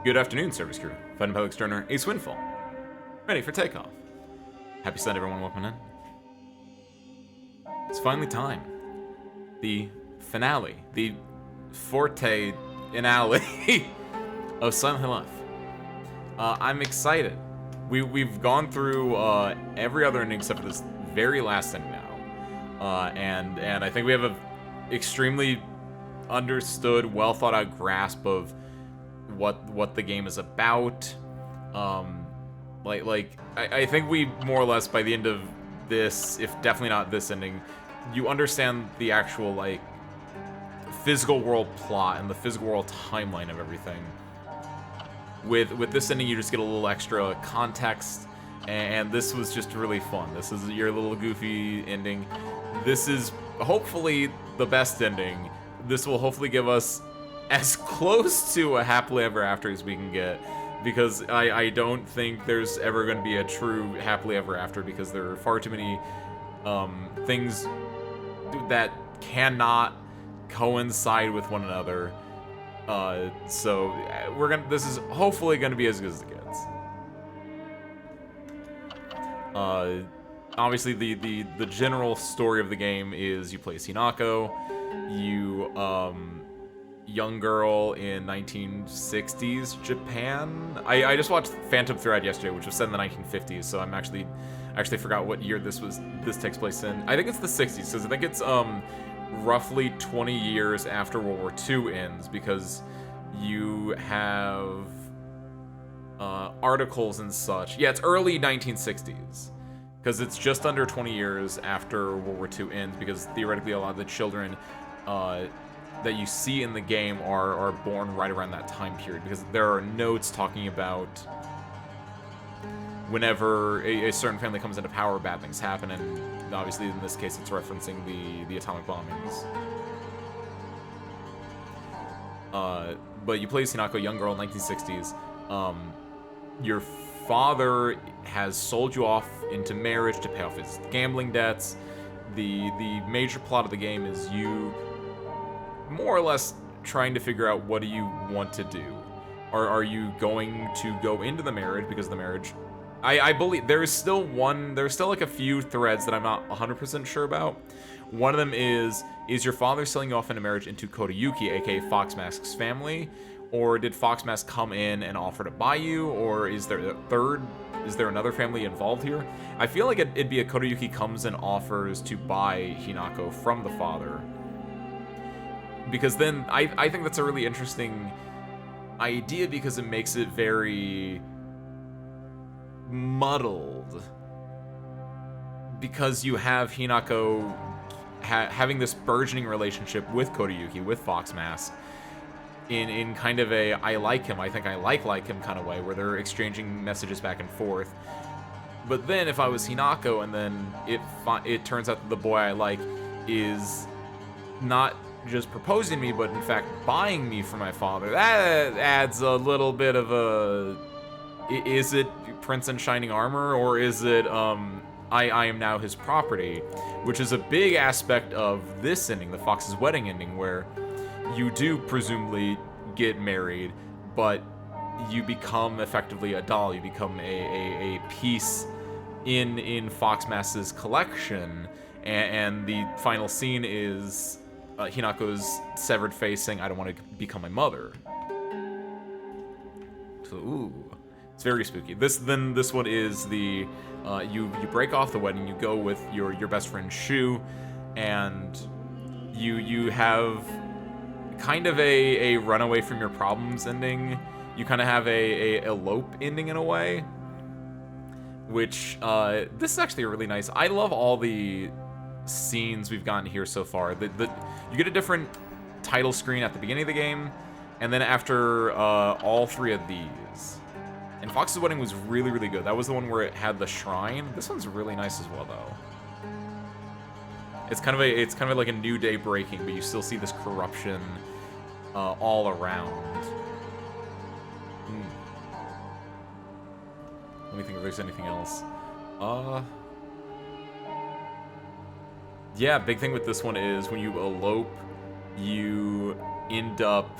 Good afternoon, service crew. Fighting Pilot Externer, Ace Windfall. Ready for takeoff. Happy Sunday, everyone. Welcome in. It's finally time. The finale. The forte finale of Silent Hill F. I'm excited. We've gone through every other ending except for this very last ending now. And I think we have a extremely understood, well thought out grasp of what the game is about. I think we more or less by the end of this, if definitely not this ending, you understand the actual like physical world plot and the physical world timeline of everything. With this ending, you just get a little extra context, and this was just really fun. This is your little goofy ending. This is hopefully the best ending. This will hopefully give us as close to a happily ever after as we can get, because I don't think there's ever going to be a true happily ever after, because there are far too many things that cannot coincide with one another. So this is hopefully gonna be as good as it gets. Obviously the general story of the game is you play Hinako, you young girl in 1960s Japan. I just watched Phantom Thread yesterday, which was set in the 1950s, so I actually forgot what year this takes place in. I think it's the 60s, because I think it's roughly 20 years after World War II ends, because you have articles and such. Yeah, it's early 1960s, because it's just under 20 years after World War II ends, because theoretically a lot of the children that you see in the game are born right around that time period, because there are notes talking about whenever a certain family comes into power, bad things happen, and obviously in this case it's referencing the atomic bombings. But you play Hinako, young girl, 1960s. Your father has sold you off into marriage to pay off his gambling debts. The major plot of the game is you more or less trying to figure out what do you want to do. Are you going to go into the marriage, because the marriage, I believe there's still like a few threads that I'm not 100% sure about. One of them is your father selling you off into marriage into Kodayuki, aka Foxmask's family? Or did Foxmask come in and offer to buy you? Or is there another family involved here? I feel like it'd be a Kodayuki comes and offers to buy Hinako from the father. Because then I think that's a really interesting idea, because it makes it very muddled, because you have Hinako having this burgeoning relationship with Kodayuki, with Foxmask, in kind of a I like him, I think I like him kind of way, where they're exchanging messages back and forth. But then if I was Hinako and then it turns out that the boy I like is not just proposing me, but in fact buying me from my father, that adds a little bit of a, is it Prince in Shining Armor, or is it I am now his property, which is a big aspect of this ending, the Fox's wedding ending, where you do presumably get married, but you become effectively a doll, you become a piece in Foxmask's collection, and the final scene is Hinako's severed face saying, "I don't want to become my mother." So, ooh, it's very spooky. This one is the you break off the wedding, you go with your best friend Shu, and you have kind of a run away from your problems ending. You kind of have a elope ending in a way, which this is actually really nice. I love all the scenes we've gotten here so far. You get a different title screen at the beginning of the game, and then after all three of these. And Fox's Wedding was really, really good. That was the one where it had the shrine. This one's really nice as well, though. It's kind of like a new day breaking, but you still see this corruption all around. Let me think if there's anything else. Yeah, big thing with this one is when you elope, you end up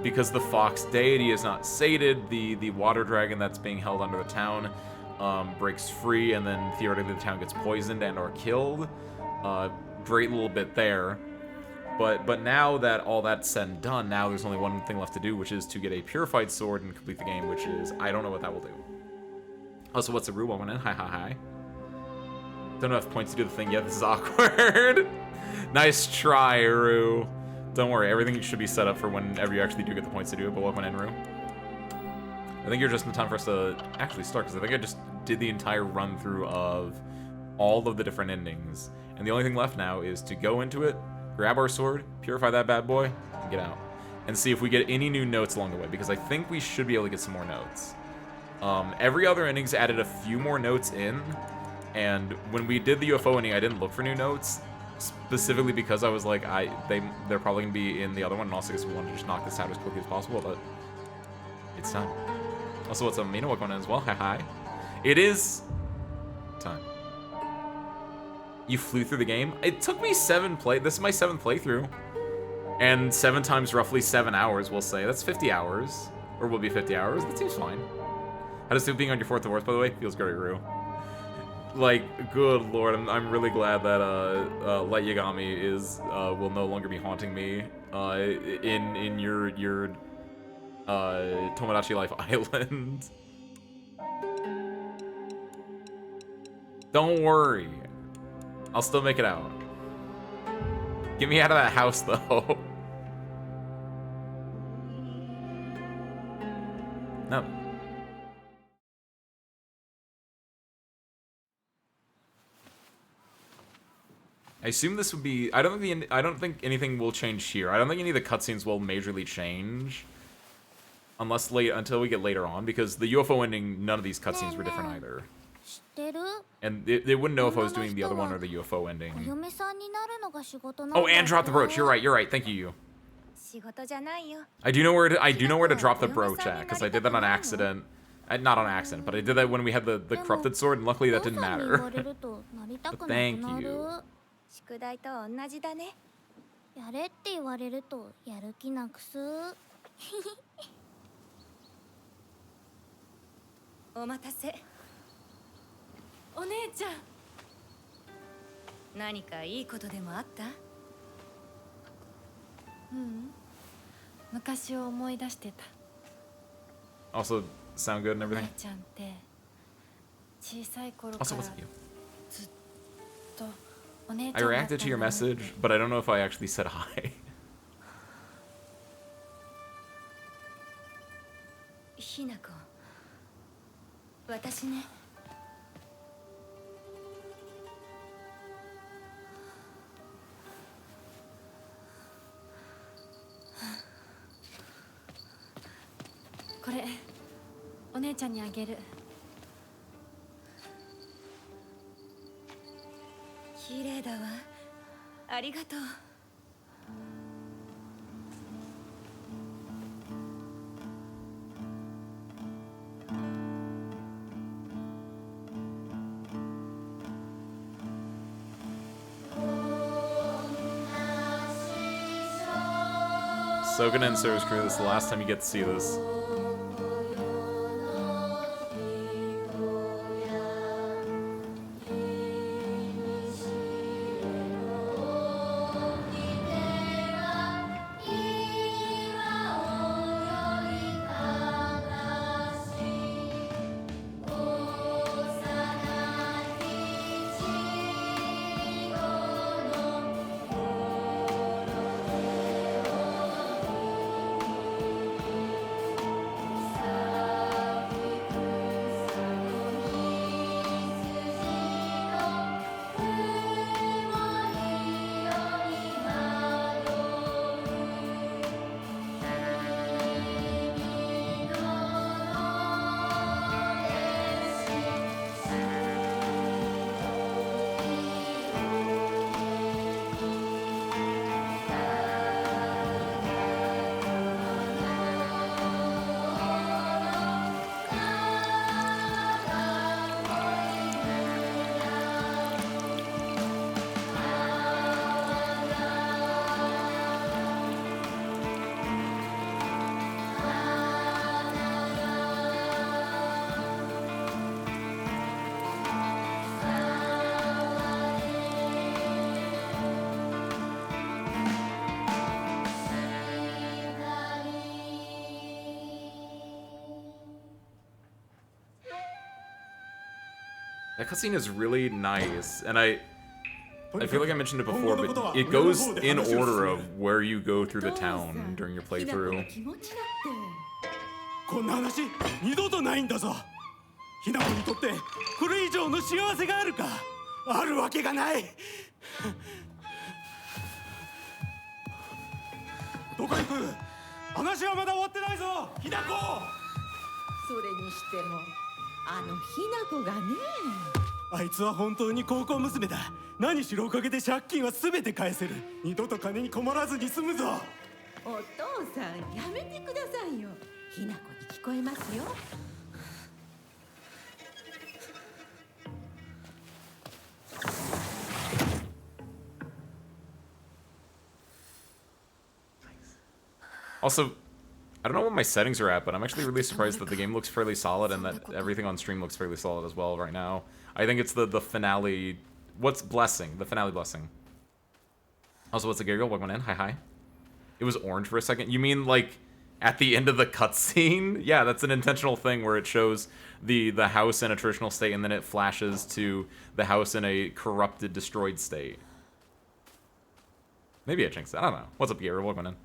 because the fox deity is not sated, the water dragon that's being held under the town breaks free, and then theoretically the town gets poisoned and or killed. Great little bit there. But now that all that's said and done, now there's only one thing left to do, which is to get a purified sword and complete the game, which is, I don't know what that will do. Also, what's the Rue one in? Hi. Don't have points to do the thing yet. This is awkward. Nice try, Rue. Don't worry, everything should be set up for whenever you actually do get the points to do it, but welcome in, Rue. I think you're just in time for us to actually start, because I think I just did the entire run-through of all of the different endings. And the only thing left now is to go into it, grab our sword, purify that bad boy, and get out. And see if we get any new notes along the way, because I think we should be able to get some more notes. Every other ending's added a few more notes in, and when we did the UFO ending, I didn't look for new notes, specifically because I was like, they're probably going to be in the other one, and also because we wanted to just knock this out as quickly as possible, but it's time. Also, what's up, Mina? Welcome in as well. Hi. It is time. You flew through the game? It took me this is my 7th playthrough. And 7 times roughly 7 hours, we'll say. That's 50 hours. Or will be 50 hours. That seems fine. How does it being on your 4th divorce, by the way? Feels great, Rue. Like, good lord, I'm really glad that Light Yagami will no longer be haunting me in your Tomodachi Life Island. Don't worry. I'll still make it out. Get me out of that house, though. No. I assume this would be. I don't think anything will change here. I don't think any of the cutscenes will majorly change, until we get later on, because the UFO ending, none of these cutscenes were different either. And they wouldn't know if I was doing the other one or the UFO ending. Oh, and drop the brooch. You're right. Thank you. I do know where to drop the brooch at, because I did that on accident. Not on accident, but I did that when we had the corrupted sword, and luckily that didn't matter. But thank you. 宿題と同じだね。やれって言われるとやる気なくす。お待たせ。お姉ちゃん。何かいいことでもあった？うん。昔を思い出してた。Also, sound good and everything. お姉ちゃんって小さい頃から Also, what's it you? ずっと I reacted to your message, but I don't know if I actually said hi. ひなこ、私ね。これ、お姉ちゃんにあげる。綺麗だわ。ありがとう。Sogan and Service Crew, this is the last time you get to see this. That cutscene is really nice, and I feel like I mentioned it before, but it goes in order of where you go through the town during your playthrough. こんな話二度とないんだぞ。ひな子にとってこれ以上の幸せがあるか。あるわけがない。どこ行く？話はまだ終わってないぞ。ひな子。それにしてもあのひな子がね。あいつは本当に高校娘だ。何しろおかげで借金は全て返せる。二度と金に困らずに済むぞ。お父さんやめてくださいよ。ひな子に聞こえますよ。Also, I don't know what my settings are at, but I'm actually really surprised that the game looks fairly solid and that everything on stream looks fairly solid as well right now. I think it's the finale... What's blessing? The finale blessing. Also, what's the giggle? Welcome in. Hi. It was orange for a second. You mean, like, at the end of the cutscene? Yeah, that's an intentional thing where it shows the house in a traditional state and then it flashes to the house in a corrupted, destroyed state. Maybe I jinxed it. I don't know. What's up, Gabriel? Welcome in.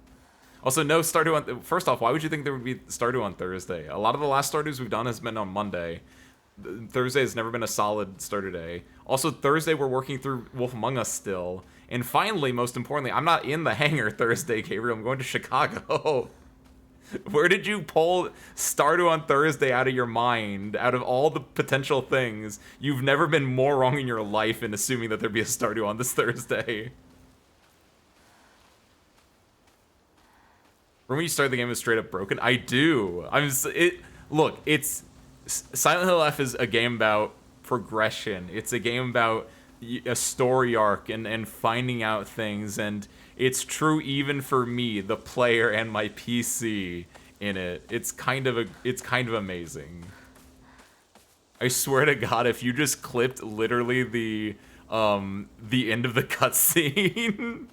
Also, no Stardew on... First off, why would you think there would be Stardew on Thursday? A lot of the last Stardews we've done has been on Monday. Thursday has never been a solid Stardew day. Also, Thursday we're working through Wolf Among Us still. And finally, most importantly, I'm not in the hangar Thursday, Gabriel. I'm going to Chicago. Where did you pull Stardew on Thursday out of your mind? Out of all the potential things, you've never been more wrong in your life in assuming that there'd be a Stardew on this Thursday. Remember when you started the game was straight up broken? I do. Look, it's Silent Hill F is a game about progression. It's a game about a story arc and finding out things, and it's true even for me, the player, and my PC in it. It's kind of amazing. I swear to God, if you just clipped literally the end of the cutscene.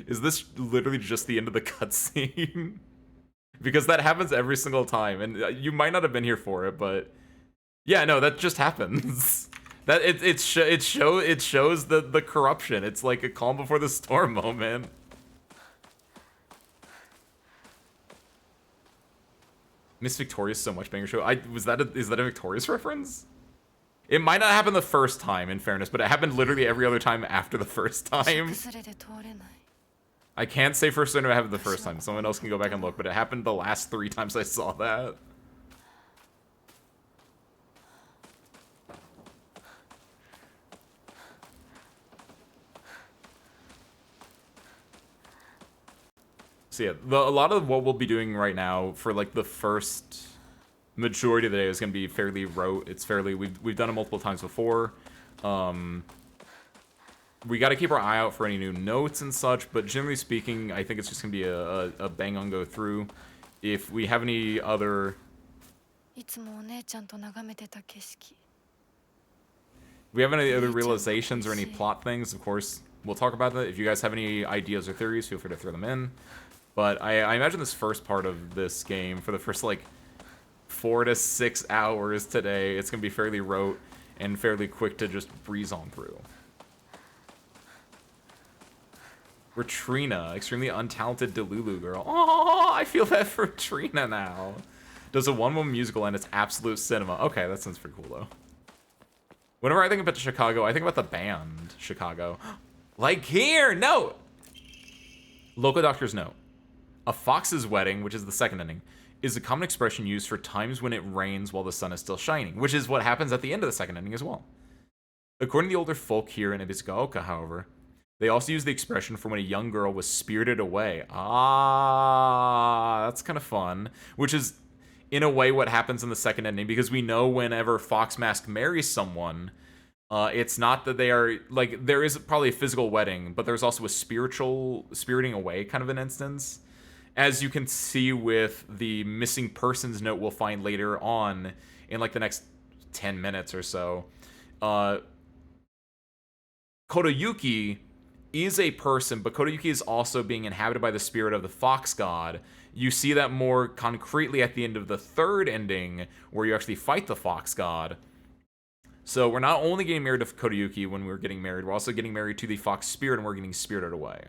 Is this literally just the end of the cutscene? Because that happens every single time, and you might not have been here for it, but yeah, no, that just happens. That it shows the corruption. It's like a calm before the storm moment. Miss Victorious so much banger show. Is that a Victorious reference? It might not happen the first time, in fairness, but it happened literally every other time after the first time. I can't say first time it happened the first time. Someone else can go back and look, but it happened the last 3 times I saw that. So yeah, a lot of what we'll be doing right now for like the first majority of the day is going to be fairly rote. It's fairly, we've done it multiple times before. We got to keep our eye out for any new notes and such, but generally speaking, I think it's just going to be a bang on go through. If we have any other... If we have any other realizations or any plot things, of course, we'll talk about that. If you guys have any ideas or theories, feel free to throw them in. But I imagine this first part of this game, for the first, like, 4 to 6 hours today, it's going to be fairly rote and fairly quick to just breeze on through. We're Trina, extremely untalented Delulu girl. Oh, I feel that for Trina now. Does a one-woman musical and it's absolute cinema. Okay, that sounds pretty cool, though. Whenever I think about Chicago, I think about the band Chicago. Like here, note! Local doctor's note. A fox's wedding, which is the second ending, is a common expression used for times when it rains while the sun is still shining, which is what happens at the end of the second ending as well. According to the older folk here in Ibizugaoka, however, they also use the expression for when a young girl was spirited away. Ah, that's kind of fun. Which is, in a way, what happens in the second ending, because we know whenever Foxmask marries someone, it's not that they are, like, there is probably a physical wedding, but there's also a spiritual spiriting away kind of an instance. As you can see with the missing persons note we'll find later on in, like, the next 10 minutes or so. Kotoyuki is a person, but Kotoyuki is also being inhabited by the spirit of the fox god. You see that more concretely at the end of the third ending, where you actually fight the fox god. So we're not only getting married to Kodayuki when we're getting married, we're also getting married to the fox spirit, and we're getting spirited away.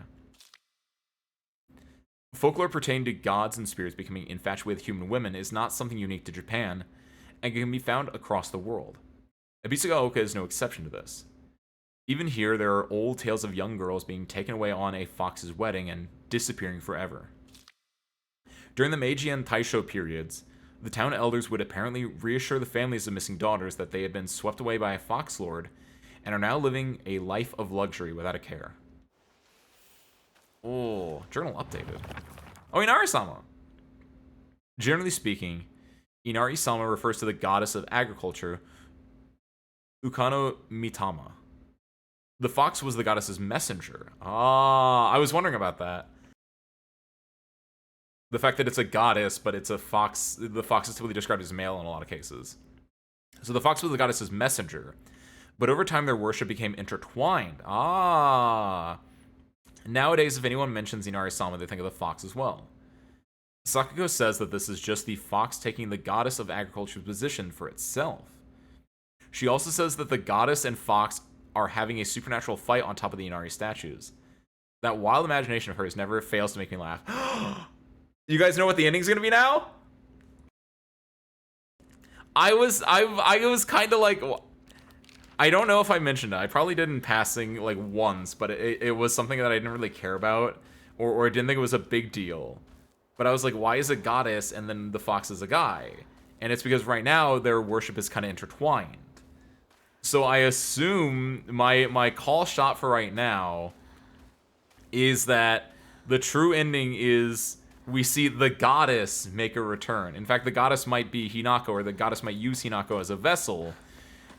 Folklore pertaining to gods and spirits becoming infatuated with human women is not something unique to Japan, and can be found across the world. Ebisugaoka is no exception to this. Even here, there are old tales of young girls being taken away on a fox's wedding and disappearing forever. During the Meiji and Taisho periods, the town elders would apparently reassure the families of missing daughters that they had been swept away by a fox lord and are now living a life of luxury without a care. Oh, journal updated. Oh, Inari-sama! Generally speaking, Inari-sama refers to the goddess of agriculture, Ukano Mitama. The fox was the goddess's messenger. Ah, I was wondering about that. The fact that it's a goddess, but it's a fox. The fox is typically described as male in a lot of cases. So the fox was the goddess's messenger, but over time their worship became intertwined. Ah. Nowadays, if anyone mentions Inari-sama, they think of the fox as well. Sakuko says that this is just the fox taking the goddess of agriculture's position for itself. She also says that the goddess and fox are having a supernatural fight on top of the Inari statues. That wild imagination of hers never fails to make me laugh. You guys know what the ending's gonna be now? I was kind of like, I don't know if I mentioned it. I probably did in passing like once, but it was something that I didn't really care about, or I didn't think it was a big deal. But I was like, why is a goddess and then the fox is a guy? And it's because right now their worship is kind of intertwined. So I assume my call shot for right now is that the true ending is we see the goddess make a return. In fact, the goddess might be Hinako, or the goddess might use Hinako as a vessel,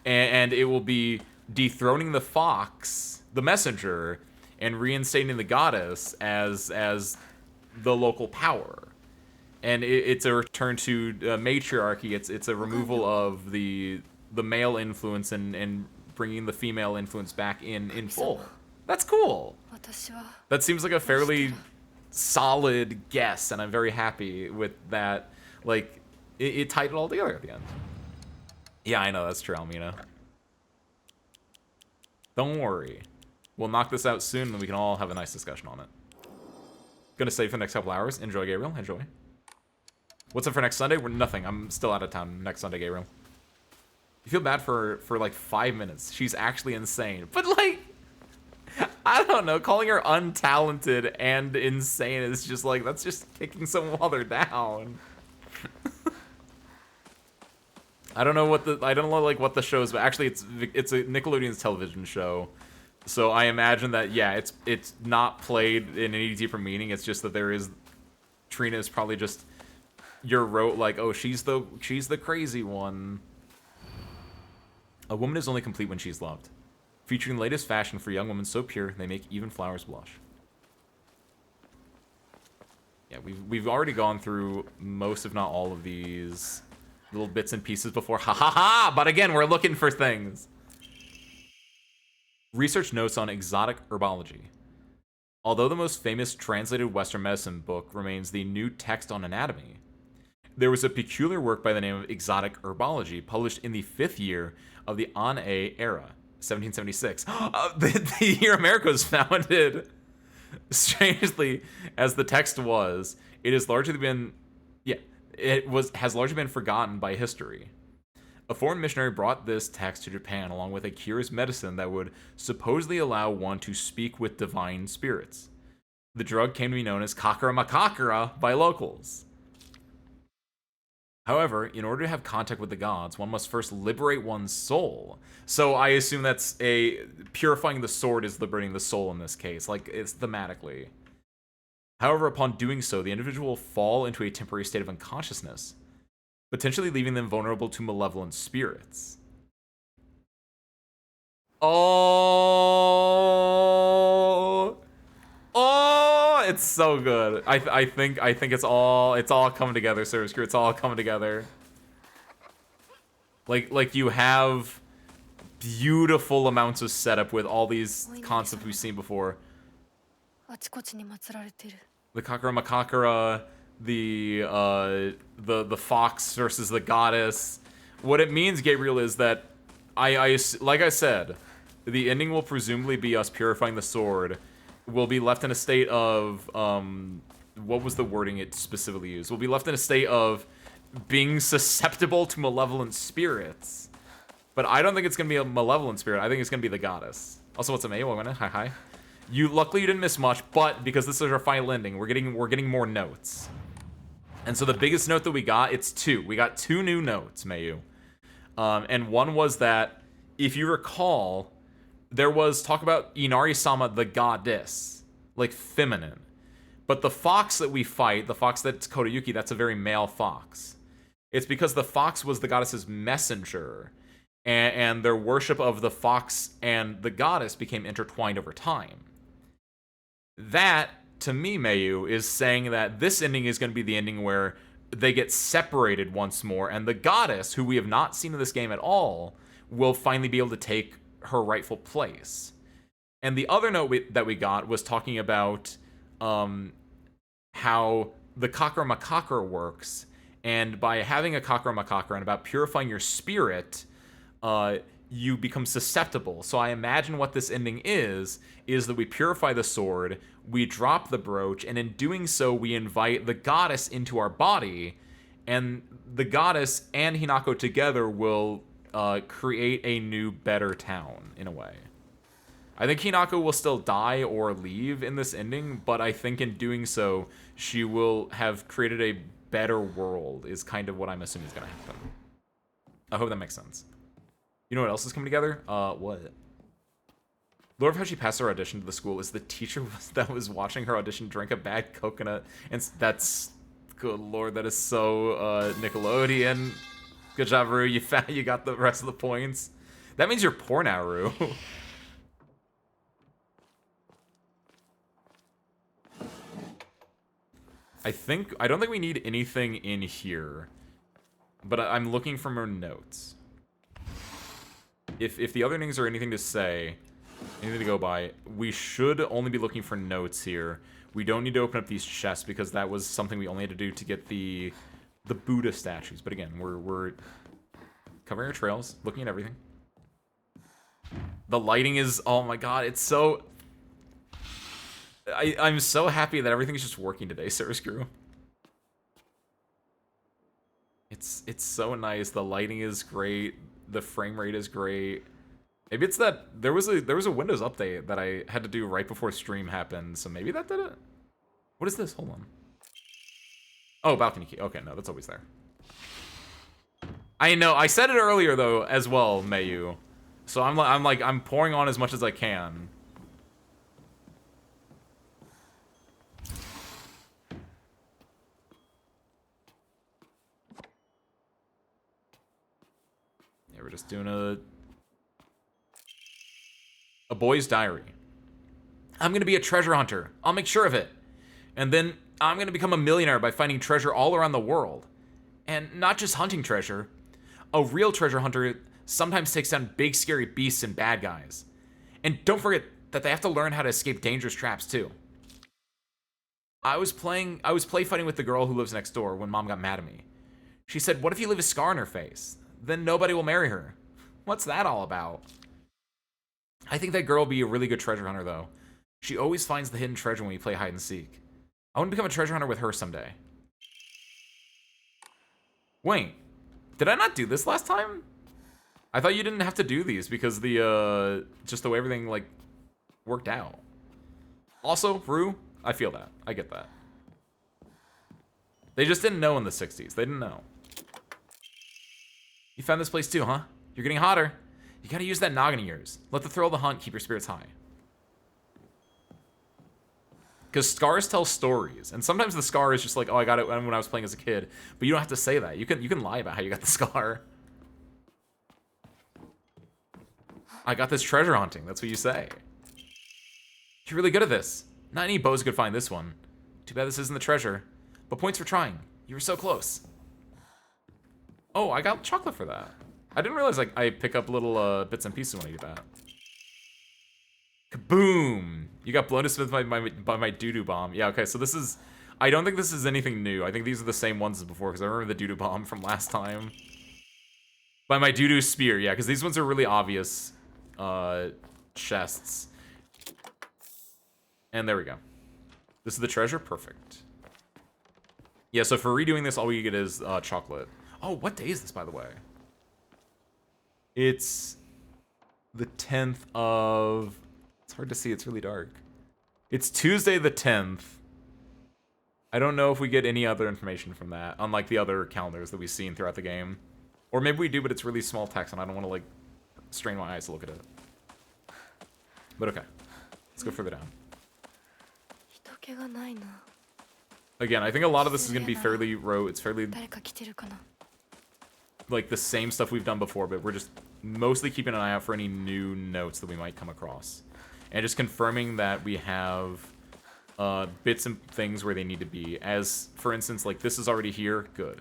and it will be dethroning the fox, the messenger, and reinstating the goddess as the local power. And it's a return to matriarchy. It's a removal of the male influence and bringing the female influence back in full. That's cool. That seems like a fairly solid guess, and I'm very happy with that. Like, it tied it all together at the end. Yeah, I know, that's true, Almina. Don't worry. We'll knock this out soon, and we can all have a nice discussion on it. Gonna stay for the next couple hours. Enjoy, Gabriel. Enjoy. What's up for next Sunday? We're nothing. I'm still out of town next Sunday, Gabriel. You feel bad for like 5 minutes. She's actually insane. But like, I don't know, calling her untalented and insane is just like, that's just kicking someone while they're down. I don't know what the show is, but actually it's a Nickelodeon's television show. So I imagine that, yeah, it's not played in any deeper meaning. It's just that Trina is probably just your rote, like, oh, she's the crazy one. A woman is only complete when she's loved. Featuring the latest fashion for young women so pure they make even flowers blush. Yeah, we've already gone through most, if not all, of these little bits and pieces before. Ha ha ha! But again, we're looking for things. Research notes on exotic herbology. Although the most famous translated Western medicine book remains the New Text on Anatomy, there was a peculiar work by the name of Exotic Herbology published in the 5th year of the An-A era, 1776. The year America was founded. Strangely, as the text was, has largely been forgotten by history. A foreign missionary brought this text to Japan along with a curious medicine that would supposedly allow one to speak with divine spirits. The drug came to be known as kakara makakara by locals. However, in order to have contact with the gods, one must first liberate one's soul. So I assume that's purifying the sword is liberating the soul in this case, like it's thematically. However, upon doing so, the individual will fall into a temporary state of unconsciousness, potentially leaving them vulnerable to malevolent spirits. Oh, it's so good. I think it's all coming together, Service Crew. It's all coming together. Like you have beautiful amounts of setup with all these concepts we've seen before. The Kakara Makakara, the fox versus the goddess. What it means, Gabriel, is that like I said, the ending will presumably be us purifying the sword. We'll be left in a state of, what was the wording it specifically used? We'll be left in a state of being susceptible to malevolent spirits. But I don't think it's going to be a malevolent spirit. I think it's going to be the goddess. Also, what's up, May? Welcome in. Hi. Luckily, you didn't miss much, but because this is our final ending, we're getting more notes. And so the biggest note that we got, it's 2. We got 2 new notes, Mayu. And one was that, if you recall, there was talk about Inari-sama, the goddess, like feminine. But the fox that we fight, the fox that's Kodayuki, that's a very male fox. It's because the fox was the goddess's messenger, and their worship of the fox and the goddess became intertwined over time. That, to me, Mayu, is saying that this ending is going to be the ending where they get separated once more, and the goddess, who we have not seen in this game at all, will finally be able to take her rightful place. And the other note that we got was talking about how the Kakra Makakra works, and by having a Kakra Makakra and about purifying your spirit, you become susceptible. So I imagine what this ending is that we purify the sword, we drop the brooch, and in doing so, we invite the goddess into our body, and the goddess and Hinako together will create a new, better town, in a way. I think Hinako will still die or leave in this ending, but I think in doing so, she will have created a better world, is kind of what I'm assuming is going to happen. I hope that makes sense. You know what else is coming together? What? Lord of how she passed her audition to the school is the teacher that was watching her audition drink a bad coconut, and that's... Good lord, that is so Nickelodeon. Good job, Rue. You got the rest of the points. That means you're poor now, Rue. I don't think we need anything in here, but I'm looking for more notes. If the other things are anything to say, anything to go by, we should only be looking for notes here. We don't need to open up these chests because that was something we only had to do to get the Buddha statues. But again, we're covering our trails, looking at everything. The lighting is, oh my god, it's so... I'm so happy that everything's just working today, Service Crew. It's so nice. The lighting is great. The frame rate is great. Maybe it's that there was a Windows update that I had to do right before stream happened, so maybe that did it. What is this? Hold on. Oh, balcony key. Okay, no, that's always there. I know. I said it earlier though as well, Mayu. So I'm pouring on as much as I can. Yeah, we're just doing a boy's diary. I'm gonna be a treasure hunter. I'll make sure of it. And then I'm gonna become a millionaire by finding treasure all around the world. And not just hunting treasure. A real treasure hunter sometimes takes down big scary beasts and bad guys. And don't forget that they have to learn how to escape dangerous traps too. I was play fighting with the girl who lives next door when Mom got mad at me. She said, "What if you leave a scar on her face? Then nobody will marry her." What's that all about? I think that girl will be a really good treasure hunter, though. She always finds the hidden treasure when we play hide and seek. I want to become a treasure hunter with her someday. Wait, did I not do this last time? I thought you didn't have to do these because just the way everything, like, worked out. Also, Rue, I feel that. I get that. They just didn't know in the 60s. They didn't know. You found this place too, huh? You're getting hotter. You gotta use that noggin of yours. Let the thrill of the hunt keep your spirits high. Because scars tell stories. And sometimes the scar is just like, oh, I got it when I was playing as a kid. But you don't have to say that. You can lie about how you got the scar. I got this treasure hunting. That's what you say. You're really good at this. Not any bows could find this one. Too bad this isn't the treasure. But points for trying. You were so close. Oh, I got chocolate for that. I didn't realize like I pick up little bits and pieces when I do that. Kaboom! You got blown to smith by my doo-doo bomb. Yeah, okay, so this is... I don't think this is anything new. I think these are the same ones as before, because I remember the doo-doo bomb from last time. By my doo-doo spear, yeah, because these ones are really obvious chests. And there we go. This is the treasure? Perfect. Yeah, so for redoing this, all we get is chocolate. Oh, what day is this, by the way? It's the 10th of... It's hard to see, it's really dark. It's Tuesday the 10th. I don't know if we get any other information from that, unlike the other calendars that we've seen throughout the game. Or maybe we do, but it's really small text, and I don't want to, like, strain my eyes to look at it. But okay. Let's go further down. Again, I think a lot of this is going to be fairly it's fairly... like, the same stuff we've done before, but we're just mostly keeping an eye out for any new notes that we might come across. And just confirming that we have bits and things where they need to be. As, for instance, like, this is already here. Good.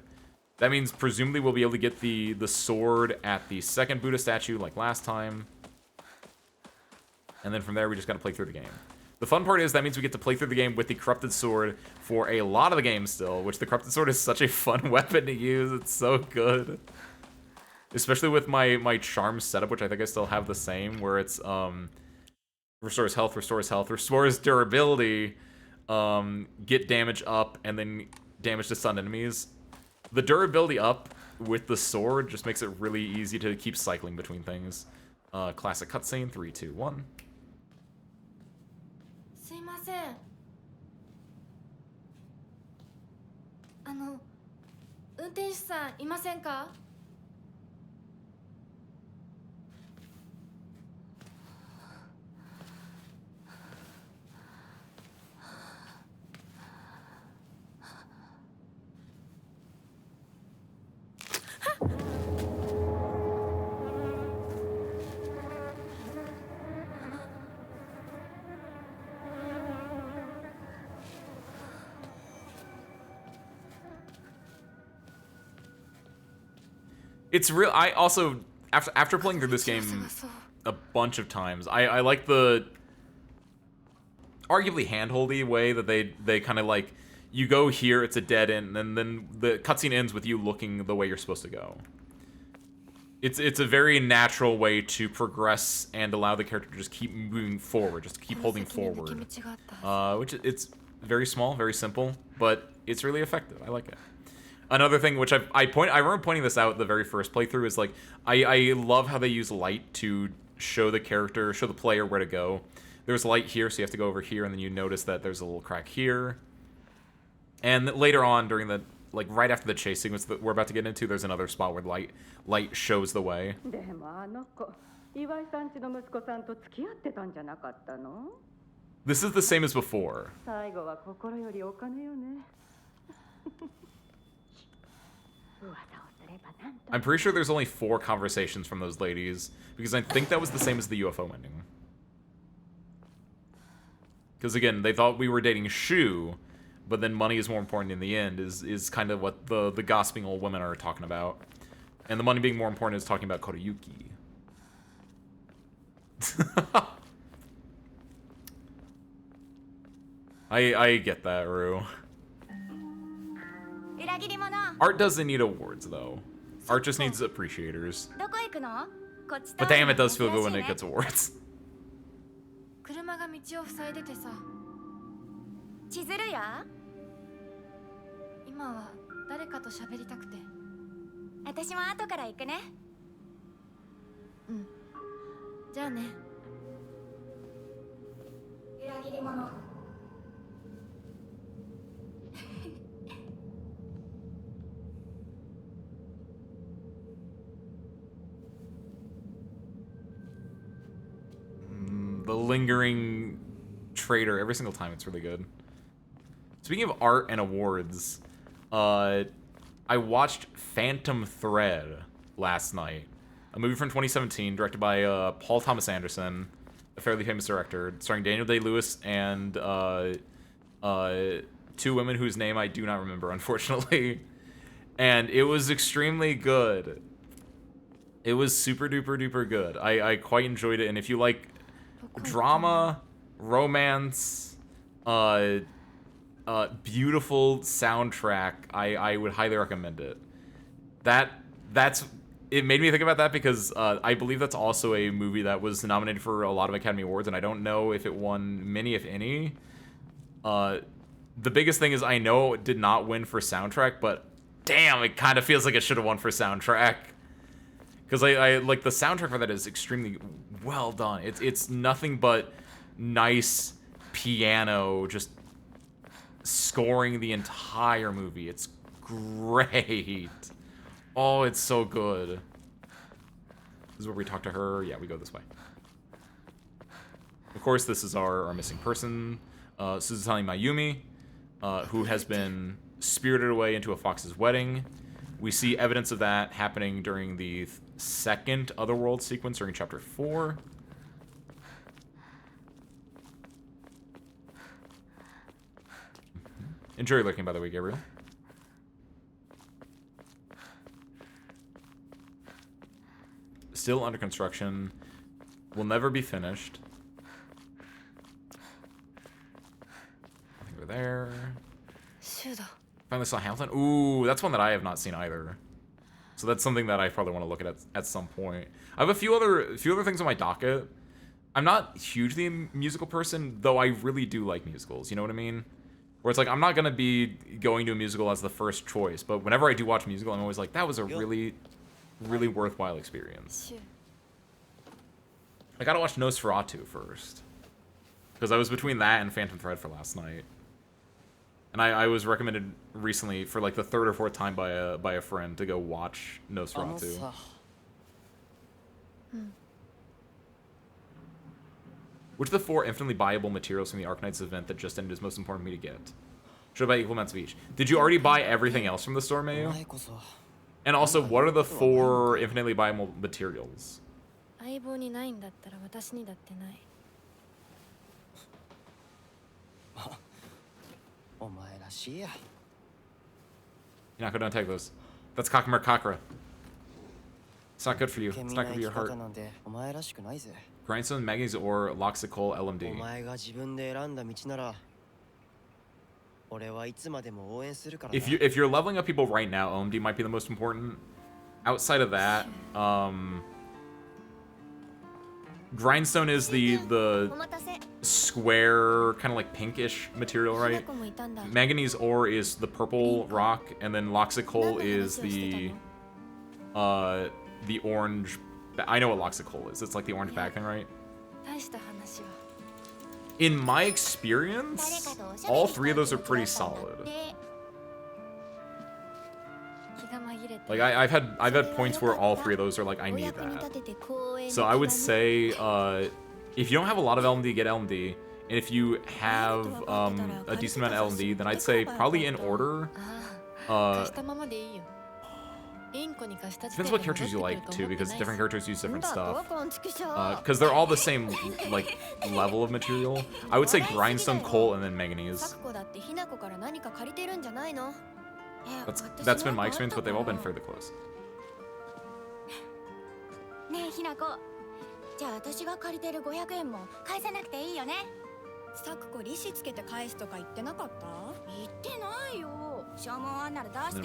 That means presumably we'll be able to get the sword at the second Buddha statue like last time. And then from there, we just got to play through the game. The fun part is that means we get to play through the game with the Corrupted Sword for a lot of the game still, which the Corrupted Sword is such a fun weapon to use. It's so good. Especially with my charm setup, which I think I still have the same, where it's restores health, restores durability, get damage up, and then damage to stunned enemies. The durability up with the sword just makes it really easy to keep cycling between things. Classic cutscene, 3, 2, 1. すいません。運転手さんいませんか？ It's real. I also, after playing through this game a bunch of times, I like the arguably handholdy way that they kind of like, you go here, it's a dead end, and then the cutscene ends with you looking the way you're supposed to go. It's a very natural way to progress and allow the character to just keep moving forward, just keep holding forward. Which it's very small, very simple, but it's really effective. I like it. Another thing which I remember pointing this out the very first playthrough is like I love how they use light to show the character, show the player where to go. There's light here, so you have to go over here, and then you notice that there's a little crack here. And later on, during the like right after the chase sequence that we're about to get into, there's another spot where light shows the way. This is the same as before. I'm pretty sure there's only 4 conversations from those ladies, because I think that was the same as the UFO ending. Because again, they thought we were dating Shu, but then money is more important in the end, is kind of what the gossiping old women are talking about. And the money being more important is talking about Koriyuki. I get that, Rue. Art doesn't need awards, though. Art just needs appreciators. But damn, it does feel good when it gets awards. 車が道を塞いでてさ。千鶴や？今は誰かと喋りたくて。私も後から行くね。うん。じゃあね。裏切り者。The lingering traitor every single time. It's really good. Speaking of art and awards, I watched Phantom Thread last night, a movie from 2017 directed by Paul Thomas Anderson, a fairly famous director, starring Daniel Day-Lewis and 2 women whose name I do not remember, unfortunately. And it was extremely good. It was super duper duper good. I quite enjoyed it, and if you like drama, romance, beautiful soundtrack, I would highly recommend it. That's it made me think about that because I believe that's also a movie that was nominated for a lot of Academy Awards, and I don't know if it won many, if any. The biggest thing is I know it did not win for soundtrack, but damn, it kind of feels like it should have won for soundtrack. Because I like the soundtrack for that is extremely well done. It's nothing but nice piano just scoring the entire movie. It's great. Oh, it's so good. This is where we talk to her. Yeah, we go this way. Of course, this is our missing person, Suzutani Mayumi, who has been spirited away into a fox's wedding. We see evidence of that happening during the second Otherworld sequence during Chapter 4. Enjoy looking, by the way, Gabriel. Still under construction. Will never be finished. I think we're there. Finally saw Hamilton. Ooh, that's one that I have not seen either. So that's something that I probably want to look at some point. I have a few other things on my docket. I'm not hugely a musical person, though I really do like musicals. You know what I mean? Where it's like I'm not gonna be going to a musical as the first choice, but whenever I do watch a musical, I'm always like, that was a really worthwhile experience. I gotta watch Nosferatu first, because I was between that and Phantom Thread for last night, and I was recommended recently for like the third or fourth time by a friend to go watch Nosferatu. Which of the 4 infinitely buyable materials from the Arknights event that just ended is most important for me to get? Should I buy equal amounts of each? Did you already buy everything else from the store, Mayu? And also, what are the 4 infinitely buyable materials? Hinako, don't take those. That's Kakamura Kakra. It's not good for you. It's not good for your heart. Grindstone, Manganese Ore, Loxicol, LMD. If you're leveling up people right now, OMD might be the most important. Outside of that, Grindstone is the square, kind of like pinkish material, right? Manganese Ore is the purple rock, and then Loxicol is the orange. I know what Loxicol is. It's like the orange bag thing, right? In my experience, all 3 of those are pretty solid. Like I've had points where all 3 of those are like, I need that. So I would say if you don't have a lot of LMD, get LMD. And if you have a decent amount of LMD, then I'd say probably in order. Depends what characters you like too, because different characters use different stuff. Because they're all the same like level of material. I would say Grindstone, Coal, and then Manganese. That's been my experience, but they've all been fairly close. And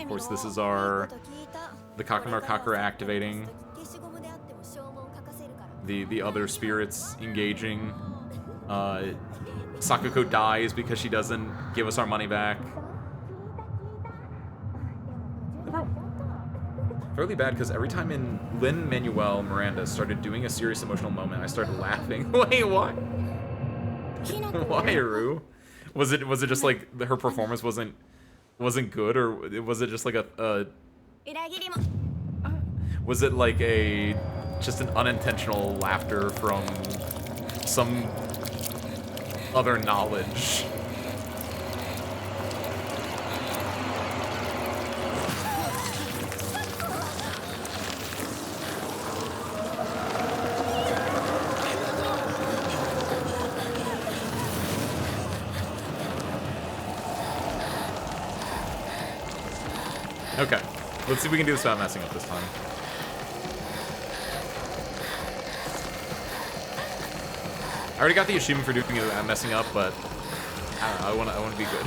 of course, this is the Kakamura Kakura activating, the other spirits engaging. Sakuko dies because she doesn't give us our money back. Fairly bad, because every time in Lin-Manuel Miranda started doing a serious emotional moment, I started laughing. Wait, what? Why, Aru? Was it just like her performance wasn't good, or was it just like was it like just an unintentional laughter from some other knowledge? Okay, let's see if we can do this without messing up this time. I already got the achievement for doing it without messing up, but I don't know, I want to be good.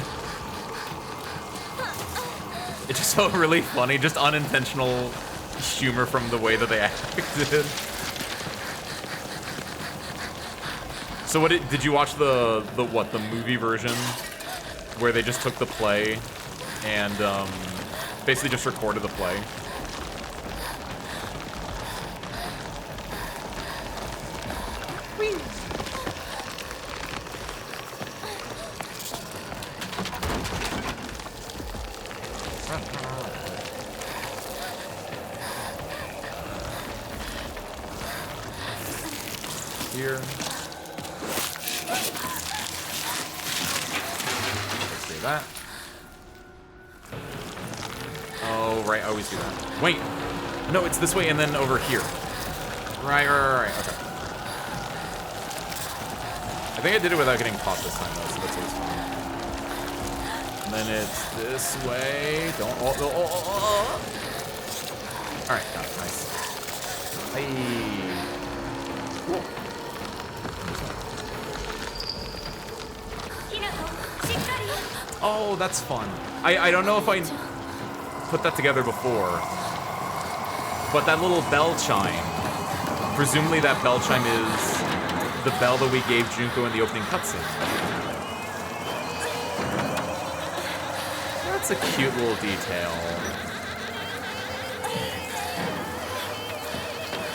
It just felt really funny, just unintentional humor from the way that they acted. So what did you watch the movie version where they just took the play and basically just recorded the play? Here. See that? Oh, right, I always do that. Wait! No, it's this way and then over here. Right, okay. I think I did it without getting caught this time, though, so that's always fine. And then it's this way. Don't... Oh. Alright, got it, nice. Hey. Cool. Oh, that's fun. I don't know if I put that together before, but that little bell chime, presumably that bell chime is the bell that we gave Junko in the opening cutscene. That's a cute little detail.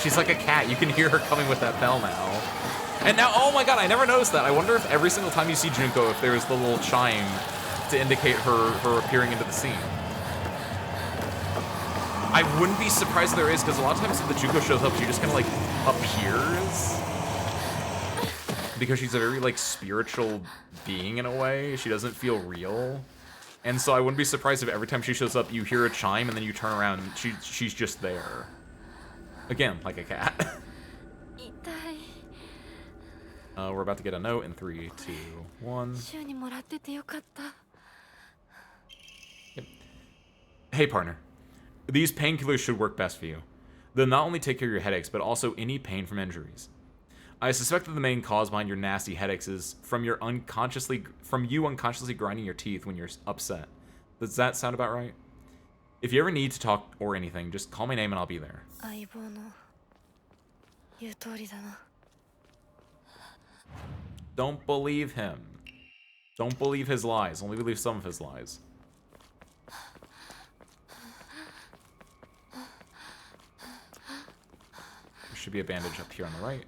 She's like a cat. You can hear her coming with that bell now. And now, oh my god, I never noticed that. I wonder if every single time you see Junko, if there's the little chime to indicate her appearing into the scene. I wouldn't be surprised if there is, because a lot of times if the Junko shows up, she just kind of like appears. Because she's a very like spiritual being in a way. She doesn't feel real. And so I wouldn't be surprised if every time she shows up, you hear a chime and then you turn around and she's just there. Again, like a cat. We're about to get a note in 3, 2, 1. Yep. Hey, partner. These painkillers should work best for you. They'll not only take care of your headaches, but also any pain from injuries. I suspect that the main cause behind your nasty headaches is from you unconsciously grinding your teeth when you're upset. Does that sound about right? If you ever need to talk or anything, just call my name and I'll be there. Don't believe him. Don't believe his lies. Only believe some of his lies. There should be a bandage up here on the right.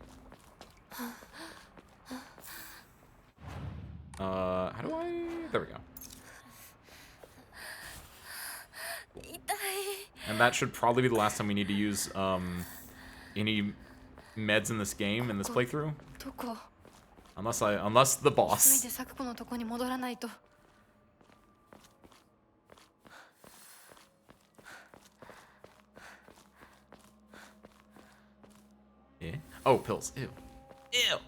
How do I... There we go. And that should probably be the last time we need to use, any meds in this game, in this playthrough. Unless the boss. Yeah. Oh, pills. Ew. Ew.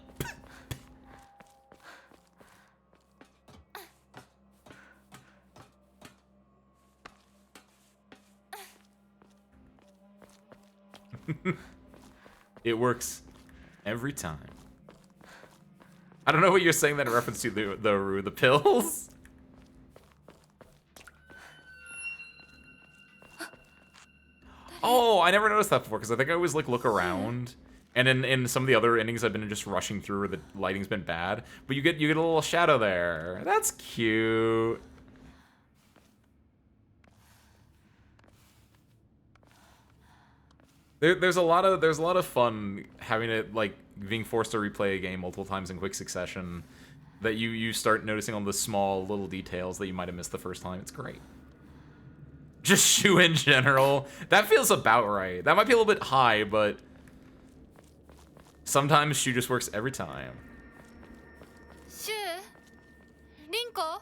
It works every time. I don't know what you're saying that in reference to the pills. Oh, I never noticed that before because I think I always like look around, and in some of the other endings I've been just rushing through where the lighting's been bad, but you get a little shadow there. That's cute. There's a lot of fun having it, like, being forced to replay a game multiple times in quick succession, that you start noticing all the small little details that you might have missed the first time. It's great. Just Shu in general. That feels about right. That might be a little bit high, but sometimes Shu just works every time. Shu? Rinko?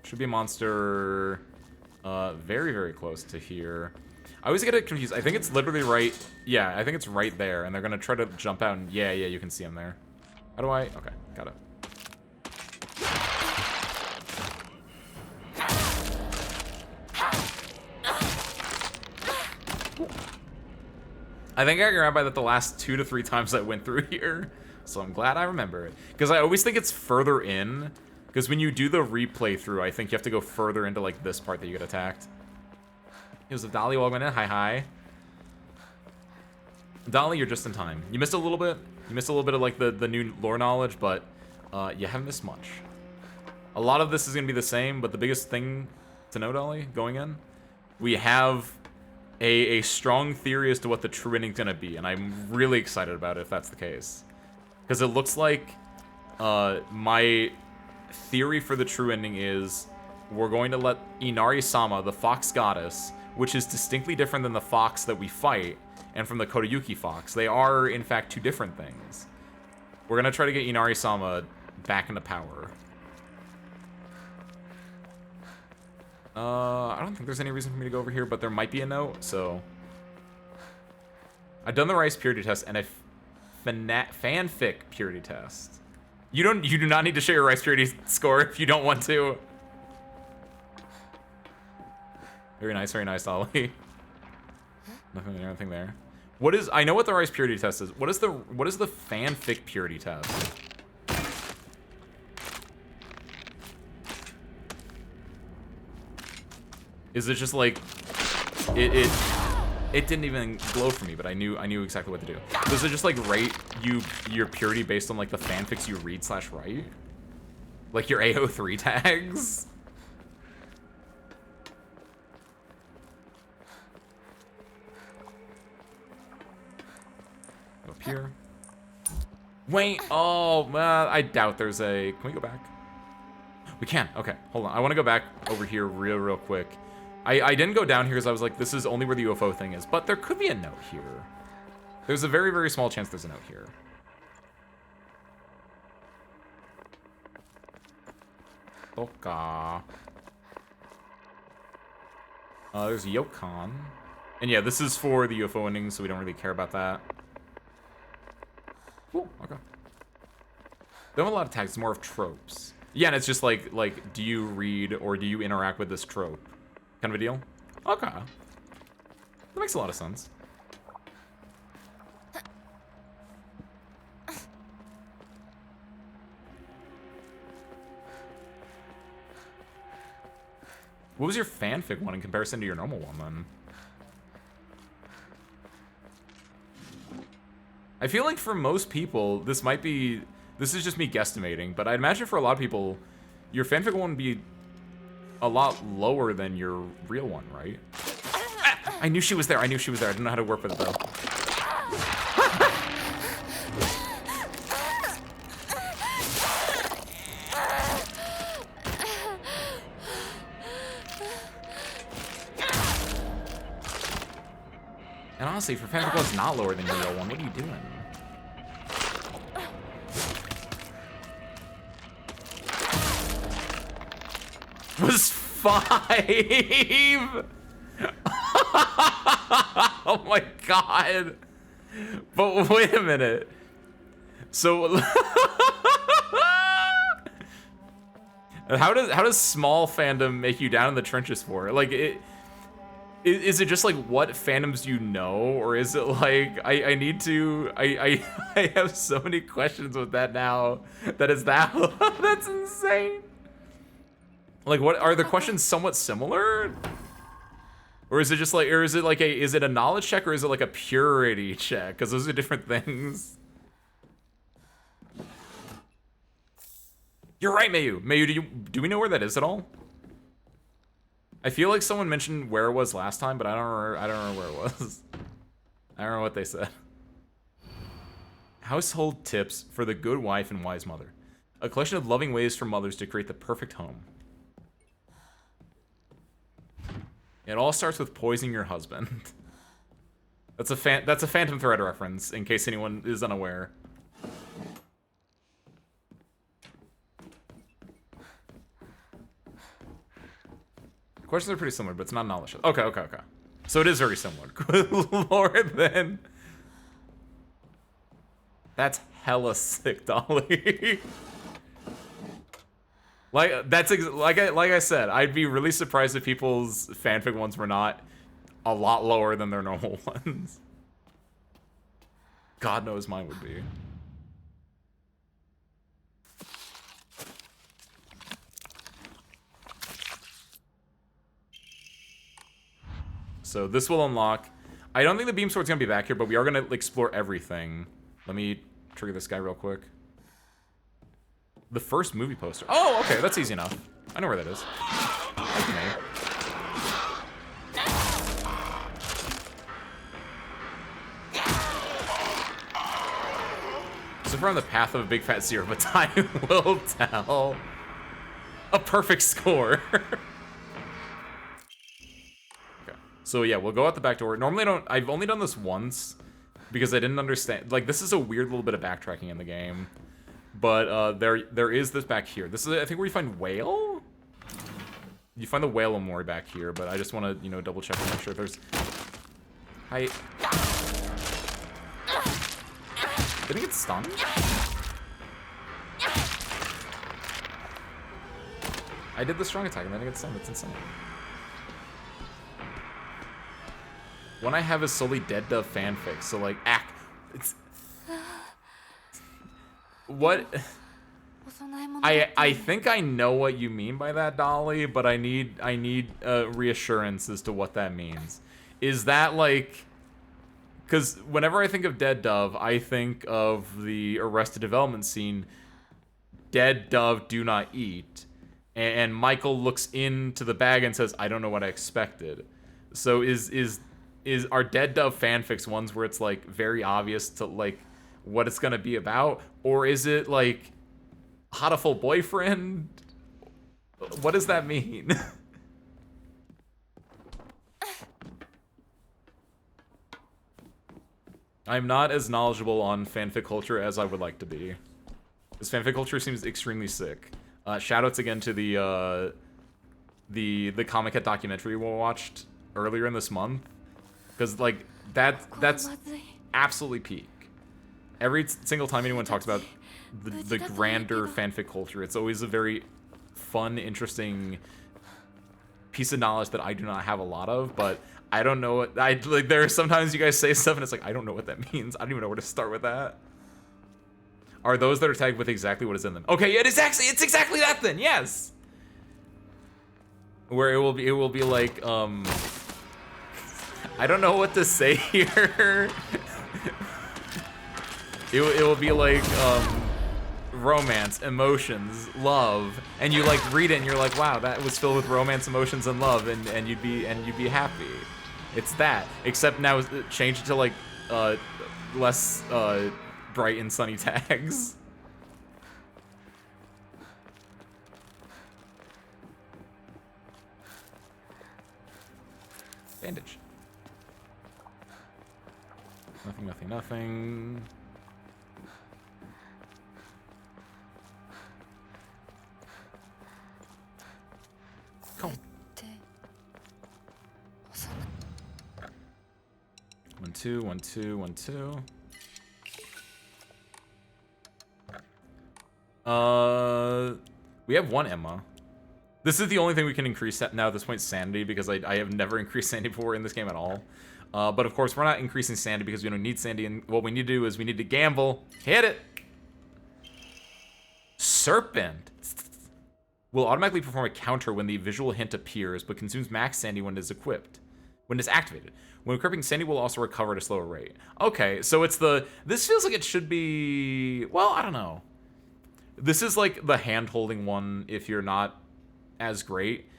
Should be a monster very, very close to here. I always get it confused. I think it's literally right... Yeah, I think it's right there, and they're gonna try to jump out and... Yeah, you can see him there. How do I... Okay, got it. I think I got grabbed by that the last 2 to 3 times I went through here, so I'm glad I remember it. Because I always think it's further in, because when you do the replay through, I think you have to go further into, like, this part that you get attacked. Here's a Dolly welcome in. Hi, hi. Dolly, you're just in time. You missed a little bit. You missed a little bit of like the new lore knowledge, but you haven't missed much. A lot of this is gonna be the same, but the biggest thing to know, Dolly, going in, we have a strong theory as to what the true ending's gonna be, and I'm really excited about it if that's the case. Because it looks like my theory for the true ending is we're going to let Inari-sama, the fox goddess, which is distinctly different than the fox that we fight, and from the Kodayuki fox. They are, in fact, two different things. We're gonna try to get Inari-sama back into power. I don't think there's any reason for me to go over here, but there might be a note, so... I've done the rice purity test and a fanfic purity test. You do not need to share your rice purity score if you don't want to. Very nice, Dolly. Nothing there. What is? I know what the rice purity test is. What is the fanfic purity test? Is it just like it didn't even glow for me, but I knew exactly what to do. Does it just like rate your purity based on like the fanfics you read / write? Like your AO3 tags? Up here. Wait, oh man, I doubt there's a. Can we go back? We can. Okay, hold on. I want to go back over here real quick. I didn't go down here because I was like, this is only where the UFO thing is, but there could be a note here. There's a very small chance there's a note here. Toka. There's Yokon. And yeah, this is for the UFO ending, so we don't really care about that. Ooh, okay. They don't have a lot of tags, it's more of tropes. Yeah, and it's just like, do you read or do you interact with this trope? Kind of a deal? Okay. That makes a lot of sense. What was your fanfic one in comparison to your normal one, then? I feel like for most people, this is just me guesstimating, but I'd imagine for a lot of people, your fanfic one would be a lot lower than your real one, right? I knew she was there. I didn't know how to work with it, though. And honestly, for fanfic one's not lower than your real one, what are you doing? Was 5. Oh my god. But wait a minute. So how does small fandom make you down in the trenches for? Like is it just like what fandoms you know, or is it like I need to I have so many questions with that now that is that that's insane. Like, what are the questions somewhat similar? Or is it just like, is it a knowledge check or is it like a purity check? Because those are different things. You're right, Mayu. Mayu, do we know where that is at all? I feel like someone mentioned where it was last time, but I don't remember where it was. I don't know what they said. Household tips for the good wife and wise mother. A collection of loving ways for mothers to create the perfect home. It all starts with poisoning your husband. That's a Phantom Thread reference, in case anyone is unaware. The questions are pretty similar, but it's not knowledge. Okay. So it is very similar. Good lord, then. That's hella sick, Dolly. Like I said, I'd be really surprised if people's fanfic ones were not a lot lower than their normal ones. God knows mine would be. So this will unlock. I don't think the beam sword's gonna be back here, but we are gonna explore everything. Let me trigger this guy real quick. The first movie poster. Oh, okay, that's easy enough. I know where that is. Like me. So we're on the path of a big fat zero, but time will tell. A perfect score. Okay. So yeah, we'll go out the back door. Normally I've only done this once because I didn't understand. Like, this is a weird little bit of backtracking in the game. But there is this back here. This is, I think, where you find whale? You find the whale Omori back here, but I just want to, you know, double check and make sure there's... Hi. Did he get stunned? I did the strong attack and then I get stunned. That's insane. One I have is solely Dead Dove fanfic, so like, it's... What? I think I know what you mean by that, Dolly, but I need reassurance as to what that means. Is that like... Because whenever I think of Dead Dove, I think of the Arrested Development scene, Dead Dove do not eat. And Michael looks into the bag and says, I don't know what I expected. So are Dead Dove fanfics ones where it's like very obvious to like what it's gonna be about? Or is it like Hatoful boyfriend? What does that mean? I'm not as knowledgeable on fanfic culture as I would like to be. This fanfic culture seems extremely sick. Shoutouts again to the Comic Head documentary we watched earlier in this month, because like that's absolutely peak. Every single time anyone talks about the grander fanfic culture, it's always a very fun, interesting piece of knowledge that I do not have a lot of, but I don't know what like. There are sometimes you guys say stuff and it's like, I don't know what that means. I don't even know where to start with that. Are those that are tagged with exactly what is in them? Okay, it's exactly that then. Yes. Where it will be like I don't know what to say here. it will be like romance, emotions, love, and you like read it and you're like, wow, that was filled with romance, emotions, and love, and you'd be happy. It's that, except now change it to like less bright and sunny tags. Bandage. Nothing. Come on. 1, 2, 1, 2, 1, 2. We have one Emma. This is the only thing we can increase now at this point, sanity, because I have never increased sanity before in this game at all. But of course, we're not increasing sanity because we don't need sanity, and what we need to do is we need to gamble. Hit it! Serpent! Will automatically perform a counter when the visual hint appears, but consumes max sanity when it is equipped. When it's activated. When equipping, sanity will also recover at a slower rate. Okay, so it's this feels like it should be, well, I don't know. This is like the hand-holding one if you're not as great.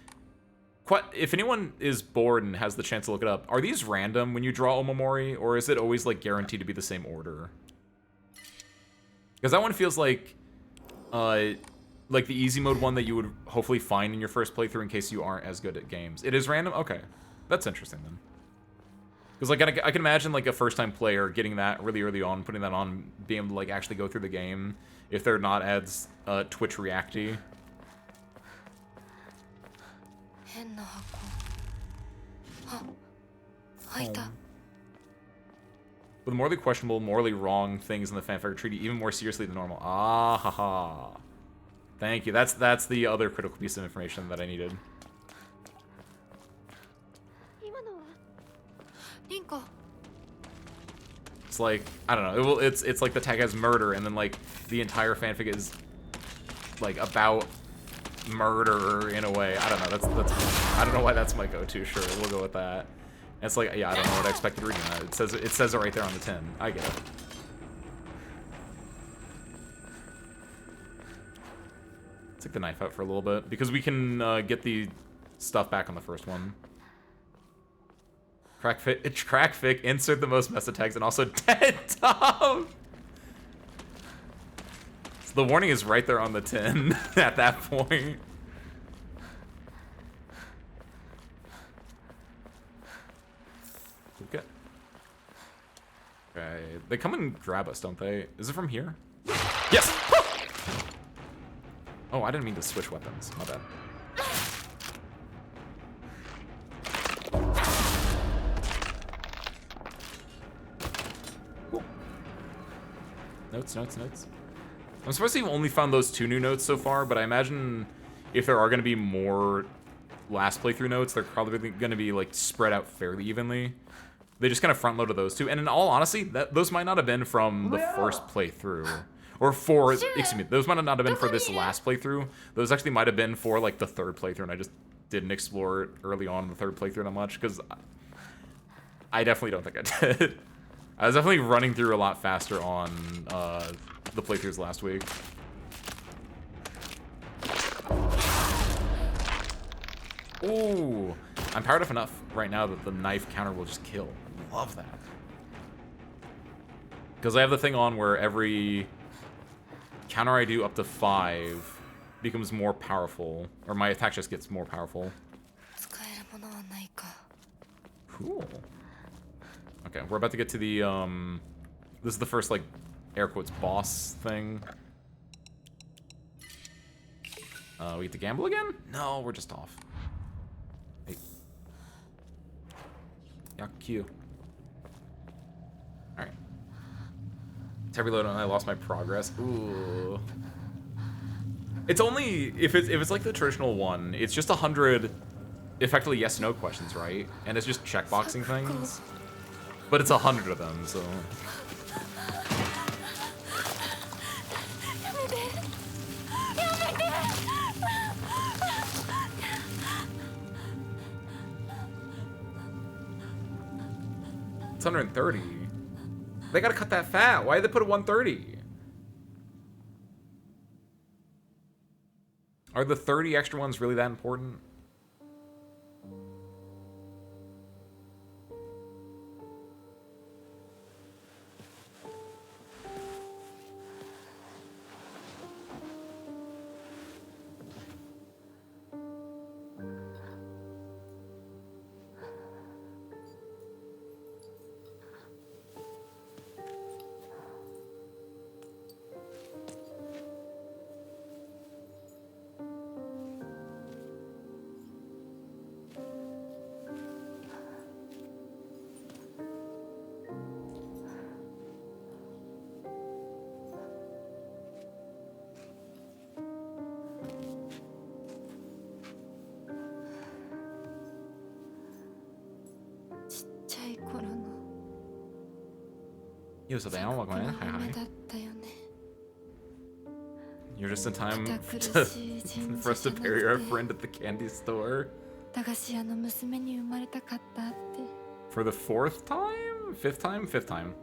If anyone is bored and has the chance to look it up, are these random when you draw Omamori, or is it always like guaranteed to be the same order? Because that one feels like the easy mode one that you would hopefully find in your first playthrough in case you aren't as good at games. It is random? Okay. That's interesting then. Because like I can imagine like a first-time player getting that really early on, putting that on, being able to like actually go through the game if they're not as Twitch reacty. With morally questionable, morally wrong things in the fanfic are treated even more seriously than normal. Ah ha ha. Thank you. That's the other critical piece of information that I needed. It's like, I don't know. It's like the tag has murder, and then like the entire fanfic is like about murder in a way. I don't know. That's I don't know why that's my go-to. Sure, we'll go with that. It's like, yeah, I don't know what I expected reading that. It says it right there on the tin. I get it. Take the knife out for a little bit because we can get the stuff back on the first one. Crack fic, insert the most meta tags, and also dead Tom. So the warning is right there on the tin at that point. Okay. Okay. They come and grab us, don't they? Is it from here? Yes! Oh, I didn't mean to switch weapons. My bad. Cool. Notes. I'm supposed to have only found those 2 new notes so far, but I imagine if there are going to be more last playthrough notes, they're probably going to be like spread out fairly evenly. They just kind of front loaded those 2, and in all honesty, those might not have been from the first playthrough. Or excuse me, those might not have been for this last playthrough. Those actually might have been for like the 3rd playthrough, and I just didn't explore it early on in the 3rd playthrough that much, because I definitely don't think I did. I was definitely running through a lot faster on the playthroughs last week. Ooh, I'm powered up enough right now that the knife counter will just kill. Love that. Because I have the thing on where every counter I do up to 5 becomes more powerful, or my attack just gets more powerful. Cool. Okay, we're about to get to the, this is the first, like, air quotes, boss thing. We get to gamble again? No, we're just off. Hey. Yeah, Q. Alright. Tab reload and I lost my progress. Ooh. It's only, if it's like the traditional one, it's just 100, effectively yes-no questions, right? And it's just checkboxing things. But it's 100 of them, so... It's 130. They gotta cut that fat. Why did they put it 130? Are the 30 extra ones really that important? Yo, so down, welcome in. Hi, hi. You're just in time for us to bury our friend at the candy store. For the 4th time? 5th time? 5th time.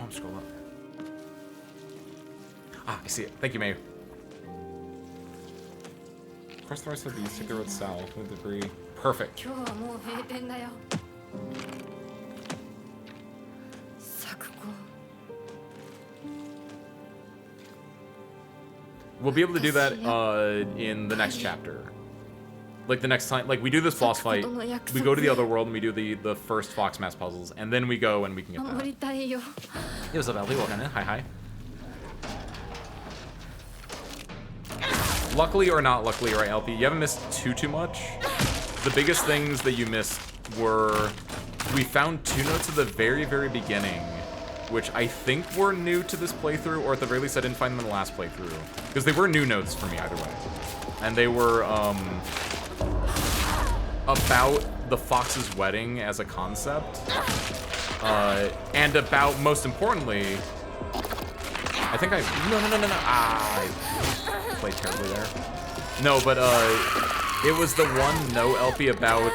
Oh, scroll up. Ah, I see it. Thank you, May. Cross the rest of these, take the road south with debris. Perfect. We'll be able to do that in the next chapter. Like the next time, like we do this boss fight, we go to the other world and we do the first Fox Mass puzzles, and then we go and we can get that. Yo, what's up, LP? Welcome in. Hi, hi. Luckily or not luckily, right, LP? You haven't missed too much. the biggest things that you missed were we found 2 notes at the very, very beginning, which I think were new to this playthrough, or at the very least I didn't find them in the last playthrough. Because they were new notes for me either way. And they were about the Fox's wedding as a concept. And about, most importantly, I think no. I played terribly there. No, but it was the one no LP about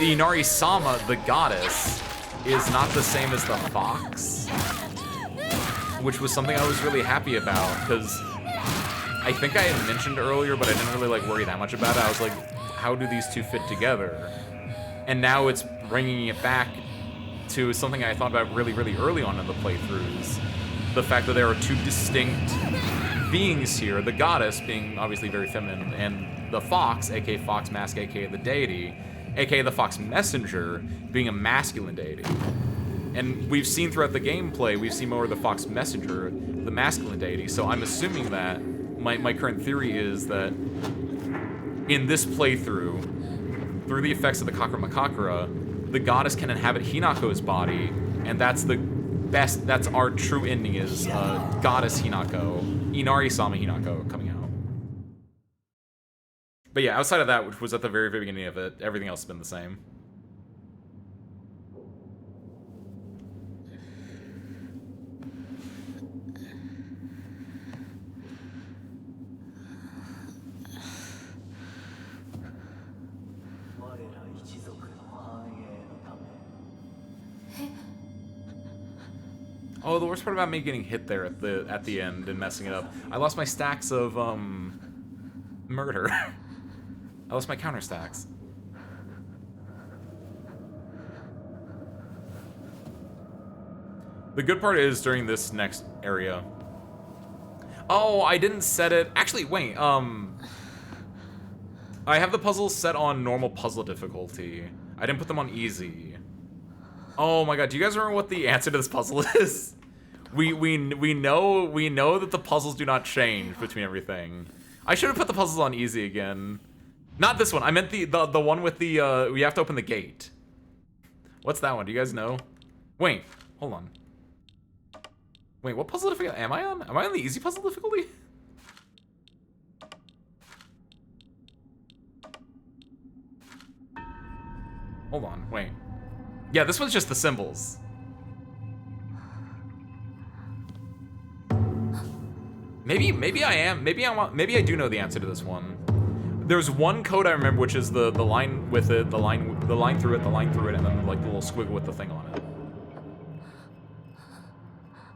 Inari-sama, the goddess, is not the same as the fox, which was something I was really happy about, because I think I had mentioned earlier, but I didn't really like worry that much about it. I was like, how do these two fit together? And now it's bringing it back to something I thought about really, really early on in the playthroughs. The fact that there are 2 distinct beings here, the goddess being obviously very feminine, and the fox, aka Fox Mask, aka the deity, aka the Fox Messenger, being a masculine deity. And we've seen throughout the gameplay, we've seen more of the Fox Messenger, the masculine deity, so I'm assuming that, my current theory is that in this playthrough, through the effects of the Kakura Makakura, the goddess can inhabit Hinako's body, and that's that's our true ending is Goddess Hinako, Inari-sama Hinako coming out. But yeah, outside of that, which was at the very, very beginning of it, everything else has been the same. Oh, the worst part about me getting hit there at the end and messing it up, I lost my stacks of murder. I lost my counter stacks. The good part is during this next area. Oh, I didn't set it. Actually, wait. I have the puzzles set on normal puzzle difficulty. I didn't put them on easy. Oh my god, do you guys remember what the answer to this puzzle is? We know that the puzzles do not change between everything. I should have put the puzzles on easy again. Not this one. I meant the one with the we have to open the gate. What's that one? Do you guys know? Wait, hold on. Wait, what puzzle difficulty am I on? Am I on the easy puzzle difficulty? Hold on, wait. Yeah, this one's just the symbols. Maybe I am. Maybe I do know the answer to this one. There's one code I remember, which is the line with it, the line through it, and then like the little squiggle with the thing on it.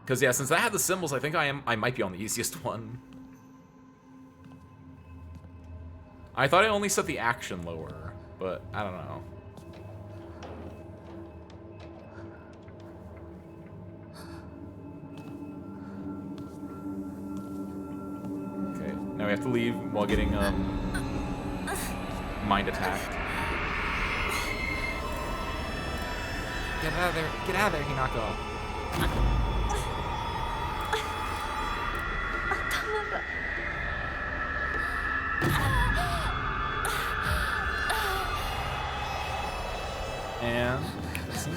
Because yeah, since I had the symbols, I think I might be on the easiest one. I thought I only set the action lower, but I don't know. Okay, now we have to leave while getting mind attacked. Get out of there! Get out of there, Hinako! And let's see.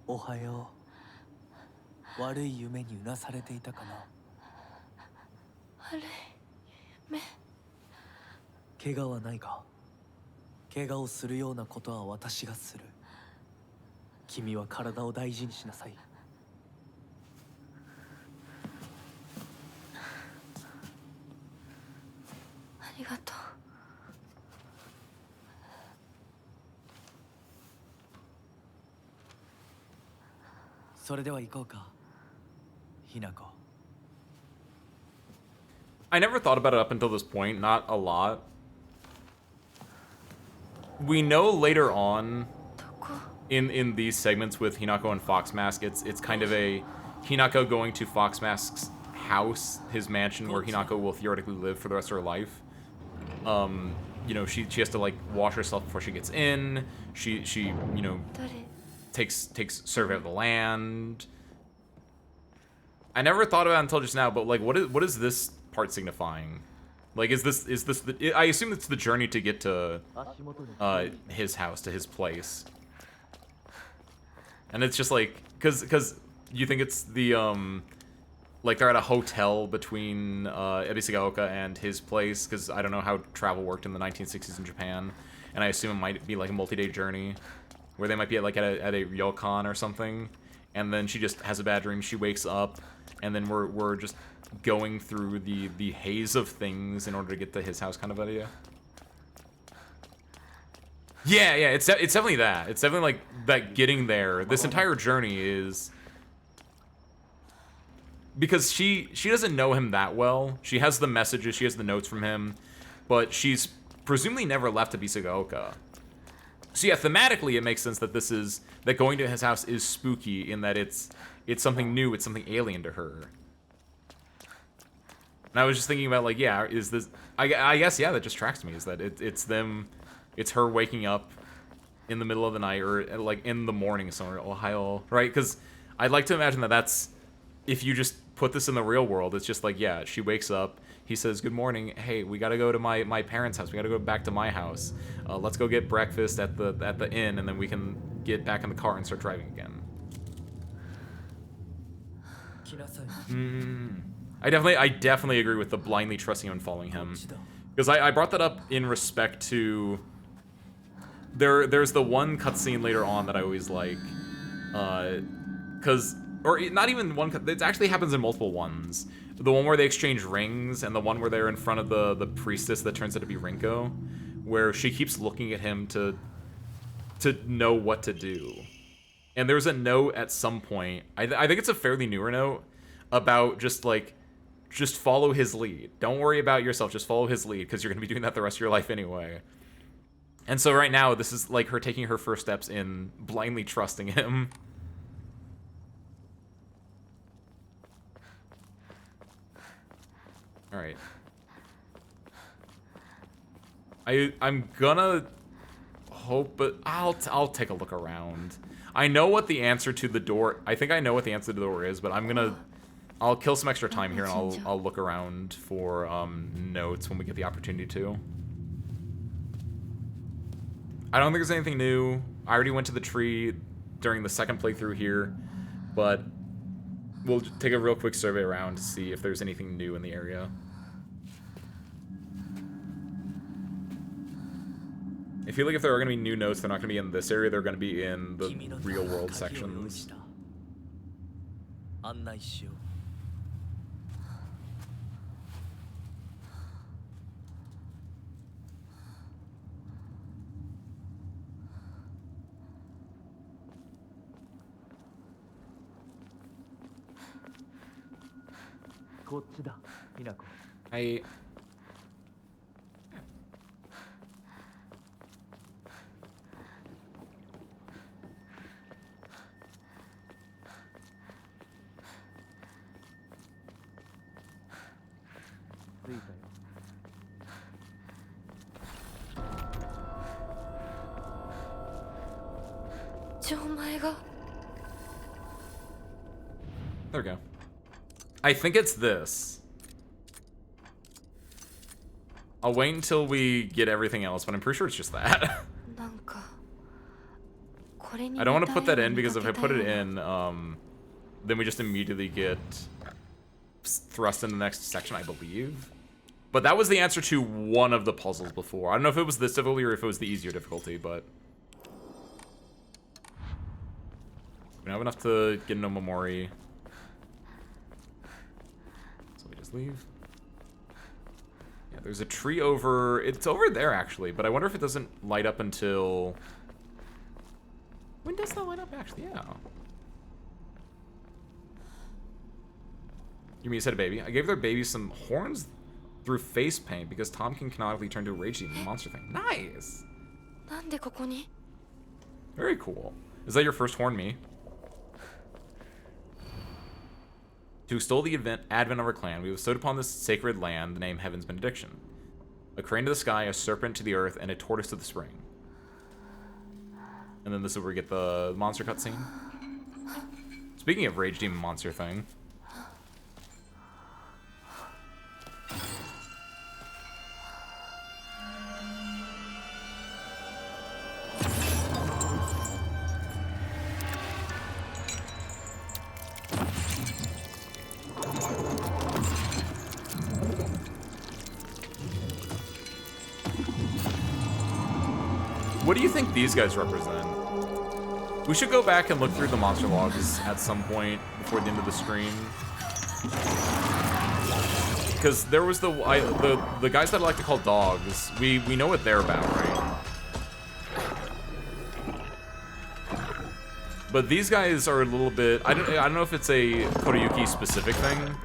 Ohayo. 悪い夢にうなされていたかな。悪い夢。怪我はないか。怪我をするようなことは私がする。君は体を大事にしなさい。ありがとう。それでは行こうか。Hinako. I never thought about it up until this point, not a lot. we know later on in these segments with Hinako and Foxmask, it's kind of a Hinako going to Foxmask's house, his mansion, where Hinako will theoretically live for the rest of her life. You know, she has to like wash herself before she gets in. She you know takes survey of the land. I never thought about it until just now, but like what is this part signifying? Like is this the, I assume it's the journey to get to his house, to his place. And it's just like cuz you think it's the like they're at a hotel between Ebisugaoka and his place, because I don't know how travel worked in the 1960s in Japan, and I assume it might be like a multi-day journey, where they might be at like at a ryokan or something, and then she just has a bad dream, she wakes up, and then we're just going through the haze of things in order to get to his house, kind of idea. Yeah, it's definitely that. It's definitely like that getting there. This entire journey is... Because she doesn't know him that well. She has the messages, she has the notes from him, but she's presumably never left Ebisugaoka. So yeah, thematically it makes sense that that going to his house is spooky in that it's something new, it's something alien to her. And I was just thinking about like, yeah, is this... I guess, yeah, that just tracks me, is that it's her waking up in the middle of the night, or like in the morning somewhere, Ohio, right? Because I'd like to imagine that that's... If you just put this in the real world, it's just like, yeah, she wakes up, he says, good morning, hey, we gotta go to my parents' house, we gotta go back to my house, let's go get breakfast at the inn, and then we can get back in the car and start driving again. I definitely agree with the blindly trusting him and following him, because I brought that up in respect to there's the one cutscene later on that I always like, because... Or not even one, it actually happens in multiple ones. The one where they exchange rings, and the one where they're in front of the priestess that turns out to be Rinko, where she keeps looking at him to know what to do. And there's a note at some point, I think it's a fairly newer note, about just follow his lead. Don't worry about yourself, just follow his lead, because you're going to be doing that the rest of your life anyway. And so right now, this is like her taking her first steps in blindly trusting him. All right. I'm gonna hope, but I'll take a look around. I know what the answer to the door... I think I know what the answer to the door is, but I'll kill some extra time here, and I'll look around for notes when we get the opportunity to. I don't think there's anything new. I already went to the tree during the second playthrough here, but we'll take a real quick survey around to see if there's anything new in the area. I feel like if there are going to be new notes, they're not going to be in this area, they're going to be in the real world sections. There we go. I think it's this. I'll wait until we get everything else, but I'm pretty sure it's just that. I don't want to put that in, because if I put it in, then we just immediately get thrust in the next section, I believe. But that was the answer to one of the puzzles before. I don't know if it was this difficulty or if it was the easier difficulty, but... We don't have enough to get no Momori. So we just leave. Yeah, there's a tree over... It's over there, actually, but I wonder if it doesn't light up until... When does that light up, actually? Yeah. You mean you said a baby? I gave their baby some horns through face paint because Tom can canonically turn to a rage-eating monster thing. Nice! なんでここに? Very cool. Is that your first horn me? To extol the advent of our clan, we have bestowed upon this sacred land the name Heaven's Benediction. A crane to the sky, a serpent to the earth, and a tortoise to the spring. And then this is where we get the monster cutscene. Speaking of Rage Demon monster thing. What do you think these guys represent? We should go back and look through the monster logs at some point before the end of the stream. Because there was the guys that I like to call dogs. We know what they're about, right? But these guys are a little bit. I don't know if it's a Kodayuki specific thing.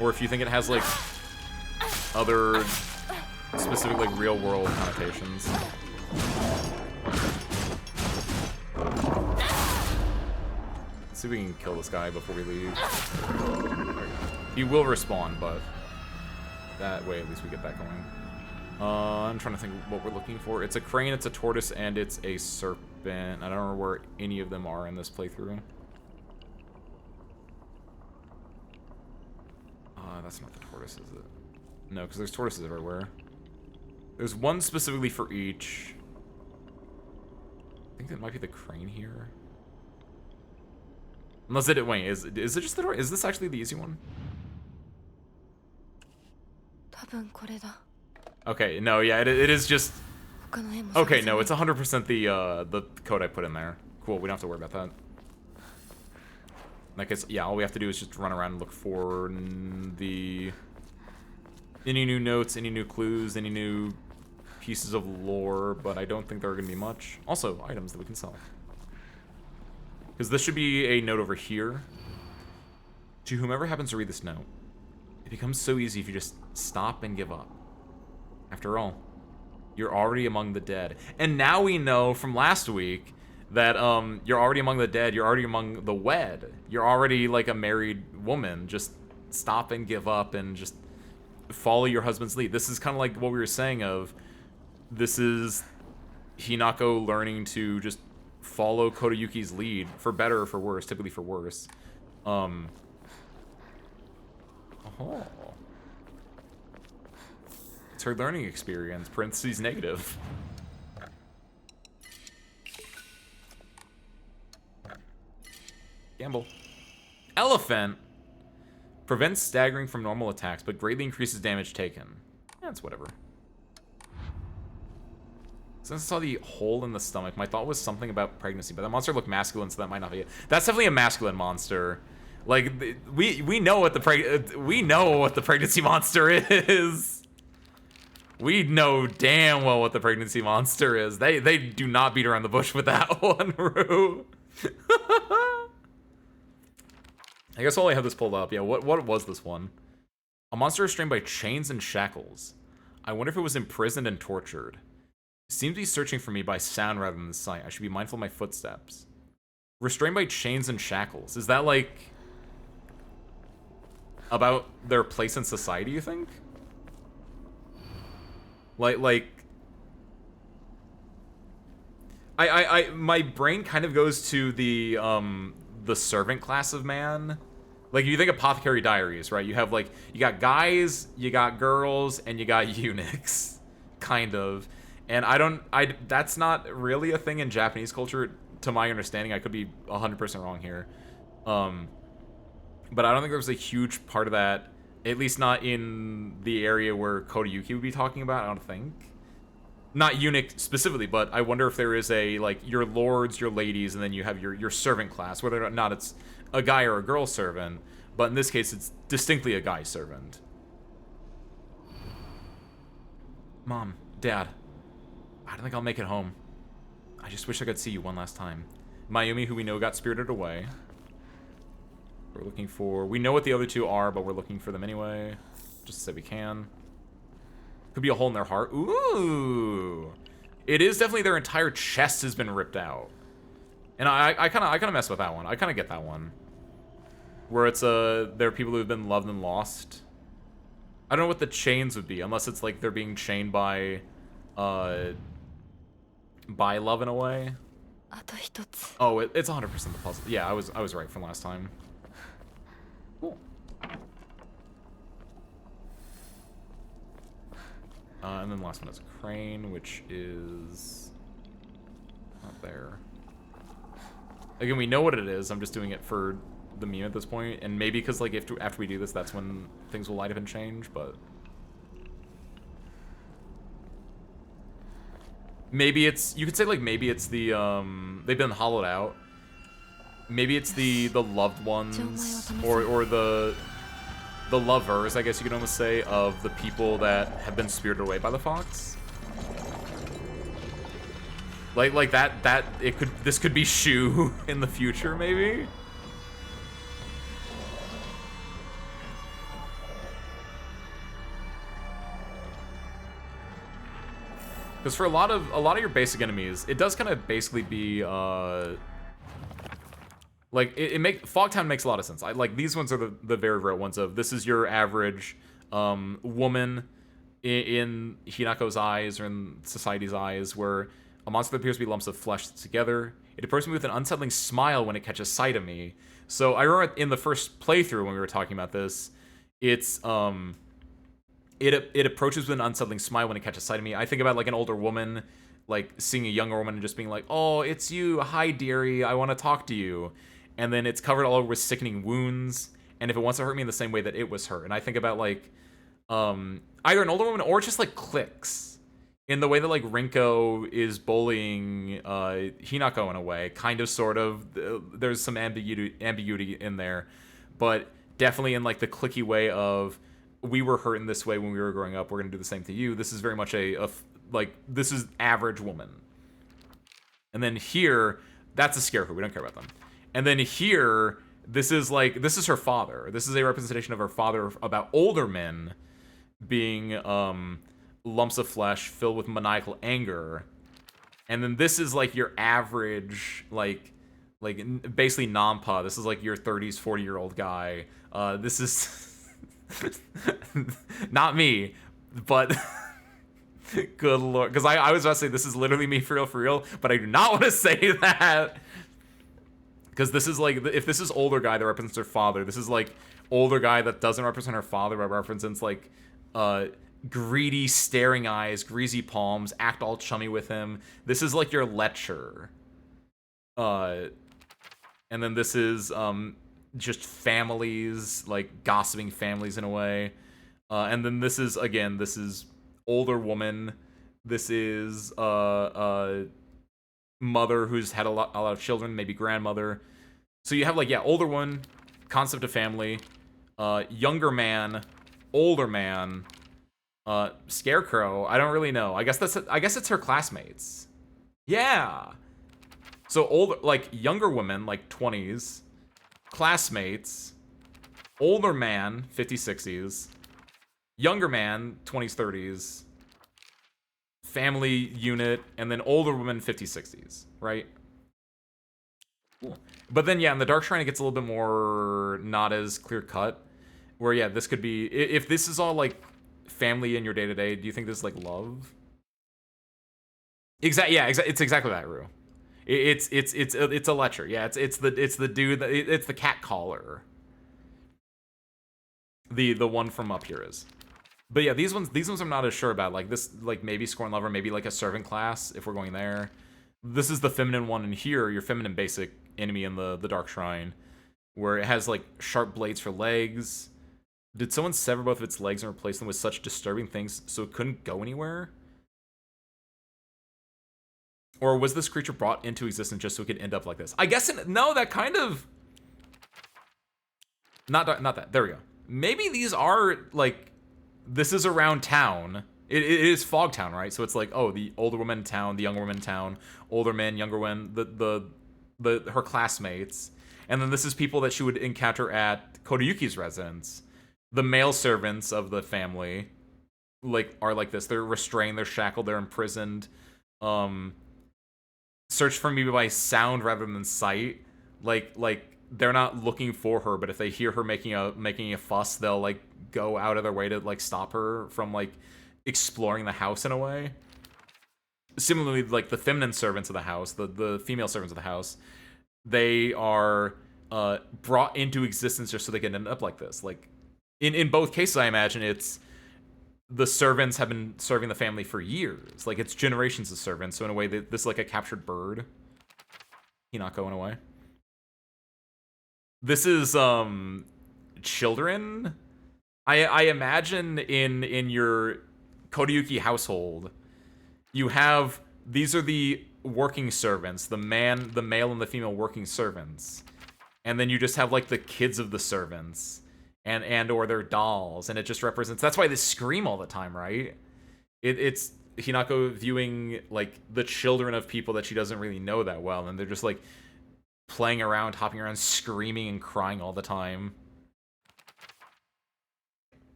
Or if you think it has like other specific like real world connotations. Let's see if we can kill this guy before we leave. He will respawn, but that way at least we get that going. I'm trying to think what we're looking for. It's a crane, it's a tortoise, and it's a serpent. I don't know where any of them are in this playthrough. That's not the tortoise, is it? No, because there's tortoises everywhere. There's one specifically for each. I think that might be the crane here. Unless it, wait, is it just the door? Is this actually the easy one? Okay, no, yeah, it is just. Okay, no, it's 100% the code I put in there. Cool, we don't have to worry about that. Like, yeah, all we have to do is just run around and look for any new notes, any new clues, any new pieces of lore, but I don't think there are going to be much. Also, items that we can sell. Because this should be a note over here. To whomever happens to read this note, it becomes so easy if you just stop and give up. After all, you're already among the dead. And now we know from last week that you're already among the dead, you're already among the wed. You're already like a married woman. Just stop and give up and just follow your husband's lead. This is kind of like what we were saying of, this is Hinako learning to just follow Kodayuki's lead, for better or for worse, typically for worse. Oh. It's her learning experience, parentheses negative. Gamble. Elephant prevents staggering from normal attacks, but greatly increases damage taken. That's whatever. Since I saw the hole in the stomach, my thought was something about pregnancy, but that monster looked masculine, so that might not be it. That's definitely a masculine monster. Like, we know what the pregnancy monster is. We know damn well what the pregnancy monster is. They do not beat around the bush with that one, Rue. I guess while I have this pulled up, yeah, what was this one? A monster restrained by chains and shackles. I wonder if it was imprisoned and tortured. It seems to be searching for me by sound rather than sight. I should be mindful of my footsteps. Restrained by chains and shackles. Is that like about their place in society, you think? Like my brain kind of goes to the servant class of man. Like, you think Apothecary Diaries, right? You have, like, you got guys, you got girls, and you got eunuchs, kind of. And that's not really a thing in Japanese culture, to my understanding. I could be 100% wrong here. But I don't think there was a huge part of that, at least not in the area where Kodayuki would be talking about, I don't think. Not eunuch specifically, but I wonder if there is a, like, your lords, your ladies, and then you have your servant class, whether or not it's a guy or a girl servant, but in this case, it's distinctly a guy servant. Mom, Dad, I don't think I'll make it home. I just wish I could see you one last time. Mayumi, who we know got spirited away. We're looking for... We know what the other two are, but we're looking for them anyway. just to say we can. Could be a hole in their heart. Ooh. It is definitely their entire chest has been ripped out. And I kind of mess with that one. I kind of get that one. Where it's, there are people who have been loved and lost. I don't know what the chains would be, unless it's like they're being chained by love in a way. あと一つ Oh, it's 100% the puzzle. Yeah, I was right from last time. Cool. And then the last one is Crane, which is not there. Again, we know what it is. I'm just doing it for the meme at this point, and maybe because like after we do this, that's when things will light up and change. But maybe it's, you could say like maybe it's the they've been hollowed out. Maybe it's the loved ones or the lovers, I guess you could almost say, of the people that have been spirited away by the fox. Like that this could be Shu in the future, maybe. Because for a lot of your basic enemies, it does kind of basically be like Fogtown makes a lot of sense. Like these ones are the very rare ones of this is your average woman in Hinako's eyes or in society's eyes, where a monster that appears to be lumps of flesh together. It approaches me with an unsettling smile when it catches sight of me. So I remember in the first playthrough when we were talking about this, it's it approaches with an unsettling smile when it catches sight of me. I think about like an older woman, like seeing a younger woman and just being like, "Oh, it's you. Hi, dearie. I want to talk to you." And then it's covered all over with sickening wounds. And if it wants to hurt me in the same way that it was hurt, and I think about like either an older woman or just like clicks in the way that like Rinko is bullying Hinako in a way, kind of, sort of. There's some ambiguity in there, but definitely in like the clicky way of, we were hurt in this way when we were growing up, we're gonna do the same to you. This is very much like, this is average woman. And then here, that's a scarecrow, we don't care about them. And then here, this is her father. This is a representation of her father about older men being lumps of flesh filled with maniacal anger. And then this is like your average, like basically Nampa. This is like your 30s, 40-year-old guy. This is not me, but good lord. Because I was about to say this is literally me for real, but I do not want to say that. Because this is like, if this is older guy that represents her father, this is like older guy that doesn't represent her father, but represents like greedy staring eyes, greasy palms, act all chummy with him. This is like your Letcher. And then this is just families, like gossiping families in a way. And then this is, again, this is older woman. This is mother who's had a lot of children, maybe grandmother. So you have like, yeah, older one, concept of family, younger man, older man, scarecrow. I don't really know. I guess it's her classmates. Yeah. So older, like younger women, like 20s, classmates, older man, 50s, 60s, younger man, 20s, 30s, family unit, and then older woman, 50s, 60s, right? Cool. But then, yeah, in the Dark Shrine, it gets a little bit more not as clear cut. Where, yeah, this could be, if this is all like family in your day to day, do you think this is like love? Yeah, it's exactly that, Rue. It's a Letcher. Yeah, it's the dude that, it's the cat caller. The one from up here is. But yeah, these ones I'm not as sure about. Like this, like maybe Scorn Lover, maybe like a servant class if we're going there. This is the feminine one, and here your feminine basic enemy in the Dark Shrine, where it has like sharp blades for legs. Did someone sever both of its legs and replace them with such disturbing things so it couldn't go anywhere? Or was this creature brought into existence just so it could end up like this? I guess no, that kind of not that. There we go. Maybe these are like, this is around town. It is Fogtown, right? So it's like, oh, the older woman in town, the younger woman in town, older men, younger women, her classmates, and then this is people that she would encounter at Kodayuki's residence, The male servants of the family are like this. They're restrained, they're shackled, they're imprisoned. Search for me by sound rather than sight. Like they're not looking for her, but if they hear her making a fuss, they'll like go out of their way to like stop her from like exploring the house in a way. Similarly, like the feminine servants of the house, the female servants of the house, they are brought into existence just so they can end up like this. Like in both cases, I imagine it's the servants have been serving the family for years. Like it's generations of servants. So in a way, this is like a captured bird. Hinako in a way. This is children. I imagine in your Kodayuki household, you have these are the working servants, the male and the female working servants, and then you just have like the kids of the servants and or their dolls, and it just represents. That's why they scream all the time, right? It's Hinako viewing like the children of people that she doesn't really know that well, and they're just like playing around, hopping around, screaming and crying all the time.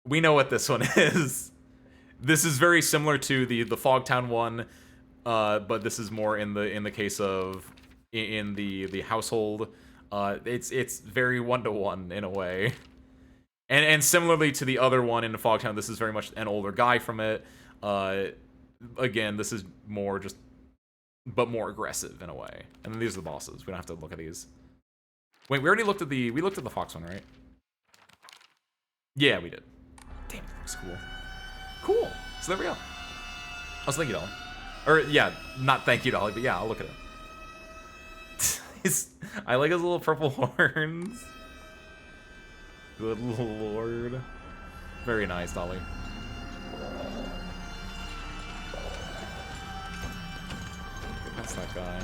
We know what this one is. This is very similar to the Fogtown one, but this is more in the case of in the household. It's very one-to-one in a way, and similarly to the other one in the Fogtown, this is very much an older guy from it. Again, this is more just, but more aggressive in a way. And then these are the bosses. We don't have to look at these. Wait, we already looked at the Fox one, right? Yeah, we did. Damn, that looks cool. Cool. So there we go. Thank you, Dolly. Or yeah, not thank you, Dolly, but yeah, I'll look at it. I like his little purple horns. Good lord. Very nice, Dolly. Get past that guy.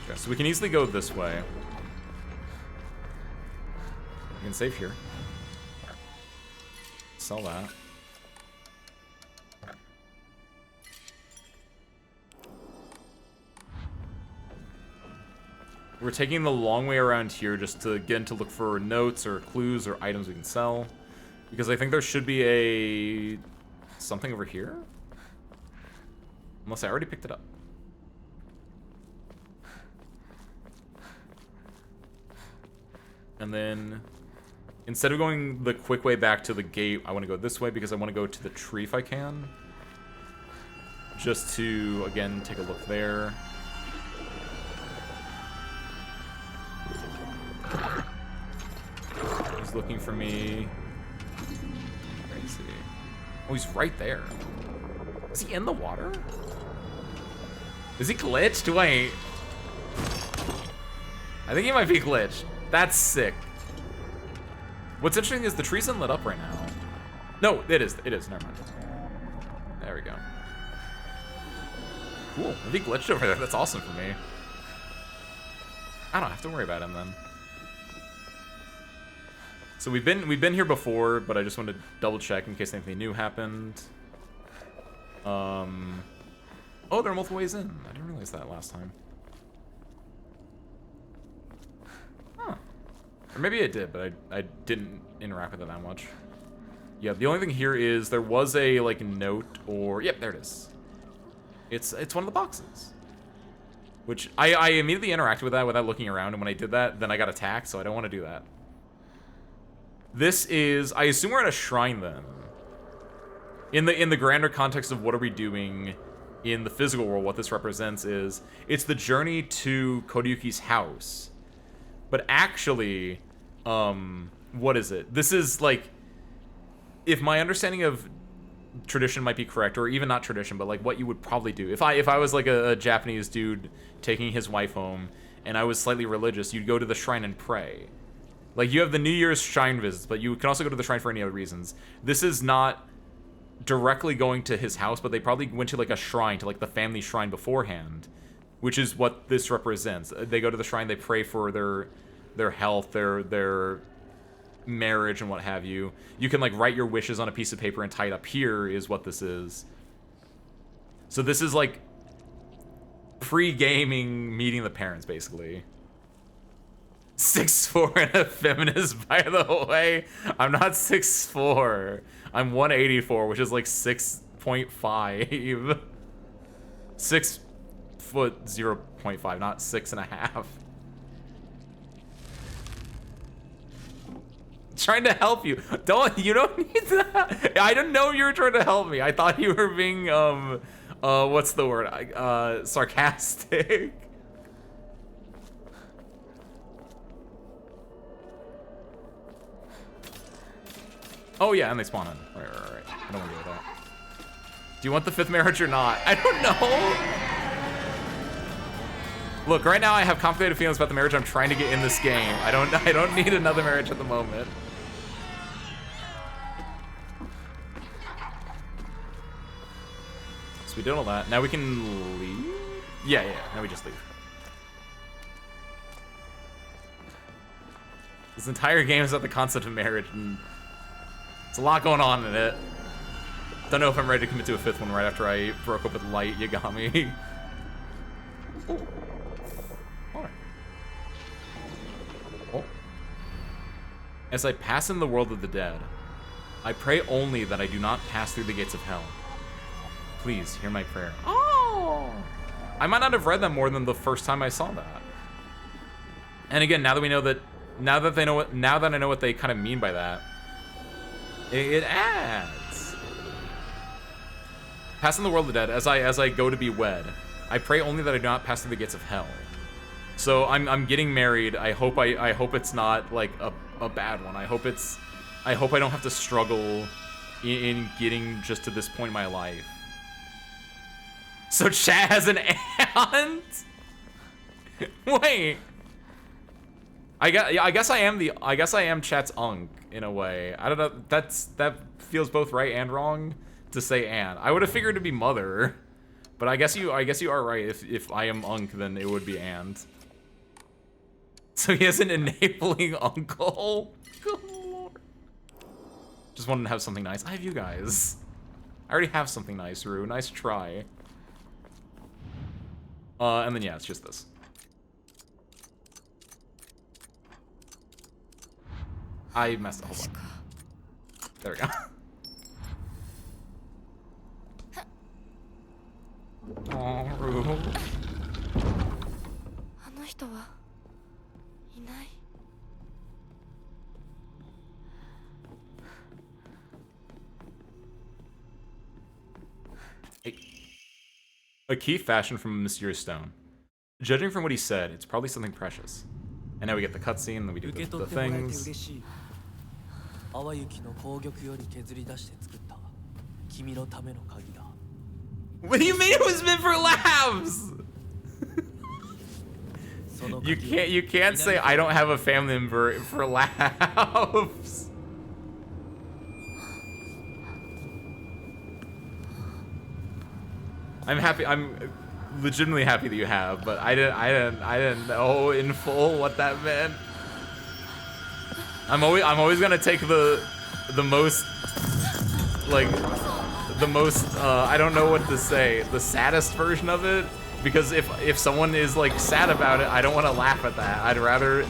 Okay, so we can easily go this way. We can save here. Sell that. We're taking the long way around here just to get to look for notes or clues or items we can sell. Because I think there should be a... something over here? Unless I already picked it up. And then... instead of going the quick way back to the gate, I want to go this way because I want to go to the tree if I can. Just to, again, take a look there. He's looking for me. Where is he? Oh, he's right there. Is he in the water? Is he glitched? Wait. I think he might be glitched. That's sick. What's interesting is the tree isn't lit up right now. No, it is. It is. Never mind. There we go. Cool. If he glitched over there, that's awesome for me. I don't have to worry about him then. So we've been here before, but I just wanted to double check in case anything new happened. Oh, there are multiple ways in. I didn't realize that last time. Huh. Or maybe I did, but I didn't interact with it that much. Yeah, the only thing here is there was a like note or yep, there it is. It's one of the boxes. Which I immediately interacted with that without looking around, and when I did that, then I got attacked, so I don't want to do that. This is, I assume we're at a shrine then. In the grander context of what are we doing in the physical world, what this represents is, it's the journey to Kodayuki's house. But actually, what is it? This is like, if my understanding of tradition might be correct, or even not tradition, but like what you would probably do. If I was like a Japanese dude taking his wife home, and I was slightly religious, you'd go to the shrine and pray. Like, you have the New Year's shrine visits, but you can also go to the shrine for any other reasons. This is not directly going to his house, but they probably went to, like, a shrine, to, like, the family shrine beforehand, which is what this represents. They go to the shrine, they pray for their health, their marriage, and what have you. You can, like, write your wishes on a piece of paper and tie it up here, is what this is. So this is, like, pre-gaming meeting the parents, basically. 6'4" and a feminist, by the way. I'm not 6'4". I'm 184, which is like 6.5. 6 foot 0.5, not 6.5. Trying to help you. You don't need that. I didn't know you were trying to help me. I thought you were being what's the word? Sarcastic. Oh yeah, and they spawn in. Right. I don't want to deal with that. Do you want the 5th marriage or not? I don't know. Look, right now I have complicated feelings about the marriage I'm trying to get in this game. I don't need another marriage at the moment. So we did all that. Now we can leave? Yeah, now we just leave. This entire game is about the concept of marriage, and it's a lot going on in it. Don't know if I'm ready to commit to a 5th one right after I broke up with Light Yagami. Ooh. Alright. Oh. As I pass in the world of the dead, I pray only that I do not pass through the gates of hell. Please hear my prayer. Oh! I might not have read that more than the first time I saw that. And again, now that I know what they kind of mean by that, it adds. Pass in the world of the dead, as I go to be wed, I pray only that I do not pass through the gates of hell. So I'm getting married. I hope it's not like a bad one. I hope I don't have to struggle in getting just to this point in my life. So chat has an aunt? Wait. I guess I am chat's unk in a way. I don't know. That feels both right and wrong to say aunt. I would have figured to be mother, but I guess you are right. If I am unk, then it would be aunt. So he has an enabling uncle. Good lord. Just wanted to have something nice. I have you guys. I already have something nice, Rue. Nice try. And then yeah, it's just this. I messed up. Hold on. There we go. Oh, Rue. あの人はいない。 A key fashioned from a mysterious stone. Judging from what he said, it's probably something precious. And now we get the cutscene, then we do the things. 淡雪の紅玉より削り出して作った君のための鍵だ。 What do you mean it was meant for laughs? You can't say I don't have a family member for laughs. I'm happy. I'm legitimately happy that you have, but I didn't know in full what that meant. I'm always gonna take the most I don't know what to say, the saddest version of it, because if someone is like sad about it, I don't want to laugh at that. I'd rather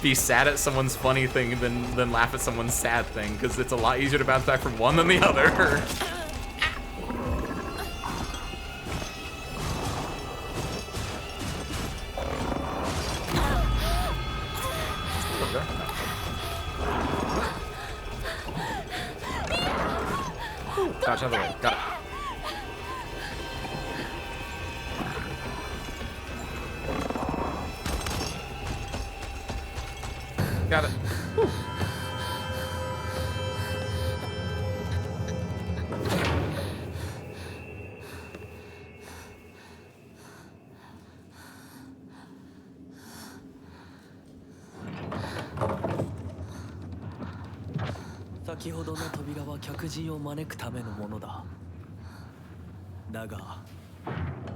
be sad at someone's funny thing than laugh at someone's sad thing, because it's a lot easier to bounce back from one than the other. Dodge out of the way. Got it. Got it. Whew.「先ほどの扉は客人を招くためのものだ。だが、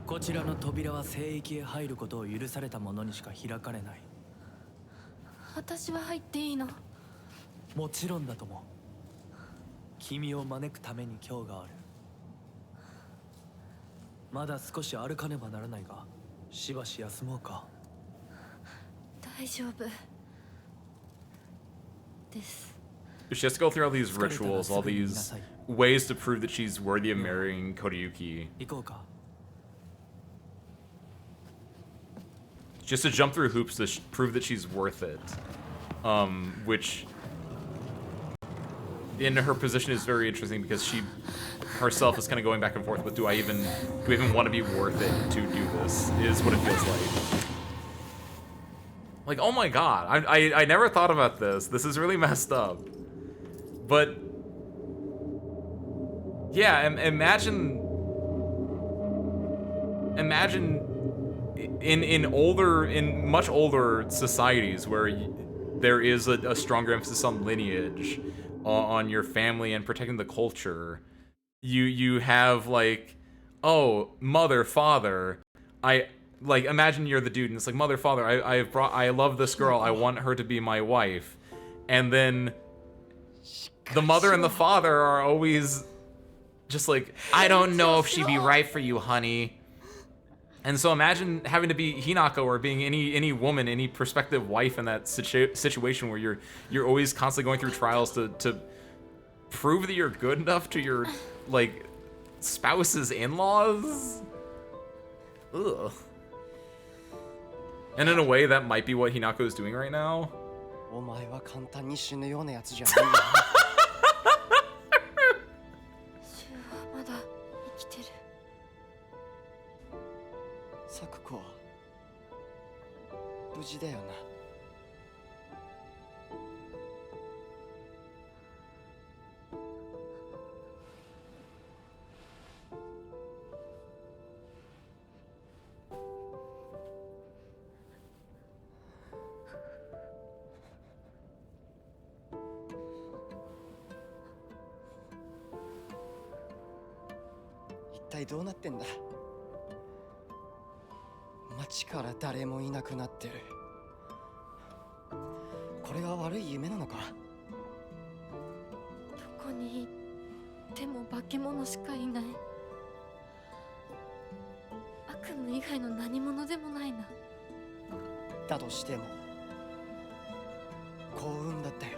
こちらの扉は聖域へ入ることを許された者にしか開かれない。私は入っていいの？もちろんだとも。君を招くために今日がある。まだ少し歩かねばならないが、しばし休もうか。大丈夫です。 She has to go through all these rituals, all these ways to prove that she's worthy of marrying Kodayuki. 行こうか。 Just to jump through hoops to prove that she's worth it. Which, in her position, is very interesting because she herself is kind of going back and forth with, do I even want to be worth it to do this, is what it feels like. Like, oh my god, I never thought about this. This is really messed up. But, yeah, imagine in much older societies where there is a stronger emphasis on lineage, on your family and protecting the culture. You have like, oh, mother, father, imagine you're the dude and it's like, mother, father, I love this girl, I want her to be my wife, and then the mother and the father are always just like, I don't know if she'd be right for you, honey. And so imagine having to be Hinako or being any woman, any prospective wife in that situation where you're always constantly going through trials to prove that you're good enough to your like spouse's in-laws. Ugh. And in a way, that might be what Hinako is doing right now. お前は簡単に死ぬようなやつじゃないよ。シュウはまだ生きてる。サクコは無事だよな。一体どうなってんだ。街から誰もいなくなってる。これは悪い夢なのか。どこに行っても化け物しかいない。悪夢以外の何者でもないな。だとしても幸運だったよ。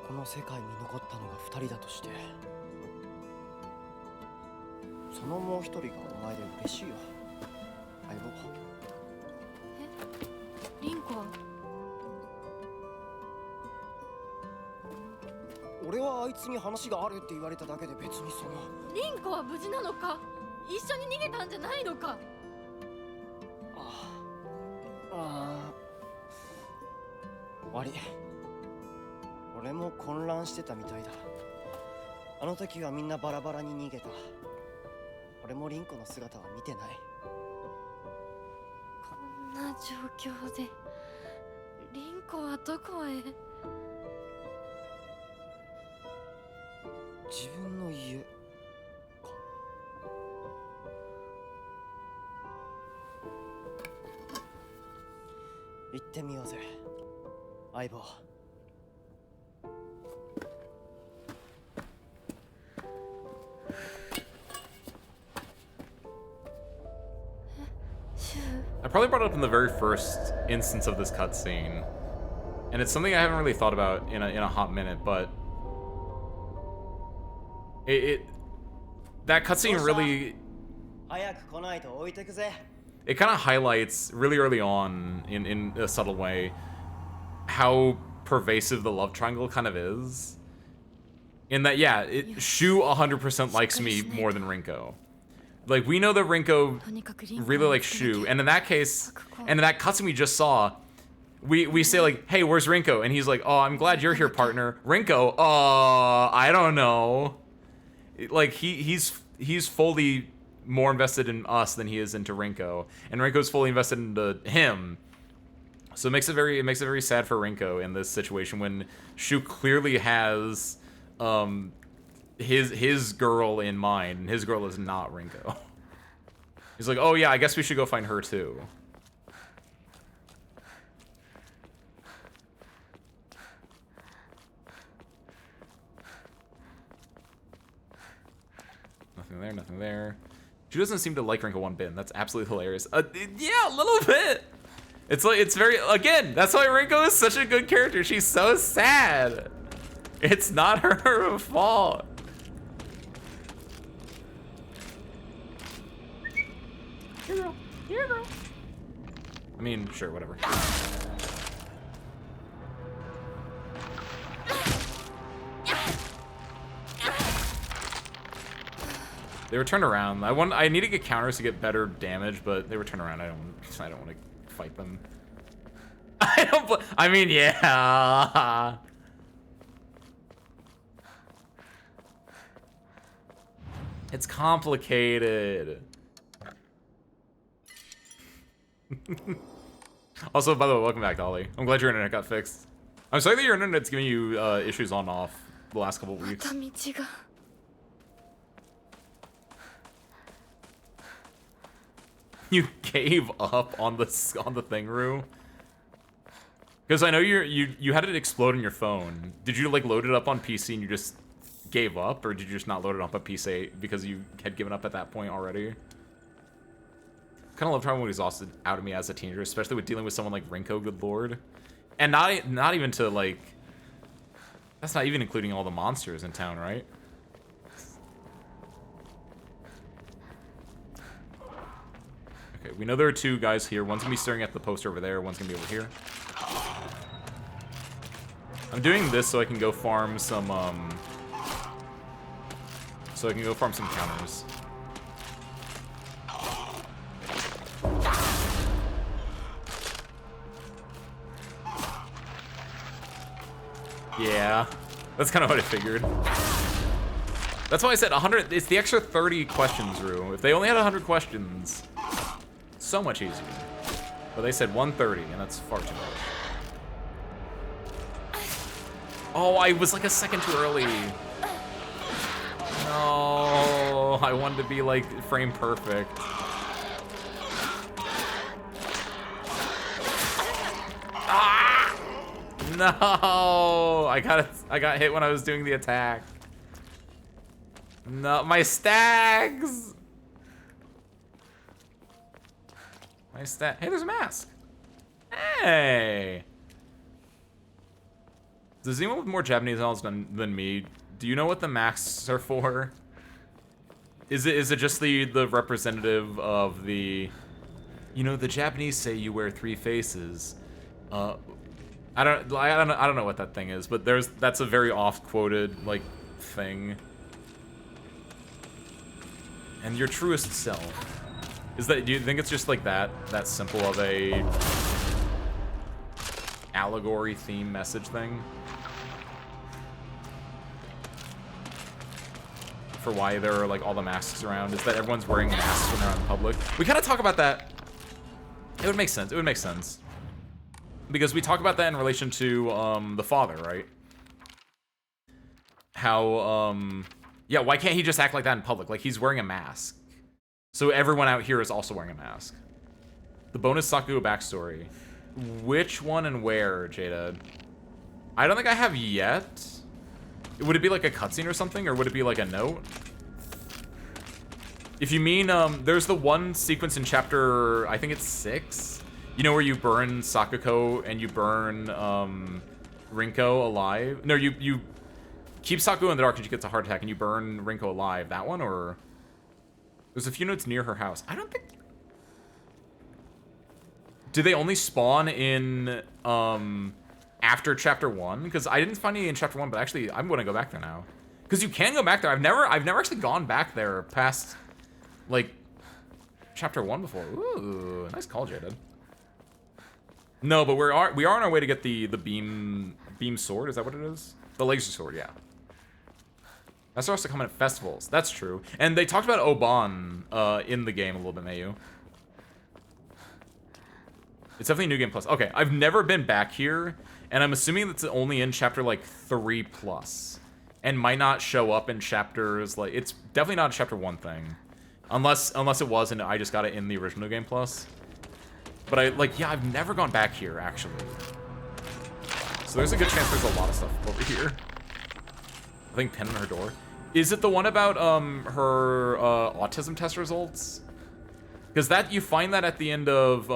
この世界に残ったのが2人だとして、そのもう一人がお前で嬉しいよ、相棒。リンコは？俺はあいつに話があるって言われただけで別にその。リンコは無事なのか？一緒に逃げたんじゃないのか？悪い。俺も混乱してたみたいだ。あの時はみんなバラバラに逃げた。俺もリンコの姿は見てない。こんな状況でリンコはどこへ？自分の家か。行ってみようぜ、相棒。I probably brought it up in the very first instance of this cutscene, and it's something I haven't really thought about in a hot minute, but that cutscene really, it kind of highlights really early on in a subtle way how pervasive the love triangle kind of is. In that, yeah, Shu 100% likes me more than Rinko. Like, we know that Rinko really likes Shu, and in that case, and in that cutscene we just saw, we say like, hey, where's Rinko? And he's like, oh, I'm glad you're here, partner. Rinko, I don't know. Like, he's fully more invested in us than he is into Rinko, and Rinko's fully invested into him. So it makes it very sad for Rinko in this situation when Shu clearly has his girl in mind, and his girl is not Rinko. He's like, oh yeah, I guess we should go find her too. Nothing there, nothing there. She doesn't seem to like Rinko one bit. That's absolutely hilarious. Yeah, a little bit. It's like, it's very, again, that's why Rinko is such a good character. She's so sad. It's not her fault. Here, girl. Here, girl. I mean, sure, whatever. They were turned around. I need to get counters to get better damage, but they were turned around. I don't want to fight them. I mean, yeah. It's complicated. Also, by the way, welcome back, Ollie. I'm glad your internet got fixed. I'm sorry that your internet's giving you issues on and off the last couple of weeks. You gave up on the thing, Rue? Because I know you had it explode in your phone. Did you like load it up on PC and you just gave up, or did you just not load it up on PC because you had given up at that point already? Kind of love trying what exhausted out of me as a teenager, especially with dealing with someone like Rinko, good lord. And not even to like, that's not even including all the monsters in town, right? Okay, we know there are two guys here. One's gonna be staring at the poster over there, one's gonna be over here. I'm doing this so I can go farm some counters. Yeah, that's kind of what I figured. That's why I said 100. It's the extra 30 questions, Rue. If they only had 100 questions, so much easier. But they said 130, and that's far too much. Oh, I was like a second too early. No, I wanted to be like frame perfect. Ah! No, I got hit when I was doing the attack. No, my stags. My stat. Hey, there's a mask. Hey. Does anyone with more Japanese knowledge than me, do you know what the masks are for? Is it just the representative of the, you know, the Japanese say you wear three faces. I don't know what that thing is, but that's a very oft quoted like thing. And your truest self. Do you think it's just like that simple of a allegory theme message thing? For why there are like all the masks around is that everyone's wearing masks when they're out in public. We kind of talk about that. It would make sense. It would make sense. Because we talk about that in relation to the father, right? How yeah, why can't he just act like that in public? Like he's wearing a mask. So everyone out here is also wearing a mask. The bonus Sakuga backstory. Which one and where, Jada? I don't think I have yet. Would it be like a cutscene or something, or would it be like a note? If you mean, there's the one sequence in chapter, I think it's 6. You know where you burn Sakuko and you burn Rinko alive? No, you keep Sakuko in the dark and she gets a heart attack and you burn Rinko alive. That one, or? There's a few notes near her house. I don't think... Do they only spawn in, after chapter 1? Because I didn't find any in chapter 1, but actually, I'm going to go back there now. Because you can go back there. I've never actually gone back there past, like, chapter 1 before. Ooh, nice call, Jaden. No, but we are on our way to get the beam sword. Is that what it is? The laser sword, yeah. That's supposed to come in at festivals. That's true. And they talked about Oban in the game a little bit, Mayu. It's definitely New Game Plus. Okay, I've never been back here, and I'm assuming it's only in chapter, like, 3+. And might not show up in chapters, like... It's definitely not a chapter 1 thing. Unless it was, and I just got it in the original New Game Plus. But yeah, I've never gone back here, actually. So there's a good chance there's a lot of stuff over here. I think pin on her door. Is it the one about her autism test results? Because that you find that at the end of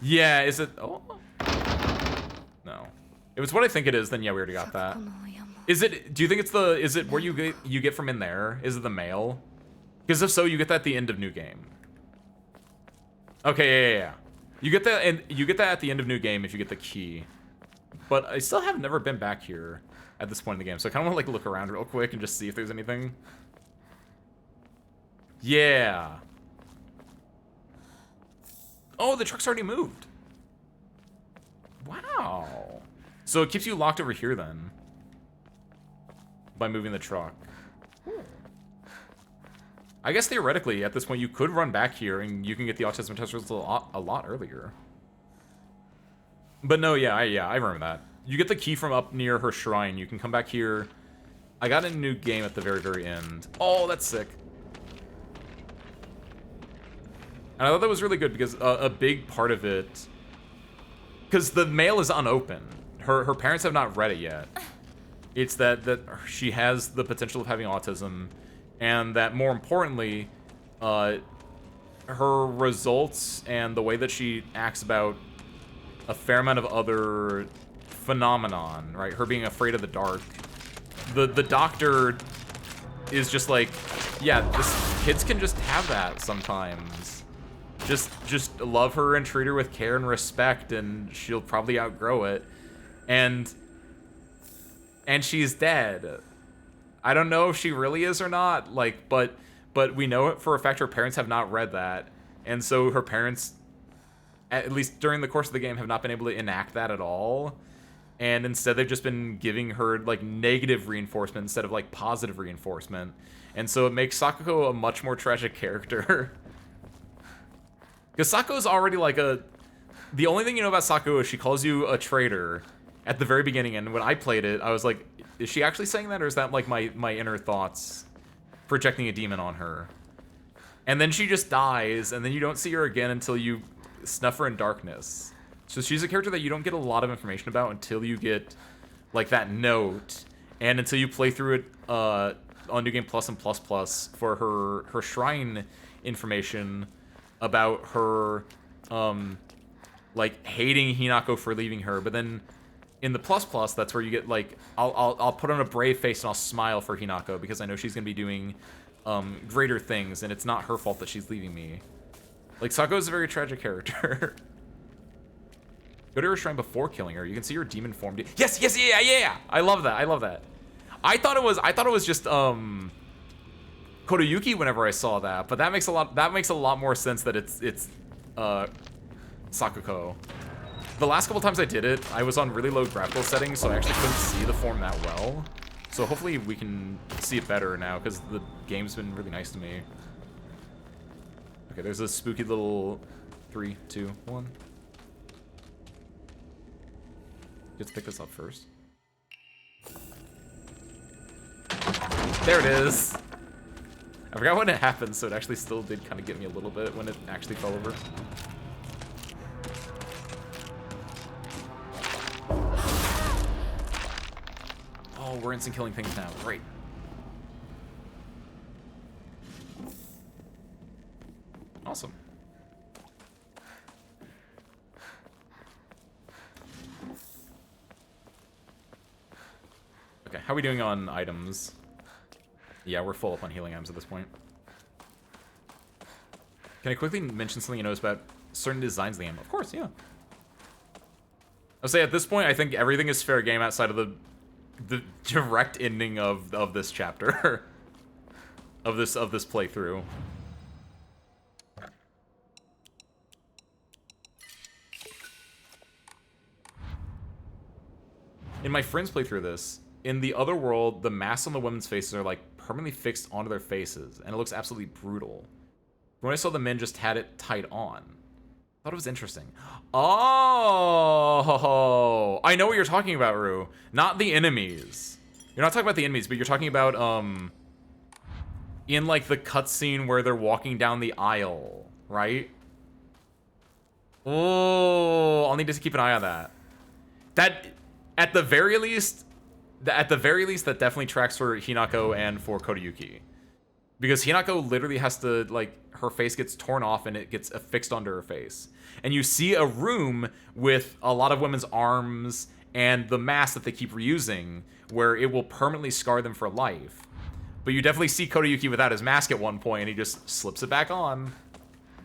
yeah, is it? Oh no, if it's what I think it is, then yeah, we already got that. Is it? Do you think it's the? Is it where you get from in there? Is it the mail? Because if so, you get that at the end of new game. Okay, yeah. You get that, and you get that at the end of new game if you get the key. But I still have never been back here at this point in the game, so I kind of want to like look around real quick and just see if there's anything. Yeah. Oh, the truck's already moved. Wow. So it keeps you locked over here then, by moving the truck. I guess theoretically, at this point, you could run back here and you can get the autism test results a lot earlier. But no, yeah, I remember that. You get the key from up near her shrine. You can come back here. I got a new game at the very, very end. Oh, that's sick. And I thought that was really good because a big part of it... Because the mail is unopened. Her parents have not read it yet. It's that she has the potential of having autism, and that more importantly, her results and the way that she acts about a fair amount of other phenomenon, right? Her being afraid of the dark. The doctor is just like, yeah, kids can just have that sometimes. Just love her and treat her with care and respect, and she'll probably outgrow it. And she's dead. I don't know if she really is or not, like, but we know it for a fact her parents have not read that. And so her parents, at least during the course of the game, have not been able to enact that at all. And instead they've just been giving her, like, negative reinforcement instead of, like, positive reinforcement. And so it makes Sakuko a much more tragic character. Because Sakuko's already, like, the only thing you know about Sakuko is she calls you a traitor at the very beginning, and when I played it, I was like, is she actually saying that, or is that, like, my inner thoughts projecting a demon on her? And then she just dies, and then you don't see her again until you snuff her in darkness. So she's a character that you don't get a lot of information about until you get, like, that note, and until you play through it on New Game Plus and Plus Plus for her shrine information about her, like, hating Hinako for leaving her. But then in the Plus Plus, that's where you get, like, I'll put on a brave face and I'll smile for Hinako because I know she's gonna be doing greater things, and it's not her fault that she's leaving me. Like, Sakuko's a very tragic character. Go to her shrine before killing her. You can see her demon form. Yes, yeah. I love that. I thought it was just Kodayuki whenever I saw that, but that makes a lot more sense that it's Sakuko. The last couple times I did it, I was on really low graphical settings, so I actually couldn't see the form that well. So hopefully we can see it better now, because the game's been really nice to me. Okay, there's a spooky little 3, 2, 1. Let's pick this up first. There it is. I forgot when it happened, so it actually still did kind of get me a little bit when it actually fell over. Oh, we're instant killing things now. Great. Awesome. Okay, how are we doing on items? Yeah, we're full up on healing items at this point. Can I quickly mention something you noticed about certain designs of the game? Of course, yeah. I'll say at this point, I think everything is fair game outside of the direct ending of this chapter. of this playthrough. In my friend's playthrough of this, in the other world, the masks on the women's faces are, like, permanently fixed onto their faces, and it looks absolutely brutal. When I saw the men just had it tied on. I thought it was interesting. Oh! I know what you're talking about, Rue. Not the enemies. You're not talking about the enemies, but you're talking about, in, like, the cutscene where they're walking down the aisle, right? Oh, I'll need to keep an eye on that. That, at the very least, At the very least, that definitely tracks for Hinako and for Kodayuki. Because Hinako literally has to, like, her face gets torn off and it gets affixed onto her face. And you see a room with a lot of women's arms and the mask that they keep reusing, where it will permanently scar them for life. But you definitely see Kodayuki without his mask at one point, and he just slips it back on.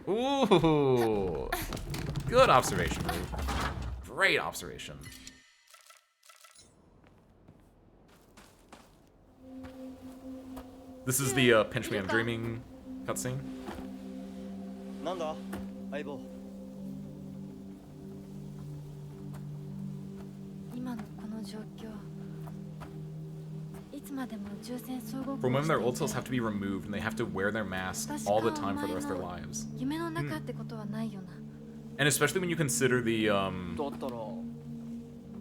Ooh. Good observation, Ruth. Great observation. This is the Pinch Me I'm Dreaming cutscene. なんだ相棒。今のこの状況、いつまでも重戦総合 For women, their ultils have to be removed, and they have to wear their mask all the time for the rest of their lives. 夢の中ってことはないよな。 And especially when you consider the だったら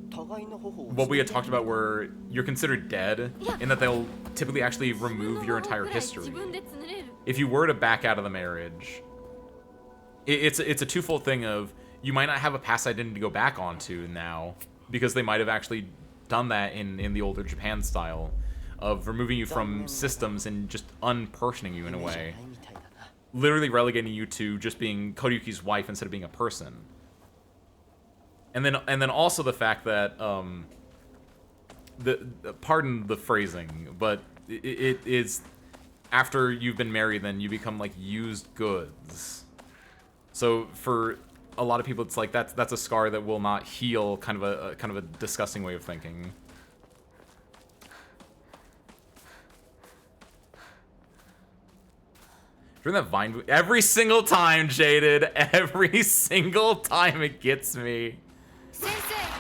互いの頬を what we had talked about, where you're considered dead, in that they'll typically actually remove your entire history. If you were to back out of the marriage, it's a twofold thing of you might not have a past identity to go back onto now, because they might have actually done that in the older Japan style of removing you from systems and just unpersoning you in a way, literally relegating you to just being Kodayuki's wife instead of being a person. And then also the fact that pardon the phrasing, but it is after you've been married, then you become like used goods. So for a lot of people, it's like that's a scar that will not heal. Kind of a disgusting way of thinking. During that vine, every single time, Jaded, every single time it gets me.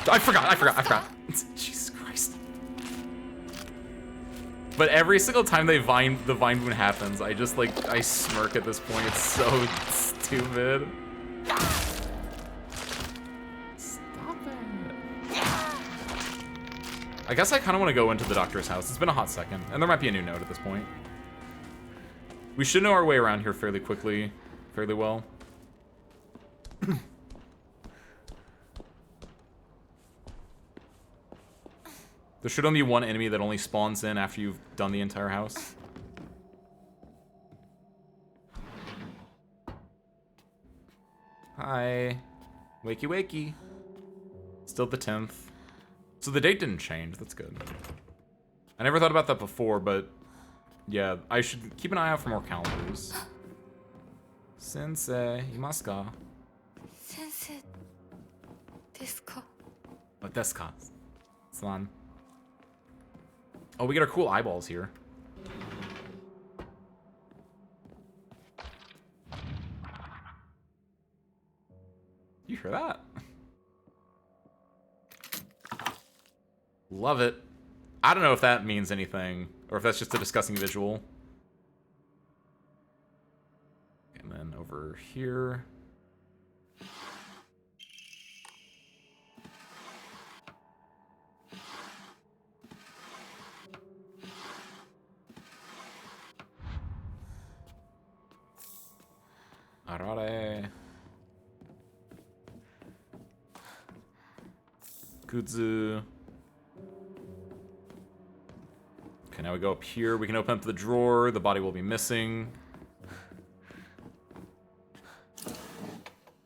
I forgot. Jesus Christ. But every single time the vine wound happens, I just like, I smirk at this point. It's so stupid. Stop it. I guess I kind of want to go into the doctor's house. It's been a hot second, and there might be a new note at this point. We should know our way around here fairly quickly, fairly well. There should only be one enemy that only spawns in after you've done the entire house. Hi. Wakey wakey. Still the 10th. So the date didn't change, that's good. I never thought about that before, but yeah, I should keep an eye out for more calendars. Sensei, imasu ka? Sensei, desu ka? What desu ka? San. Oh, we get our cool eyeballs here. You hear that? Love it. I don't know if that means anything, or if that's just a disgusting visual. And then over here. Arare. Kudzu. Okay, now we go up here. We can open up the drawer. The body will be missing.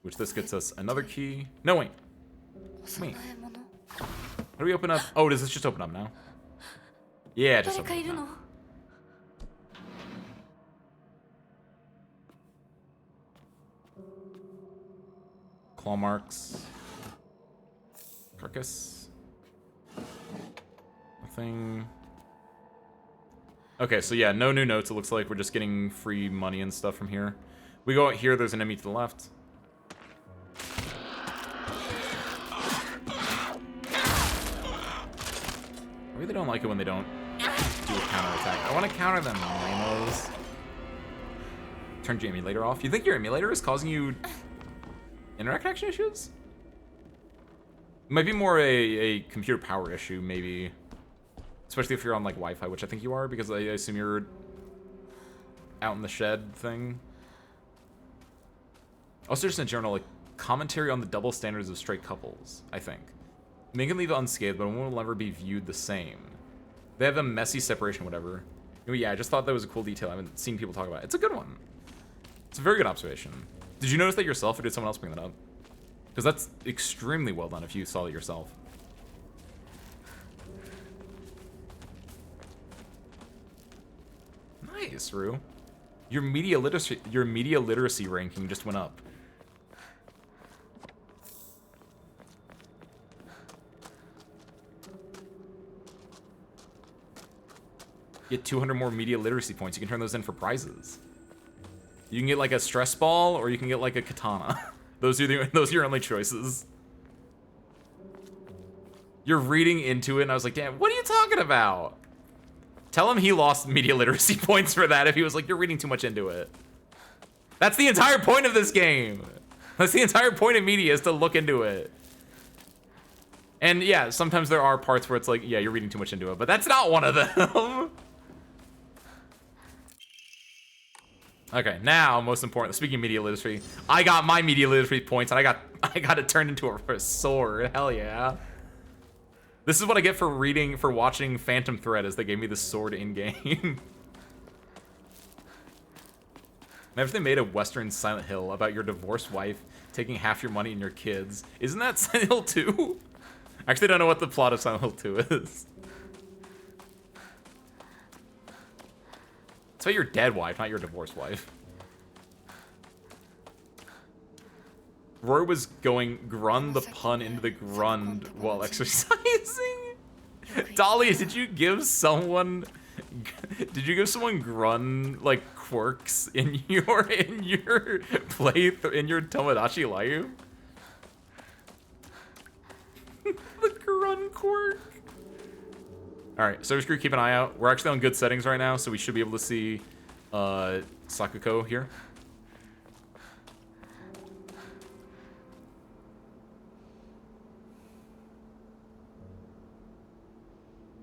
Which this gets us another key. No, wait. Wait. How do we open up? Oh, does this just open up now? Yeah, just open up now. Claw marks. Carcass. Nothing. Okay, so yeah, no new notes. It looks like we're just getting free money and stuff from here. We go out here, there's an enemy to the left. I really don't like it when they don't do a counterattack. I want to counter them, Ramos. Turn your emulator off. You think your emulator is causing you internet connection issues? It might be more a computer power issue, maybe. Especially if you're on like Wi-Fi, which I think you are, because I assume you're out in the shed thing. Also, just in general, like commentary on the double standards of straight couples, I think. They can leave it unscathed, but it won't ever be viewed the same. They have a messy separation, whatever. Yeah, I just thought that was a cool detail. I haven't seen people talk about it. It's a good one. It's a very good observation. Did you notice that yourself, or did someone else bring that up? Because that's extremely well done if you saw it yourself. Nice, Rue. Your media literacy ranking just went up. Get 200 more media literacy points. You can turn those in for prizes. You can get like a stress ball, or you can get like a katana. Those are your only choices. You're reading into it, and I was like, damn, what are you talking about? Tell him he lost media literacy points for that if he was like, you're reading too much into it. That's the entire point of this game. That's the entire point of media, is to look into it. And yeah, sometimes there are parts where it's like, yeah, you're reading too much into it, but that's not one of them. Okay, now, most important, speaking of media literacy, I got my media literacy points, and I got it turned into a sword. Hell yeah. This is what I get for watching Phantom Thread, is they gave me the sword in-game. Imagine if they made a Western Silent Hill about your divorced wife taking half your money and your kids. Isn't that Silent Hill 2? I actually don't know what the plot of Silent Hill 2 is. It's about your dead wife, not your divorced wife. Roy was going grun the pun into the grund while exercising. Dolly, did you give someone grun like quirks in your Tomodachi life? The grun quirk. All right, Service Crew, keep an eye out. We're actually on good settings right now, so we should be able to see Sakuko here.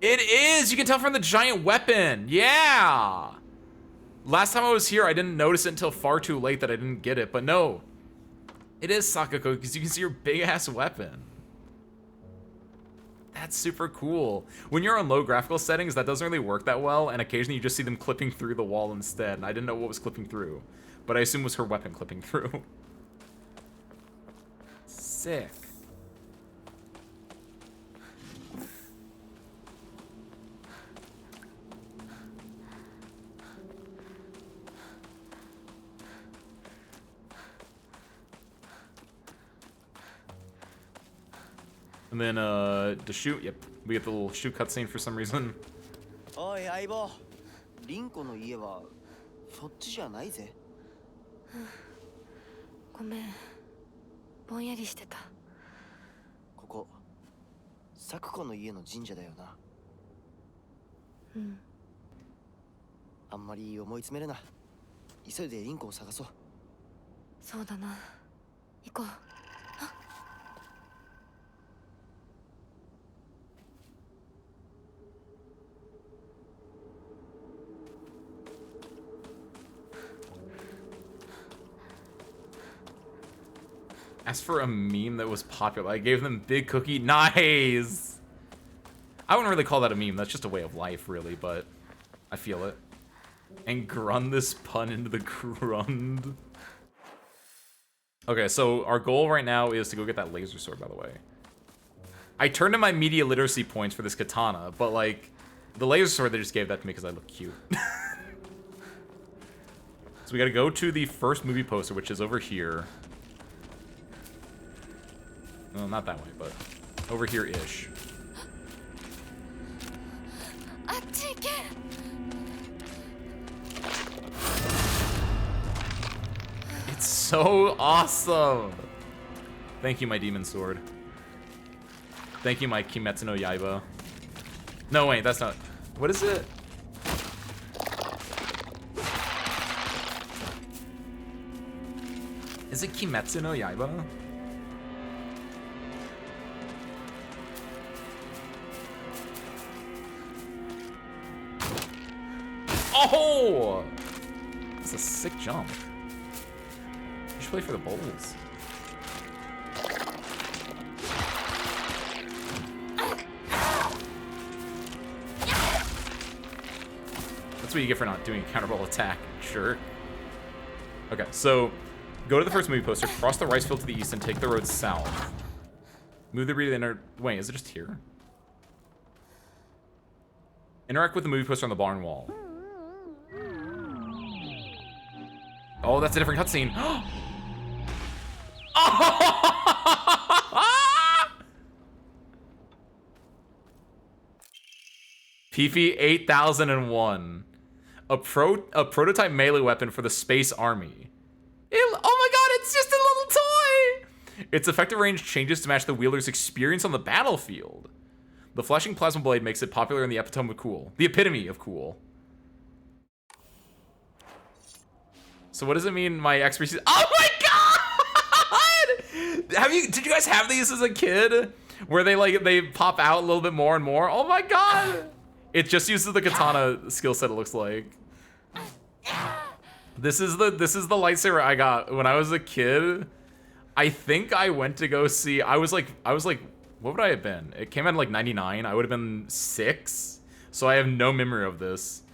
It is! You can tell from the giant weapon! Yeah! Last time I was here, I didn't notice it until far too late that I didn't get it, but no. It is Sakuko, because you can see her big-ass weapon. That's super cool. When you're on low graphical settings, that doesn't really work that well, and occasionally you just see them clipping through the wall instead, and I didn't know what was clipping through. But I assume it was her weapon clipping through. Sick. And then, the shoot, yep. We get the little shoot cutscene for some reason. おい相棒、リンコの家はそっちじゃないぜ。ごめん、ぼんやりしてた。ここ、サクコの家の神社だよな。うん。あんまり思い詰めるな。急いでリンコを探そう。そうだな。行こう。Asked for a meme that was popular. I gave them big cookie. Nice! I wouldn't really call that a meme. That's just a way of life, really, but I feel it. And grun this pun into the grund. Okay, so our goal right now is to go get that laser sword, by the way. I turned in my media literacy points for this katana, but, like, the laser sword, they just gave that to me because I look cute. So we gotta go to the first movie poster, which is over here. Well, not that way, but over here-ish. It's so awesome! Thank you, my demon sword. Thank you, my Kimetsu no Yaiba. No, wait, that's not... What is it? Is it Kimetsu no Yaiba? Oh! That's a sick jump. You should play for the Bulls. That's what you get for not doing a counterball attack. Sure. Okay, so go to the first movie poster, cross the rice field to the east, and take the road south. Move the reader to the inner... Wait, is it just here? Interact with the movie poster on the barn wall. Oh, that's a different cutscene. PP 8001. A prototype melee weapon for the Space Army. Oh my god, it's just a little toy! Its effective range changes to match the wielder's experience on the battlefield. The flashing plasma blade makes it popular in the epitome of cool. The epitome of cool. So what does it mean my expertise? Oh my god! Did you guys have these as a kid? Where they pop out a little bit more and more? Oh my god! It just uses the katana skill set, it looks like. This is the lightsaber I got when I was a kid. I think I went to go see, I was like, what would I have been? It came out in like 99. I would have been 6. So I have no memory of this.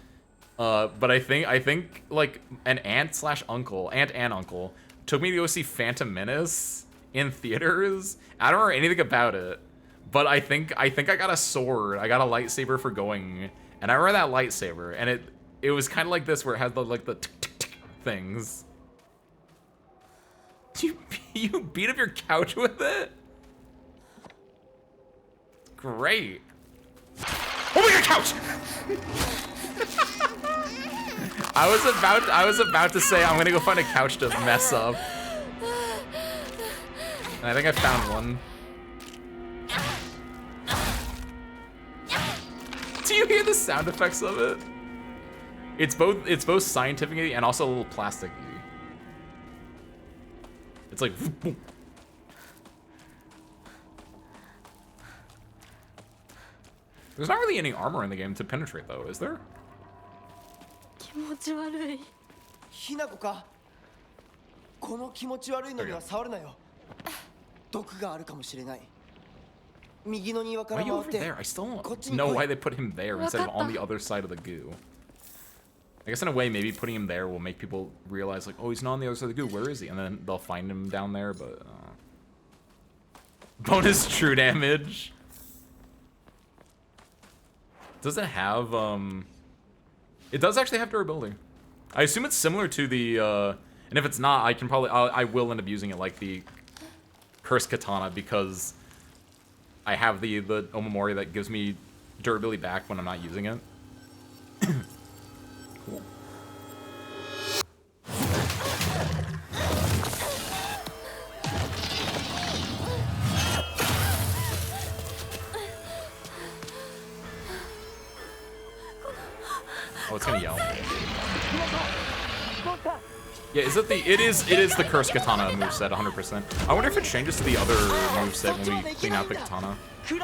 But I think like an aunt and uncle took me to go see Phantom Menace in theaters. I don't remember anything about it. But I think I got a sword. I got a lightsaber for going, and I remember that lightsaber, and it was kind of like this, where it had the tick, tick, tick things. You beat up your couch with it? Great. Oh my god, couch! I was about to say I'm gonna go find a couch to mess up, and I think I found one. Do you hear the sound effects of it? It's both scientific and also a little plasticky. It's like boom. There's not really any armor in the game to penetrate though, is there? 気持ち悪い。ひなこかこの気持ち悪いのには触るなよ毒があるかもしれない右の庭か Why ら are you 回っ over て there? I still こっち don't に know 来い why they put him there instead of on the other side of the goo. I guess in a way, maybe putting him there will make people realize, like, oh, he's not on the other side of the goo. Where is he? And then they'll find him down there, but... Bonus true damage. Does it have, It does actually have durability. I assume it's similar to the, And if it's not, I can probably... I will end up using it like the Cursed Katana, because I have the Omamori that gives me durability back when I'm not using it. Cool. Oh, it's gonna yell. Yeah, is it the... It is the Cursed Katana moveset, 100%. I wonder if it changes to the other moveset when we clean out the katana. Gosh,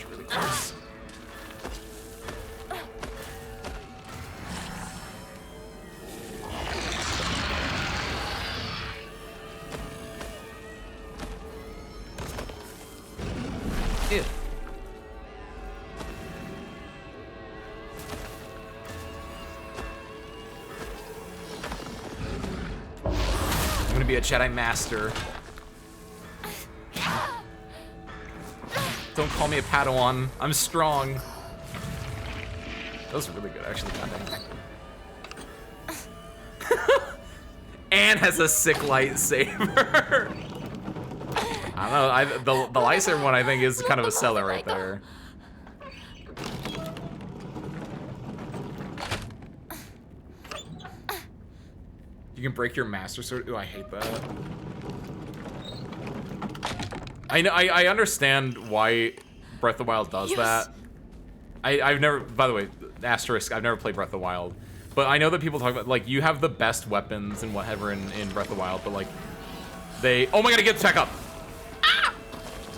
really close. Ew. I'm gonna be a Jedi Master. Don't call me a Padawan. I'm strong. That was really good, actually. Anne has a sick lightsaber. I don't know. The lightsaber one I think is kind of a seller right there. You can break your master sword. Ooh, I hate that. I know. I understand why Breath of the Wild does that. I've never. By the way, asterisk. I've never played Breath of the Wild, but I know that people talk about, like, you have the best weapons and whatever in Breath of the Wild, but like they. Oh my god! He gets back up. Ah!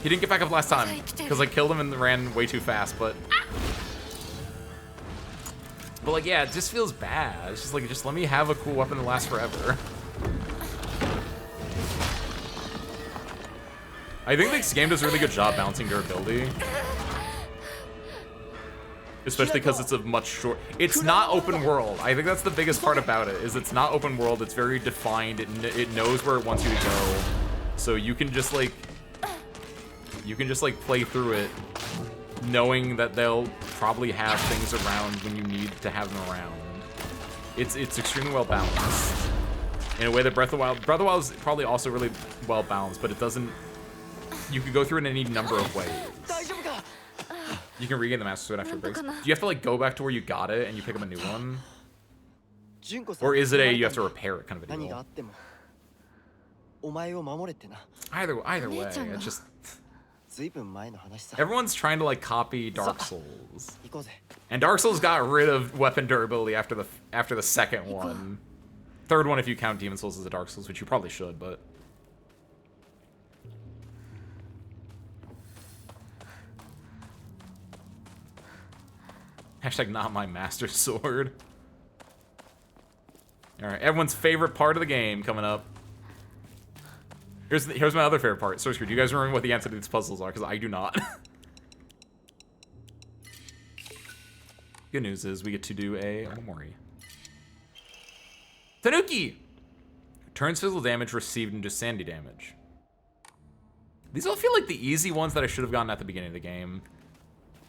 He didn't get back up last time because I killed him and ran way too fast, but. But like, yeah, it just feels bad. It's just like, just let me have a cool weapon that lasts forever. I think this game does a really good job balancing durability. especially because it's a much short. It's not open world. I think that's the biggest part about it. Is it's not open world. It's very defined. It knows where it wants you to go, so you can just like play through it, knowing that they'll probably have things around when you need to have them around. It's extremely well balanced in a way that Breath of the Wild is probably also really well balanced, but it doesn't. You could go through it in any number of ways. You can regain the Master Sword after it breaks. Do you have to like go back to where you got it and you pick up a new one? Or is it you have to repair it kind of a deal? Either way, it's just everyone's trying to like copy Dark Souls. And Dark Souls got rid of weapon durability after the second one. Third one if you count Demon Souls as a Dark Souls, which you probably should, but hashtag not my Master Sword. Alright, everyone's favorite part of the game coming up. Here's my other favorite part. Source Code, do you guys remember what the answer to these puzzles are? Because I do not. Good news is we get to do a Omori. Tanuki! Turns physical damage received into sanity damage. These all feel like the easy ones that I should have gotten at the beginning of the game.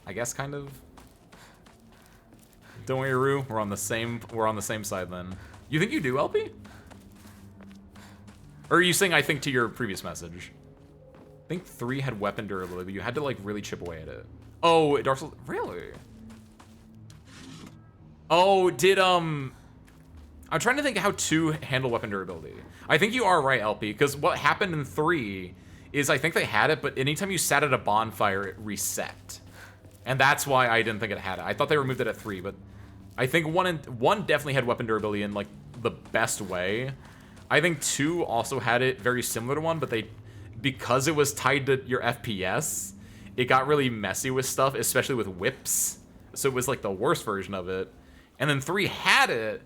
I guess, kind of. Don't worry, Rue. We're on the same side then. You think you do, LP? Or are you saying I think to your previous message? I think 3 had weapon durability, but you had to like really chip away at it. Oh, Dark Souls, really? Oh, did I'm trying to think how 2 handle weapon durability. I think you are right, LP, because what happened in 3 is I think they had it, but anytime you sat at a bonfire, it reset. And that's why I didn't think it had it. I thought they removed it at 3, but I think 1 definitely had weapon durability in like the best way. I think 2 also had it very similar to 1, but because it was tied to your FPS, it got really messy with stuff, especially with whips. So it was like the worst version of it. And then 3 had it,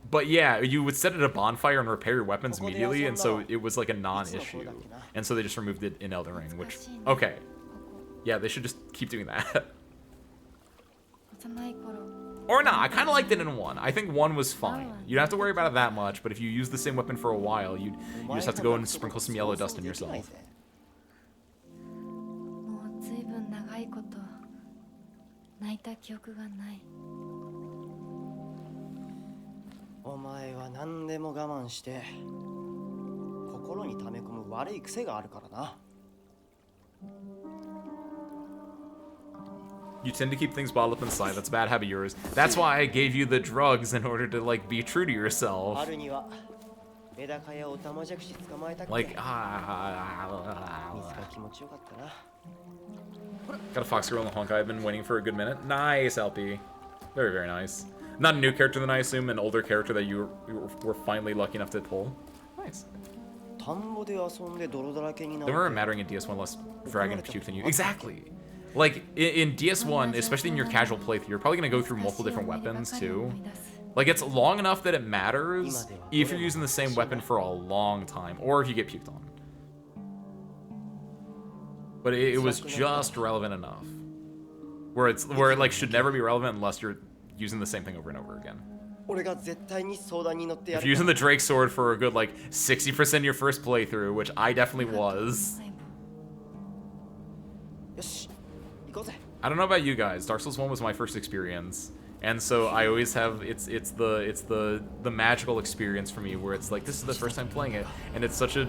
but yeah, you would set it at a bonfire and repair your weapons immediately, and so it was like a non-issue. And so they just removed it in Elden Ring, which, okay. Yeah, they should just keep doing that. Or not, I kind of liked it in 1. I think 1 was fine. You don't have to worry about it that much, but if you use the same weapon for a while, you just have to go and sprinkle some yellow dust on yourself. You tend to keep things bottled up inside. That's a bad habit of yours. That's why I gave you the drugs in order to like be true to yourself. Like got a fox girl in the honkai. I've been waiting for a good minute. Nice, LP. Very, very nice. Not a new character then, I assume, an older character that you were finally lucky enough to pull. Nice. Don't remember mattering in DS1 less dragon puke than you. Exactly. Like, in DS1, especially in your casual playthrough, you're probably going to go through multiple different weapons, too. Like, it's long enough that it matters if you're using the same weapon for a long time, or if you get puked on. But it was just relevant enough. Where it like, should never be relevant unless you're using the same thing over and over again. If you're using the Drake sword for a good, like, 60% of your first playthrough, which I definitely was... I don't know about you guys. Dark Souls 1 was my first experience, and so I always have it's the magical experience for me where it's like this is the first time playing it, and it's such a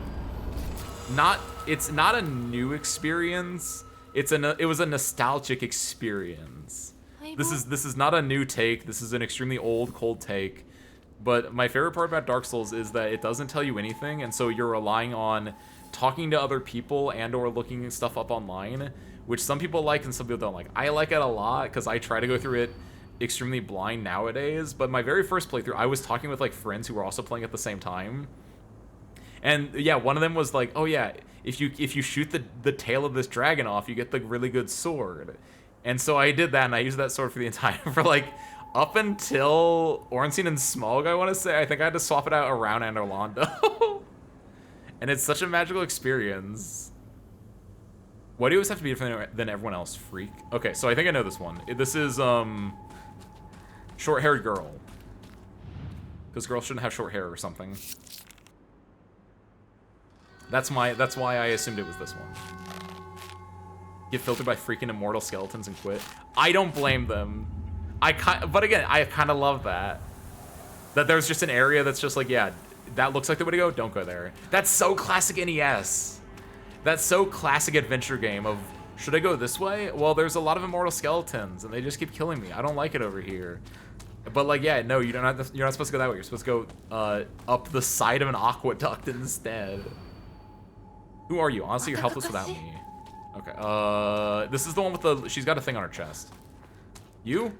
it's not a new experience. It was a nostalgic experience. This is not a new take. This is an extremely old, cold take. But my favorite part about Dark Souls is that it doesn't tell you anything, and so you're relying on talking to other people and or looking stuff up online, which some people like and some people don't like. I like it a lot because I try to go through it extremely blind nowadays, but my very first playthrough, I was talking with like friends who were also playing at the same time. And yeah, one of them was like, oh yeah, if you shoot the tail of this dragon off, you get the really good sword. And so I did that, and I used that sword for the entire, for like, up until Ornstein and Smaug, I want to say. I think I had to swap it out around Anor Londo. And it's such a magical experience. Why do you always have to be different than everyone else, freak? Okay, so I think I know this one. This is, short-haired girl. Because girls shouldn't have short hair or something. That's why I assumed it was this one. Get filtered by freaking immortal skeletons and quit. I don't blame them. But again, I kind of love that. That there's just an area that's just like, yeah, that looks like the way to go, don't go there. That's so classic NES. That's so classic adventure game of, should I go this way? Well, there's a lot of immortal skeletons, and they just keep killing me. I don't like it over here. But like, yeah, no, you're not supposed to go that way. You're supposed to go up the side of an aqueduct instead. Who are you? Honestly, you're helpless without me. Okay, this is the one with the, she's got a thing on her chest. You?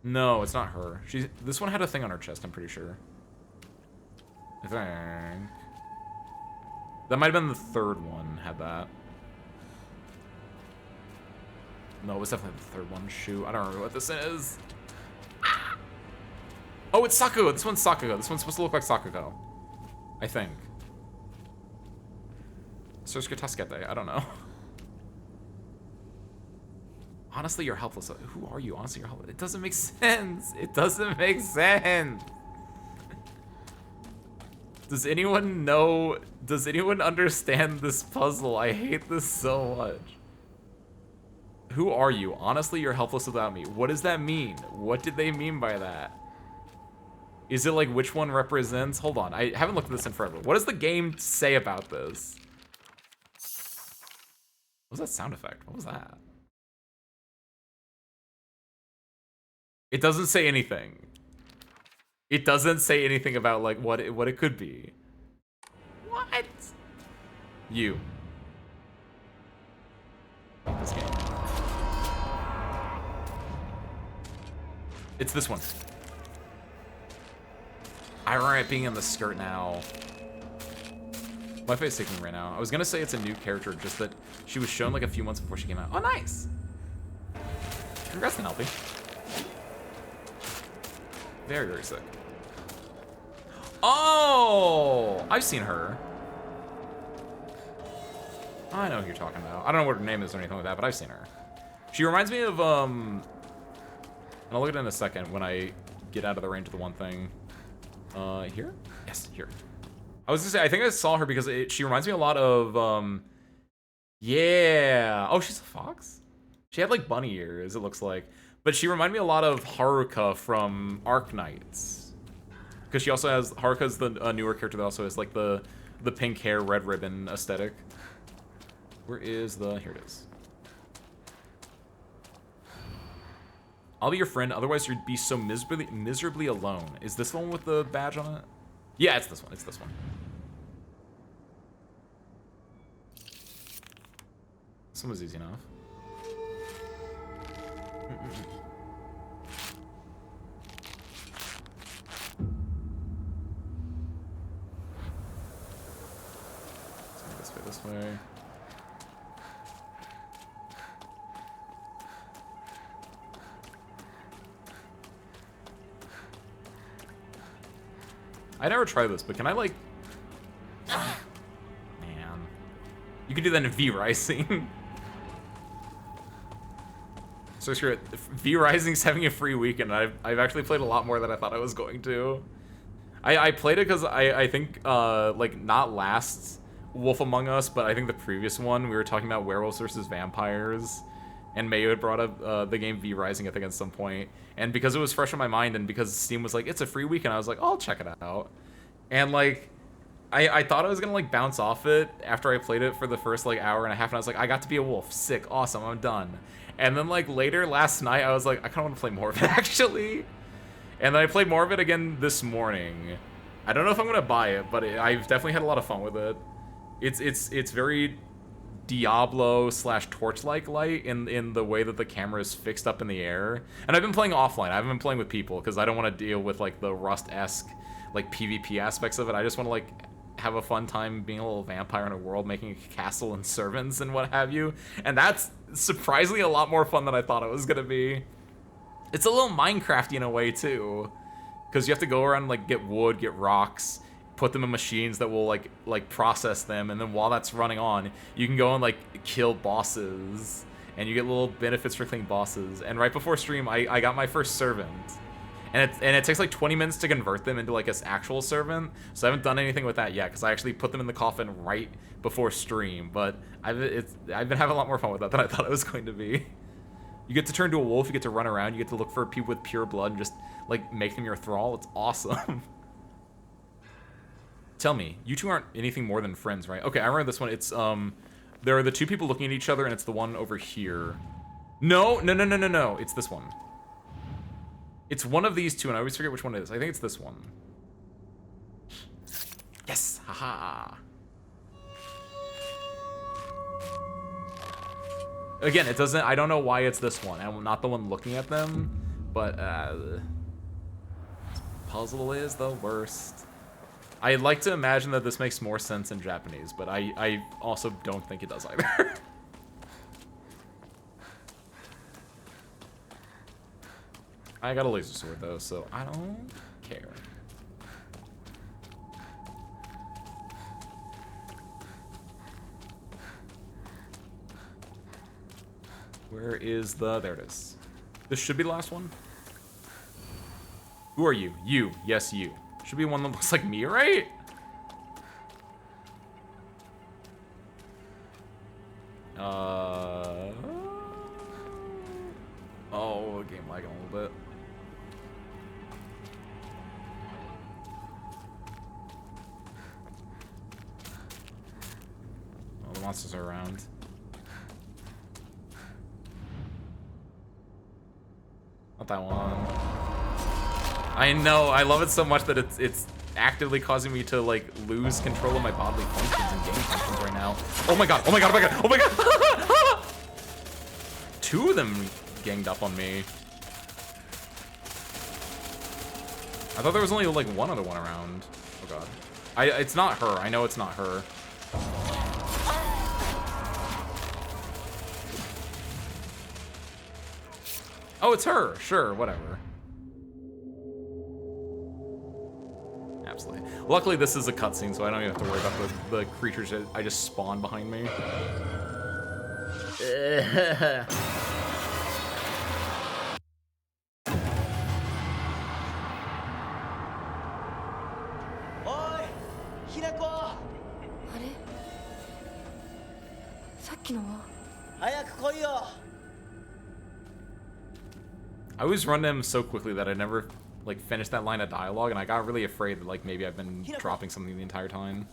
No, it's not her. This one had a thing on her chest, I'm pretty sure. I think. That might have been the third one, had that. No, it was definitely the third one. Shoot, I don't remember what this is. Ah! Oh, it's Sakugo. This one's Sakugo. This one's supposed to look like Sakugo. I think. Sosuke Tasukete, I don't know. Honestly, you're helpless. Who are you? Honestly, you're helpless. It doesn't make sense. It doesn't make sense. Does anyone know? Does anyone understand this puzzle? I hate this so much. Who are you? Honestly, you're helpless without me. What does that mean? What did they mean by that? Is it like which one represents? Hold on, I haven't looked at this in forever. What does the game say about this? What was that sound effect? What was that? It doesn't say anything. It doesn't say anything about like what it could be. What? You. This game. It's this one. I remember it being in the skirt now. My face is taking right now. I was gonna say it's a new character, just that she was shown like a few months before she came out. Oh, nice. Congrats, Penelope. Very, very sick. Oh, I've seen her. I know who you're talking about. I don't know what her name is or anything like that, but I've seen her. She reminds me of, and I'll look at it in a second when I get out of the range of the one thing. Here? Yes, here. I was gonna say, I think I saw her because she reminds me a lot of, yeah. Oh, she's a fox? She had like bunny ears, it looks like. But she reminded me a lot of Haruka from Arc Knights. Because she also has, Haruka's the newer character that also has like the pink hair, red ribbon aesthetic. Where is the, here it is. I'll be your friend, otherwise you'd be so miserably alone. Is this the one with the badge on it? Yeah, it's this one, it's this one. This one was easy enough. Let's go this way. I never tried this, but can I like... Man. You can do that in V-Rising. So screw it. V-Rising's having a free weekend. I've actually played a lot more than I thought I was going to. I played it because I think, like, not last Wolf Among Us, but I think the previous one, we were talking about werewolves versus vampires. And Mayo had brought up the game V-Rising, I think, at some point. And because it was fresh in my mind, and because Steam was like, it's a free weekend, I was like, oh, I'll check it out. And, like, I thought I was gonna, like, bounce off it after I played it for the first, like, hour and a half, and I was like, I got to be a wolf. Sick. Awesome. I'm done. And then, like, later last night, I was like, I kind of want to play more of it, actually. And then I played more of it again this morning. I don't know if I'm gonna buy it, but I've definitely had a lot of fun with it. It's very Diablo / Torchlight light in the way that the camera is fixed up in the air. And I've been playing offline. I haven't been playing with people because I don't want to deal with like the Rust-esque like PvP aspects of it. I just want to like have a fun time being a little vampire in a world, making a castle and servants and what have you. And that's surprisingly a lot more fun than I thought it was gonna be. It's a little Minecrafty in a way too, because you have to go around and like get wood, get rocks, put them in machines that will like process them, and then while that's running on, you can go and like kill bosses, and you get little benefits for killing bosses. And right before stream, I got my first servant, and it takes like 20 minutes to convert them into like an actual servant. So I haven't done anything with that yet because I actually put them in the coffin right before stream. But I've been having a lot more fun with that than I thought it was going to be. You get to turn to a wolf, you get to run around, you get to look for people with pure blood and just like make them your thrall. It's awesome. Tell me, you two aren't anything more than friends, right? Okay, I remember this one. It's there are the two people looking at each other, and it's the one over here. No. It's this one. It's one of these two, and I always forget which one it is. I think it's this one. Yes, haha. Again, it doesn't. I don't know why it's this one. I'm not the one looking at them, but this puzzle is the worst. I'd like to imagine that this makes more sense in Japanese, but I also don't think it does either. I got a laser sword though, so I don't care. Where is the... There it is. This should be the last one. Who are you? You. Yes, you. Should be one that looks like me, right? Oh, game lagging a little bit. Oh, the monsters are around. Not that one. I know, I love it so much that it's actively causing me to like lose control of my bodily functions and game functions right now. Oh my god, oh my god, oh my god, oh my god! Two of them ganged up on me. I thought there was only like one other one around. Oh god. It's not her, I know it's not her. Oh, it's her, sure, whatever. Absolutely. Luckily, this is a cutscene, so I don't even have to worry about the creatures that I just spawned behind me. Oi, Hinako! あれさっきのは早く来いよ! I always run to him so quickly that I never like finished that line of dialogue, and I got really afraid that like maybe I've been dropping something the entire time.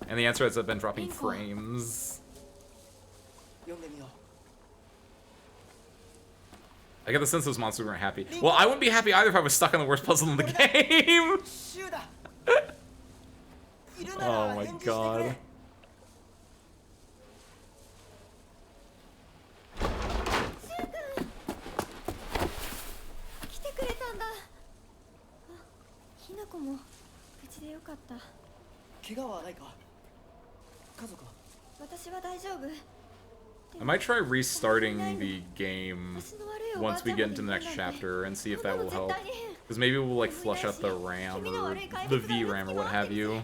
And the answer is I've been dropping frames. I get the sense those monsters weren't happy. Well, I wouldn't be happy either if I was stuck on the worst puzzle in the game. Oh my god. I might try restarting the game once we get into the next chapter and see if that will help. Because maybe we'll like flush out the RAM or the VRAM or what have you.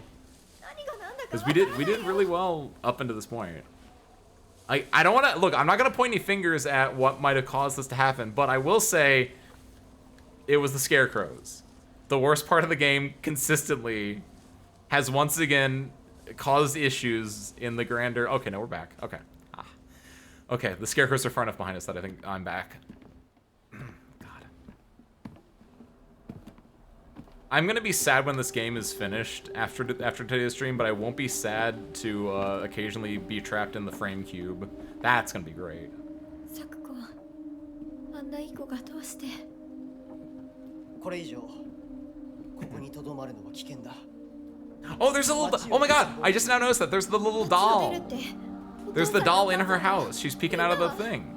Because we did really well up until this point. I don't want to look. I'm not gonna point any fingers at what might have caused this to happen, but I will say it was the scarecrows. The worst part of the game consistently has once again caused issues in the grander. Okay, no, we're back. Okay. Okay, the scarecrows are far enough behind us that I think I'm back. God. I'm gonna be sad when this game is finished after today's stream, but I won't be sad to occasionally be trapped in the frame cube. That's gonna be great. Oh, there's a little. Oh my god! I just now noticed that there's the little doll. There's the doll in her house. She's peeking out of the thing.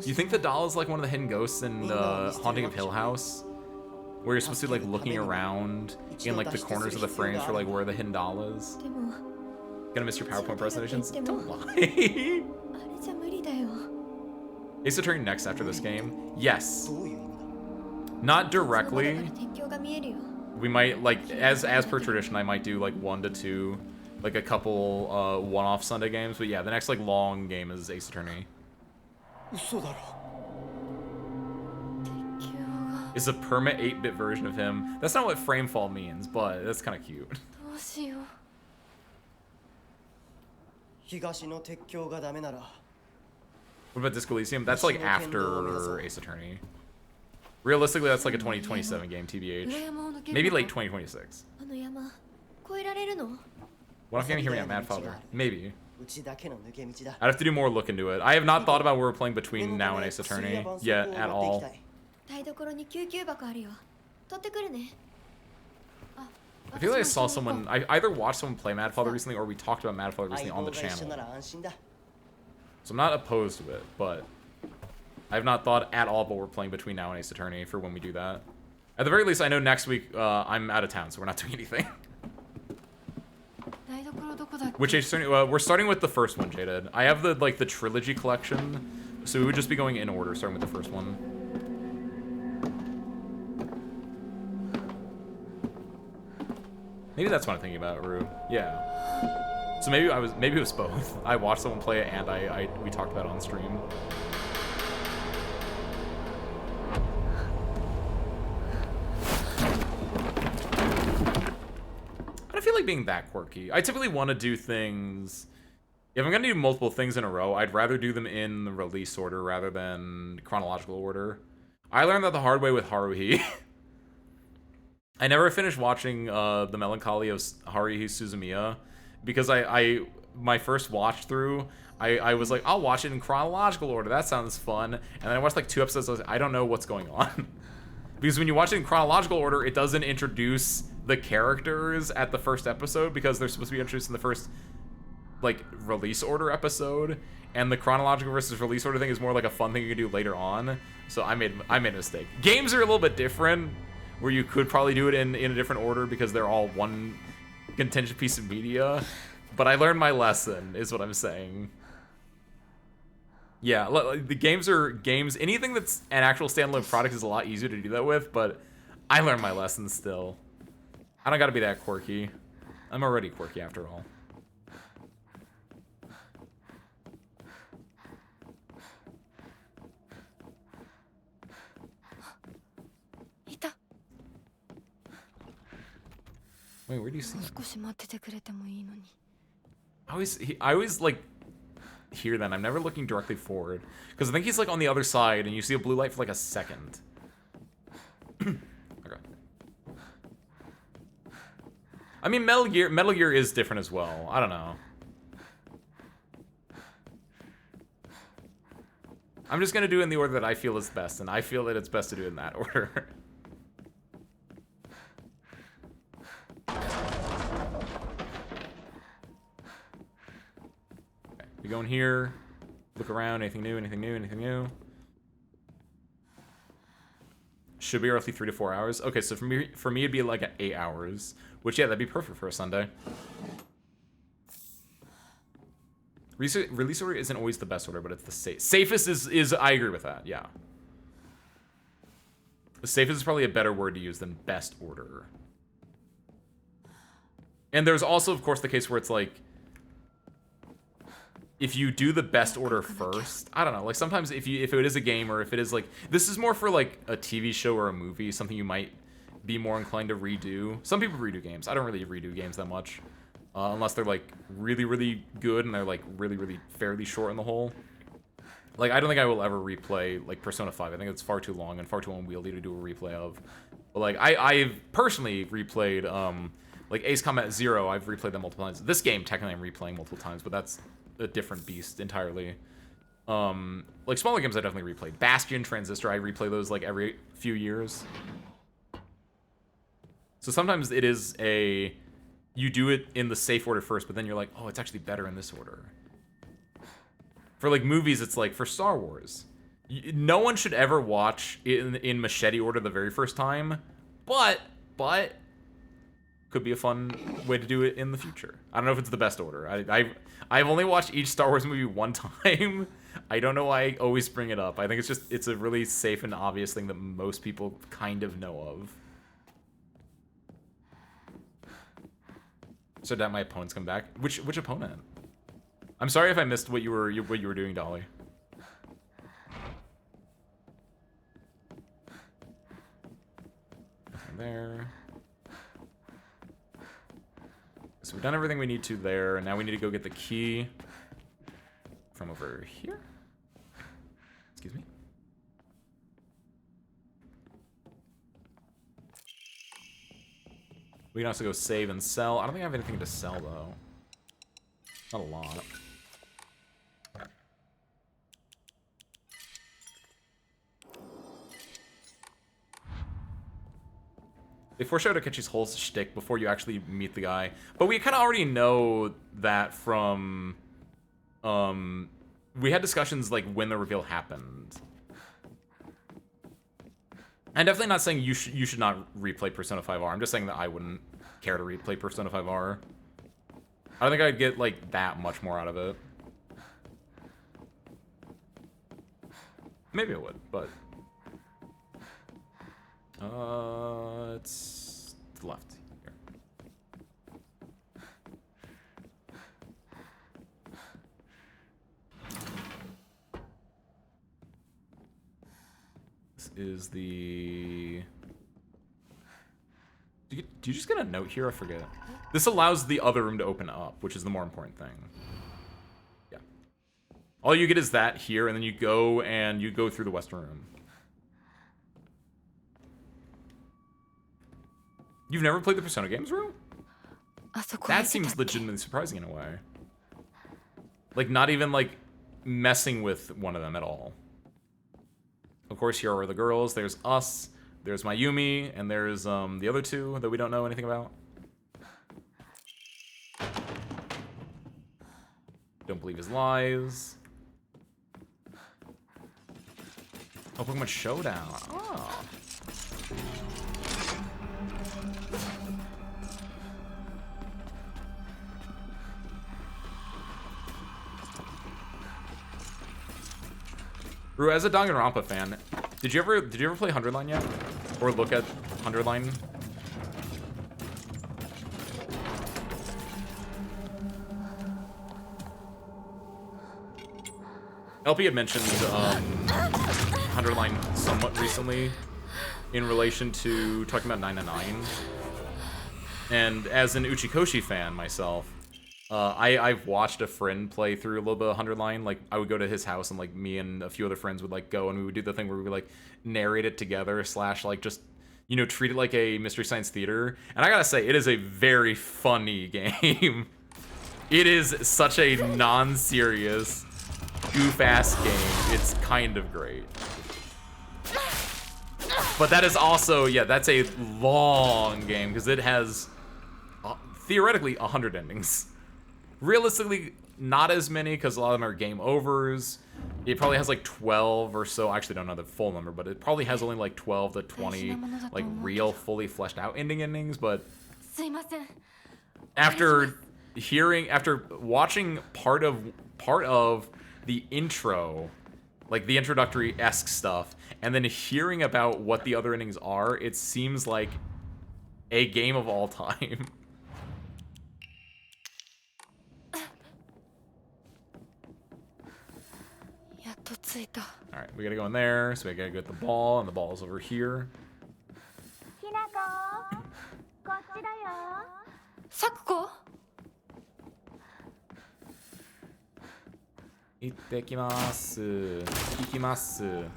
You think the doll is like one of the hidden ghosts in Haunting of Hill House? Where you're supposed to be like looking around in like the corners of the frames for like where the hidden doll is? Gonna miss your PowerPoint presentations? Don't lie. Is it turning next after this game? Yes. Not その窓 directly. から鉄橋が見えるよ。 We might, like, as per tradition, I might do, like, 1 to 2, like, a couple, one-off Sunday games. But yeah, the next, like, long game is Ace Attorney. 嘘だろ。鉄橋が It's a perma 8-bit version of him. That's not what Framefall means, but that's kind of cute. どうしよう。東の鉄橋がダメなら What about Disco Elysium? That's, like, after Ace Attorney. Realistically, that's, like, a 2027 game, 裏 TBH. 山を抜ける Maybe の late か 2026. あの山越えられるの？ What if you hear me out, Mad Father? Maybe. うちだけの抜け道だ I'd have to do more look into it. I have not thought about where we're playing between now and Ace Attorney yet at all. 台所に救急箱あるよ。取ってくるね。あ、 I feel like I 私も saw 一緒に行こ someone. I either watched someone play Mad Father recently or we talked about Mad Father 相 recently on 棒 the が一緒な channel. ら安心だ So I'm not opposed to it, but I have not thought at all about what we're playing between now and Ace Attorney for when we do that. At the very least, I know next week I'm out of town, so we're not doing anything. う。台所どこだっけ？ Which Ace Attorney? We're starting with the first one, Jaded. I have the the trilogy collection, so we would just be going in order, starting with the first one. Maybe that's what I'm thinking about, Rue. Yeah. So maybe it was both. I watched someone play it and we talked about it on stream. I don't feel like being that quirky. I typically want to do things. If I'm gonna do multiple things in a row, I'd rather do them in the release order rather than chronological order. I learned that the hard way with Haruhi. I never finished watching The Melancholy of Haruhi Suzumiya because my first watch through, I was like, I'll watch it in chronological order. That sounds fun. And then I watched like 2 episodes. I was like, I don't know what's going on. Because when you watch it in chronological order, it doesn't introduce the characters at the first episode because they're supposed to be introduced in the first like release order episode, and the chronological versus release order thing is more like a fun thing you can do later on. So I made a mistake. Games are a little bit different, where you could probably do it in a different order because they're all one contingent piece of media. But I learned my lesson, is what I'm saying. Yeah, the games are games. Anything that's an actual standalone product is a lot easier to do that with, but I learned my lesson still. I don't gotta be that quirky. I'm already quirky after all. Wait, where do you see him? 少し待っててくれてもいいのに。 I always like hear that. I'm never looking directly forward because I think he's like on the other side, and you see a blue light for like a second. Okay. I mean, Metal Gear is different as well. I don't know. I'm just gonna do it in the order that I feel is best, and I feel that it's best to do it in that order. We go in here, look around, anything new, anything new, anything new. Should be roughly 3 to 4 hours. Okay, so for me it'd be like 8 hours, which yeah, that'd be perfect for a Sunday. Release order isn't always the best order, but it's the safest is I agree with that, yeah. The safest is probably a better word to use than best order. And there's also, of course, the case where it's like, if you do the best order first, I don't know, like sometimes if it is a game or if it is like, this is more for like a TV show or a movie, something you might be more inclined to redo. Some people redo games. I don't really redo games that much, unless they're like really, really good and they're like really, really fairly short in the whole. Like, I don't think I will ever replay like Persona 5. I think it's far too long and far too unwieldy to do a replay of. But like, I've personally replayed, like Ace Combat Zero, I've replayed that multiple times. This game, technically, I'm replaying multiple times, but that's a different beast entirely. Like smaller games I definitely replayed. Bastion, Transistor, I replay those like every few years. So sometimes it is you do it in the safe order first, but then you're like, oh, it's actually better in this order. For like movies, it's like for Star Wars, no one should ever watch in machete order the very first time, but could be a fun way to do it in the future. I don't know if it's the best order. I've only watched each Star Wars movie one time, I don't know why I always bring it up. I think it's a really safe and obvious thing that most people kind of know of. So that my opponent's come back. Which opponent? I'm sorry if I missed what you were doing, Dolly. There. So we've done everything we need to there, and now we need to go get the key from over here. Excuse me. We can also go save and sell. I don't think I have anything to sell, though. Not a lot. They foreshadow Akechi's whole shtick before you actually meet the guy. But we kind of already know that from... we had discussions, like, when the reveal happened. I'm definitely not saying you should not replay Persona 5R. I'm just saying that I wouldn't care to replay Persona 5R. I don't think I'd get, like, that much more out of it. Maybe I would, but... it's to the left here. This is the... Do you just get a note here? I forget. This allows the other room to open up, which is the more important thing. Yeah. All you get is that here, and then you go through the western room. You've never played the Persona games, Rue? That seems legitimately surprising in a way. Like, not even, like, messing with one of them at all. Of course, here are the girls. There's us, there's Mayumi, and there's the other two that we don't know anything about. Don't believe his lies. Oh, Pokemon Showdown. Oh. Rue, as a Danganronpa fan, did you ever play 100 Line yet? Or look at 100 Line? LP had mentioned 100 Line somewhat recently in relation to talking about 999. And as an Uchikoshi fan myself, I've watched a friend play through a little bit of 100 Line. Like, I would go to his house and, like, me and a few other friends would, like, go and we would do the thing where we would, like, narrate it together / like, just, you know, treat it like a Mystery Science Theater. And I gotta say, it is a very funny game. It is such a non-serious, goof-ass game. It's kind of great. But that is also, yeah, that's a long game because it has, theoretically, 100 endings. Realistically, not as many because a lot of them are game overs. It probably has like 12 or so. I actually don't know the full number, but it probably has only like 12 to 20 like real, fully fleshed out endings. But after watching part of the intro, like the introductory-esque stuff, and then hearing about what the other endings are, it seems like a game of all time. Alright, we gotta go in there, so we gotta get the ball, and the ball's over here. Sakuko? Ittekimasu. Ikimasu.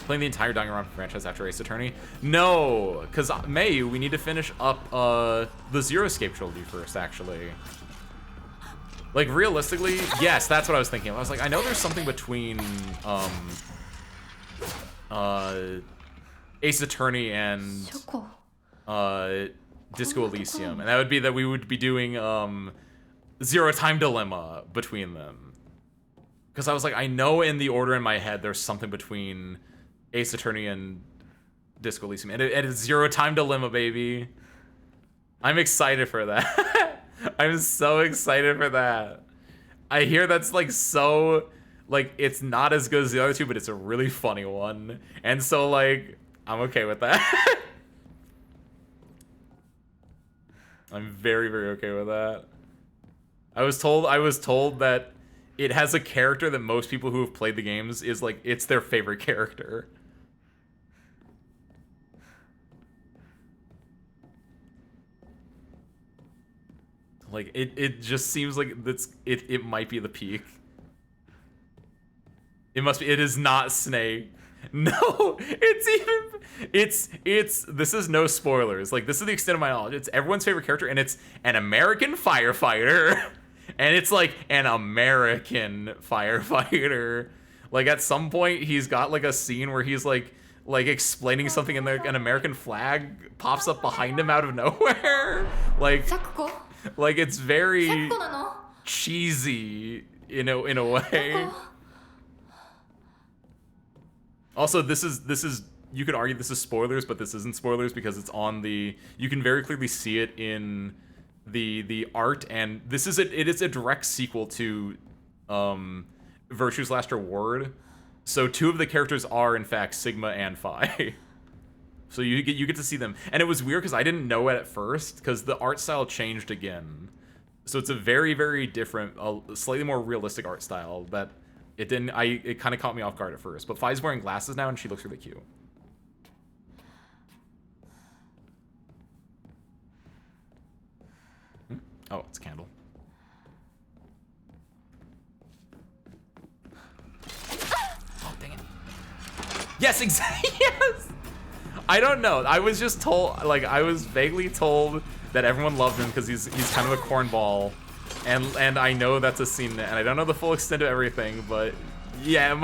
Playing the entire Danganronpa franchise after Ace Attorney? No, because Mayu, we need to finish up the Zero Escape trilogy first, actually. Like, realistically, yes, that's what I was thinking of. I was like, I know there's something between Ace Attorney and Disco Elysium, and that would be that we would be doing Zero Time Dilemma between them. Because I was like, I know in the order in my head there's something between Ace Attorney and Disco Elysium, and it is Zero Time Dilemma, baby. I'm excited for that. I'm so excited for that. I hear that's like so, like, it's not as good as the other two, but it's a really funny one. And so, like, I'm okay with that. I'm very, very okay with that. I was told that it has a character that most people who have played the games is like, it's their favorite character. Like, it just seems like it might be the peak. It must be. It is not Snake. No, this is no spoilers. Like, this is the extent of my knowledge. It's everyone's favorite character, and it's an American firefighter. And it's like an American firefighter. Like, at some point, he's got like a scene where he's like explaining something, and an American flag pops up behind him out of nowhere. Like it's very cheesy in a way. Also, this is you could argue this is spoilers, but this isn't spoilers because it's on the. You can very clearly see it in the art, and it is a direct sequel to Virtue's Last Reward. So 2 of the characters are in fact Sigma and Phi. So you get to see them, and it was weird because I didn't know it at first because the art style changed again. So it's a very, very different, slightly more realistic art style that it didn't. It kind of caught me off guard at first. But Phi's wearing glasses now, and she looks really cute. Oh, it's a candle. Oh, dang it. Yes, exactly. Yes. I don't know. I was just told, like, I was vaguely told that everyone loved him because he's kind of a cornball, and I know that's a scene, and I don't know the full extent of everything, but yeah,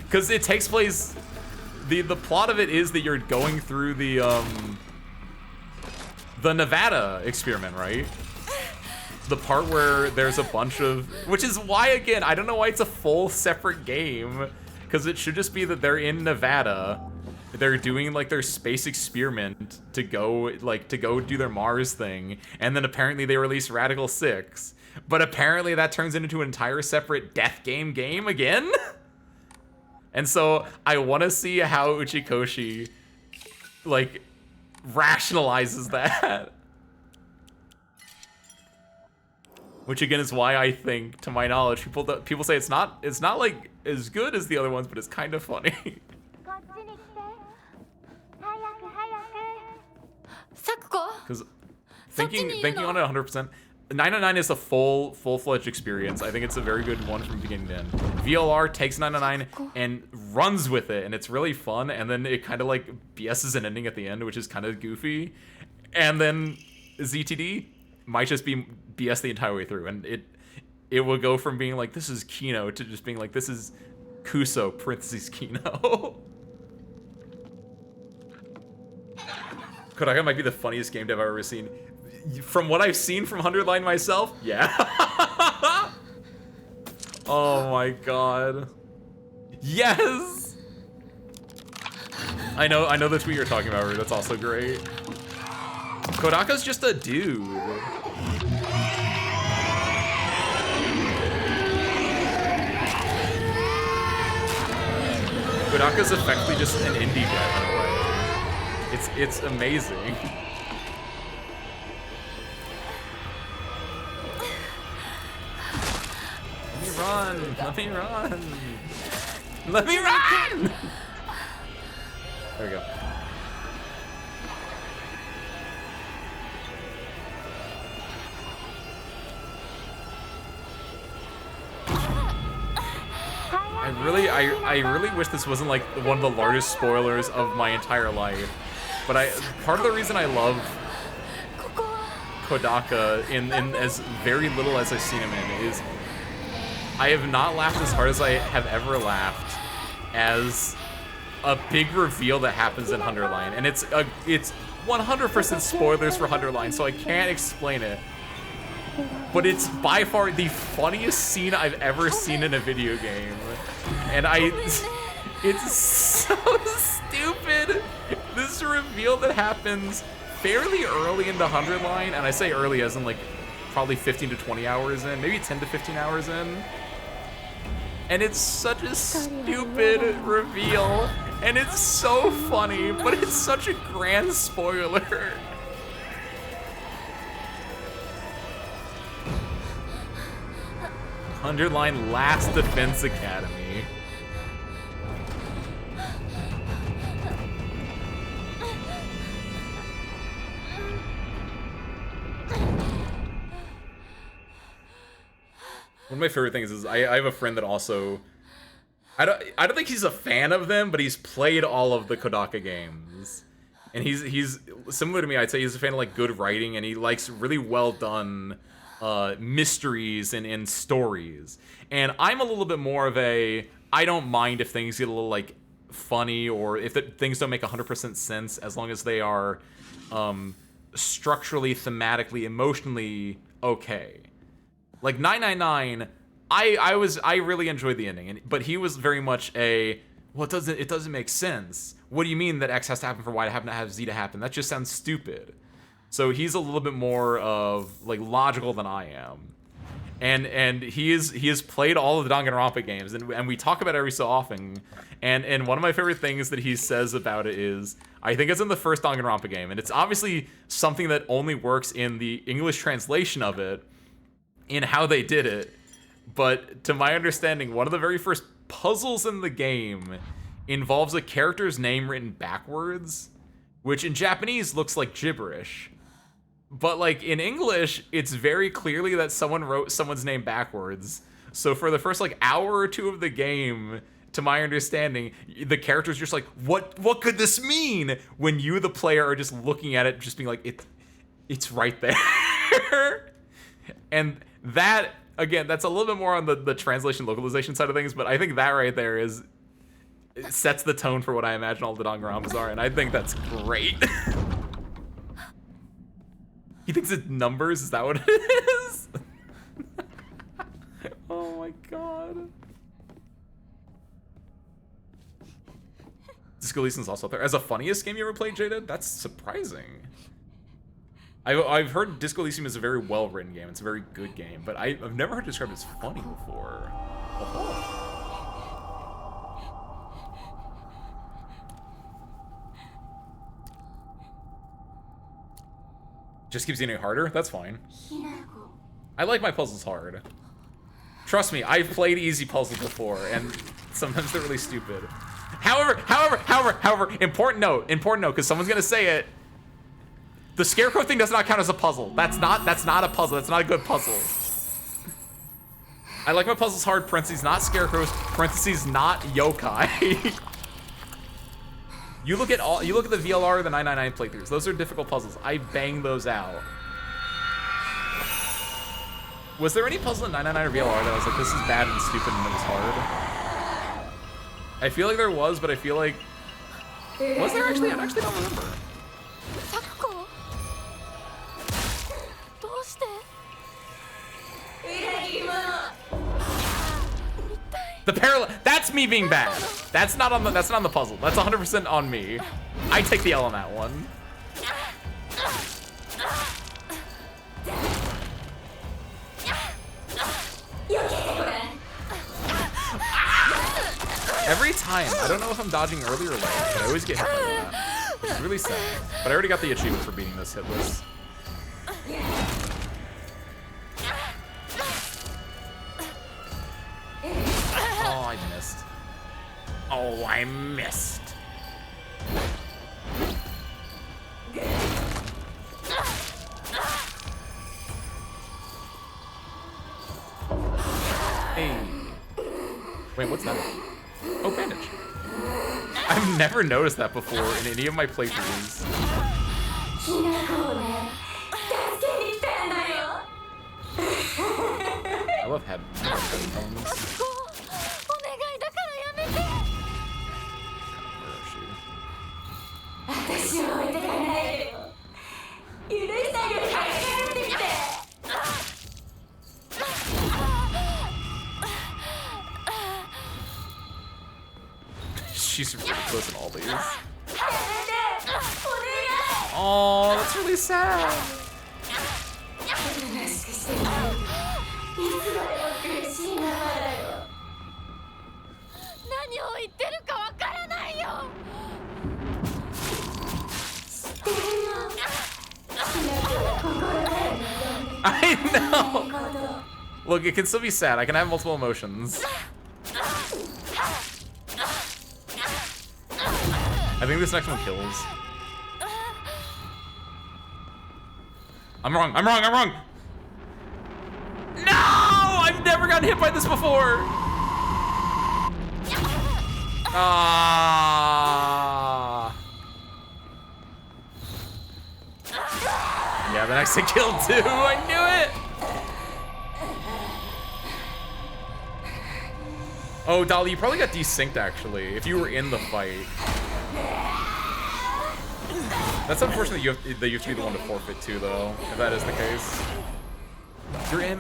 because it takes place. The plot of it is that you're going through the Nevada experiment, right? The part where there's a bunch of, which is why, again, I don't know why it's a full separate game, because it should just be that they're in Nevada. They're doing like their space experiment to go do their Mars thing, and then apparently they release Radical 6. But apparently that turns into an entire separate death game again. And so I want to see how Uchikoshi like rationalizes that. Which again is why I think, to my knowledge, people say it's not like as good as the other ones, but it's kind of funny. Because thinking on it 100%, 999 is a full-fledged experience. I think it's a very good one from beginning to end. VLR takes 999 and runs with it, and it's really fun. And then it kind of like BS's an ending at the end, which is kind of goofy. And then ZTD might just be BS the entire way through, and it will go from being like this is Kino to just being like this is Kuso parentheses Kino. Kodaka might be the funniest game dev I've ever seen. From what I've seen from 100 Line myself, yeah. Oh my god. Yes! I know the tweet you're talking about, Rue. That's also great. Kodaka's just a dude. Kodaka's effectively just an indie dev in a way. It's amazing. Let me run! Let me run! Let me run! There we go. I really wish this wasn't like one of the largest spoilers of my entire life. But part of the reason I love Kodaka in as very little as I've seen him in is I have not laughed as hard as I have ever laughed as a big reveal that happens in 100 Line. And it's 100% spoilers for 100 Line, so I can't explain it. But it's by far the funniest scene I've ever seen in a video game. And it's so stupid. This reveal that happens fairly early into 100 Line, and I say early as in like probably 15 to 20 hours in, maybe 10 to 15 hours in. And it's such a stupid reveal, and it's so funny, but it's such a grand spoiler. Underline Last Defense Academy. One of my favorite things is I have a friend that also I don't think he's a fan of them, but he's played all of the Kodaka games. And he's similar to me. I'd say he's a fan of like good writing, and he likes really well done mysteries and stories. And I'm a little bit more of a I don't mind if things get a little like funny, or if things don't make 100% sense, as long as they are structurally, thematically, emotionally okay. Like 999, I really enjoyed the ending, but he was very much a well, it doesn't make sense. What do you mean that X has to happen for Y to happen to have Z to happen? That just sounds stupid. So he's a little bit more of like logical than I am, and he has played all of the Danganronpa games, and we talk about it every so often. And one of my favorite things that he says about it is, I think it's in the first Danganronpa game, and it's obviously something that only works in the English translation of it, in how they did it. But to my understanding, one of the very first puzzles in the game involves a character's name written backwards, which in Japanese looks like gibberish. But like in English, it's very clearly that someone wrote someone's name backwards. So for the first like hour or two of the game, to my understanding, the character's just like, what could this mean? When you, the player, are just looking at it, just being like, it's right there. And that, again, that's a little bit more on the translation localization side of things, but I think that right there it sets the tone for what I imagine all the Danganronpas are, and I think that's great. He thinks it's numbers? Is that what it is? Oh my god. Disco Elysium's also up there. As the funniest game you ever played, Jada? That's surprising. I've heard Disco Elysium is a very well-written game. It's a very good game, but I've never heard it described as funny before. Oh. Just keeps getting harder? That's fine. I like my puzzles hard. Trust me, I've played easy puzzles before, and sometimes they're really stupid. However, important note, because someone's gonna say it. The scarecrow thing does not count as a puzzle. That's not a puzzle. That's not a good puzzle. I like my puzzles hard, parentheses, not scarecrows, parentheses, not yokai. You look at the VLR or the 999 playthroughs. Those are difficult puzzles. I bang those out. Was there any puzzle in 999 or VLR that I was like, this is bad and stupid and it was hard? I feel like there was, but I feel like... Was there actually? I actually don't remember. The parallel, that's me being bad. That's not on the puzzle. That's 100% on me. I take the L on that one. Every time, I don't know if I'm dodging early or late, but I always get hit by that. Which is really sad. But I already got the achievement for beating this hit list. Oh, I missed. Oh, I missed. Hey. Wait, what's that? Oh, bandage. I've never noticed that before in any of my playthroughs. I love headphones. She's really close in all these. Oh, that's really sad. しくしてるのにいつまでも苦しいままだよ。何を言ってるかわからないよ。知ってるよ。I know. Look, it can still be sad. I can have multiple emotions. I think this next one kills. I'm wrong. I'm wrong. I'm wrong. No! I've never gotten hit by this before. Ah. Yeah, the next thing killed too. I knew it. Oh, Dolly, you probably got desynced actually if you were in the fight. That's unfortunate that you have to be the one to forfeit too, though. If that is the case.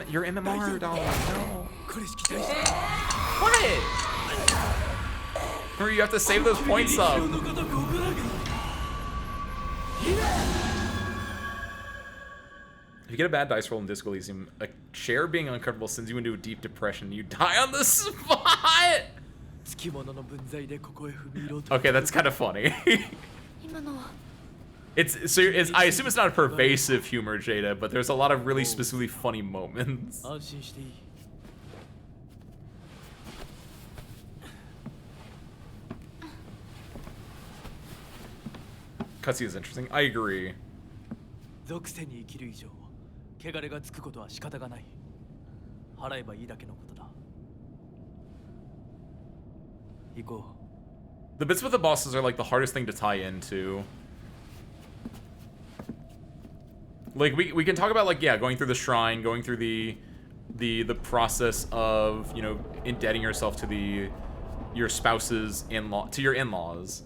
You're MMR, Dolly. No. What? Remember, you have to save those points up. If you get a bad dice roll in Disco Elysium, a chair being uncomfortable sends you into a deep depression. You die on the spot! Okay, that's kind of funny. I assume it's not a pervasive humor, Jada, but there's a lot of really specifically funny moments. Cutscene is interesting. I agree. The bits with the bosses are like the hardest thing to tie into. Like we can talk about like, yeah, going through the shrine, going through the process of, you know, indebting yourself to your spouse's your in-laws.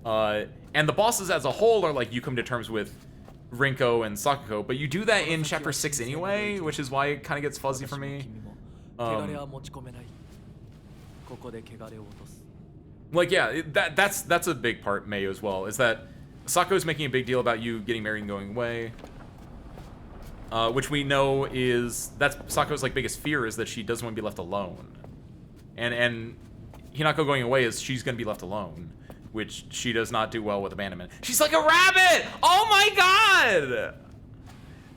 And the bosses as a whole are like you come to terms with Rinko and Sakuko, but you do that in chapter 6 anyway, which is why it kind of gets fuzzy for me. Like, yeah, that's a big part, Mayu, as well, is that Sakuko's making a big deal about you getting married and going away. Which we know that's Sakuko's like biggest fear, is that she doesn't want to be left alone. And Hinako going away is she's gonna be left alone, which she does not do well with abandonment. She's like a rabbit! Oh my god!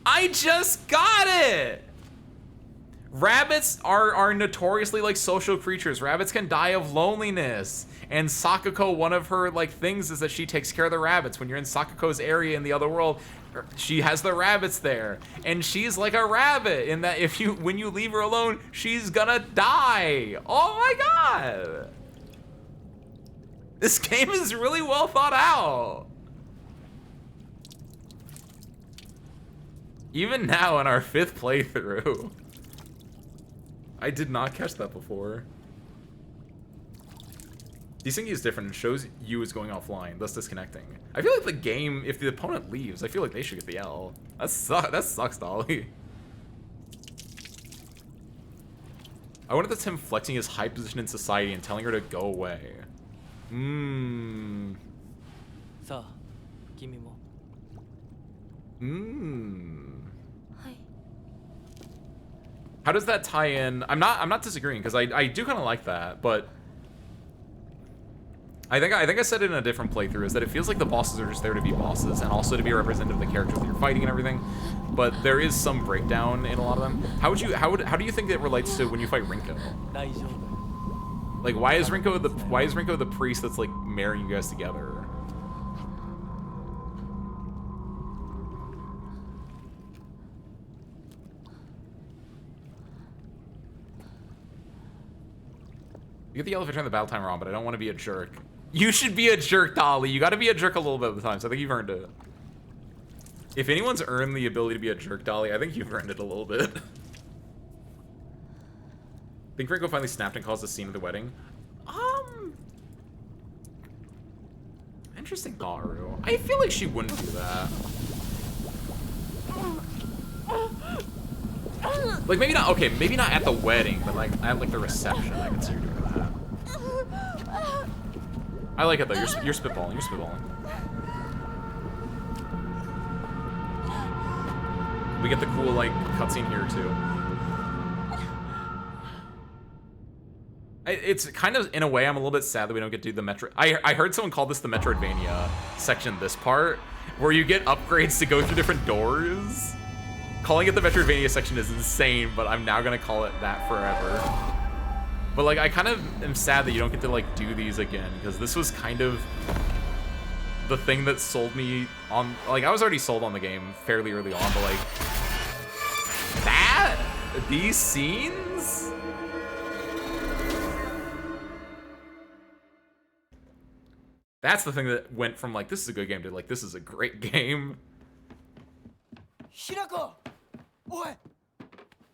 I just got it! Rabbits are notoriously like social creatures. Rabbits can die of loneliness. And Sakuko, one of her like things is that she takes care of the rabbits. When you're in Sakuko's area in the other world, she has the rabbits there. And she's like a rabbit in that when you leave her alone, she's gonna die. Oh my god! This game is really well thought out. Even now in our 5th playthrough. I did not catch that before. Desyncing is different and shows you as going offline, thus disconnecting. I feel like the game, if the opponent leaves, I feel like they should get the L. That sucks, Dolly. I wonder if that's him flexing his high position in society and telling her to go away. How does that tie in? I'm not disagreeing, because I do kind of like that, but I think I said it in a different playthrough, is that it feels like the bosses are just there to be bosses and also to be representative of the characters that you're fighting and everything. But there is some breakdown in a lot of them. How do you think that relates to when you fight Rinko? Like, why is Rinko the priest that's like marrying you guys together? You get the elephant turn the battle timer on, but I don't want to be a jerk. You should be a jerk, Dolly. You gotta be a jerk a little bit of the time, so I think you've earned it. If anyone's earned the ability to be a jerk, Dolly, I think you've earned it a little bit. Think Rinko finally snapped and caused the scene of the wedding? Interesting, Baru. I feel like she wouldn't do that. Like, maybe not, okay, maybe not at the wedding, but like at like the reception, I could see her doing that. I like it though, you're spitballing, We get the cool, like, cutscene here, too. It's kind of, in a way, I'm a little bit sad that we don't get to do the Metro... I heard someone call this the Metroidvania section, this part, where you get upgrades to go through different doors. Calling it the Metroidvania section is insane, but I'm now gonna call it that forever. But, like, I kind of am sad that you don't get to, like, do these again, because this was kind of the thing that sold me on... Like, I was already sold on the game fairly early on, but, like... That? These scenes? That's the thing that went from, like, this is a good game to, like, this is a great game. Hinako! Oi!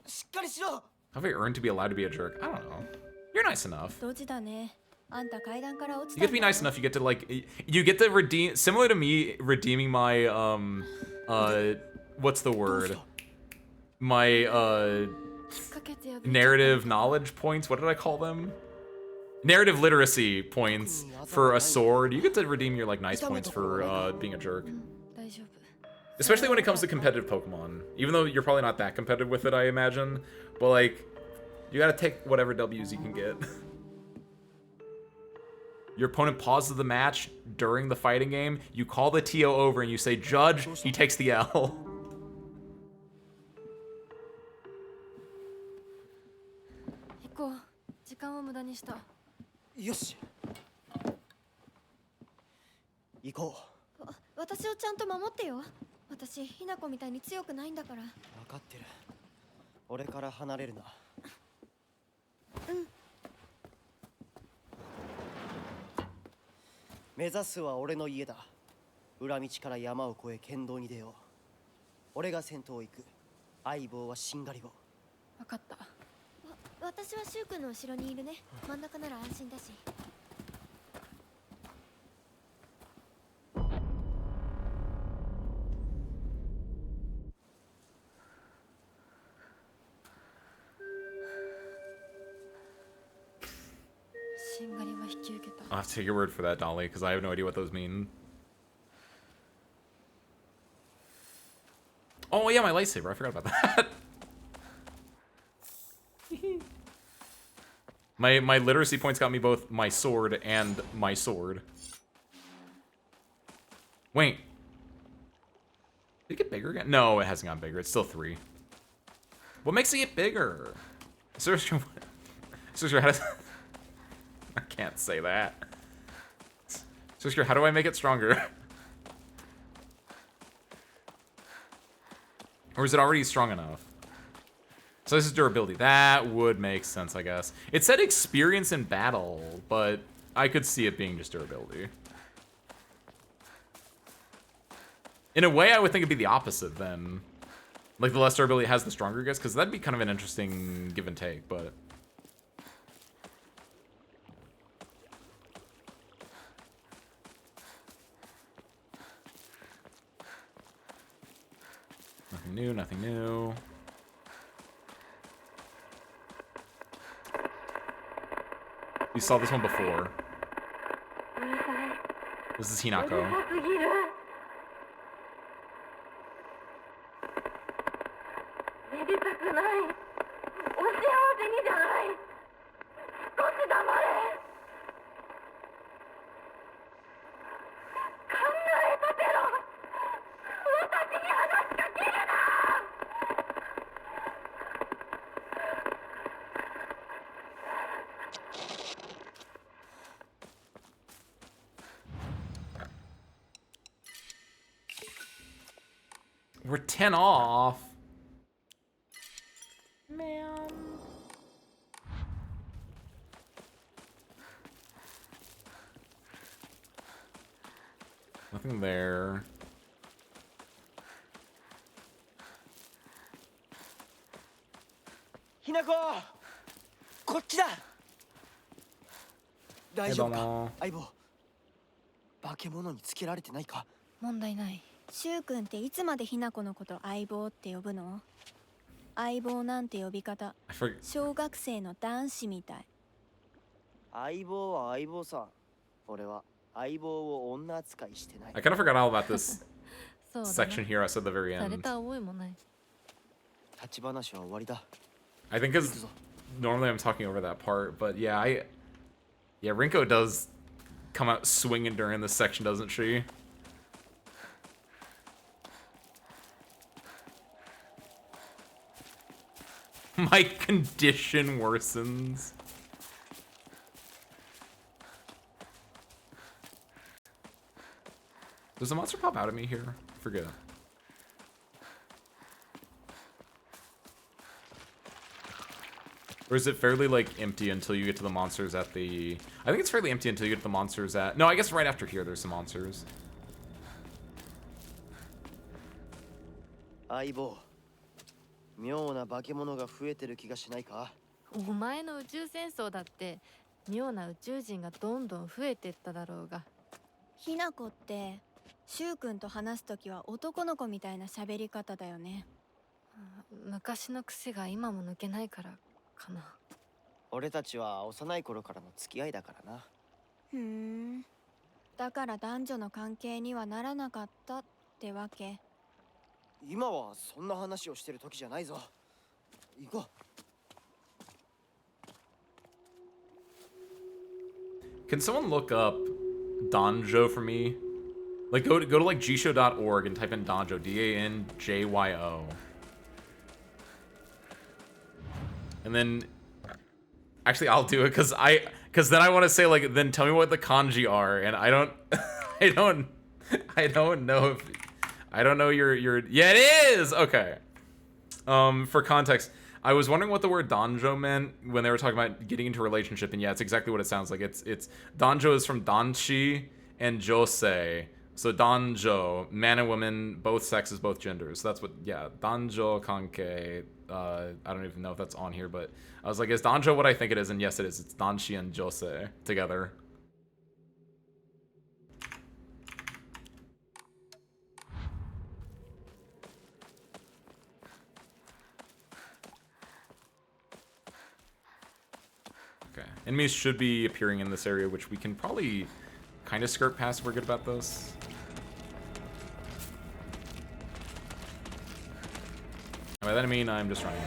Shikkari shiro! Have I earned to be allowed to be a jerk? I don't know. You're nice enough. ドジだね。あんた階段から落ち You た get to be nice enough, you get to, like, you get to redeem, similar to me redeeming my, what's the word? My, narrative knowledge points, what did I call them? Narrative literacy points for a sword. You get to redeem your, like, nice points for, being a jerk. 大丈夫。 Especially when it comes to competitive Pokemon. Even though you're probably not that competitive with it, I imagine. But, like, you gotta take whatever W's you can get. Your opponent pauses the match during the fighting game. You call the TO over and you say, Judge, he takes the L. 行こう。時間を無駄にした。よし行こう。私をちゃんと守ってよ。私、ひなこみたいに強くないんだから。分かってる。俺から離れるな。うん。目指すは俺の家だ。裏道から山を越え県道に出よう。俺が先頭を行く。相棒はしんがりを。分かった。私はシュウ君の後ろにいるね。真ん中なら安心だし。しんがりは引き受けた。I'll have to take your word for that, Dolly, because I have no idea what those mean. Oh, yeah, my lightsaber. I forgot about that. My literacy points got me both my sword and my sword. Wait. Did it get bigger again? No, it hasn't gotten bigger. It's still 3. What makes it get bigger? Seriously, how does... I can't say that. Seriously, how do I make it stronger? Or is it already strong enough? So this is durability. That would make sense, I guess. It said experience in battle, but I could see it being just durability. In a way, I would think it'd be the opposite then. Like, the less durability has, the stronger it gets, because that'd be kind of an interesting give and take, but... Nothing new, nothing new. You saw this one before. This is Hinako. We're 10 off. Man. Nothing there. Hinako! こっちだ! 大丈夫か? どうも。相棒。化け物につけられてないか? 問題ない。シュウ君っていつまでひなこのこと相棒って呼ぶの？相棒なんて呼び方、小学生の男子みたい。相棒は相棒さ。俺は相棒を女扱いしてない。I kind of forgot all about this section here. I said at the very end. 立ち話は終わりだ。 I think because normally I'm talking over that part, but yeah, yeah, Rinko does come out swinging during this section, doesn't she? My condition worsens. Does a monster pop out at me here? Forget. Or is it fairly, like, empty until you get to the monsters at the... I think it's fairly empty until you get to the monsters at... No, I guess right after here there's some monsters. 相棒、妙な化け物が増えてる気がしないか？お前の宇宙戦争だって妙な宇宙人がどんどん増えてっただろうが。ひなこってしゅうくんと話すときは男の子みたいな喋り方だよね。昔の癖が今も抜けないからかな。俺たちは幼い頃からの付き合いだからな。ふーん。だから男女の関係にはならなかったってわけ。今はそんな話をしてる時じゃないぞ。行こう。 Can someone look up Danjo for me? Like go to like gshow.org and type in Danjo, DANJYO. And then actually I'll do it cuz then I want to say like then tell me what the kanji are and I don't know if I don't know your yeah, it is. Okay. For context, I was wondering what the word danjo meant when they were talking about getting into a relationship, and yeah, it's exactly what it sounds like. It's danjo is from danshi and josei. So danjo, man and woman, both sexes, both genders. So that's what, yeah, danjo kanke. I don't even know if that's on here, but I was like, is danjo what I think it is? And yes, it is. It's danshi and josei together. Okay, enemies should be appearing in this area, which we can probably kind of skirt past if we're good about this. And by that I mean I'm just running.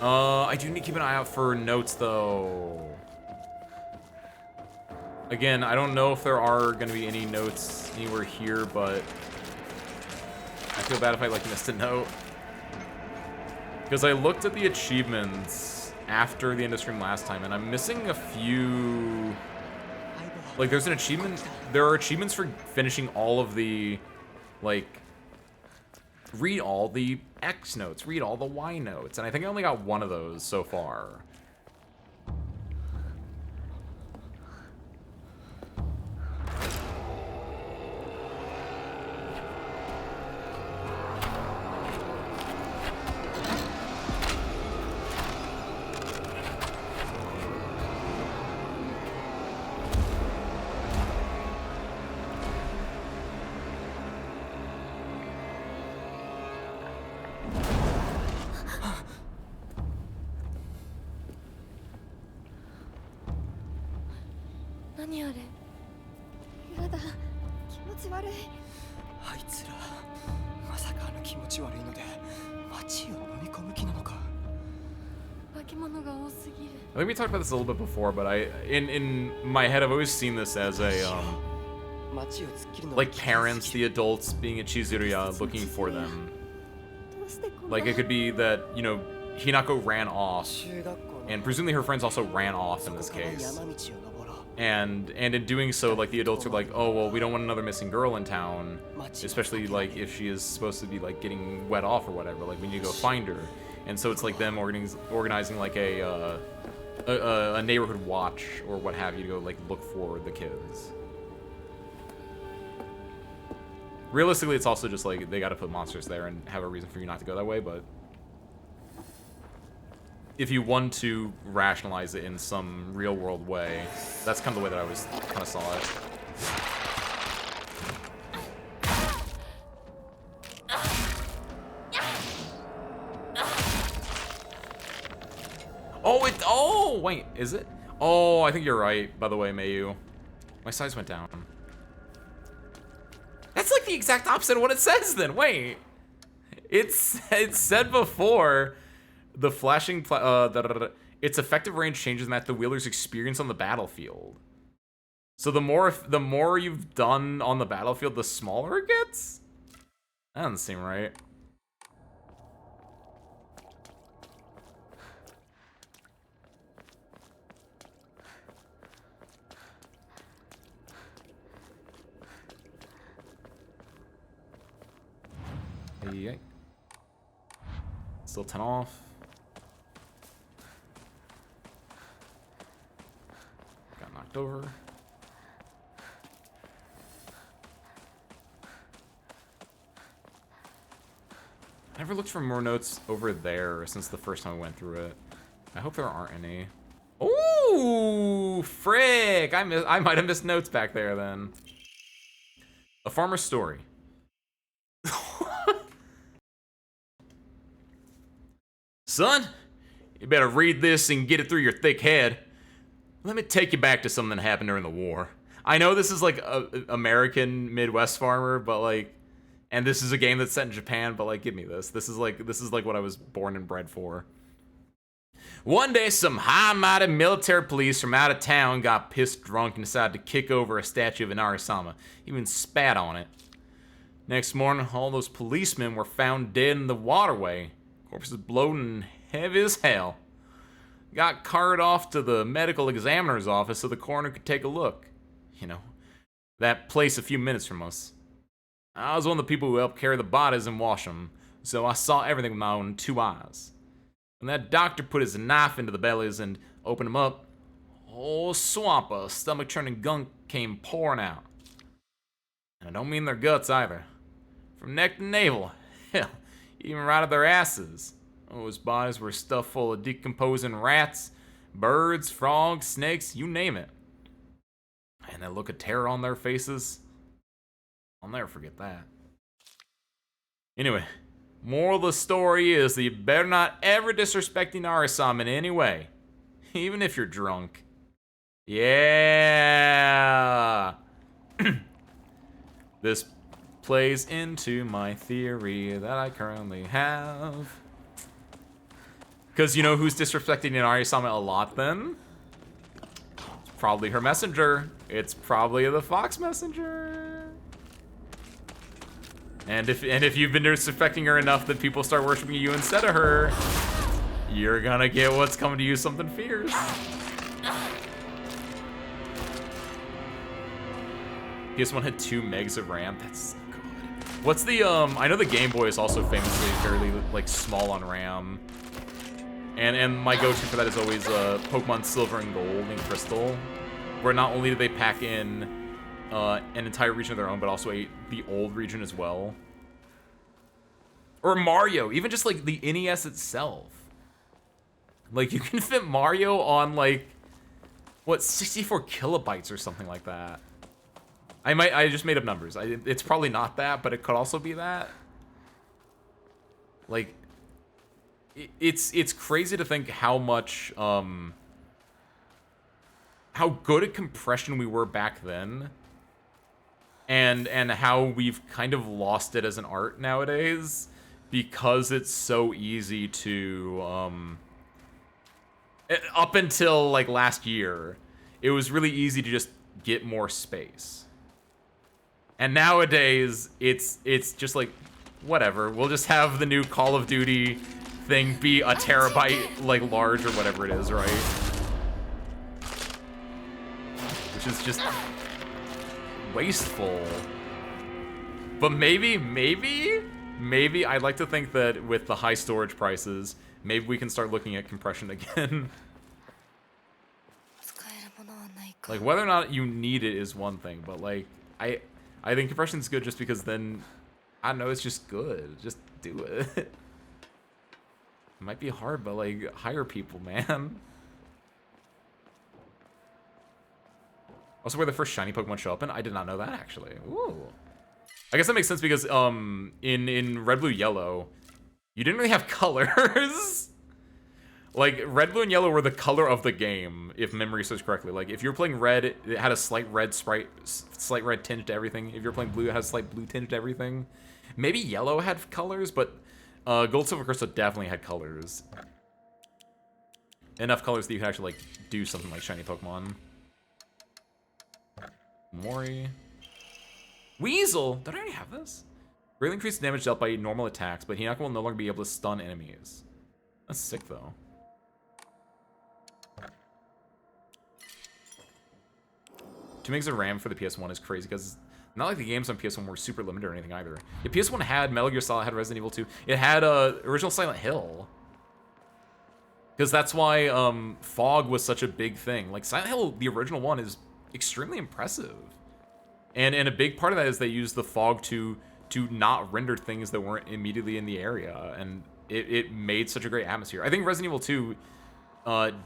Hi. I do need to keep an eye out for notes though. Again, I don't know if there are going to be any notes anywhere here, but I feel bad if I like missed a note. Because I looked at the achievements after the end of stream last time, and I'm missing a few. Like, there's an achievement. There are achievements for finishing all of the, like, read all the X notes, read all the Y notes, and I think I only got one of those so far. I think we talked about this a little bit before, but in my head, I've always seen this as a, like parents, the adults being at Chizuruya looking for them. Like it could be that, you know, Hinako ran off, and presumably her friends also ran off in this case. And in doing so, like the adults are like, oh, well, we don't want another missing girl in town, especially like if she is supposed to be like getting wet off or whatever, like we need to go find her. And so it's like them organizing like a neighborhood watch or what have you to go like look for the kids. Realistically, it's also just like they got to put monsters there and have a reason for you not to go that way, but if you want to rationalize it in some real world way, that's kind of the way that I was kind of saw it. Oh, oh, wait, is it? Oh, I think you're right, by the way, Mayu. My size went down. That's like the exact opposite of what it says then. Wait. It said before the flashing its effective range changes and that the wielders experience on the battlefield. So the more you've done on the battlefield, the smaller it gets? That doesn't seem right. Yeah. Still 10 off. Got knocked over. I never looked for more notes over there since the first time I went through it. I hope there aren't any. Ooh, frick! I might have missed notes back there then. A farmer's story. Son, you better read this and get it through your thick head. Let me take you back to something that happened during the war. I know this is like a American Midwest farmer, but like, and this is a game that's set in Japan, but like, give me this. This is like what I was born and bred for. One day, some high-minded military police from out of town got pissed drunk and decided to kick over a statue of an Arisama, even spat on it. Next morning, all those policemen were found dead in the waterway. Corpses bloating heavy as hell. Got carted off to the medical examiner's office so the coroner could take a look. You know, that place a few minutes from us. I was one of the people who helped carry the bodies and wash them, so I saw everything with my own 2 eyes. When that doctor put his knife into the bellies and opened them up, a whole swamp of stomach-churning gunk came pouring out. And I don't mean their guts either. From neck to navel, hell, even right at their asses. Those bodies were stuffed full of decomposing rats, birds, frogs, snakes, you name it. And that look of terror on their faces, I'll never forget that. Anyway, moral of the story is that you better not ever disrespect Inari-sama in any way, even if you're drunk. Yeah! This plays into my theory that I currently have. Because you know who's disrespecting Inari-sama a lot then? It's probably her messenger. It's probably the Fox messenger. And if you've been disrespecting her enough that people start worshiping you instead of her, you're gonna get what's coming to you, something fierce. PS1 had 2 megs of RAM. That's good. What's the I know the Game Boy is also famously fairly like small on RAM. And my go-to for that is always Pokemon Silver and Gold and Crystal, where not only do they pack in an entire region of their own, but also the old region as well. Or Mario, even just like the NES itself. Like you can fit Mario on like, what, 64 kilobytes or something like that. I just made up numbers. It's probably not that, but it could also be that. Like, it's crazy to think how much, how good at compression we were back then. And how we've kind of lost it as an art nowadays because it's so easy to, up until like last year, it was really easy to just get more space. And nowadays, it's just like, whatever. We'll just have the new Call of Duty thing be a terabyte, like, large or whatever it is, right? Which is just wasteful. But maybe, I'd like to think that with the high storage prices, maybe we can start looking at compression again. Like, whether or not you need it is one thing, but, like, I think compression's good just because then, I don't know, it's just good. Just do it. It might be hard, but, like, hire people, man. Also, where the first shiny Pokemon show up in? I did not know that, actually. Ooh. I guess that makes sense because, in Red, Blue, Yellow, you didn't really have colors. Like, red, blue, and yellow were the color of the game, if memory serves correctly. Like, if you're playing red, it had a slight red tinge to everything. If you're playing blue, it has a slight blue tinge to everything. Maybe yellow had colors, but Gold, Silver, Crystal definitely had colors. Enough colors that you could actually, like, do something like shiny Pokemon. Mori. Weasel! Did I already have this? Greatly increased damage dealt by normal attacks, but Hinako will no longer be able to stun enemies. That's sick, though. Two megs of RAM for the PS1 is crazy, because not like the games on PS1 were super limited or anything either. The PS1 had Metal Gear Solid, had Resident Evil 2. It had original Silent Hill. Because that's why fog was such a big thing. Like, Silent Hill, the original one, is extremely impressive. And a big part of that is they used the fog to not render things that weren't immediately in the area. And it made such a great atmosphere. I think Resident Evil 2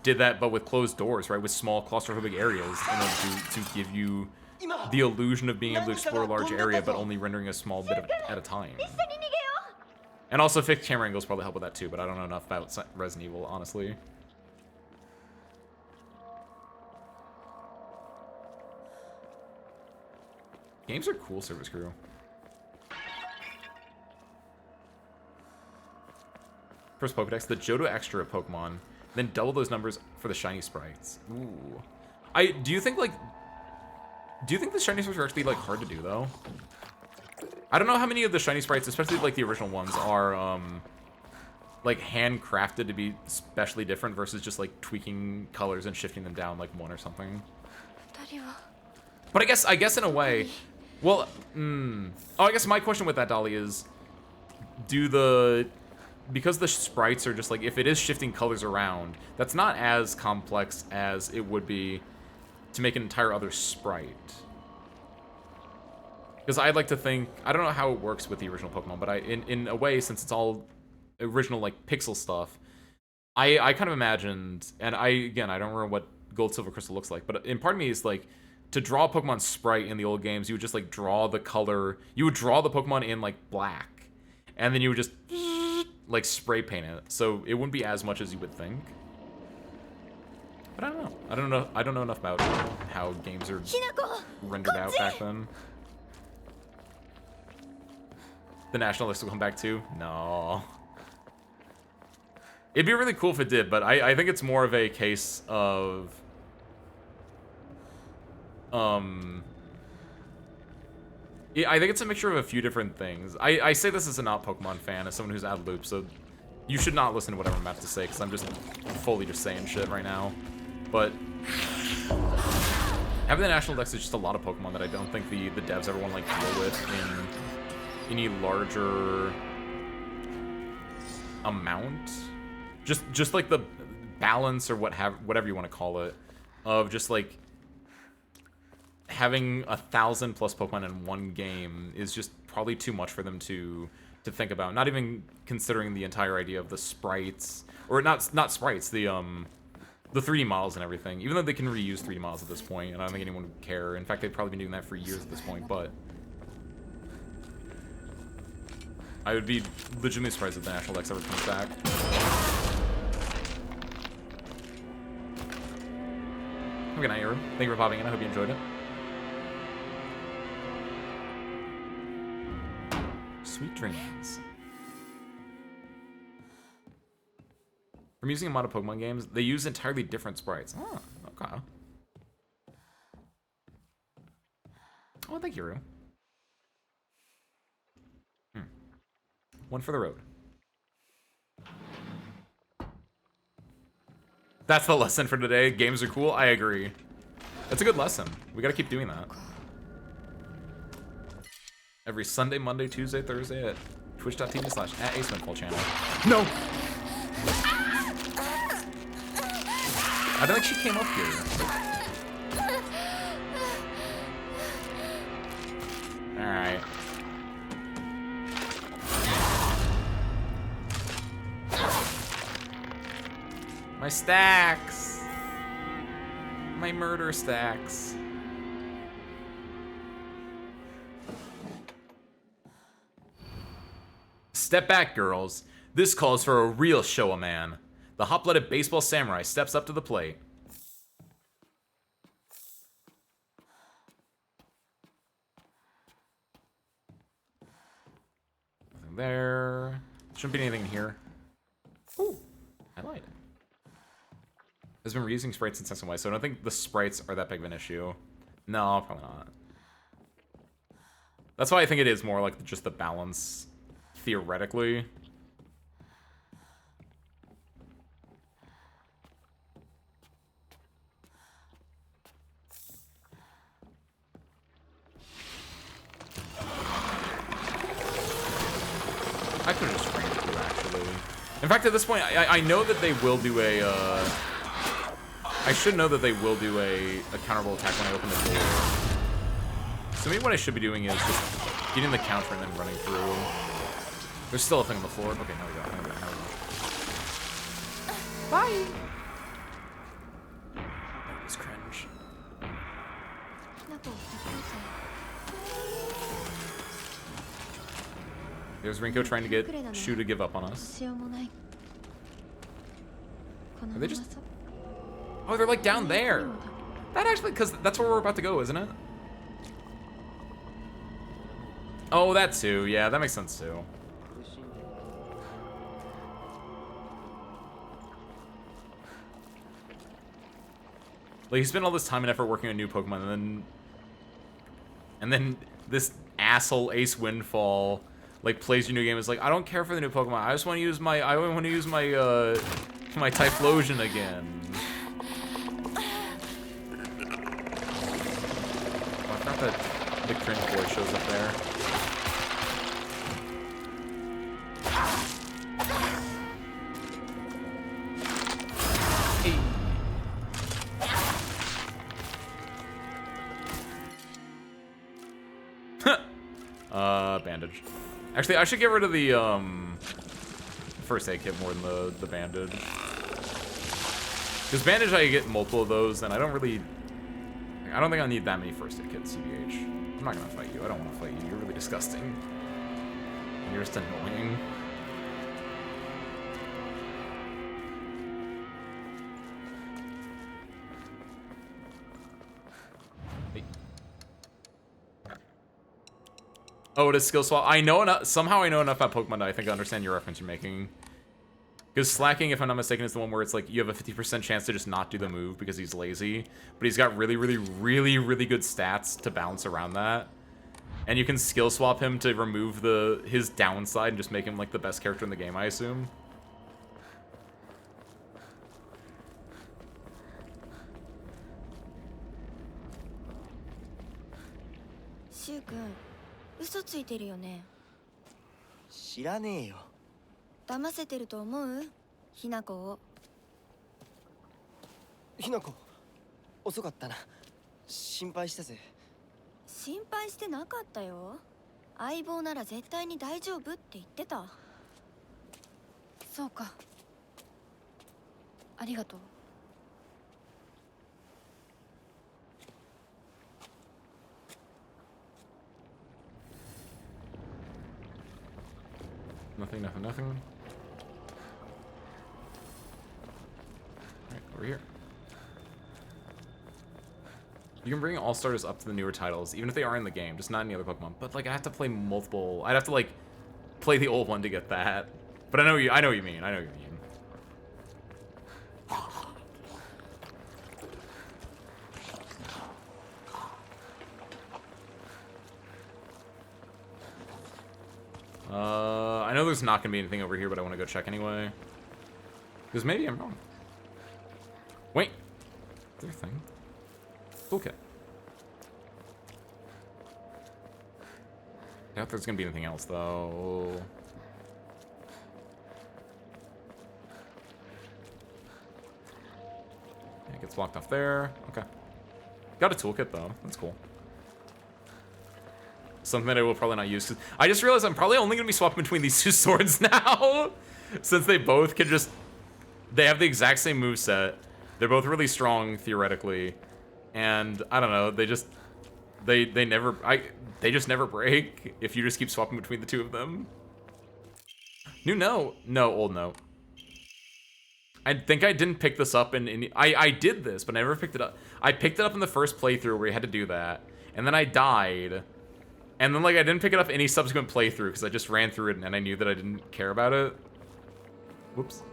did that, but with closed doors, right? With small claustrophobic areas in order to give you the illusion of being able to explore a large area, but only rendering a small bit at a time. And also fixed camera angles probably help with that too, but I don't know enough about Resident Evil, honestly. Games are cool, Service Crew. First Pokedex, the Johto Extra Pokemon, then double those numbers for the shiny sprites. Ooh. Do you think the shiny sprites are actually, like, hard to do, though? I don't know how many of the shiny sprites, especially, like, the original ones, are, like, handcrafted to be specially different versus just, like, tweaking colors and shifting them down, like, one or something. But I guess in a way, well, oh, I guess my question with that, Dolly, is, because the sprites are just, like, if it is shifting colors around, that's not as complex as it would be to make an entire other sprite. Because I'd like to think, I don't know how it works with the original Pokemon, but in a way, since it's all original, like, pixel stuff, I kind of imagined, and again, I don't remember what Gold, Silver, Crystal looks like, but in part of me is, like, to draw a Pokemon sprite in the old games, you would just, like, draw the color, you would draw the Pokemon in, like, black, and then you would just, like, spray paint it, so it wouldn't be as much as you would think. But I don't know. I don't know enough about how games are rendered out back then. The National List will come back too? No. It'd be really cool if it did, but I think it's more of a case of... Yeah, I think it's a mixture of a few different things. I say this as a not Pokemon fan, as someone who's out of loop, so you should not listen to whatever I'm about to say, because I'm just fully just saying shit right now. But having the National Dex is just a lot of Pokemon that I don't think the devs ever want to, like, deal with in any larger amount. Just like the balance or whatever you want to call it, of just, like, having 1,000+ Pokemon in one game is just probably too much for them to think about. Not even considering the entire idea of the sprites, or not sprites, the 3D models and everything. Even though they can reuse 3D models at this point, and I don't think anyone would care. In fact, they've probably been doing that for years at this point, but I would be legitimately surprised if the National Dex ever comes back. Good night, Aaron. Thank you for popping in. I hope you enjoyed it. Sweet dreams. From using a mod of Pokemon games, they use entirely different sprites. Oh, okay. Oh, thank you, Rue. One for the road. That's the lesson for today. Games are cool. I agree. That's a good lesson. We gotta keep doing that. Every Sunday, Monday, Tuesday, Thursday at twitch.tv/@AceWindfall channel. No! I don't think she came up here. Alright. My stacks! My murder stacks. Step back, girls. This calls for a real show-a-man. The hot-blooded baseball samurai steps up to the plate. Nothing there. Shouldn't be anything in here. Ooh, highlight. There's been reusing sprites in Sex and Y, so I don't think the sprites are that big of an issue. No, probably not. That's why I think it is more like just the balance, theoretically. I could have just framed through, actually. In fact, at this point, I know that they will do a, I should know that they will do a counterable attack when I open the door. So maybe what I should be doing is just getting the counter and then running through. There's still a thing on the floor. Okay, now we go. Now we go. Now we go. Bye! That was cringe. There's Rinko trying to get Shu to give up on us. Are they just... Oh, they're like down there. That actually, because that's where we're about to go, isn't it? Oh, that too. Yeah, that makes sense too. Like, he spent all this time and effort working on new Pokemon, and then this asshole Ace Windfall like plays your new game. Is like, I don't care for the new Pokemon. I just want to use my my Typhlosion again. Oh, I forgot that the cringe boy shows up there. Bandage. Actually, I should get rid of the first aid kit more than the bandage. Because bandage, I get multiple of those, and I don't think I need that many first aid kits, CBH. I'm not gonna fight you. I don't want to fight you. You're really disgusting. And you're just annoying. Oh, it is skill swap. I know enough. Somehow I know enough about Pokemon that I think I understand your reference you're making. Because Slacking, if I'm not mistaken, is the one where it's like you have a 50% chance to just not do the move because he's lazy. But he's got really, really, really, really good stats to balance around that. And you can skill swap him to remove his downside and just make him like the best character in the game, I assume. Shu-kun, 嘘ついてるよね。知らねえよ。騙せてると思う？ひなこを。ひなこ、遅かったな。心配したぜ。心配してなかったよ。相棒なら絶対に大丈夫って言ってた。そうか。ありがとう。Nothing, nothing, nothing. Alright, over here. You can bring all starters up to the newer titles, even if they are in the game, just not any other Pokemon. But like, I have to play multiple. I'd have to like play the old one to get that. But I know what you mean. I know what you mean. I know there's not gonna be anything over here, but I want to go check anyway. Because maybe I'm wrong. Wait. Is there a thing? Toolkit. I doubt there's gonna be anything else, though. Yeah, it gets blocked off there. Okay. Got a toolkit, though. That's cool. Something that I will probably not use. 'Cause I just realized I'm probably only going to be swapping between these two swords now. Since they both can just... They have the exact same moveset. They're both really strong, theoretically. And, I don't know, they just... They just never break if you just keep swapping between the two of them. New note. No, old note. I think I didn't pick this up I did this, but I never picked it up. I picked it up in the first playthrough where you had to do that, and then I died. And then, like, I didn't pick it up any subsequent playthrough because I just ran through it and I knew that I didn't care about it. Whoops.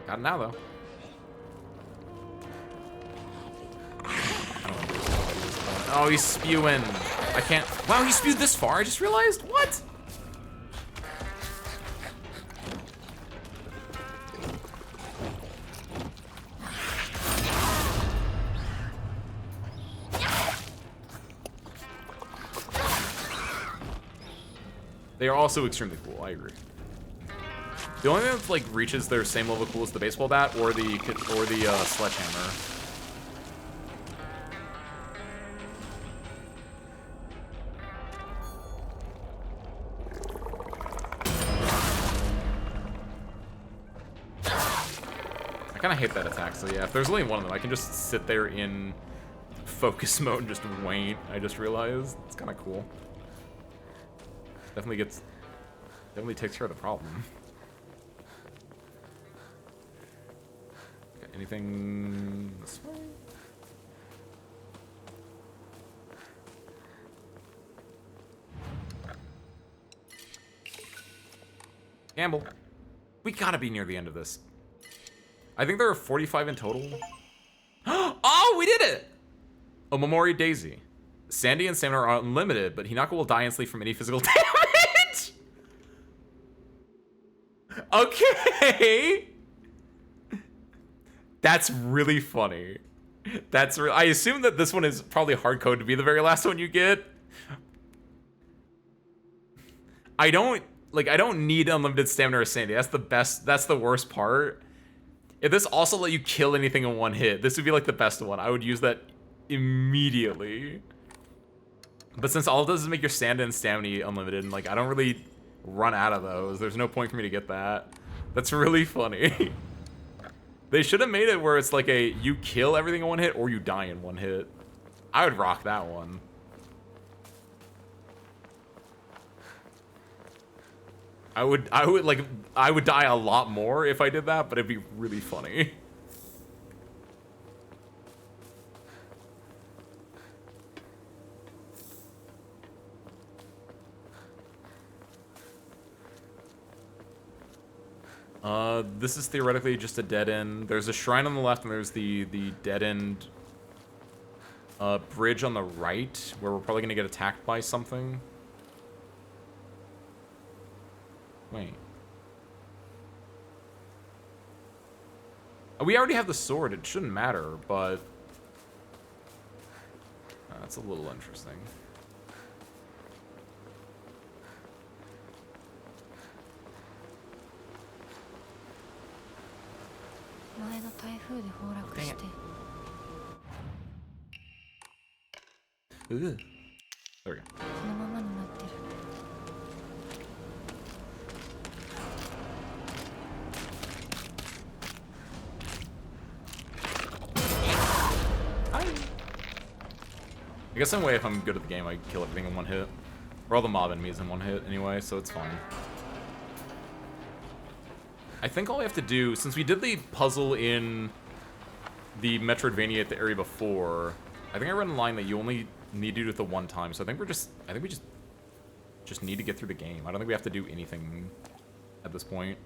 Got it now, though. Oh, he's spewing. I can't. Wow, he spewed this far. I just realized. What? They are also extremely cool. I agree. The only thing that like reaches their same level of cool is the baseball bat or the sledgehammer. I kind of hate that attack. So yeah, if there's only one of them, I can just sit there in focus mode and just wait. I just realized it's kind of cool. Definitely takes care of the problem. Okay, anything this way? Gamble. We gotta be near the end of this. I think there are 45 in total. Oh, we did it! Omamori Daisy. Sandy and stamina are unlimited, but Hinako will die instantly from any physical damage. Okay. That's really funny. I assume that this one is probably hard code to be the very last one you get. I don't need unlimited stamina or sanity. That's the worst part. If this also let you kill anything in one hit, this would be like the best one. I would use that immediately. But since all it does is make your stamina and stamina unlimited, and like I don't really run out of those, there's no point for me to get that. That's really funny. They should have made it where it's like you kill everything in one hit or you die in one hit. I would rock that one. I would die a lot more if I did that, but it'd be really funny. This is theoretically just a dead end. There's a shrine on the left, and there's the dead end bridge on the right, where we're probably gonna get attacked by something. Wait. We already have the sword. It shouldn't matter, but that's a little interesting. Dang it. Ugh. There we go. I guess in a way, if I'm good at the game, I kill everything in one hit. Or all the mob enemies in one hit anyway, so it's fine. I think all we have to do, since we did the puzzle in the Metroidvania at the area before, I think I read in line that you only need to do it the one time. So I think we just need to get through the game. I don't think we have to do anything at this point.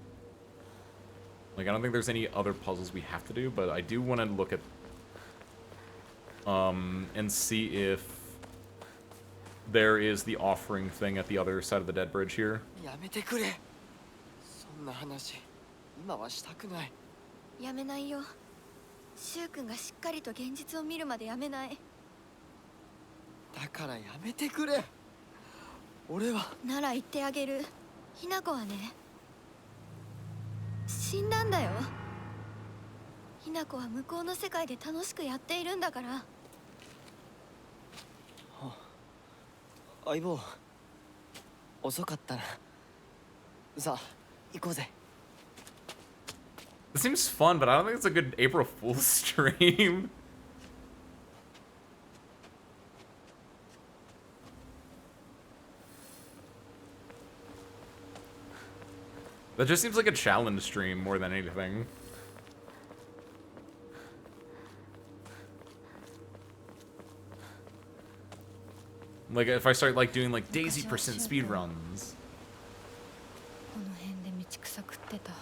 Like, I don't think there's any other puzzles we have to do, but I do want to look at and see if there is the offering thing at the other side of the dead bridge here. やめないよ。シュウ君がしっかりと現実を見るまでやめない。だからやめてくれ。俺は。なら言ってあげる。ひな子はね、死んだんだよ。ひな子は向こうの世界で楽しくやっているんだから。相棒、遅かったな。さあ、行こうぜ。This seems fun, but I don't think it's a good April Fool's stream. That just seems like a challenge stream more than anything. Like if I start like doing like Daisy percent speed runs. この辺で道草食ってた。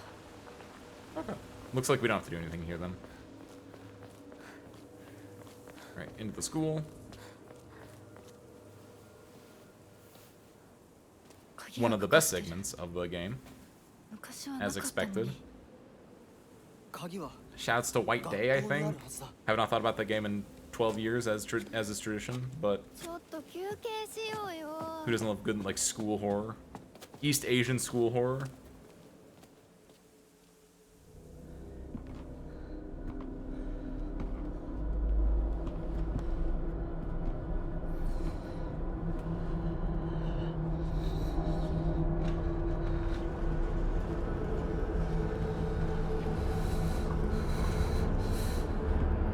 Okay. Looks like we don't have to do anything here then. Right, into the school. One of the best segments of the game, as expected. Shouts to White Day, I think. Have not thought about the game in 12 years as is tradition, but who doesn't love good like school horror? East Asian school horror.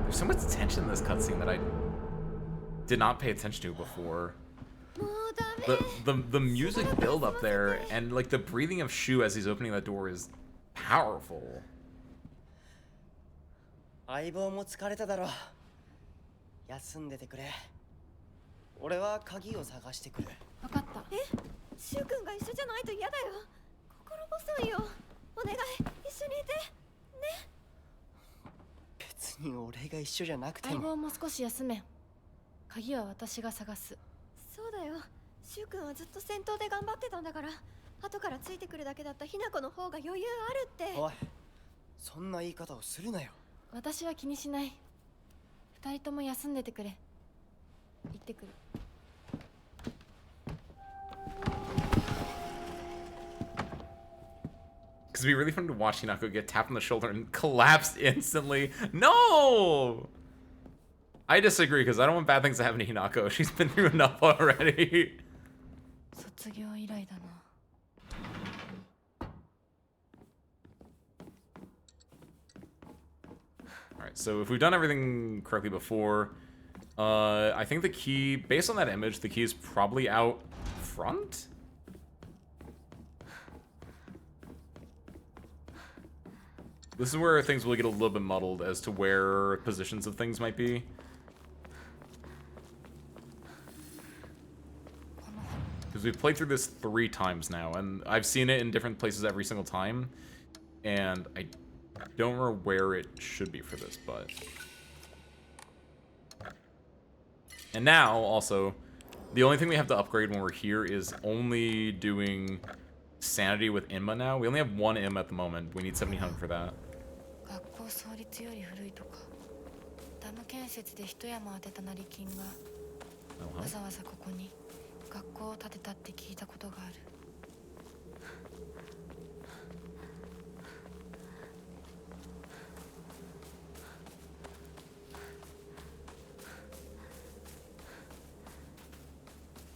There's so much tension in this cutscene that I did not pay attention to before. The music build up there and like the breathing of Shu as he's opening that door is powerful. 相棒も疲れただろう。休んでてくれ。俺は鍵を探してくる。分かった。え、シュウ君が一緒じゃないと嫌だよ。心細いよ。お願い、一緒にいて。ね。別に俺が一緒じゃなくても。相棒も少し休め。鍵は私が探す。そうだよ。シュウ君はずっと戦闘で頑張ってたんだから。後からついてくるだけだったひな子の方が余裕あるって。おい、そんな言い方をするなよ。私は気にしない。二人とも休んでてくれ。行ってくる。Because it'd be really fun to watch Hinako get tapped on the shoulder and collapse instantly. No! I disagree, because I don't want bad things to happen to Hinako. She's been through enough already. 卒業以来だな。Alright, so if we've done everything correctly before, I think the key, based on that image, the key is probably out front? This is where things will get a little bit muddled as to where positions of things might be. Because we've played through this 3 times now, and I've seen it in different places every single time, and I don't remember where it should be for this, but... And now, also, the only thing we have to upgrade when we're here is only doing sanity with Inma now. We only have 1 Im at the moment. We need 1700 for that. 学校創立より古いとか。ダム建設で一山当てた成金がわざわざここに学校を建てたって聞いたことがある。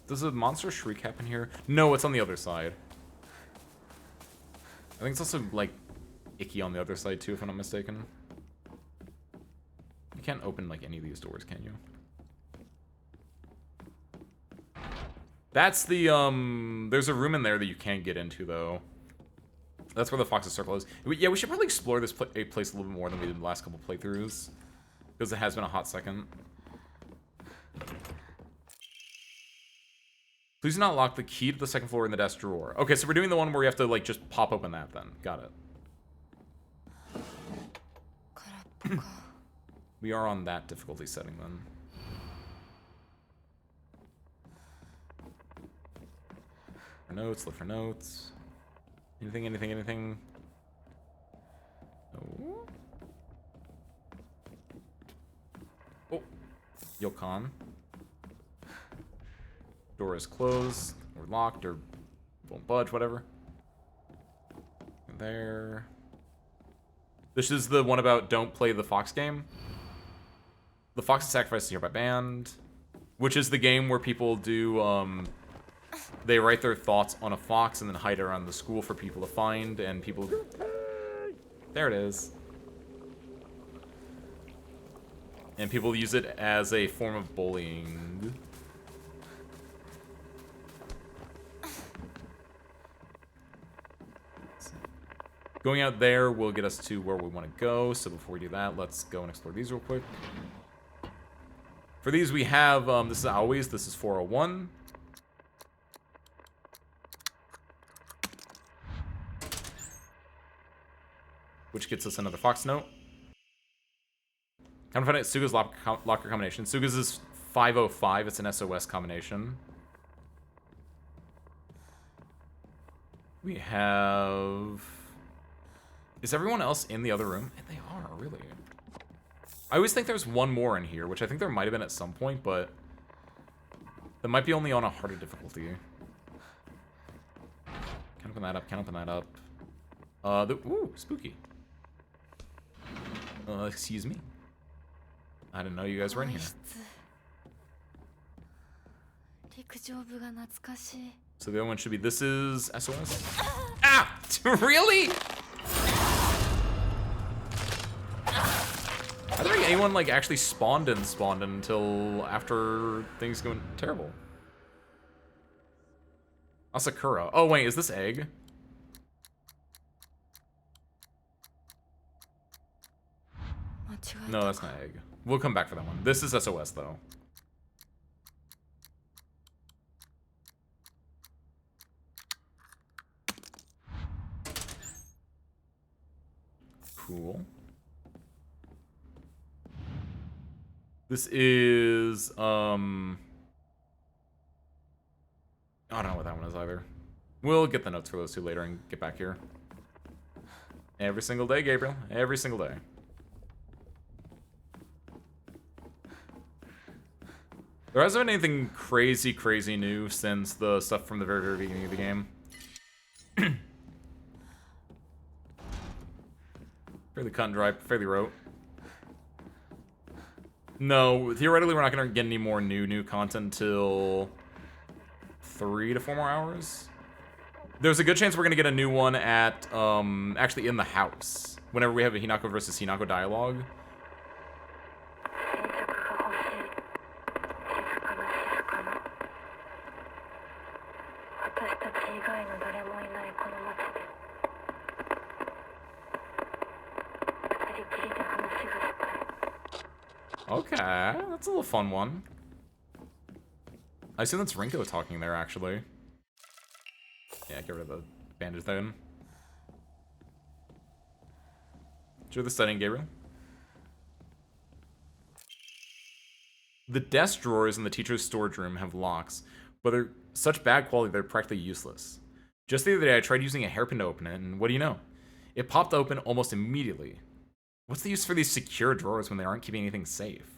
Does a monster shriek happen here? No, it's on the other side. I think it's also, like, icky on the other side, too, if I'm not mistaken. You can't open, like, any of these doors, can you? That's the, there's a room in there that you can't get into, though. That's where the Fox's Circle is. Yeah, we should probably explore this place a little bit more than we did the last couple playthroughs. Because it has been a hot second. Please do not lock the key to the 2nd floor in the desk drawer. Okay, so we're doing the one where you have to, like, just pop open that, then. Got it. We are on that difficulty setting, then. For notes, look for notes. Anything, anything, anything. Oh. Oh. Yokan. Door is closed, or locked, or won't budge, whatever. There. This is the one about don't play the Fox game. The Fox Sacrifice is hereby banned. Which is the game where people do, they write their thoughts on a fox and then hide it around the school for people to find, and people... There it is. And people use it as a form of bullying. Going out there will get us to where we want to go, so before we do that, let's go and explore these real quick. For these, we have, this is Aoi's, this is 401. Which gets us another Fox Note. Kind of find out Suga's locker combination. Suga's is 505, it's an SOS combination. We have... Is everyone else in the other room? And they are, really. I always think there's one more in here, which I think there might have been at some point, but... that might be only on a harder difficulty. Can't open that up, can't open that up. Ooh, spooky. Excuse me. I didn't know you guys were in here. So the other one should be, this is SOS? Ah! Really? I don't think anyone, like, actually spawned until after things going terrible. Asakura. Oh, wait, is this egg? No, that's not egg. We'll come back for that one. This is SOS, though. Cool. This is, I don't know what that one is either. We'll get the notes for those two later and get back here. Every single day, Gabriel. Every single day. There hasn't been anything crazy new since the stuff from the very beginning of the game. Fairly cut and dry, fairly rote. No, theoretically we're not going to get any more new content until 3 to 4 more hours. There's a good chance we're going to get a new one at, actually in the house. Whenever we have a Hinako versus Hinako dialogue. Okay, that's a little fun one. I assume that's Rinko talking there, actually. Yeah, get rid of the bandage then. Show the setting, Gabriel. The desk drawers in the teacher's storage room have locks, but they're such bad quality they're practically useless. Just the other day, I tried using a hairpin to open it, and what do you know? It popped open almost immediately. What's the use for these secure drawers when they aren't keeping anything safe?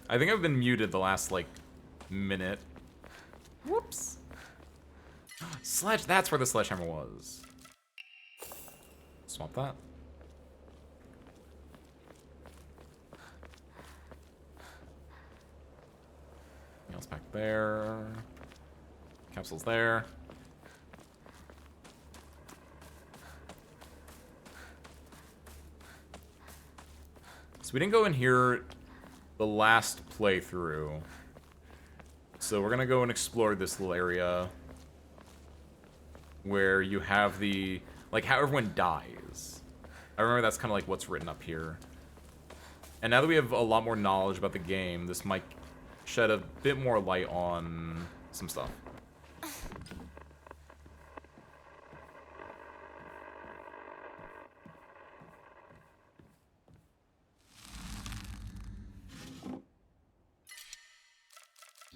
I think I've been muted the last, like, minute. Whoops. Sledge, that's where the sledgehammer was. Swap that. Anything else back there? Capsules there. So we didn't go in here the last playthrough. So we're gonna go and explore this little area where you have the, like, how everyone dies. I remember that's kind of like what's written up here. And now that we have a lot more knowledge about the game, this might shed a bit more light on some stuff.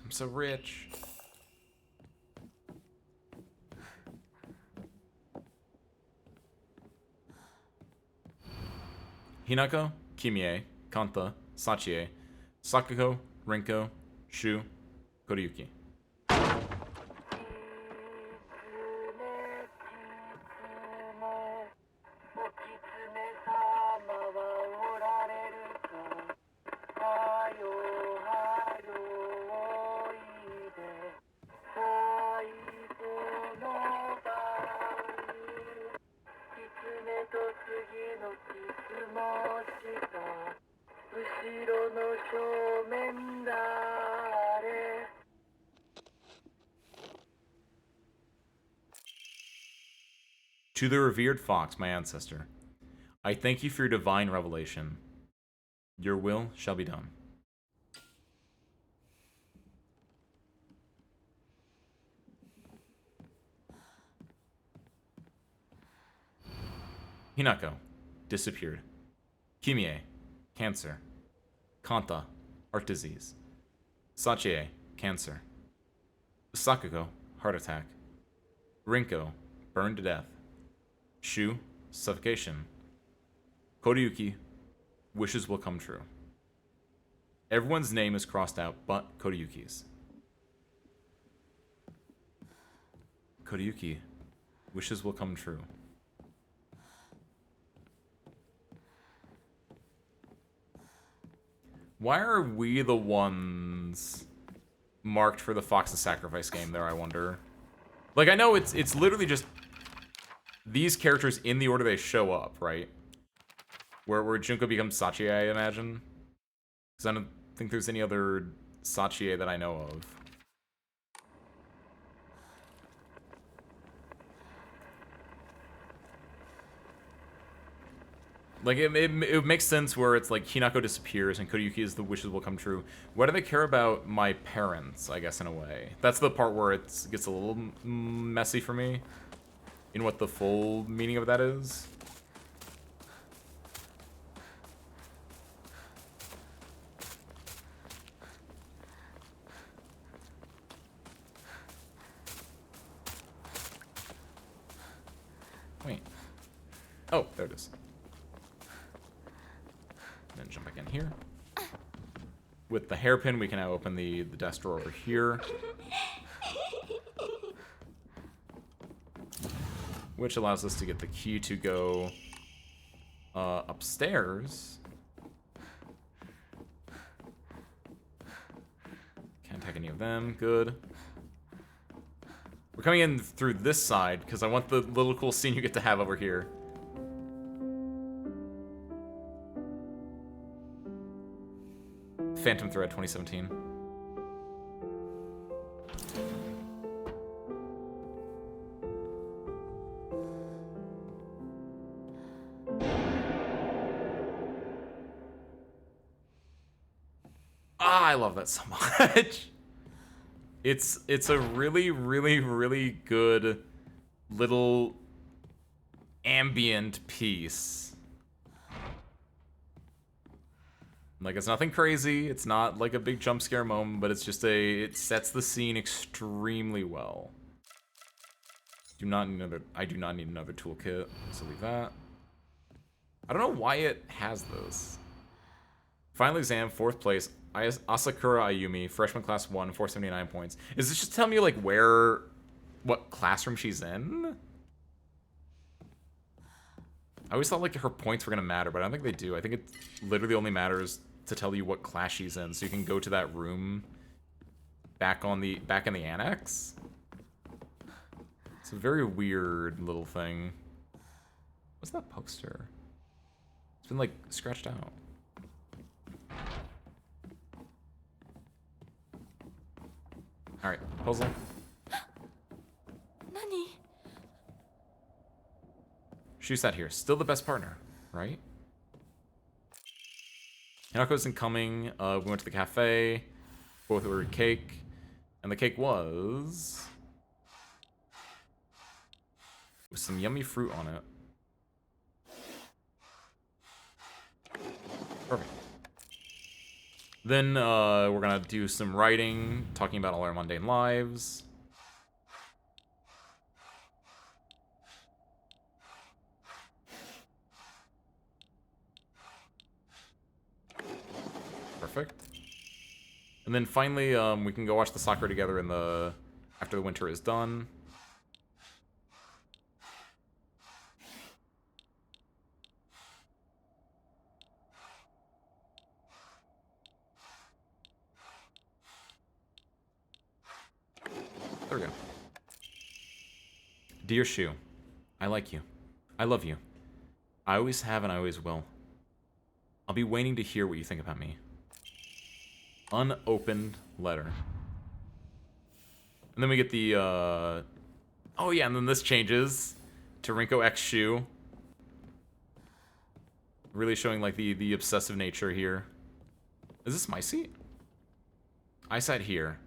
I'm so rich. Hinako, Kimie, Kanta, Sachie, Sakuko, Rinko, Shu, Koriyuki. To the revered fox, my ancestor, I thank you for your divine revelation. Your will shall be done. Hinako, disappeared. Kimie, cancer. Kanta, heart disease. Sachie, cancer. Sakuko, heart attack. Rinko, burned to death. Shu, suffocation. Koriyuki, wishes will come true. Everyone's name is crossed out but Koriyuki's. Koriyuki, wishes will come true. Why are we the ones marked for the Fox's Sacrifice game there, I wonder? Like, I know it's literally just these characters in the order they show up, right? Where Junko becomes Sachie, I imagine. Because I don't think there's any other Sachie that I know of. Like, it makes sense where it's like Hinako disappears and Koriyuki is the wishes will come true. Why do they care about my parents, I guess, in a way? That's the part where it gets a little messy for me. In what the full meaning of that is. Wait. Oh, there it is. Then jump back in here. With the hairpin, we can now open the desk drawer over here. Which allows us to get the key to go upstairs. Can't attack any of them. Good. We're coming in through this side because I want the little cool scene you get to have over here. Phantom Thread 2017. I love that so much. It's a really, really, really good little ambient piece. Like, it's nothing crazy. It's not like a big jump scare moment, but it's just it sets the scene extremely well. I do not need another toolkit, so leave that. I don't know why it has this. Final exam, 4th place. Asakura Ayumi, freshman class 1, 479 points. Is this just telling me, like, what classroom she's in? I always thought, like, her points were gonna matter, but I don't think they do. I think it literally only matters to tell you what class she's in, so you can go to that room back in the annex. It's a very weird little thing. What's that poster? It's been, like, scratched out. Alright, puzzle. Nani? She sat here, still the best partner, right? Hinako isn't coming. We went to the cafe. Both ordered cake. And the cake was... with some yummy fruit on it. Perfect. Then we're gonna do some writing, talking about all our mundane lives. Perfect. And then finally, we can go watch the soccer together in the after the winter is done. There we go. Dear Shu, I like you. I love you. I always have and I always will. I'll be waiting to hear what you think about me. Unopened letter. And then we get the, oh yeah, and then this changes to Rinko X Shu. Really showing, like, the obsessive nature here. Is this my seat? I sat here,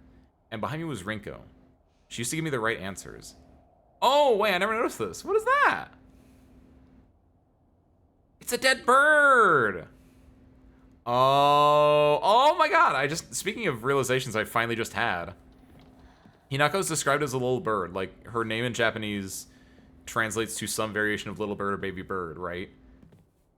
and behind me was Rinko. She used to give me the right answers. Oh, wait, I never noticed this. What is that? It's a dead bird! Oh my god, speaking of realizations I finally just had. Hinako's described as a little bird, like, her name in Japanese translates to some variation of little bird or baby bird, right?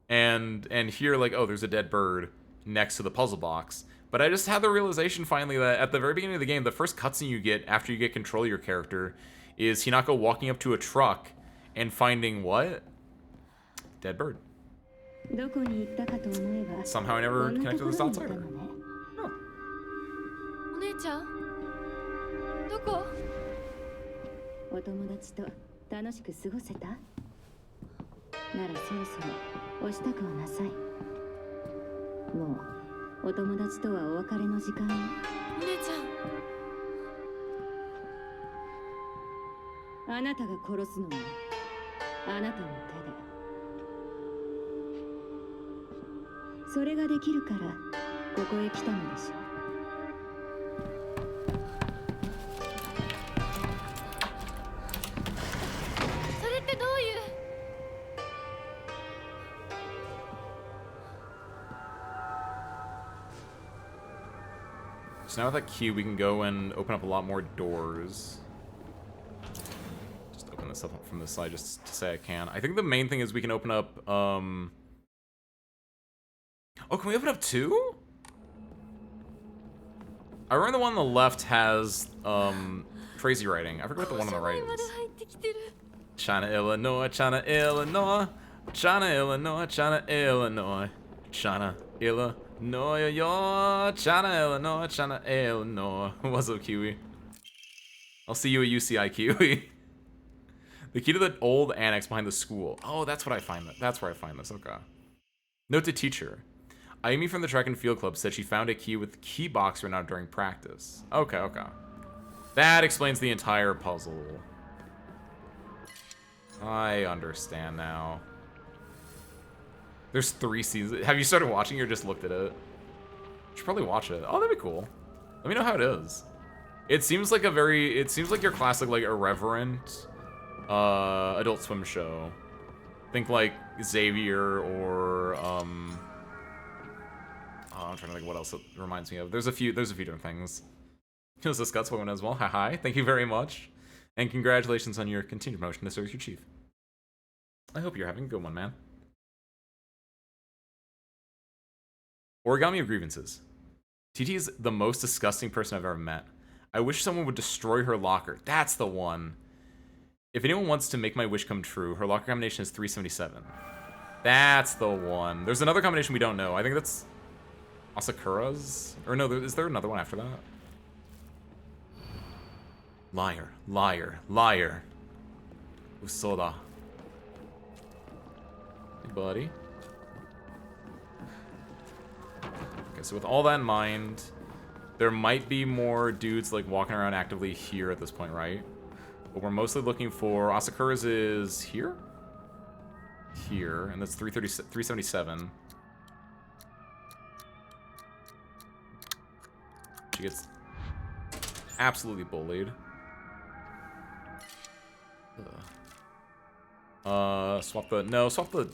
And here, like, oh, there's a dead bird next to the puzzle box. But I just had the realization finally that at the very beginning of the game, the first cutscene you get after you get control of your character is Hinako walking up to a truck and finding what? Dead bird. Somehow I never connected this dots either. Oh. お姉ちゃんどこ？お友達と楽しく過ごせた？ならそろそろお支度をなさい。もうお友達とはお別れの時間よ。お姉ちゃん。あなたが殺すのはあなたの手で。それができるからここへ来たのでしょう。それってどういう？ So now with that key, we can go and open up a lot more doors. Just open this up from this side just to say I can. I think the main thing is we can open up, oh, can we open up two? I remember the one on the left has, crazy writing. I forget what the one on the right is. China, Illinois, China, Illinois. China, Illinois, China, Illinois. China, Illinois, yo. China, Illinois, China, Illinois. What's up, Kiwi? I'll see you at UCI, Kiwi. The key to the old annex behind the school. Oh, that's what I find. That's where I find this. Okay. Note to teacher. Ayumi from the track and field club said she found a key with the key box written out during practice. Okay, okay. That explains the entire puzzle. I understand now. There's 3 seasons. Have you started watching or just looked at it? You should probably watch it. Oh, that'd be cool. Let me know how it is. It seems like it seems like your classic, like, irreverent Adult Swim show. Think like Xavier or oh, I'm trying to think what else it reminds me of. There's a few different things. Kills the Scuts woman as well. Hi. Thank you very much. And congratulations on your continued promotion to Service Chief. I hope you're having a good one, man. Origami of grievances. TT is the most disgusting person I've ever met. I wish someone would destroy her locker. That's the one. If anyone wants to make my wish come true, her locker combination is 377. That's the one. There's another combination we don't know. I think that's Asakura's? Or no, is there another one after that? Liar, liar, liar. Usoda. Hey, buddy. Okay, so with all that in mind, there might be more dudes like walking around actively here at this point, right? But we're mostly looking for Asakura's is here? here, and that's 377. She gets absolutely bullied. Swap the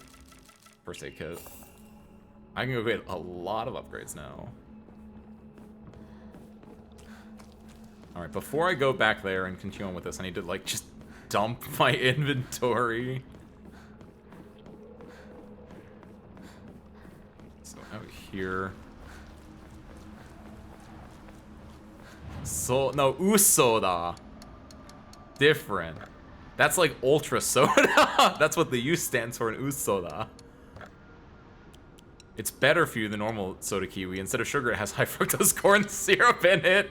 first aid kit. I can go get a lot of upgrades now. Alright, before I go back there and continue on with this, I need to, like, just dump my inventory. So, out here. No, Usoda. Different. That's like Ultra Soda. That's what the U stands for in Usoda. It's better for you than normal soda kiwi. Instead of sugar, it has high fructose corn syrup in it.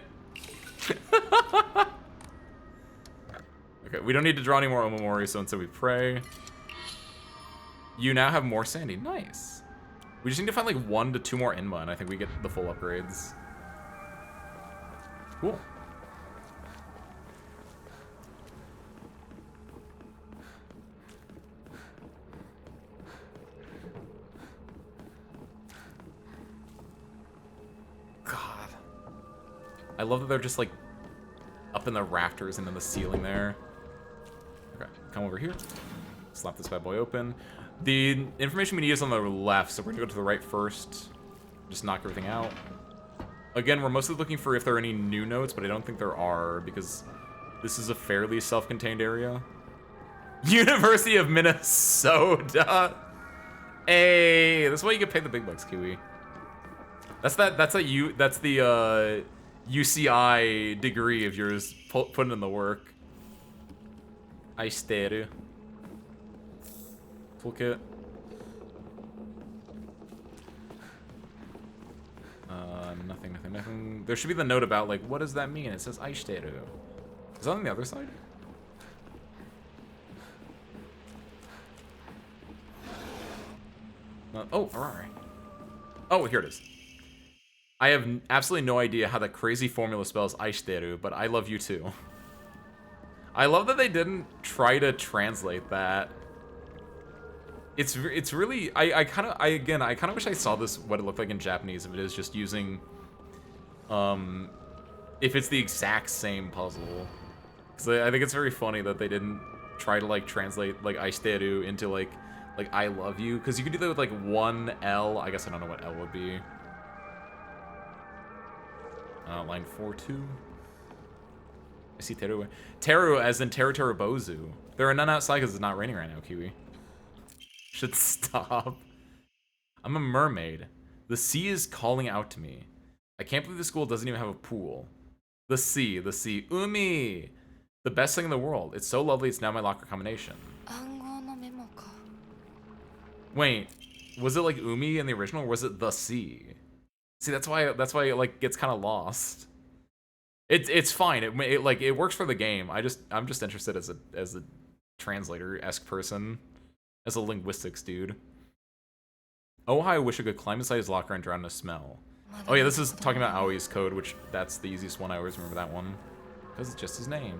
Okay, we don't need to draw any more Omamori, so instead we pray. You now have more Sandy. Nice. We just need to find like 1 to 2 more Inma, and I think we get the full upgrades. Cool. God. I love that they're just like up in the rafters and in the ceiling there. Okay, come over here. Slap this bad boy open. The information we need is on the left, so we're gonna go to the right first. Just knock everything out. Again, we're mostly looking for if there are any new notes, but I don't think there are, because this is a fairly self-contained area. University of Minnesota! Hey, that's why you get paid the big bucks, Kiwi. That's the UCI degree of yours putting in the work. Aishiteru. Toolkit. Nothing. There should be the note about, like, what does that mean? It says Aishiteru. Is that on the other side? Oh, Ferrari. Oh, here it is. I have absolutely no idea how that crazy formula spells Aishiteru, but I love you too. I love that they didn't try to translate that. It's really, I kind of wish I saw this, what it looked like in Japanese, if it is just using, if it's the exact same puzzle. Because I think it's very funny that they didn't try to, like, translate, like, Aishiteru into, like I love you. Because you could do that with, like, 1 L. I guess I don't know what L would be. Line 4-2. I see Teru. Teru as in Teru Bozu. There are none outside because it's not raining right now, Kiwi. Should stop. I'm a mermaid. The sea is calling out to me. I can't believe the school doesn't even have a pool. The sea. Umi! The best thing in the world. It's so lovely, it's now my locker combination. Wait, was it like Umi in the original, or was it the sea? See, that's why it like gets kind of lost. It's fine. It works for the game. I'm just interested as a translator-esque person. As a linguistics dude. Oh, how I wish I could climb inside his locker and drown in a smell. Oh yeah, this is talking about Aoi's code, which that's the easiest one. I always remember that one. Because it's just his name.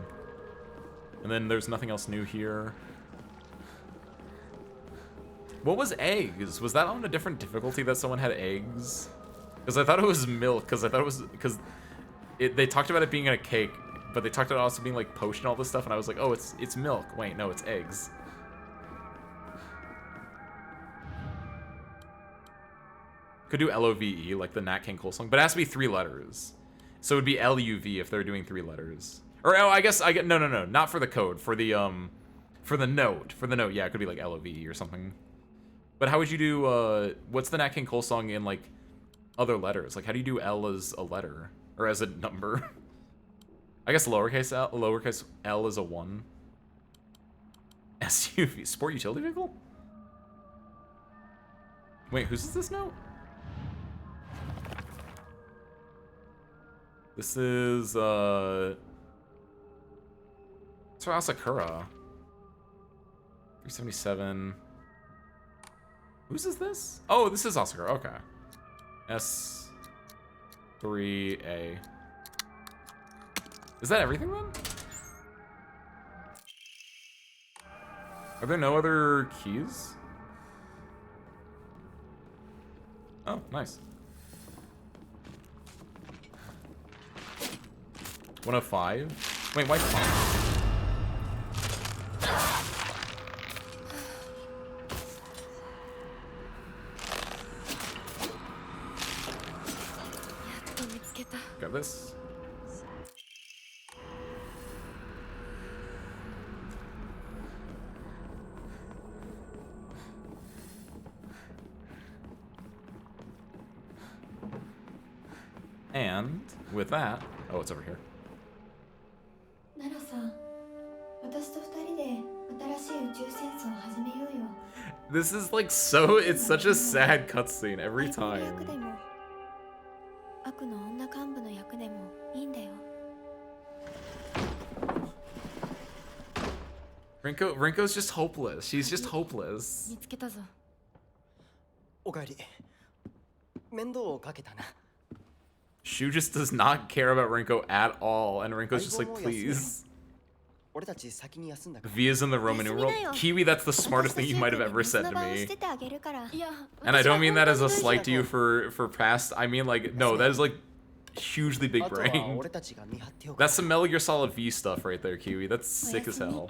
And then there's nothing else new here. What was eggs? Was that on a different difficulty that someone had eggs? Because I thought it was milk, because I thought it was... Because they talked about it being in a cake, but they talked about it also being like potion and all this stuff, and I was like, oh, it's milk. Wait, no, it's eggs. Could do L-O-V-E, like the Nat King Cole song, but it has to be 3 letters. So it would be L-U-V if they're doing 3 letters. Or, oh, I guess, no, not for the code, for the note. For the note, yeah, it could be like L-O-V-E or something. But how would you do, what's the Nat King Cole song in, like, other letters? Like, how do you do L as a letter? Or as a number? I guess lowercase L is a 1. SUV, sport utility vehicle? Wait, whose is this note? This is, it's for Asakura. 377. Whose is this? Oh, this is Asakura, okay. S3A. Is that everything then? Are there no other keys? Oh, nice. 105. Wait, why? Got this. And with that, oh, it's over here. This is like so, it's such a sad cutscene every time. Rinko's just hopeless. She's just hopeless. おかえり。面倒をかけたな。 Shu just does not care about Rinko at all, and Rinko's just like, please. V is in the Roman numeral. Kiwi, that's the smartest thing you might have ever said to me. And I don't mean that as a slight to you for past. I mean like, no, that is like hugely big brain. That's some Metal Gear Solid V stuff right there, Kiwi. That's sick as hell.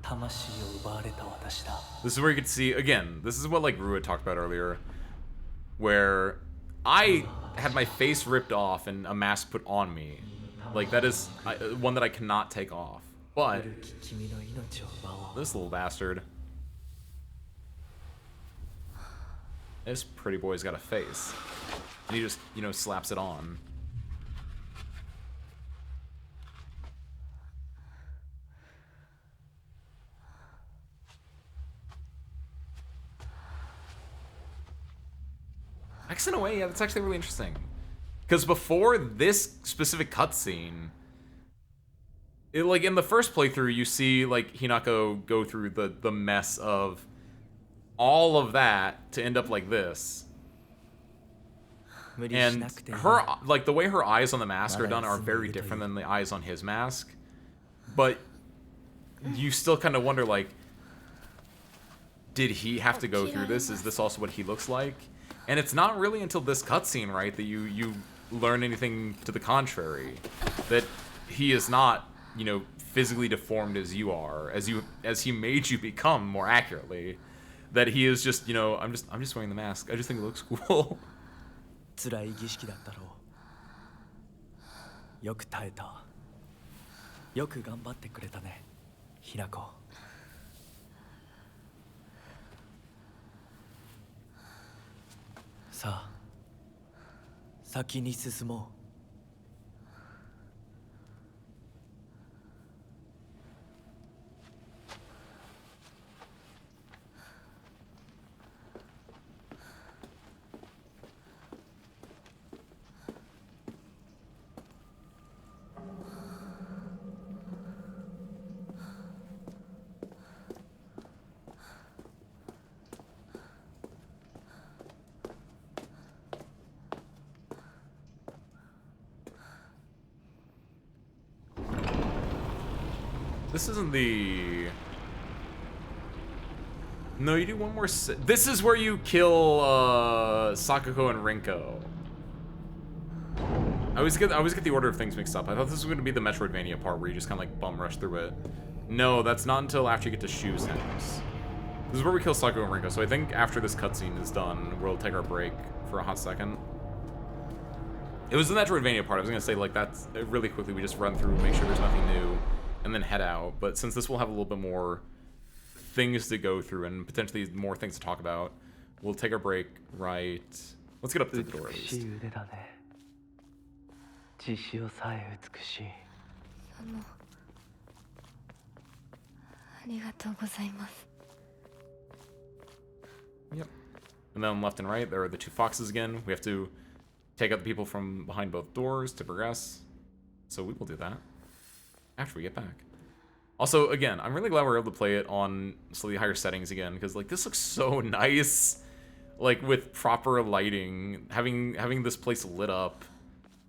魂を奪われた私だ。 This is where you could see, again, this is what like Rua talked about earlier, where I had my face ripped off and a mask put on me. Like that is one that I cannot take off. But this little bastard, this pretty boy's got a face. And he just, you know, slaps it on. Actually, in a way, yeah, that's actually really interesting. Because before this specific cutscene, like in the first playthrough, you see like Hinako go through the mess of all of that to end up like this. And her, like the way her eyes on the mask are done are very different than the eyes on his mask. But you still kind of wonder, like, did he have to go through this? Is this also what he looks like? And it's not really until this cutscene, right, that you learn anything to the contrary. That he is not, you know, physically deformed as you are, as he made you become more accurately. That he is just, you know, I'm just wearing the mask. I just think it looks cool. 辛い儀式だったろう。よく耐えた。よく頑張ってくれたね、ひなこ。さあ、先に進もう。 This isn't the... No, you do one more... This is where you kill Sakuko and Rinko. I always get the order of things mixed up. I thought this was going to be the Metroidvania part where you just kind of like bum rush through it. No, that's not until after you get to Shu's house. This is where we kill Sakuko and Rinko. So I think after this cutscene is done, we'll take our break for a hot second. It was the Metroidvania part. I was going to say, like, that's really quickly. We just run through, make sure there's nothing new, and then head out. But since this will have a little bit more things to go through and potentially more things to talk about, we'll take our break right... Let's get up to the door at least. 血潮さえ美しい。ありがとうございます。 Yep. And then left and right, there are the two foxes again. We have to take out the people from behind both doors to progress. So we will do that after we get back. Also, again, I'm really glad we're able to play it on slightly higher settings again, because like this looks so nice, like with proper lighting, having this place lit up,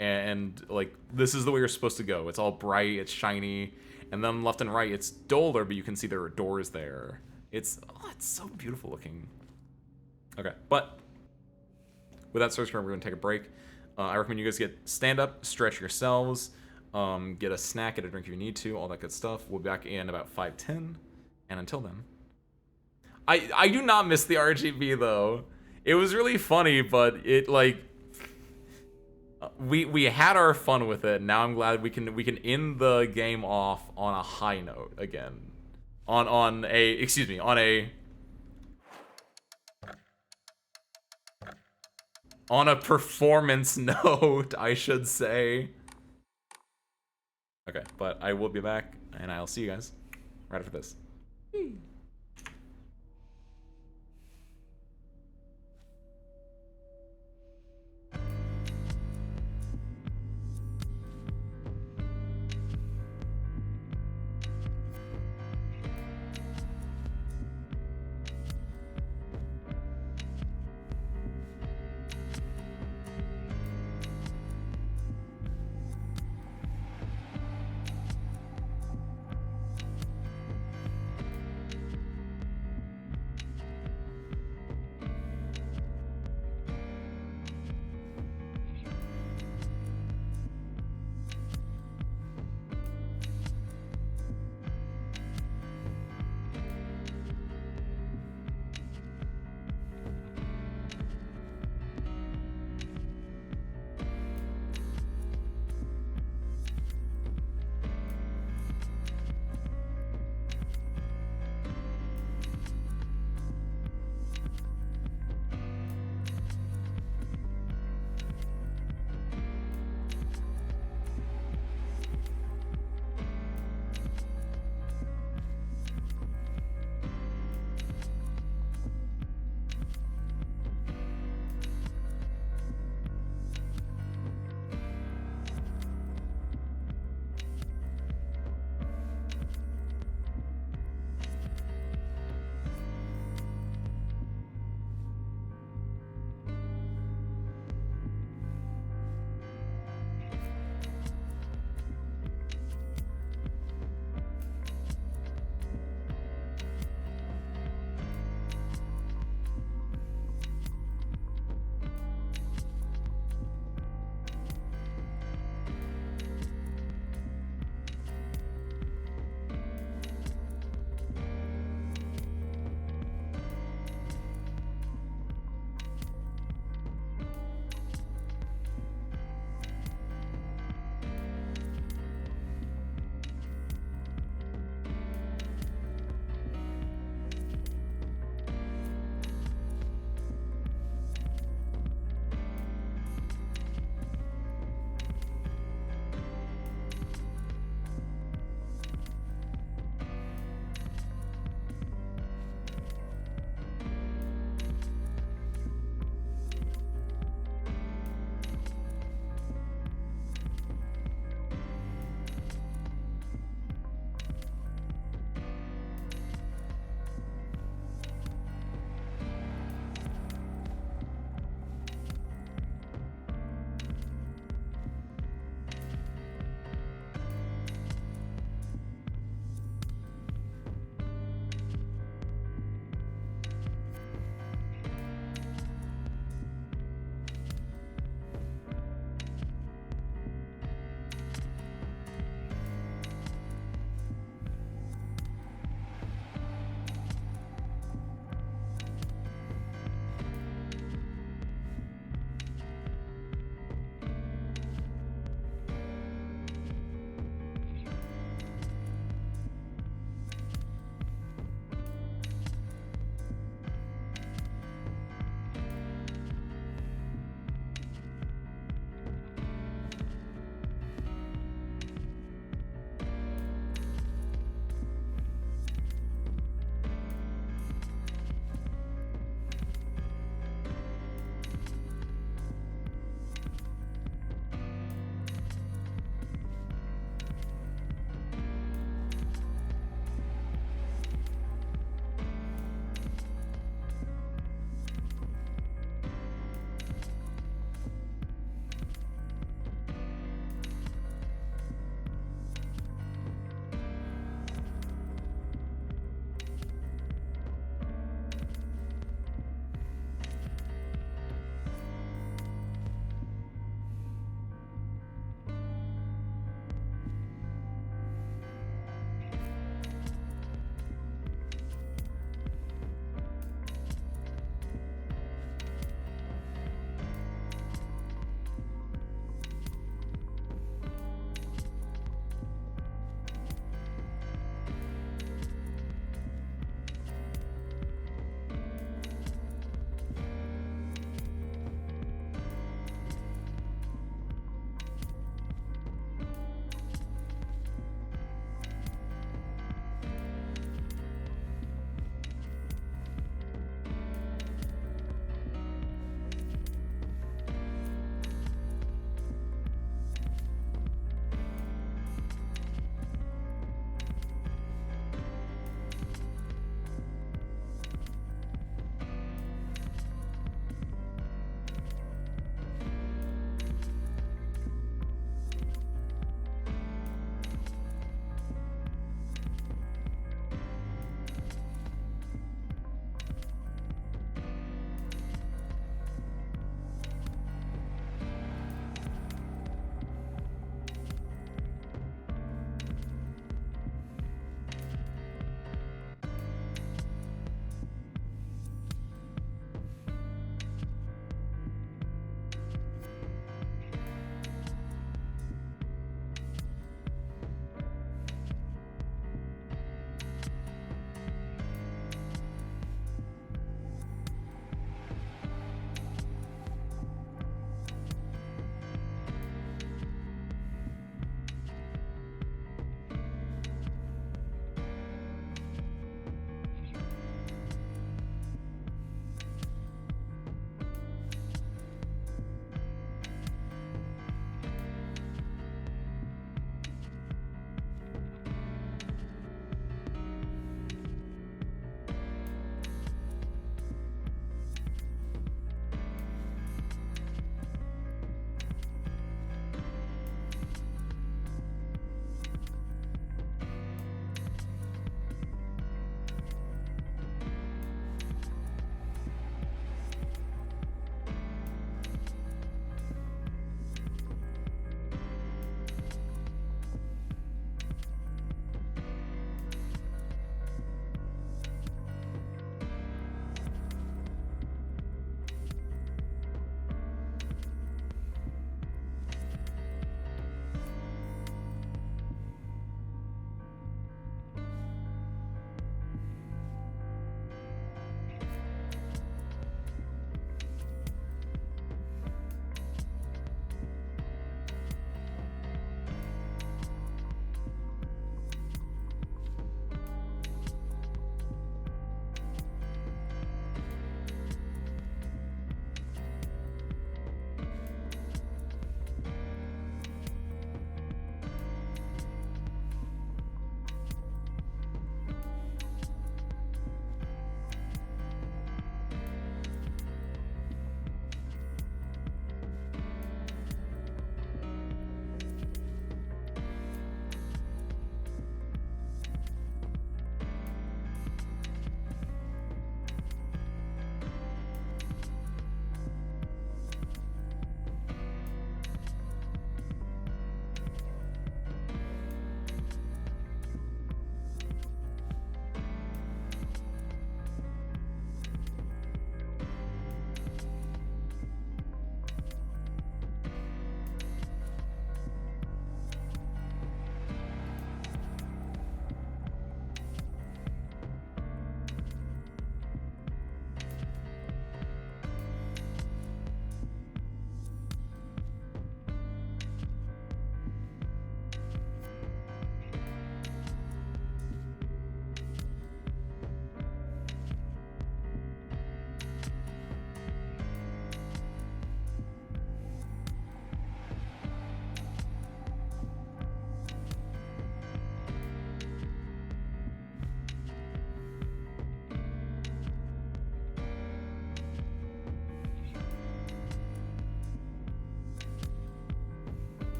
and like this is the way you're supposed to go. It's all bright, it's shiny, and then left and right, it's duller, but you can see there are doors there. It's so beautiful looking. Okay, but with that search term, we're gonna take a break. I recommend you guys stand up, stretch yourselves. Get a snack, get a drink if you need to, all that good stuff. We'll be back in about 5:10, and until then, I do not miss the RGB though. It was really funny, but it like we had our fun with it. Now I'm glad we can end the game off on a high note again, on a performance note, I should say. Okay, but I will be back, and I'll see you guys right after this.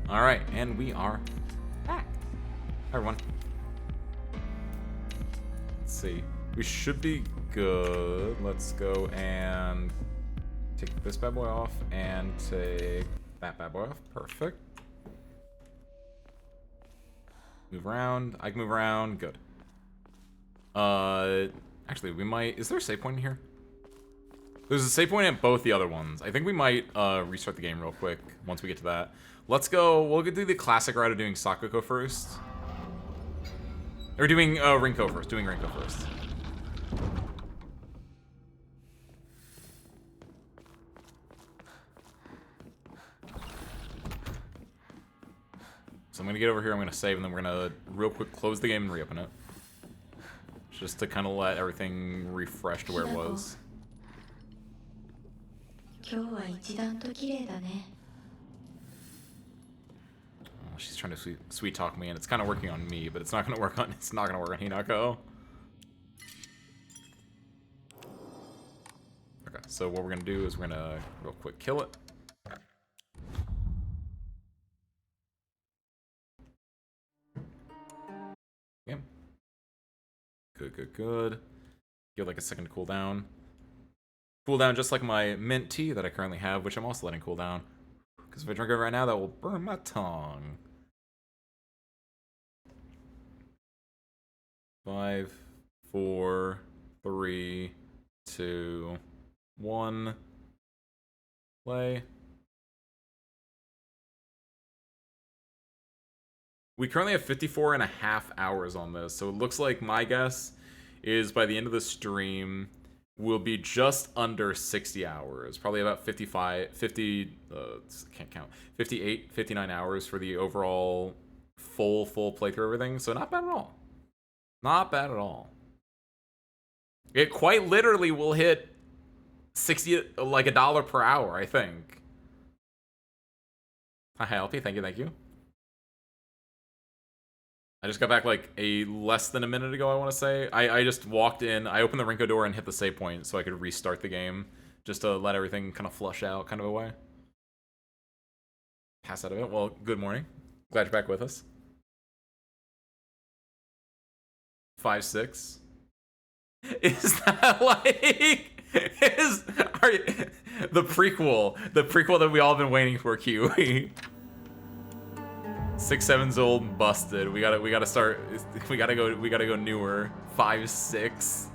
All right, and we are back. Hi, everyone. Let's see. We should be good. Let's go and take this bad boy off and take that bad boy off. Perfect. Move around. I can move around. Good. Actually, we might... Is there a save point in here? There's a save point in both the other ones. I think we might restart the game real quick once we get to that. Let's go... We'll do the classic route of doing Sakuko first. Or doing Rinko first. Doing Rinko first. So I'm going to get over here, I'm going to save, and then we're going to real quick close the game and reopen it. Just to kind of let everything refresh to where it was. Oh, she's trying to sweet talk me, and it's kind of working on me, but it's not going to work on Hinako. Okay, so what we're going to do is we're going to real quick kill it. Yeah. Good. Give like a second to cool down. Cool down just like my mint tea that I currently have, which I'm also letting cool down. Because if I drink it right now, that will burn my tongue. 5, 4, 3, 2, 1. Play. We currently have 54.5 hours on this, so it looks like my guess is by the end of the stream, we'll be just under 60 hours. Probably about 58, 59 hours for the overall full playthrough of everything. So not bad at all. Not bad at all. It quite literally will hit 60, like $1 per hour, I think. Hi, LP. Thank you. I just got back like less than a minute ago, I want to say. I just walked in, I opened the Rinko door and hit the save point so I could restart the game. Just to let everything kind of flush out kind of a way. Pass out of it. Well, good morning. Glad you're back with us. 5, 6. Is that like... the prequel that we all been waiting for, Kiwi. 6, 7's old and busted. We gotta go newer. 5, 6.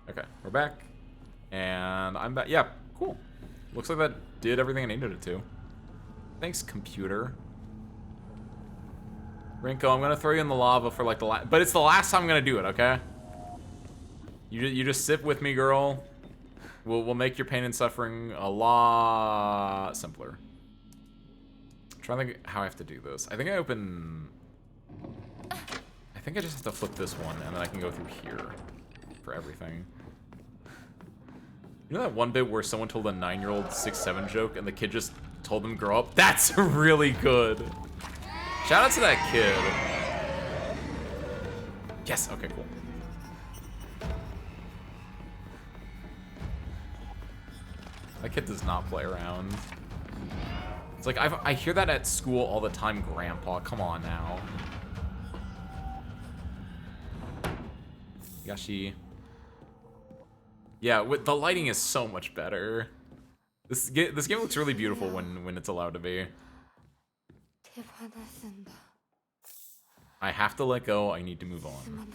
Okay, we're back. And I'm back. Yeah, cool. Looks like that did everything I needed it to. Thanks, computer. Rinko, I'm gonna throw you in the lava for like the last, but it's the last time I'm gonna do it, okay? You just sit with me, girl. We'll make your pain and suffering a lot simpler. I'm trying to think how I have to do this. I think I just have to flip this one, and then I can go through here for everything. You know that one bit where someone told a 9-year-old 6-7 joke, and the kid just told them grow up? That's really good. Shout out to that kid. Yes, okay, cool. That kid does not play around. It's like, I hear that at school all the time, Grandpa. Come on now. Yashi. Yeah, the lighting is so much better. This game looks really beautiful when it's allowed to be. I have to let go. I need to move on.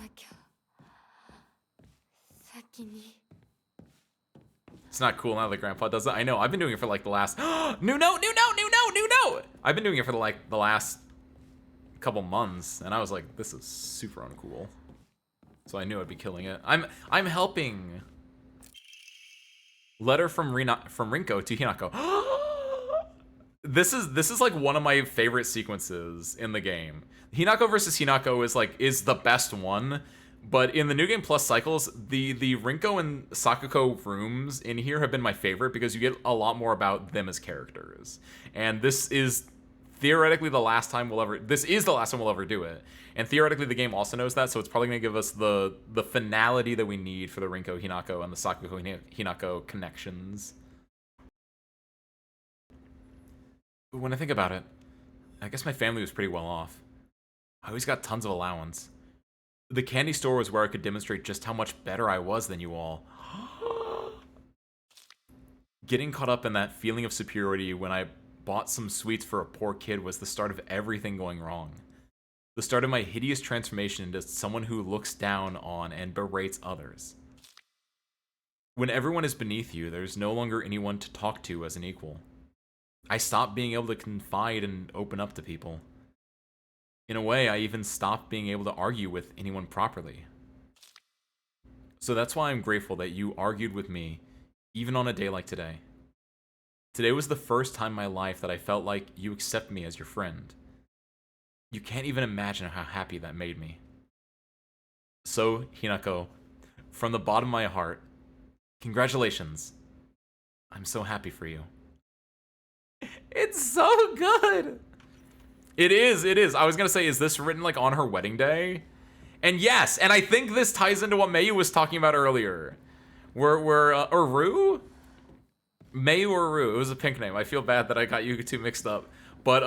It's not cool now that Grandpa does it. I know. I've been doing it for like the last... New note! I've been doing it for like the last couple months, and I was like, this is super uncool. So I knew I'd be killing it. I'm helping. Letter from Rinko to Hinako. This is like one of my favorite sequences in the game. Hinako versus Hinako is the best one. But in the New Game Plus cycles, the Rinko and Sakuko rooms in here have been my favorite because you get a lot more about them as characters. And this is theoretically the last time we'll ever do it. And theoretically the game also knows that, so it's probably going to give us the finality that we need for the Rinko Hinako and the Sakuko Hinako connections. When I think about it, I guess my family was pretty well off. I always got tons of allowance. The candy store was where I could demonstrate just how much better I was than you all. Getting caught up in that feeling of superiority when I bought some sweets for a poor kid was the start of everything going wrong. The start of my hideous transformation into someone who looks down on and berates others. When everyone is beneath you, there's no longer anyone to talk to as an equal. I stopped being able to confide and open up to people. In a way, I even stopped being able to argue with anyone properly. So that's why I'm grateful that you argued with me, even on a day like today. Today was the first time in my life that I felt like you accept me as your friend. You can't even imagine how happy that made me. So, Hinako, from the bottom of my heart, congratulations. I'm so happy for you. It's so good! It is. I was gonna say, is this written like on her wedding day? And yes, and I think this ties into what Mayu was talking about earlier. Or Rue? Mayu or Rue, it was a pink name. I feel bad that I got you two mixed up. But,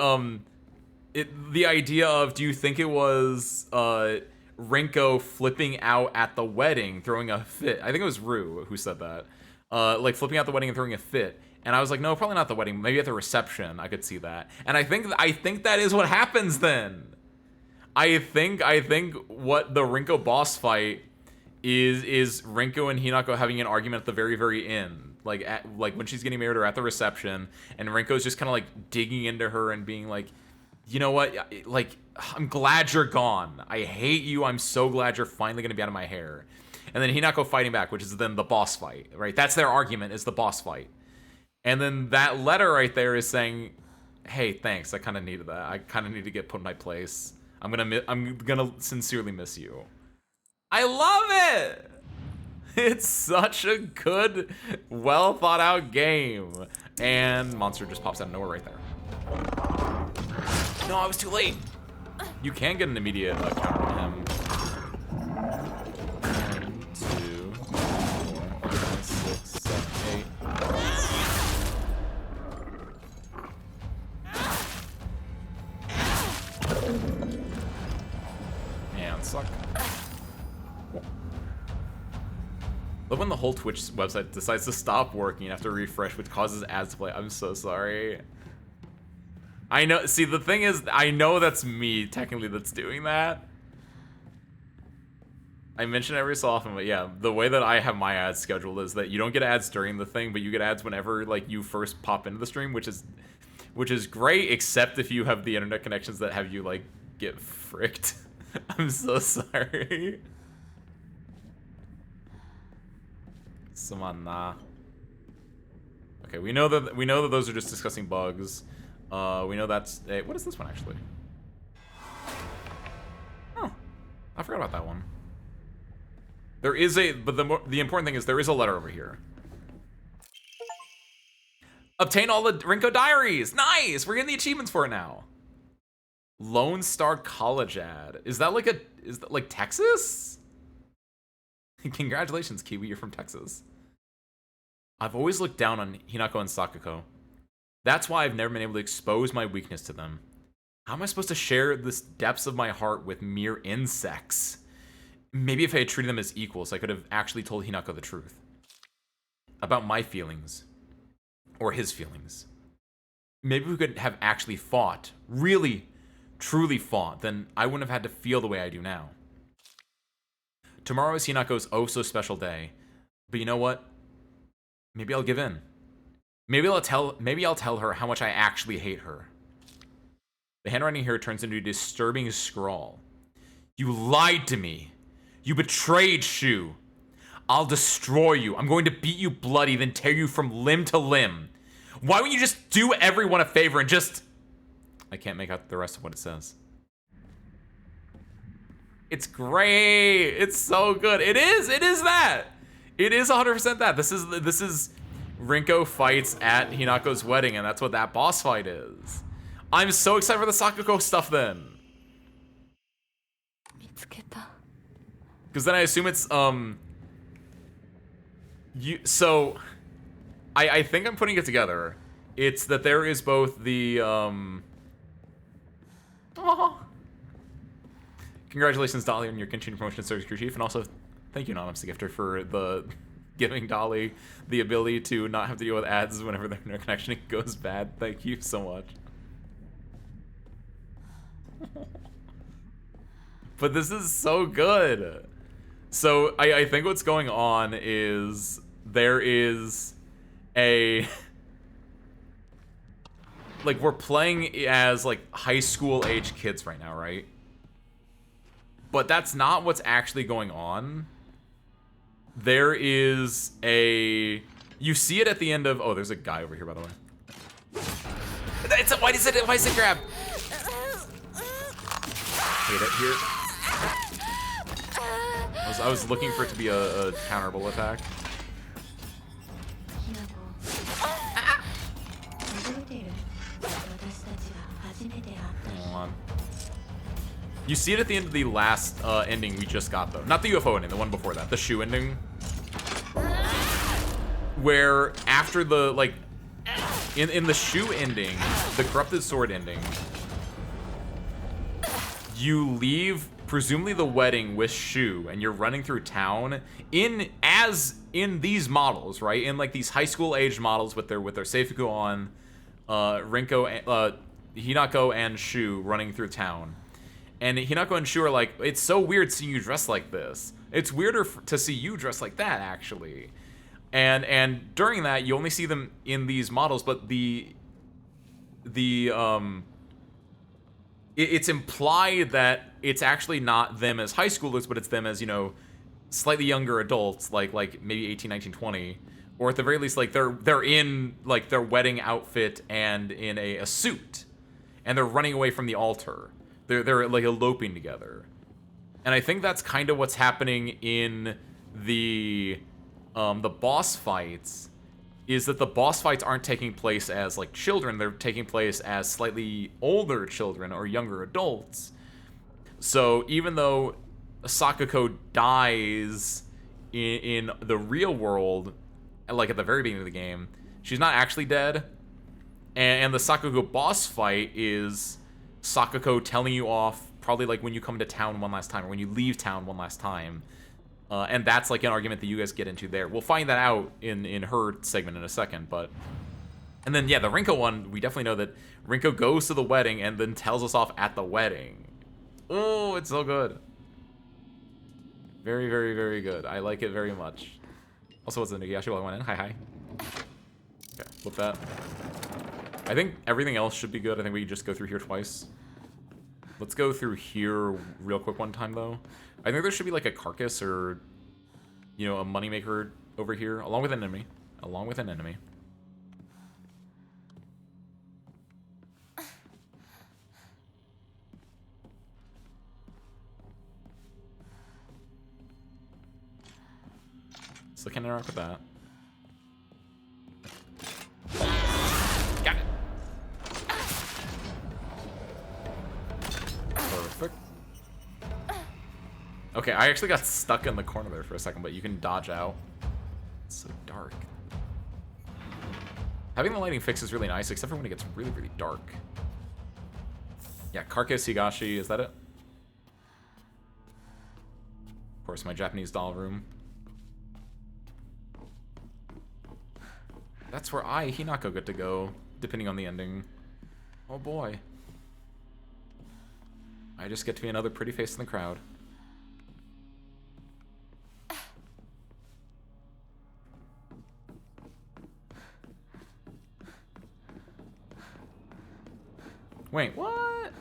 the idea of, do you think it was, Rinko flipping out at the wedding, throwing a fit? I think it was Rue who said that. Like flipping out the wedding and throwing a fit. And I was like, no, probably not the wedding. Maybe at the reception, I could see that. And I think that is what happens then. I think what the Rinko boss fight is Rinko and Hinako having an argument at the very, very end. Like when she's getting married or at the reception, and Rinko's just kind of like digging into her and being like, you know what? Like, I'm glad you're gone. I hate you. I'm so glad you're finally gonna be out of my hair. And then Hinako fighting back, which is then the boss fight, right? That's their argument, is the boss fight. And then that letter right there is saying, hey, thanks. I kind of needed that. I kind of need to get put in my place. I'm gonna sincerely miss you. I love it. It's such a good, well thought out game. And monster just pops out of nowhere right there. No, I was too late. You can get an immediate counter on him. 1, 2, 4, 5, 6, 7, 8. And suck. Love when the whole Twitch website decides to stop working after refresh, which causes ads to play. I'm so sorry. I know. See, the thing is, I know that's me technically that's doing that. I mention it every so often, but yeah, the way that I have my ads scheduled is that you don't get ads during the thing, but you get ads whenever like you first pop into the stream, which is great, except if you have the internet connections that have you like get fricked. I'm so sorry. Samana. Okay, we know that those are just discussing bugs. We know that's what is this one actually? Oh, I forgot about that one. There is but the important thing is there is a letter over here. Obtain all the Rinko diaries. Nice. We're getting the achievements for it now. Lone Star College ad. Is that like Texas? Congratulations, Kiwi. You're from Texas. I've always looked down on Hinako and Sakuko. That's why I've never been able to expose my weakness to them. How am I supposed to share the depths of my heart with mere insects? Maybe if I had treated them as equals, I could have actually told Hinako the truth. About my feelings. Or his feelings. Maybe we could have actually fought. Really, truly fought. Then I wouldn't have had to feel the way I do now. Tomorrow is Hinako's oh-so-special day. But you know what? Maybe I'll give in. Maybe I'll tell her how much I actually hate her. The handwriting here turns into a disturbing scrawl. You lied to me. You betrayed Shu. I'll destroy you. I'm going to beat you bloody, then tear you from limb to limb. Why wouldn't you just do everyone a favor and just... I can't make out the rest of what it says. It's great. It's so good. It is that. It is 100% that. This is Rinko fights at Hinako's wedding, and that's what that boss fight is. I'm so excited for the Sakuko stuff then. Because then I assume it's I think I'm putting it together. it's that there is both the congratulations, Dolly, on your continued promotion to Service Crew Chief, and also thank you, Anonymous the Gifter, for the giving Dolly the ability to not have to deal with ads whenever their internet connection goes bad. Thank you so much. But this is so good. So I think what's going on is there is a like we're playing as like high school age kids right now, right? But that's not what's actually going on. There is a you see it at the end of oh, there's a guy over here by the way. It's a, why is it grab? Hate it here. I was looking for it to be a counterable attack. Hold on. You see it at the end of the last ending we just got, though. Not the UFO ending, the one before that. The shoe ending. Where after the, like, in the shoe ending, the corrupted sword ending, you leave presumably the wedding with Shu, and you're running through town in these models, right? In like these high school aged models with their Seifuku on, Hinako and Shu running through town, and Hinako and Shu are like, it's so weird seeing you dressed like this. It's weirder to see you dressed like that, actually. And during that, you only see them in these models, but it's implied that it's actually not them as high schoolers, but it's them as, you know, slightly younger adults, like maybe 18, 19, 20, or at the very least, like they're in like their wedding outfit and in a suit, and they're running away from the altar. They're like eloping together, and I think that's kind of what's happening in the boss fights. Is that the boss fights aren't taking place as like children, they're taking place as slightly older children or younger adults. So even though Sakuko dies in the real world, like at the very beginning of the game, she's not actually dead. And the Sakuko boss fight is Sakuko telling you off probably like when you come to town one last time or when you leave town one last time. And that's like an argument that you guys get into there. We'll find that out in her segment in a second, but... And then, yeah, the Rinko one, we definitely know that Rinko goes to the wedding and then tells us off at the wedding. Oh, it's so good. Very, very, very good. I like it very much. Also, what's the Nugiyashi while I went in? Hi. Okay, flip that. I think everything else should be good. I think we can just go through here twice. Let's go through here real quick one time, though. I think there should be like a carcass or, you know, a moneymaker over here, along with an enemy. So can interact with that. Got it. Perfect. Okay, I actually got stuck in the corner there for a second, but you can dodge out. It's so dark. Having the lighting fixed is really nice, except for when it gets really, really dark. Yeah, Carcass, Higashi, is that it? Of course, my Japanese doll room. That's where Hinako, get to go, depending on the ending. Oh boy. I just get to be another pretty face in the crowd. Wait, what?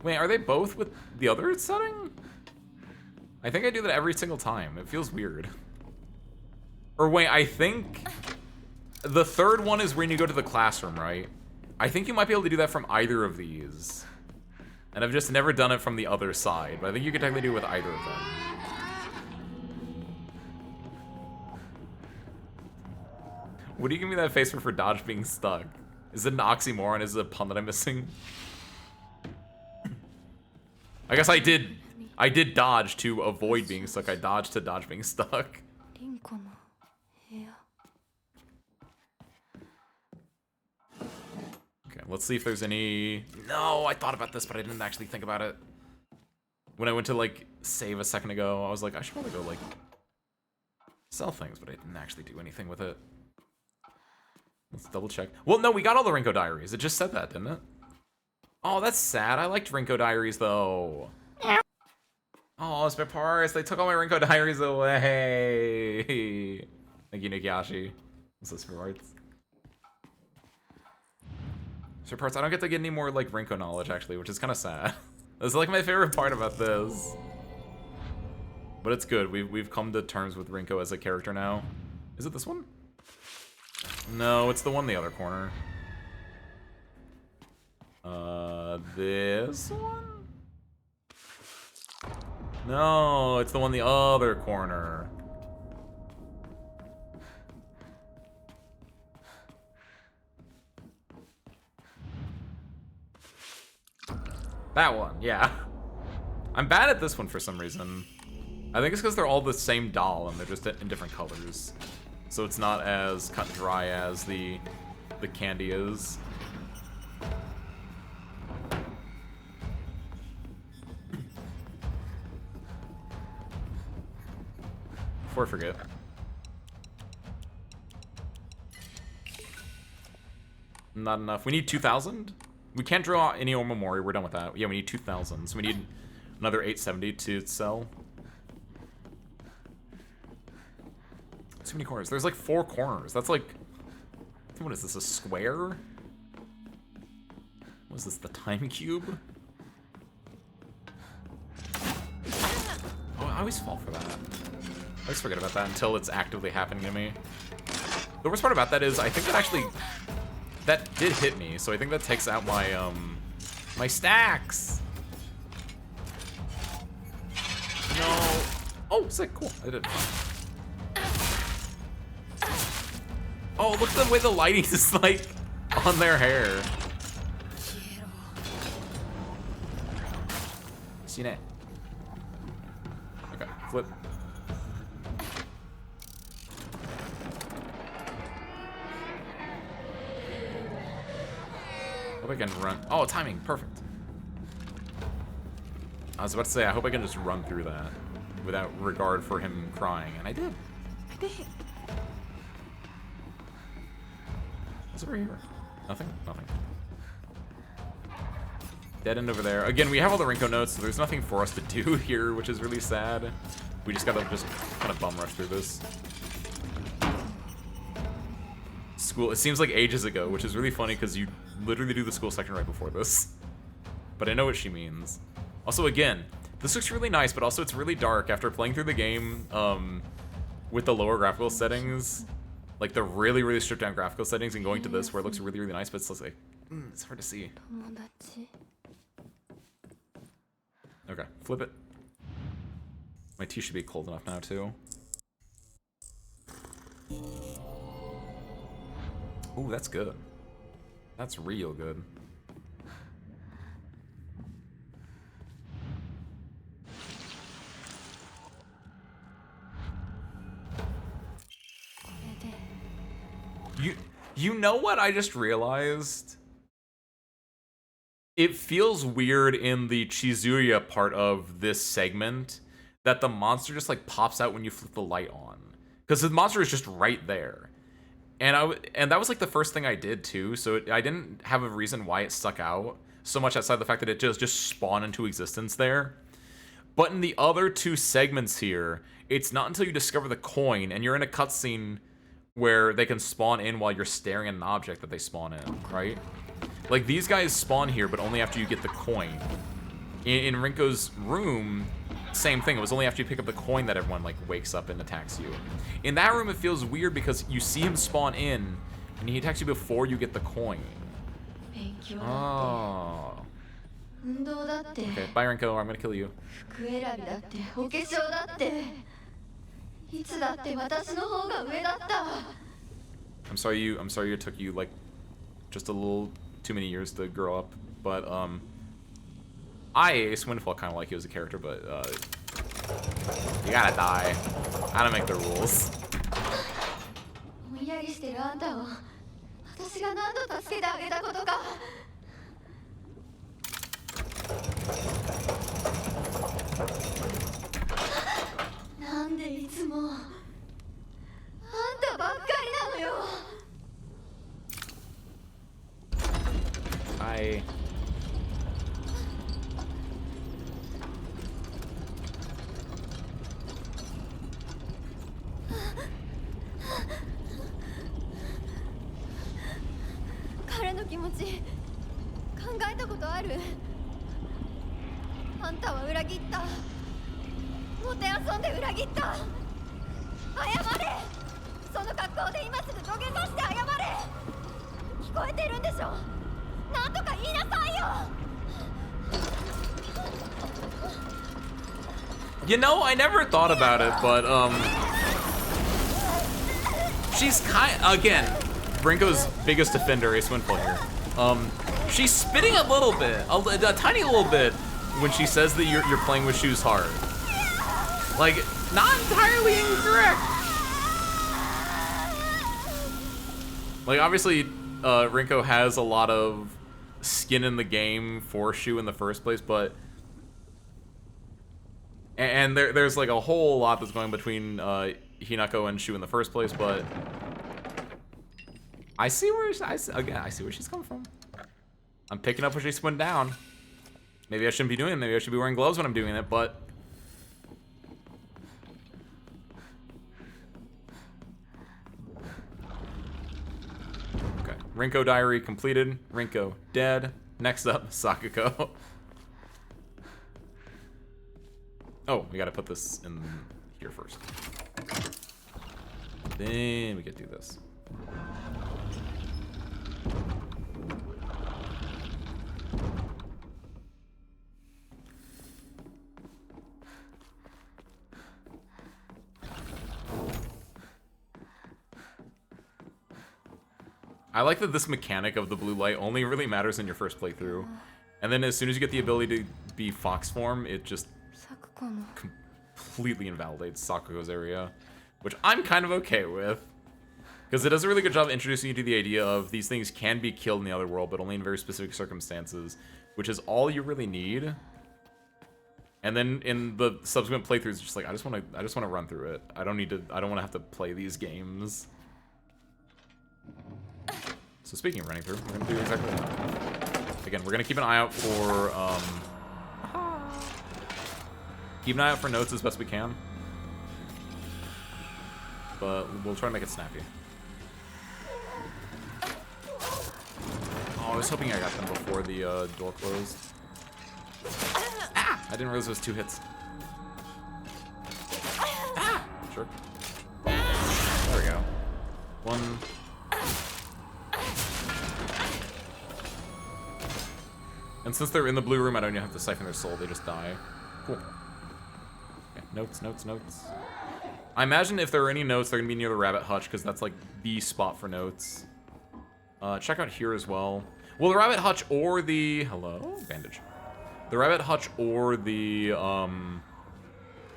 Wait, are they both with the other setting? I think I do that every single time. It feels weird. Or wait, I think the third one is when you go to the classroom, right? I think you might be able to do that from either of these. And I've just never done it from the other side, but I think you could technically do it with either of them. What do you give me that face for dodge being stuck? Is it an oxymoron? Is it a pun that I'm missing? I guess I did dodge to avoid being stuck. I dodged to dodge being stuck. let's see if there's any... No, I thought about this, but I didn't actually think about it. When I went to, like, save a second ago, I was like, I should probably go, like, sell things, but I didn't actually do anything with it. Let's double check. Well, no, we got all the Rinko diaries. It just said that, didn't it? Oh, that's sad. I liked Rinko diaries, though. Oh, spare parts. They took all my Rinko diaries away. Thank you, Nikiashi. What's this for parts? Spare parts. I don't get to get any more, like, Rinko knowledge, actually, which is kind of sad. That's, like, my favorite part about this. But it's good. We've come to terms with Rinko as a character now. Is it this one? No, it's the one in the other corner. This one? No, it's the one in the other corner. That one, yeah. I'm bad at this one for some reason. I think it's because they're all the same doll and they're just in different colors. So it's not as cut and dry as the candy is. Before I forget. Not enough. We need 2,000? We can't draw any Omamori. We're done with that. Yeah, we need 2,000. So we need another 870 to sell. Too many corners. There's like 4 corners. That's like... What is this, a square? What is this, the time cube? Oh, I always fall for that. I always forget about that until it's actively happening to me. The worst part about that is I think that actually... That did hit me, so I think that takes out my, my stacks! No! Oh, sick, cool. I did it. Oh, look at the way the lighting is, like, on their hair. Shine. Okay, flip. Hope I can run. Oh, timing, perfect. I was about to say, I hope I can just run through that without regard for him crying, and I did. I did. What's over here? Nothing? Nothing. Dead end over there. Again, we have all the Rinko notes, so there's nothing for us to do here, which is really sad. We just gotta just kind of bum rush through this. School, it seems like ages ago, which is really funny because you literally do the school section right before this. But I know what she means. Also, again, this looks really nice, but also it's really dark. After playing through the game with the lower graphical settings, like the really, really stripped down graphical settings, and going to this where it looks really, really nice, but it's like, it's hard to see. Okay, flip it. My tea should be cold enough now, too. Ooh, that's good. That's real good. You know what I just realized? It feels weird in the Chizuya part of this segment that the monster just like pops out when you flip the light on. Because the monster is just right there. And that was like the first thing I did too, so I didn't have a reason why it stuck out so much outside the fact that it just spawned into existence there. But in the other 2 segments here, it's not until you discover the coin and you're in a cutscene where they can spawn in while you're staring at an object that they spawn in, right? Like, these guys spawn here, but only after you get the coin. In Rinko's room, same thing. It was only after you pick up the coin that everyone, like, wakes up and attacks you. In that room, it feels weird because you see him spawn in, and he attacks you before you get the coin. Oh. Okay, bye, Rinko. I'm gonna kill you. I'm sorry it took you like just a little too many years to grow up, but I Ace Windfall kind of like you as a character, but you gotta die. I don't make the rules. 私が何度助けてあげたことか。なんでいつもあんたばっかりなのよ。Hi.彼の気持ち考えたことある？あんたは裏切った。もてあそんで裏切った。謝れ。その格好で今すぐ土下座して謝れ。聞こえてるんでしょ。なんとか言いなさいよ。You know, I never thought about it, but she's again, Rinko's biggest defender is Windfall here. She's spitting a little bit, a tiny little bit, when she says that you're playing with shoes hard. Like, not entirely incorrect. Like, obviously, Rinko has a lot of skin in the game for Shu in the first place, but and there's like a whole lot that's going between Hinako and Shu in the first place, but I see where she's coming from. I'm picking up where she's putting down. Maybe I shouldn't be doing it. Maybe I should be wearing gloves when I'm doing it, but okay. Rinko diary completed. Rinko dead. Next up, Sakuko. Oh, we gotta put this in here first. Then we could do this. I like that this mechanic of the blue light only really matters in your first playthrough. And then as soon as you get the ability to be fox form, it just completely invalidates Sakuko's area, which I'm kind of okay with. Because it does a really good job introducing you to the idea of these things can be killed in the other world, but only in very specific circumstances, which is all you really need. And then in the subsequent playthroughs, just like I just want to run through it. I don't want to have to play these games. So speaking of running through, we're gonna do exactly that. Again, we're gonna keep an eye out for notes as best we can, but we'll try to make it snappy. Oh, I was hoping I got them before the door closed. Ah! I didn't realize it was 2 hits. Ah! Sure. There we go. 1. And since they're in the blue room, I don't even have to siphon their soul, they just die. Cool. Okay, notes. I imagine if there are any notes, they're gonna be near the rabbit hutch, because that's like the spot for notes. Check out here as well. Well, the rabbit hutch or the... Hello? Bandage. The rabbit hutch or the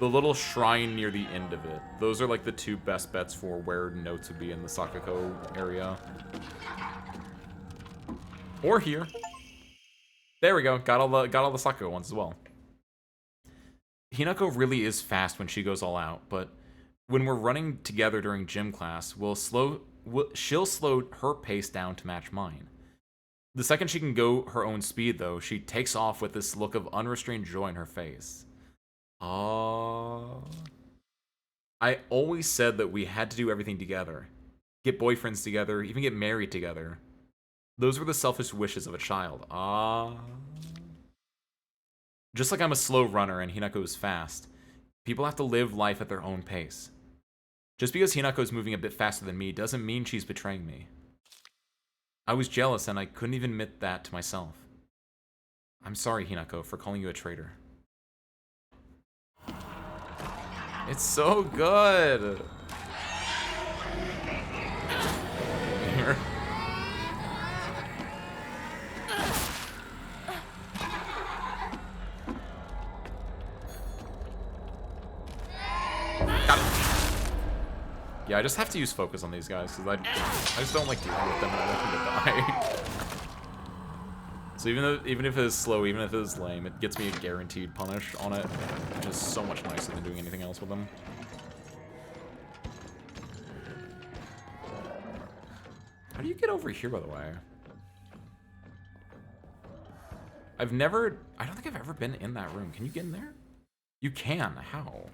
little shrine near the end of it. Those are like the 2 best bets for where notes would be in the Sakuko area. Or here. There we go. Got all the Sakuko ones as well. Hinako really is fast when she goes all out, but when we're running together during gym class, she'll slow her pace down to match mine. The second she can go her own speed, though, she takes off with this look of unrestrained joy in her face. I always said that we had to do everything together. Get boyfriends together, even get married together. Those were the selfish wishes of a child. Just like I'm a slow runner and Hinako is fast, people have to live life at their own pace. Just because Hinako is moving a bit faster than me doesn't mean she's betraying me. I was jealous and I couldn't even admit that to myself. I'm sorry, Hinako, for calling you a traitor. It's so good! Here. Got it. Yeah, I just have to use focus on these guys, because I just don't like dealing with them and I want them to die. So even if it is slow, even if it is lame, it gets me a guaranteed punish on it, which is so much nicer than doing anything else with them. How do you get over here, by the way? I don't think I've ever been in that room. Can you get in there? You can. How?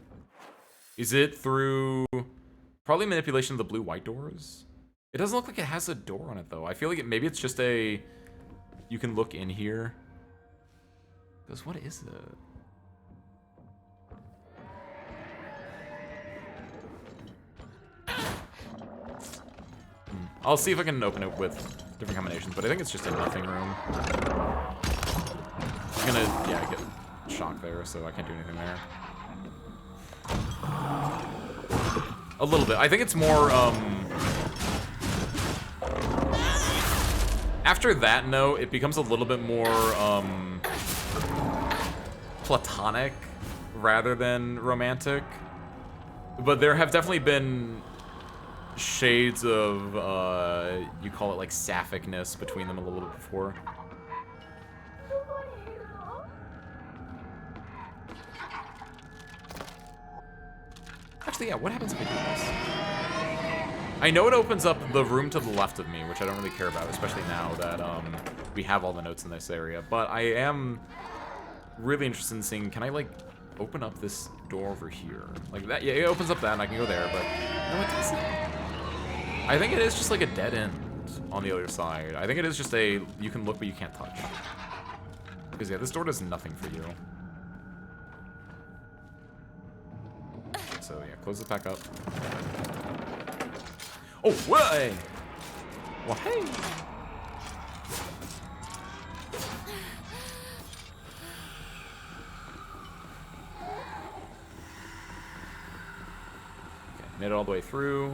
Is it through probably manipulation of the blue-white doors? It doesn't look like it has a door on it, though. I feel like maybe it's just a... You can look in here. Because what is it? I'll see if I can open it with different combinations, but I think it's just a nothing room. I'm gonna, yeah, get shocked there, so I can't do anything there. A little bit. I think it's more, after that note, it becomes a little bit more, platonic rather than romantic. But there have definitely been shades of, you call it like sapphicness between them a little bit before. Actually, yeah, what happens if I do this? I know it opens up the room to the left of me, which I don't really care about, especially now that we have all the notes in this area. But I am really interested in seeing, can I, like, open up this door over here? Like that, yeah, it opens up that and I can go there, but no, it doesn't. I think it is just like a dead end on the other side. I think it is just a, you can look but you can't touch. Because yeah, this door does nothing for you. So yeah, close it back up. Oh, way! Well, hey! Okay, made it all the way through.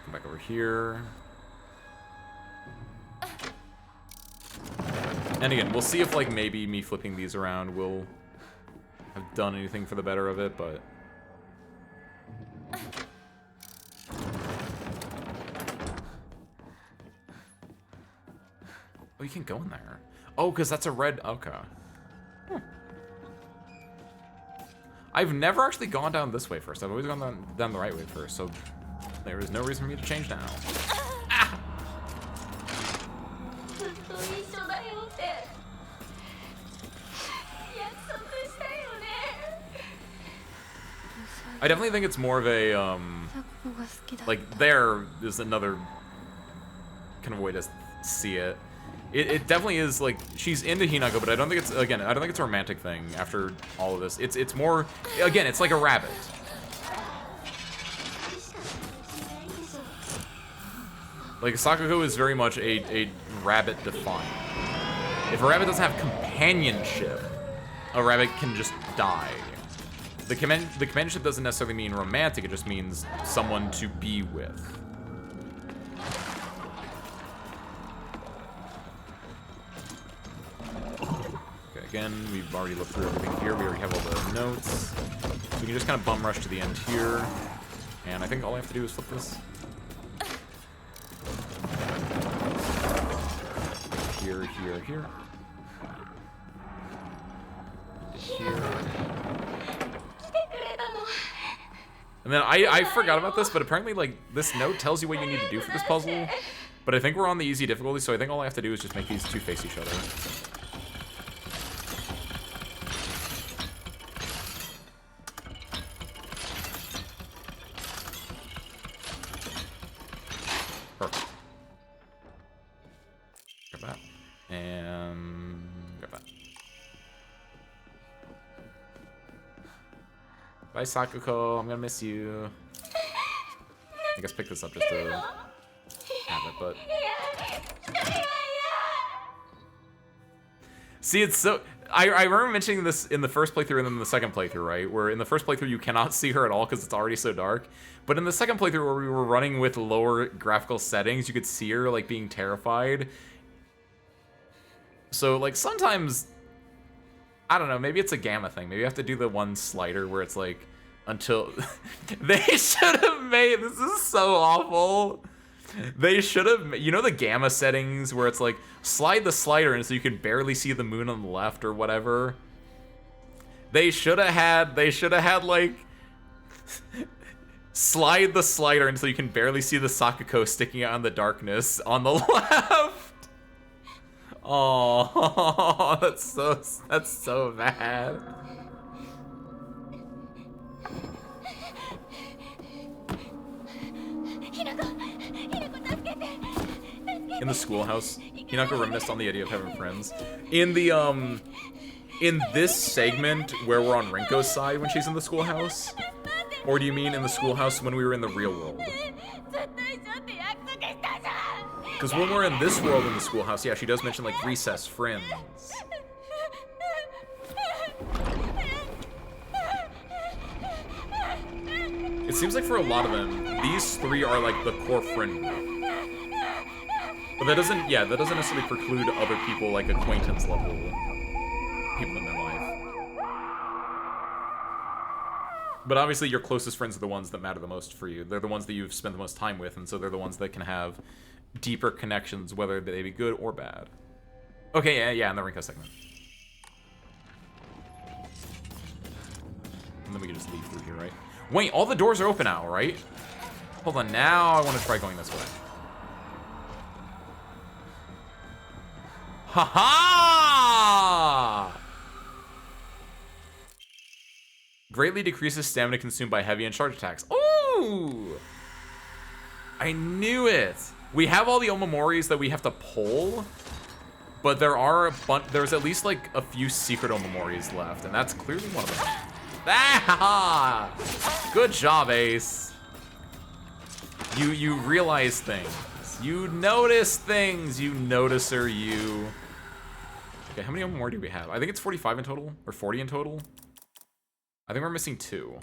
Come back over here. And again, we'll see if, like, maybe me flipping these around will have done anything for the better of it, but... Oh, you can't go in there. Oh, because that's a red... Okay. I've never actually gone down this way first. I've always gone down the right way first, so there is no reason for me to change now. Ah! I definitely think it's more of a, like, there is another kind of way to see it. It definitely is, like, she's into Hinako, but I don't think it's, again, I don't think it's a romantic thing after all of this. It's more, again, it's like a rabbit. Like, Sakuko is very much a rabbit defined. If a rabbit doesn't have companionship, a rabbit can just die. The companionship doesn't necessarily mean romantic, it just means someone to be with. Okay, again, we've already looked through everything here. We already have all the notes. So we can just kind of bum rush to the end here. And I think all I have to do is flip this. Here, here, here. Here. And then I forgot about this, but apparently, like, this note tells you what you need to do for this puzzle. But I think we're on the easy difficulty, so I think all I have to do is just make these two face each other. Perfect. Grab that. And grab that. Bye, Sakuko. I'm gonna miss you. I guess pick this up just to have it, but... See, it's so... I remember mentioning this in the first playthrough and then the second playthrough, right? Where in the first playthrough you cannot see her at all because it's already so dark. But in the second playthrough where we were running with lower graphical settings, you could see her, like, being terrified. So, like, sometimes... I don't know, maybe it's a gamma thing. Maybe you have to do the one slider where it's, like, until they should have made, this is so awful. They should have, you know the gamma settings where it's like slide the slider in so you can barely see the moon on the left or whatever. They should have had like slide the slider in so you can barely see the Sakuko sticking out in the darkness on the left. Oh, that's so bad. In the schoolhouse, Hinako reminisced on the idea of having friends. In the in this segment where we're on Rinko's side when she's in the schoolhouse, or do you mean in the schoolhouse when we were in the real world? Because when we're in this world in the schoolhouse, yeah, she does mention like recess friends. It seems like for a lot of them, these three are like the core friend group. But that doesn't necessarily preclude other people like acquaintance level people in their life. But obviously your closest friends are the ones that matter the most for you. They're the ones that you've spent the most time with, and so they're the ones that can have deeper connections, whether they be good or bad. Okay, yeah, in the Rinko segment. And then we can just leave through here, right? Wait, all the doors are open now, right? Hold on, now I want to try going this way. Ha-ha! Greatly decreases stamina consumed by heavy and charge attacks. Ooh! I knew it! We have all the Omomoris that we have to pull, but there's at least like a few secret Omomoris left, and that's clearly one of them. Ah! Good job, Ace. You realize things. You notice things, you noticer, you. Okay, how many more do we have? I think it's 45 in total, or 40 in total. I think we're missing 2.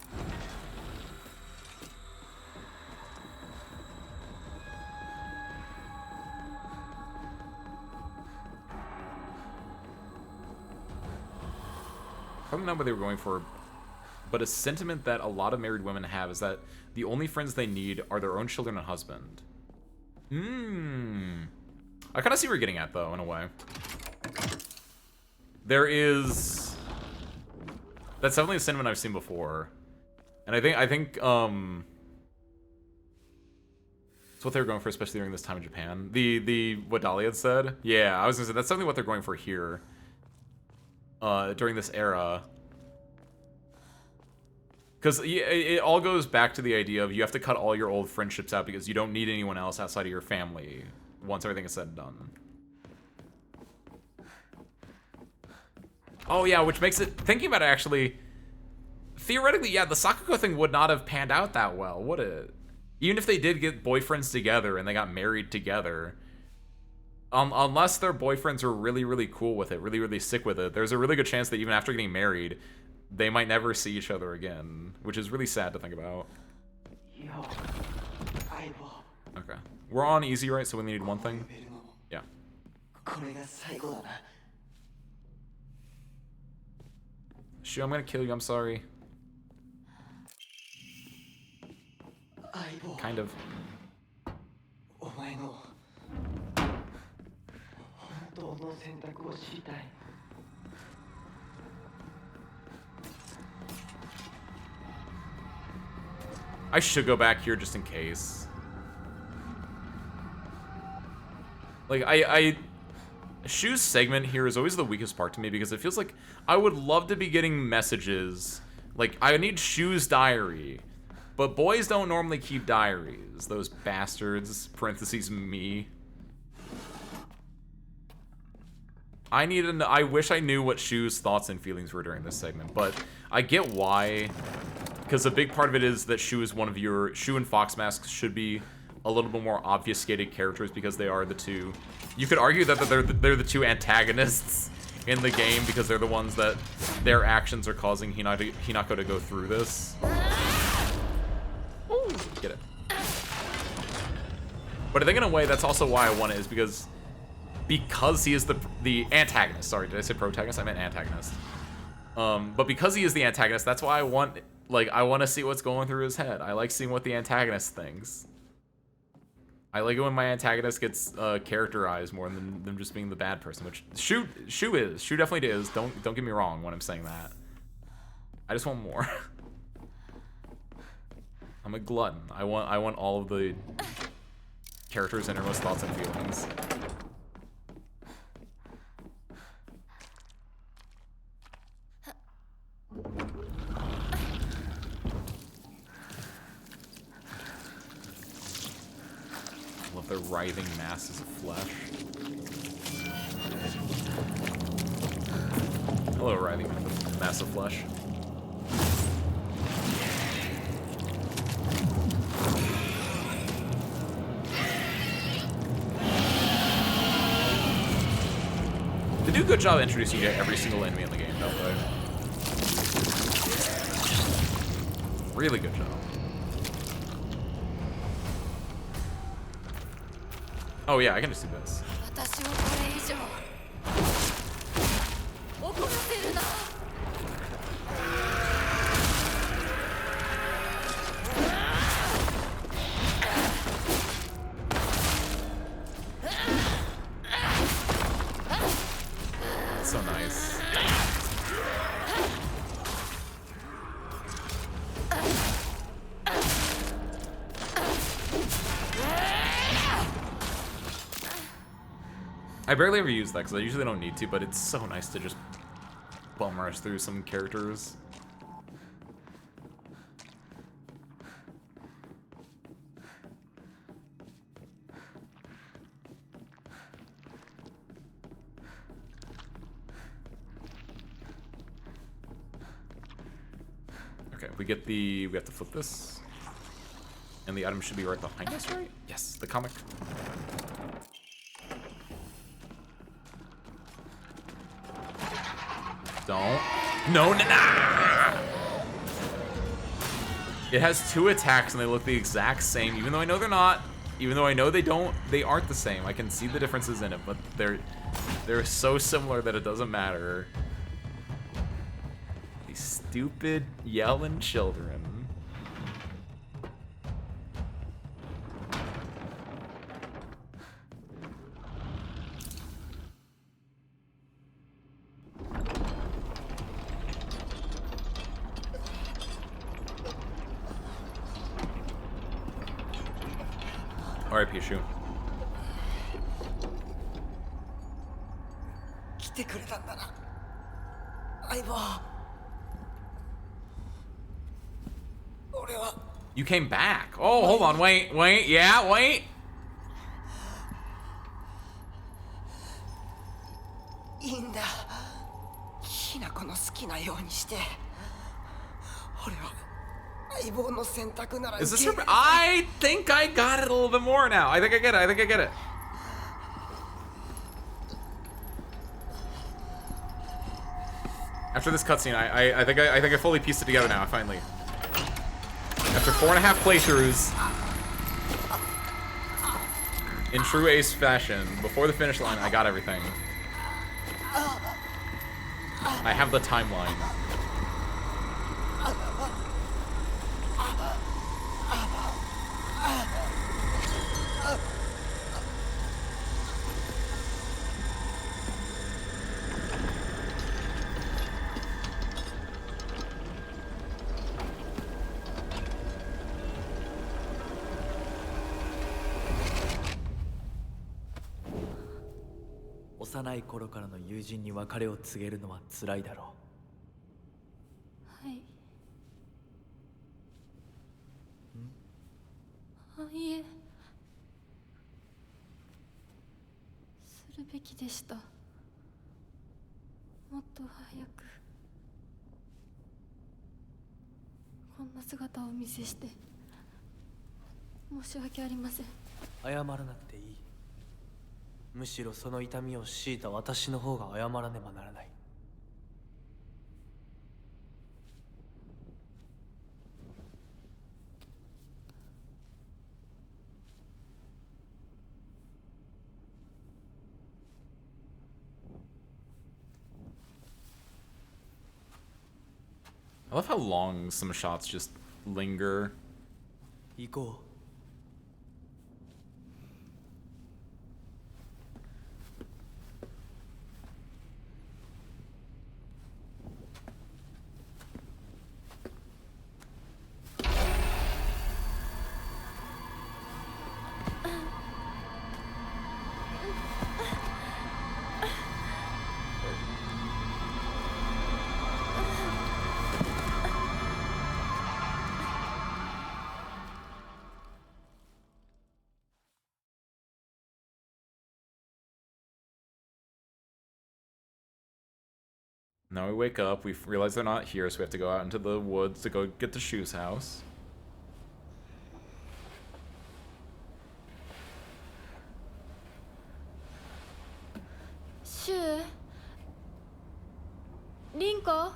Probably not what they were going for, but a sentiment that a lot of married women have is that the only friends they need are their own children and husband. I kind of see what you're getting at, though, in a way. There is... That's definitely a sentiment I've seen before. And I think it's what they were going for, especially during this time in Japan. What Dali had said? Yeah, I was gonna say, that's definitely what they're going for here. During this era. Because it all goes back to the idea of you have to cut all your old friendships out because you don't need anyone else outside of your family once everything is said and done. Oh yeah, which makes it, thinking about it actually, theoretically, yeah, the Sakuko thing would not have panned out that well, would it? Even if they did get boyfriends together and they got married together, unless their boyfriends were really, really cool with it, really, really sick with it, there's a really good chance that even after getting married, they might never see each other again, which is really sad to think about. Okay. We're on easy, right? So we only need one thing? Yeah. Shu, I'm gonna kill you, I'm sorry. Kind of. I should go back here just in case. Like, Shu's segment here is always the weakest part to me because it feels like I would love to be getting messages. Like, I need Shu's diary. But boys don't normally keep diaries. Those bastards, parentheses, me. I wish I knew what Shu's thoughts and feelings were during this segment, but I get why. Because a big part of it is that Shu is one of your... Shu and Foxmask should be a little bit more obfuscated characters because they are the two... You could argue that they're the two antagonists in the game because they're the ones that their actions are causing Hinako to go through this. Ooh, get it. But I think in a way that's also why I want it, is because he is the antagonist. Sorry, did I say protagonist? I meant antagonist. But because he is the antagonist, that's why I want Like, I want to see what's going through his head. I like seeing what the antagonist thinks. I like it when my antagonist gets characterized more than them just being the bad person, which Shu is. Shu definitely is. Don't get me wrong when I'm saying that. I just want more. I'm a glutton. I want all of the characters' innermost thoughts and feelings. Love the writhing masses of flesh. Hello, writhing mass of flesh. They do a good job introducing you to every single enemy in the game, don't they? Really good job. Oh yeah, I can just do this. 私をこれ以上怒らせるな That's so nice. I barely ever use that because I usually don't need to, but it's so nice to just bum rush through some characters. Okay, we have to flip this. And the item should be right behind us, right? Yes, the comic. Don't. No, no, no! It has 2 attacks and they look the exact same, even though I know they're not. Even though I know they aren't the same. I can see the differences in it, but they're so similar that it doesn't matter. These stupid yelling children. R.I.P. Shu. 来てくれたんだな相棒俺は You came back. Oh, hold on. Wait. Yeah, wait. いいんだきなこの好きなようにして俺は相棒の選択なら Is this I think I got it a little bit more now. I think I get it. After this cutscene, I think I fully pieced it together now, finally. After 4.5 playthroughs, in true Ace fashion, before the finish line, I got everything. I have the timeline. Oh. 幼い頃からの友人に別れを告げるのは辛いだろう。はい。あ、いえ。するべきでした。もっと早く。こんな姿をお見せして。申し訳ありません。謝らなくていい。むしろその痛みを強いた私の方が謝らねばならない。love how long some shots just linger. 行こ Now we wake up, we realize they're not here, so we have to go out into the woods to go get the Shu's house. シュウリンコ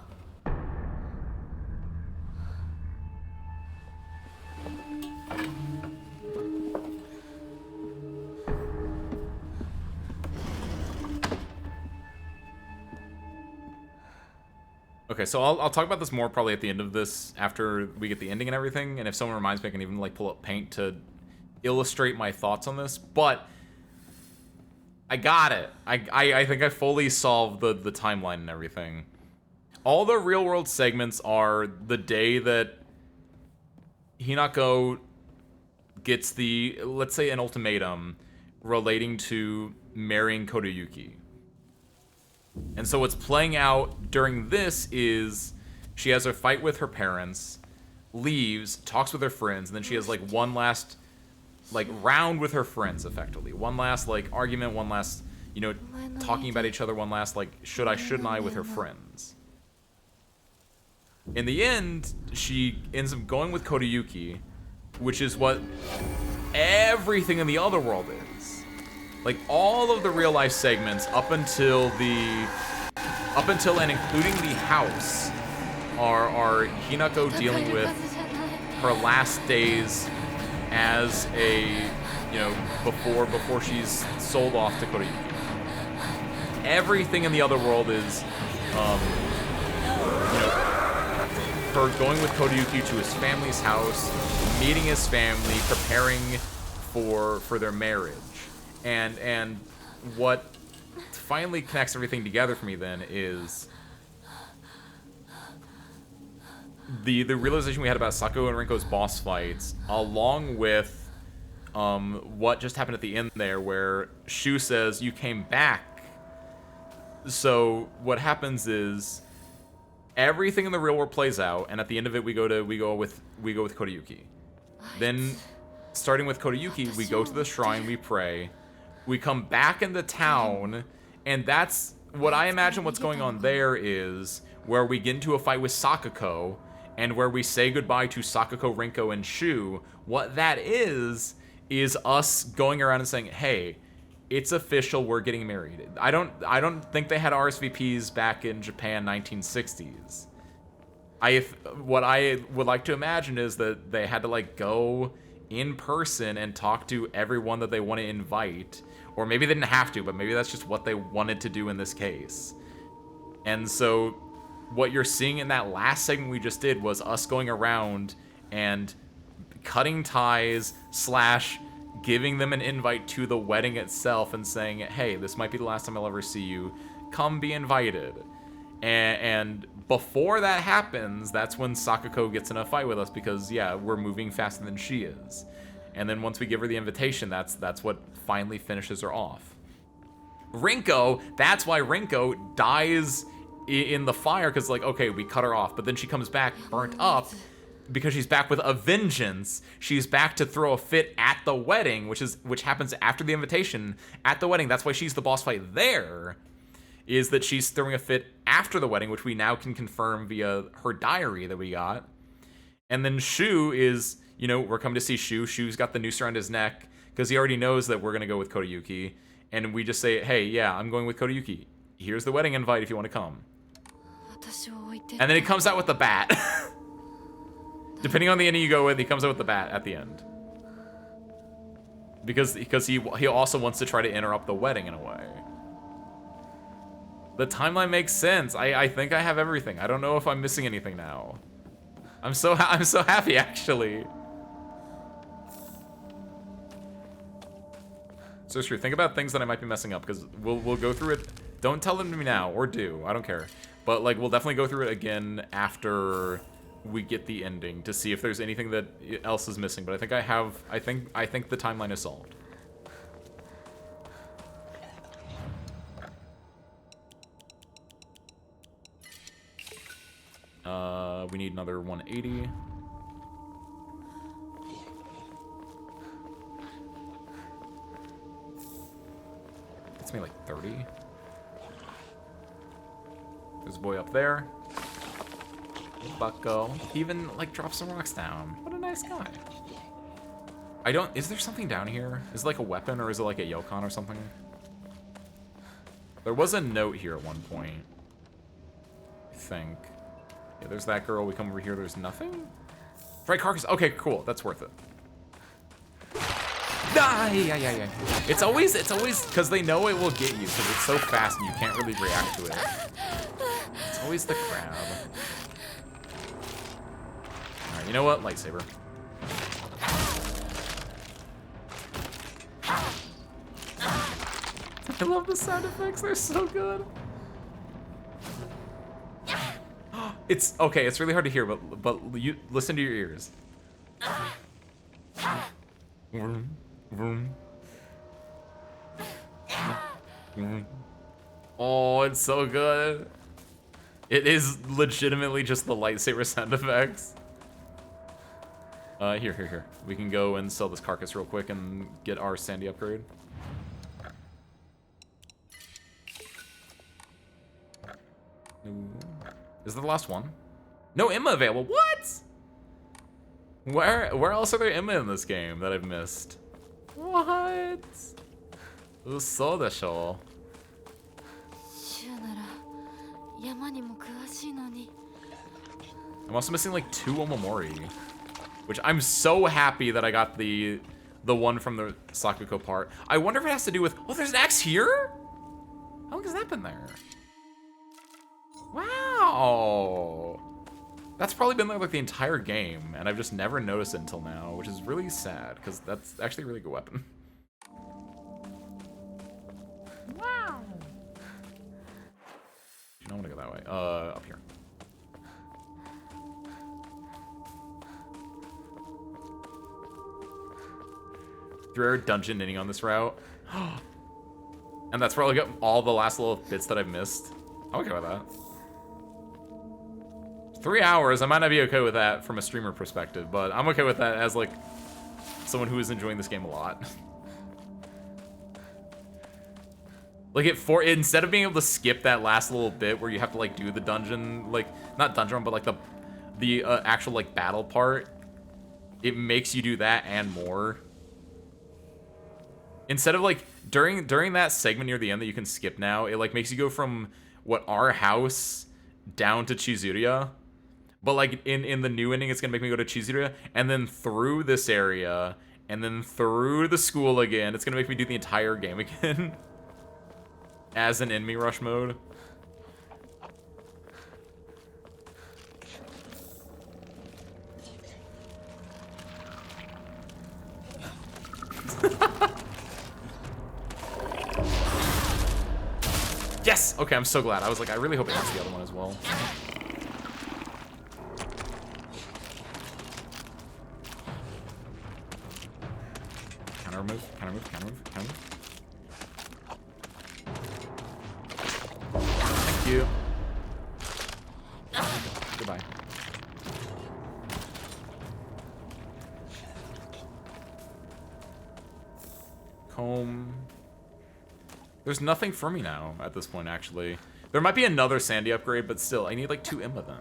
Okay, so I'll talk about this more probably at the end of this, after we get the ending and everything, and if someone reminds me, I can even like pull up paint to illustrate my thoughts on this, but I got it. I think I fully solved the timeline and everything. All the real world segments are the day that Hinako gets the, let's say, an ultimatum relating to marrying Kodayuki. And so what's playing out during this is she has a fight with her parents, leaves, talks with her friends, and then she has like one last like round with her friends, effectively. One last like argument, one last, you know, talking about each other, one last like should I, shouldn't I with her friends. In the end, she ends up going with Kodayuki, which is what everything in the other world is. Like, all of the real-life segments up until and including the house are Hinako dealing with her last days as a, you know, before she's sold off to Kodayuki. Everything in the other world is, you know, her going with Kodayuki to his family's house, meeting his family, preparing for their marriage. And what finally connects everything together for me then is the realization we had about Sako and Rinko's boss fights, along with what just happened at the end there, where Shu says, "You came back." So what happens is everything in the real world plays out, and at the end of it, we go with Kodayuki. Then, starting with Kodayuki, we go to the shrine, we pray. We come back into town, and that's what I imagine what's going on there is where we get into a fight with Sakako, and where we say goodbye to Sakako, Rinko, and Shu. What that is us going around and saying, hey, it's official, we're getting married. I don't think they had RSVPs back in Japan 1960s. What I would like to imagine is that they had to like go in person and talk to everyone that they want to invite. Or maybe they didn't have to, but maybe that's just what they wanted to do in this case. And so what you're seeing in that last segment we just did was us going around and cutting ties / giving them an invite to the wedding itself and saying, hey, this might be the last time I'll ever see you. Come be invited. And before that happens, that's when Sakako gets in a fight with us because, yeah, we're moving faster than she is. And then once we give her the invitation, that's what finally finishes her off. Rinko, that's why Rinko dies in the fire, because, like, okay, we cut her off, but then she comes back burnt up because she's back with a vengeance. She's back to throw a fit at the wedding, which happens after the invitation at the wedding. That's why she's the boss fight there, is that she's throwing a fit after the wedding, which we now can confirm via her diary that we got. And then Shu is, you know, we're coming to see Shu. Shu's got the noose around his neck because he already knows that we're going to go with Kodayuki. And we just say, hey, yeah, I'm going with Kodayuki. Here's the wedding invite if you want to come. And then he comes out with the bat. Depending on the ending you go with, he comes out with the bat at the end. Because he also wants to try to interrupt the wedding in a way. The timeline makes sense. I think I have everything. I don't know if I'm missing anything now. I'm so happy, actually. So true. Think about things that I might be messing up, because we'll go through it. Don't tell them to me now, or do. I don't care. But like, we'll definitely go through it again after we get the ending to see if there's anything that else is missing. But I think I have. I think the timeline is solved. We need another 180. It's me like 30. There's a boy up there. Bucko. He even like dropped some rocks down. What a nice guy. I don't. Is there something down here? Is it like a weapon, or is it like a Yokon or something? There was a note here at one point, I think. Yeah, there's that girl. We come over here. There's nothing. Try carcass. Okay, cool. That's worth it. Ah, yeah. It's always because they know it will get you because it's so fast and you can't really react to it. It's always the crab. All right, you know what? Lightsaber. I love the sound effects. They're so good. It's okay. It's really hard to hear, but you listen to your ears. Vroom, vroom. Oh, it's so good. It is legitimately just the lightsaber sound effects. Here. We can go and sell this carcass real quick and get our Sandy upgrade. Ooh. Is that the last one? No Emma available. What? Where else are there Emma in this game that I've missed? What? Uso desho. I'm also missing like 2 Omamori, which I'm so happy that I got the one from the Sakuko part. I wonder if it has to do with. Oh, there's an axe here. How long has that been there? Wow. That's probably been there like the entire game, and I've just never noticed it until now, which is really sad, because that's actually a really good weapon. Wow. You don't want to go that way. Up here. Rare dungeon ending on this route. And that's probably got all the last little bits that I've missed. I'm okay with that. 3 hours, I might not be okay with that from a streamer perspective, but I'm okay with that as like someone who is enjoying this game a lot. Like instead of being able to skip that last little bit where you have to like do the dungeon, like not dungeon, but like the actual like battle part, it makes you do that and more. Instead of like during that segment near the end that you can skip now, it like makes you go from what our house down to Chizuria. But like in the new ending, it's gonna make me go to Chizuria and then through this area and then through the school again. It's gonna make me do the entire game again as an enemy rush mode. Yes! Okay, I'm so glad. I was like, I really hope it hits the other one as well. Counter move. Thank you. Goodbye. Comb. There's nothing for me now at this point, actually. There might be another Sandy upgrade, but still, I need like 2 Emma then.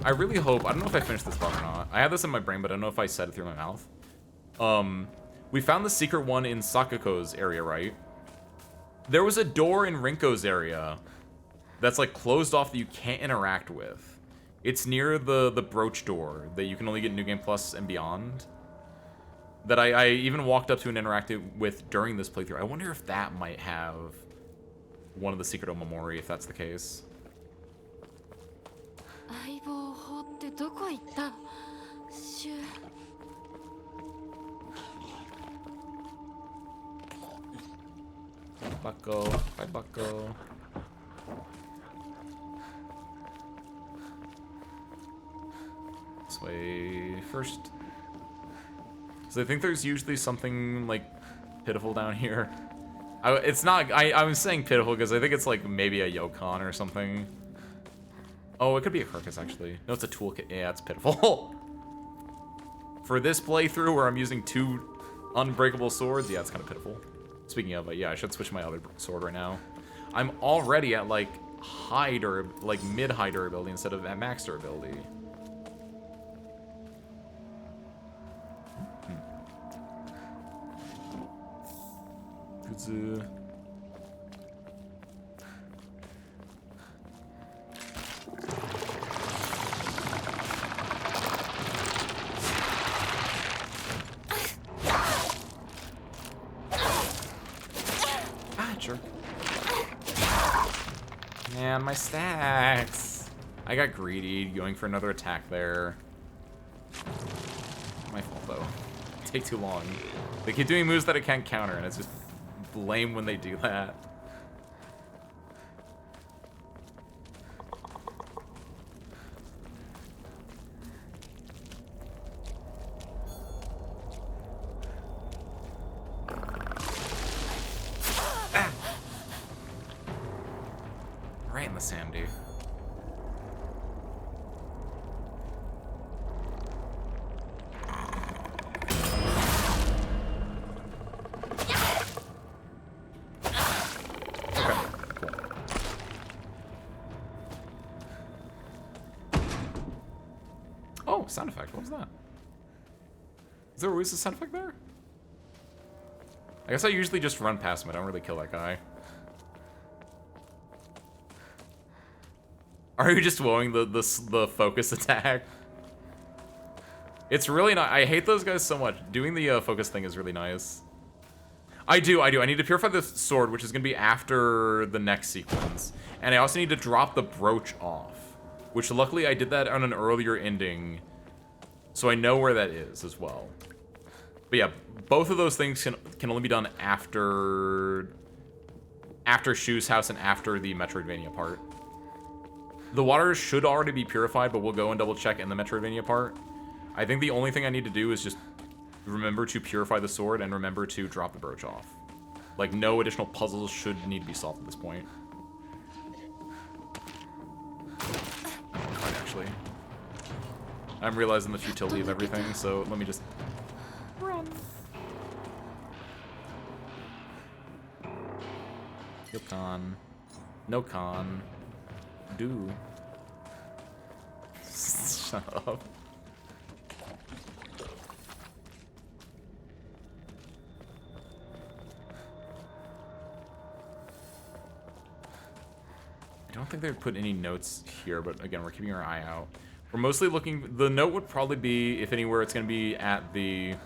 I really hope, I don't know if I finished this part or not. I had this in my brain, but I don't know if I said it through my mouth. We found the secret one in Sakuko's area, right? There was a door in Rinko's area that's like closed off that you can't interact with. It's near the brooch door that you can only get New Game Plus and beyond. That I even walked up to and interacted with during this playthrough. I wonder if that might have one of the secret Omamori, if that's the case. 相棒を放ってどこ行ったシュウ。Bucko. Bye, Bucko. This way first. So I think there's usually something, like, pitiful down here. It's not... I'm saying pitiful because I think it's, like, maybe a Yokon or something. Oh, it could be a carcass, actually. No, it's a toolkit. Yeah, it's pitiful. For this playthrough where I'm using 2 unbreakable swords, yeah, it's kind of pitiful. Speaking of, yeah, I should switch my other sword right now. I'm already at, like, mid-high durability instead of at max durability. Good. Jerk. Man, my stacks. I got greedy, going for another attack there. My fault, though. Take too long. They keep doing moves that I can't counter, and it's just lame when they do that. Right in the sandy. Okay, cool. Oh, sound effect. What was that? Is there always a sound effect there? I guess I usually just run past him. I don't really kill that guy. Are you just blowing the focus attack? It's really not. I hate those guys so much. Doing the focus thing is really nice. I do. I need to purify the sword, which is going to be after the next sequence. And I also need to drop the brooch off, which luckily I did that on an earlier ending, so I know where that is as well. But yeah, both of those things can only be done after Shu's house and after the Metroidvania part. The water should already be purified, but we'll go and double check in the Metroidvania part. I think the only thing I need to do is just remember to purify the sword and remember to drop the brooch off. Like, no additional puzzles should need to be solved at this point. Fine, actually. I'm realizing the futility of everything, so let me just run. Yokon. No con. Do. Shut up. I don't think they've put any notes here, but again, we're keeping our eye out. We're mostly looking... The note would probably be, if anywhere, it's going to be at the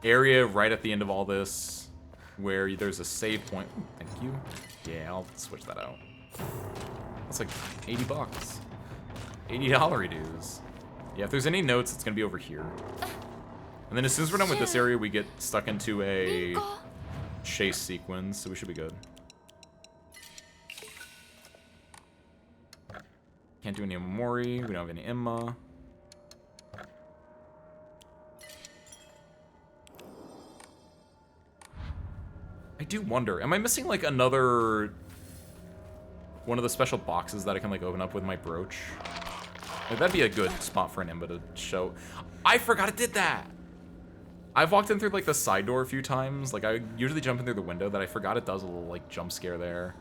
area right at the end of all this, where there's a save point. Ooh, thank you. Yeah, I'll switch that out. That's like 80 bucks. $80 dues. Yeah, if there's any notes, it's gonna be over here. And then as soon as we're done with this area, we get stuck into a chase sequence, so we should be good. Can't do any Omori, we don't have any Emma. I do wonder, am I missing like another one of the special boxes that I can like open up with my brooch? Like, that'd be a good spot for an Emma to show. I forgot it did that! I've walked in through like the side door a few times. Like, I usually jump in through the window, that I forgot it does a little like jump scare there.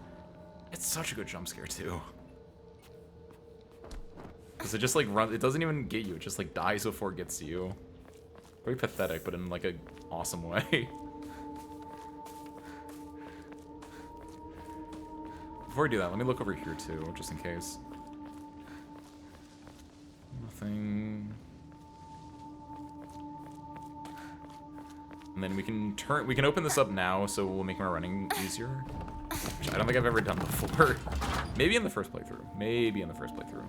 It's such a good jump scare too. Cause it just like runs, it doesn't even get you, it just like dies before it gets to you. Very pathetic, but in like a awesome way. Before I do that, let me look over here too, just in case. Nothing. And then we can open this up now, so we'll make our running easier. which I don't think I've ever done before. Maybe in the first playthrough. Maybe in the first playthrough.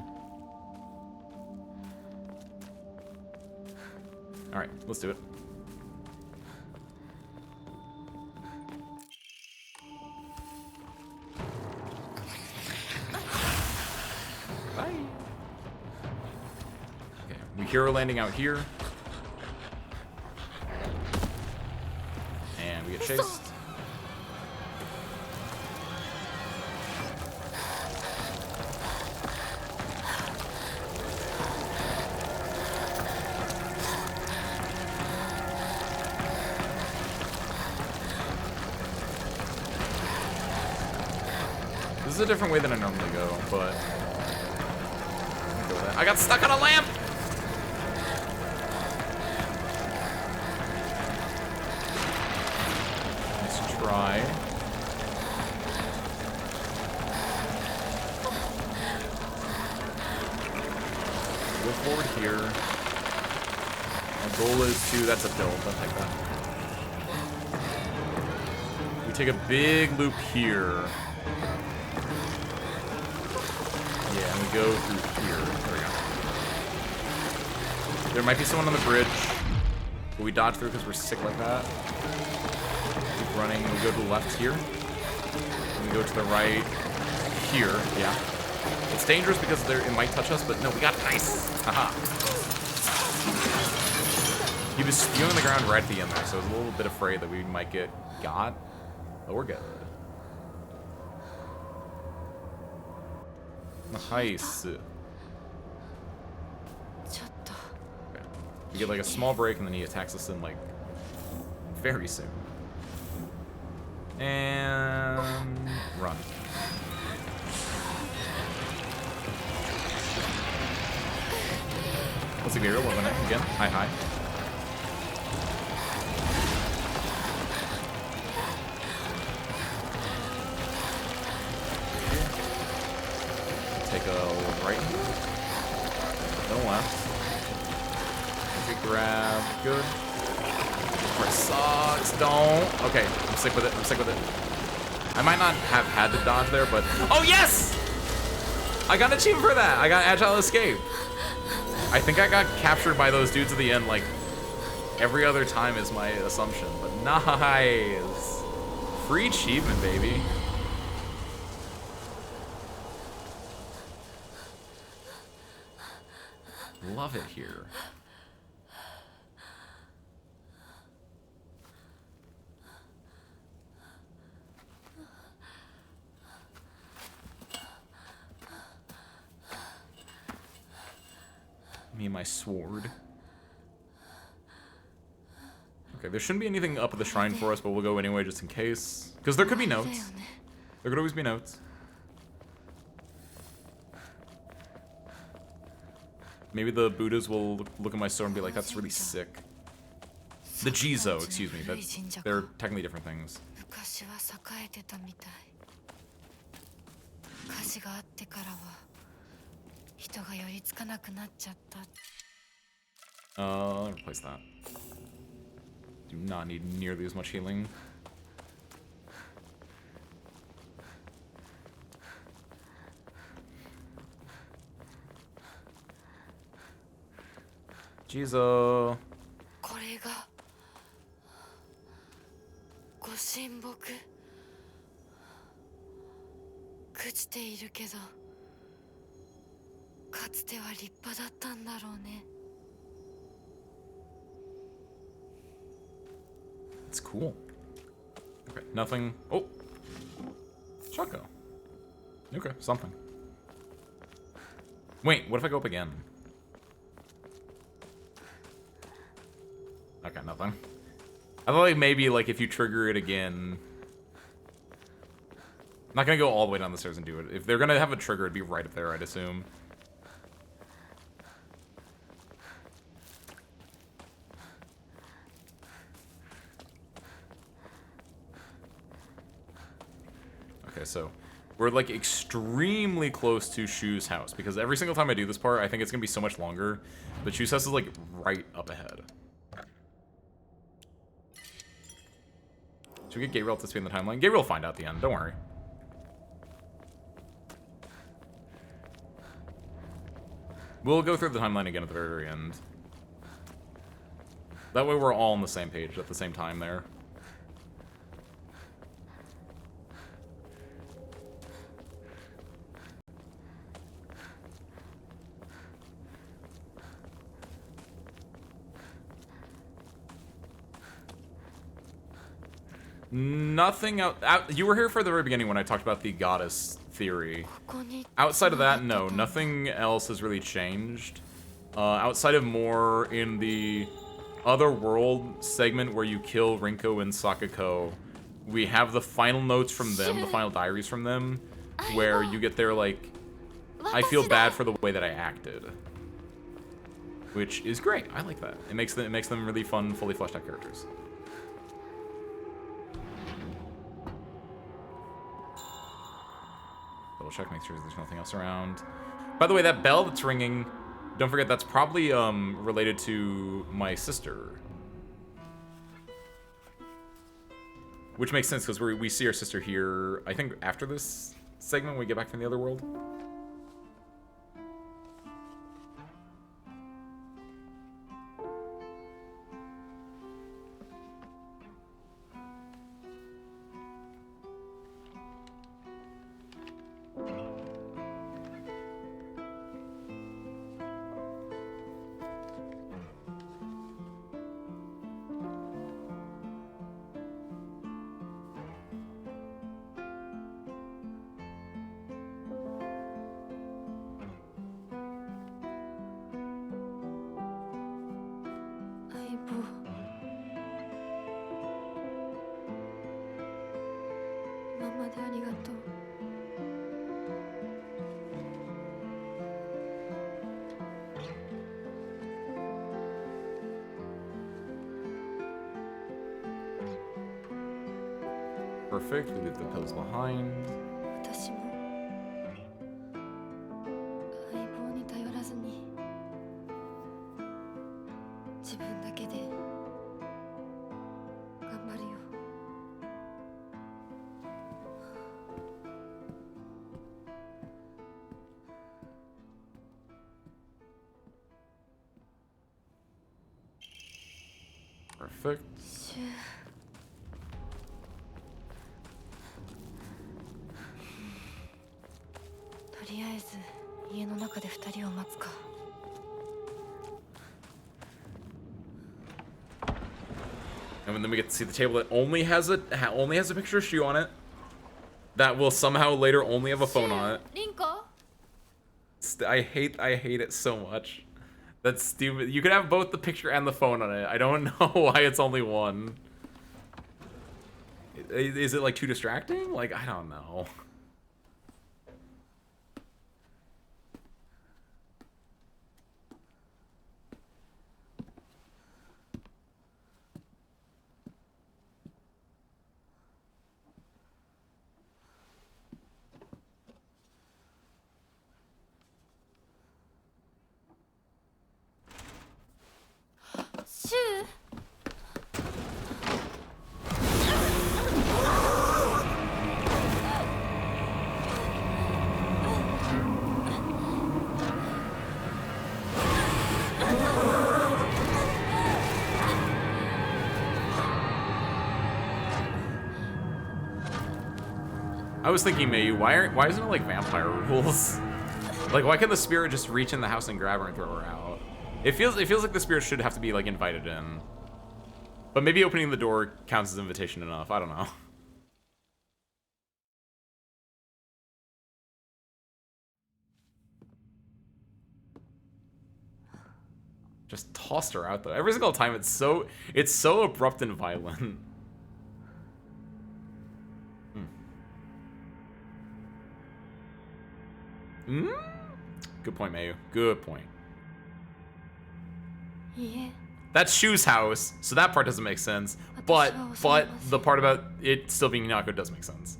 Alright, let's do it. Bye. Okay, we hear her landing out here. And we get chased. This is a different way than I normally go, but I got stuck on a lamp! Let's try. Go forward here. My goal is to... That's a pill. Don't take that. We take a big loop here. Yeah, and we go through here. There we go. There might be someone on the bridge, but we dodge through because we're sick like that. Keep running. We go to the left here. And we go to the right here. Yeah. It's dangerous because it might touch us, but no, we got nice. Haha. He was spewing on the ground right at the end there, so I was a little bit afraid that we might get got. But we're good. Nice. Okay. We get like a small break and then he attacks us in like very soon. And run. What's the gear? What went again? Hi, hi. Take a right, no left. Okay, grab, good. Part sucks, don't. Okay, I'm sick with it, I'm sick with it. I might not have had to dodge there, but, oh yes! I got an achievement for that, I got Agile Escape. I think I got captured by those dudes at the end, like, every other time is my assumption, but nice. Free achievement, baby. Love it here. Me and my sword. Okay, there shouldn't be anything up at the shrine for us, but we'll go anyway just in case. Because there could be notes. There could always be notes. Maybe the Buddhas will look at my sword and be like, that's really sick. The Jizo, excuse me. They're technically different things. Replace that. Do not need nearly as much healing. Jizo. これがご神木朽ちているけどかつては立派だったんだろうね It's cool. Okay, nothing. Oh! Shotgun. Okay, something. Wait, what if I go up again? Okay, nothing. I thought like maybe like if you trigger it again. I'm not gonna go all the way down the stairs and do it. If they're gonna have a trigger, it'd be right up there, I'd assume. Okay, so we're like extremely close to Shu's house because every single time I do this part, I think it's gonna be so much longer. But Shu's house is like right up ahead. Should we get Gabriel to speed in the timeline? Gabriel will find out at the end, don't worry. We'll go through the timeline again at the very, very end. That way we're all on the same page at the same time there. Nothing out. You were here for the very beginning when I talked about the goddess theory. Outside of that, no. Nothing else has really changed. Outside of more in the other world segment where you kill Rinko and Sakako, we have the final notes from them, the final diaries from them, where you get their, like, I feel bad for the way that I acted. Which is great. I like that. It makes them really fun, fully fleshed out characters. Double check, make sure there's nothing else around. By the way, that bell that's ringing, don't forget that's probably related to my sister. Which makes sense because we see our sister here, I think after this segment when we get back from the other world. Perfect, we leave the pills behind. 私も相棒に頼らずに自分だけで頑張るよ。Perfect. とりあえず家の中で2人を待つか。And then we get to see the table that only has a picture of Shu on it. That will somehow later only have a phone on it. リンコ I hate it so much. That's stupid. You could have both the picture and the phone on it. I don't know why it's only one. Is it like too distracting? Like, I don't know. I was thinking, Mayu, why isn't it like vampire rules? Like, why can't the spirit just reach in the house and grab her and throw her out? It feels like the spirit should have to be like invited in. But maybe opening the door counts as invitation enough. I don't know. Just tossed her out though. Every single time it's so abrupt and violent. Good point, Mayu. Good point. Yeah. That's Shu's house, so that part doesn't make sense. But the part about it still being Nako does make sense.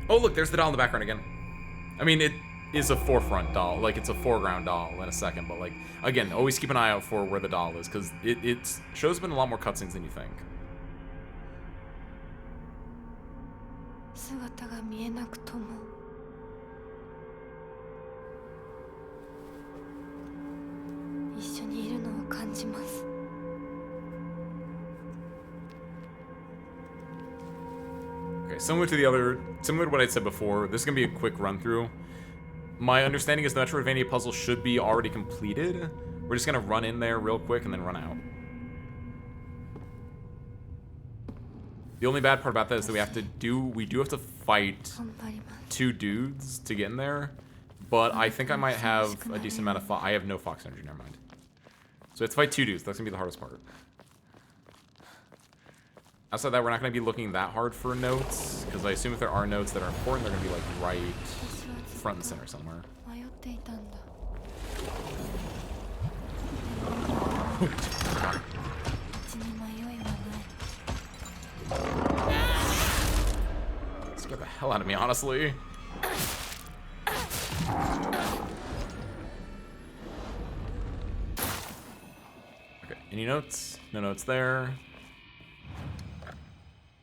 Oh, look, there's the doll in the background again. I mean, it is a forefront doll, like it's a foreground doll in a second, but like, again, always keep an eye out for where the doll is, because it shows been a lot more cutscenes than you think. 姿が見えなくとも一緒にいるのを感じます。 Okay, similar to what I said before, this is gonna be a quick run through. My understanding is the Metroidvania puzzle should be already completed. We're just gonna run in there real quick and then run out. The only bad part about that is that we do have to fight 2 dudes to get in there, but I think I might have a decent amount of I have no Fox energy, never mind. So we have to fight 2 dudes, that's gonna be the hardest part. Outside that, we're not gonna be looking that hard for notes, because I assume if there are notes that are important, they're gonna be like right front and center somewhere. 迷っていたんだ。道に迷いはない。 Scared the hell out of me, honestly. Okay, any notes? No notes there.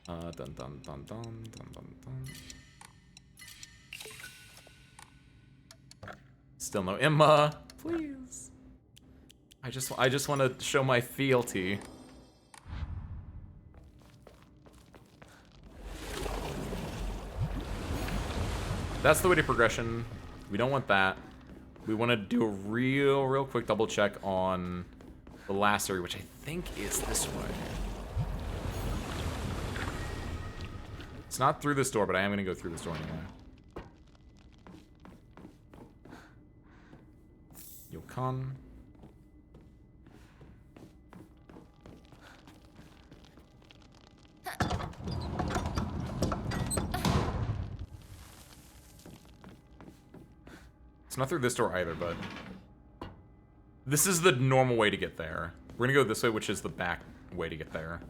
Dun dun dun dun dun dun dun. Still no Emma, please. I just want to show my fealty. That's the way to progression. We don't want that. We want to do a real quick double check on the last area, which I think is this way. It's not through this door, but I am going to go through this door anyway. Yokan. It's not through this door either, but this is the normal way to get there. We're gonna go this way, which is the back way to get there.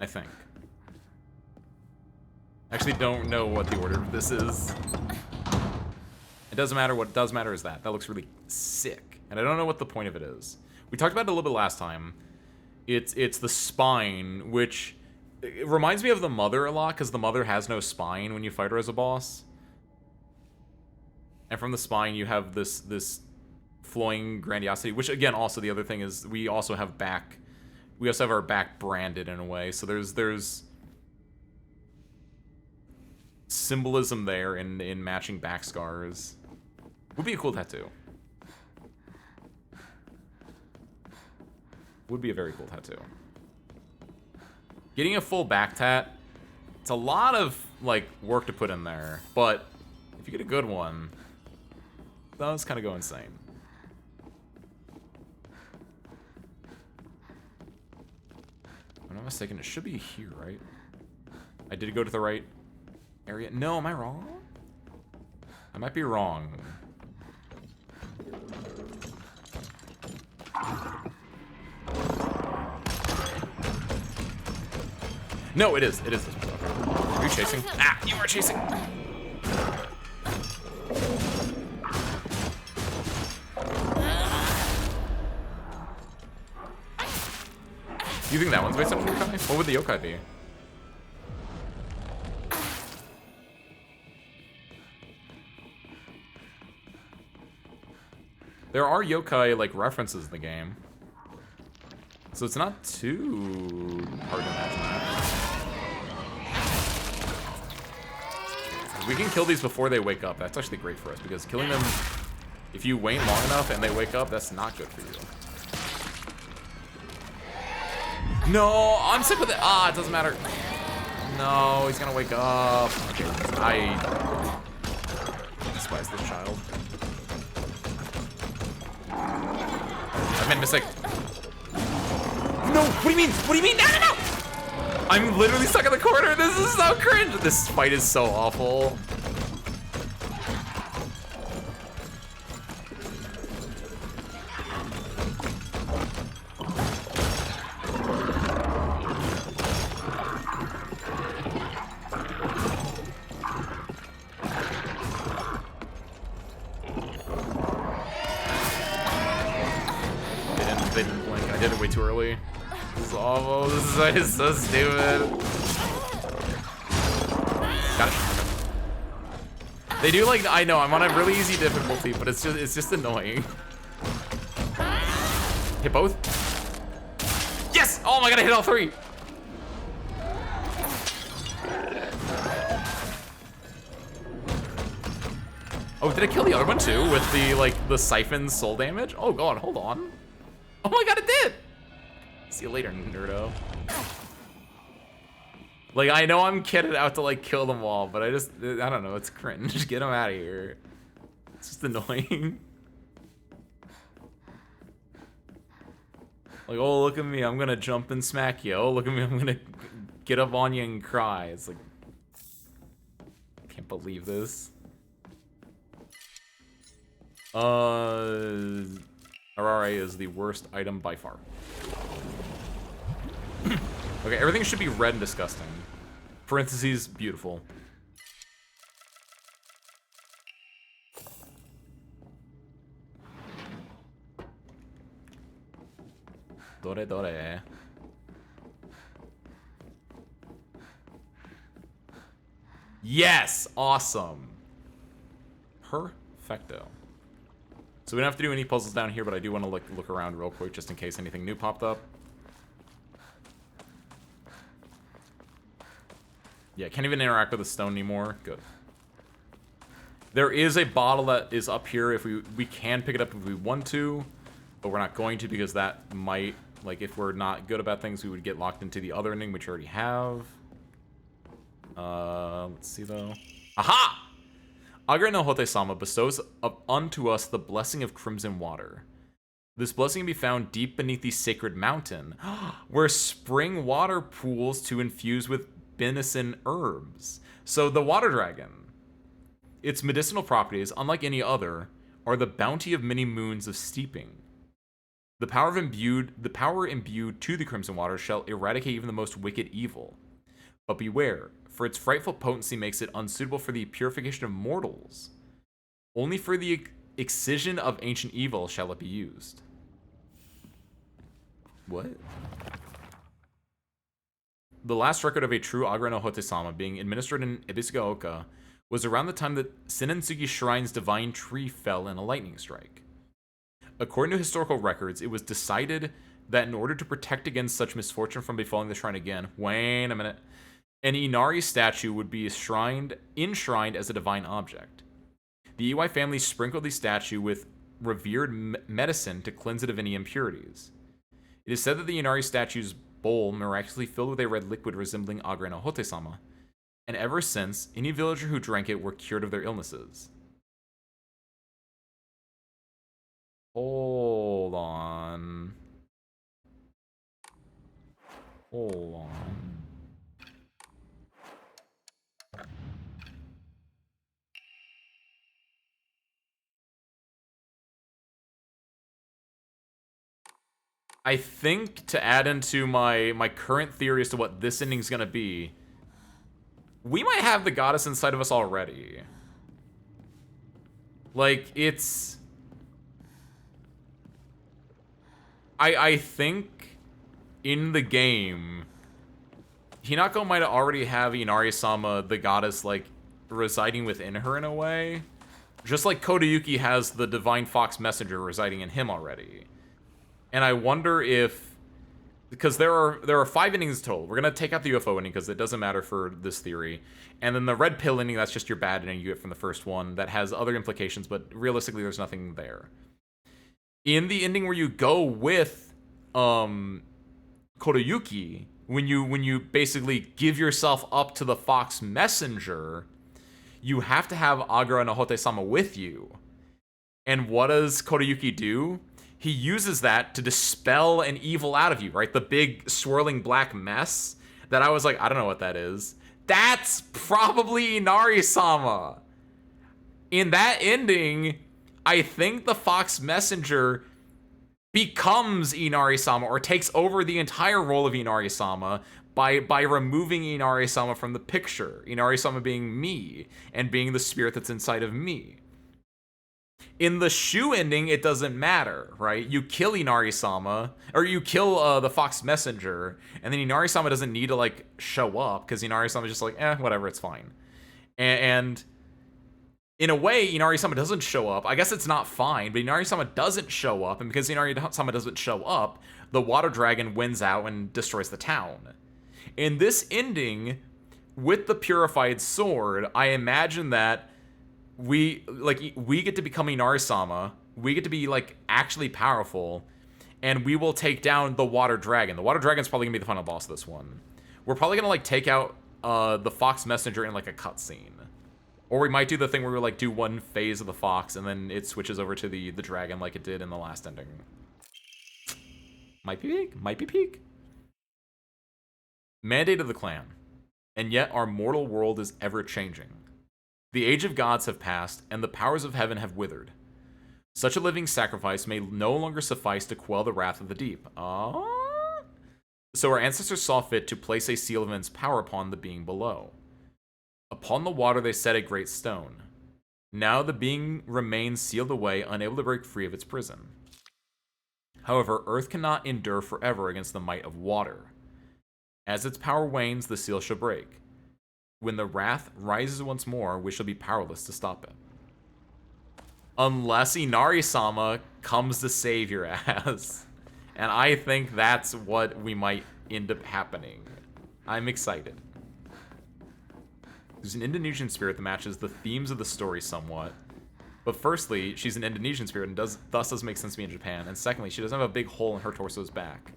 I think. I actually don't know what the order of this is. It doesn't matter. What does matter is that. That looks really sick. And I don't know what the point of it is. We talked about it a little bit last time. It's the spine, which it reminds me of the Mother a lot, because the Mother has no spine when you fight her as a boss. And from the spine, you have this flowing grandiosity, which again, also the other thing is we also have our back branded in a way. So there's symbolism there in matching back scars. Would be a cool tattoo. Would be a very cool tattoo. Getting a full back tat, it's a lot of like work to put in there, but if you get a good one, those kind of go insane. If I'm not mistaken, it should be here, right? I did go to the right area. No, am I wrong? I might be wrong. No, it is. It is this one. Okay. Are you chasing? Ah, you are chasing. You think that one's based on yokai? What would the yokai be? There are yokai like references in the game, so it's not too hard to imagine that. We can kill these before they wake up. That's actually great for us, because killing them, if you wait long enough and they wake up, that's not good for you. No, I'm sick with it. Ah, it doesn't matter. No, he's gonna wake up. Okay, I despise this child. I made a mistake. No, what do you mean? What do you mean? No, no, no! I'm literally stuck in the corner. This is so cringe. This fight is so awful. They didn't blink. I did it way too early. This is awful. This is so stupid. Got it. They do like, I know I'm on a really easy difficulty, but it's just annoying. Hit both. Yes! Oh my god, I hit all 3. Oh, did I kill the other one too with the, like, the siphon soul damage? Oh god, hold on. Oh my god, it did! See you later, nerdo. Like, I know I'm kitted out to, like, kill them all, but I don't know, it's cringe. Get them out of here. It's just annoying. Like, oh, look at me, I'm gonna jump and smack you. Oh, look at me, I'm gonna get up on you and cry. It's like, I can't believe this. Arare is the worst item by far. Okay, everything should be red and disgusting. Parentheses, beautiful. Dore dore. Yes! Awesome. Perfecto. So we don't have to do any puzzles down here, but I do want to look around real quick just in case anything new popped up. Yeah, can't even interact with the stone anymore. Good. There is a bottle that is up here if we can pick it up if we want to, but we're not going to because that might, like, if we're not good about things, we would get locked into the other ending, which we already have. Let's see though. Aha! Agre no Hote-sama bestows unto us the blessing of crimson water. This blessing can be found deep beneath the sacred mountain, where spring water pools to infuse with benison herbs. So the water dragon, its medicinal properties, unlike any other, are the bounty of many moons of steeping. The power imbued to the crimson water shall eradicate even the most wicked evil. But beware, for its frightful potency makes it unsuitable for the purification of mortals. Only for the excision of ancient evil shall it be used. What? The last record of a true Agre no Hote-sama being administered in Ebisugaoka was around the time that Senentsugi Shrine's divine tree fell in a lightning strike. According to historical records, it was decided that in order to protect against such misfortune from befalling the shrine again, wait a minute, an Inari statue would be enshrined as a divine object. The Iwai family sprinkled the statue with revered medicine to cleanse it of any impurities. It is said that the Inari statue's bowl miraculously filled with a red liquid resembling Agre no Hote-sama, and ever since, any villager who drank it were cured of their illnesses. Hold on. Hold on. I think to add into my current theory as to what this ending's gonna be, we might have the goddess inside of us already. Like, it's... I think in the game, Hinako might already have Inari-sama, the goddess, like, residing within her in a way. Just like Kodayuki has the Divine Fox Messenger residing in him already. And I wonder if... Because there are 5 endings total. We're going to take out the UFO ending because it doesn't matter for this theory. And then the red pill ending, that's just your bad ending you get from the first one. That has other implications, but realistically there's nothing there. In the ending where you go with Kodayuki, when you basically give yourself up to the Fox Messenger, you have to have Agre no Hote-sama with you. And what does Kodayuki do? He uses that to dispel an evil out of you, right? The big swirling black mess that I was like, I don't know what that is. That's probably Inari-sama. In that ending, I think the Fox Messenger becomes Inari-sama or takes over the entire role of Inari-sama by removing Inari-sama from the picture. Inari-sama being me and being the spirit that's inside of me. In the Shu ending, it doesn't matter, right? You kill Inari-sama, or you kill the Fox Messenger, and then Inari-sama doesn't need to, like, show up, because Inari-sama is just like, whatever, it's fine. And in a way, Inari-sama doesn't show up. I guess it's not fine, but Inari-sama doesn't show up, and because Inari-sama doesn't show up, the water dragon wins out and destroys the town. In this ending, with the purified sword, I imagine that we get to become Inari-sama, we get to be, like, actually powerful, and we will take down the water dragon. The water dragon's probably gonna be the final boss of this one. We're probably gonna, like, take out the fox messenger in, like, a cutscene. Or we might do the thing where we, like, do one phase of the fox, and then it switches over to the dragon like it did in the last ending. Might be peak. Might be peak. Mandate of the clan. And yet our mortal world is ever-changing. The age of gods have passed, and the powers of heaven have withered. Such a living sacrifice may no longer suffice to quell the wrath of the deep. So our ancestors saw fit to place a seal of immense power upon the being below. Upon the water they set a great stone. Now the being remains sealed away, unable to break free of its prison. However, earth cannot endure forever against the might of water. As its power wanes, the seal shall break. When the wrath rises once more, we shall be powerless to stop it. Unless Inari-sama comes to save your ass. And I think that's what we might end up happening. I'm excited. There's an Indonesian spirit that matches the themes of the story somewhat. But firstly, she's an Indonesian spirit and thus doesn't make sense to me in Japan. And secondly, she doesn't have a big hole in her torso's back.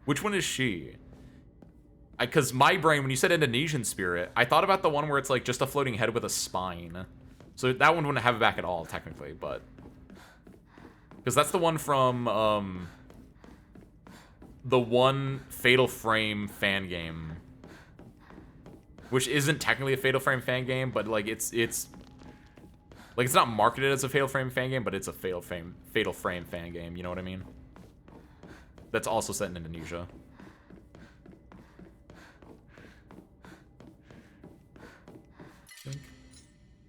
Which one is she? Because my brain, when you said Indonesian spirit, I thought about the one where it's like just a floating head with a spine. So that one wouldn't have a back at all, technically, but... Because that's the one from, the one Fatal Frame fan game. Which isn't technically a Fatal Frame fan game, but, like, it's like, it's not marketed as a Fatal Frame fan game, but it's a Fatal Frame fan game, you know what I mean? That's also set in Indonesia.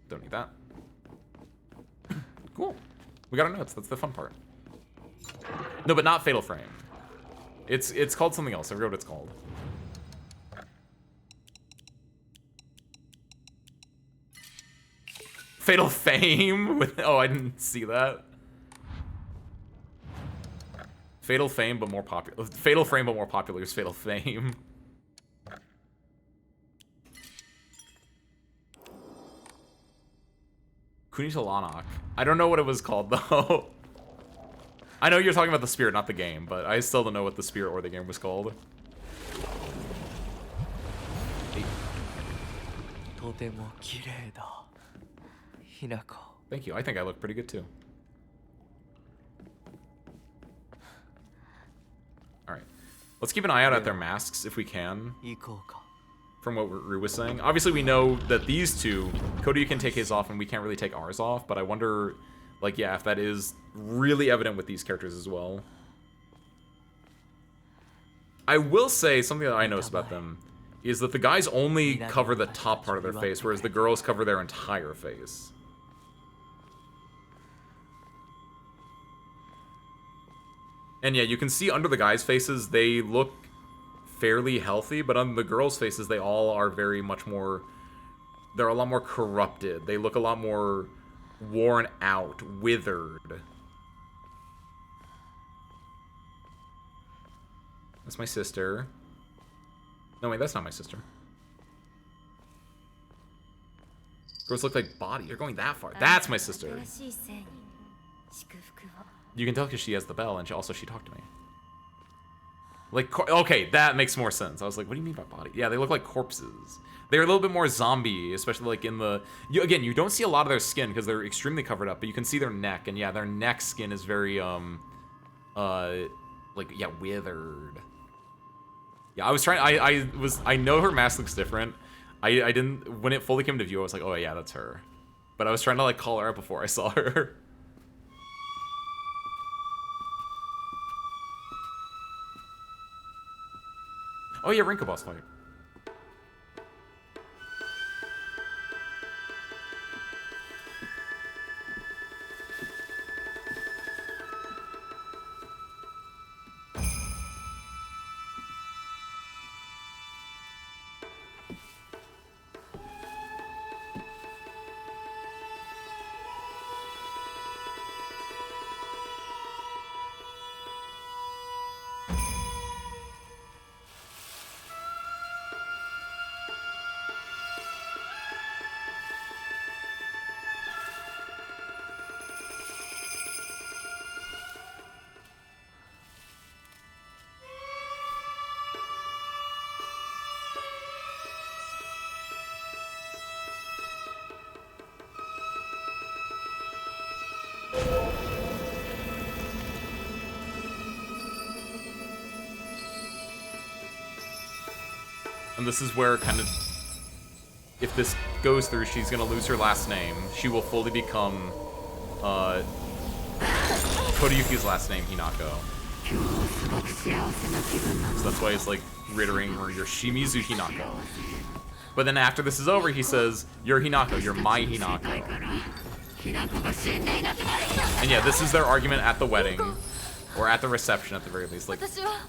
Don't need that. Cool. We got our notes. That's the fun part. No, but not Fatal Frame. It's called something else. I forget what it's called. Fatal Fame? Oh, I didn't see that. Fatal Fame, but more popular. Fatal Frame, but more popular is Fatal Fame. Kunitalanak. I don't know what it was called, though. I know you're talking about the spirit, not the game, but I still don't know what the spirit or the game was called. Thank you. I think I look pretty good, too. Alright. Let's keep an eye out at their masks, if we can. From what Rue was saying. Obviously, we know that these two, Cody can take his off and we can't really take ours off, but I wonder, like, yeah, if that is really evident with these characters as well. I will say, something that I noticed about them is that the guys only cover the top part of their face, whereas the girls cover their entire face. And yeah, you can see under the guys' faces, they look fairly healthy, but on the girls' faces, they all are very much more... They're a lot more corrupted. They look a lot more worn out, withered. That's my sister. No, wait, that's not my sister. Girls look like body. You're going that far. That's my sister. You can tell because she has the bell, and she talked to me. Like, okay, that makes more sense. I was like, what do you mean by body? Yeah, they look like corpses. They're a little bit more zombie, especially like in the... Again, you don't see a lot of their skin because they're extremely covered up, but you can see their neck, and yeah, their neck skin is very, like, yeah, withered. Yeah, I was trying... I know her mask looks different. I didn't... When it fully came to view, I was like, oh yeah, that's her. But I was trying to, like, call her out before I saw her. Oh yeah, Rinko boss fight. And this is where kind of, if this goes through, she's gonna lose her last name. She will fully become Kodayuki's last name, Hinako. So that's why it's like reiterating her, you're Shimizu Hinako. But then after this is over, he says, you're Hinako, you're my Hinako. And yeah, this is their argument at the wedding. Or at the reception, at the very least. Like,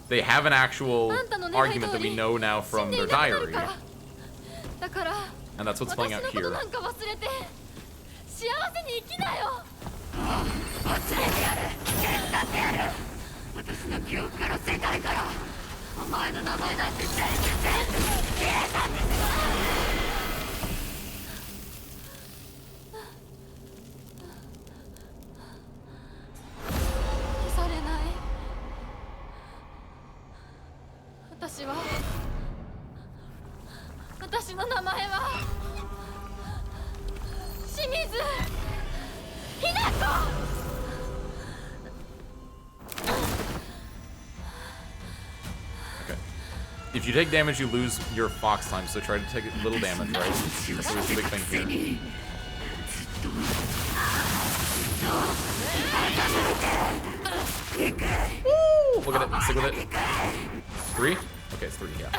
they have an actual argument that we know now from their diary. And that's what's playing out here. Okay. If you take damage, you lose your fox time, so try to take a little damage, right? That's always the big thing here. Woo! Look at it. Stick with it. 3? Okay, it's 3, yeah.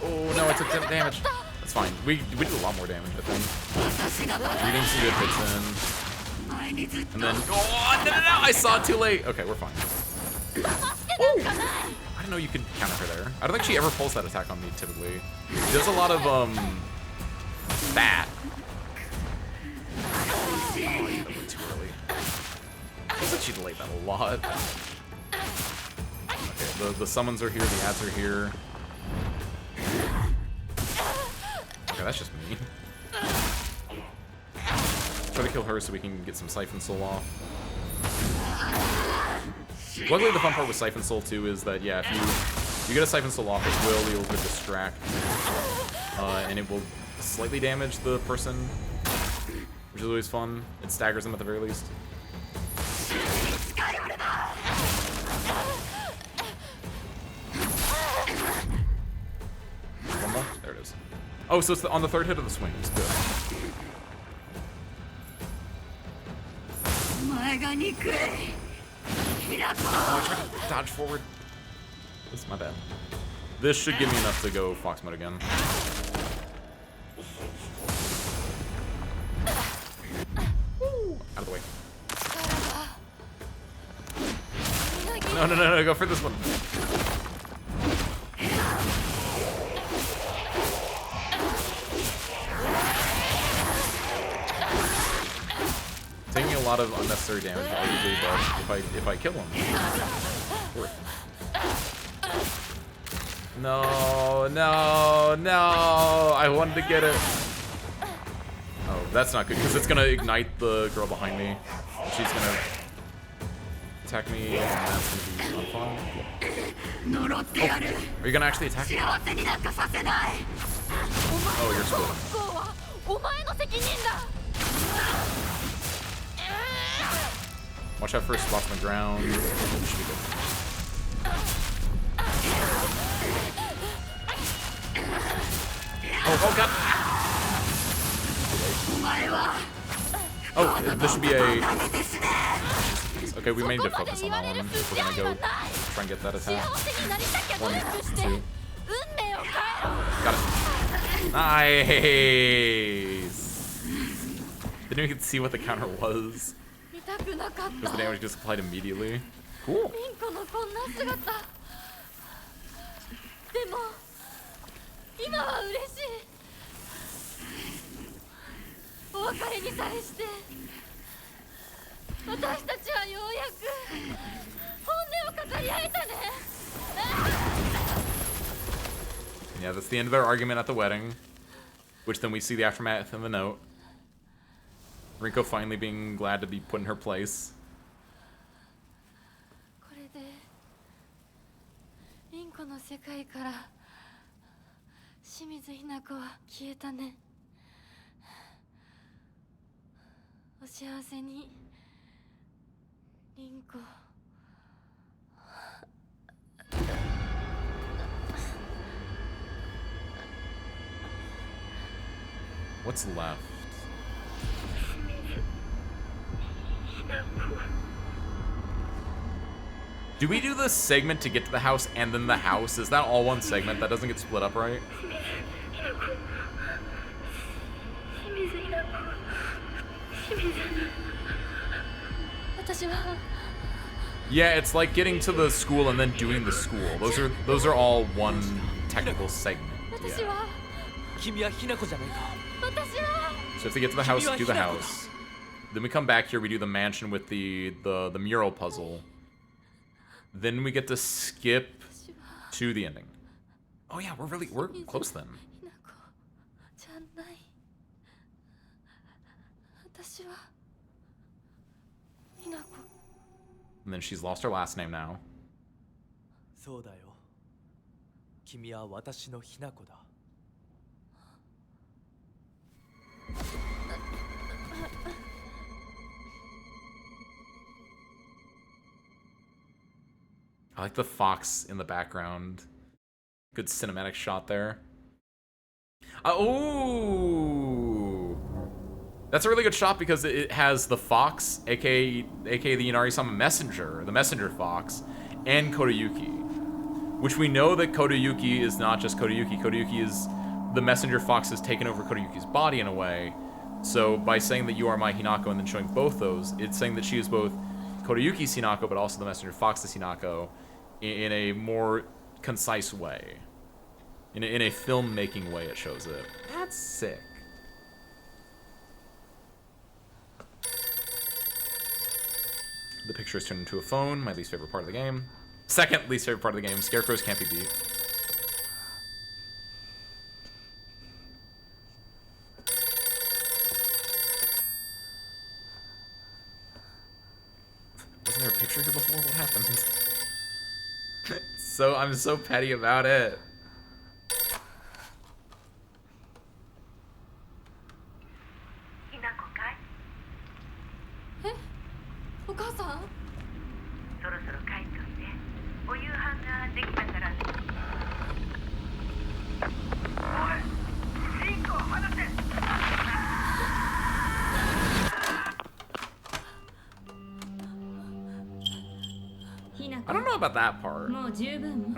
Oh no, I took damage. That's fine. We did a lot more damage, I think. Reading some good hits in. And then, oh, no, I saw it too late. Okay, we're fine. Woo! I didn't know you could counter her there. I don't think she ever pulls that attack on me, typically. She does a lot of, that. Oh, you did that way too early. I guess she delayed that a lot. Okay, the summons are here, the ads are here. Okay, that's just me. Try to kill her so we can get some Siphon Soul off. Luckily, the fun part with Siphon Soul, too, is that, yeah, if you get a Siphon Soul off, it will be able to distract. And it will slightly damage the person, which is always fun. It staggers them at the very least. One more? There it is. Oh, so it's on the third hit of the swing. It's good. Oh, I tried to dodge forward. This is my bad. This should give me enough to go Fox mode again. Out of the way. No, go for this one. Taking a lot of unnecessary damage, arguably, but if I kill him, worth. No, I wanted to get it. Oh, that's not good, because it's gonna ignite the girl behind me. She's gonna attack me, and that's gonna be unfun. Oh, are you gonna actually attack me? Oh, you're screwed. Watch out for spots on the ground. Should be good. Oh god! Oh, this should be a... Okay, we may need to focus on that one if we're gonna go try and get that attack. 1, 2. Got it. Nice! Didn't even get to see what the counter was. Because the damage just applied immediately. Cool. Yeah, that's the end of their argument at the wedding. Which then we see the aftermath in the note. Rinko finally being glad to be put in her place. What's left? Do we do the segment to get to the house and then the house? Is that all one segment? That doesn't get split up, right? Yeah, it's like getting to the school and then doing the school. Those are all one technical segment. Yeah. So if they get to the house, do the house. Then we come back here, we do the mansion with the mural puzzle. Then we get to skip to the ending. Oh yeah, we're close then. And then she's lost her last name now. そうだよ。君は私のひな子だ。I like the fox in the background. Good cinematic shot there. Oh! That's a really good shot because it has the fox, aka the Inari-sama messenger, the messenger fox, and Kodayuki. Which we know that Kodayuki is not just Kodayuki. Kodayuki is... the messenger fox has taken over Kodayuki's body in a way. So by saying that you are my Hinako and then showing both those, it's saying that she is both Kodayuki's Hinako but also the messenger fox's Hinako in a more concise way. In a filmmaking way it shows it. That's sick. The picture is turned into a phone, my least favorite part of the game. Second least favorite part of the game, scarecrows can't be beat. Wasn't there a picture here before? What happened? I'm so petty about it. I don't know about that part. もう十分。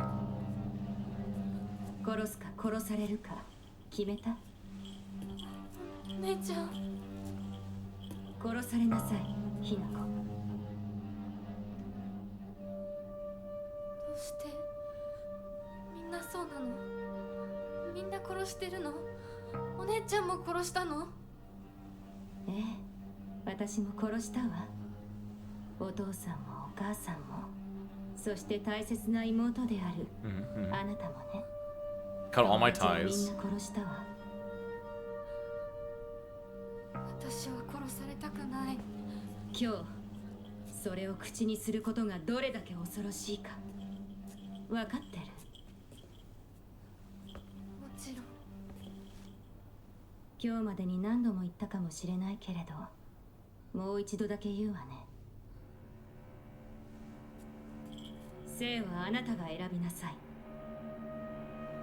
殺すか殺されるか決めた？姉ちゃん。殺されなさい、ひなこ。どうしてみんなそうなの？みんな殺してるの？お姉ちゃんも殺したの？ええ、私も殺したわ。お父さんもお母さんも。そして大切な妹であるあなたもね。Cut all my ties. みんな殺したわ。私は殺されたくない。今日それを口にすることがどれだけ恐ろしいか分かってる。もちろん。今日までに何度も言ったかもしれないけれど、もう一度だけ言うわね。生はあなたが選びなさい。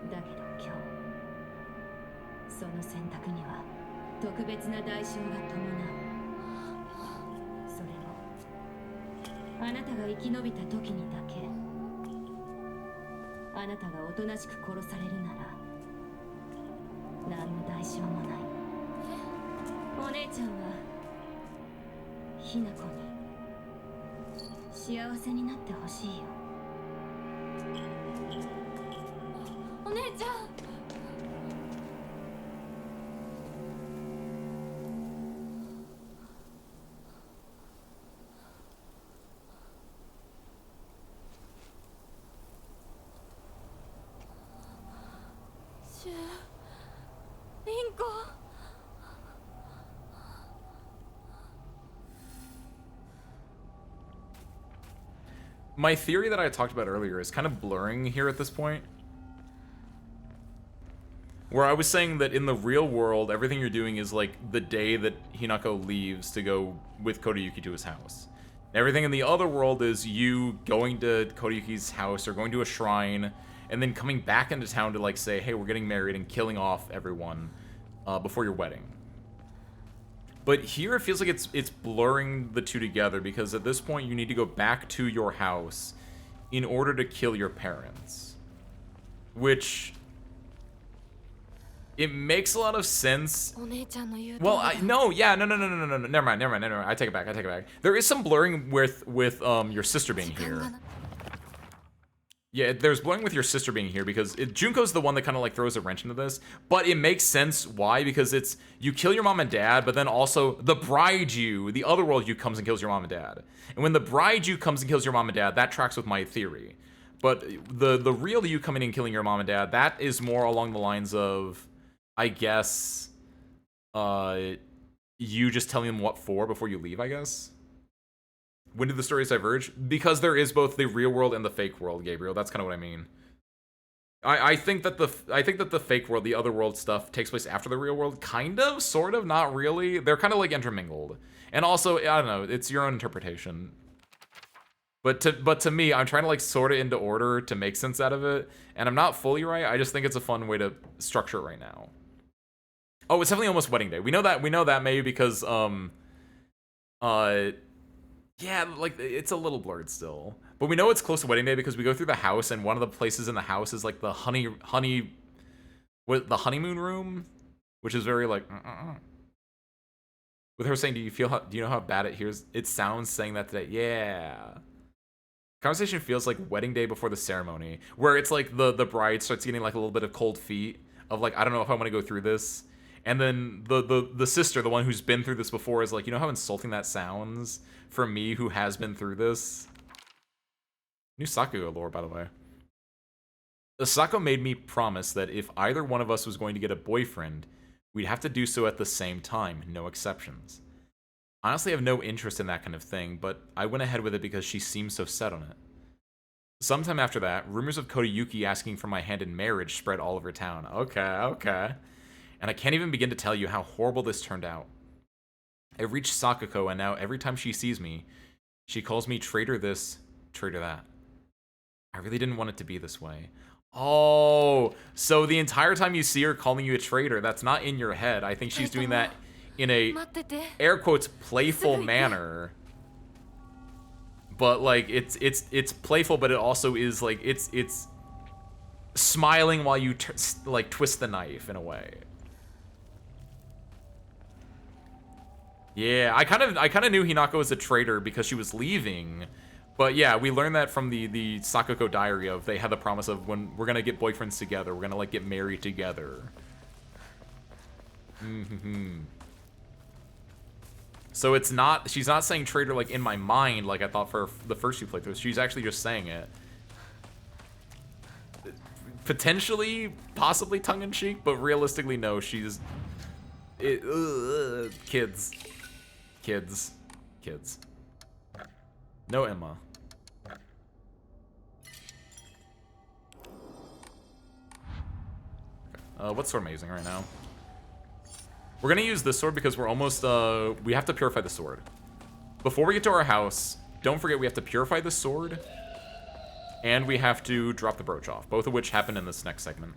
だけど今日、その選択には特別な代償が伴う。それもあなたが生き延びた時にだけ。あなたがおとなしく殺されるなら何の代償もない。お姉ちゃんはひなこに幸せになってほしいよ。お姉ちゃん。リンコ。My theory that I talked about earlier is kind of blurring here at this point. Where I was saying that in the real world, everything you're doing is like the day that Hinako leaves to go with Kodayuki to his house. Everything in the other world is you going to Kodayuki's house or going to a shrine and then coming back into town to like say, hey, we're getting married and killing off everyone before your wedding. But here it feels like it's blurring the two together, because at this point you need to go back to your house in order to kill your parents. Which... it makes a lot of sense. Well, no, never mind. I take it back. There is some blurring with your sister being here. Yeah, there's blurring with your sister being here, because Junko's the one that kind of like throws a wrench into this. But it makes sense why, because it's you kill your mom and dad, but then also the bride you, the other world you, comes and kills your mom and dad. And when the bride you comes and kills your mom and dad, that tracks with my theory. But the real you coming in and killing your mom and dad, that is more along the lines of, I guess, you just telling them what for before you leave, I guess. When did the stories diverge? Because there is both the real world and the fake world, Gabriel. That's kind of what I mean. I think that the fake world, the other world stuff, takes place after the real world. Kind of, sort of, not really. They're kind of like intermingled. And also, I don't know, it's your own interpretation. But to me, I'm trying to like sort it into order to make sense out of it, and I'm not fully right. I just think it's a fun way to structure it right now. Oh, it's definitely almost wedding day. We know that maybe because yeah, like it's a little blurred still. But we know it's close to wedding day because we go through the house, and one of the places in the house is like the the honeymoon room, which is very like with her saying, do you know how bad it sounds saying that today? Yeah. Conversation feels like wedding day before the ceremony, where it's like the bride starts getting like a little bit of cold feet of like, I don't know if I want to go through this. And then the sister, the one who's been through this before, is like, you know how insulting that sounds for me who has been through this? New Sakuga lore, by the way. Sako made me promise that if either one of us was going to get a boyfriend, we'd have to do so at the same time, no exceptions. Honestly, I have no interest in that kind of thing, but I went ahead with it because she seemed so set on it. Sometime after that, rumors of Kodayuki asking for my hand in marriage spread all over town. Okay. And I can't even begin to tell you how horrible this turned out. I reached Sakuko, and now every time she sees me, she calls me traitor this, traitor that. I really didn't want it to be this way. Oh, so the entire time you see her calling you a traitor, that's not in your head. I think she's doing that in a, air quotes, playful manner. But like it's playful, but it also is like it's smiling while you like twist the knife in a way. Yeah, I kind of knew Hinako was a traitor because she was leaving, but yeah, we learned that from the Sakuko diary of they had the promise of when we're gonna get boyfriends together, we're gonna like get married together. So it's not, she's not saying traitor like in my mind like I thought for the first few playthroughs. She's actually just saying it. Potentially, possibly tongue-in-cheek, but realistically, no, she's... Kids. No Emma. What sword am I using right now? We're gonna use this sword because we're almost, we have to purify the sword. Before we get to our house, don't forget we have to purify the sword, and we have to drop the brooch off, both of which happen in this next segment.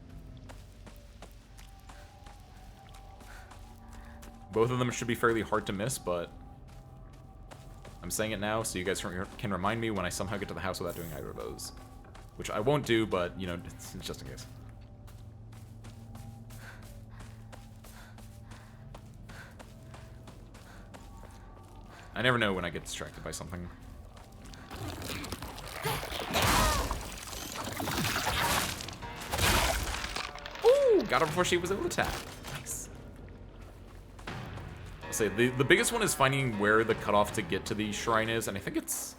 Both of them should be fairly hard to miss, but I'm saying it now so you guys can remind me when I somehow get to the house without doing either of those. Which I won't do, but, you know, it's just in case. I never know when I get distracted by something. Ooh, got her before she was able to attack. Nice. I'll say the biggest one is finding where the cutoff to get to the shrine is, and I think it's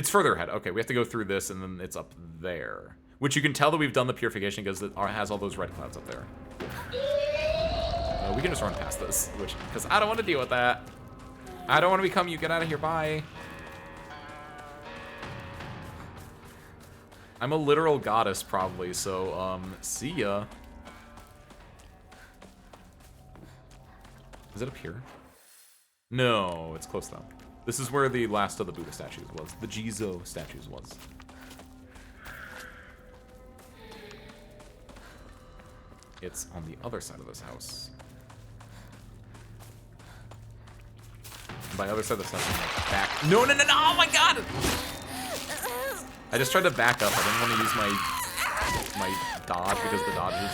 further ahead. Okay, we have to go through this, and then it's up there. Which you can tell that we've done the purification because it has all those red clouds up there. We can just run past this, because I don't want to deal with that. I don't want to become you. Get out of here. Bye. I'm a literal goddess, probably, so, see ya. Is it up here? No, it's close, though. This is where the last of the Buddha statues was. The Jizo statues was. It's on the other side of this house. By other side of the session, back. No, no, no, no! Oh my god! I just tried to back up. I didn't want to use my dodge because the dodge is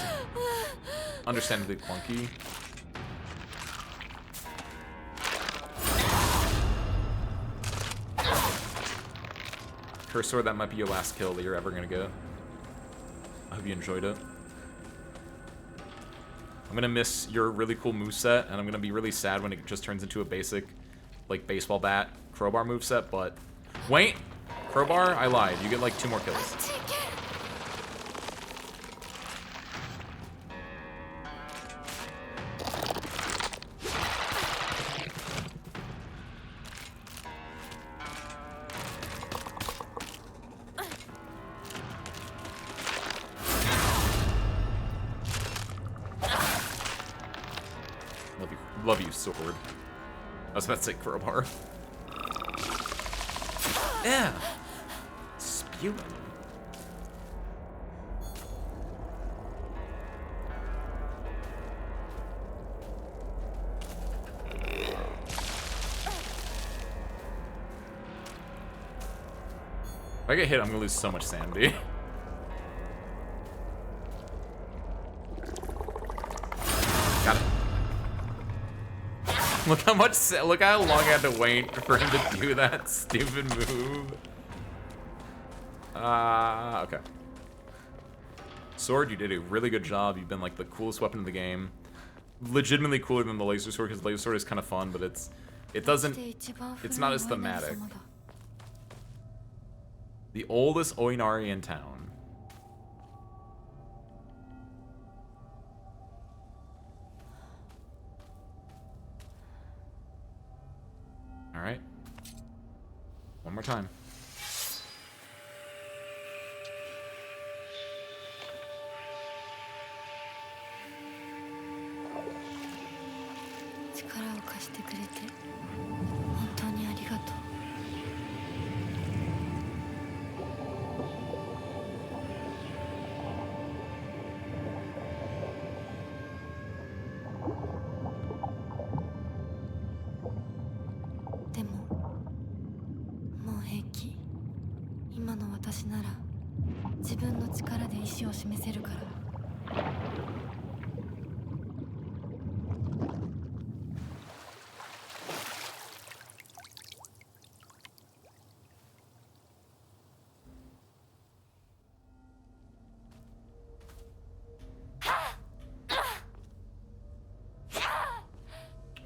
understandably clunky. Cursor, that might be your last kill that you're ever gonna get. I hope you enjoyed it. I'm gonna miss your really cool moveset, and I'm gonna be really sad when it just turns into a basic, like, baseball bat crowbar moveset, but... Wait! Crowbar? I lied. You get, like, 2 more kills. Love you, sword. I was about to say crowbar. Yeah. Spewing. If I get hit, I'm gonna lose so much sanity. Got it. Look how long I had to wait for him to do that stupid move. Okay. Sword, you did a really good job. You've been like the coolest weapon in the game. Legitimately cooler than the laser sword, because the laser sword is kind of fun, but it's not as thematic. The oldest Oinari in town. Alright. One more time.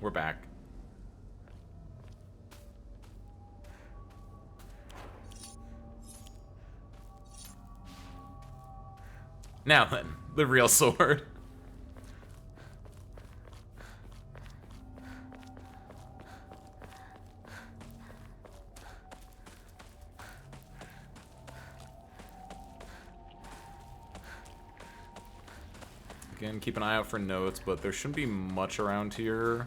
We're back. Now then, the real sword. Again, keep an eye out for notes, but there shouldn't be much around here.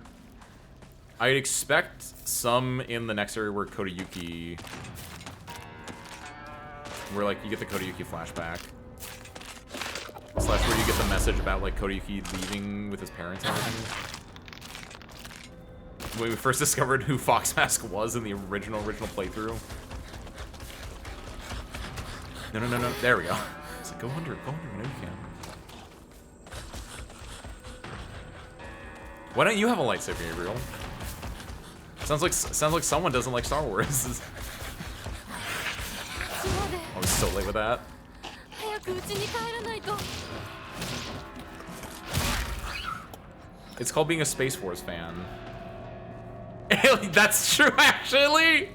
I'd expect some in the next area where Kodayuki... Where, like, you get the Kodayuki flashback. Slash where you get the message about, like, Kodayuki leaving with his parents and everything. When we first discovered who Foxmask was in the original playthrough. No, no, no, no. There we go. It's like, go under. I know you can. Why don't you have a lightsaber, Gabriel? Sounds like someone doesn't like Star Wars. I was so late with that. It's called being a Space Force fan. That's true, actually!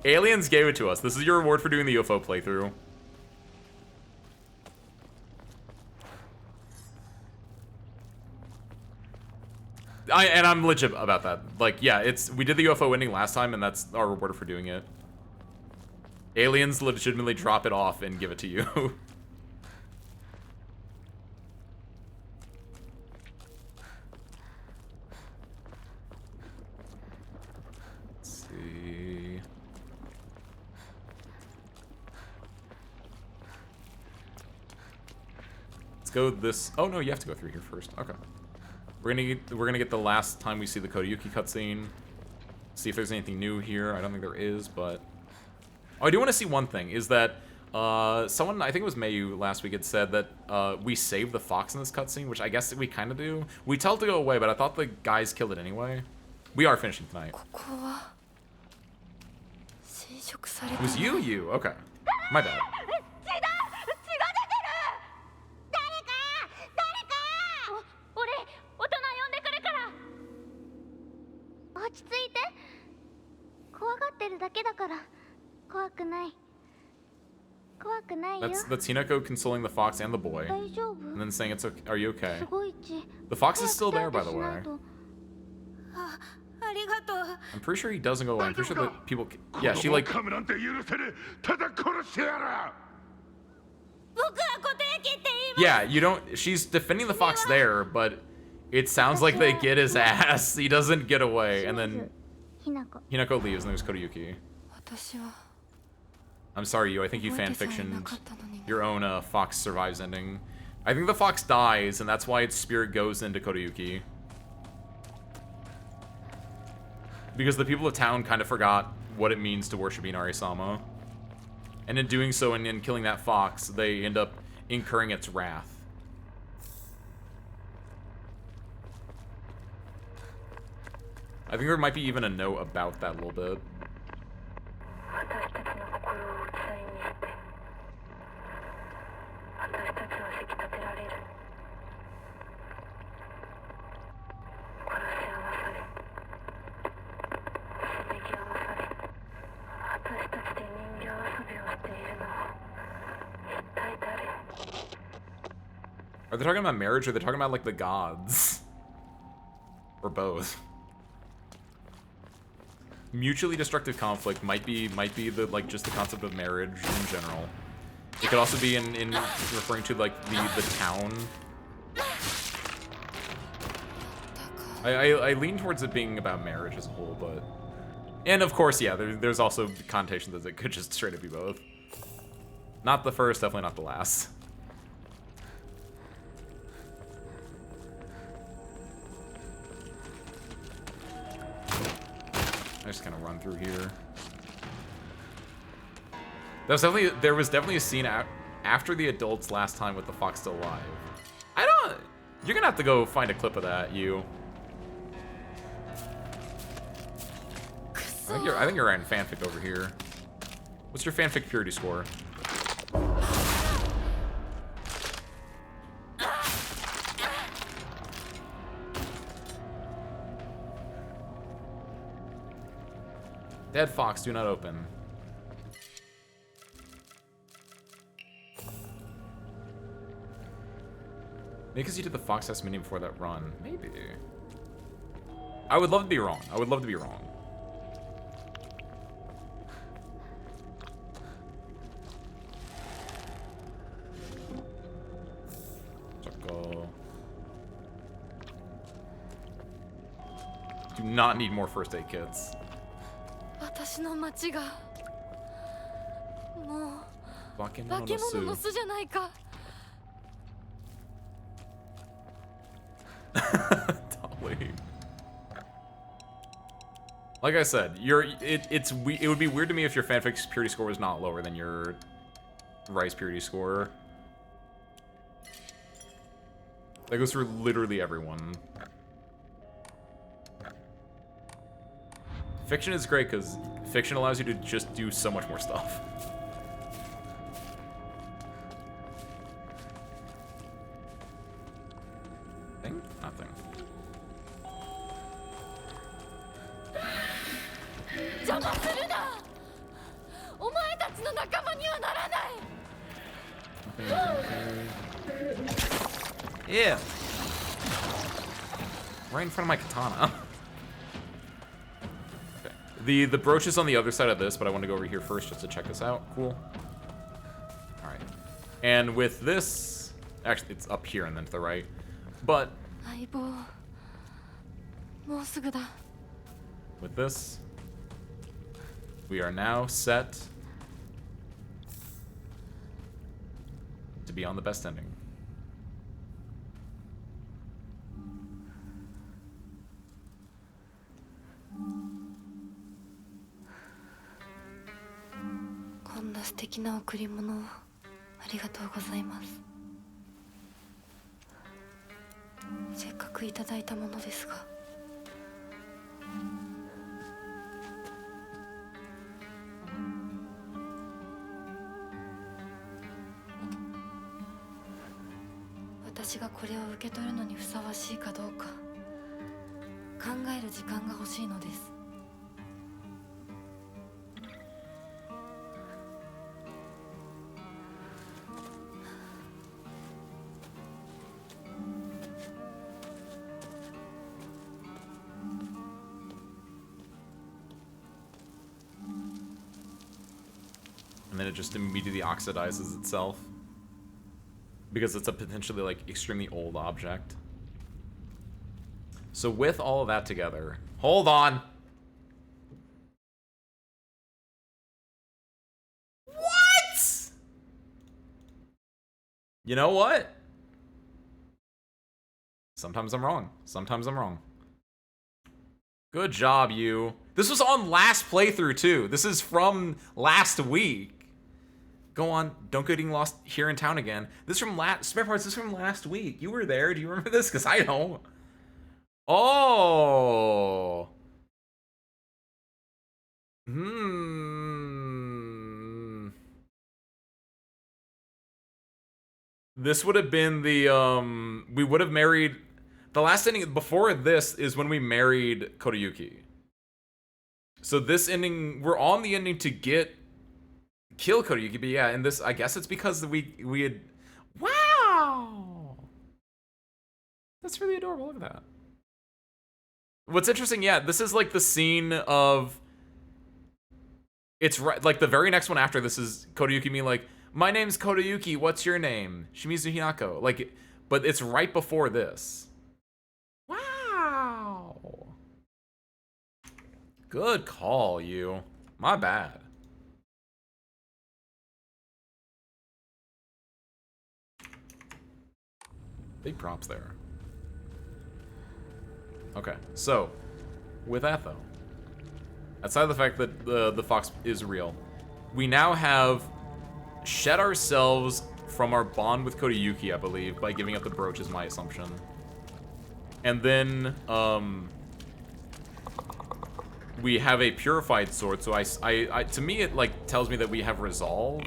Aliens gave it to us. This is your reward for doing the UFO playthrough. I'm legit about that. Like, yeah, we did the UFO ending last time, and that's our reward for doing it. Aliens legitimately drop it off and give it to you. Let's see. Let's go this. Oh no, you have to go through here first. Okay. We're gonna get the last time we see the Kodayuki cutscene. See if there's anything new here. I don't think there is, but... Oh, I do want to see one thing, is that someone, I think it was Mayu last week, had said that we saved the fox in this cutscene, which I guess we kind of do. We tell it to go away, but I thought the guys killed it anyway. We are finishing tonight. It was you. Okay. My bad. That's Hinako consoling the fox and the boy, and then saying it's okay. Are you okay? The fox is still there, by the way. I'm pretty sure he doesn't go away. I'm pretty sure that people... Yeah, she like... Yeah, you don't... She's defending the fox there, but it sounds like they get his ass. He doesn't get away, and then Hinako leaves, and there's Kodayuki. I'm sorry, I think you fanfictioned your own fox survives ending. I think the fox dies, and that's why its spirit goes into Kodayuki. Because the people of town kind of forgot what it means to worship Inari-sama. And in doing so, and in killing that fox, they end up incurring its wrath. I think there might be even a note about that a little bit. Are they talking about marriage, or are they talking about, like, the gods? Or both? Mutually destructive conflict might be the, like, just the concept of marriage in general. It could also be in referring to, like, the town. I lean towards it being about marriage as a whole, but... And, of course, yeah, there's also connotations that it could just straight up be both. Not the first, definitely not the last. I just kind of run through here. There was definitely a scene after the adults last time with the fox still alive. You're gonna have to go find a clip of that, you. I think you're writing fanfic over here. What's your fanfic purity score? Dead fox, do not open. Maybe because you did the fox house mini before that run. Maybe. I would love to be wrong. I would love to be wrong. Choco. Do not need more first aid kits. 私の町がもう化け物化け物の巣じゃないか Dolly. Like I said, it would be weird to me if your fanfic's purity score was not lower than your Rice purity score. That goes for literally everyone. Fiction is great because fiction allows you to just do so much more stuff. Thing? Nothing. Yeah. Right in front of my katana. The brooch is on the other side of this, but I want to go over here first just to check this out. Cool. Alright. And with this... Actually, it's up here and then to the right. But... With this... We are now set... to be on the best ending. 素敵な贈り物をありがとうございます。せっかくいただいたものですが。私がこれを受け取るのにふさわしいかどうか考える時間が欲しいのです。And then it just immediately oxidizes itself. Because it's a potentially, like, extremely old object. So with all of that together... Hold on! What?! You know what? Sometimes I'm wrong. Sometimes I'm wrong. Good job, you. This was on last playthrough, too. This is from last week. Go on, don't get getting lost here in town again. This is from spare parts, this is from last week. You were there, do you remember this? Because I don't. Oh. This would have been the, we would have married, the last ending before this is when we married Kodayuki. So this ending, we're on the ending to kill Kodayuki, but yeah, and this, I guess it's because we had, wow! That's really adorable, look at that. What's interesting, yeah, this is like the scene of, it's right, like the very next one after this is Kodayuki being like, my name's Kodayuki, what's your name? Shimizu Hinako, like, but it's right before this. Wow! Good call, you. My bad. Big props there. Okay, so, with that though, outside of the fact that the fox is real, we now have shed ourselves from our bond with Kodayuki, I believe, by giving up the brooch is my assumption. And then, we have a purified sword, so I to me it like tells me that we have resolve.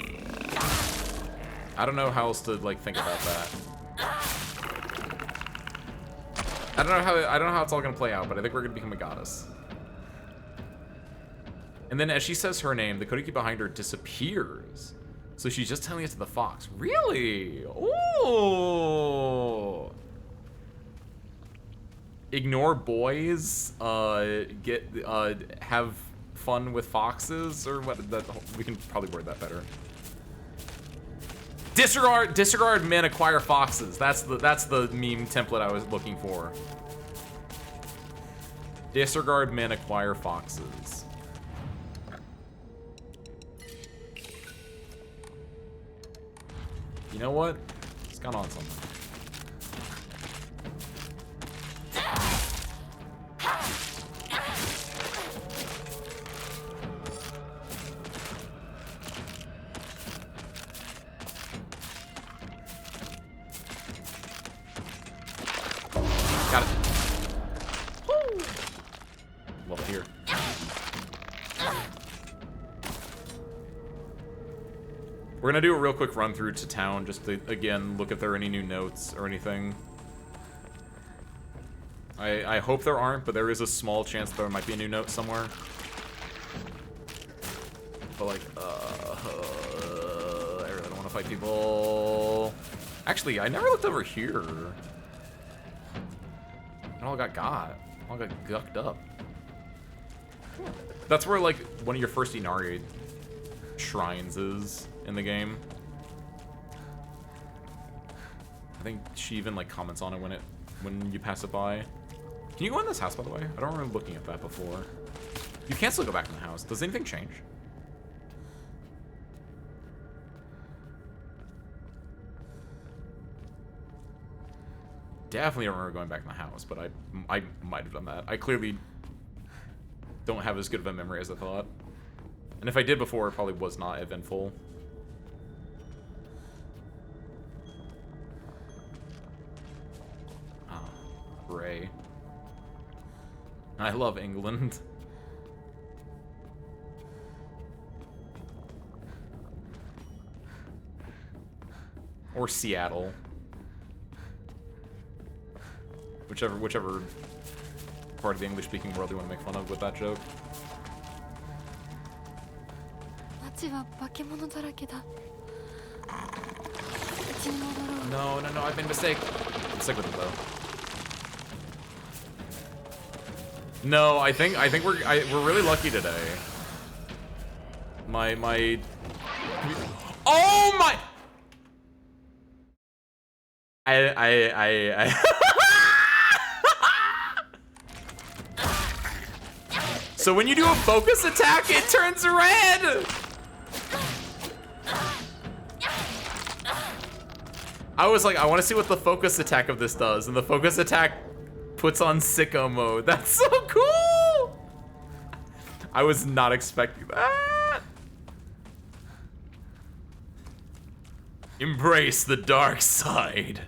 I don't know how else to like think about that. I don't know how it's all gonna play out, but I think we're gonna become a goddess. And then as she says her name, the Kodayuki behind her disappears. So she's just telling it to the fox. Really? Ooh. Ignore boys, have fun with foxes, or what, we can probably word that better. Disregard men, acquire foxes. That's the meme template I was looking for. Disregard men, acquire foxes. You know what? It's gone on something. Got it. Woo! Love it here. We're gonna do a real quick run through to town just to, again, look if there are any new notes or anything. I hope there aren't, but there is a small chance there might be a new note somewhere. But like, I really don't want to fight people. Actually, I never looked over here. It all got gucked up. That's where like one of your first Inari shrines is in the game. I think she even like comments on it when you pass it by. Can you go in this house, by the way? I don't remember looking at that before. You can still go back in the house. Does anything change? Definitely don't remember going back in the house, but I might have done that. I clearly don't have as good of a memory as I thought. And if I did before, it probably was not eventful. IRA. I love England. Or Seattle. Whichever part of the English-speaking world you want to make fun of with that joke. 街は化け物だらけだ。家に戻ろう。 No, I've made a mistake. I'm sick with it though. No, I think we're really lucky today. My Oh my! I So when you do a focus attack, it turns red! I was like, I want to see what the focus attack of this does, and the focus attack puts on sicko mode. That's so cool! I was not expecting that. Embrace the dark side.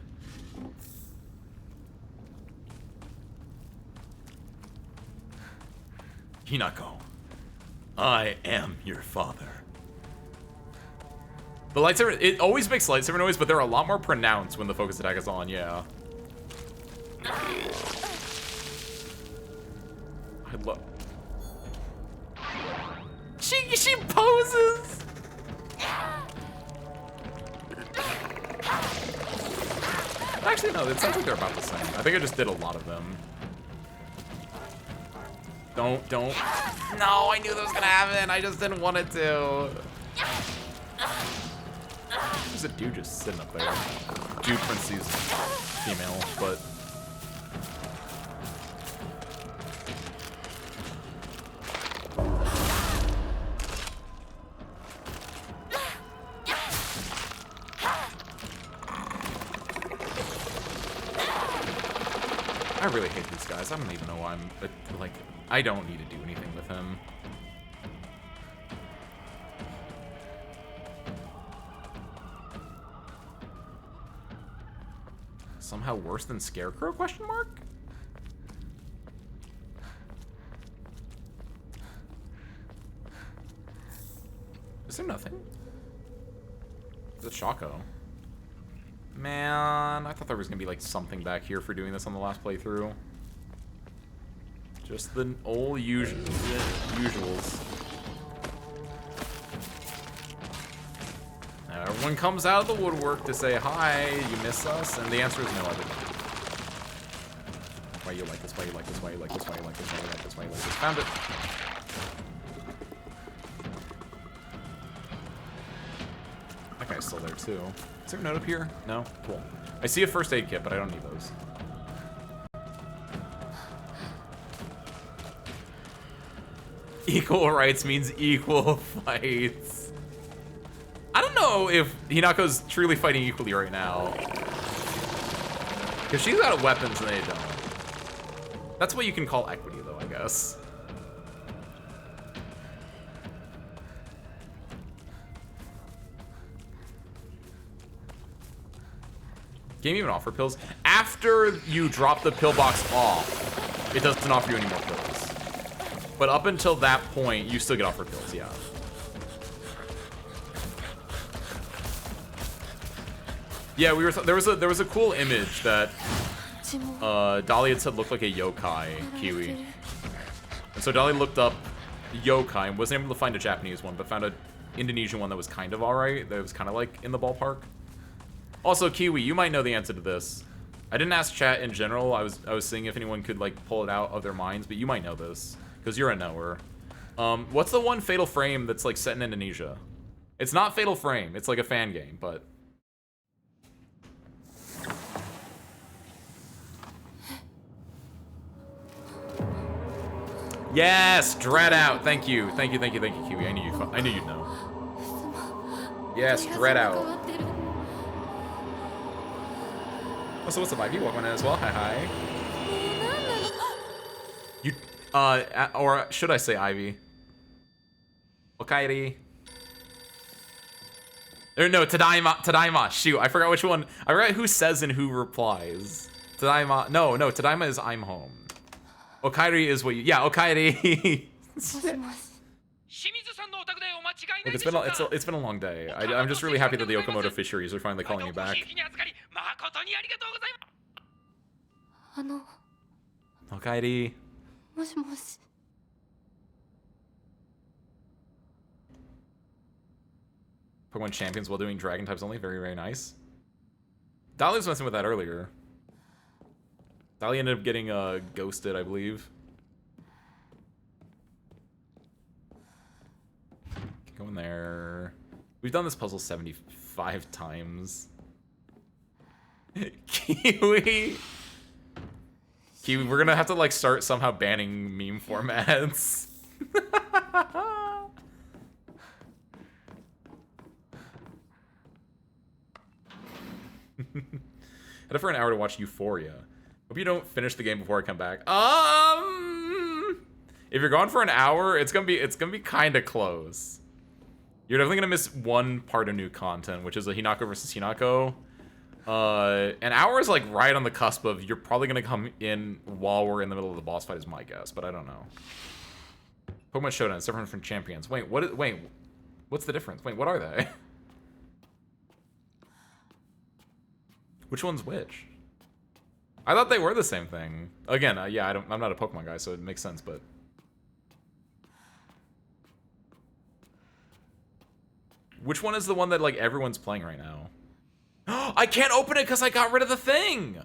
Hinako, I am your father. The lightsaber, it always makes lightsaber noise, but they're a lot more pronounced when the focus attack is on, yeah. I love... She poses! Actually, no, it sounds like they're about the same. I think I just did a lot of them. Don't. No, I knew that was gonna happen. I just didn't want it to. There's a dude just sitting up there. Dude Princey's female, but. I really hate these guys. I don't even know why I'm, like, I don't need to do anything with him. Somehow worse than Scarecrow, question mark? Is there nothing? Is it Shaco? Man, I thought there was gonna be like something back here for doing this on the last playthrough. Just the old usuals. Now everyone comes out of the woodwork to say, hi, you miss us? And the answer is no, I didn't. Why you like this, why you like this, why you like this, why you like this, why you like this, why you like this. Found it. That guy's still there too. Is there a note up here? No? Cool. I see a first aid kit, but I don't need those. Equal rights means equal fights. I don't know if Hinako's truly fighting equally right now. Because she's got weapons and they don't. That's what you can call equity, though, I guess. Game even offer pills? After you drop the pill box off, it doesn't offer you any more pills. But up until that point, you still get offered pills, yeah. Yeah, there was a cool image that Dolly had said looked like a yokai kiwi. And so Dolly looked up yokai and wasn't able to find a Japanese one, but found an Indonesian one that was kind of alright, that was kind of like in the ballpark. Also, Kiwi, you might know the answer to this. I didn't ask chat in general. I was seeing if anyone could like pull it out of their minds, but you might know this because you're a knower. What's the one Fatal Frame that's like set in Indonesia? It's not Fatal Frame. It's like a fan game, but. Yes, Dread Out. Thank you, Kiwi. I knew you'd know. Yes, Dread Out. Also, what's up, Ivy? Welcome in as well. Hi. You, or should I say Ivy? Okairi. Or no, Tadaima. Shoot, I forgot which one. I forgot who says and who replies. Tadaima. No, Tadaima is I'm home. Okairi is what you. Yeah, Okairi. Look, it's been a long day. I'm just really happy that the Okamoto fisheries are finally calling me back. おかえり。もしもし。Pokemon champions while doing dragon types only. Very, very nice. Dali was messing with that earlier. Dali ended up getting ghosted, I believe. Go in there. We've done this puzzle 75 times. Kiwi! Kiwi, we're gonna have to like start somehow banning meme formats. Had it for an hour to watch Euphoria. Hope you don't finish the game before I come back. If you're gone for an hour, it's gonna be kind of close. You're definitely gonna miss one part of new content, which is a Hinako versus Hinako. An hour is like right on the cusp of you're probably gonna come in while we're in the middle of the boss fight is my guess, but I don't know. Pokemon Showdown is different from champions. Wait, what's the difference? Wait, what are they? Which one's which? I thought they were the same thing. Again, yeah, I'm not a Pokemon guy, so it makes sense, but... Which one is the one that, like, everyone's playing right now? I can't open it because I got rid of the thing!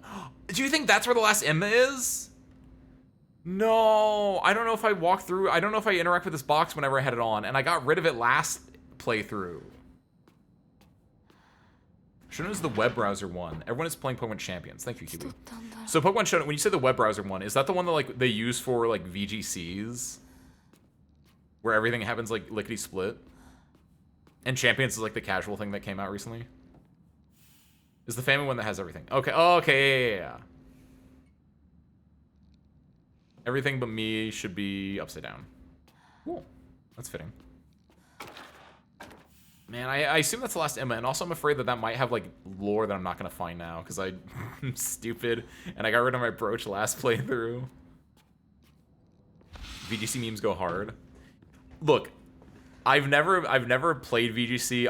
Do you think that's where the last Emma is? No, I don't know if I walk through... I don't know if I interact with this box whenever I had it on, and I got rid of it last playthrough. Shouldn't is the web browser one. Everyone is playing Pokemon Champions. Thank you, Kiwi. So Pokemon Showdown, when you say the web browser one, is that the one that like they use for like VGCs? Where everything happens like lickety split? And Champions is like the casual thing that came out recently? Is the family one that has everything? Okay, oh, okay, yeah. Everything but me should be upside down. Cool. That's fitting. Man, I assume that's the last Emma, and also I'm afraid that might have, like, lore that I'm not gonna find now, because I'm stupid, and I got rid of my brooch last playthrough. VGC memes go hard. Look, I've never played VGC.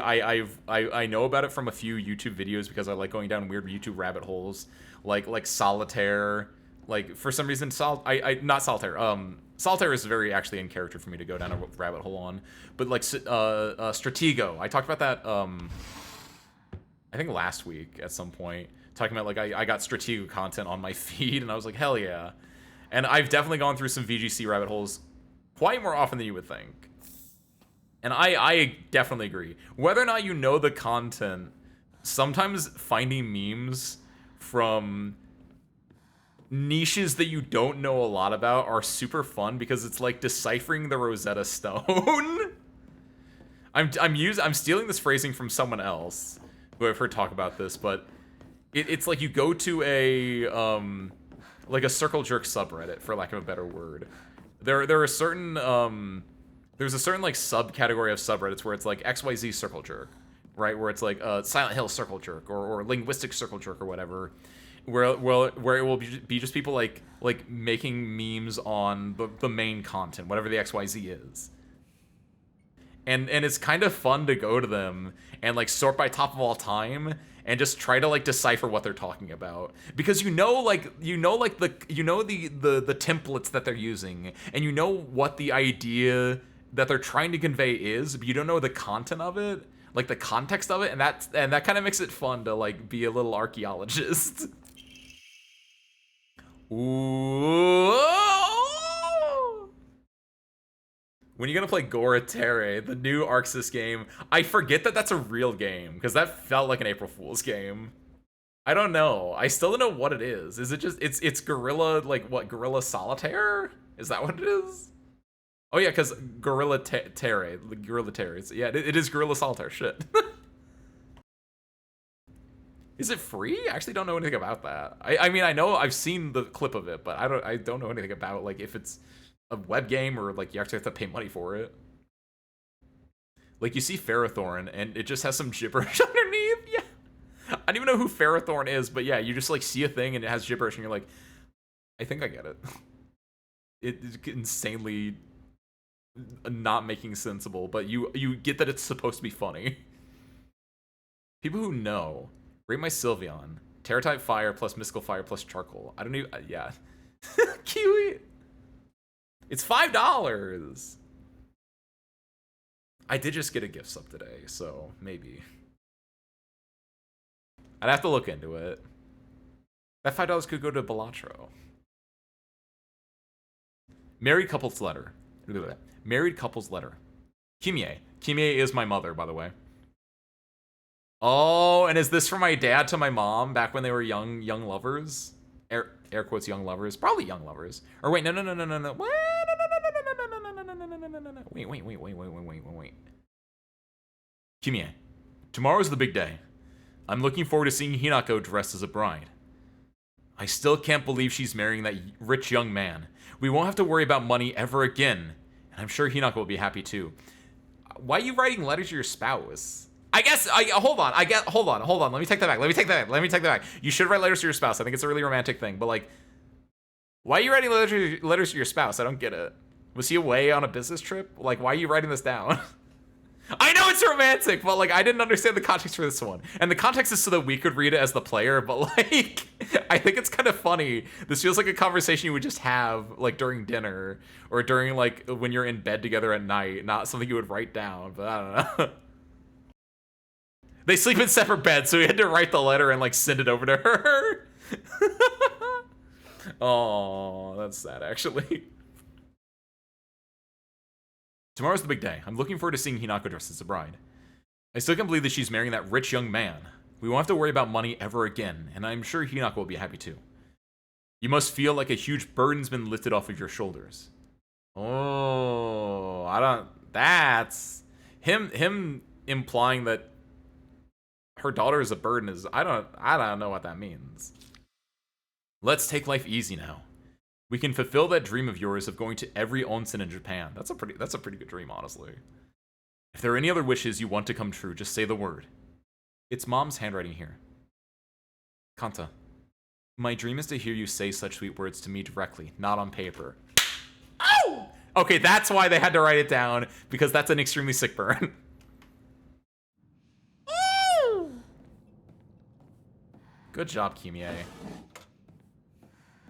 I know about it from a few YouTube videos because I like going down weird YouTube rabbit holes, like Solitaire. Like, for some reason, not Solitaire. Solitaire is very actually in character for me to go down a rabbit hole on. But, like, Stratego. I talked about that, I think last week at some point. Talking about, like, I got Stratego content on my feed, and I was like, hell yeah. And I've definitely gone through some VGC rabbit holes quite more often than you would think. And I definitely agree. Whether or not you know the content, sometimes finding memes from niches that you don't know a lot about are super fun because it's like deciphering the Rosetta Stone. I'm stealing this phrasing from someone else who I've heard talk about this, but it's like you go to a like a circle jerk subreddit, for lack of a better word. There are certain there's a certain like subcategory of subreddits where it's like XYZ circle jerk, right? Where it's like Silent Hill circle jerk or linguistic circle jerk or whatever. Where it will be just people like making memes on the main content, whatever the XYZ is. And it's kind of fun to go to them and like sort by top of all time and just try to like decipher what they're talking about, because the templates that they're using, and you know what the idea that they're trying to convey is, but you don't know the content of it, like the context of it, and that kind of makes it fun to like be a little archaeologist. Ooh. When are you gonna play Goratere, the new Arxis game? I forget that that's a real game, because that felt like an April Fool's game. I don't know. I still don't know what it is. Is it just, it's Gorilla, like, what, Gorilla Solitaire? Is that what it is? Oh yeah, because Gorilla Terre, Gorilla Terre. Yeah, it is Gorilla Solitaire, shit. Is it free? I actually don't know anything about that. I mean, I know I've seen the clip of it, but I don't know anything about, like, if it's a web game or, like, you actually have to pay money for it. Like, you see Ferrothorn, and it just has some gibberish underneath. Yeah. don't even know who Ferrothorn is, but yeah, you just like see a thing and it has gibberish and you're like, I think I get it. It's insanely not making sensible, but you get that it's supposed to be funny. People who know, rate my Sylveon. Terra type fire plus mystical fire plus charcoal. I don't even, yeah. Kiwi. It's $5. I did just get a gift sub today, so maybe. I'd have to look into it. That $5 could go to Balatro. Married couple's letter. Married couple's letter. Kimie. Kimie is my mother, by the way. Oh, and is this from my dad to my mom back when they were young lovers? Air quotes young lovers. Probably young lovers. Or wait, no. Wait. Kimie. Tomorrow's the big day. I'm looking forward to seeing Hinako dressed as a bride. I still can't believe she's marrying that rich young man. We won't have to worry about money ever again. And I'm sure Hinako will be happy too. Why are you writing letters to your spouse? Hold on. Let me take that back. You should write letters to your spouse. I think it's a really romantic thing. But like, why are you writing letters to your spouse? I don't get it. Was he away on a business trip? Like, why are you writing this down? I know it's romantic, but like I didn't understand the context for this one. And the context is so that we could read it as the player, but like I think it's kind of funny. This feels like a conversation you would just have like during dinner or during like when you're in bed together at night, not something you would write down, but I don't know. They sleep in separate beds, so we had to write the letter and like send it over to her. Oh, that's sad actually. Tomorrow's the big day. I'm looking forward to seeing Hinako dressed as a bride. I still can't believe that she's marrying that rich young man. We won't have to worry about money ever again, and I'm sure Hinako will be happy too. You must feel like a huge burden's been lifted off of your shoulders. Oh, that's him implying that her daughter is a burden is, I don't know what that means. Let's take life easy now. We can fulfill that dream of yours of going to every onsen in Japan. That's a pretty good dream, honestly. If there are any other wishes you want to come true, just say the word. It's Mom's handwriting here. Kanta, my dream is to hear you say such sweet words to me directly, not on paper. Oh! Okay, that's why they had to write it down, because that's an extremely sick burn. Good job, Kimie.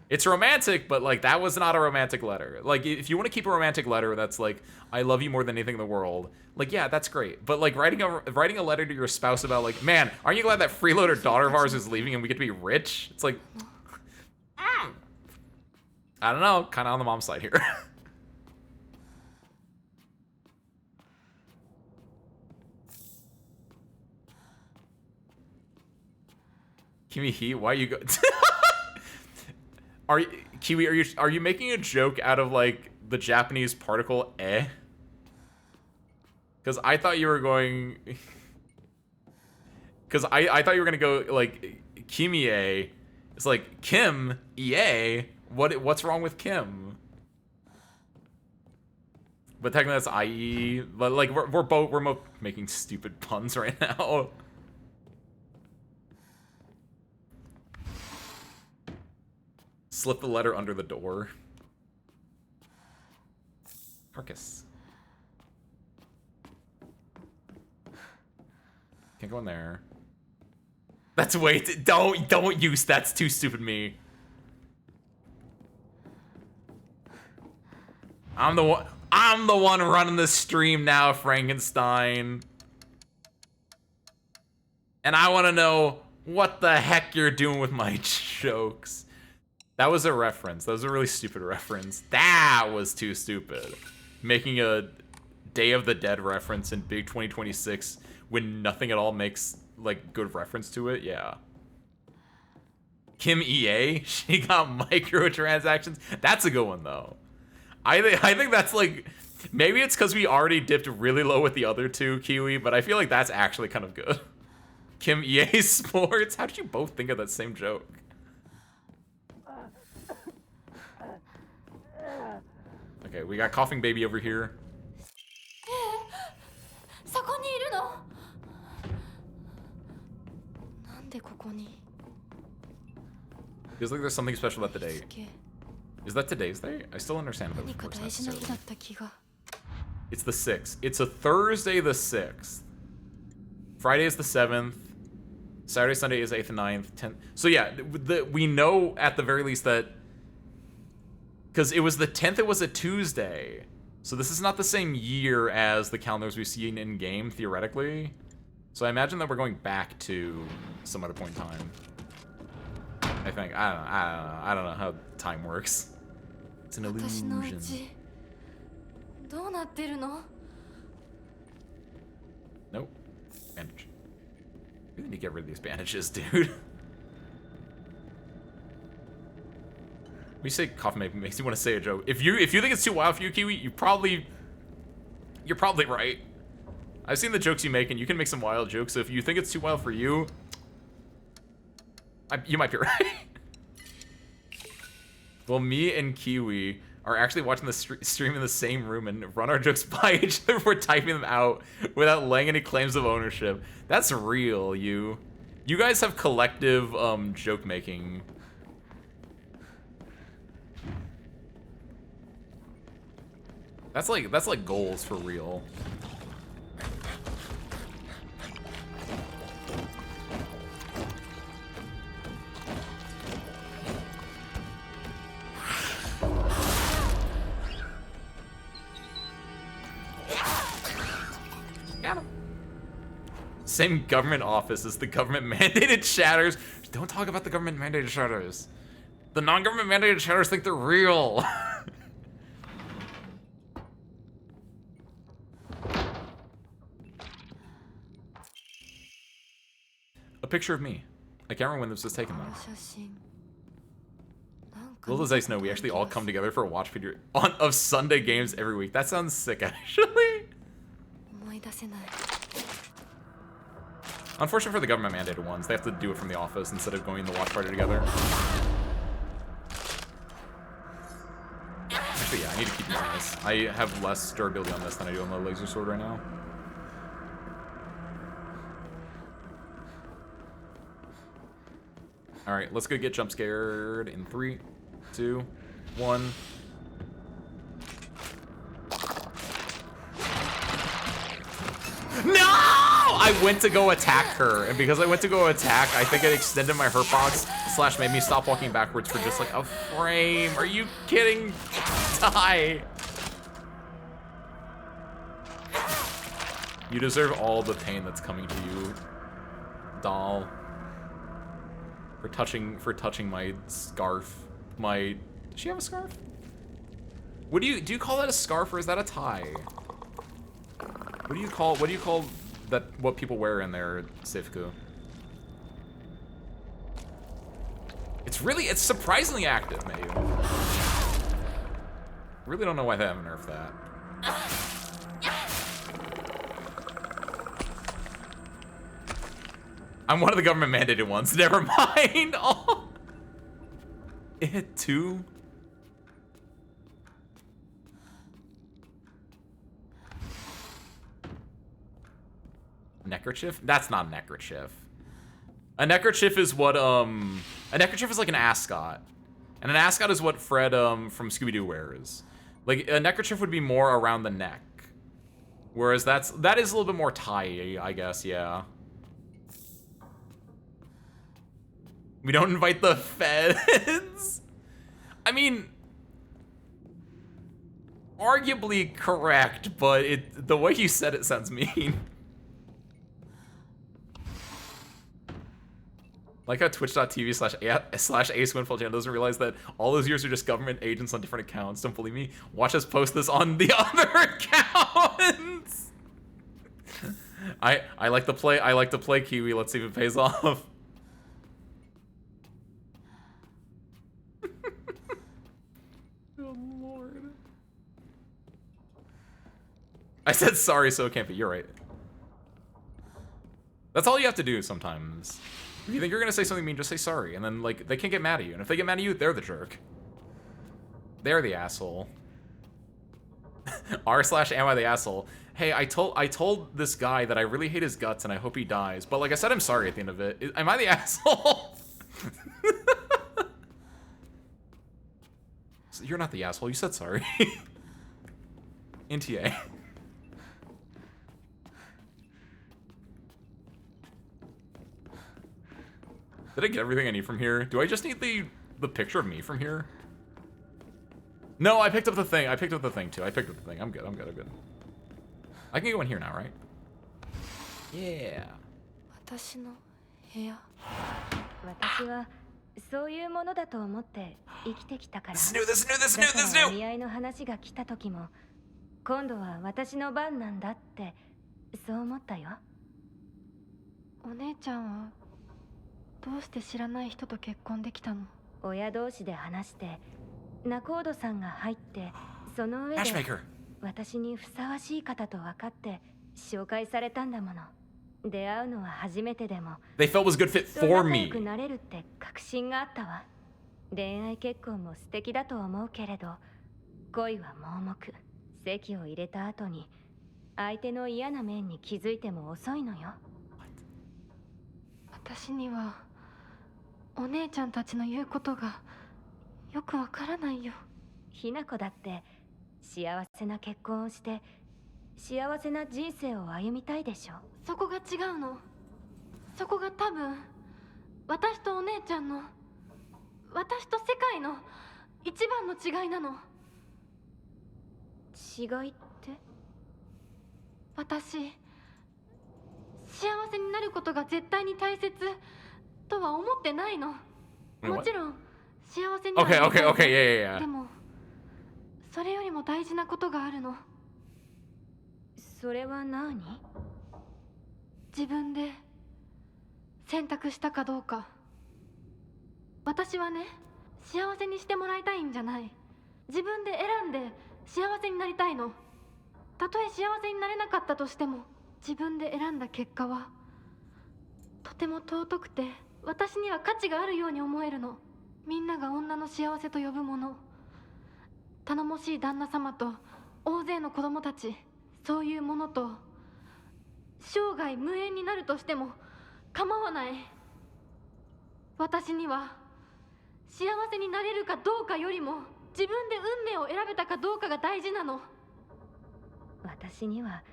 It's romantic, but like that was not a romantic letter. Like if you want to keep a romantic letter that's like I love you more than anything in the world, like yeah, that's great. But like writing a letter to your spouse about like, man, aren't you glad that freeloader daughter of ours is leaving and we get to be rich? It's like I don't know, kind of on the mom's side here. Kiwi, why you go? Kiwi, are you making a joke out of like the Japanese particle eh? Because I thought you were going. Because I thought you were gonna go like Kimie. It's like Kim EA. What's wrong with Kim? But technically that's IE. But like we're both making stupid puns right now. Slip the letter under the door. Carcass. Can't go in there. That's way don't use that's too stupid me. I'm the one running the stream now, Frankenstein. And I want to know what the heck you're doing with my jokes. That was a reference. That was a really stupid reference. That was too stupid. Making a Day of the Dead reference in Big 2026 when nothing at all makes like good reference to it. Yeah. Kim EA, she got microtransactions. That's a good one though. I think that's like, maybe it's because we already dipped really low with the other two, Kiwi, but I feel like that's actually kind of good. Kim EA Sports. How did you both think of that same joke? Okay, we got coughing baby over here. そこにいるの？なんでこ Feels like there's something special about the day. Is that today's day? I still understand if it 何か works 大事な日 necessarily. だった気が。 It's the 6th. It's a Thursday the 6th. Friday is the 7th. Saturday, Sunday is 8th and 9th. 10th. So yeah, we know at the very least that... Because it was the 10th, it was a Tuesday. So this is not the same year as the calendars we've seen in-game, theoretically. So I imagine that we're going back to some other point in time. I think. I don't know how time works. It's an 私のう illusion. ちどうなってるの？ Nope. Bandage. We need to get rid of these bandages, dude. When you say coffee makes you want to say a joke. If you think it's too wild for you, Kiwi, you're probably right. I've seen the jokes you make, and you can make some wild jokes. So if you think it's too wild for you, you might be right. Well, me and Kiwi are actually watching the stream in the same room and run our jokes by each other. We're typing them out without laying any claims of ownership. That's real, you. You guys have collective joke making. That's like goals for real. Got him. Same government office as the government mandated shatters. Don't talk about the government mandated shatters. The non-government mandated shatters think they're real. A picture of me. I can't remember when this was taken この though. 写真。なんか Little does Ice know we actually all come together for a watch video of Sunday games every week. That sounds sick, actually. 思い出せない。 Unfortunate for the government mandated ones. They have to do it from the office instead of going in the watch party together. Actually, yeah, I need to keep using this. I have less durability on this than I do on the laser sword right now. Alright, let's go get jump scared in 3, 2, 1. No! I went to go attack her, and because I went to go attack, I think it extended my hurt box / made me stop walking backwards for just like a frame. Are you kidding? Die. You deserve all the pain that's coming to you, doll. For touching my scarf. Does she have a scarf? Do you call that a scarf or is that a tie? What do you call that what people wear in their seifuku? It's surprisingly active, Mayu. Really don't know why they haven't nerfed that. I'm one of the government mandated ones. Never mind. Oh. It hit 2. Neckerchief? That's not a neckerchief. A neckerchief is what a neckerchief is like an ascot. And an ascot is what Fred from Scooby-Doo wears. Like a neckerchief would be more around the neck. Whereas that is a little bit more tie, I guess, yeah. We don't invite the feds. I mean, arguably correct, but the way you said it sounds mean. Like how twitch.tv/ Ace Windfall channel doesn't realize that all those years are just government agents on different accounts. Don't believe me? Watch us post this on the other accounts. I like to play Kiwi. Let's see if it pays off. Oh Lord. I said sorry, so it can't be. You're right. That's all you have to do sometimes. If you think you're gonna say something mean, just say sorry, and then like they can't get mad at you. And if they get mad at you, they're the jerk. They're the asshole. R/am I the asshole? Hey, I told this guy that I really hate his guts and I hope he dies. But like I said, I'm sorry at the end of it. Am I the asshole? You're not the asshole. You said sorry. NTA. Did I get everything I need from here? Do I just need the picture of me from here? No, I picked up the thing. I picked up the thing too. I picked up the thing. I'm good. I'm good. I'm good. I can go in here now, right? Yeah. 私の部屋。私はそういうものだと思って生きてきたから。This is new. This is new. This is new. だ This is からお new. 見合いの話が来た時も、今度は私の番なんだってそう思ったよ。お姉ちゃんはどうして知らない人と結婚できたの？親同士で話して仲人さんが入ってその上で Matchmaker. 私にふさわしい方と分かって紹介されたんだもの。出会うのは初めてでも They felt was a good fit 仲 for 良 me. くなれるって確信があったわ。恋愛結婚も素敵だと思うけれど恋は盲目。籍を入れた後に相手の嫌な面に気づいても遅いのよ。私にはお姉ちゃんたちの言うことがよくわからないよ。ひな子だって幸せな結婚をして幸せな人生を歩みたいでしょ。そこが違うの。そこが多分私とお姉ちゃんの、私と世界の一番の違いなの。違いって？私幸せになることが絶対に大切とは思ってないの。もちろん幸せにはなりたい。 Okay, okay, okay, yeah, yeah, で yeah. もそれよりも大事なことがあるの。それは何？自分で選択したかどうか。私はね、幸せにしてもらいたいんじゃない。自分で選んで幸せになりたいの。たとえ幸せになれなかったとしても、自分で選んだ結果はとても尊くて私には価値があるように思えるの。みんなが女の幸せと呼ぶもの、頼もしい旦那様と大勢の子供たち、そういうものと生涯無縁になるとしても構わない。私には幸せになれるかどうかよりも自分で運命を選べたかどうかが大事なの。私には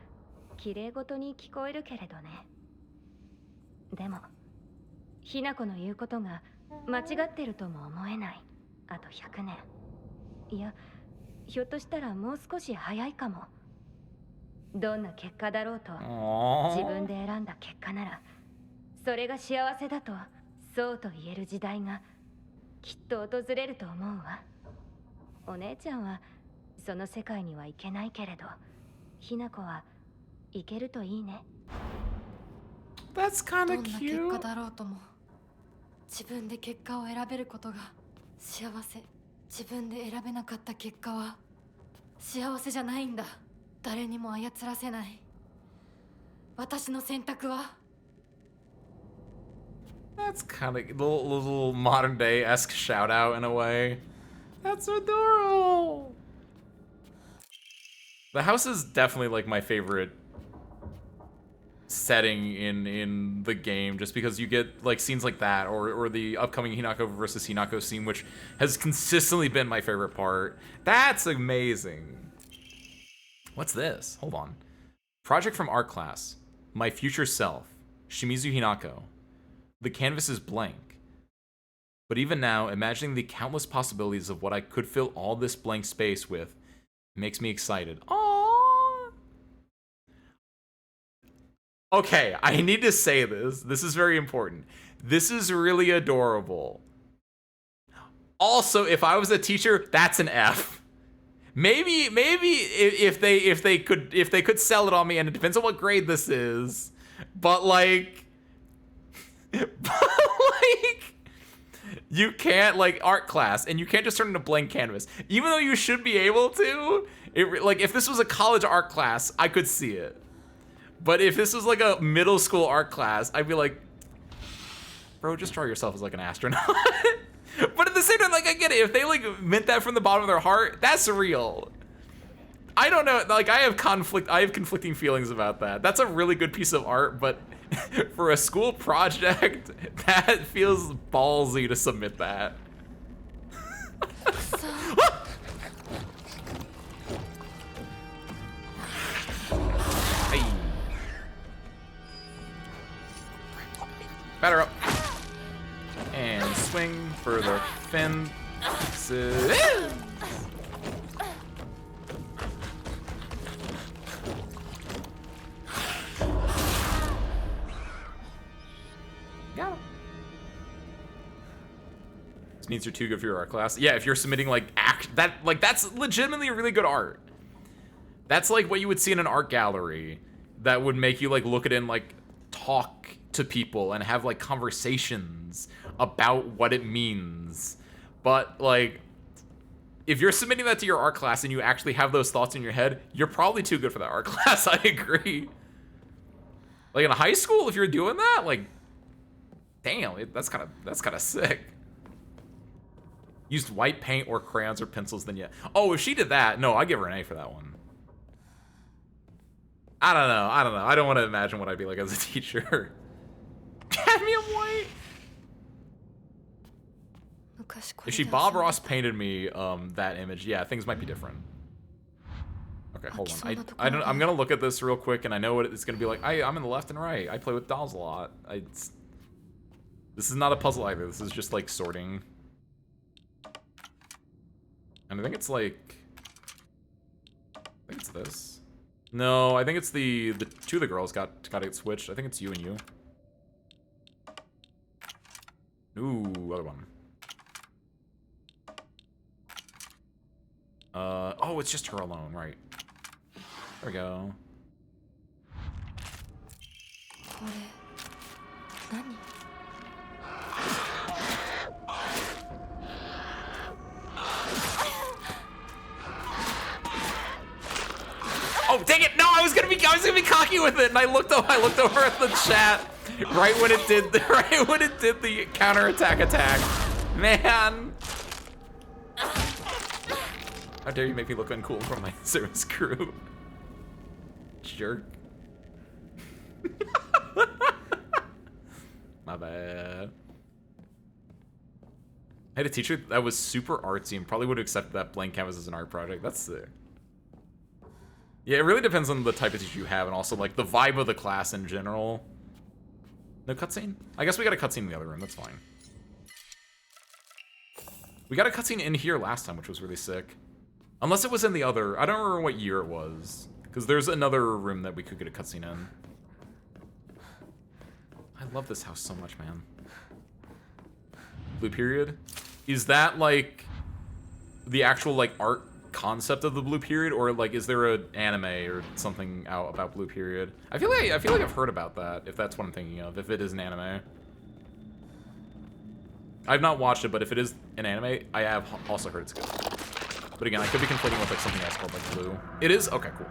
綺麗事に聞こえるけれどね。でもひな子の言うことが間違ってるとも思えない。あと100年、いやひょっとしたらもう少し早いかも。どんな結果だろうと自分で選んだ結果ならそれが幸せだとそうと言える時代がきっと訪れると思うわ。お姉ちゃんはその世界には行けないけれどひな子は行けるといいね。 That's ど kind ん of な結 cute. 果だろうとも自分で結果を選べることが幸せ。自分で選べなかった結果は幸せじゃないんだ。誰にも操らせない。私の選択は。 That's kind of little modern day esque shout out in a way. That's adorable. The house is definitely like my favorite setting in the game, just because you get like scenes like that, or the upcoming Hinako versus Hinako scene, which has consistently been my favorite part. That's amazing. What's this? Hold on. Project from art class. My future self. Shimizu Hinako. The canvas is blank. But even now, imagining the countless possibilities of what I could fill all this blank space with makes me excited. Aww. Okay, I need to say this. This is very important. This is really adorable. Also, if I was a teacher, that's an F. Maybe if they could sell it on me, and it depends on what grade this is, but like you can't, like, art class, and you can't just turn in a blank canvas, even though you should be able to. Like, if this was a college art class, I could see it, but if this was like a middle school art class, I'd be like, bro, just draw yourself as like an astronaut. But at the same time, like, I get it. If they like meant that from the bottom of their heart, that's real. I don't know. Like, I have conflicting feelings about that. That's a really good piece of art, but for a school project, that feels ballsy to submit that. Batter up. And swing for the fin. Got him. This means you're too good for your art class. Yeah, if you're submitting like that's legitimately really good art. That's like what you would see in an art gallery that would make you like look at it and like talk to people and have like conversations about what it means. But like if you're submitting that to your art class and you actually have those thoughts in your head, you're probably too good for that art class. I agree. Like in high school, if you're doing that, like damn, that's kind of sick. Used white paint or crayons or pencils, then yeah. Oh, if she did that, no, I'd give her an A for that one. I don't know. I don't want to imagine what I'd be like as a teacher. Cadmium white. If she Bob Ross painted me that image, yeah, things might be different. Okay, hold on. I'm gonna look at this real quick, and I know what it's gonna be like. I'm in the left and right. I play with dolls a lot. This is not a puzzle either. This is just like sorting. And I think it's like, I think it's this. No, I think it's the two of the girls got it switched. I think it's you and you. Ooh, other one. Oh, it's just her alone, right? There we go. Oh, dang it! No, I was gonna be cocky with it, and I looked over at the chat right when it did the counterattack attack. Man, how dare you make me look uncool in front of my service crew? Jerk. My bad. I had a teacher that was super artsy and probably would have accepted that blank canvas as an art project. That's sick. Yeah, it really depends on the type of teacher you have and also like the vibe of the class in general. No cutscene? I guess we got a cutscene in the other room. That's fine. We got a cutscene in here last time, which was really sick. Unless it was in the other. I don't remember what year it was. Because there's another room that we could get a cutscene in. I love this house so much, man. Blue period? Is that like the actual like art concept of the blue period, or like is there an anime or something out about blue period? I feel like I've heard about that, if that's what I'm thinking of, if it is an anime. I've not watched it, but if it is an anime, I have also heard it's good. But again, I could be conflating with like something else called like blue. It is? Okay, cool.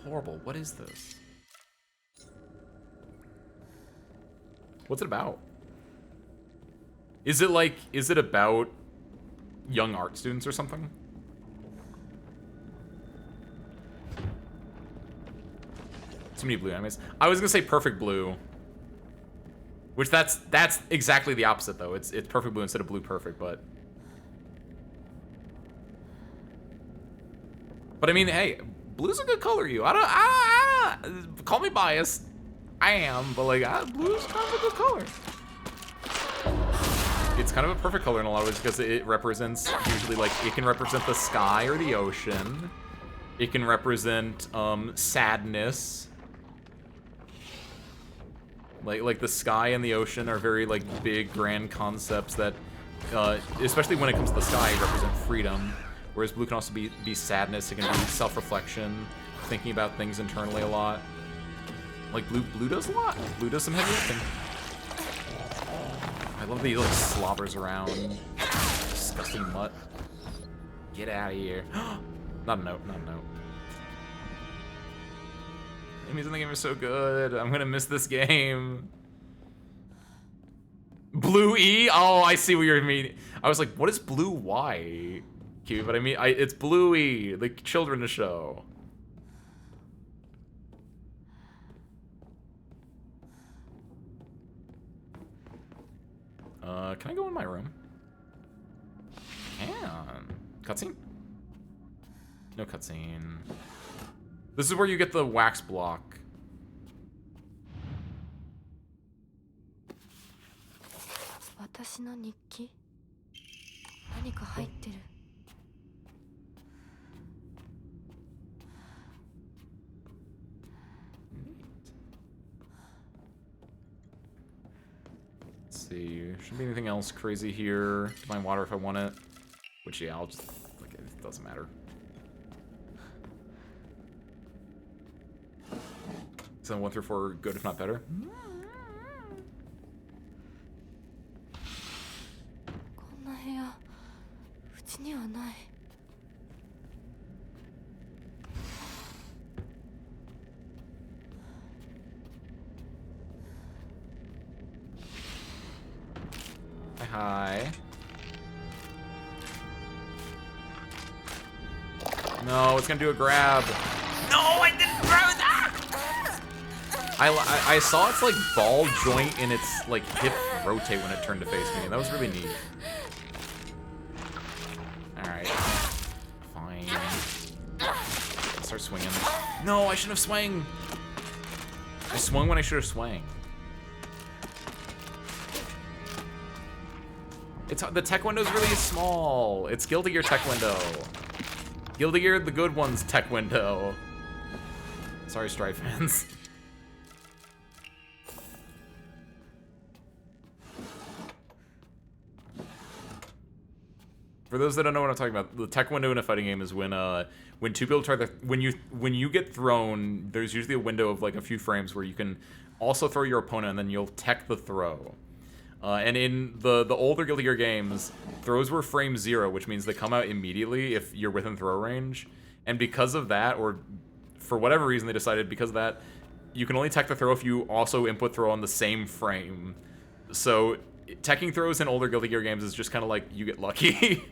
Horrible. What is this? What's it about? Is it about young art students or something? Too many blue animes. I was gonna say Perfect Blue. Which that's exactly the opposite though. It's Perfect Blue instead of Blue Perfect, but I mean, hey, blue's a good color, you. I don't call me biased. I am, but like, blue's kind of a good color. It's kind of a perfect color in a lot of ways because it represents, usually like, it can represent the sky or the ocean. It can represent, sadness. Like the sky and the ocean are very like big, grand concepts that, especially when it comes to the sky, represent freedom. Whereas blue can also be sadness, it can be self-reflection, thinking about things internally a lot. Like blue does a lot. Blue does some heavy lifting. I love that he like slobbers around. Disgusting mutt. Get out of here. Not a note, not a note. Enemies in the game are so good. I'm gonna miss this game. Blue E? Oh, I see what you're meaning. I was like, what is blue Y? Kiwi, but I mean, it's Bluey, the children's show. Can I go in my room? Can. Cutscene? No cutscene. This is where you get the wax block. Let's see. Shouldn't be anything else crazy here. Divine water if I want it. Which, yeah, I'll just... Like, it doesn't matter. So 1 through 4 good, if not better. Hi. No, it's gonna do a grab. No, I didn't throw that! I saw its like ball joint in its like hip rotate when it turned to face me, and that was really neat. Alright. Fine. Start swinging. No, I shouldn't have swung. I swung when I should have swung. The tech window's really small. It's Guilty Gear tech window. Guilty Gear, the good one's tech window. Sorry, Strife fans. For those that don't know what I'm talking about, the tech window in a fighting game is when two people try to when you get thrown, there's usually a window of like a few frames where you can also throw your opponent and then you'll tech the throw. And in the older Guilty Gear games, throws were frame 0, which means they come out immediately if you're within throw range. And because of that, or for whatever reason they decided because of that, you can only tech the throw if you also input throw on the same frame. So teching throws in older Guilty Gear games is just kind of like you get lucky.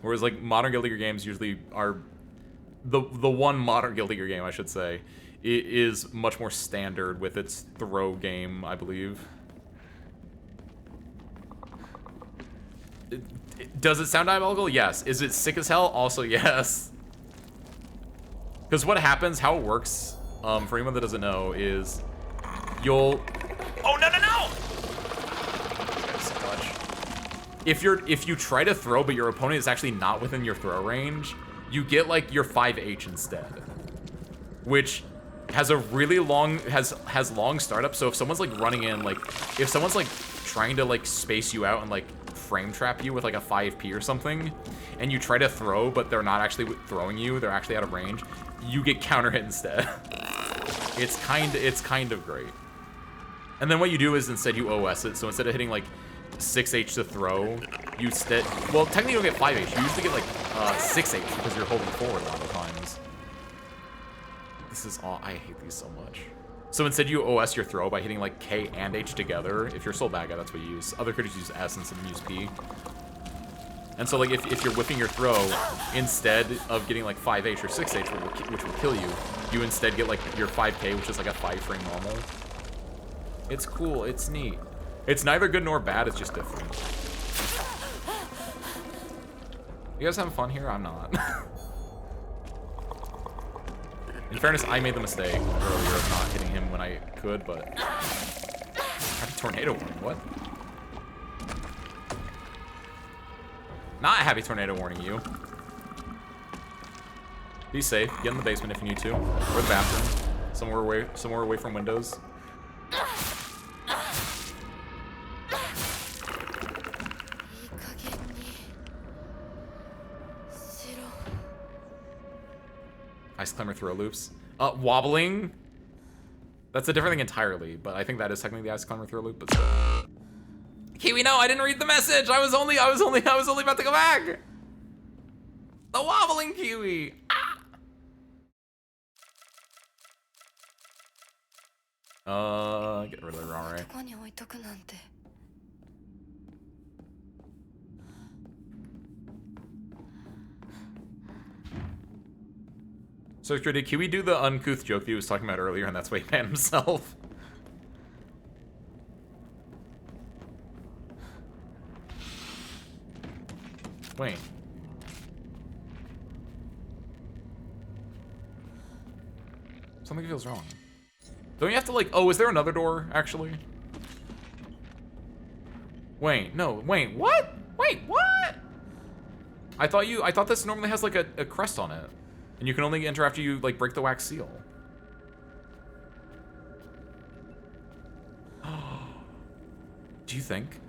Whereas like modern Guilty Gear games usually are the one modern Guilty Gear game, I should say, it is much more standard with its throw game, I believe. Does it sound diabolical? Yes. Is it sick as hell? Also, yes. Because what happens, how it works, for anyone that doesn't know, is you'll... Oh, no, no, no! So much. If you try to throw, but your opponent is actually not within your throw range, you get, like, your 5H instead. Which... has a really long has long startup, so if someone's like running in, like if someone's like trying to like space you out and like frame trap you with like a 5P or something, and you try to throw but they're not actually throwing you, they're actually out of range, you get counter hit instead. It's kind of great. And then what you do is instead you OS it, so instead of hitting like 6H to throw, you instead, well technically you don't get 5H, you usually get like 6H because you're holding forward a lot of times. This is all, I hate these so much. So instead you OS your throw by hitting like K and H together. If you're still a bad guy, that's what you use. Other characters use S instead of use P. And so like if you're whipping your throw, instead of getting like 5H or 6H, which will kill you, you instead get like your 5K, which is like a 5 frame normal. It's cool, it's neat. It's neither good nor bad, it's just different. You guys having fun here? I'm not. In fairness, I made the mistake earlier of not hitting him when I could, but... Happy tornado warning, what? Not a happy tornado warning, you. Be safe, get in the basement if you need to. Or the bathroom. Somewhere away from windows. Ice climber throw loops. Wobbling. That's a different thing entirely, but I think that is technically the ice climber throw loop, but still. Kiwi, no, I didn't read the message. I was only about to go back. The wobbling Kiwi. Ah. Get rid of the wrong ray. So, did Kiwi do the uncouth joke that he was talking about earlier, and that's why he banned himself? Wait. Something feels wrong. Don't you have to, like... Oh, is there another door, actually? Wait, no. Wait, what? Wait, what? I thought this normally has, like, a crest on it. And you can only enter after you, like, break the wax seal. Do you think?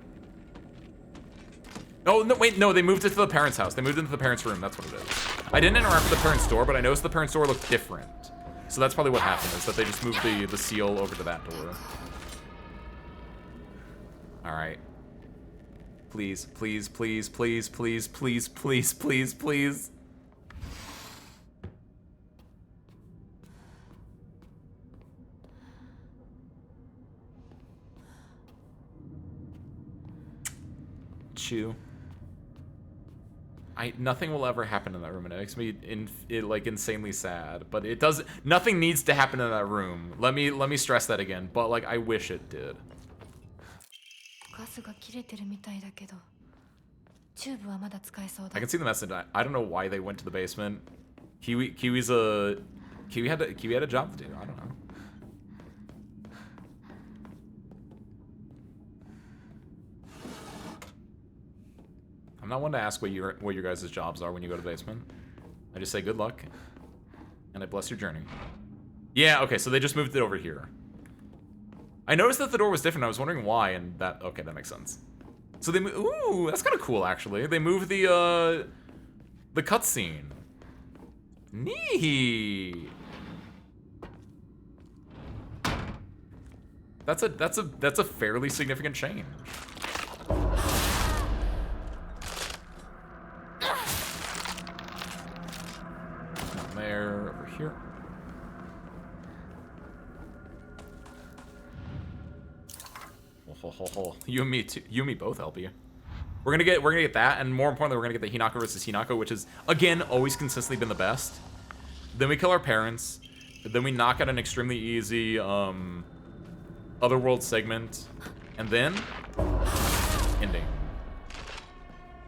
Oh, no, wait, no, they moved it to the parents' house. They moved into the parents' room, that's what it is. I didn't interact with the parents' door, but I noticed the parents' door looked different. So that's probably what happened, is that they just moved the seal over to that door. Alright. Please, please, please, please, please, please, please, please, please. Chew. Nothing will ever happen in that room, and it makes me like insanely sad. But it does. Nothing needs to happen in that room. Let me stress that again. But like, I wish it did. I can see the message. I don't know why they went to the basement. Kiwi had a job to do. I don't know. I'm not one to ask what your guys' jobs are when you go to the basement. I just say good luck, and I bless your journey. Yeah, okay, so they just moved it over here. I noticed that the door was different. I was wondering why, and okay, that makes sense. So they ooh, that's kind of cool actually. They moved the cutscene. Neat. That's a fairly significant change. There, over here. You and me too. You and me both, LP. We're gonna get that, and more importantly, we're gonna get the Hinako versus Hinako, which is again always consistently been the best. Then we kill our parents. Then we knock out an extremely easy otherworld segment, and then ending,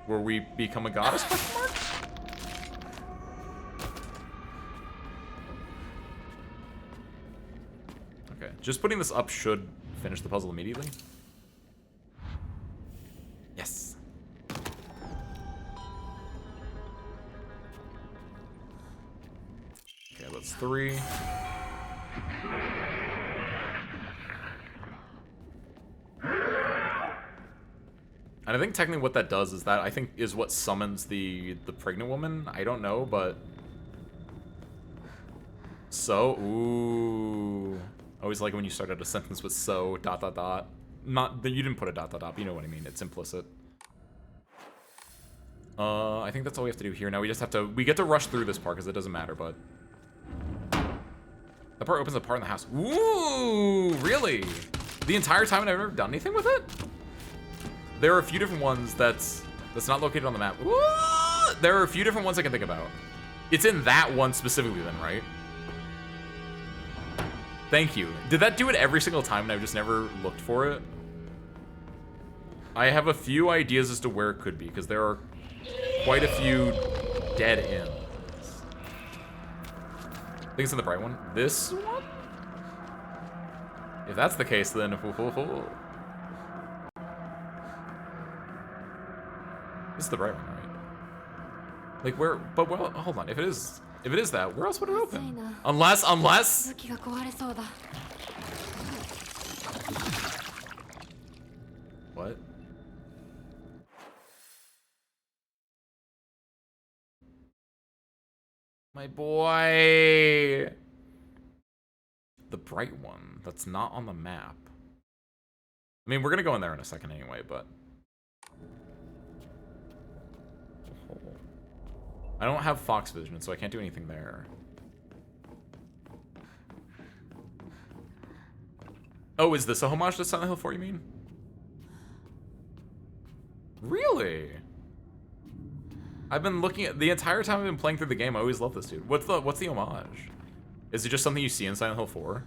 where we become a goddess. Okay, just putting this up should finish the puzzle immediately. Yes. Okay, that's 3. And I think technically what that does is that I think is what summons the pregnant woman. I don't know, but so ooh. I always like it when you start out a sentence with so ... Not that you didn't put a ... but you know what I mean. It's implicit. I think that's all we have to do here. Now we just have to we get to rush through this part because it doesn't matter, but that part opens a part in the house. Ooh, really? The entire time and I've never done anything with it? There are a few different ones that's not located on the map. Ooh, there are a few different ones I can think about. It's in that one specifically then, right? Thank you. Did that do it every single time and I've just never looked for it? I have a few ideas as to where it could be, because there are quite a few dead ends. I think it's in the bright one. This one? If that's the case, then... This is the bright one, right? Like, where... But, well, hold on. If it is that, where else would it open? Unless... What? My boy! The bright one. That's not on the map. I mean, we're gonna go in there in a second anyway, but... I don't have Fox Vision, so I can't do anything there. Oh, is this a homage to Silent Hill 4, you mean? Really? I've been looking at the entire time I've been playing through the game. I always love this dude. What's the homage? Is it just something you see in Silent Hill 4?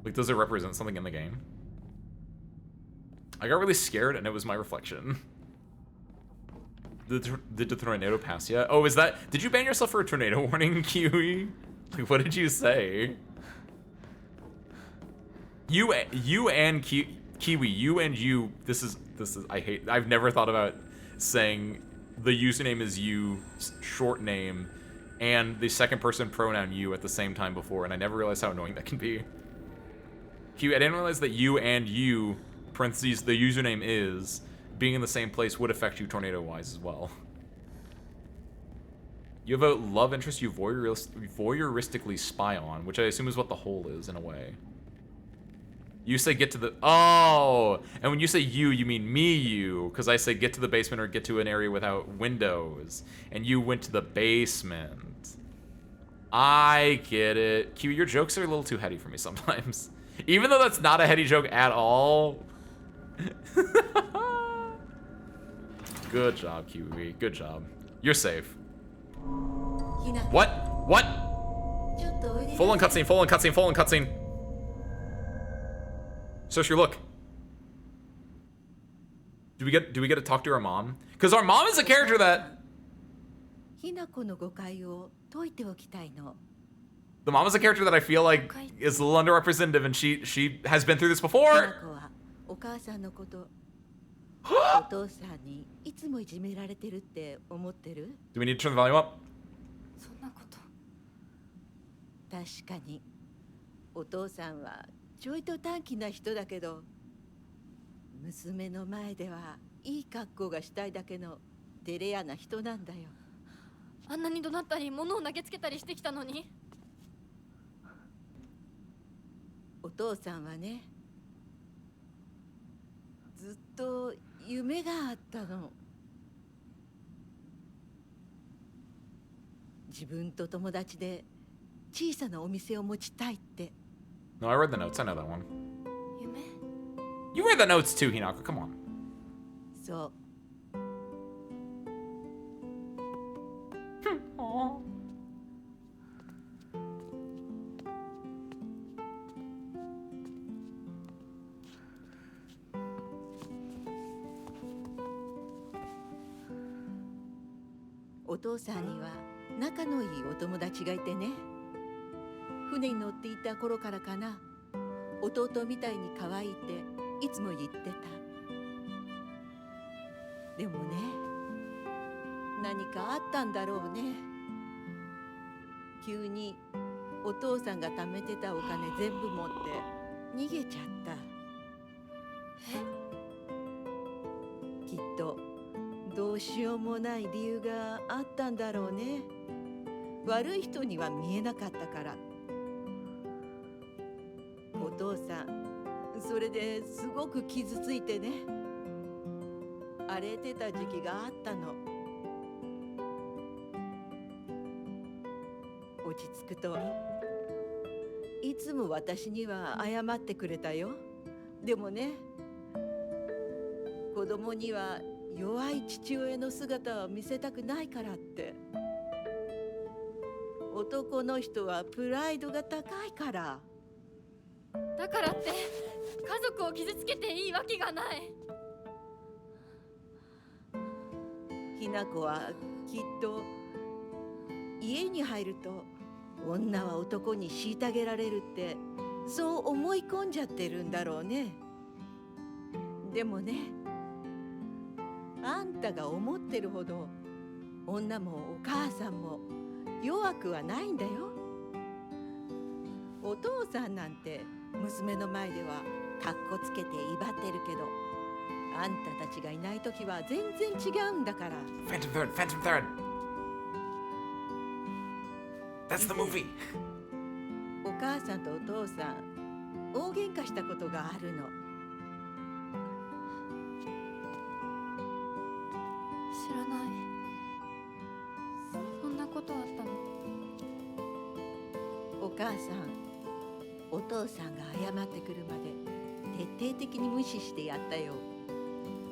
Like, does it represent something in the game? I got really scared and it was my reflection. Did the tornado pass yet? Oh, is that... Did you ban yourself for a tornado warning, Kiwi? Like, what did you say? You and Kiwi, you and you... This is... I hate... I've never thought about saying the username is you, short name, and the second person pronoun you at the same time before, and I never realized how annoying that can be. Kiwi, I didn't realize that you and you, parentheses, the username is... being in the same place would affect you tornado-wise as well. You have a love interest you voyeuristically spy on, which I assume is what the hole is, in a way. You say get to the... Oh! And when you say you mean me, you. Because I say get to the basement or get to an area without windows. And you went to the basement. I get it. Q, your jokes are a little too heady for me sometimes. Even though that's not a heady joke at all. Good job, Kiwi. Good job. You're safe. What? What? Full on cutscene, full on cutscene, full on cutscene. Soshir, look. Do we get to talk to our mom? Because our mom is a character that... The mom is a character that I feel like is a little underrepresented, and she has been through this before. Do we need to turn the volume up? 確かにお父さんはちょいと短気な人だけど娘の前ではいい格好がしたいだけの照れ屋な人なんだよ。あんなに怒鳴ったり物を投げつけたりしてきたのに。お父さんはねずっと夢があったの。自分と友達で小さなお店を持ちたいって。 No, I read the notes. I know that one. 夢？ You read the notes too, Hinako. Come on. そう。お父さんには仲のいいお友達がいてね。船に乗っていた頃からかな、弟みたいに可愛いっていつも言ってた。でもね、何かあったんだろうね。急にお父さんが貯めてたお金全部持って逃げちゃった。きっとどうしようもない理由があったんだろうね。悪い人には見えなかったから。お父さん、それですごく傷ついてね。荒れてた時期があったの。落ち着くといつも私には謝ってくれたよ。でもね、子供には弱い父親の姿を見せたくないからって。男の人はプライドが高いから。だからって家族を傷つけていいわけがない。ひな子はきっと家に入ると女は男に虐げられるってそう思い込んじゃってるんだろうね。でもね、あんたが思ってるほど女もお母さんも弱くはないんだよ。お父さんなんて娘の前ではカッコつけて威張ってるけど、あんたたちがいない時は全然違うんだから。Phantom Thread, Phantom Thread. That's the movie. お母さんとお父さん大喧嘩したことがあるの。知らない。そんなことあったの？お母さん、お父さんが謝ってくるまで徹底的に無視してやったよ。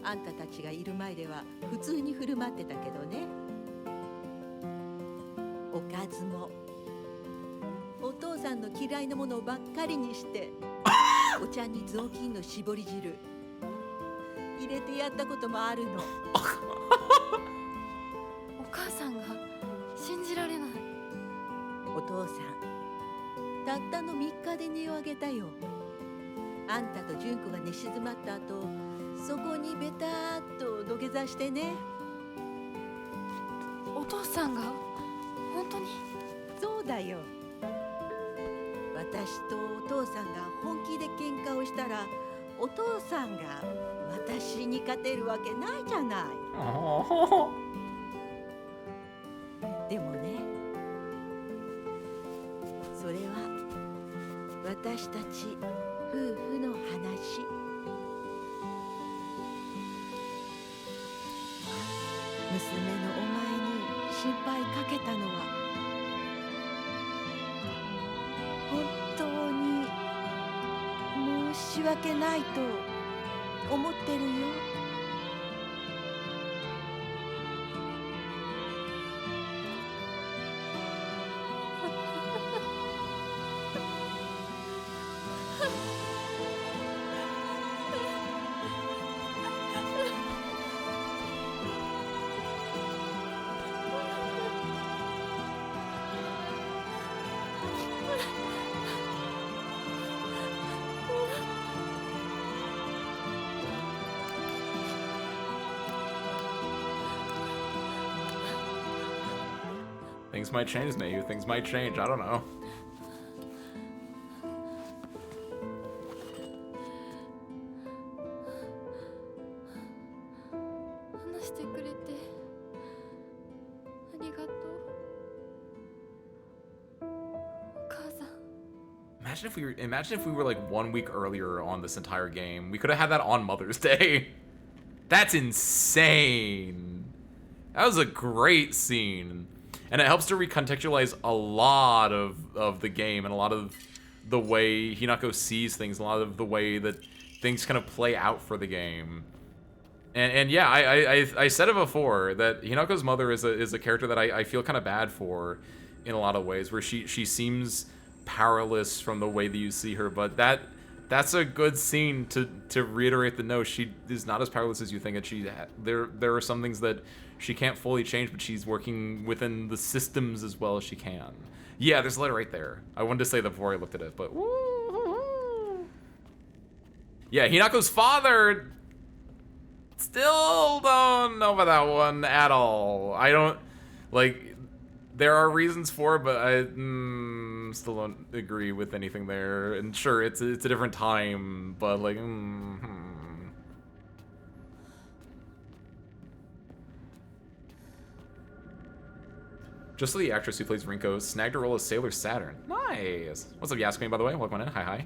あんたたちがいる前では普通に振る舞ってたけどね。おかずもお父さんの嫌いなものばっかりにしてお茶に雑巾の絞り汁入れてやったこともあるの。お母さんが信じられない。お父さんたったの3日で値を上げたよ。あんたと純子が寝静まった後、そこにベターっと土下座してね。お父さんが本当に？そうだよ。私とお父さんが本気で喧嘩をしたら、お父さんが私に勝てるわけないじゃない。でもね、それは私たち夫婦の話。娘のお前に心配かけたのは本当に申し訳ないと思ってるよ。Things might change, Nayu. Things might change. I don't know. 話してくれてありがとう。お母さん。Imagine if we were like 1 week earlier on this entire game. We could have had that on Mother's Day. That's insane. That was a great scene. And it helps to recontextualize a lot of the game and a lot of the way Hinako sees things, a lot of the way that things kind of play out for the game. And yeah, I said it before that Hinako's mother is a character that I feel kind of bad for in a lot of ways, where she seems powerless from the way that you see her, but that's a good scene to reiterate the no, she is not as powerless as you think, and there are some things that she can't fully change, but she's working within the systems as well as she can. Yeah, there's a letter right there. I wanted to say that before I looked at it, but woo. Yeah, Hinako's father. Still don't know about that one at all. I don't like. There are reasons for it, but I still don't agree with anything there. And sure, it's a different time, but like. Just so the actress who plays Rinko snagged a role as Sailor Saturn. Nice. What's up, Yasmin, by the way? Welcome in. Hi.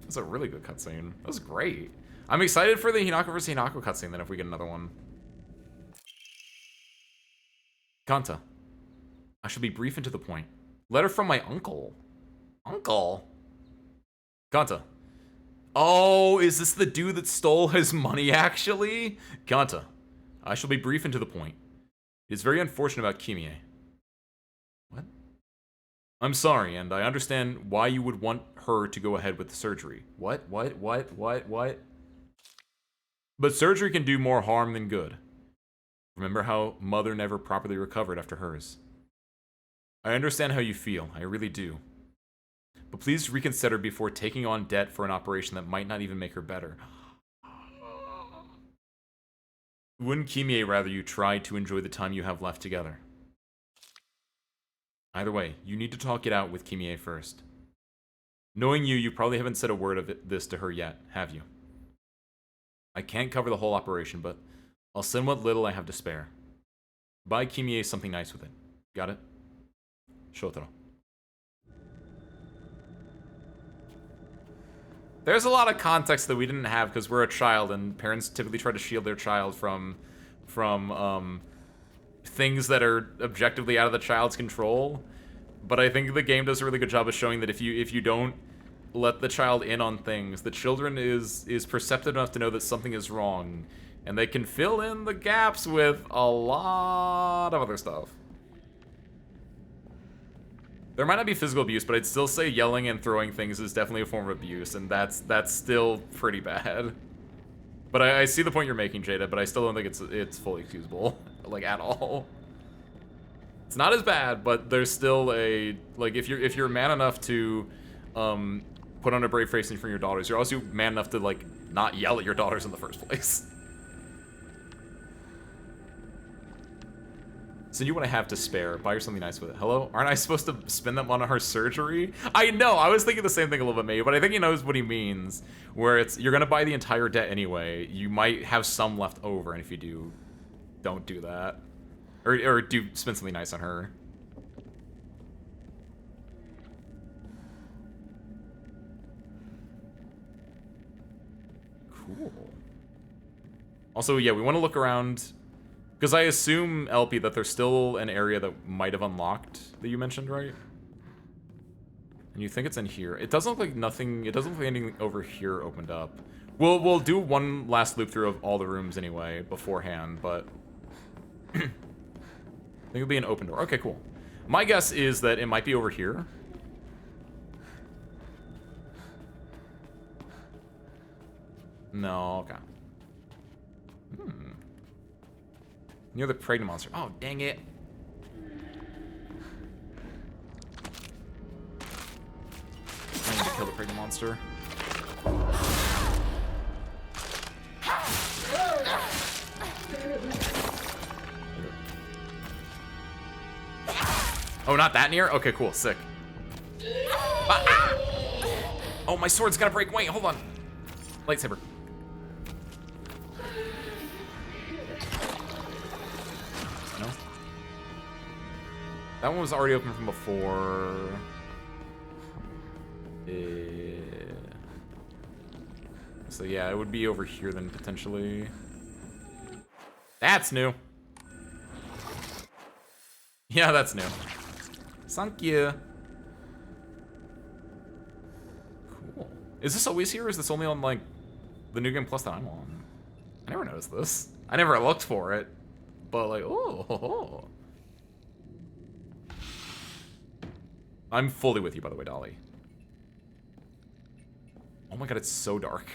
That's a really good cutscene. That was great. I'm excited for the Hinako vs. Hinako cutscene then if we get another one. Kanta. I shall be brief and to the point. Letter from my uncle. Uncle? Kanta. Oh, is this the dude that stole his money, actually? Kanta. I shall be brief and to the point. It is very unfortunate about Kimie. What? I'm sorry, and I understand why you would want her to go ahead with the surgery. What? But surgery can do more harm than good. Remember how Mother never properly recovered after hers. I understand how you feel, I really do. But please reconsider before taking on debt for an operation that might not even make her better. Wouldn't Kimie rather you try to enjoy the time you have left together? Either way, you need to talk it out with Kimie first. Knowing you, you probably haven't said a word of this to her yet, have you? I can't cover the whole operation, but I'll send what little I have to spare. Buy Kimie something nice with it. Got it? Shotaro. There's a lot of context that we didn't have because we're a child, and parents typically try to shield their child from things that are objectively out of the child's control. But I think the game does a really good job of showing that if you don't let the child in on things. The children is perceptive enough to know that something is wrong, and they can fill in the gaps with a lot of other stuff. There might not be physical abuse, but I'd still say yelling and throwing things is definitely a form of abuse, and that's still pretty bad. But I see the point you're making, Jada, but I still don't think it's fully excusable, like, at all. It's not as bad, but there's still a, like, if you're man enough to put on a brave face in front of your daughters, you're also man enough to, like, not yell at your daughters in the first place. So you want to have to spare. Buy her something nice with it. Hello? Aren't I supposed to spend them on her surgery? I know, I was thinking the same thing a little bit, maybe, but I think he knows what he means. Where it's, you're going to buy the entire debt anyway. You might have some left over, and if you do, don't do that. Or do spend something nice on her. Cool. Also, yeah, we want to look around, because I assume, LP, that there's still an area that might have unlocked that you mentioned, right? And you think it's in here. It doesn't look like nothing, it doesn't look like anything over here opened up. We'll do one last loop through of all the rooms anyway, beforehand, but I think it'll be an open door. Okay, cool. My guess is that it might be over here. No, okay. Near the pregnant monster. Oh, dang it. I need to kill the pregnant monster. Oh, not that near? Okay, cool. Sick. Ah! Oh, my sword's gotta break. Wait, hold on. Lightsaber. No? That one was already open from before. So yeah, it would be over here then, potentially. That's new. Yeah, that's new. Thank you. Cool. Is this always here, or is this only on, like, the New Game Plus that I'm on? I never noticed this. I never looked for it. But, like, oh. I'm fully with you, by the way, Dolly. Oh my god, it's so dark.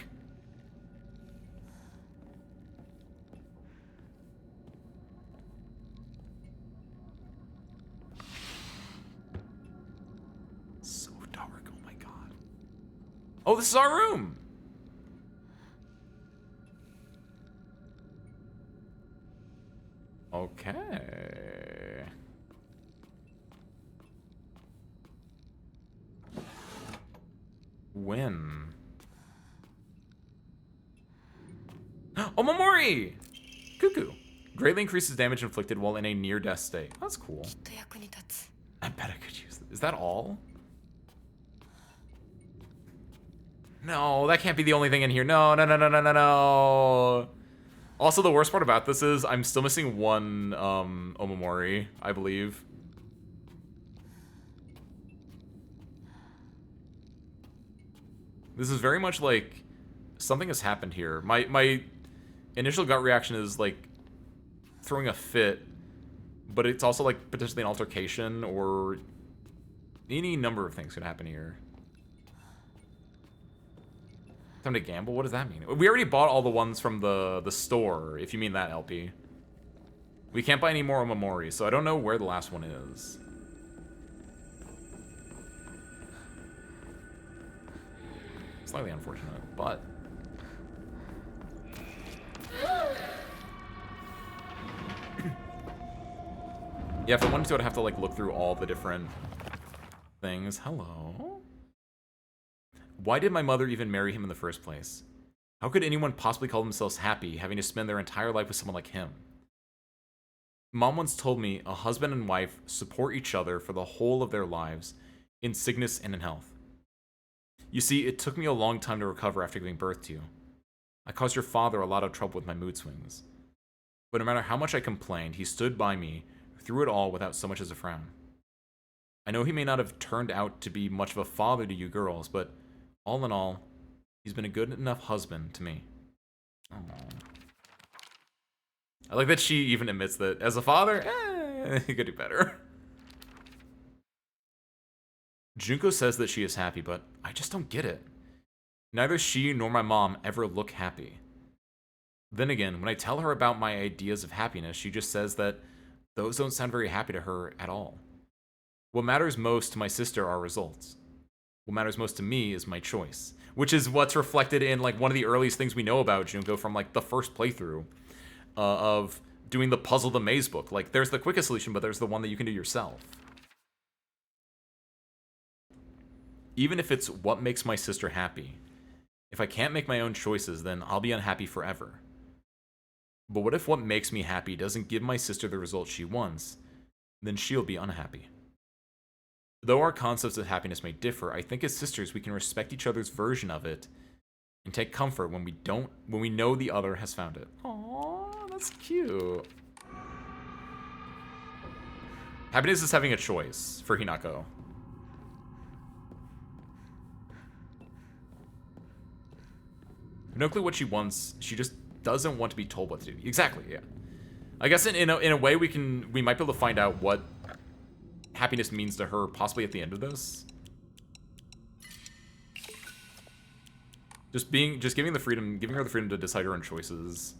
So dark, oh my god. Oh, this is our room! Okay. When? Omamori! Cuckoo. Greatly increases damage inflicted while in a near-death state. That's cool. I bet I could use it. Is that all? No, that can't be the only thing in here. No, no, no, no, no, no, no. Also, the worst part about this is I'm still missing one Omamori, I believe. This is very much like something has happened here. My initial gut reaction is like throwing a fit, but it's also like potentially an altercation or any number of things could happen here. Time to gamble? What does that mean? We already bought all the ones from the store, if you mean that, LP. We can't buy any more Omamori, so I don't know where the last one is. Slightly unfortunate, but... yeah, if I wanted to, I'd have to, like, look through all the different things. Hello? Why did my mother even marry him in the first place? How could anyone possibly call themselves happy having to spend their entire life with someone like him? Mom once told me a husband and wife support each other for the whole of their lives, in sickness and in health. You see, it took me a long time to recover after giving birth to you. I caused your father a lot of trouble with my mood swings. But no matter how much I complained, he stood by me through it all without so much as a frown. I know he may not have turned out to be much of a father to you girls, but All in all, he's been a good enough husband to me. Aww. I like that she even admits that as a father, he could do better. Junko says that she is happy, but I just don't get it. Neither she nor my mom ever look happy. Then again, when I tell her about my ideas of happiness, she just says that those don't sound very happy to her at all. What matters most to my sister are results. What matters most to me is my choice, which is what's reflected in like one of the earliest things we know about Junko from like the first playthrough of doing the puzzle the maze book. Like there's the quickest solution, but there's the one that you can do yourself. Even if it's what makes my sister happy, if I can't make my own choices, then I'll be unhappy forever. But what if what makes me happy doesn't give my sister the result she wants? Then she'll be unhappy. Though our concepts of happiness may differ, I think as sisters we can respect each other's version of it and take comfort when we know the other has found it. Aww, that's cute. Happiness is having a choice for Hinako. No clue what she wants. She just doesn't want to be told what to do. Exactly, yeah. I guess in a way we might be able to find out what happiness means to her possibly at the end of this. Just giving her the freedom to decide her own choices.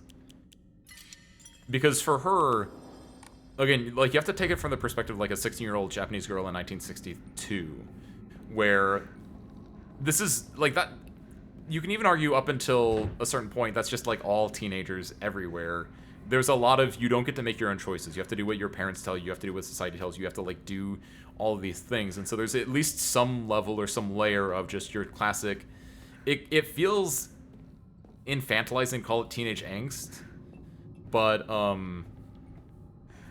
Because for her, again, like you have to take it from the perspective of like a 16-year-old Japanese girl in 1962, where this is like that. You can even argue up until a certain point, that's just like all teenagers everywhere. There's a lot of, you don't get to make your own choices. You have to do what your parents tell you. You have to do what society tells you. You have to like do all of these things. And so there's at least some level or some layer of just your classic, it feels infantilizing to call it teenage angst. But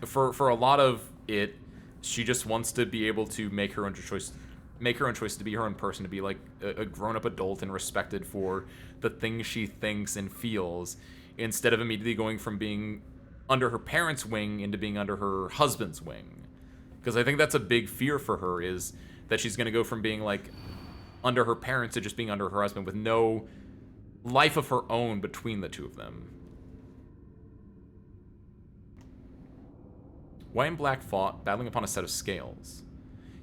for a lot of it, she just wants to be able to make her own choice. Make her own choice to be her own person, to be like a grown-up adult and respected for the things she thinks and feels, instead of immediately going from being under her parents' wing into being under her husband's wing. Because I think that's a big fear for her, is that she's going to go from being like under her parents to just being under her husband with no life of her own between the two of them. White and Black fought, battling upon a set of scales.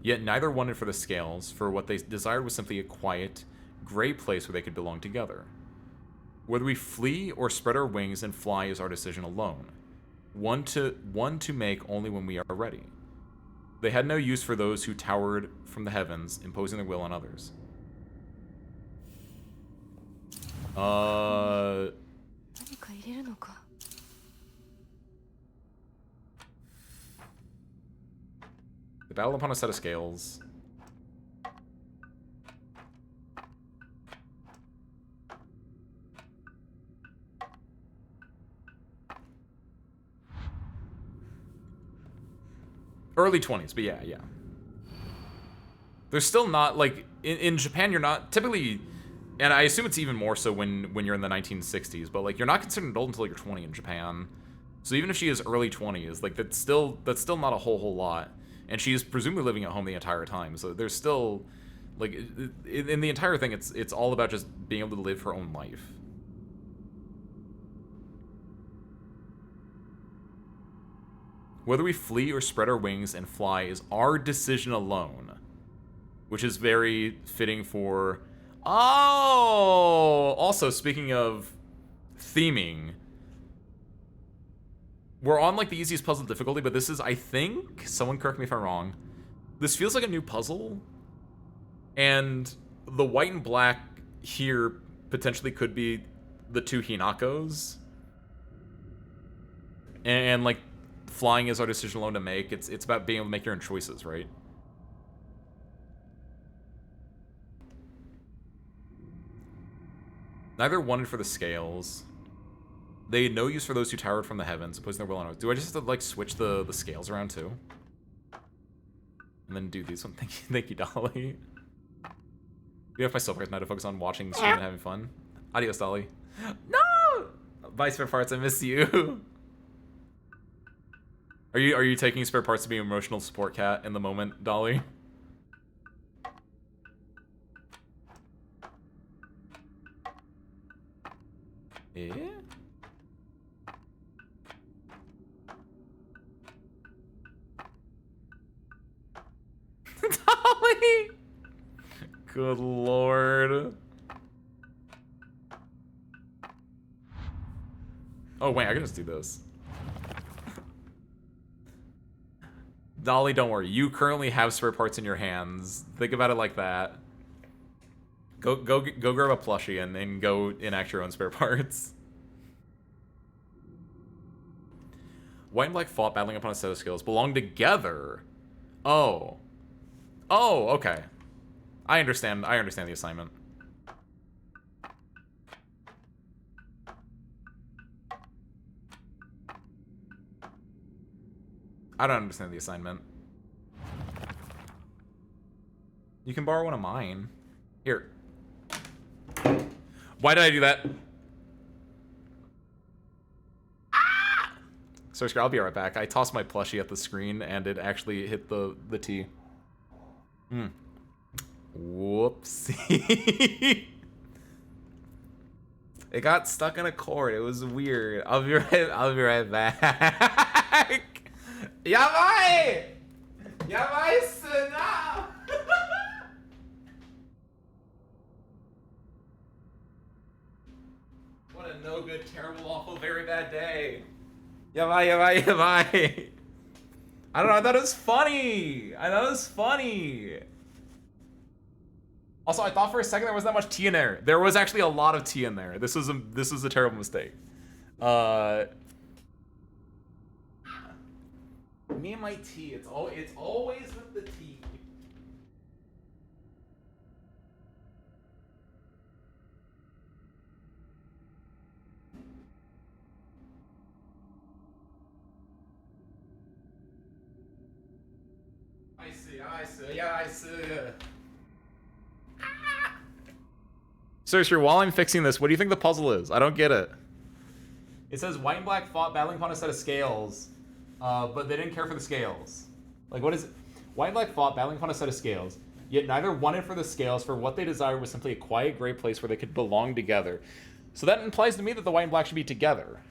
Yet neither wanted for the scales, for what they desired was simply a quiet, gray place where they could belong together. Whether we flee or spread our wings and fly is our decision alone. One to make only when we are ready. They had no use for those who towered from the heavens, imposing their will on others. They battled upon a set of scales. Early 20s, but yeah. There's still not, like, in Japan, you're not, typically, and I assume it's even more so when you're in the 1960s, but, like, you're not considered an adult until you're 20 in Japan. So even if she is early 20s, like, that's still not a whole lot. And she is presumably living at home the entire time, so there's still, like, in the entire thing, it's all about just being able to live her own life. Whether we flee or spread our wings and fly is our decision alone, which is very fitting for... Oh! Also, speaking of theming, we're on, like, the easiest puzzle difficulty, but this is, I think, someone correct me if I'm wrong, this feels like a new puzzle, and the white and black here potentially could be the two Hinakos, and like, flying is our decision alone to make. It's about being able to make your own choices, right? Neither wanted for the scales. They had no use for those who towered from the heavens, opposing their will on earth. Do I just have to, like, switch the scales around, too? And then do these one? Thank you, Dolly. You have myself right now to focus on watching the stream and having fun. Adios, Dolly. No! Bye, spare parts, I miss you. Are you taking spare parts to be an emotional support cat in the moment, Dolly? Yeah. Dolly! Good lord. Oh, wait, I can just do this. Dolly, don't worry. You currently have spare parts in your hands. Think about it like that. Go grab a plushie and then go enact your own spare parts. White and black fought, battling upon a set of skills. Belong together. Oh. Oh, okay. I understand the assignment. I don't understand the assignment. You can borrow one of mine. Here. Why did I do that? Ah! Sorry, I'll be right back. I tossed my plushie at the screen and it actually hit the T. Whoopsie. It got stuck in a cord. It was weird. I'll be right back. Yabai! Yabai Suna! What a no good, terrible, awful, very bad day. Yabai. I don't know, I thought it was funny. Also, I thought for a second there wasn't that much tea in there. There was actually a lot of tea in there. This was a terrible mistake. Me and my tea, it's always with the tea. I see. Sir, while I'm fixing this, what do you think the puzzle is? I don't get it. It says white and black fought, battling upon a set of scales, but they didn't care for the scales. Like, what is it? White and black fought, battling upon a set of scales, yet neither wanted for the scales, for what they desired was simply a quiet, gray place where they could belong together. So that implies to me that the white and black should be together.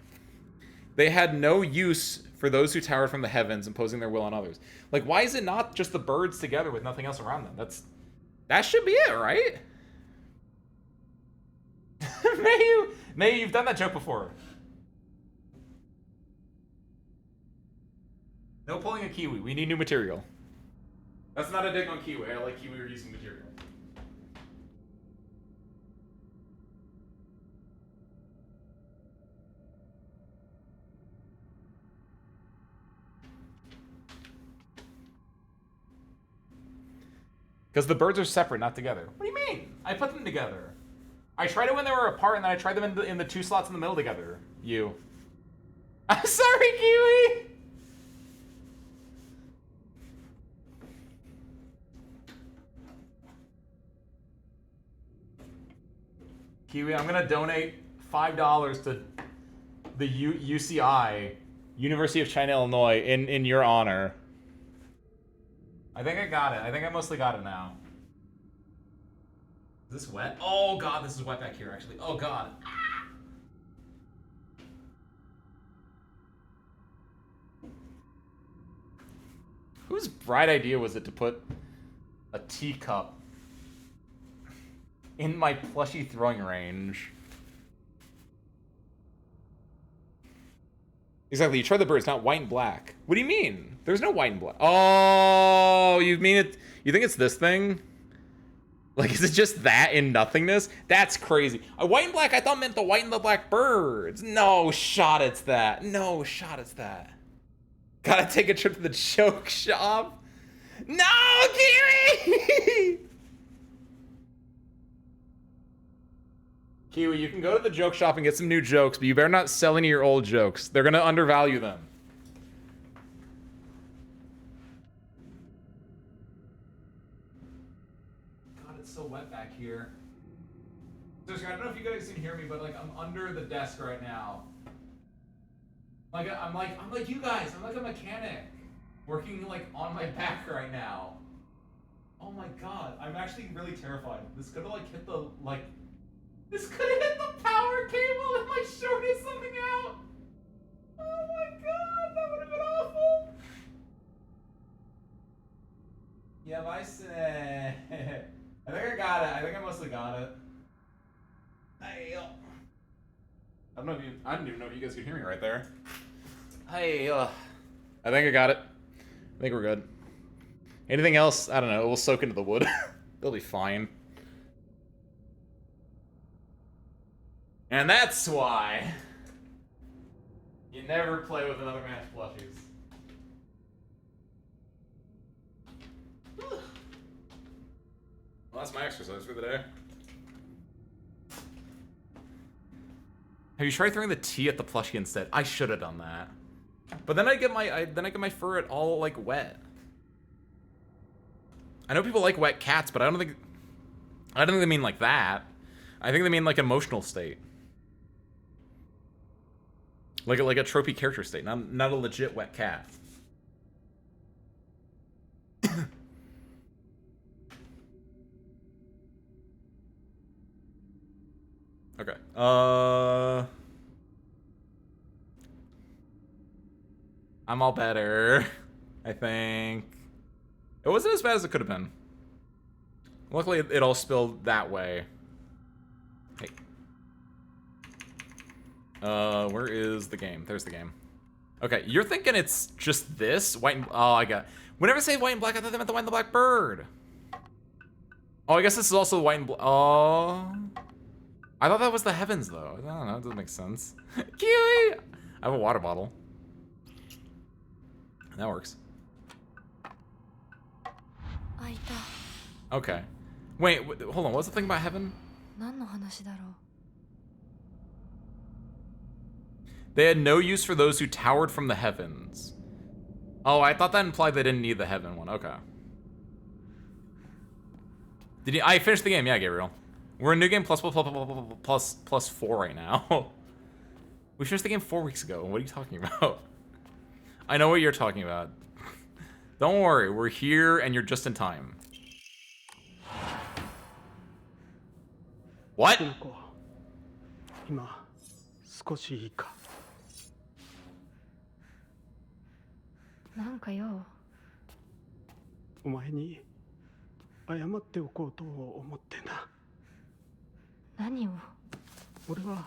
They had no use for those who towered from the heavens, imposing their will on others. Like, why is it not just the birds together with nothing else around them? That should be it, right? May you've done that joke before. No pulling a Kiwi. We need new material. That's not a dig on Kiwi. I like Kiwi reusing material. Because the birds are separate, not together. What do you mean? I put them together. I tried it when they were apart, and then I tried them in the two slots in the middle together. You. I'm sorry, Kiwi! Kiwi, I'm gonna donate $5 to the UCI, University of China, Illinois, in your honor. I think I got it. I think I mostly got it now. Is this wet? Oh god, this is wet back here, actually. Oh god. Ah! Whose bright idea was it to put a teacup in my plushie throwing range? Exactly, you try the birds, not white and black. What do you mean? There's no white and black. Oh, you mean it? You think it's this thing? Like, is it just that in nothingness? That's crazy. White and black, I thought meant the white and the black birds. No shot it's that. No shot it's that. Gotta take a trip to the joke shop. No, Kiwi! Kiwi, you can go to the joke shop and get some new jokes, but you better not sell any of your old jokes. They're gonna undervalue them. God, it's so wet back here. Seriously, I don't know if you guys can hear me, but like I'm under the desk right now. Like I'm like you guys. I'm like a mechanic working like on my back right now. Oh my god, I'm actually really terrified. This could have like hit the like. This could have hit the power cable and my shorted something out. Oh my god, that would have been awful. Yeah, I say. I think I got it. I think I mostly got it. Hey, I don't know if you. I didn't even know if you guys could hear me right there. Hey, I think I got it. I think we're good. Anything else? I don't know. We'll soak into the wood. It'll be fine. And that's why you never play with another man's plushies. Well, that's my exercise for the day. Have you tried throwing the tea at the plushie instead? I should have done that. But then I get my fur all like wet. I know people like wet cats, but I don't think they mean like that. I think they mean like emotional state. Like a tropey character state, not a legit wet cat. Okay. I'm all better, I think. It wasn't as bad as it could have been. Luckily, it all spilled that way. Hey. Where is the game? There's the game. Okay, you're thinking it's just this? White and... Oh, I got... Whenever I say white and black, I thought they meant the white and the black bird. Oh, I guess this is also white and black. Oh... I thought that was the heavens, though. I don't know, it doesn't make sense. Kiwi! I have a water bottle. That works. Okay. Wait, hold on, what's the thing about heaven? They had no use for those who towered from the heavens. Oh, I thought that implied they didn't need the heaven one. Okay. Did you? I finished the game. Yeah, Gabriel. We're in new game plus 4 right now. We finished the game 4 weeks ago. What are you talking about? I know what you're talking about. Don't worry, we're here and you're just in time. What? 今少しいいか。なんかよ。お前に謝っておこうと思ってな。何を？俺は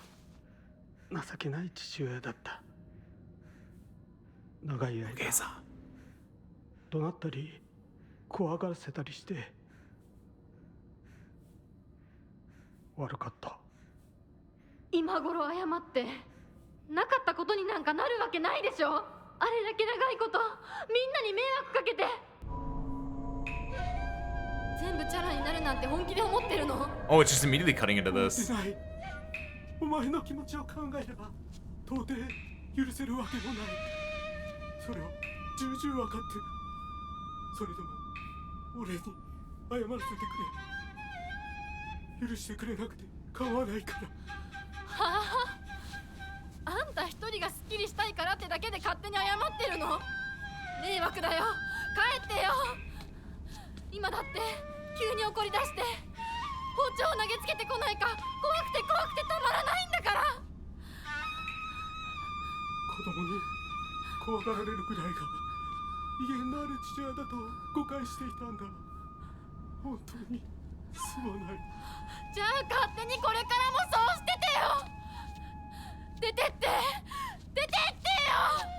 情けない父親だった。長い間怒鳴ったり怖がらせたりして悪かった。今頃謝ってなかったことになんかなるわけないでしょ。あれだけ長いことみんなに迷惑かけて全部チャラになるなんて本気で思ってるの？ Oh, it's just immediately cutting into this. お前の気持ちを考えれば到底許せるわけもない。それを重々分かってる。それでも俺に謝らせてくれ。許してくれなくて構わないから。はあ、あんた一人がスッキリしたいからってだけで勝手に謝ってるの？迷惑だよ。帰ってよ。今だって急に怒り出して包丁を投げつけてこないか怖くてたまらないんだから。子供に怖がられるくらいが威厳のある父親だと誤解していたんだ。本当にすまない。じゃあ勝手にこれからもそうしててよ。出てって出てってよ。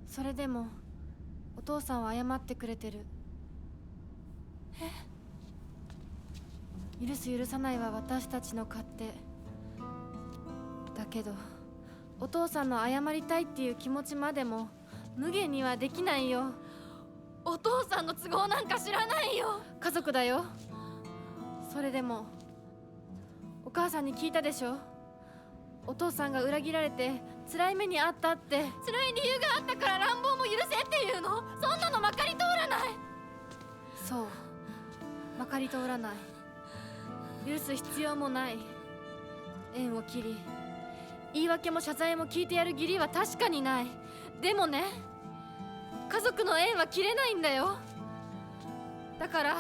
それでもお父さんは謝ってくれてる。許す許さないは私たちの勝手だけど、お父さんの謝りたいっていう気持ちまでも無限にはできないよ。お父さんの都合なんか知らないよ。家族だよ。それでもお母さんに聞いたでしょ。お父さんが裏切られて辛い目にあったって。辛い理由があったから乱暴も許せっていうの？そんなのまかり通らない。そう、まかり通らない。許す必要もない。縁を切り言い訳も謝罪も聞いてやる義理は確かにない。でもね、家族の縁は切れないんだよ。だから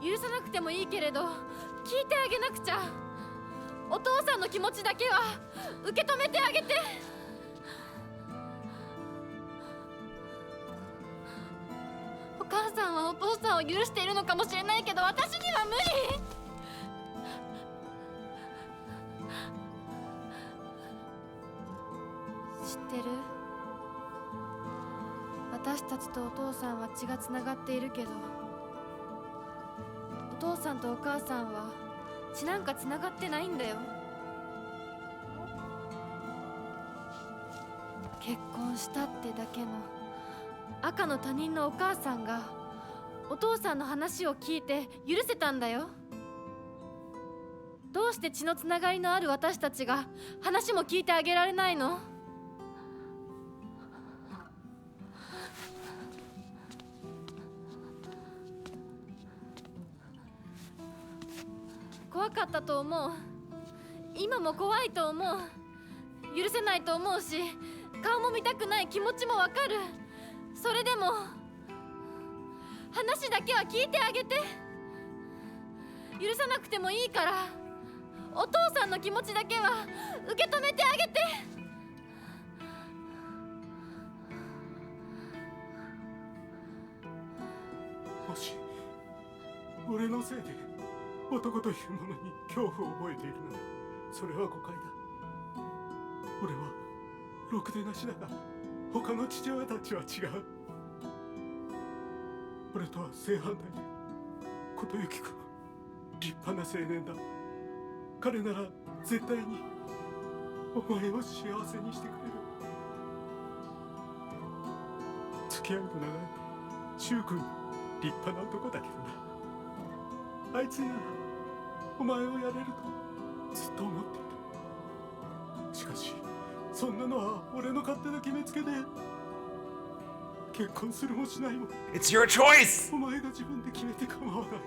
許さなくてもいいけれど聞いてあげなくちゃ。お父さんの気持ちだけは受け止めてあげて。お母さんはお父さんを許しているのかもしれないけど、私には無理。知ってる？私たちとお父さんは血がつながっているけど、お父さんとお母さんは血なんかつながってないんだよ。結婚したってだけの赤の他人のお母さんがお父さんの話を聞いて許せたんだよ。どうして血のつながりのある私たちが話も聞いてあげられないの？怖かったと思う。今も怖いと思う。許せないと思うし、顔も見たくない気持ちもわかる。それでも話だけは聞いてあげて。許さなくてもいいから、お父さんの気持ちだけは受け止めてあげて。もし俺のせいで男というものに恐怖を覚えているなら、それは誤解だ。俺はろくでなしだが、他の父親たちは違う。俺とは正反対で、琴行君は立派な青年だ。彼なら絶対にお前を幸せにしてくれる。付き合いの長い柊君、立派な男だけどな。あいつにならお前をやれるとずっと思っていた。しかしそんなのは俺の勝手な決めつけで、結婚するもしないも It's your choice! お前が自分で決めて構わない。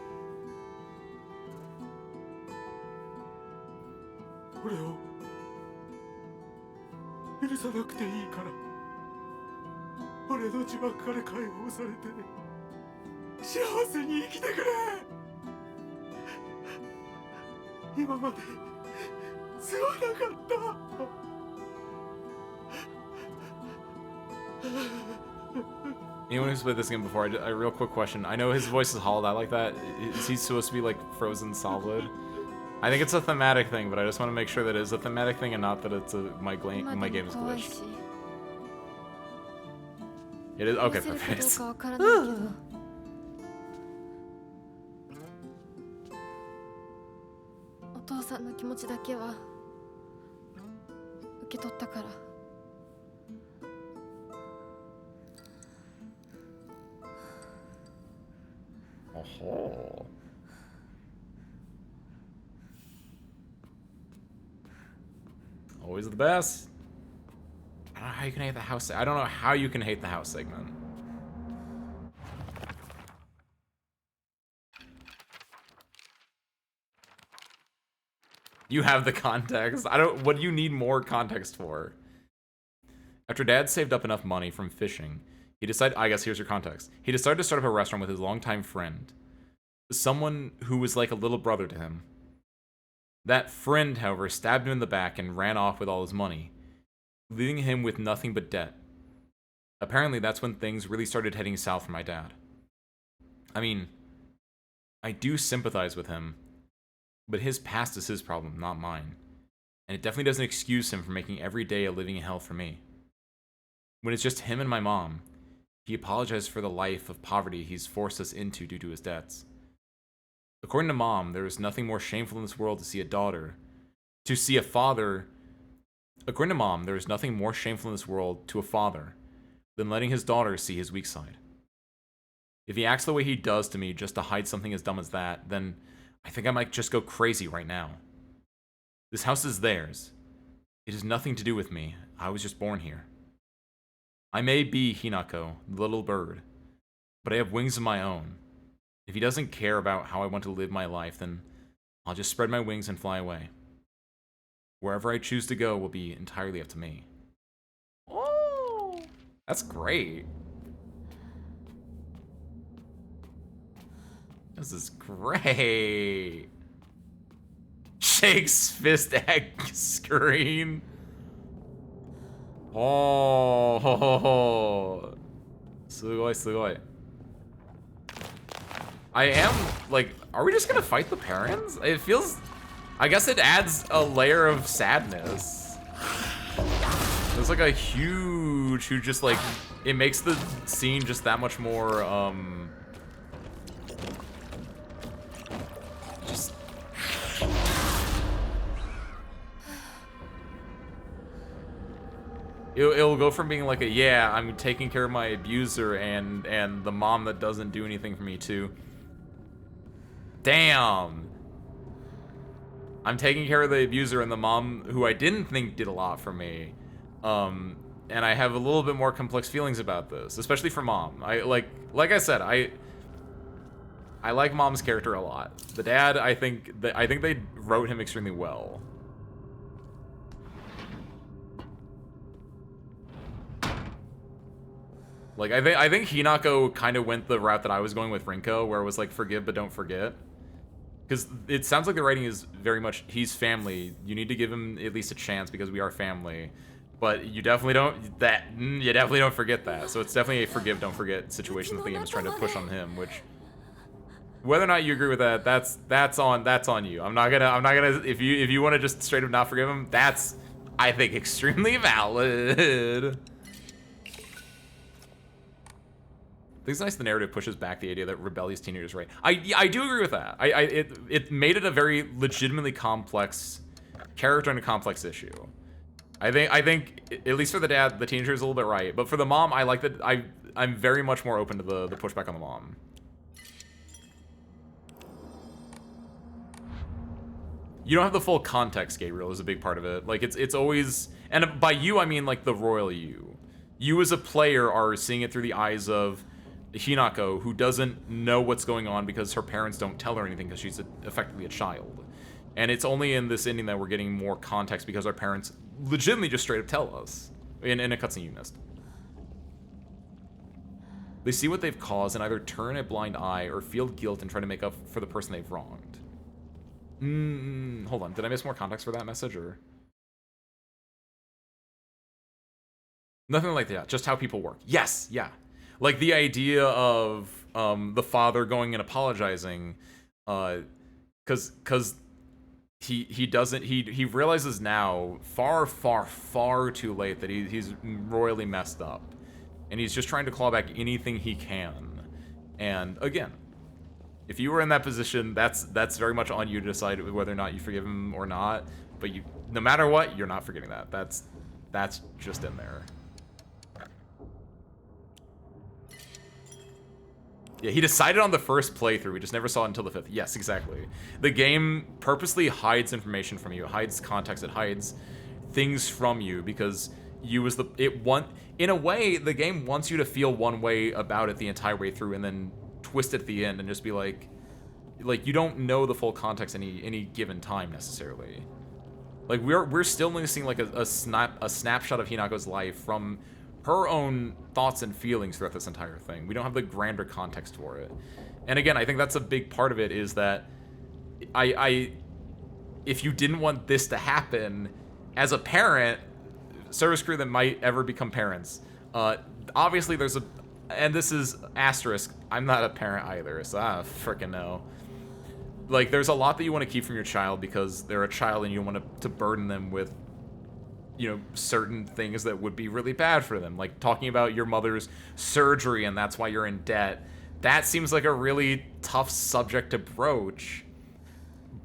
俺を許さなくていいから、俺の呪縛から解放されて幸せに生きてくれ。今まですまなかった。Anyone who's played this game before, a real quick question. I know his voice is hollowed out like that. Is he supposed to be like frozen solid? I think it's a thematic thing, but I just want to make sure that it is a thematic thing and not that it's my game is glitched. It is? Okay, perfect. お父さんの気持ちだけは受け取ったから。Oh. Always the best. I don't know how you can hate the house. I don't know how you can hate the house segment. You have the context. What do you need more context for? After Dad saved up enough money from fishing, he decided, I guess here's your context. He decided to start up a restaurant with his longtime friend. Someone who was like a little brother to him. That friend, however, stabbed him in the back and ran off with all his money, leaving him with nothing but debt. Apparently, that's when things really started heading south for my dad. I mean, I do sympathize with him, but his past is his problem, not mine. And it definitely doesn't excuse him for making every day a living hell for me. When it's just him and my mom, he apologized for the life of poverty he's forced us into due to his debts. According to Mom, there is nothing more shameful in this world to see a father. According to Mom, there is nothing more shameful in this world to a father than letting his daughter see his weak side. If he acts the way he does to me just to hide something as dumb as that, then I think I might just go crazy right now. This house is theirs. It has nothing to do with me. I was just born here. I may be Hinako, the little bird, but I have wings of my own. If he doesn't care about how I want to live my life, then I'll just spread my wings and fly away. Wherever I choose to go will be entirely up to me. Oh, that's great. This is great. Shakes fist at screen. Oh, すごいすごい. I am, like, are we just gonna fight the parents? It feels, I guess it adds a layer of sadness. There's like a huge, just like, it makes the scene just that much more, just... It'll go from being like a, yeah, I'm taking care of my abuser and the mom that doesn't do anything for me to, damn, I'm taking care of the abuser and the mom who I didn't think did a lot for me, and I have a little bit more complex feelings about this, especially for mom. Like I said, I like mom's character a lot. The dad, I think they wrote him extremely well. Like, I think Hinako kind of went the route that I was going with Rinko, where it was like, forgive but don't forget. Because it sounds like the writing is very much, he's family. You need to give him at least a chance because we are family. But you definitely don't forget that. So it's definitely a forgive, don't forget situation that the game is trying to push on him, which... Whether or not you agree with that, that's on you. I'm not gonna if you want to just straight up not forgive him, that's, I think, extremely valid. I think it's nice the narrative pushes back the idea that rebellious teenagers, right? I do agree with that. It made it a very legitimately complex character and a complex issue. I think at least for the dad, the teenager is a little bit right, but for the mom, I like that. I'm very much more open to the pushback on the mom. You don't have the full context, Gabriel, is a big part of it. Like it's always, and by you I mean like the royal you. You as a player are seeing it through the eyes of Hinako, who doesn't know what's going on because her parents don't tell her anything because she's effectively a child. And it's only in this ending that we're getting more context because our parents legitimately just straight up tell us in a cutscene you missed. They see what they've caused and either turn a blind eye or feel guilt and try to make up for the person they've wronged. Hold on, did I miss more context for that message, or? Nothing like that, just how people work. Yes, yeah. Like the idea of the father going and apologizing, cause he realizes now far too late that he's royally messed up, and he's just trying to claw back anything he can. And again, if you were in that position, that's very much on you to decide whether or not you forgive him or not. But no matter what, you're not forgiving that. That's just in there. Yeah, he decided on the first playthrough. We just never saw it until the 5th. Yes, exactly. The game purposely hides information from you. It hides context. It hides things from you because in a way, the game wants you to feel one way about it the entire way through, and then twist at the end and just be like you don't know the full context any given time necessarily. Like we're still only seeing like a snapshot of Hinako's life from her own thoughts and feelings throughout this entire thing. We don't have the grander context for it. And again, I think that's a big part of it, is that if you didn't want this to happen as a parent, service crew that might ever become parents, obviously there's and this is asterisk, I'm not a parent either, so I freaking know. Like, there's a lot that you want to keep from your child because they're a child and you don't want to burden them with, you know, certain things that would be really bad for them. Like talking about your mother's surgery and that's why you're in debt. That seems like a really tough subject to broach.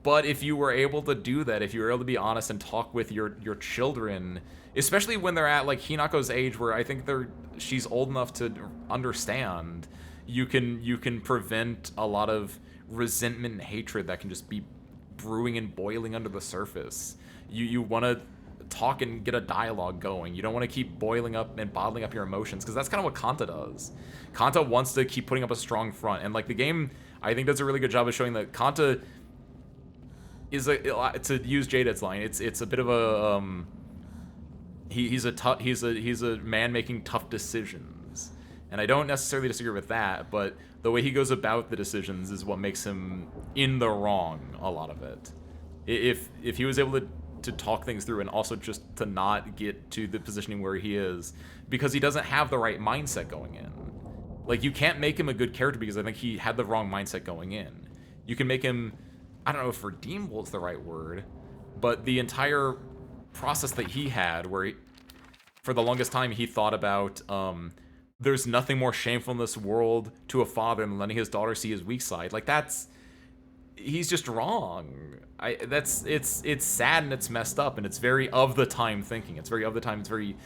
But if you were able to do that, if you were able to be honest and talk with your children, especially when they're at like Hinako's age where I think she's old enough to understand, you can prevent a lot of resentment and hatred that can just be brewing and boiling under the surface. You want to talk and get a dialogue going. You don't want to keep boiling up and bottling up your emotions, because that's kind of what Kanta does. Kanta wants to keep putting up a strong front, and like the game I think does a really good job of showing that Kanta is to use Jaded's line, it's a bit of a he's a man making tough decisions. And I don't necessarily disagree with that, but The way he goes about the decisions is what makes him in the wrong a lot of it. If he was able to talk things through and also just to not get to the positioning where he is, because he doesn't have the right mindset going in. Like, you can't make him a good character because I think he had the wrong mindset going in. You can make him, I don't know if redeemable is the right word, but the entire process that he had where he, for the longest time he thought about there's nothing more shameful in this world to a father than letting his daughter see his weak side. Like, he's just wrong. It's sad and it's messed up and it's very of the time thinking. It's very of the time. It's very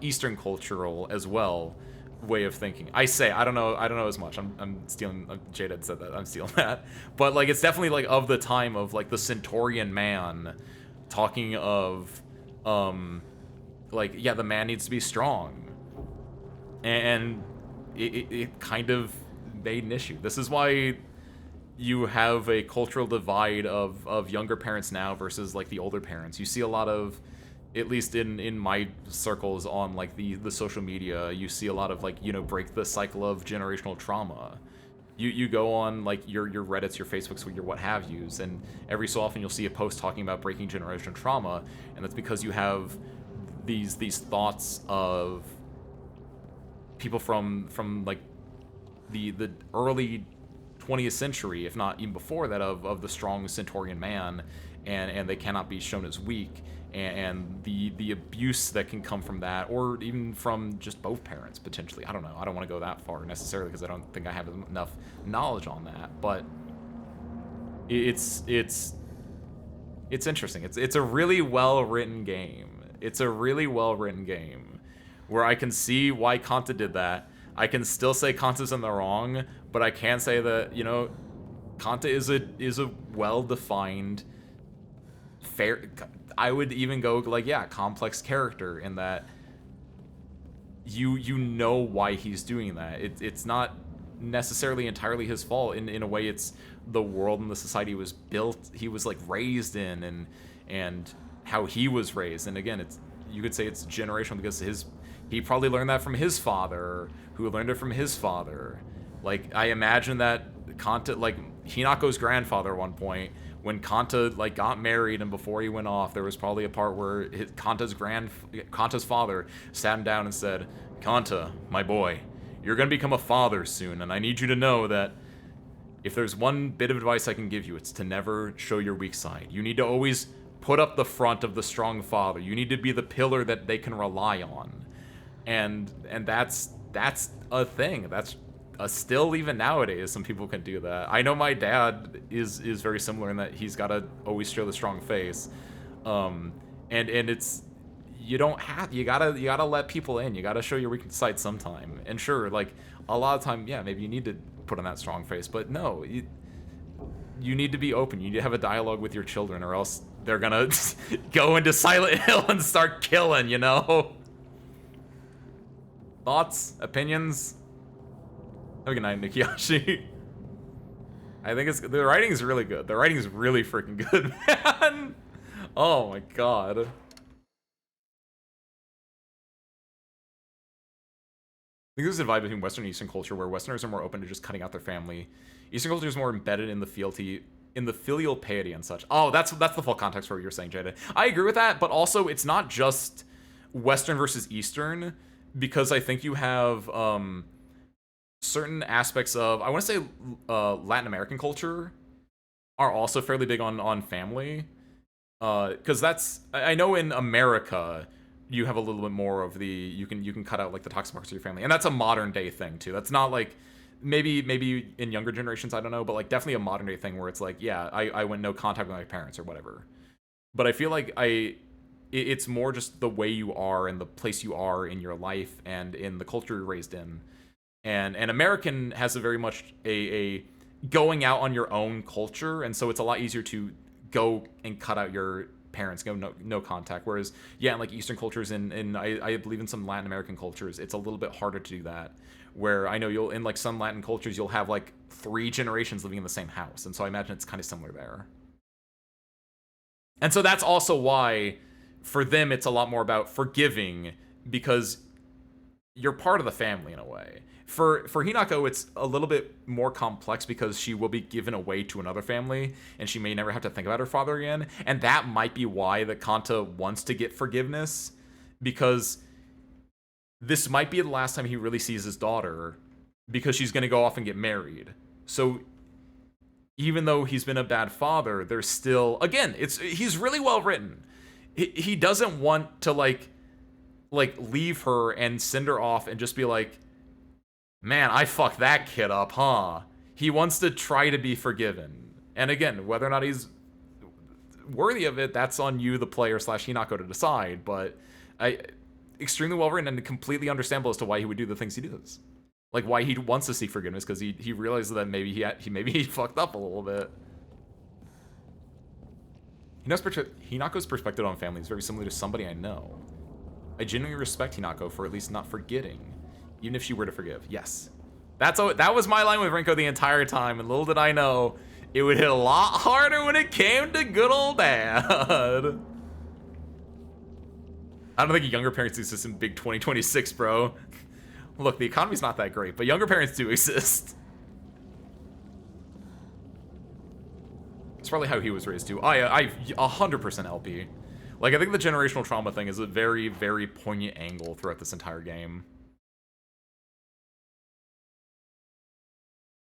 Eastern cultural as well way of thinking. I don't know as much. I'm stealing. Jada had said that. I'm stealing that. But like, it's definitely like of the time of like the Centaurian man talking of like, yeah, the man needs to be strong. And it kind of made an issue. This is why you have a cultural divide of younger parents now versus like the older parents. You see a lot of, at least in my circles on like the social media, you see a lot of like, you know, break the cycle of generational trauma. You go on like your Reddits, your Facebooks, your what have yous, and every so often you'll see a post talking about breaking generational trauma, and that's because you have these thoughts of people from like the early 20th century, if not even before that, of the strong Centaurian man, and they cannot be shown as weak, and the abuse that can come from that, or even from just both parents potentially. I don't know. I don't want to go that far necessarily because I don't think I have enough knowledge on that. But it's interesting. It's a really well written game. It's a really well written game where I can see why Kanta did that. I can still say Kanta's in the wrong, but I can say that, you know, Kanta is a well-defined, fair, I would even go like, yeah, complex character in that you know why he's doing that. It's not necessarily entirely his fault. In a way, it's the world and the society he was built, he was like raised in, and how he was raised. And again, you could say it's generational because he probably learned that from his father, who learned it from his father. Like, I imagine that Kanta, like Hinako's grandfather at one point, when Kanta like got married and before he went off, there was probably a part where Kanta's father sat him down and said, "Kanta, my boy, you're gonna become a father soon, and I need you to know that if there's one bit of advice I can give you, it's to never show your weak side. You need to always put up the front of the strong father. You need to be the pillar that they can rely on." And that's a thing. That's still, even nowadays, some people can do that. I know my dad is very similar in that he's got to always show the strong face. And it's, you gotta let people in. You gotta show your weak side sometime. And sure, like a lot of time, yeah, maybe you need to put on that strong face, but no, you need to be open. You need to have a dialogue with your children, or else they're gonna go into Silent Hill and start killing, you know? Thoughts? Opinions? Have a good night, Nikiyashi. I think the writing is really good. The writing is really freaking good, man. Oh my god. I think there's a divide between Western and Eastern culture, where Westerners are more open to just cutting out their family. Eastern culture is more embedded in the filial piety and such. Oh, that's the full context for what you're saying, Jada. I agree with that, but also it's not just Western versus Eastern, because I think you have certain aspects of, I want to say Latin American culture are also fairly big on family. Because that's, I know in America you have a little bit more of the, you can cut out like the toxic parts of your family, and that's a modern day thing too. That's not like, maybe in younger generations, I don't know, but like definitely a modern day thing where it's like, yeah, I went no contact with my parents or whatever. But I feel like it's more just the way you are and the place you are in your life and in the culture you're raised in. And American has a very much a going out on your own culture, and so it's a lot easier to go and cut out your parents, go no contact. Whereas, yeah, in like Eastern cultures and I believe in some Latin American cultures, it's a little bit harder to do that. Where I know you'll, in like some Latin cultures, you'll have like 3 generations living in the same house. And so I imagine it's kind of similar there. And so that's also why, for them, it's a lot more about forgiving, because you're part of the family in a way. For Hinako, it's a little bit more complex because she will be given away to another family, and she may never have to think about her father again. And that might be why the Kanta wants to get forgiveness, because this might be the last time he really sees his daughter, because she's going to go off and get married. So even though he's been a bad father, there's still, again, he's really well written. He doesn't want to like leave her and send her off and just be like, man, I fucked that kid up, huh? He wants to try to be forgiven. And again, whether or not he's worthy of it, that's on you, the player / Hinako, to decide. But extremely well written and completely understandable as to why he would do the things he does. Like why he wants to seek forgiveness, because he realizes that maybe he fucked up a little bit. Hinako's perspective on family is very similar to somebody I know. I genuinely respect Hinako for at least not forgetting, even if she were to forgive. Yes. That was my line with Rinko the entire time, and little did I know, it would hit a lot harder when it came to good old dad. I don't think younger parents exist in big 2026, bro. Look, the economy's not that great, but younger parents do exist. It's probably how he was raised too. I 100% LP. Like, I think the generational trauma thing is a very, very poignant angle throughout this entire game.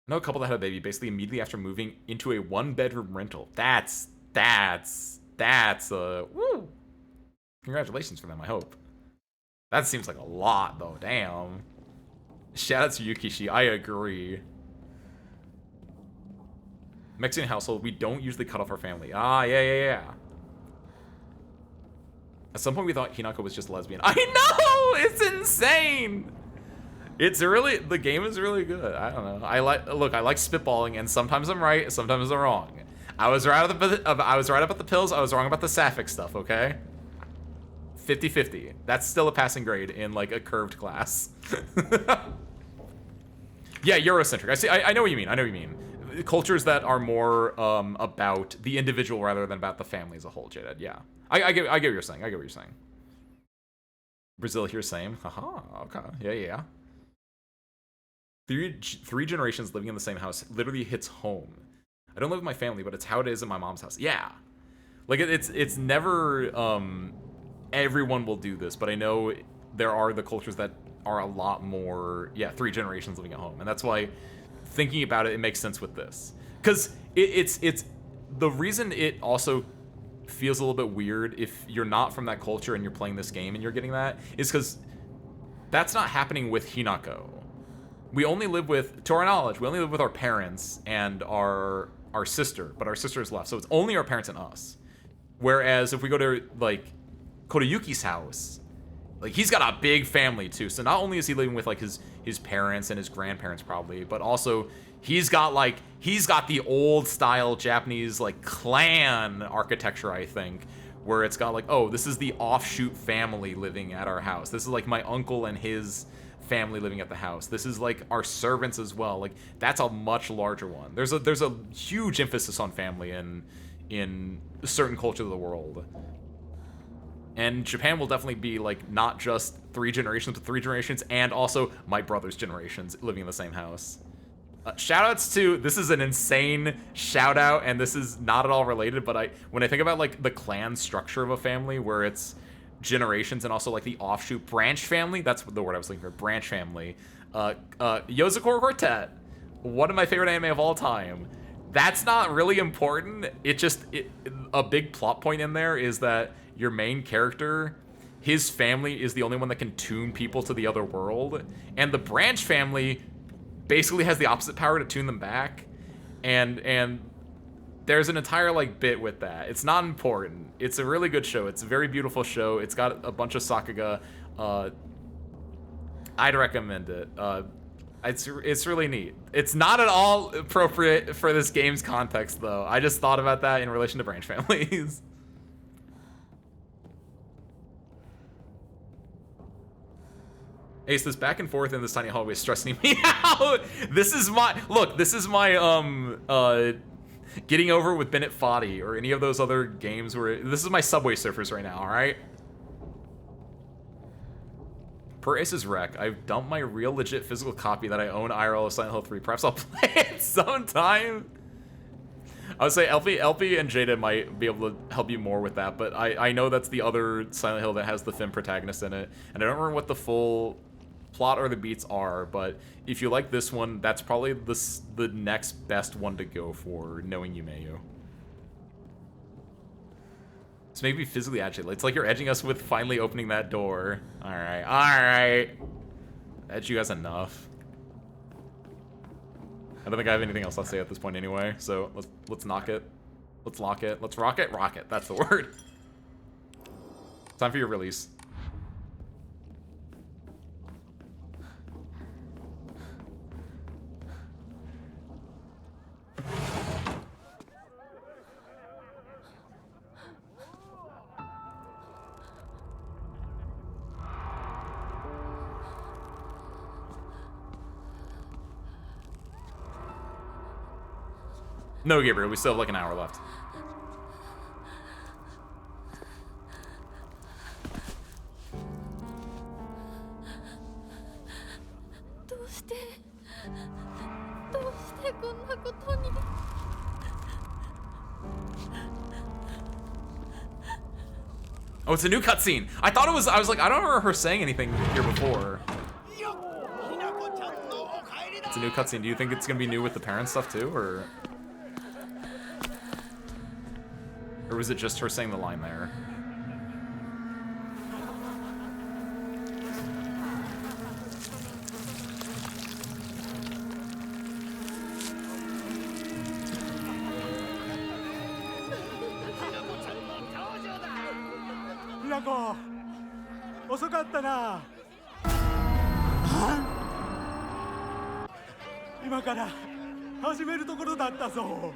I know a couple that had a baby basically immediately after moving into a one-bedroom rental. That's woo! Congratulations for them, I hope. That seems like a lot, though. Damn. Shout out to Yukishi. I agree. Mexican household, we don't usually cut off our family. Ah, yeah. At some point, we thought Hinako was just lesbian. I know! It's insane! It's really... The game is really good. I don't know. I like spitballing, and sometimes I'm right, sometimes I'm wrong. I was right about the pills, I was wrong about the sapphic stuff, okay? 50-50. That's still a passing grade in, like, a curved class. Yeah, Eurocentric. I know what you mean. I know what you mean. Cultures that are more about the individual rather than about the family as a whole, Jaded. Yeah. I get what you're saying. I get what you're saying. Brazil here, same. Haha, okay. Yeah. Three generations living in the same house literally hits home. I don't live with my family, but it's how it is in my mom's house. Yeah. Like, it's never... everyone will do this, but I know there are the cultures that are a lot more, 3 generations living at home. And that's why, thinking about it, it makes sense with this. Because it's the reason it also feels a little bit weird if you're not from that culture and you're playing this game and you're getting that, is because that's not happening with Hinako. We only live with, to our knowledge, we only live with our parents and our sister, but our sister is left. So it's only our parents and us. Whereas if we go to, like, Kodayuki's house, like, he's got a big family too. So not only is he living with, like, his parents and his grandparents probably, but also he's got the old style Japanese, like, clan architecture, I think, where it's got like, oh, this is the offshoot family living at our house. This is like my uncle and his family living at the house. This is like our servants as well. Like, that's a much larger one. There's a huge emphasis on family in certain cultures of the world. And Japan will definitely be, like, not just 3 generations, but 3 generations, and also my brother's generations living in the same house. Shoutouts to, this is an insane shoutout, and this is not at all related, but when I think about, like, the clan structure of a family, where it's generations and also, like, the offshoot branch family, that's the word I was looking for, branch family. Yozakura Quartet, one of my favorite anime of all time. That's not really important. A big plot point in there is that your main character, his family is the only one that can tune people to the other world, and the branch family basically has the opposite power to tune them back, and there's an entire, like, bit with that. It's not important. It's a really good show. It's a very beautiful show. It's got a bunch of sakuga. I'd recommend it. It's really neat. It's not at all appropriate for this game's context, though. I just thought about that in relation to branch families. Ace, this back and forth in this tiny hallway is stressing me out. This is my getting over with Bennett Foddy or any of those other games where this is my Subway Surfers right now, all right? Per Ace's rec, I've dumped my real legit physical copy that I own IRL of Silent Hill 3. Perhaps I'll play it sometime. I would say LP and Jada might be able to help you more with that, but I know that's the other Silent Hill that has the Finn protagonist in it, and I don't remember what the full plot or the beats are, but if you like this one, that's probably the next best one to go for, knowing Yumeyu. So maybe physically agitated. It's like you're edging us with finally opening that door. Alright, alright. Edge you guys enough. I don't think I have anything else to say at this point anyway, so let's knock it. Let's lock it. Let's rock it. Rock it. That's the word. Time for your release. No, Gabriel, we still have like an hour left. Oh, it's a new cutscene. I thought it was. I was like, I don't remember her saying anything here before. It's a new cutscene. Do you think it's gonna be new with the parent stuff too, or was it just her saying the line there? Hinako, 遅かったな。今から始めるところだったぞ。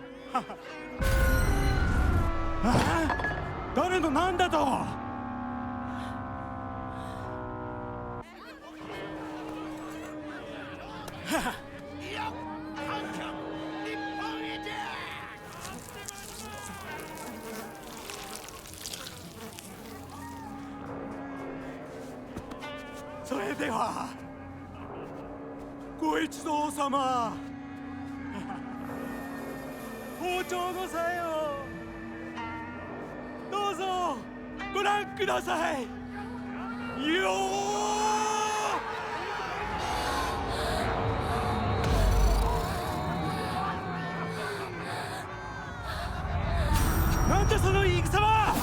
誰のなんだと。それではご一同様、包丁のさえをどうぞご覧ください。よー。なんだその言い草は。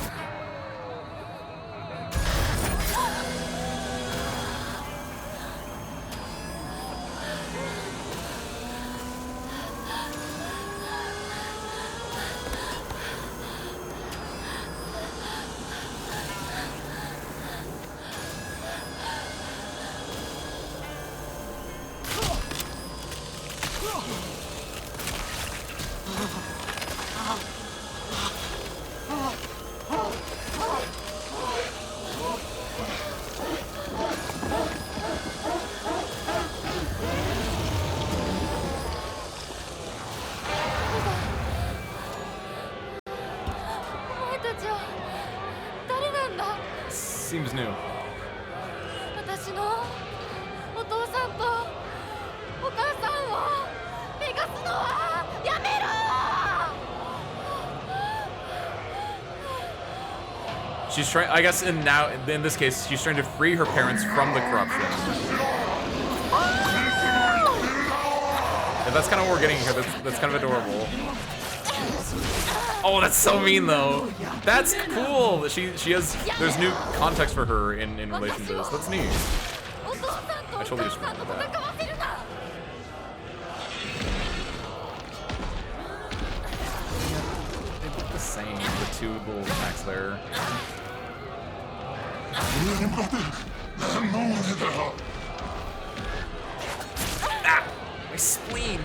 Seems new. 私のお父さんとお母さんを逃がすのはやめろ。 She's trying. I guess in this case, she's trying to free her parents from the corruption. Yeah, that's kind of what we're getting here. That's kind of adorable. Oh, that's so mean though. That's cool. She has. There's new context for her in relation to this. That's neat. I totally just remembered that. They look the same. The two little attacks there. Ah, my spleen.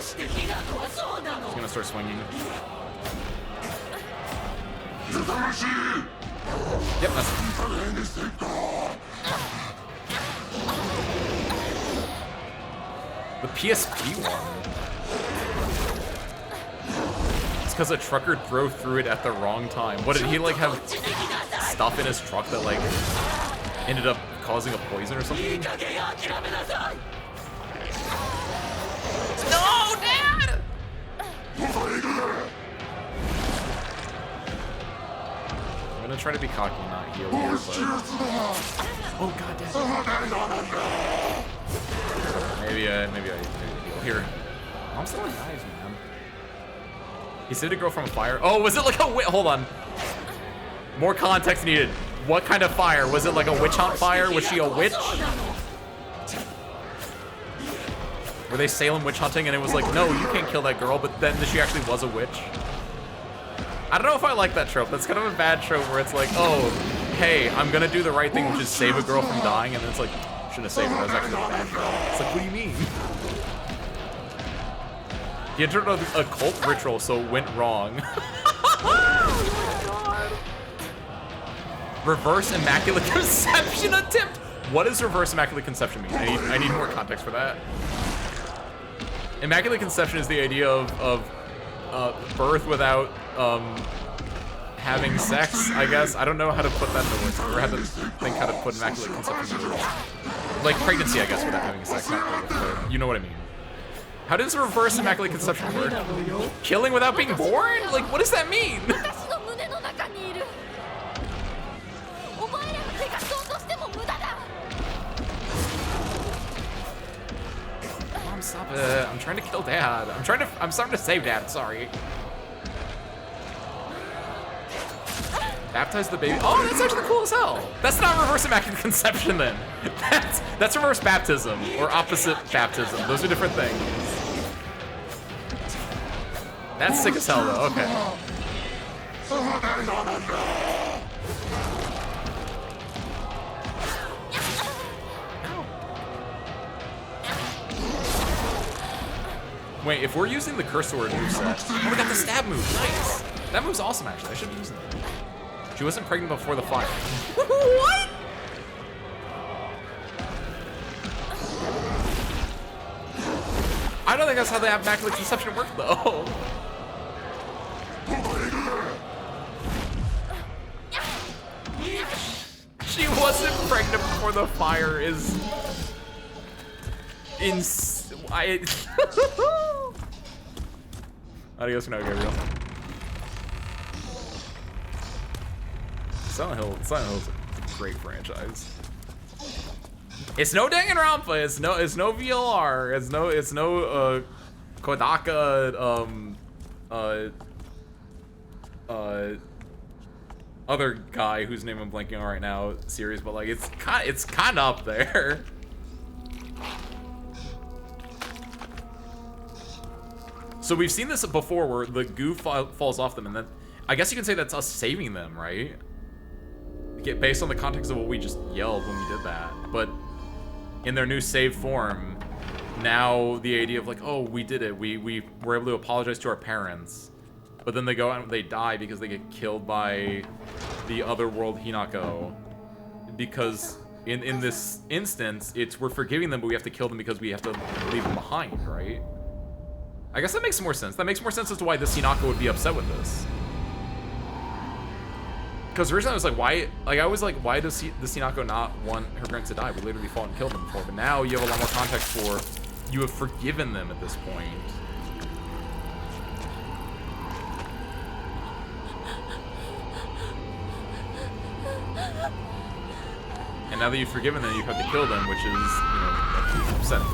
She's gonna start swinging. Yep, that's the PSP one. It's because a trucker drove through it at the wrong time. What did he like have stuff in his truck that like ended up causing a poison or something? No, Dad! I'm gonna try to be cocky and not heal here, but... Oh god, Dad. Maybe I heal here. I'm still alive, man. He saved a girl from a fire. Oh, was it like a hold on. More context needed. What kind of fire? Was it like a witch hunt fire? Was she a witch? Were they Salem witch hunting and it was like, no, you can't kill that girl, but then she actually was a witch? I don't know if I like that trope. That's kind of a bad trope where it's like, oh, hey, I'm gonna do the right thing, which is save a girl from dying, and then it's like, shouldn't have saved her, that was actually a bad girl. It's like, what do you mean? He entered a cult ritual, so it went wrong. Reverse Immaculate Conception attempt? What does reverse Immaculate Conception mean? I need more context for that. Immaculate Conception is the idea of birth without having sex, I guess. I don't know how to put that into words, or how to think how to put Immaculate Conception into words. Like pregnancy, I guess, without having sex, not birth, you know what I mean. How does reverse Immaculate Conception work? Killing without being born? Like, what does that mean? Mom, stop it. I'm trying to kill Dad. I'm starting to save Dad, sorry. Baptize the baby. Oh, that's actually cool as hell. That's not reverse Immaculate Conception then. That's reverse baptism or opposite baptism. Those are different things. That's sick as hell though, okay. Wait, if we're using the cursor moveset, oh, we got the stab move, nice. That move's awesome actually, I should be using that. She wasn't pregnant before the fire. What? I don't think that's how the Immaculate Conception worked though. She wasn't pregnant before the fire is... Adios for now, Gabriel. Silent Hill's a great franchise. It's no Danganronpa. It's no VLR. It's no Kodaka. Other guy whose name I'm blanking on right now series, but like it's kind of up there. So we've seen this before, where the goo falls off them, and then I guess you can say that's us saving them, right? Based on the context of what we just yelled when we did that, but in their new save form, now the idea of like, oh, we did it, we were able to apologize to our parents, but then they go out and they die because they get killed by the other world Hinako, because in this instance, it's we're forgiving them, but we have to kill them because we have to leave them behind, right? I guess that makes more sense. That makes more sense as to why this Hinako would be upset with this. Because originally I was like, why? Like I was like, why does this Hinako not want her parents to die? We literally fought and killed them before, but now you have a lot more context for you have forgiven them at this point. And now that you've forgiven them, you have to kill them, which is, you know, upsetting.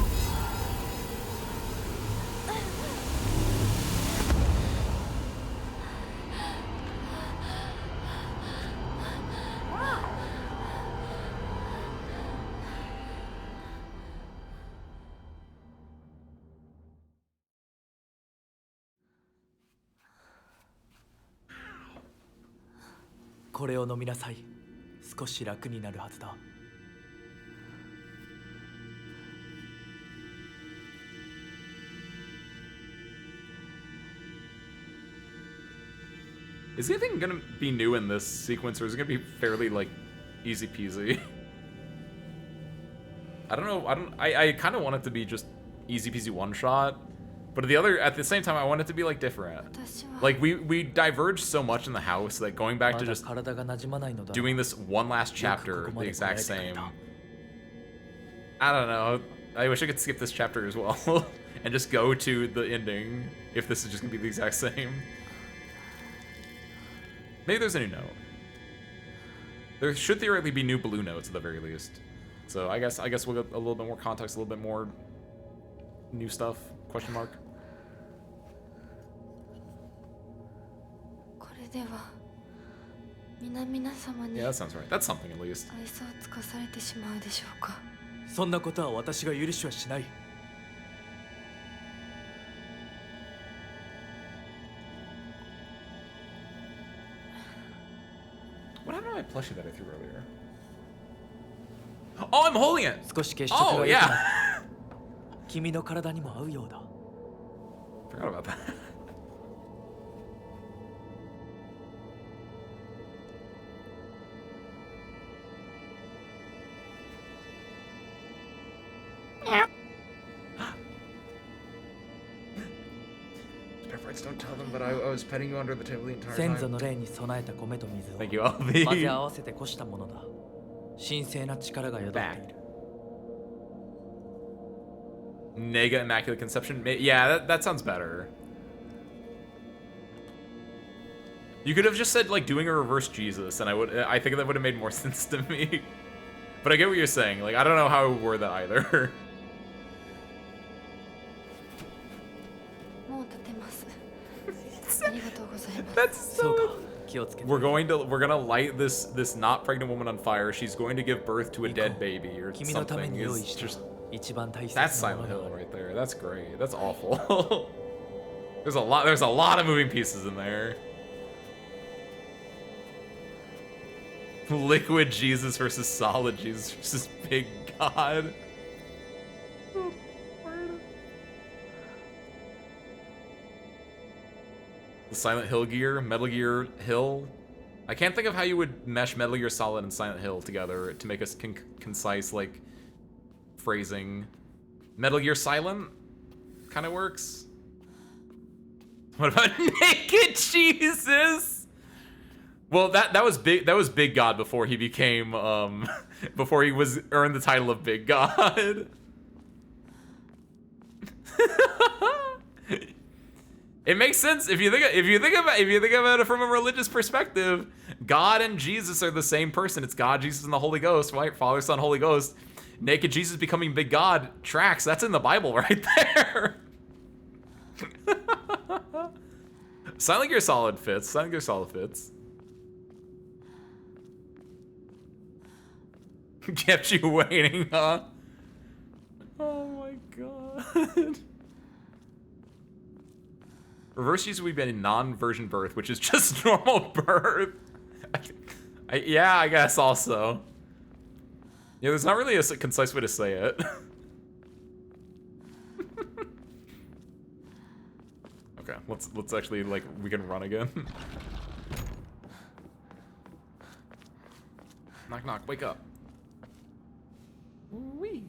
Is anything gonna be new in this sequence, or is it gonna be fairly like easy peasy? I don't know. I kind of want it to be just easy peasy one shot, But at the same time, I want it to be like different. Like we diverged so much in the house that going back to just doing this one last chapter the exact same. I don't know. I wish I could skip this chapter as well and just go to the ending if this is just gonna be the exact same. Maybe there's a new note. There should theoretically be new blue notes at the very least. So I guess we'll get a little bit more context, a little bit more new stuff. Question mark. Yeah, that sounds right. That's something at least. そんなことは私が許しはしない。 What happened to my plushie that I threw earlier? Oh, I'm holding it! 少し血色が Oh, 良くな yeah! 君の体にも合うようだ。 Forgot about that. Don't tell them, but I was petting you under the table the entire 先祖 time. の霊に備えた米と水を Thank you, Alvi. 混ぜ合わせてこしたものだ。神聖な力が宿っている。 Nega Immaculate Conception? Yeah, that sounds better. You could have just said, like, doing a reverse Jesus, and I think that would have made more sense to me. But I get what you're saying. Like, I don't know how I would word that either. That's so... We're gonna light this not pregnant woman on fire. She's going to give birth to a dead baby or something. It's just... That's Silent Hill right there. That's great. That's awful. There's a lot of moving pieces in there. Liquid Jesus versus solid Jesus versus big God. The Silent Hill gear, Metal Gear Hill. I can't think of how you would mesh Metal Gear Solid and Silent Hill together to make a concise, like, phrasing. Metal Gear Silent kind of works. What about Naked Jesus? Well, that was Big God before he became before he earned the title of Big God. It makes sense if you think about it from a religious perspective. God and Jesus are the same person. It's God, Jesus, and the Holy Ghost, right? Father, Son, Holy Ghost. Naked Jesus becoming Big God tracks. That's in the Bible right there. Silent Gear Solid fits. Silent Gear Solid fits. Kept you waiting, huh? Oh my god. Reverse Jesus would be a non-version birth, which is just normal birth. Yeah, I guess also. Yeah, there's not really a concise way to say it. Okay, let's actually, like, we can run again. Knock knock, wake up. Wee.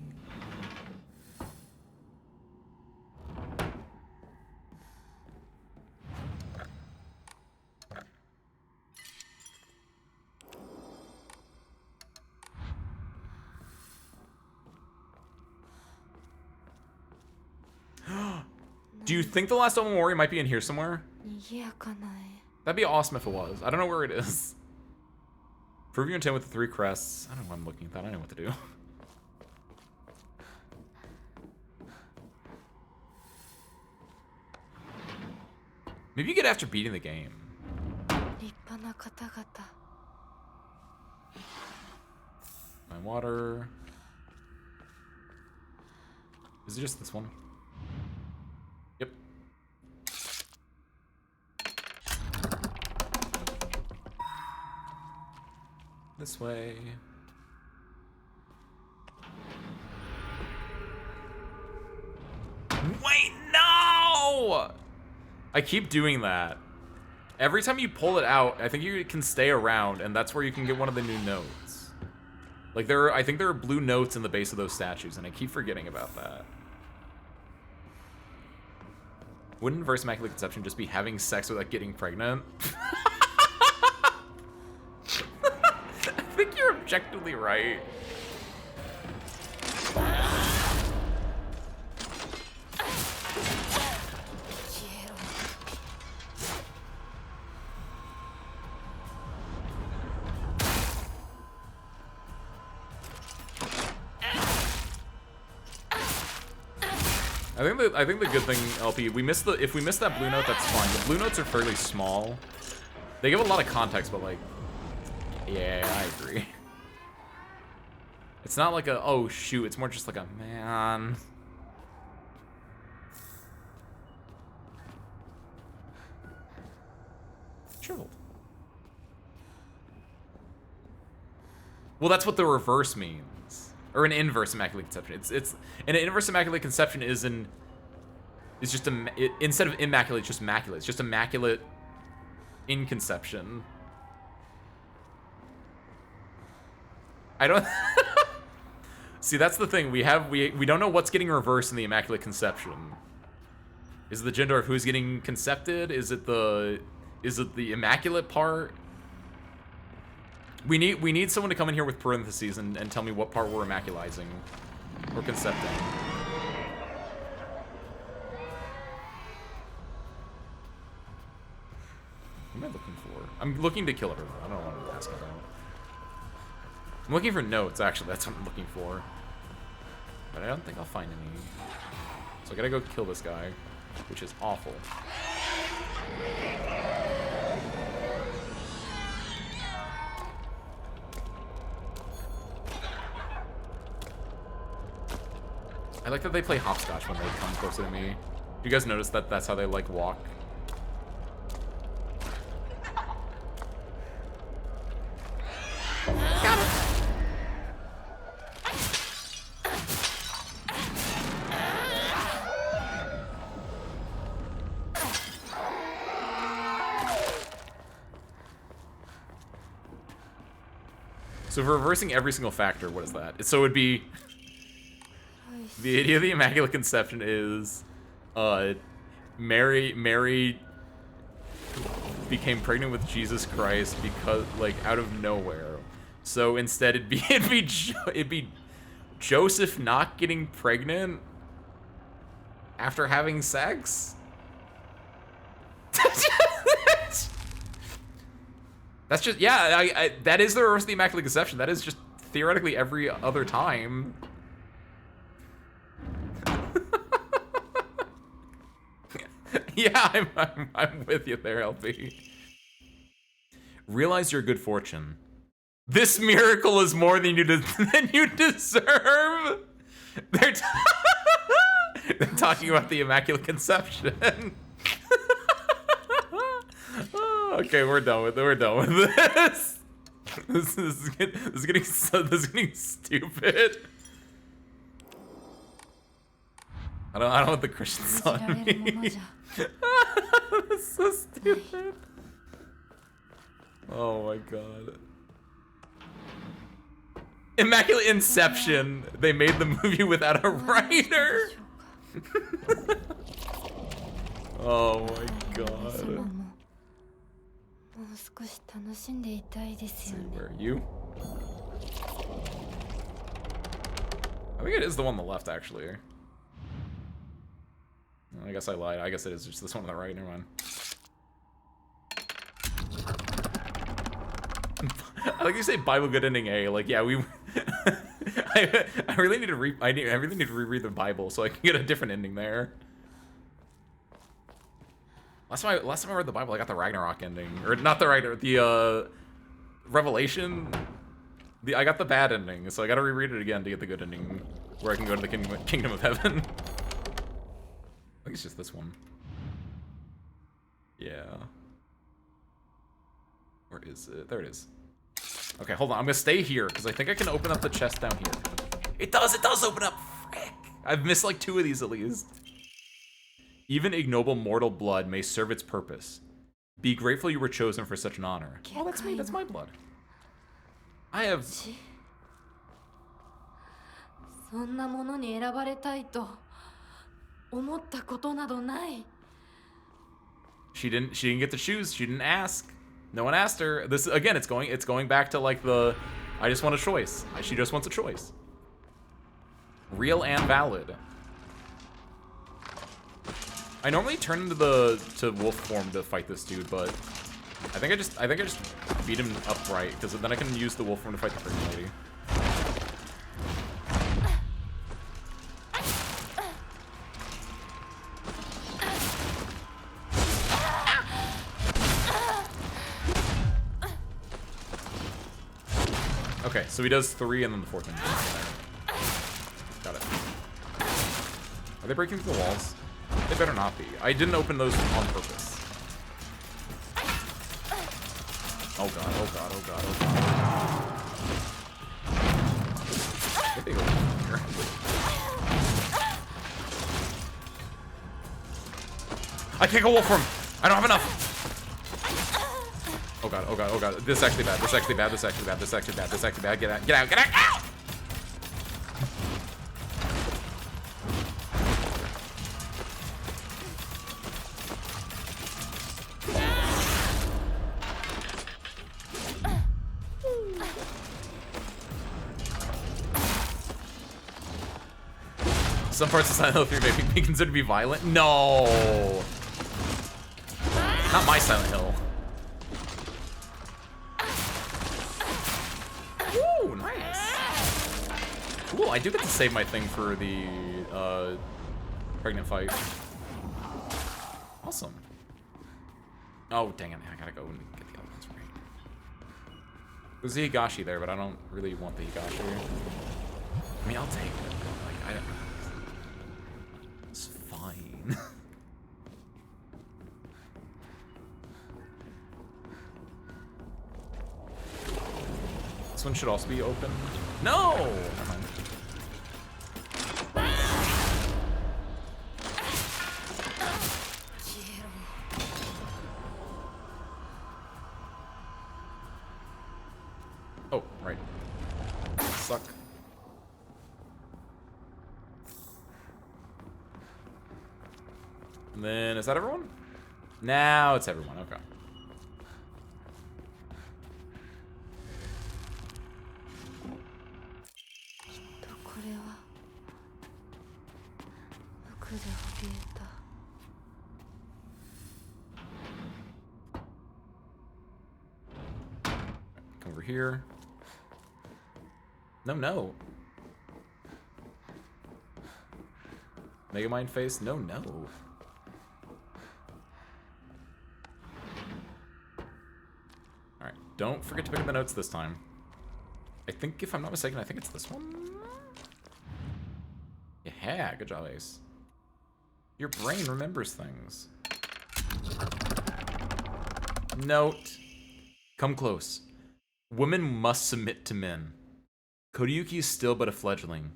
Do you think the last Omen Warrior might be in here somewhere? That'd be awesome if it was. I don't know where it is. Prove your intent with the 3 crests. I don't know why I'm looking at that. I know what to do. Maybe you get after beating the game. My water. Is it just this one? Yep. This way. Wait, no! I keep doing that. Every time you pull it out, I think you can stay around, and that's where you can get one of the new notes. Like, I think there are blue notes in the base of those statues, and I keep forgetting about that. Wouldn't inverse immaculate conception just be having sex without getting pregnant? I think you're objectively right. I think the good thing, LP, if we miss that blue note, that's fine. The blue notes are fairly small. They give a lot of context, but like, yeah, I agree. It's not like a, oh shoot, it's more just like a, man. Shriveled. Well, that's what the reverse means. Or an inverse immaculate conception. It's an inverse immaculate conception is just instead of immaculate, it's just immaculate. It's just immaculate in conception. I don't see, that's the thing. We don't know what's getting reversed in the immaculate conception. Is it the gender of who's getting concepted? Is it the immaculate part? We need someone to come in here with parentheses and tell me what part we're immaculizing or concepting. What am I looking for? I'm looking to kill everyone. I don't know what I'm asking about. I'm looking for notes, actually. That's what I'm looking for. But I don't think I'll find any. So I gotta go kill this guy, which is awful. I like that they play hopscotch when they come closer to me. You guys notice that that's how they like walk? Got it. So for reversing every single factor, what is that? So it would be the idea of the Immaculate Conception is Mary became pregnant with Jesus Christ because, like, out of nowhere. So instead it'd be Joseph not getting pregnant after having sex? That's just, yeah, that is the reverse of the Immaculate Conception. That is just theoretically every other time. Yeah, I'm with you there, LP. Realize your good fortune. This miracle is more than you deserve. They're talking about the Immaculate Conception. Okay, we're done with this. This is getting stupid. I don't want the Christians on me. That's so stupid. Oh my god. Immaculate Inception. They made the movie without a writer. Oh my god. Let's see, where are you? I think it is the one on the left, actually. I guess I lied. I guess it is just this one on the right. Never mind. I like you say Bible good ending A. Like, yeah, we. I really need to I really need to reread the Bible so I can get a different ending there. Last time I read the Bible, I got the Ragnarok ending, or not the Ragnarok, the Revelation. I got the bad ending, so I got to reread it again to get the good ending, where I can go to the kingdom of heaven. I think it's just this one. Yeah. Where is it? There it is. Okay, hold on. I'm gonna stay here because I think I can open up the chest down here. It does open up. Frick. I've missed like 2 of these at least. Even ignoble mortal blood may serve its purpose. Be grateful you were chosen for such an honor. Oh, that's me. That's my blood. I have. そんなものに選ばれたいと思ったことなどない。She didn't get to choose. She didn't ask. No one asked her. This again, it's going back to like the I just want a choice. She just wants a choice. Real and valid. I normally turn into wolf form to fight this dude, but I think I just beat him upright because then I can use the wolf form to fight the freaking lady. Okay, so he does 3 and then the 4th one. Got it. Are they breaking through the walls? They better not be. I didn't open those on purpose. Oh god, oh god, oh god, oh god. Get big over here. I can't go wolf form! I don't have enough! Oh god, oh god, oh god. This is actually bad. This is actually bad. This is actually bad. This is actually bad. This is actually bad. Get out, get out, get out! Ow! Some parts of Silent Hill 3 may be considered to be violent. No! Not my Silent Hill. Ooh, nice. Cool, I do get to save my thing for the pregnant fight. Awesome. Oh, dang it, I gotta go and get the other ones right. There's the Higashi there, but I don't really want the Higashi. I mean, I'll take it, but like, I don't know. It's fine. This one should also be open. No! Never mind. Oh, right. Suck. And then, is that everyone? Now it's everyone, okay. Come over here. No, no. Megamind face? No, no. Alright, don't forget to pick up the notes this time. I think, if I'm not mistaken, I think it's this one? Yeah, good job, Ace. Your brain remembers things. Note. Come close. Women must submit to men. Kodayuki is still but a fledgling.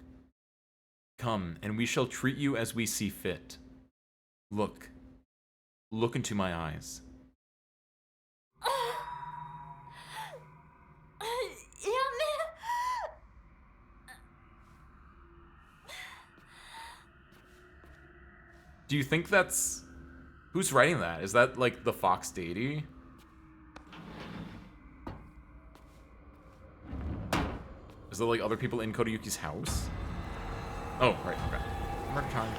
Come, and we shall treat you as we see fit. Look. Look into my eyes. Do you think that's... Who's writing that? Is that, like, the Fox deity? Is there, like, other people in Kodayuki's house? Oh, right, okay. Murder time.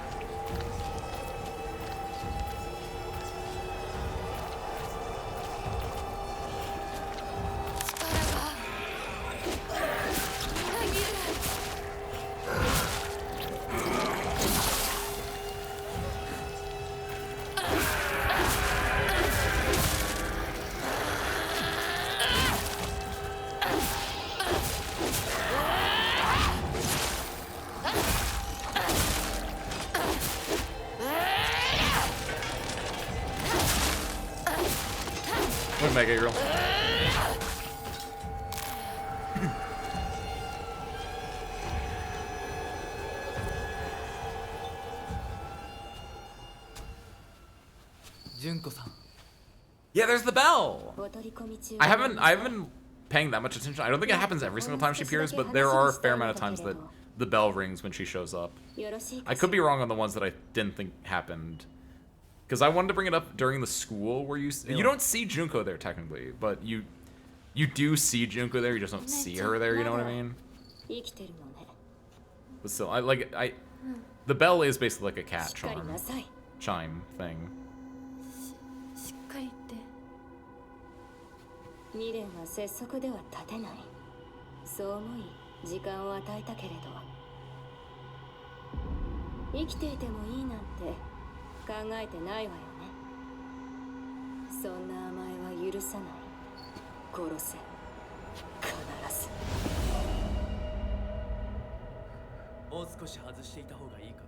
Mega Girl. Yeah, there's the bell. I haven't been paying that much attention. I don't think it happens every single time she appears, but there are a fair amount of times that the bell rings when she shows up. I could be wrong on the ones that I didn't think happened. Because I wanted to bring it up during the school where you don't see Junko there technically, but you do see Junko there. You just don't see her there. You know what I mean? But still, the bell is basically like a cat chime thing. しっかりって。未練は拙速では立てない。そう思い時間を与えたけれど、生きていてもいいなんて考えてないわよね。そんな甘えは許さない。殺せ。必ず。もう少し外していた方がいいか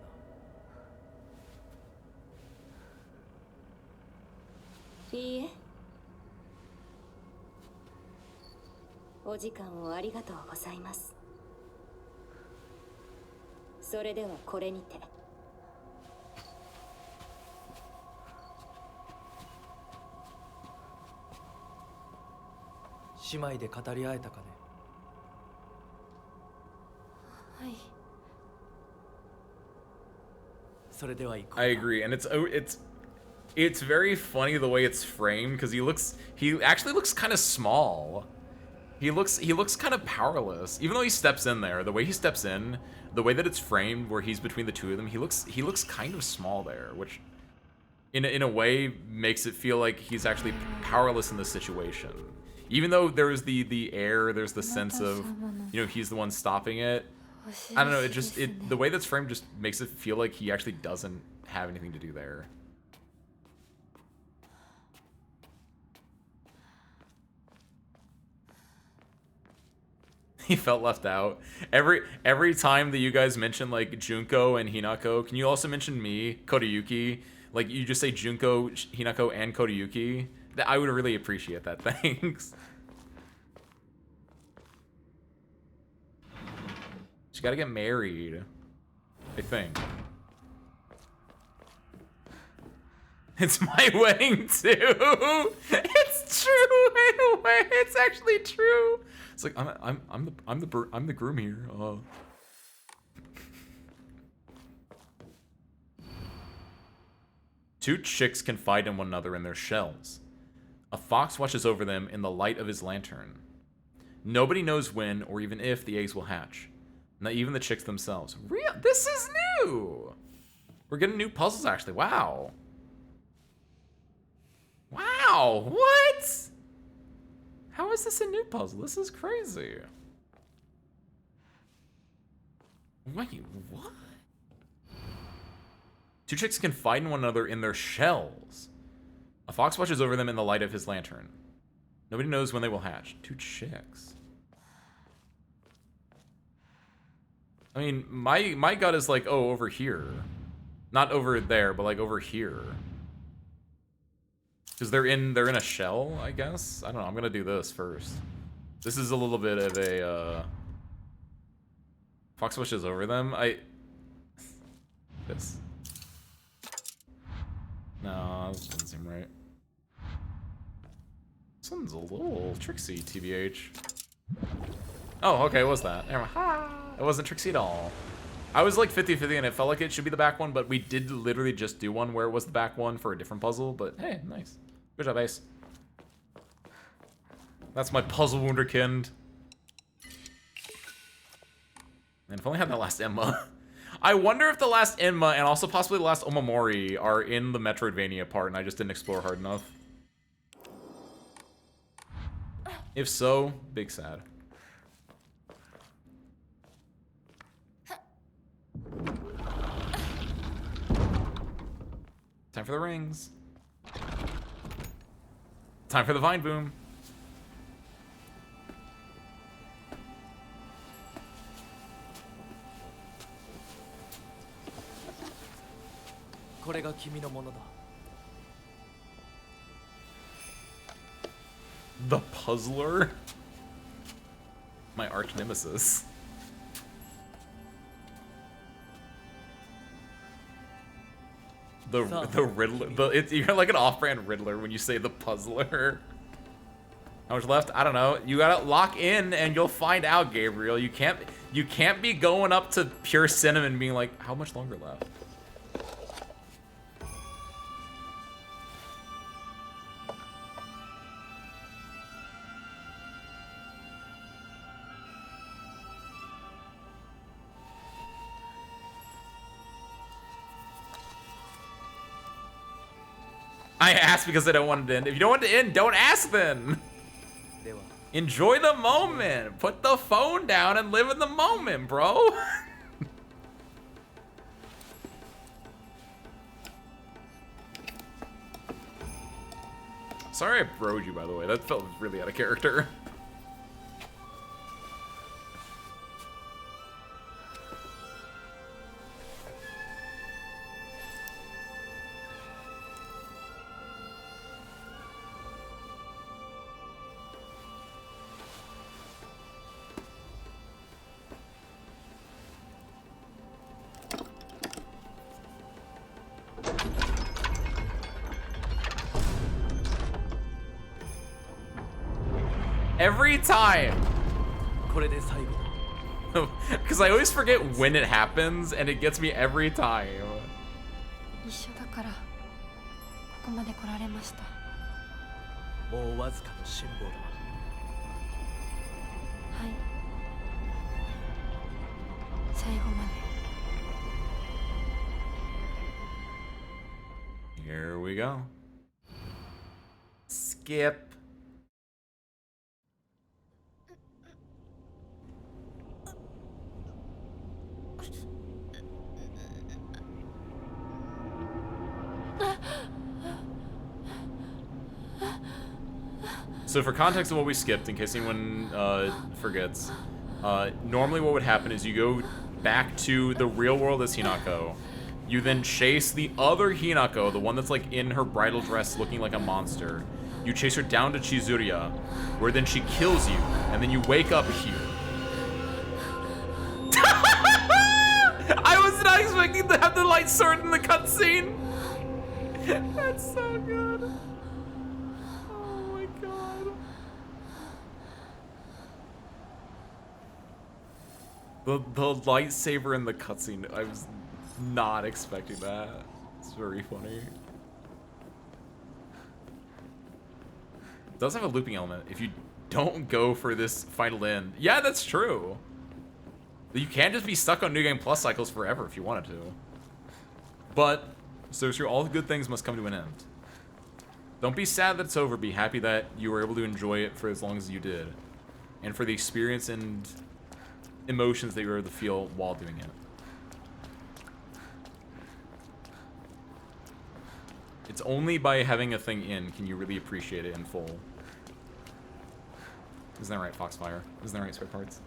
な。いいえ。お時間をありがとうございます。それではこれにて。姉妹で語り合えたかね。はい。それでは行こう。 I agree, and it's very funny the way it's framed because he actually looks kind of small. He looks kind of powerless, even though he steps in there. The way he steps in, the way that it's framed, where he's between the two of them, he looks kind of small there, which, in a way, makes it feel like he's actually powerless in this situation. Even though there's the air, there's the sense of, you know, he's the one stopping it. I don't know. The way that's framed just makes it feel like he actually doesn't have anything to do there. He felt left out. Every time that you guys mention like Junko and Hinako, can you also mention me, Kodayuki? Like you just say Junko, Hinako, and Kodayuki. I would really appreciate that. Thanks. She gotta get married, I think. It's my wedding too. It's true in a way. It's actually true. It's like I'm the groom here. Two chicks confide in one another in their shells. A fox watches over them in the light of his lantern. Nobody knows when or even if the eggs will hatch. Not even the chicks themselves. Real? This is new! We're getting new puzzles, actually. Wow. Wow, what? How is this a new puzzle? This is crazy. Wait, what? Two chicks confide in one another in their shells. A fox watches over them in the light of his lantern. Nobody knows when they will hatch. Two chicks. I mean, my gut is like, oh, over here. Not over there, but like over here. Because they're in a shell, I guess? I don't know, I'm gonna do this first. This is a little bit of a, fox watches over them. This. No, this doesn't seem right. This one's a little tricksy, TBH. Oh, okay, what was that? It wasn't tricksy at all. I was like 50-50 and it felt like it should be the back one, but we did literally just do one where it was the back one for a different puzzle, but hey, nice. Good job, Ace. That's my puzzle wunderkind. And if only had that last Emma. I wonder if the last Enma and also possibly the last Omamori are in the Metroidvania part and I just didn't explore hard enough. If so, big sad. Time for the rings. Time for the vine boom. The puzzler? My arch nemesis. The Riddler. You're like an off-brand Riddler when you say the puzzler. How much left? I don't know. You gotta lock in and you'll find out, Gabriel. You can't be going up to pure cinnamon being like, how much longer left? I asked because I don't want it to end. If you don't want it to end, don't ask then. Enjoy the moment. Put the phone down and live in the moment, bro. Sorry I broed you, by the way. That felt really out of character. Every time. Because I always forget when it happens, and it gets me every time. 一緒だからここまで来られました。もうわずかの辛抱だ。はい。最後まで。 Here we go. Skip. So for context of what we skipped, in case anyone forgets, normally what would happen is you go back to the real world as Hinako. You then chase the other Hinako, the one that's like in her bridal dress looking like a monster. You chase her down to Chizuriya, where then she kills you, and then you wake up here. I was not expecting to have the light sword in the cutscene. That's so good. Oh my god. The lightsaber in the cutscene, I was not expecting that. It's very funny. It does have a looping element if you don't go for this final end. Yeah, that's true. You can't just be stuck on New Game Plus cycles forever if you wanted to. But, so true, all good things must come to an end. Don't be sad that it's over, be happy that you were able to enjoy it for as long as you did. And for the experience and emotions that you were able to feel while doing it. It's only by having a thing in can you really appreciate it in full. Isn't that right, Foxfire? Isn't that right, Spare Parts?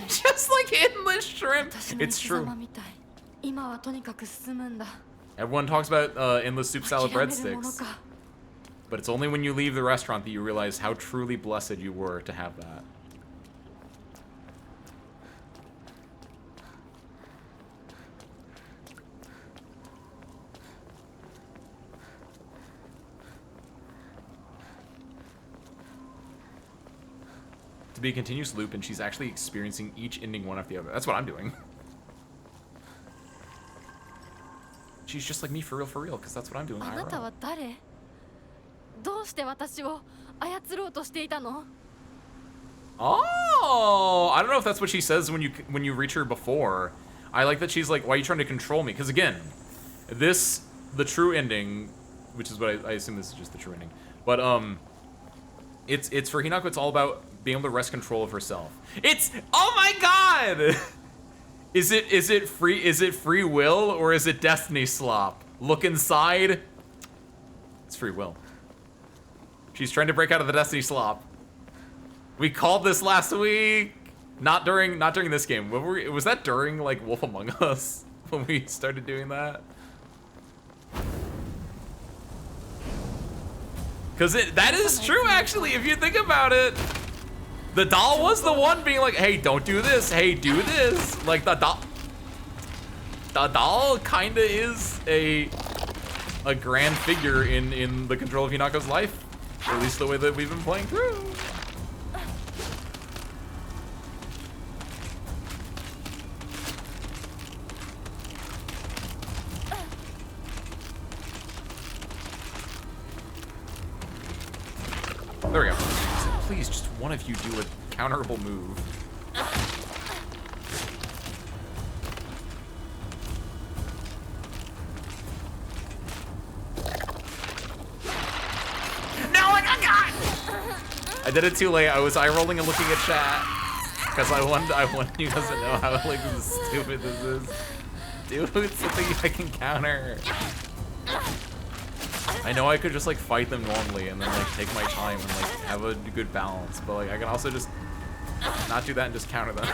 Just like endless shrimp. It's true. Everyone talks about endless soup salad breadsticks. But it's only when you leave the restaurant that you realize how truly blessed you were to have that. To be a continuous loop, and she's actually experiencing each ending one after the other. That's what I'm doing. She's just like me for real, because that's what I'm doing. Oh, I don't know if that's what she says when you reach her before. I like that she's like, why are you trying to control me? Because again, the true ending, which is what I assume this is just the true ending. But it's for Hinako, it's all about being able to wrest control of herself. It's, oh my god! Is it free will or is it destiny slop? Look inside. It's free will. She's trying to break out of the destiny slop. We called this last week. Not during this game. Was that during like Wolf Among Us when we started doing that? Because that is true, actually, if you think about it. The doll was the one being like, hey, don't do this. Hey, do this. Like, the doll kind of is a grand figure in the control of Hinako's life. Or at least the way that we've been playing through. There we go. Please, just one of you do a counterable move. did it too late. I was eye rolling and looking at chat because I wanted you guys to know how like stupid this is. Dude, it's something I can counter. I know I could just like fight them normally and then like take my time and like have a good balance, but like I can also just not do that and just counter them.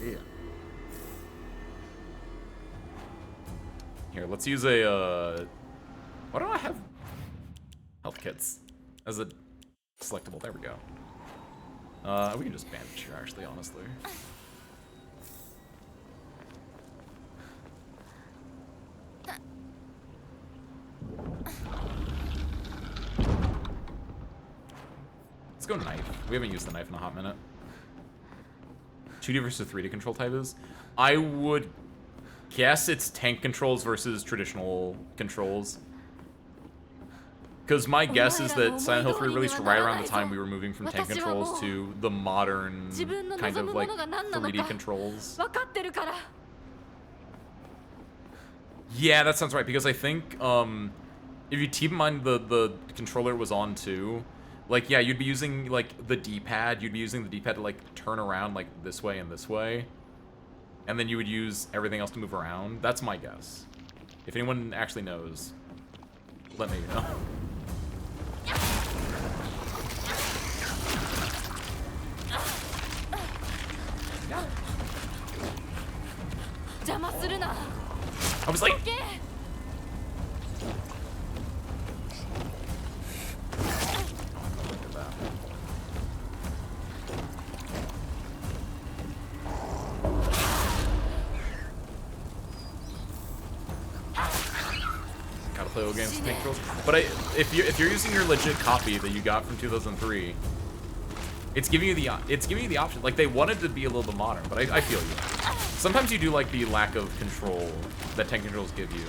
Yeah. Here, let's use a why don't I have health kits as a selectable? There we go. We can just bandage here, actually, honestly. Let's go knife. We haven't used the knife in a hot minute. 2D versus 3D control type is? I would guess it's tank controls versus traditional controls. Because my guess is that Silent Hill 3 released right around the time we were moving from tank controls to the modern kind of like 3D controls. Yeah, that sounds right, because I think if you keep in mind the controller was on too, like yeah, you'd be using like the D-pad, you'd be using the D-pad to like turn around like this way and this way. And then you would use everything else to move around. That's my guess. If anyone actually knows, let me know. I was like... Gotta play old games with tank controls. But if you're using your legit copy that you got from 2003, it's giving you the option. Like they wanted to be a little bit modern, but I feel you. Sometimes you do like the lack of control that tank controls give you.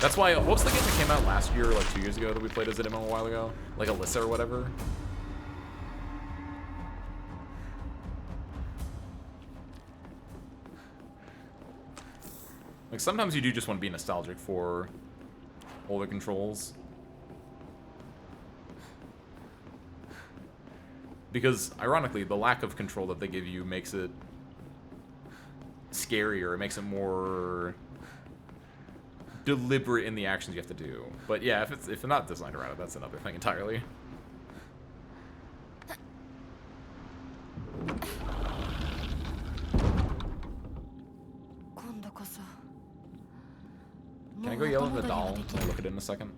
That's why. What was the game that came out last year, or like 2 years ago, that we played as a demo a while ago? Like Alyssa or whatever. Like sometimes you do just want to be nostalgic for older controls. Because, ironically, the lack of control that they give you makes it scarier. It makes it more deliberate in the actions you have to do. But yeah, if it's not designed around it, that's another thing entirely. Can I go yell at the doll? Can I look at it in a second?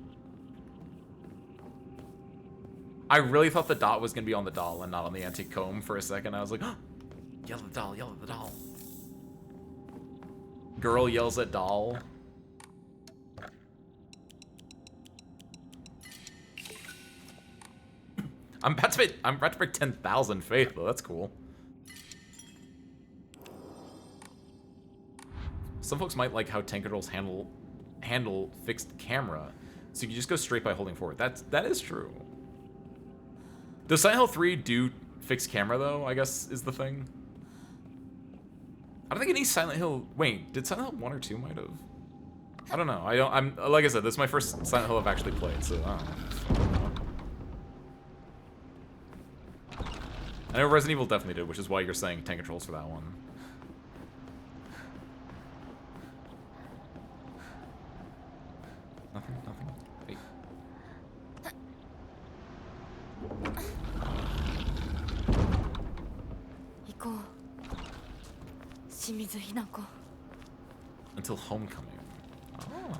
I really thought the dot was going to be on the doll and not on the antique comb for a second. I was like, oh, yell at the doll, yell at the doll. Girl yells at doll. I'm about to break 10,000 faith though. That's cool. Some folks might like how tank controls handle fixed camera, so you just go straight by holding forward. That is true. Does Silent Hill 3 do fixed camera though? I guess is the thing. I don't think any Silent Hill. Wait, did Silent Hill 1 or 2 might have? I don't know. I'm like I said, this is my first Silent Hill I've actually played, so I don't know. I know Resident Evil definitely did, which is why you're saying tank controls for that one. Nothing. Wait. Until homecoming. Oh.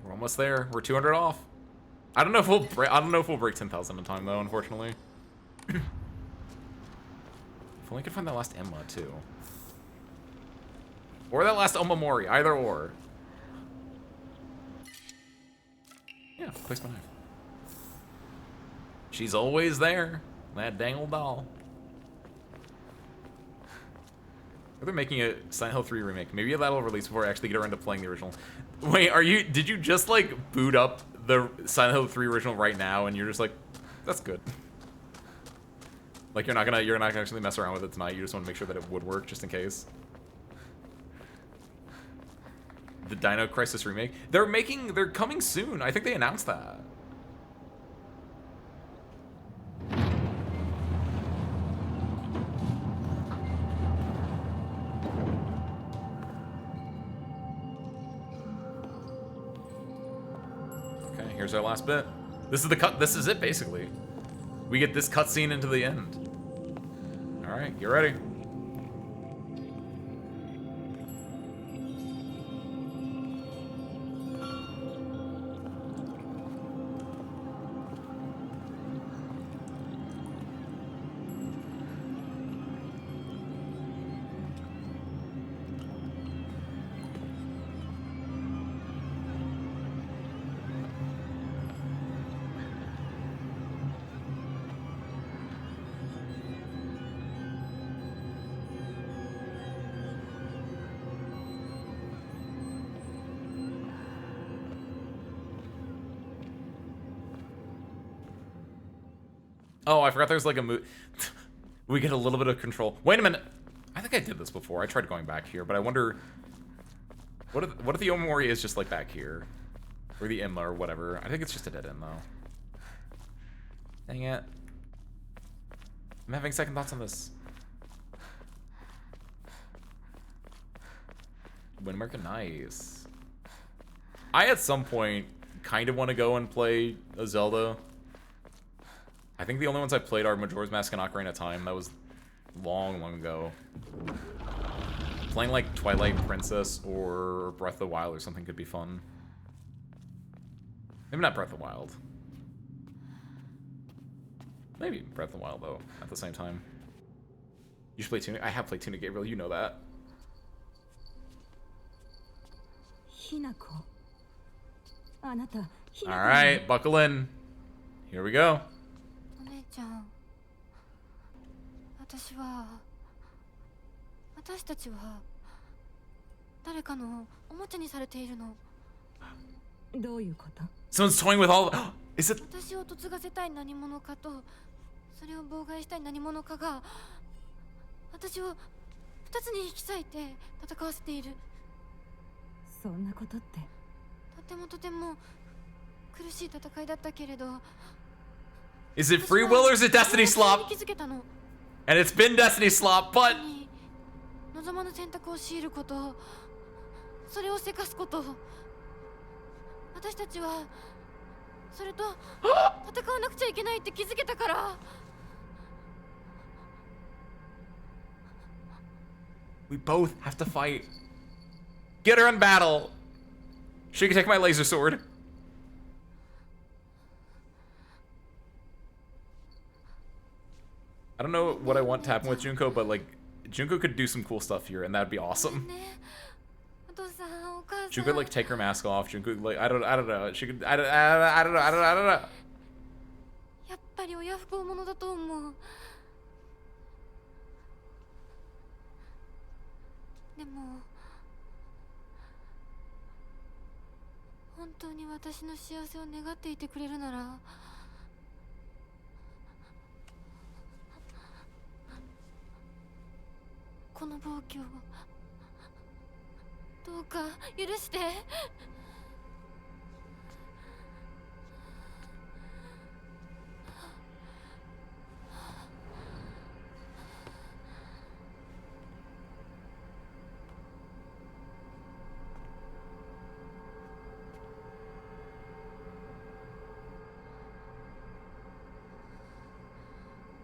We're almost there. We're 200 off. I don't know if we'll break 10,000 in time though, unfortunately. If only I could find that last Emma too. Or that last Omamori, either or. Yeah, place my knife. She's always there. That dang old doll. Or they're making a Silent Hill 3 remake. Maybe that'll release before I actually get around to playing the original. Wait, did you just like boot up the Silent Hill 3 original right now and you're just like, that's good. Like you're not gonna actually mess around with it tonight, you just want to make sure that it would work just in case. The Dino Crisis remake. They're coming soon. I think they announced that. Okay, here's our last bit. This is it basically. We get this cutscene into the end. All right, get ready. Oh, I forgot there's like a we get a little bit of control. Wait a minute. I think I did this before. I tried going back here, but I wonder what if the Omori is just like back here? Or the Imla or whatever. I think it's just a dead end though. Dang it. I'm having second thoughts on this. Windmarker, nice. I at some point kind of want to go and play a Zelda. I think the only ones I played are Majora's Mask and Ocarina of Time. That was long, long ago. Playing like Twilight Princess or Breath of the Wild or something could be fun. Maybe not Breath of the Wild. Maybe Breath of the Wild though, at the same time. You should play Tunic. I have played Tunic, Gabriel, you know that. Alright, buckle in. Here we go. ちゃん、私たちは誰かのおもちゃにされているの。どういうこと？ Someone's toying with all. Is it? 私を嫁がせたい何者かと、それを妨害したい何者かが私を2つに引き裂いて戦わせている。そんなことって。とても苦しい戦いだったけれど。 Is it free will or is it destiny slop? And it's been destiny slop, but 望まぬ選択を強いること、それをせかすこと。私たちはそれと戦わなくちゃいけないって気づけたから。We both have to fight. Get her in battle. She can take my laser sword. I don't know what I want to happen with Junko, but like Junko could do some cool stuff here, and that'd be awesome. Junko could like take her mask off. Junko like I don't know. She could I don't know. やっぱり親不孝者だと思う。でも本当に私の幸せを願っていてくれるなら。 この暴挙をどうか許して。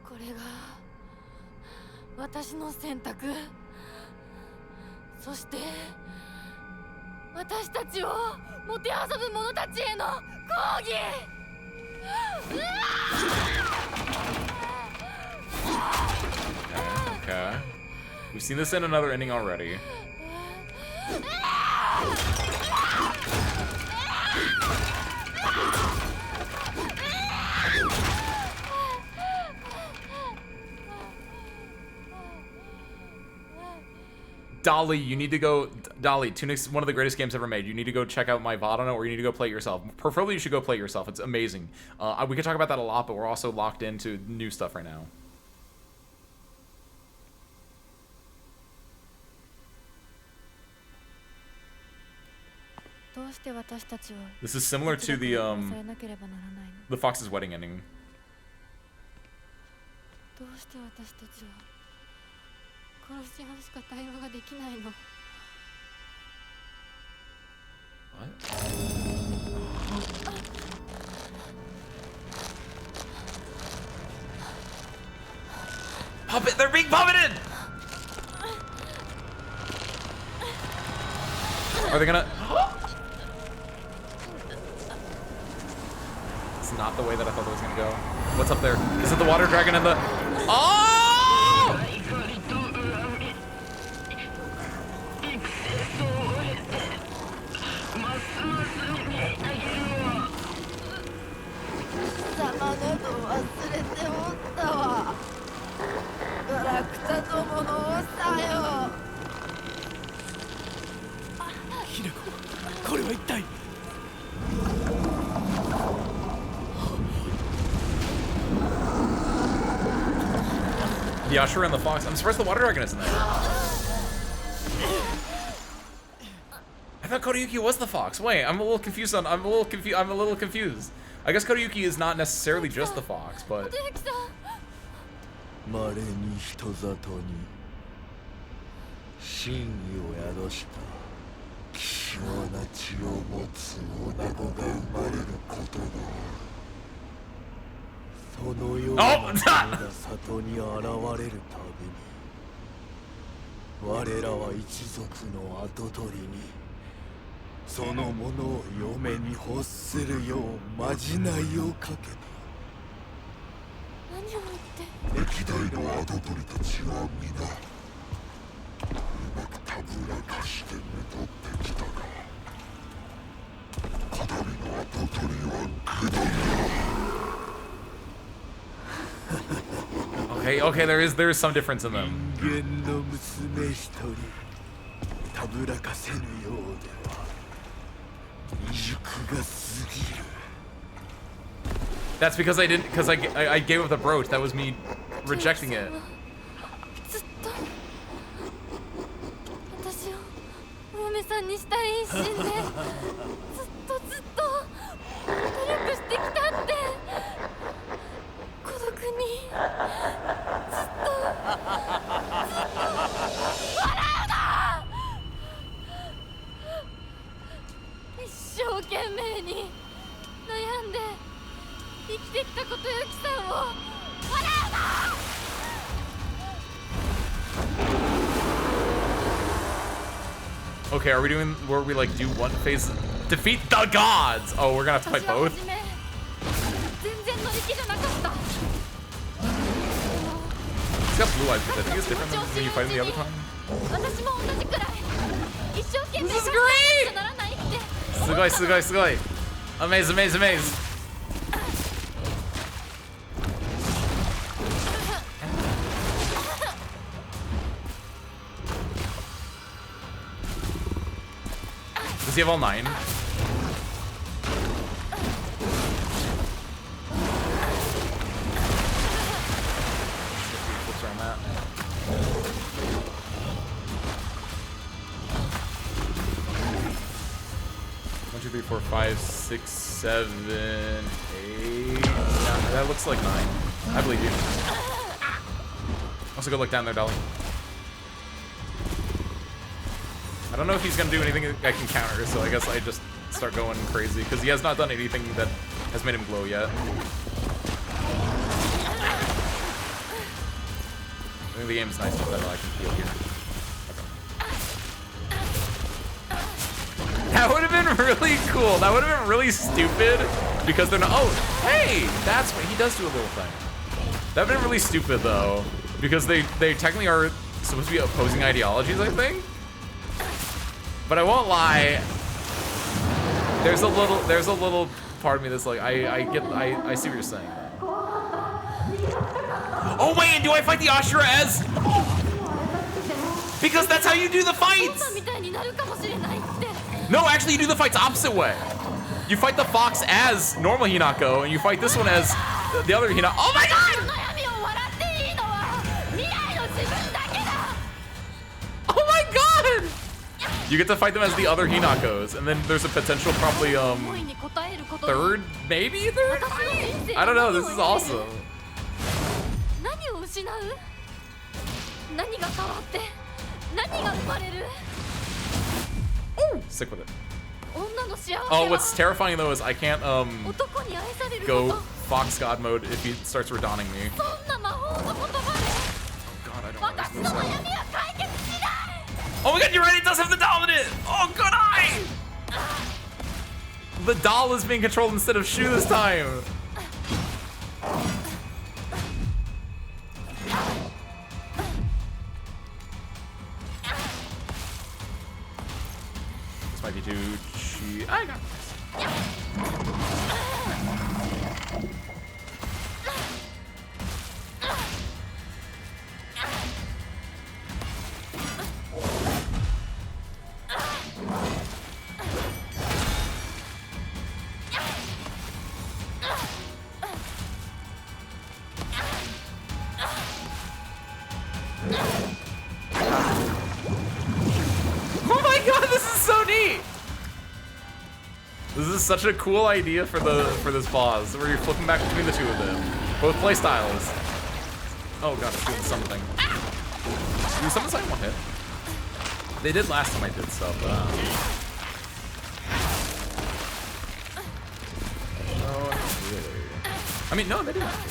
これが 私の選択、そして私たちをもてあそぶ者たちへの抗議。Okay. We've seen this in another ending already. Dolly, you need to go. Dolly, Tunic's one of the greatest games ever made. You need to go check out my VOD on it, or you need to go play it yourself. Preferably, you should go play it yourself. It's amazing. We could talk about that a lot, but we're also locked into new stuff right now. This is similar to the Fox's wedding ending. What? Puppet! They're being puppeted! Are they gonna... It's not the way that I thought it was gonna go. What's up there? Is it the water dragon and the... Oh! The Ashura and the Fox. I'm surprised the water dragon isn't there. I thought Kodayuki was the Fox. Wait, I'm a little confused on. I'm a little confused. I guess Kodayuki is not necessarily just the Fox, but. Oh! Okay, there is some difference in them. That's because I gave up the brooch. That was me rejecting it. Okay, are we doing where we like do one phase? Defeat the gods! Oh, we're gonna have to fight both? He's got blue eyes, but I think it's different than when you fight him the other time. This is great! Sugoi. Amaze. Does he have all 9? What's around that? 1, 2, 3, 4, 5, 6, 7, 8. Yeah, that looks like 9. I believe you. Also, go look down there, Dolly. I don't know if he's gonna do anything I can counter, so I guess I just start going crazy because he has not done anything that has made him glow yet. I think the game's nice enough that I can feel here. Okay. That would have been really cool. That would have been really stupid because they're not. Oh, hey, that's what he does do a little thing. That would have been really stupid though because they technically are supposed to be opposing ideologies, I think. But I won't lie. There's a little part of me that's like I see what you're saying. Oh wait, and do I fight the Ashura as? Because that's how you do the そんな fights! みたいになるかもしれないって No, actually you do the fights opposite way. You fight the fox as normal Hinako, and you fight this one as the other Hinako. Oh my god! 悩みを笑っていいのは未来の自分だけだ Oh my god! You get to fight them as the other Hinakos, and then there's a potential probably 思いに応えることで third, maybe third 私の人生 fight? I don't know, this is awesome. 何を失う何が変わって何が生まれる Stick with it. 女の幸せ Oh, は what's terrifying though is I can't 男に愛されるこ go と Fox God mode if he starts redawning me. そんな魔法の言葉で God, I don't 私 know の this 悩 now. みは解決しない Oh my god, you're right, it does have the dominant! Oh, good eye! The doll is being controlled instead of Shu this time. This might be too cheap. I got this. Oh my god, this is so neat! This is such a cool idea for this boss, where you're flipping back between the two of them. Both playstyles. Oh god, it's doing something. Do something like one hit. They did last time I did stuff, but oh, not really. I mean, no, they didn't. Okay.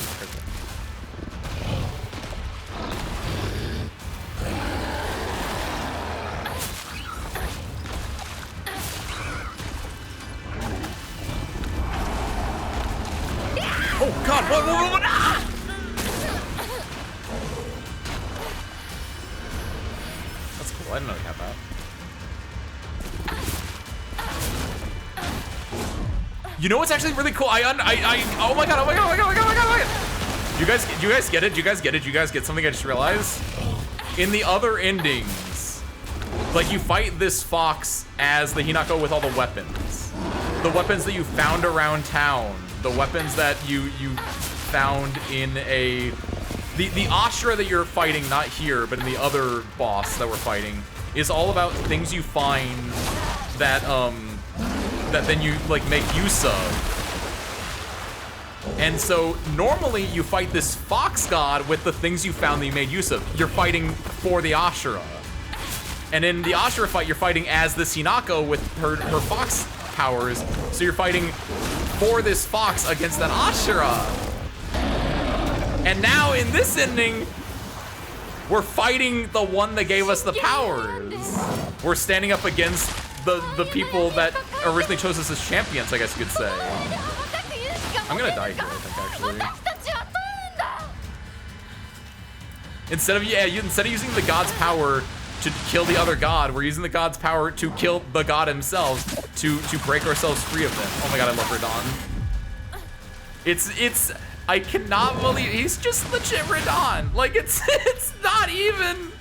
Oh god, what? Ah! That's cool, I didn't know they had that. You know what's actually really cool? Oh my god. You guys get it? Do you guys get it? Do you guys get something I just realized? In the other endings, like you fight this fox as the Hinako with all the weapons. The weapons that you found around town. The weapons that you found in the Ashura that you're fighting, not here, but in the other boss that we're fighting, is all about things you find that that then you like make use of. And so normally you fight this fox god with the things you found that you made use of. You're fighting for the Ashura. And in the Ashura fight, you're fighting as this Hinako with her fox powers. So you're fighting for this fox against that Ashura. And now in this ending, we're fighting the one that gave us the powers. We're standing up against the people that originally chose us as champions, I guess you could say. I'm gonna die here, I think, actually. Instead of using the god's power to kill the other god, we're using the god's power to kill the god himself, to break ourselves free of him. Oh my god, I love Radon. It's I cannot believe he's just legit Radon. Like it's not even.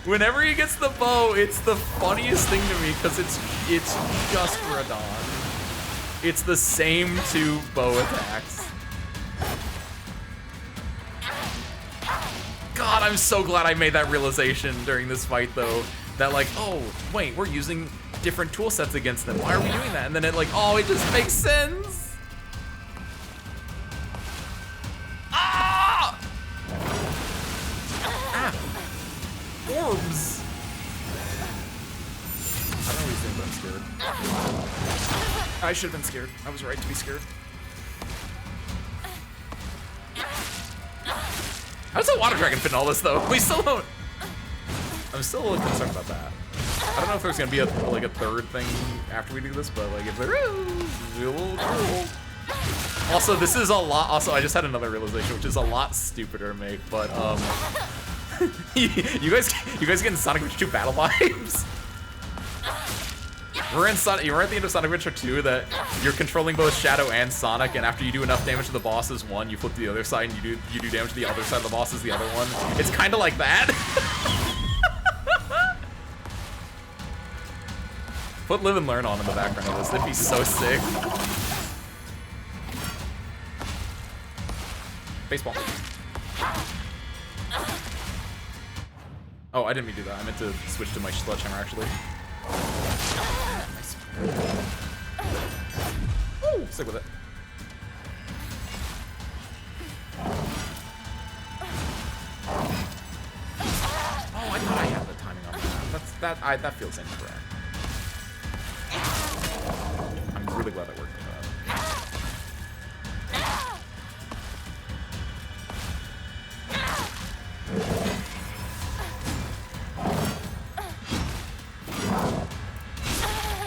Whenever he gets the bow, it's the funniest thing to me because it's just Radon. It's the same two bow attacks. God, I'm so glad I made that realization during this fight though. That like, oh, wait, we're using different tool sets against them. Why are we doing that? And then it like, oh, it just makes sense. Ah! Ah! Orbs! I don't know what he's doing, but I'm scared. I should have been scared. I was right to be scared. How does a water dragon fit in all this, though? We still don't... I'm still a little concerned about that. I don't know if there's gonna be a third thing after we do this, but like if there is, it'll be a little cool. Also, this is a lot. Also, I just had another realization, which is a lot stupider to make, but you guys getting Sonic Adventure 2 battle vibes? We're at the end of Sonic Adventure 2 that you're controlling both Shadow and Sonic, and after you do enough damage to the boss as one, you flip to the other side and you do damage to the other side of the boss as the other one. It's kind of like that. Put Live and Learn on in the background of this. That'd be so sick. Baseball. Oh, I didn't mean to do that. I meant to switch to my sledgehammer, actually. Nice. Woo! Stick with it. Oh, I thought I had the timing on that. That feels incorrect. I'm really glad that worked for that.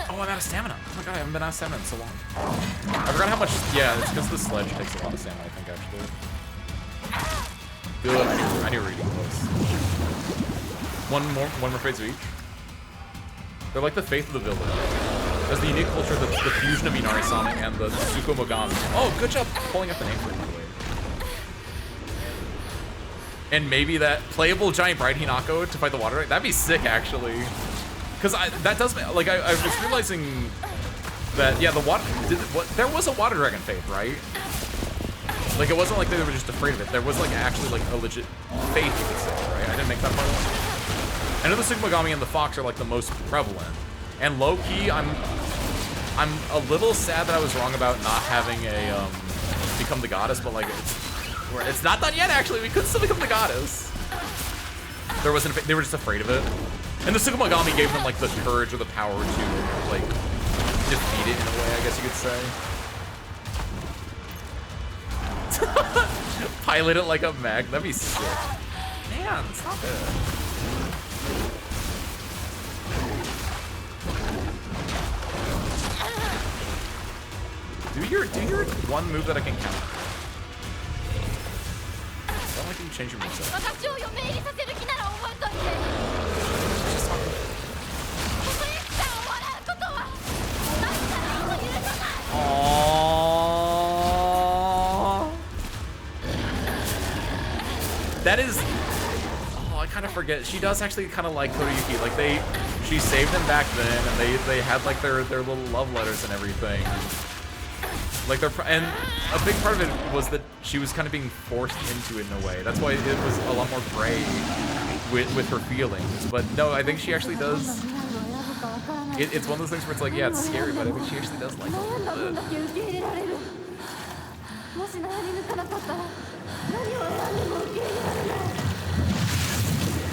Oh, I'm out of stamina. Oh my god, I haven't been out of stamina in so long. I forgot how much. Yeah, it's because the sledge takes a lot of stamina, I think, actually. Good. I knew we were eating close. One more phase of each. They're like the faith of the village. There's the unique culture, the fusion of Inari-sama and the Tsukumogami. Oh, good job pulling up the name for it, by the way. And maybe that playable giant Bright Hinako to fight the water dragon. That'd be sick, actually. Because that does, like, I was realizing that, yeah, there was a water dragon faith, right? Like, it wasn't like they were just afraid of it. There was, like, actually, like, a legit faith, you could say, right? I didn't make that part of it. I know the Tsukumogami and the fox are, like, the most prevalent. And low-key, I'm a little sad that I was wrong about not having a, become the goddess, but, like, it's not done yet, actually. We could still become the goddess. They were just afraid of it. And the Tsukumogami gave them, like, the courage or the power to, like, defeat it in a way, I guess you could say. Pilot it like a mech. That'd be sick. Man, stop it. Do your one move that I can count. I don't like you change your moveset. That is, oh, I kind of forget. She does actually kind of like Kodayuki. Like she saved them back then, and they had like their little love letters and everything. Like and a big part of it was that she was kind of being forced into it in a way. That's why it was a lot more gray with her feelings. But no, I think she actually does. It's one of those things where it's like, yeah, it's scary, but I think she actually does like it a little bit.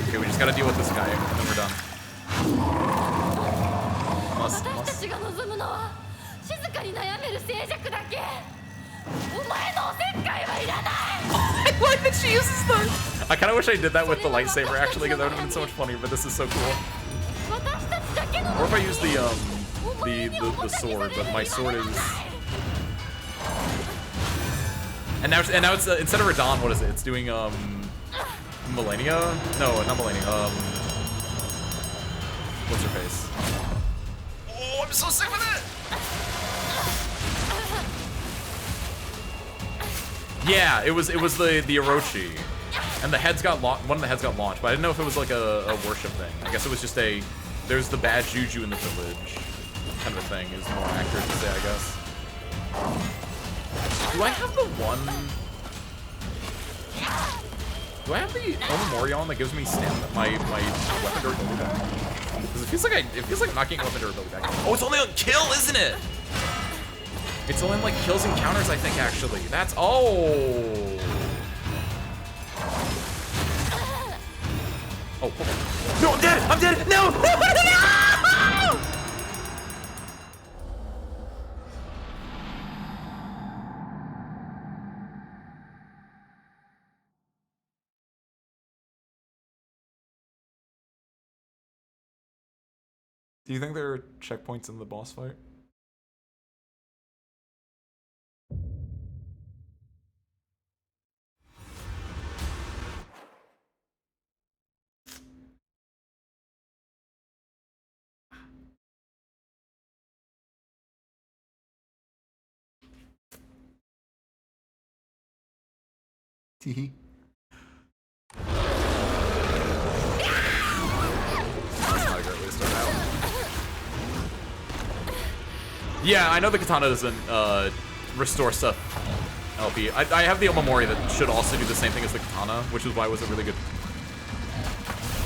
Okay, we just gotta deal with this guy, and then we're done. Unless... I like that she uses the... I kind of wish I did that with the lightsaber, actually, because that would have been so much funnier, but this is so cool. Or if I use the sword, but my sword is... And now it's instead of Radon, what is it? It's doing Millennia? No, not Millennia. What's her face? Oh, I'm so sick with it. Yeah, it was the Orochi, and the heads got one of the heads got launched, but I didn't know if it was like a worship thing. I guess it was just there's the bad juju in the village kind of a thing. Is more accurate to say, I guess. Do I have the one? Do I have the Omamorion that gives me stamina? My weapon durability back? Because it feels like I'm not getting weapon durability back. Oh, it's only on kill, isn't it? It's only on like kills and counters, I think. Actually, that's oh. Oh, hold on. No, I'm dead. I'm dead. No. No. Do you think there are checkpoints in the boss fight? Teehee. That's not a great way to start out. Yeah, I know the katana doesn't restore stuff. LP. I have the Omamori that should also do the same thing as the katana, which is why it was a really good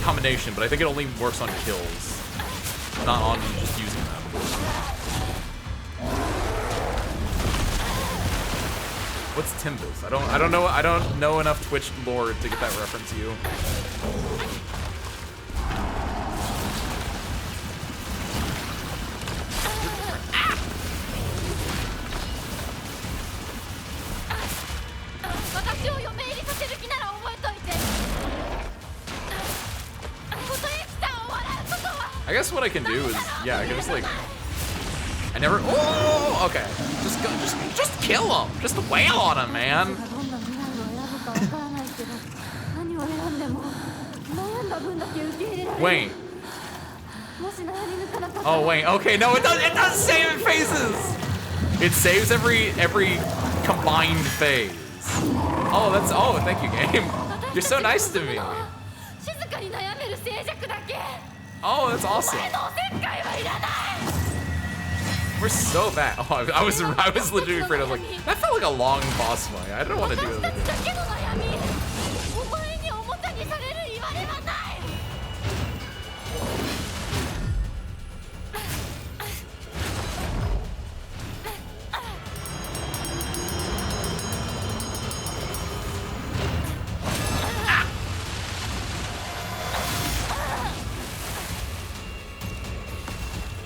combination, but I think it only works on kills, not on just using them. What's Timbus? I don't know enough Twitch lore to get that reference to you. I guess what I can do is, yeah, I can just like, I never, oh, okay, just kill him, just wail on him, man. Wait. Oh wait, okay, no, it does save in phases. It saves every combined phase. Oh, thank you, game. You're so nice to me. Oh, that's awesome. We're so bad. Oh, I was legitimately afraid. I was like, that felt like a long boss fight. I don't want to do it again.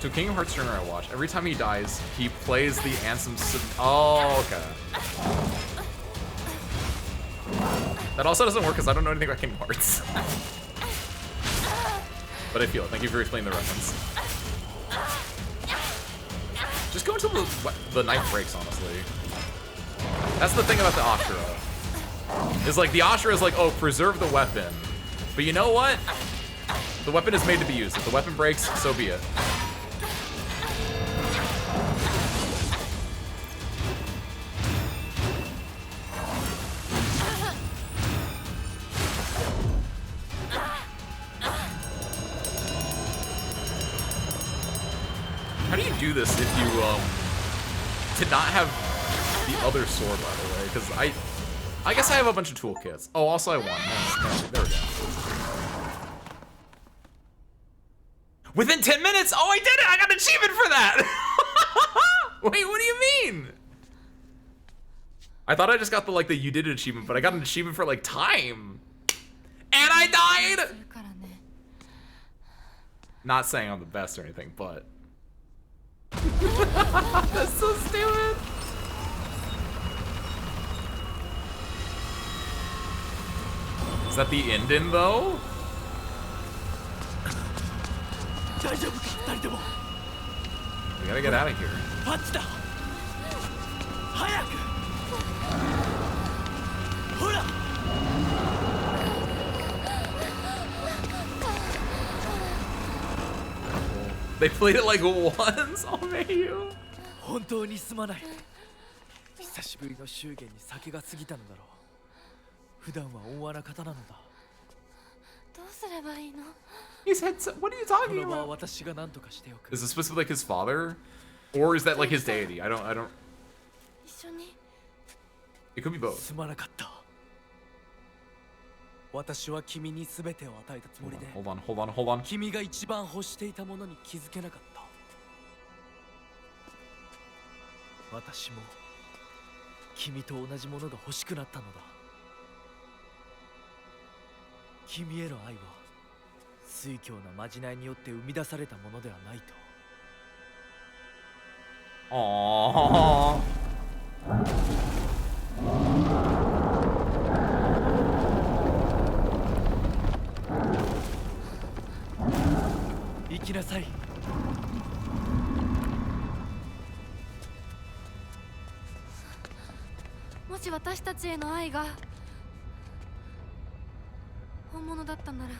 So Kingdom Hearts streamer I watch, every time he dies, he plays the anthem. Oh, okay. That also doesn't work because I don't know anything about Kingdom Hearts. But I feel it. Thank you for explaining the reference. Just go until the knife breaks, honestly. That's the thing about the Ashura. Is like the Ashura is like, oh, preserve the weapon. But you know what? The weapon is made to be used. If the weapon breaks, so be it. How do you do this if you did not have the other sword, by the way? Because I guess I have a bunch of toolkits. Oh, also I won. Nice. There we go. Within 10 minutes? Oh, I did it! I got an achievement for that! Wait, what do you mean? I thought I just got the you did it achievement, but I got an achievement for time. And I died! Not saying I'm the best or anything, but that's so stupid. Is that the ending though? We gotta get out of here. They played it once? Oh, Mayu. 本当にすまない。久しぶりの祝言に酒が過ぎたのだろう。普段は温和な方なのだ。どうすればいいの? He said, so, what are you talking about? 私が何とかしておく。 Is this supposed to be his father? Or is that his deity? I don't. 一緒に It could be both. すまなかった。私は君に全てを与えたつもりで。Hold on. 君が一番欲していたものに気づけなかった。私も君と同じものが欲しくなったのだ。君への愛は酔狂なまじないによって生み出されたものではないと。Aww. 行きなさい。もし私たちへの愛が本物だったなら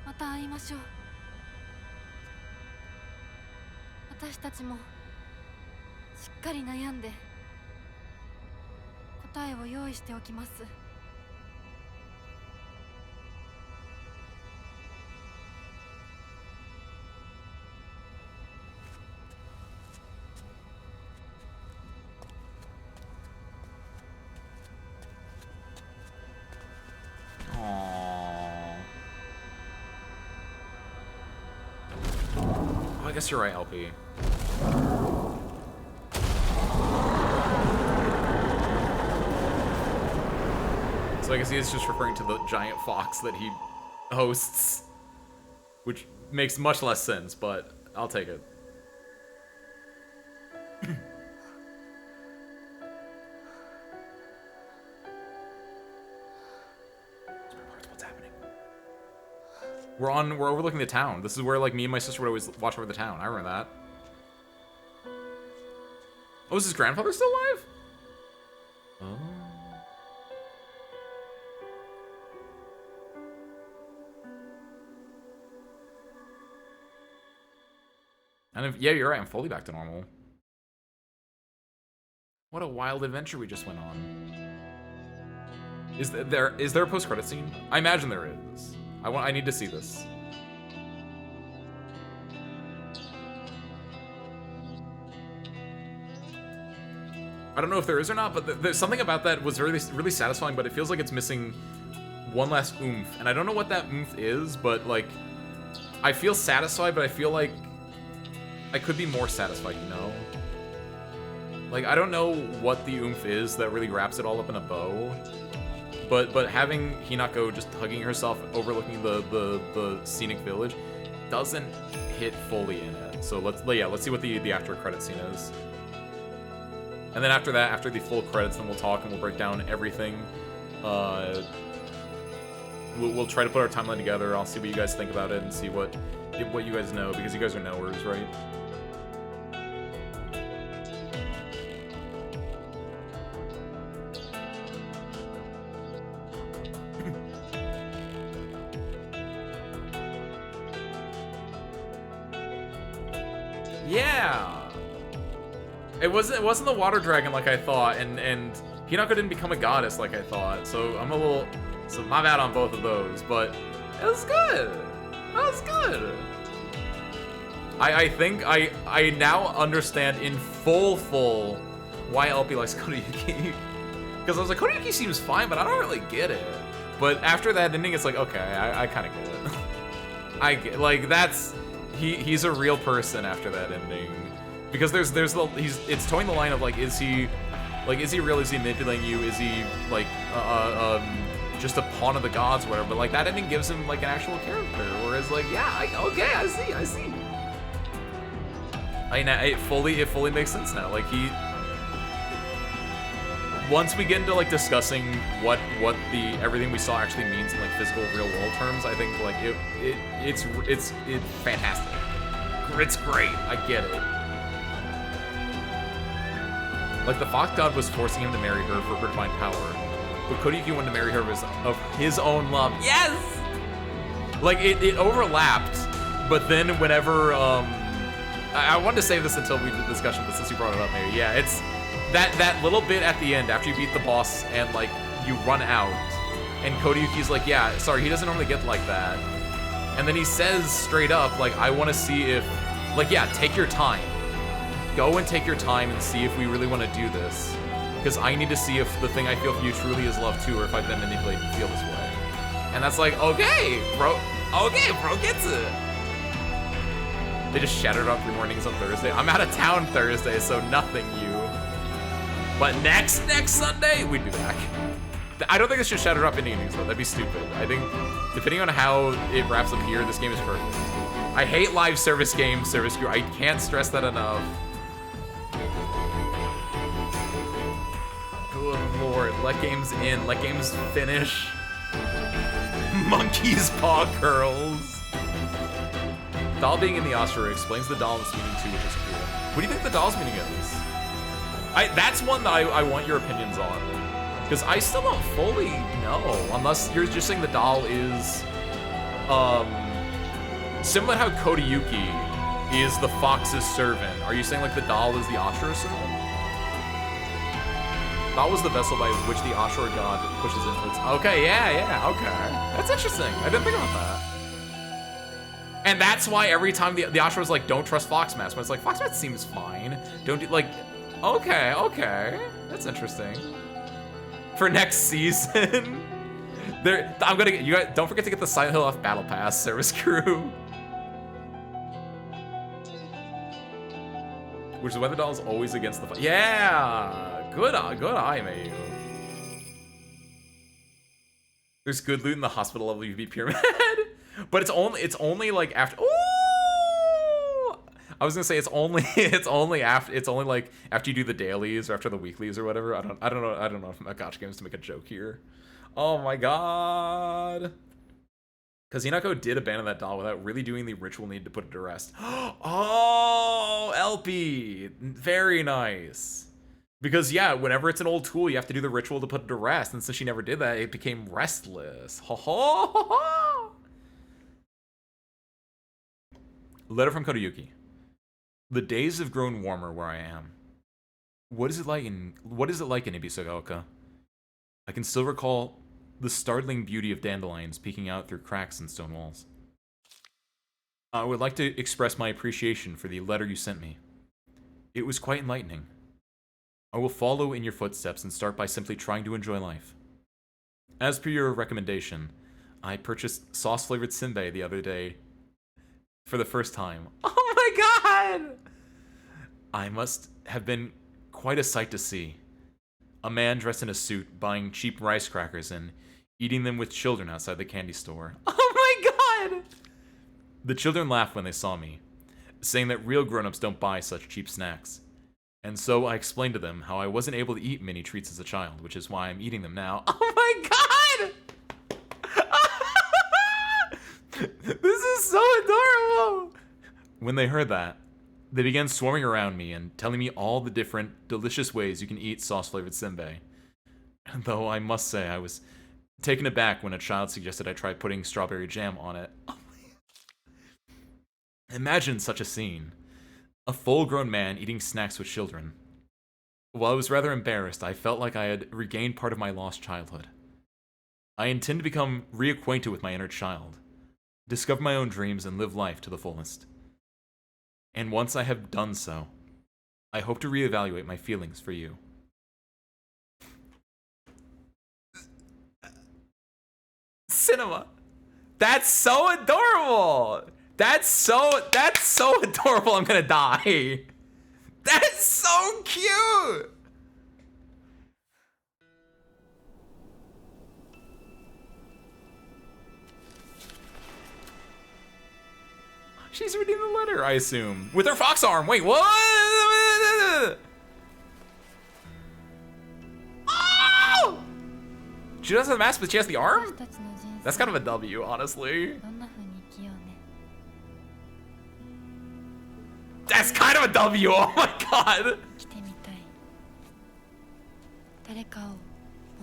また会いましょう。私たちもしっかり悩んで答えを用意しておきます。guess you're right, LP. So I guess he is just referring to the giant fox that he hosts, which makes much less sense, but I'll take it. What's happening? We're overlooking the town. This is where like me and my sister would always watch over the town. I remember that. Oh, is his grandfather still alive? Oh. And if, yeah, you're right, I'm fully back to normal. What a wild adventure we just went on. Is there a post-credit scene? I imagine there is. I need to see this. I don't know if there is or not, but there's something about that was really satisfying, but it feels like it's missing one last oomph. And I don't know what that oomph is, but like, I feel satisfied, but I feel like I could be more satisfied, you know? Like, I don't know what the oomph is that really wraps it all up in a bow, but having Hinako just hugging herself, overlooking the scenic village, doesn't hit fully in it. So let's see what the after credit scene is. And then after that, after the full credits, then we'll talk and we'll break down everything. We'll try to put our timeline together. I'll see what you guys think about it and see what you guys know, because you guys are knowers, right? Yeah! It wasn't the water dragon like I thought, and Hinako didn't become a goddess like I thought, so so my bad on both of those, but it was good. That was good. I think I now understand in full why LP likes Kodayuki. Because I was like, Kodayuki seems fine, but I don't really get it. But after that ending, it's like, okay, I kind of get it. I get, like, he's a real person after that ending. Because it's towing the line of like, is he real? Is he manipulating you? Is he like just a pawn of the gods or whatever? But like that ending gives him like an actual character, whereas like, yeah, okay, I see. It fully makes sense now. Like once we get into like discussing what everything we saw actually means in like physical real world terms, I think like it's fantastic. It's great. I get it. Like, the Fox God was forcing him to marry her for her divine power, but Kodayuki wanted to marry her of his own love. Yes! Like, it overlapped, but then whenever, I wanted to save this until we did the discussion, but since you brought it up, maybe, yeah, it's that little bit at the end, after you beat the boss and, like, you run out, and Kodayuki's like, yeah, sorry, he doesn't normally get like that. And then he says straight up, like, I want to see if, like, yeah, take your time. Go and take your time and see if we really want to do this. Because I need to see if the thing I feel for you truly is love too, or if I've been manipulated to feel this way. And that's like, okay, bro gets it. They just shattered up 3 mornings on Thursday. I'm out of town Thursday, so nothing you. But next Sunday, we'd be back. I don't think this should shatter up in innings though, that'd be stupid. I think, depending on how it wraps up here, this game is perfect. I hate live service games, service crew. I can't stress that enough. Good lord, let games in, let games finish. Monkey's paw curls. Doll being in the Ashura explains the doll's meaning too, which is cool. What do you think the doll's meaning is? That's one that I want your opinions on. Because I still don't fully know, unless you're just saying the doll is, similar to how Kodayuki is the fox's servant. Are you saying like the doll is the Ashura servant? That was the vessel by which the Ashura god pushes influence. Okay, yeah, okay. That's interesting. I didn't think about that. And that's why every time the Ashura's like, don't trust Foxmask, when it's like, Foxmask seems fine. Don't do, like, okay. That's interesting. For next season, I'm gonna get, you guys, don't forget to get the Silent Hill off Battle Pass, service crew. Which is why the doll is always against the... Yeah! Good eye, Mayu. There's good loot in the hospital level UV pyramid. But it's only like after... Ooh! I was gonna say it's only like after you do the dailies or after the weeklies or whatever. I don't know if my gotcha games to make a joke here. Oh my god. Because Hinako did abandon that doll without really doing the ritual need to put it to rest. Oh, LP. Very nice. Because, yeah, whenever it's an old tool, you have to do the ritual to put it to rest. And since she never did that, it became restless. Ho ho ho ho! Letter from Kodayuki. The days have grown warmer where I am. What is it like in Ibisagaoka? I can still recall the startling beauty of dandelions peeking out through cracks in stone walls. I would like to express my appreciation for the letter you sent me. It was quite enlightening. I will follow in your footsteps and start by simply trying to enjoy life. As per your recommendation, I purchased sauce-flavored senbei the other day for the first time. Oh my god! I must have been quite a sight to see. A man dressed in a suit buying cheap rice crackers and eating them with children outside the candy store. Oh my god! The children laughed when they saw me, saying that real grown-ups don't buy such cheap snacks. And so I explained to them how I wasn't able to eat many treats as a child, which is why I'm eating them now. Oh my god! This is so adorable! When they heard that, they began swarming around me and telling me all the different delicious ways you can eat sauce-flavored senbei. Though I must say I was taken aback when a child suggested I try putting strawberry jam on it. Oh Imagine such a scene. A full-grown man eating snacks with children. While I was rather embarrassed, I felt like I had regained part of my lost childhood. I intend to become reacquainted with my inner child, discover my own dreams, and live life to the fullest. And once I have done so, I hope to reevaluate my feelings for you. Cinema. That's so adorable. That's so adorable. I'm gonna die. That's so cute. She's reading the letter, I assume, with her fox arm. Wait, what? Oh! She doesn't have the mask, but she has the arm? That's kind of a W, honestly. That's kind of a W, oh my god! 誰かを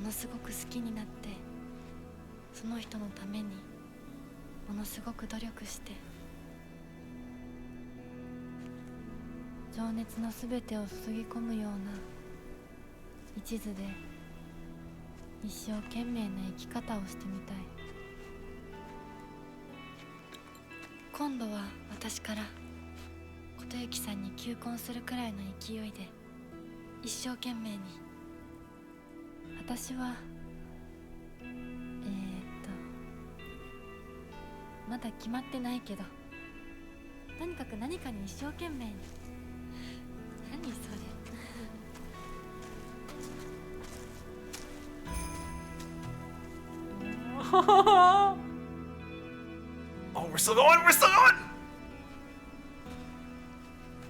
ものすごく好きになってその人のためにものすごく努力して情熱のすべてを注ぎ込むような一途で一生懸命な生き方をしてみたい。今度は私から琴幸さんに求婚するくらいの勢いで一生懸命に。私はまだ決まってないけどとにかく何かに一生懸命に。何それOh, we're still going! We're still going!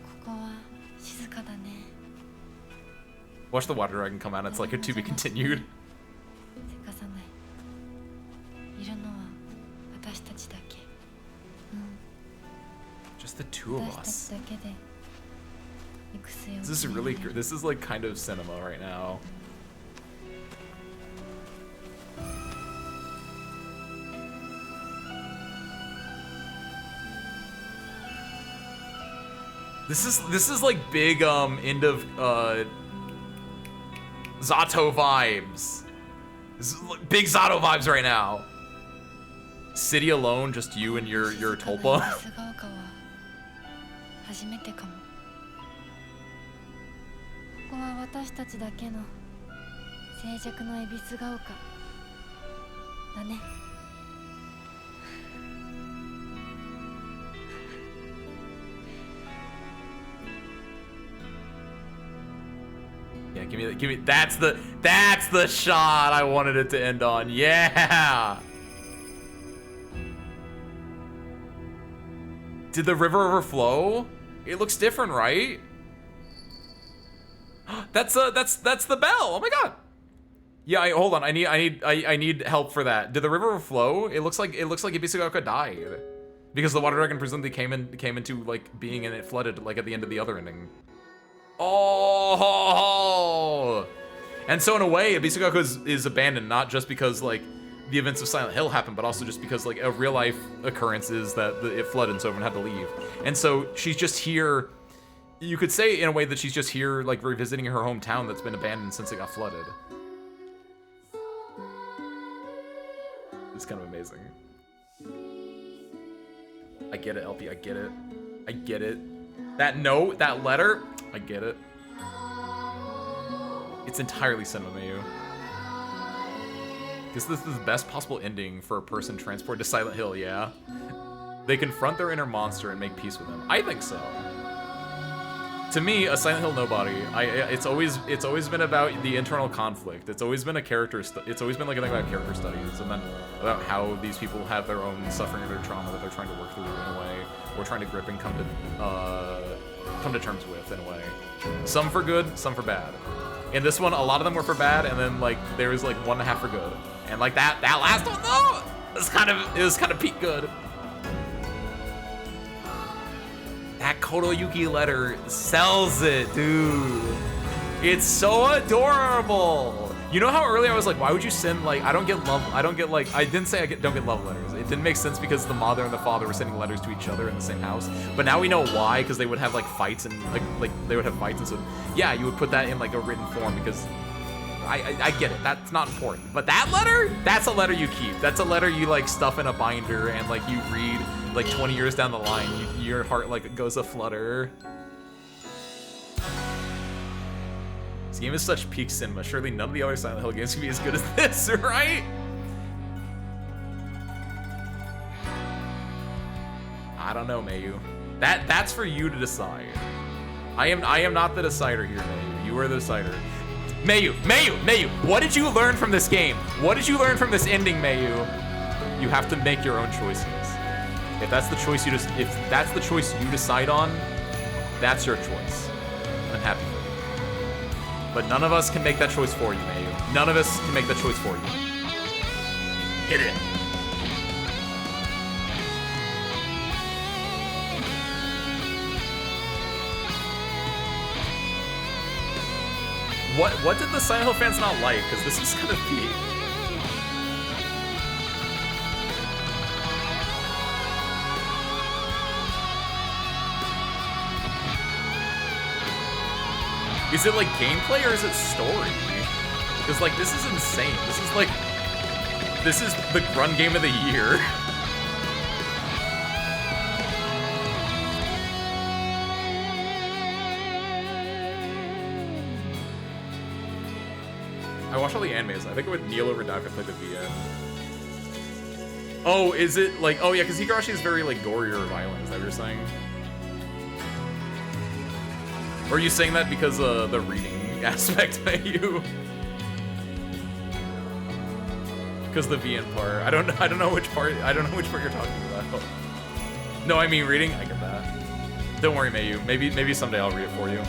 ここは静かだね。Watch the water dragon come out. It's like a to be continued. せかさない。いるのは私たちだけ。Just the two of 私たち us. だけで行く末を This is 決め really られる。 this is like kind of cinema right now. This is like big end of Zato vibes. This is like big Zato vibes right now. City alone, just you and your 静かな tulpa. 恵比寿ヶ丘は初めてかも。ここは私たちだけの静寂の恵比寿ヶ丘だね。Give me. That's the shot I wanted it to end on. Yeah. Did the river overflow? It looks different, right? That's the bell. Oh my god. Yeah, hold on. I need help for that. Did the river overflow? It looks like Ibisugaoka died because the water dragon presumably came into like being and it flooded like at the end of the other ending. Oh. And so in a way, Ibisugaoka is abandoned not just because like the events of Silent Hill happened, but also just because like a real life occurrence is that it flooded and so everyone had to leave. And so she's just here. You could say in a way that she's just here like revisiting her hometown that's been abandoned since it got flooded. It's kind of amazing. I get it, LP. I get it. I get it. That note, that letter, I get it. It's entirely cinema, Mayu. This is the best possible ending for a person transported to Silent Hill, yeah? They confront their inner monster and make peace with him. I think so. To me, a Silent Hill nobody, it's always been about the internal conflict. It's always been a character. It's always been like a thing about character studies, and then about how these people have their own suffering or their trauma that they're trying to work through in a way, or trying to grip and come to terms with in a way. Some for good, some for bad. In this one, a lot of them were for bad, and then like there was like 1.5 for good. And like that last one though, it was kind of peak good. That Kotoyuki letter sells it, dude. It's so adorable. You know how earlier I was like, why would you send like, I didn't say I don't get love letters. It didn't make sense because the mother and the father were sending letters to each other in the same house. But now we know why, because they would have like fights and like they would have fights, and so yeah, you would put that in like a written form because I get it. That's not important. But that letter, that's a letter you keep. That's a letter you like stuff in a binder and like you read like 20 years down the line. Your heart like goes aflutter. This game is such peak cinema. Surely none of the other Silent Hill games can be as good as this, right? I don't know, Mayu. That's for you to decide. I am not the decider here, Mayu. You are the decider. Mayu, what did you learn from this game? What did you learn from this ending, Mayu? You have to make your own choices. If that's the choice you decide on, that's your choice. I'm happy for you. But none of us can make that choice for you, Mayu. None of us can make that choice for you. Hit it. What did the Silent Hill fans not like? Because this is gonna be... Is it like gameplay or is it story? Because like this is insane. This is the Grun game of the year. I watched all the animes. I think I would kneel over die if I played the VN. Oh, is it like... Oh yeah, because Higurashi is very like gory or violent. Is that what you're saying? Or are you saying that because of the reading aspect of you? Because the VN part. I don't know which part. I don't know which part you're talking about. No, I mean reading. I get that. Don't worry, Mayu. Maybe someday I'll read it for you.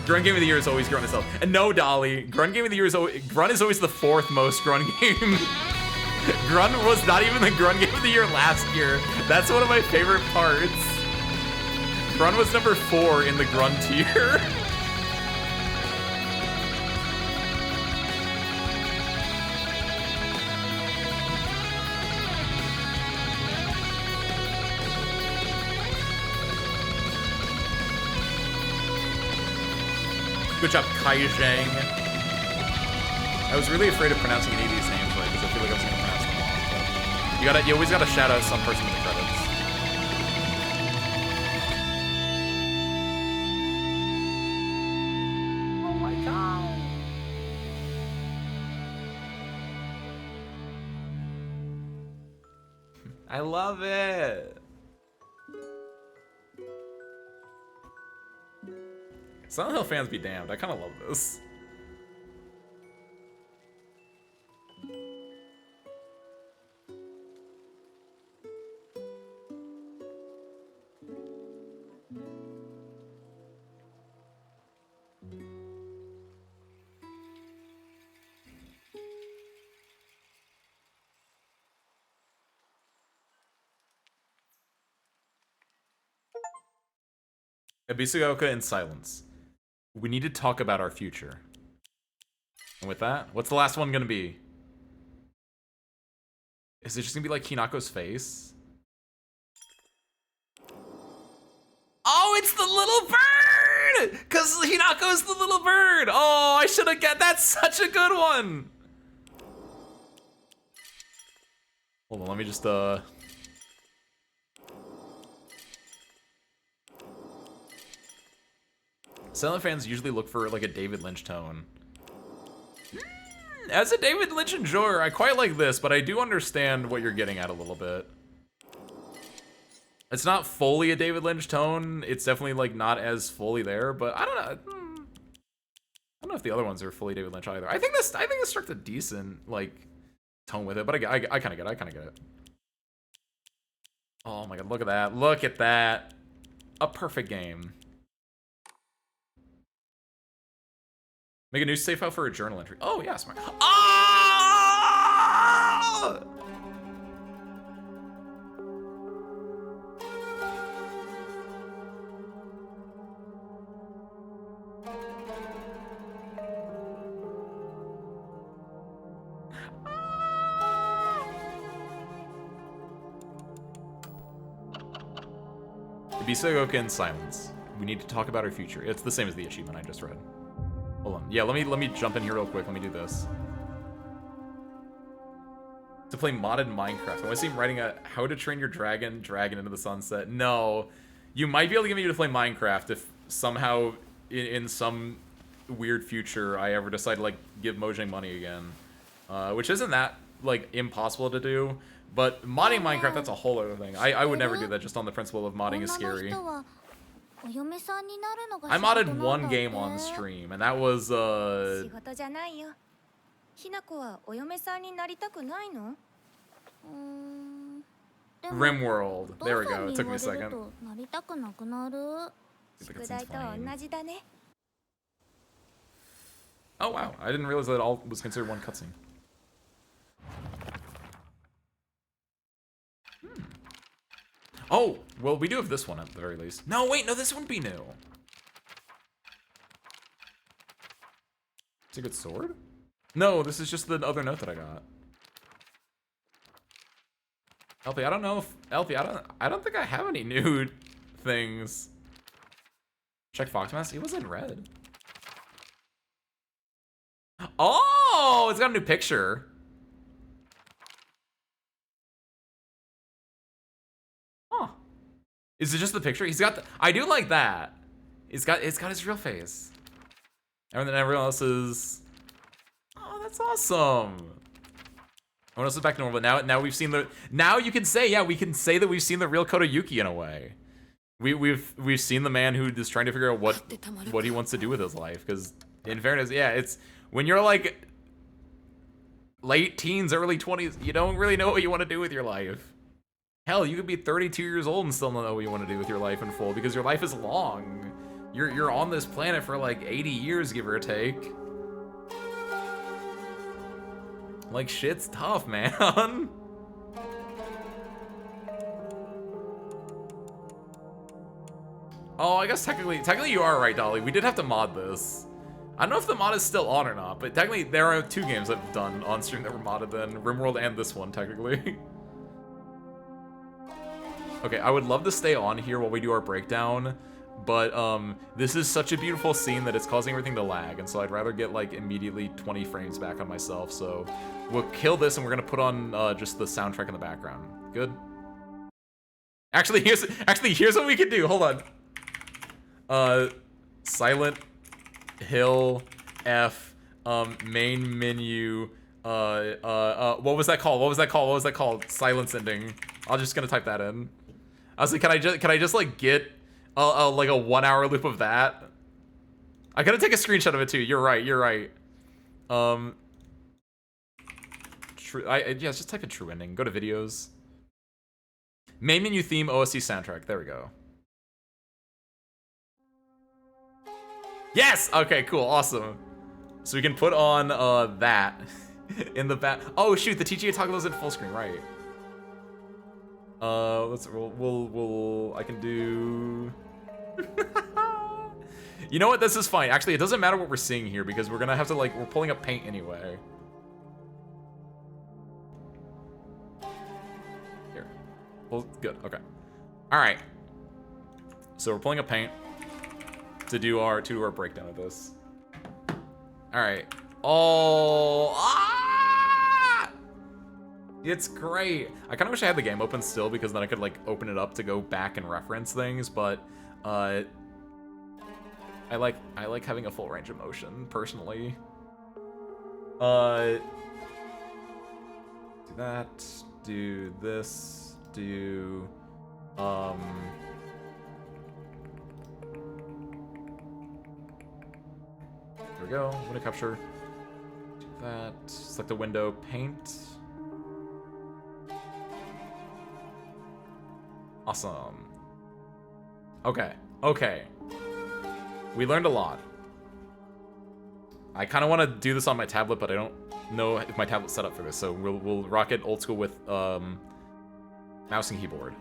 Grun Game of the Year is always Grun itself. And no, Dolly. Grun Game of the Year is always... Grun is always the 4th most Grun game. Grun was not even the Grun Game of the Year last year. That's one of my favorite parts. Grun was number 4 in the Grun tier. Good job, Kai Zhang. I was really afraid of pronouncing any of these names right because I feel like I was gonna pronounce them wrong. But you always gotta shout out some person in the credits. Oh my god. I love it. Silent Hill fans be damned. I kind of love this. Abisugaoka in silence. We need to talk about our future. And with that, what's the last one gonna be? Is it just gonna be like Hinako's face? Oh, it's the little bird! Because Hinako's the little bird! Oh, I should have got that's such a good one! Hold on, let me just Silent fans usually look for like a David Lynch tone. As a David Lynch enjoyer, I quite like this, but I do understand what you're getting at a little bit. It's not fully a David Lynch tone. It's definitely like not as fully there, but I don't know. I don't know if the other ones are fully David Lynch either. I think this struck a decent like tone with it, but I kind of get it. I kind of get it. Oh my god, look at that. Look at that. A perfect game. Make a new save file for a journal entry. Oh, yeah, smart. Ah! Ibisogoka in silence. We need to talk about our future. It's the same as the achievement I just read. Hold on. Yeah, let me jump in here real quick. Let me do this. To play modded Minecraft. When I see him writing a how to train your dragon into the sunset. No. You might be able to get me to play Minecraft if somehow in some weird future I ever decide to like give Mojang money again. Which isn't that like impossible to do. But modding Minecraft, that's a whole other thing. I would never do that just on the principle of modding is scary. I modded one game on stream, and that was RimWorld. There we go. It took me a second. Oh wow, I didn't realize that all was considered one cutscene. Oh, well, we do have this one at the very least. No, wait, no, this wouldn't be new. It's a good sword? No, this is just the other note that I got. Elfie, I don't know if Elfie, I don't think I have any new things. Check Foxmass. He was in red. Oh, it's got a new picture. Is it just the picture? He's got the, I do like that. It's got his real face. And then everyone else is. Oh, that's awesome. Everyone else is back to normal. Now we've seen the. Now you can say, yeah, we can say that we've seen the real Kotoyuki in a way. We've seen the man who is trying to figure out what he wants to do with his life. Because in fairness, yeah, it's when you're like late teens, early 20s, you don't really know what you want to do with your life. Hell, you could be 32 years old and still not know what you want to do with your life in full because your life is long. You're on this planet for like 80 years, give or take. Like, shit's tough, man. Oh, I guess technically you are right, Dolly. We did have to mod this. I don't know if the mod is still on or not, but technically there are 2 games I've done on stream that were modded then. RimWorld and this one, technically. Okay, I would love to stay on here while we do our breakdown, but this is such a beautiful scene that it's causing everything to lag, and so I'd rather get like immediately 20 frames back on myself, so we'll kill this and we're gonna put on just the soundtrack in the background. Good? Actually, here's what we can do. Hold on. Silent Hill F main menu what was that called? Silence ending. I'm just gonna type that in. I was like, can I just like get like a 1 hour loop of that? I gotta take a screenshot of it too. You're right. You're right. Yeah, just type in true ending. Go to videos. Main menu theme OST soundtrack. There we go. Yes. Okay. Cool. Awesome. So we can put on that in the back. Oh shoot, the TGA toggle is in full screen, right? We'll I can do. You know what? This is fine. Actually, it doesn't matter what we're seeing here because we're gonna have to like we're pulling up paint anyway. Here. Well, good. Okay. All right. So we're pulling up paint to do our breakdown of this. All right. Oh, it's great. I kind of wish I had the game open still because then I could like open it up to go back and reference things, but I like having a full range of motion personally. Do that. Do this. Do There we go. Window capture. Do that. Select the window. Paint. Awesome. Okay. Okay. We learned a lot. I kind of want to do this on my tablet, but I don't know if my tablet's set up for this, so we'll rock it old school with mouse and keyboard.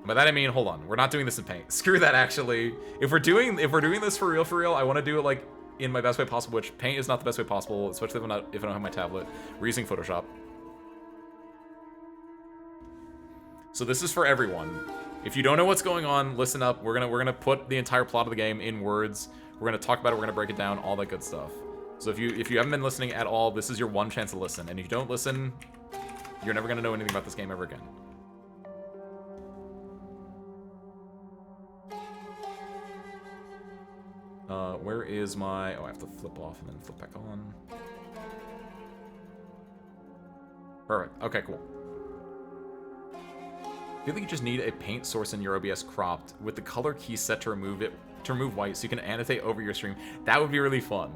By that I mean, hold on, we're not doing this in paint. Screw that. Actually, if we're doing this for real, I want to do it like in my best way possible. Which paint is not the best way possible, especially if I don't have my tablet. We're using Photoshop. So this is for everyone. If you don't know what's going on, listen up. We're gonna put the entire plot of the game in words. We're gonna talk about it. We're gonna break it down. All that good stuff. So if you haven't been listening at all, this is your one chance to listen. And if you don't listen, you're never gonna know anything about this game ever again. Where is my... Oh, I have to flip off and then flip back on. Perfect. Okay, cool. I feel like you just need a paint source in your OBS cropped with the color key set to remove white so you can annotate over your stream. That would be really fun.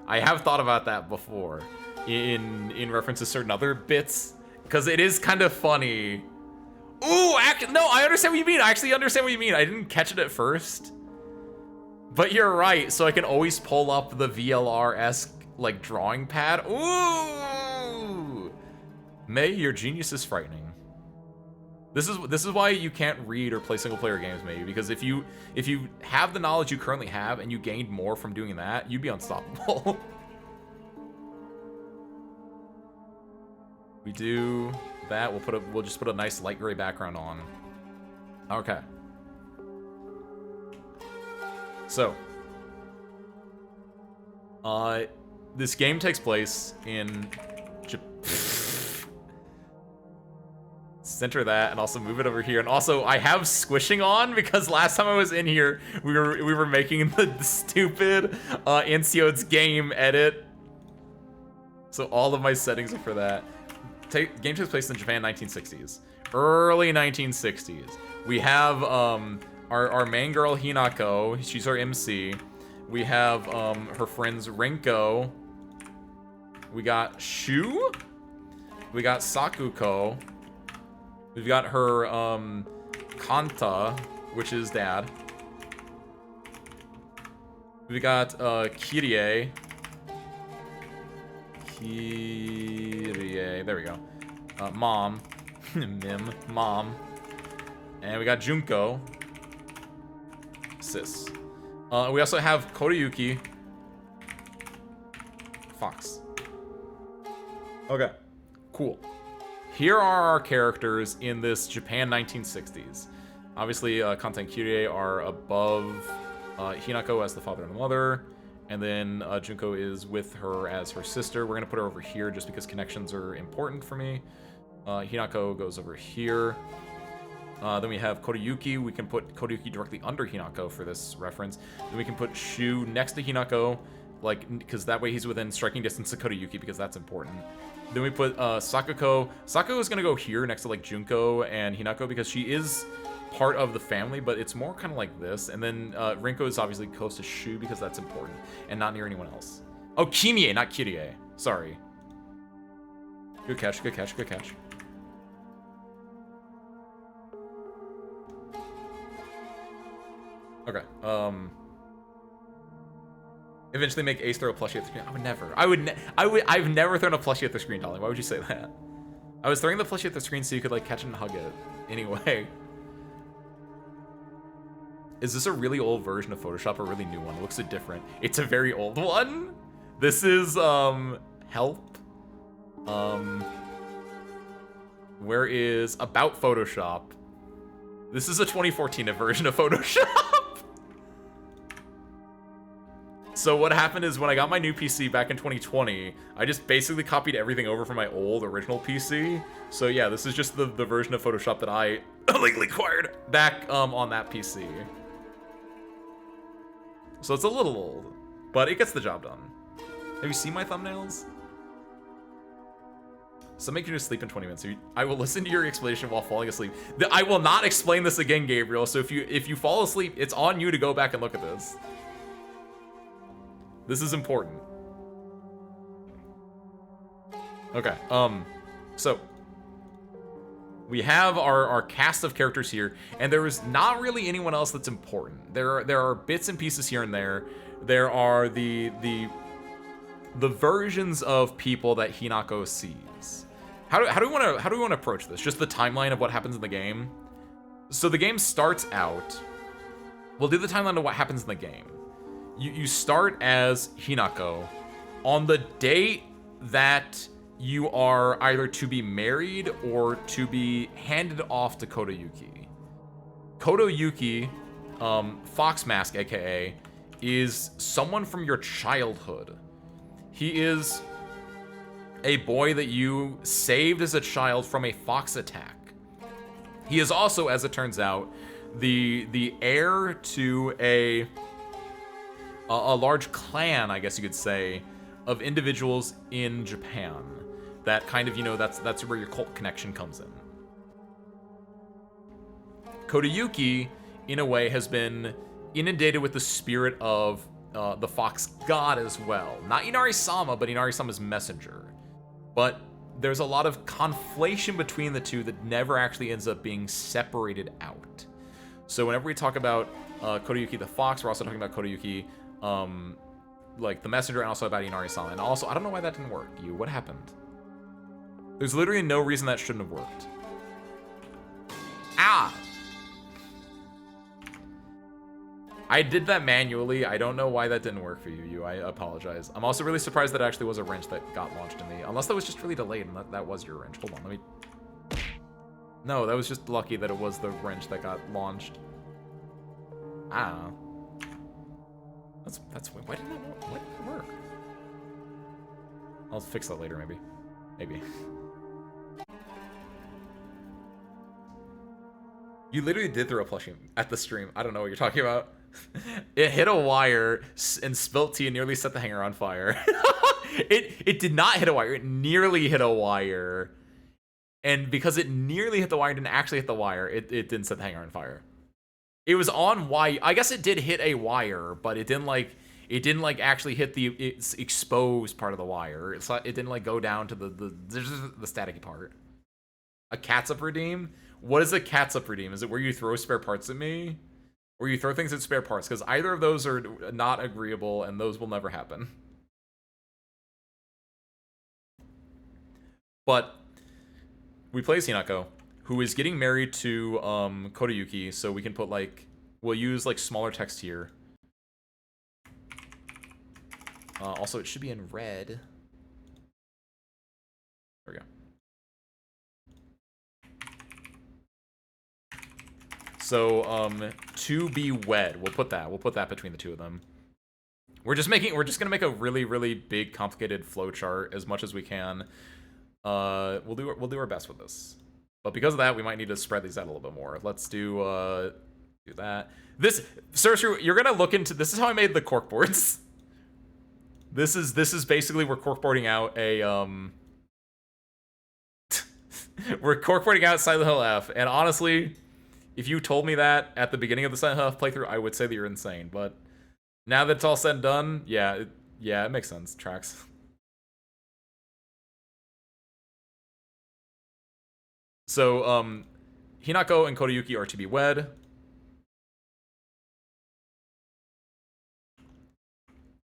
I have thought about that before in reference to certain other bits because it is kind of funny. Ooh, no, I understand what you mean. I actually understand what you mean. I didn't catch it at first. But you're right, so I can always pull up the VLR-esque, like, drawing pad. Ooh! May, your genius is frightening. This is why you can't read or play single-player games, maybe, because if you have the knowledge you currently have and you gained more from doing that, you'd be unstoppable. We do that. We'll just put a nice light gray background on. Okay. So, this game takes place in center that, and also move it over here. And also, I have squishing on because last time I was in here, we were making the stupid Incio's game edit. So all of my settings are for that. Game takes place in Japan, 1960s, early 1960s. We have our main girl, Hinako, she's our MC. We have her friends Renko. We got Shu. We got Sakuko. We've got her Kanta, which is dad. We got Kirie. There we go. Mom. Mim. Mom. And we got Junko. Sis. We also have Koriyuki. Fox. Okay. Cool. Here are our characters in this Japan 1960s. Obviously, Kanta and Kirie are above Hinako as the father and the mother. And then Junko is with her as her sister. We're going to put her over here just because connections are important for me. Hinako goes over here. Then we have Koriyuki. We can put Koriyuki directly under Hinako for this reference. Then we can put Shu next to Hinako, like, because that way he's within striking distance of Koriyuki, because that's important. Then we put Sakuko. Sakuko is going to go here next to, like, Junko and Hinako, because she is part of the family, but it's more kind of like this. And then Rinko is obviously close to Shu because that's important, and not near anyone else. Oh, Kimie, not Kirie. Sorry. Good catch, good catch, good catch. Okay, eventually make Ace throw a plushie at the screen. I would never. I've never thrown a plushie at the screen, Dolly. Why would you say that? I was throwing the plushie at the screen so you could like catch it and hug it. Anyway. Is this a really old version of Photoshop or a really new one? It looks so different. It's a very old one. This is help. Where is about Photoshop? This is a 2014 version of Photoshop. So what happened is when I got my new PC back in 2020, I just basically copied everything over from my old original PC. So yeah, this is just the version of Photoshop that I illegally acquired back on that PC. So it's a little old, but it gets the job done. Have you seen my thumbnails? So make you just sleep in 20 minutes. I will listen to your explanation while falling asleep. I will not explain this again, Gabriel. So if you fall asleep, it's on you to go back and look at this. This is important. Okay, so we have our cast of characters here, and there is not really anyone else that's important. There are bits and pieces here and there. There are the versions of people that Hinako sees. How do we want to approach this? Just the timeline of what happens in the game. So the game starts out. We'll do the timeline of what happens in the game. You start as Hinako on the date that you are either to be married or to be handed off to Kotoyuki. Kotoyuki, Fox Mask, aka, is someone from your childhood. He is a boy that you saved as a child from a fox attack. He is also, as it turns out, the heir to a large clan, I guess you could say, of individuals in Japan. That kind of, that's where your cult connection comes in. Kotoyuki, in a way, has been inundated with the spirit of the fox god as well. Not Inari-sama, but Inari-sama's messenger. But there's a lot of conflation between the two that never actually ends up being separated out. So whenever we talk about Kotoyuki the fox, we're also talking about Kotoyuki, like the messenger, and also about Inari-sama. And also, I don't know why that didn't work. What happened? There's literally no reason that shouldn't have worked. Ah! I did that manually. I don't know why that didn't work for you. I apologize. I'm also really surprised that actually was a wrench that got launched to me. Unless that was just really delayed and that was your wrench. Hold on, let me... No, that was just lucky that it was the wrench that got launched. I don't know. That's why didn't that work? I'll fix that later, maybe. Maybe. You literally did throw a plushie at the stream. I don't know what you're talking about. It hit a wire and spilt tea and nearly set the hanger on fire. It did not hit a wire. It nearly hit a wire. And because it nearly hit the wire and didn't actually hit the wire, it didn't set the hanger on fire. It was on wire. I guess it did hit a wire, but it didn't actually hit the exposed part of the wire. It didn't like go down to the staticky part. A catsup redeem? What is a catsup redeem? Is it where you throw spare parts at me? Or you throw things at spare parts? Because either of those are not agreeable, and those will never happen. But we play as Hinako, who is getting married to Kotoyuki, so we can put we'll use smaller text here. Also, it should be in red. There we go. So, to be wed. We'll put that between the two of them. We're just gonna make a really, really big, complicated flowchart as much as we can. We'll do our best with this. But because of that, we might need to spread these out a little bit more. Let's do that. This, Cersei, you're gonna look into, this is how I made the corkboards. This is basically, we're corkboarding out a, we're corkboarding out Silent Hill F, and honestly, If you told me that at the beginning of the Silent Hill playthrough, I would say that you're insane. But now that it's all said and done, yeah, it makes sense. Tracks. So, Hinako and Kodayuki are to be wed.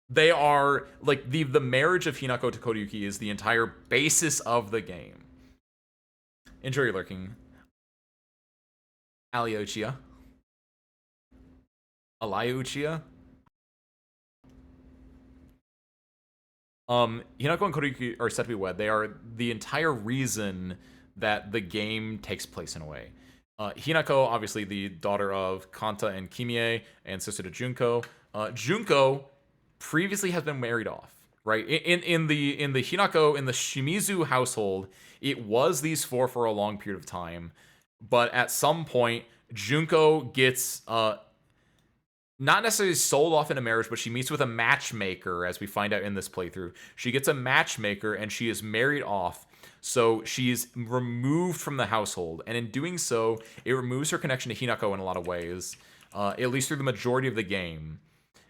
They are, like, the marriage of Hinako to Kodayuki is the entire basis of the game. Enjoy your lurking. Alia Uchiha. Alaya Uchiha. Hinako and Kodayuki are set to be wed. They are the entire reason that the game takes place in a way. Hinako, obviously the daughter of Kanta and Kimie, and sister to Junko. Junko previously has been married off, right? In the Hinako, in the Shimizu household, it was these four for a long period of time, but at some point, Junko gets not necessarily sold off into marriage, but she meets with a matchmaker, as we find out in this playthrough. She gets a matchmaker, and she is married off. So she's removed from the household, and in doing so, it removes her connection to Hinako in a lot of ways, at least through the majority of the game,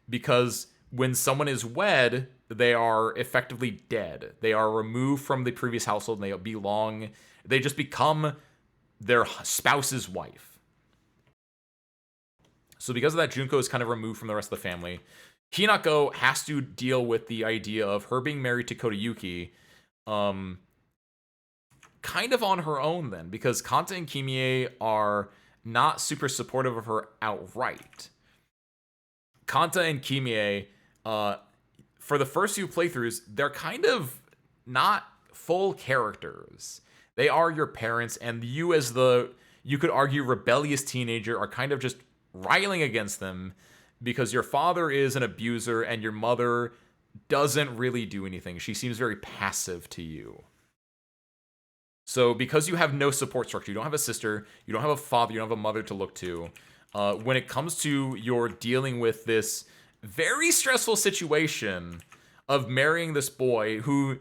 because when someone is wed, they are effectively dead. They are removed from the previous household, and they just become their spouse's wife. So because of that, Junko is kind of removed from the rest of the family. Hinako has to deal with the idea of her being married to Kodayuki, kind of on her own then, because Kanta and Kimie are not super supportive of her outright. Kanta and Kimie, for the first few playthroughs, they're kind of not full characters. They are your parents, and you as the, you could argue, rebellious teenager are kind of just riling against them because your father is an abuser and your mother doesn't really do anything. She seems very passive to you. So because you have no support structure, you don't have a sister, you don't have a father, you don't have a mother to look to, when it comes to your dealing with this very stressful situation of marrying this boy who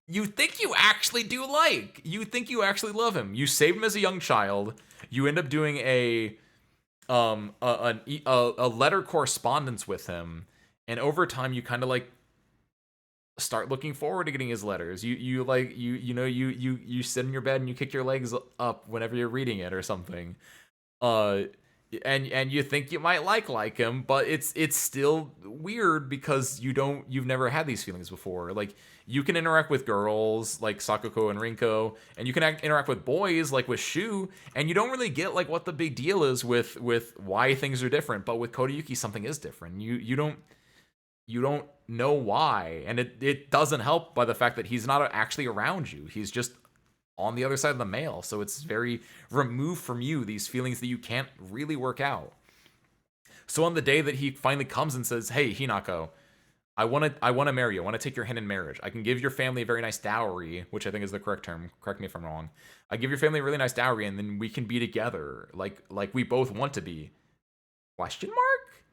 you think you actually do like, you think you actually love him, you saved him as a young child, you end up doing a letter correspondence with him, and over time you kind of like start looking forward to getting his letters. You sit in your bed and you kick your legs up whenever you're reading it or something. And you think you might like him, but it's still weird because you've never had these feelings before. Like, you can interact with girls like Sakuko and Rinko, and you can interact with boys like with Shu, and you don't really get like what the big deal is with why things are different. But with Kodayuki, something is different. You don't know why, and it doesn't help by the fact that he's not actually around you. He's just on the other side of the mail, so it's very removed from you, these feelings that you can't really work out. So on the day that he finally comes and says, "Hey, Hinako, I want to marry you. I want to take your hand in marriage. I can give your family a very nice dowry," which I think is the correct term. Correct me if I'm wrong. "I give your family a really nice dowry, and then we can be together, like we both want to be." Question mark?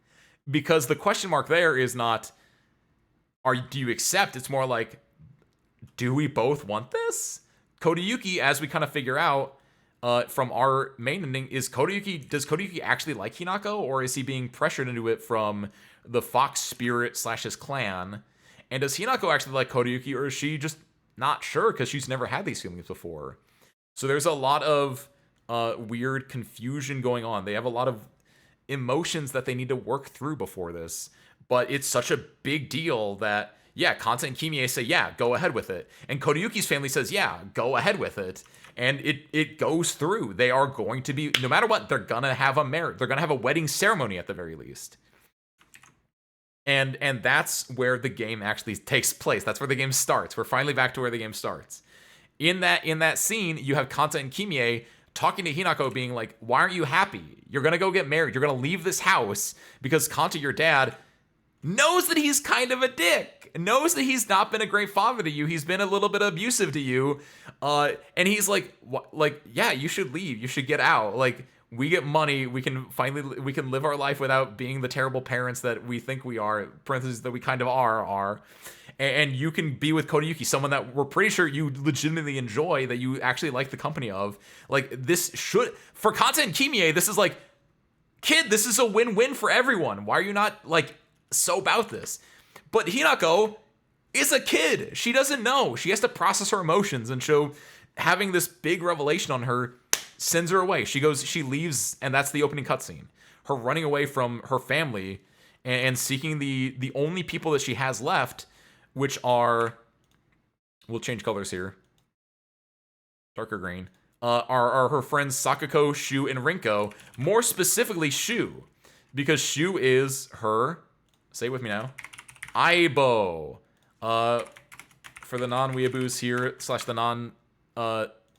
Because the question mark there is not, do you accept? It's more like, do we both want this? Kodayuki, as we kind of figure out from our main ending, does Kodayuki actually like Hinako, or is he being pressured into it from the Fox spirit / his clan? And does Hinako actually like Kodayuki, or is she just not sure because she's never had these feelings before? So there's a lot of weird confusion going on. They have a lot of emotions that they need to work through before this, but it's such a big deal that, yeah, Kanta and Kimie say, yeah, go ahead with it, and Kodayuki's family says, yeah, go ahead with it, and it goes through. They are going to be, no matter what, they're gonna have a wedding ceremony at the very least, and that's where the game actually takes place. That's where the game starts. We're finally back to where the game starts. In that scene, you have Kanta and Kimie talking to Hinako, being like, why aren't you happy? You're gonna go get married. You're gonna leave this house because Kanta, your dad, knows that he's kind of a dick, knows that he's not been a great father to you. He's been a little bit abusive to you. And he's like, yeah, you should leave. You should get out. Like, we get money. We can live our life without being the terrible parents that we think we are, parentheses, that we kind of are. and you can be with Kodayuki, someone that we're pretty sure you legitimately enjoy, that you actually like the company of. Like, this should, for Kanta and Kimie, this is like, kid, this is a win-win for everyone. Why are you not, like, so about this? But Hinako is a kid. She doesn't know. She has to process her emotions, and so having this big revelation on her sends her away. She leaves, and that's the opening cutscene. Her running away from her family and seeking the only people that she has left, which are, we'll change colors here, darker green, are her friends Sakuko, Shu, and Rinko. More specifically, Shu, because Shu is her, say it with me now, Aibo. For the non-weeaboos here, / the non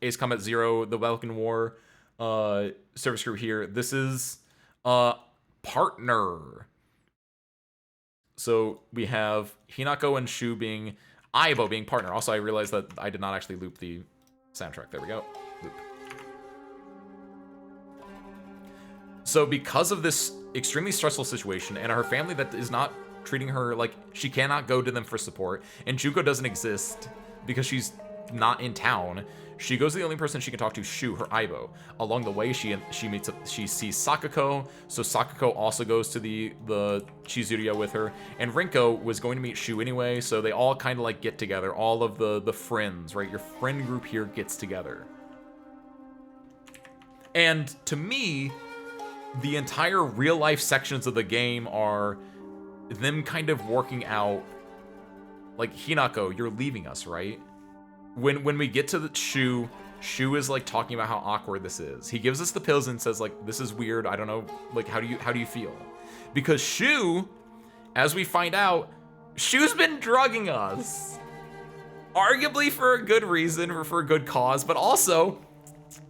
Ace Combat Zero, the Welkin War service crew here, this is partner. So we have Hinako and Shu being Aibo being partner. Also, I realized that I did not actually loop the soundtrack. There we go. Loop. So because of this extremely stressful situation and her family that is not treating her like, she cannot go to them for support, and Juko doesn't exist because she's not in town, she goes to the only person she can talk to, Shu, her Aibo. Along the way, she sees Sakuko, so Sakuko also goes to the Chizuriya with her, and Rinko was going to meet Shu anyway, so they all kind of like get together. All of the friends, right? Your friend group here gets together. And to me, the entire real life sections of the game are them kind of working out, like, Hinako, you're leaving us, right? When we get to the Shu is like talking about how awkward this is. He gives us the pills and says, like, this is weird, I don't know, like, how do you feel? Because Shu, as we find out, Shu's been drugging us. Arguably for a good reason, or for a good cause, but also,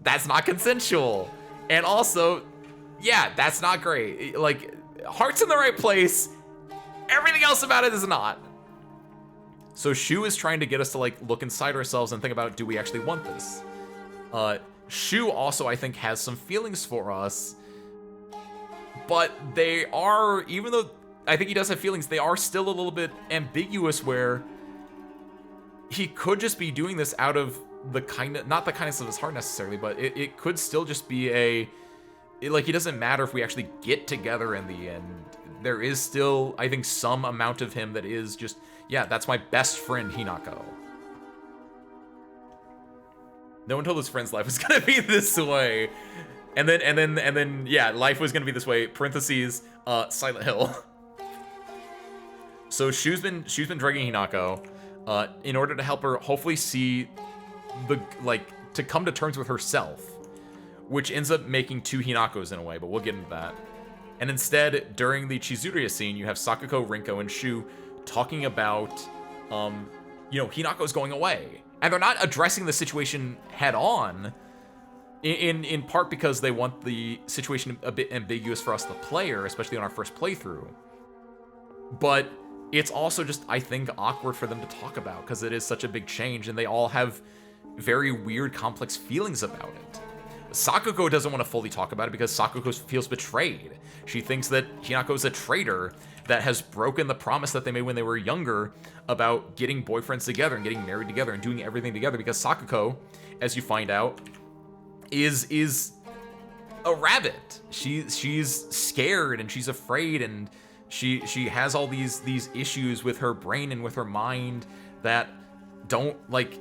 that's not consensual. And also, yeah, that's not great. Like, heart's in the right place, everything else about it is not. So Shu is trying to get us to, like, look inside ourselves and think about, do we actually want this? Shu also, I think, has some feelings for us, but they are, even though I think he does have feelings, they are still a little bit ambiguous, where he could just be doing this out of the not the kindness of his heart necessarily, but it could still just be like, it doesn't matter if we actually get together in the end. There is still, I think, some amount of him that is just, yeah, that's my best friend, Hinako. No one told his friend's life was gonna be this way. And then, yeah, life was gonna be this way, parentheses, Silent Hill. So Shu's been drugging Hinako, in order to help her hopefully see to come to terms with herself, which ends up making two Hinakos in a way, but we'll get into that. And instead, during the Chizuriya scene, you have Sakuko, Rinko, and Shu talking about, Hinako's going away. And they're not addressing the situation head on, in part because they want the situation a bit ambiguous for us, the player, especially on our first playthrough. But it's also just, I think, awkward for them to talk about, because it is such a big change, and they all have very weird, complex feelings about it. Sakuko doesn't want to fully talk about it because Sakuko feels betrayed. She thinks that Hinako's a traitor that has broken the promise that they made when they were younger about getting boyfriends together and getting married together and doing everything together, because Sakuko, as you find out, is a rabbit. She's scared and she's afraid, and she has all these issues with her brain and with her mind that don't, like,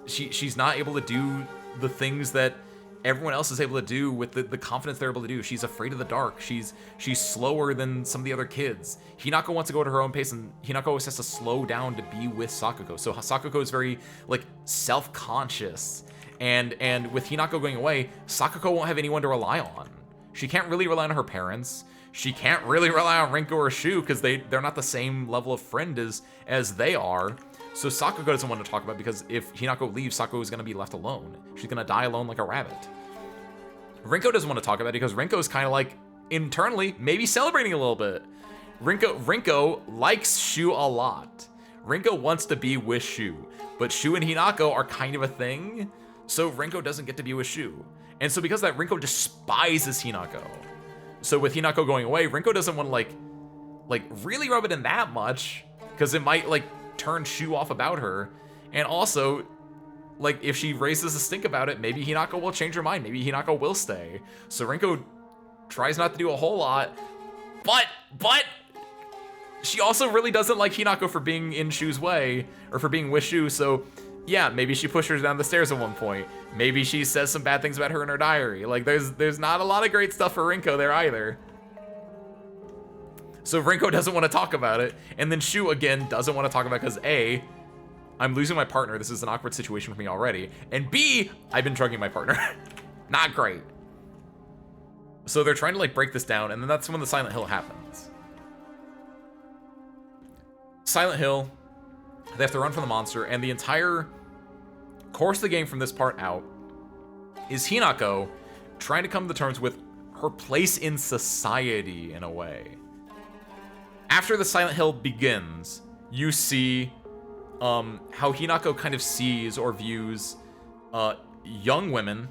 she's not able to do the things that everyone else is able to do with the confidence they're able to do. She's afraid of the dark. She's slower than some of the other kids. Hinako wants to go at her own pace, and Hinako always has to slow down to be with Sakuko. So Sakuko is very, like, self-conscious. And with Hinako going away, Sakuko won't have anyone to rely on. She can't really rely on her parents. She can't really rely on Rinko or Shu because they're not the same level of friend as they are. So Sakuko doesn't want to talk about it, because if Hinako leaves, Sakuko is going to be left alone. She's going to die alone like a rabbit. Rinko doesn't want to talk about it because Rinko is kind of like, internally, maybe celebrating a little bit. Rinko likes Shu a lot. Rinko wants to be with Shu, but Shu and Hinako are kind of a thing, so Rinko doesn't get to be with Shu. And so because of that, Rinko despises Hinako. So with Hinako going away, Rinko doesn't want to, like really rub it in that much, because it might, like, turn Shu off about her. And also, like, if she raises a stink about it, maybe Hinako will change her mind. Maybe Hinako will stay. So Rinko tries not to do a whole lot, but she also really doesn't like Hinako for being in Shu's way, or for being with Shu, so yeah, maybe she pushes her down the stairs at one point. Maybe she says some bad things about her in her diary. Like, there's not a lot of great stuff for Rinko there either. So Rinko doesn't want to talk about it, and then Shu, again, doesn't want to talk about it because A, I'm losing my partner, this is an awkward situation for me already, and B, I've been drugging my partner. Not great. So they're trying to, like, break this down, and then that's when the Silent Hill happens. Silent Hill, they have to run from the monster, and the entire course of the game from this part out is Hinako trying to come to terms with her place in society in a way. After the Silent Hill begins, you see how Hinako kind of sees or views young women,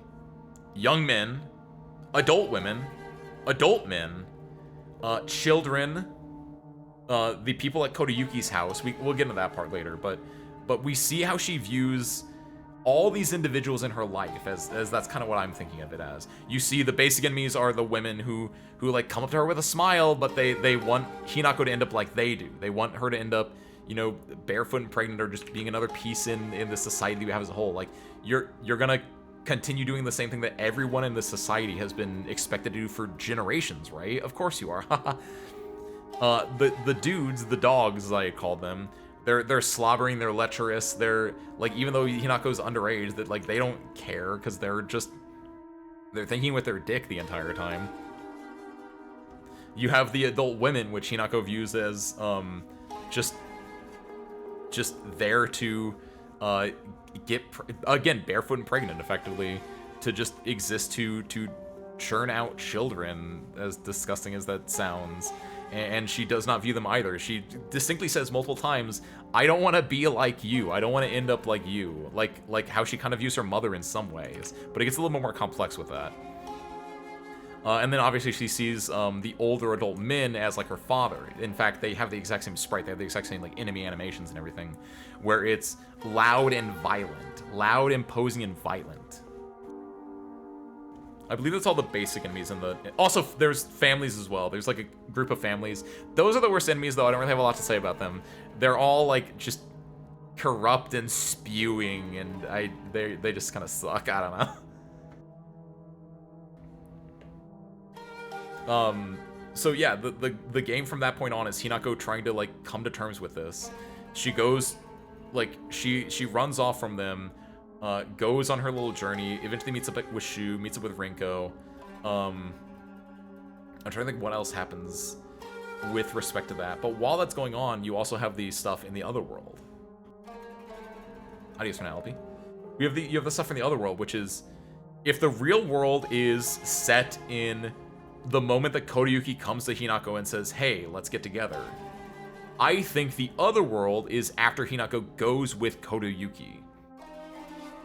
young men, adult women, adult men, children, the people at Kodayuki's house. We'll get into that part later, but we see how she views all these individuals in her life as that's kind of what I'm thinking of it as. You see the basic enemies are the women who like come up to her with a smile, but they want Hinako to end up like they do. They want her to end up, you know, barefoot and pregnant, or just being another piece in the society we have as a whole. Like, you're gonna continue doing the same thing that everyone in the society has been expected to do for generations, right? Of course you are. The dudes, the dogs, as I called them, they're slobbering, they're lecherous, they're like, even though Hinako's underage, that like they don't care because they're thinking with their dick the entire time. You have the adult women, which Hinako views as just there to get again barefoot and pregnant, effectively, to just exist to churn out children, as disgusting as that sounds. And she does not view them either. She distinctly says multiple times, I don't want to be like you. I don't want to end up like you. Like how she kind of views her mother in some ways. But it gets a little bit more complex with that. And then obviously she sees the older adult men as like her father. In fact, they have the exact same sprite. They have the exact same like enemy animations and everything, where it's loud and violent. Loud, imposing, and violent. I believe that's all the basic enemies in the... Also, there's families as well. There's like a group of families. Those are the worst enemies, though. I don't really have a lot to say about them. They're all like just corrupt and spewing, and they just kind of suck. I don't know. So yeah, the game from that point on is Hinako trying to like come to terms with this. She goes, like, she runs off from them. Goes on her little journey, eventually meets up with Shu, meets up with Rinko. I'm trying to think what else happens with respect to that. But while that's going on, you also have the stuff in the other world. Adios, Penelope. You have the stuff in the other world, which is, if the real world is set in the moment that Kodayuki comes to Hinako and says, hey, let's get together, I think the other world is after Hinako goes with Kodayuki.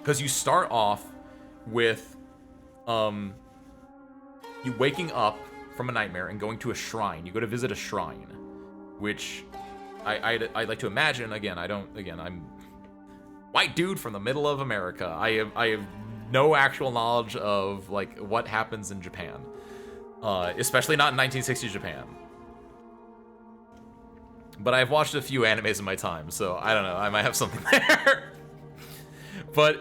Because you start off with you waking up from a nightmare and going to a shrine. You go to visit a shrine, which I'd like to imagine. I'm white dude from the middle of America. I have no actual knowledge of like what happens in Japan, especially not in 1960s Japan. But I've watched a few animes in my time, so I don't know. I might have something there. But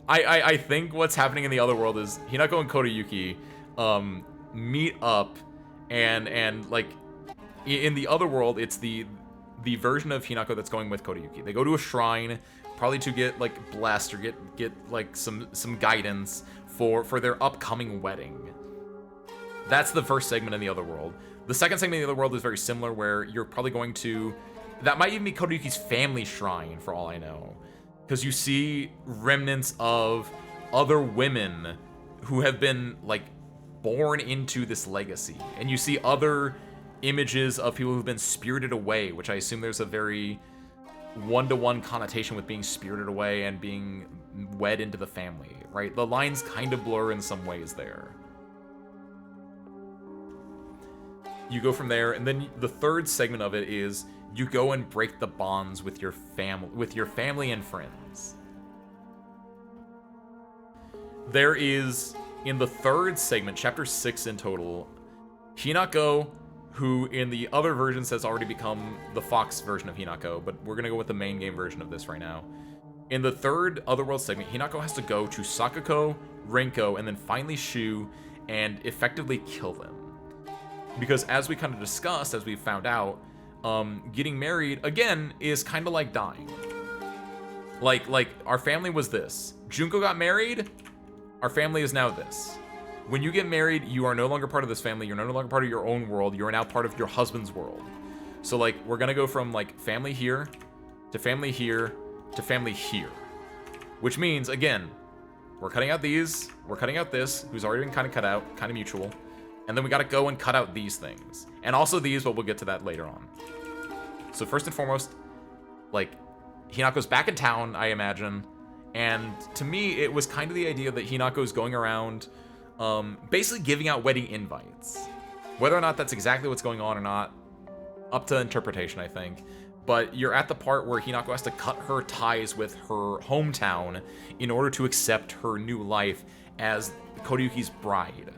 I think what's happening in the other world is Hinako and Kodayuki meet up, and like in the other world, it's the version of Hinako that's going with Kodayuki. They go to a shrine, probably to get like blessed or get like some guidance for their upcoming wedding. That's the first segment in the other world. The second segment in the other world is very similar, where you're probably going to, that might even be Kodayuki's family shrine for all I know. Because you see remnants of other women who have been, like, born into this legacy. And you see other images of people who've been spirited away, which I assume there's a very one-to-one connotation with being spirited away and being wed into the family, right? The lines kind of blur in some ways there. You go from there, and then the third segment of it is you go and break the bonds with your family and friends. There is, in the third segment, chapter 6 in total, Hinako, who in the other versions has already become the Fox version of Hinako, but we're gonna go with the main game version of this right now. In the third Otherworld segment, Hinako has to go to Sakuko, Rinko, and then finally Shu, and effectively kill them. Because as we kind of discussed, as we found out, getting married, again, is kind of like dying. Like, our family was this. Junko got married, our family is now this. When you get married, you are no longer part of this family, you're no longer part of your own world, you are now part of your husband's world. So, like, we're gonna go from, like, family here, to family here, to family here. Which means, again, we're cutting out these, we're cutting out this, who's already been kind of cut out, kind of mutual. And then we gotta go and cut out these things. And also these, but we'll get to that later on. So first and foremost, like, Hinako's back in town, I imagine. And to me, it was kind of the idea that Hinako's going around basically giving out wedding invites. Whether or not that's exactly what's going on or not, up to interpretation, I think. But you're at the part where Hinako has to cut her ties with her hometown in order to accept her new life as Kodayuki's bride.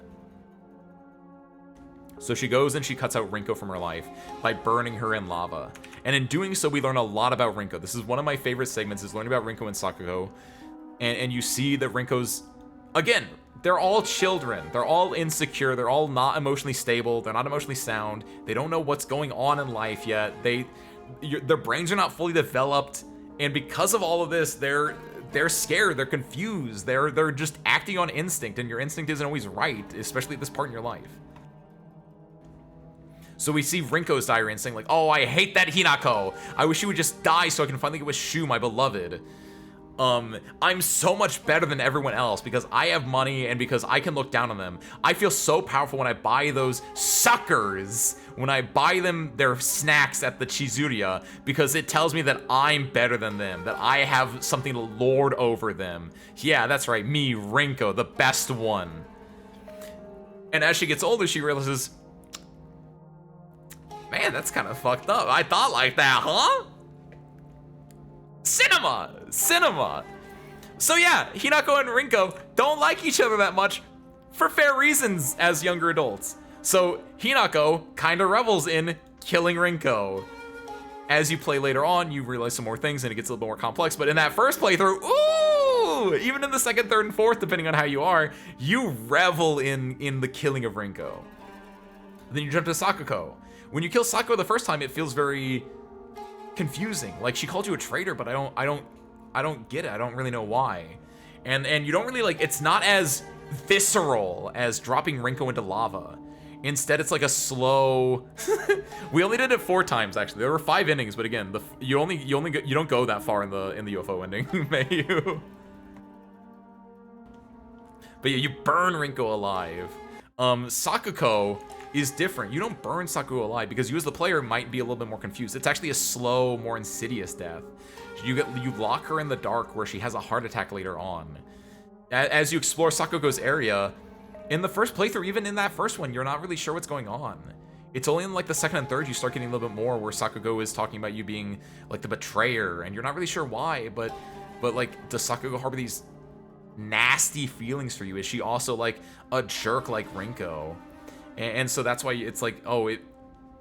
So she goes and she cuts out Rinko from her life by burning her in lava. And in doing so, we learn a lot about Rinko. This is one of my favorite segments, is learning about Rinko and Sakuko. And you see that Rinko's, again, they're all children. They're all insecure. They're all not emotionally stable. They're not emotionally sound. They don't know what's going on in life yet. Their brains are not fully developed. And because of all of this, they're scared. They're confused. They're just acting on instinct. And your instinct isn't always right, especially at this part in your life. So we see Rinko's diary and saying like, oh, I hate that Hinako. I wish she would just die so I can finally get with Shu, my beloved. I'm so much better than everyone else because I have money and because I can look down on them. I feel so powerful when I buy those suckers, when I buy them their snacks at the Chizuria, because it tells me that I'm better than them, that I have something to lord over them. Yeah, that's right, me, Rinko, the best one. And as she gets older, she realizes, man, that's kind of fucked up. I thought like that, huh? Cinema. So yeah, Hinako and Rinko don't like each other that much for fair reasons as younger adults. So Hinako kind of revels in killing Rinko. As you play later on, you realize some more things and it gets a little bit more complex. But in that first playthrough, ooh, even in the second, third, and fourth, depending on how you are, you revel in the killing of Rinko. Then you jump to Sakuko. When you kill Sakuko the first time, it feels very confusing. Like, she called you a traitor, but I don't get it. I don't really know why. And you don't really, like, it's not as visceral as dropping Rinko into lava. Instead, it's like a slow. We only did it 4 times actually. There were 5 endings, but again, you don't go that far in the UFO ending, may you? But yeah, you burn Rinko alive. Sakuko is different. You don't burn Sakuko alive because you as the player might be a little bit more confused. It's actually a slow, more insidious death. You lock her in the dark where she has a heart attack later on. As you explore Sakuko's area, in the first playthrough, even in that first one, you're not really sure what's going on. It's only in like the second and third you start getting a little bit more where Sakuko is talking about you being like the betrayer, and you're not really sure why, but like, does Sakuko harbor these nasty feelings for you? Is she also like a jerk like Rinko? And so that's why it's like, oh,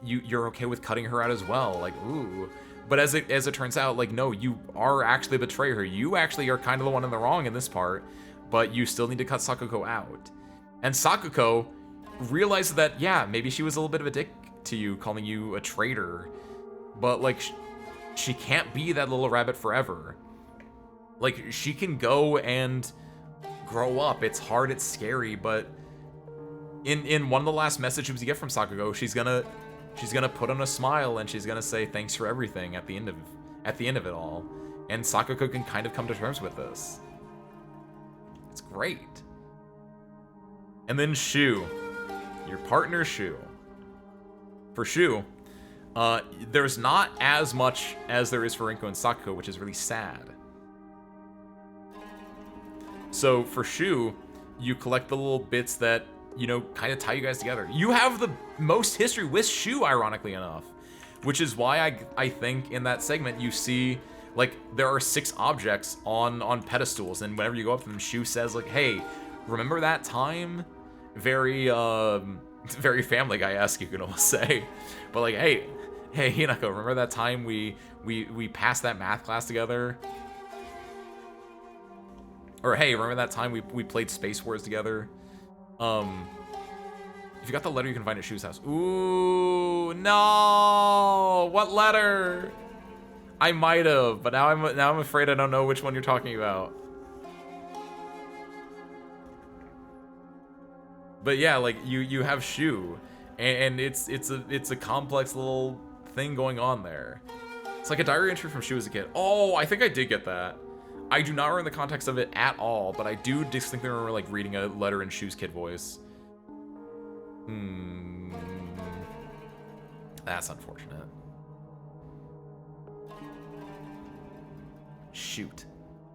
you're okay with cutting her out as well, like, ooh. But as it turns out, like, no, you are actually a betrayer. You actually are kind of the one in the wrong in this part, but you still need to cut Sakuko out. And Sakuko realized that, yeah, maybe she was a little bit of a dick to you, calling you a traitor, but like, she can't be that little rabbit forever. Like, she can go and grow up. It's hard, it's scary, but in one of the last messages you get from Sakuko, she's gonna put on a smile and she's gonna say thanks for everything at the end of it all. And Sakuko can kind of come to terms with this. It's great. And then Shu, your partner Shu. For Shu, there's not as much as there is for Rinko and Sakuko, which is really sad. So for Shu, you collect the little bits that, you know, kind of tie you guys together. You have the most history with Shu, ironically enough. which is why I think in that segment you see, like, there are 6 objects on pedestals, and whenever you go up to them, Shu says, like, hey, remember that time? Very, very Family Guy-esque, you can almost say. But, like, hey, Hinako, remember that time we passed that math class together? Or, hey, remember that time we played Space Wars together? If you got the letter, you can find it at Shu's house. Ooh, no! What letter? I might have, but now I'm afraid I don't know which one you're talking about. But yeah, like you have Shu, and it's a complex little thing going on there. It's like a diary entry from Shu as a kid. Oh, I think I did get that. I do not remember the context of it at all, but I do distinctly remember like reading a letter in Shu's kid voice. That's unfortunate. Shoot.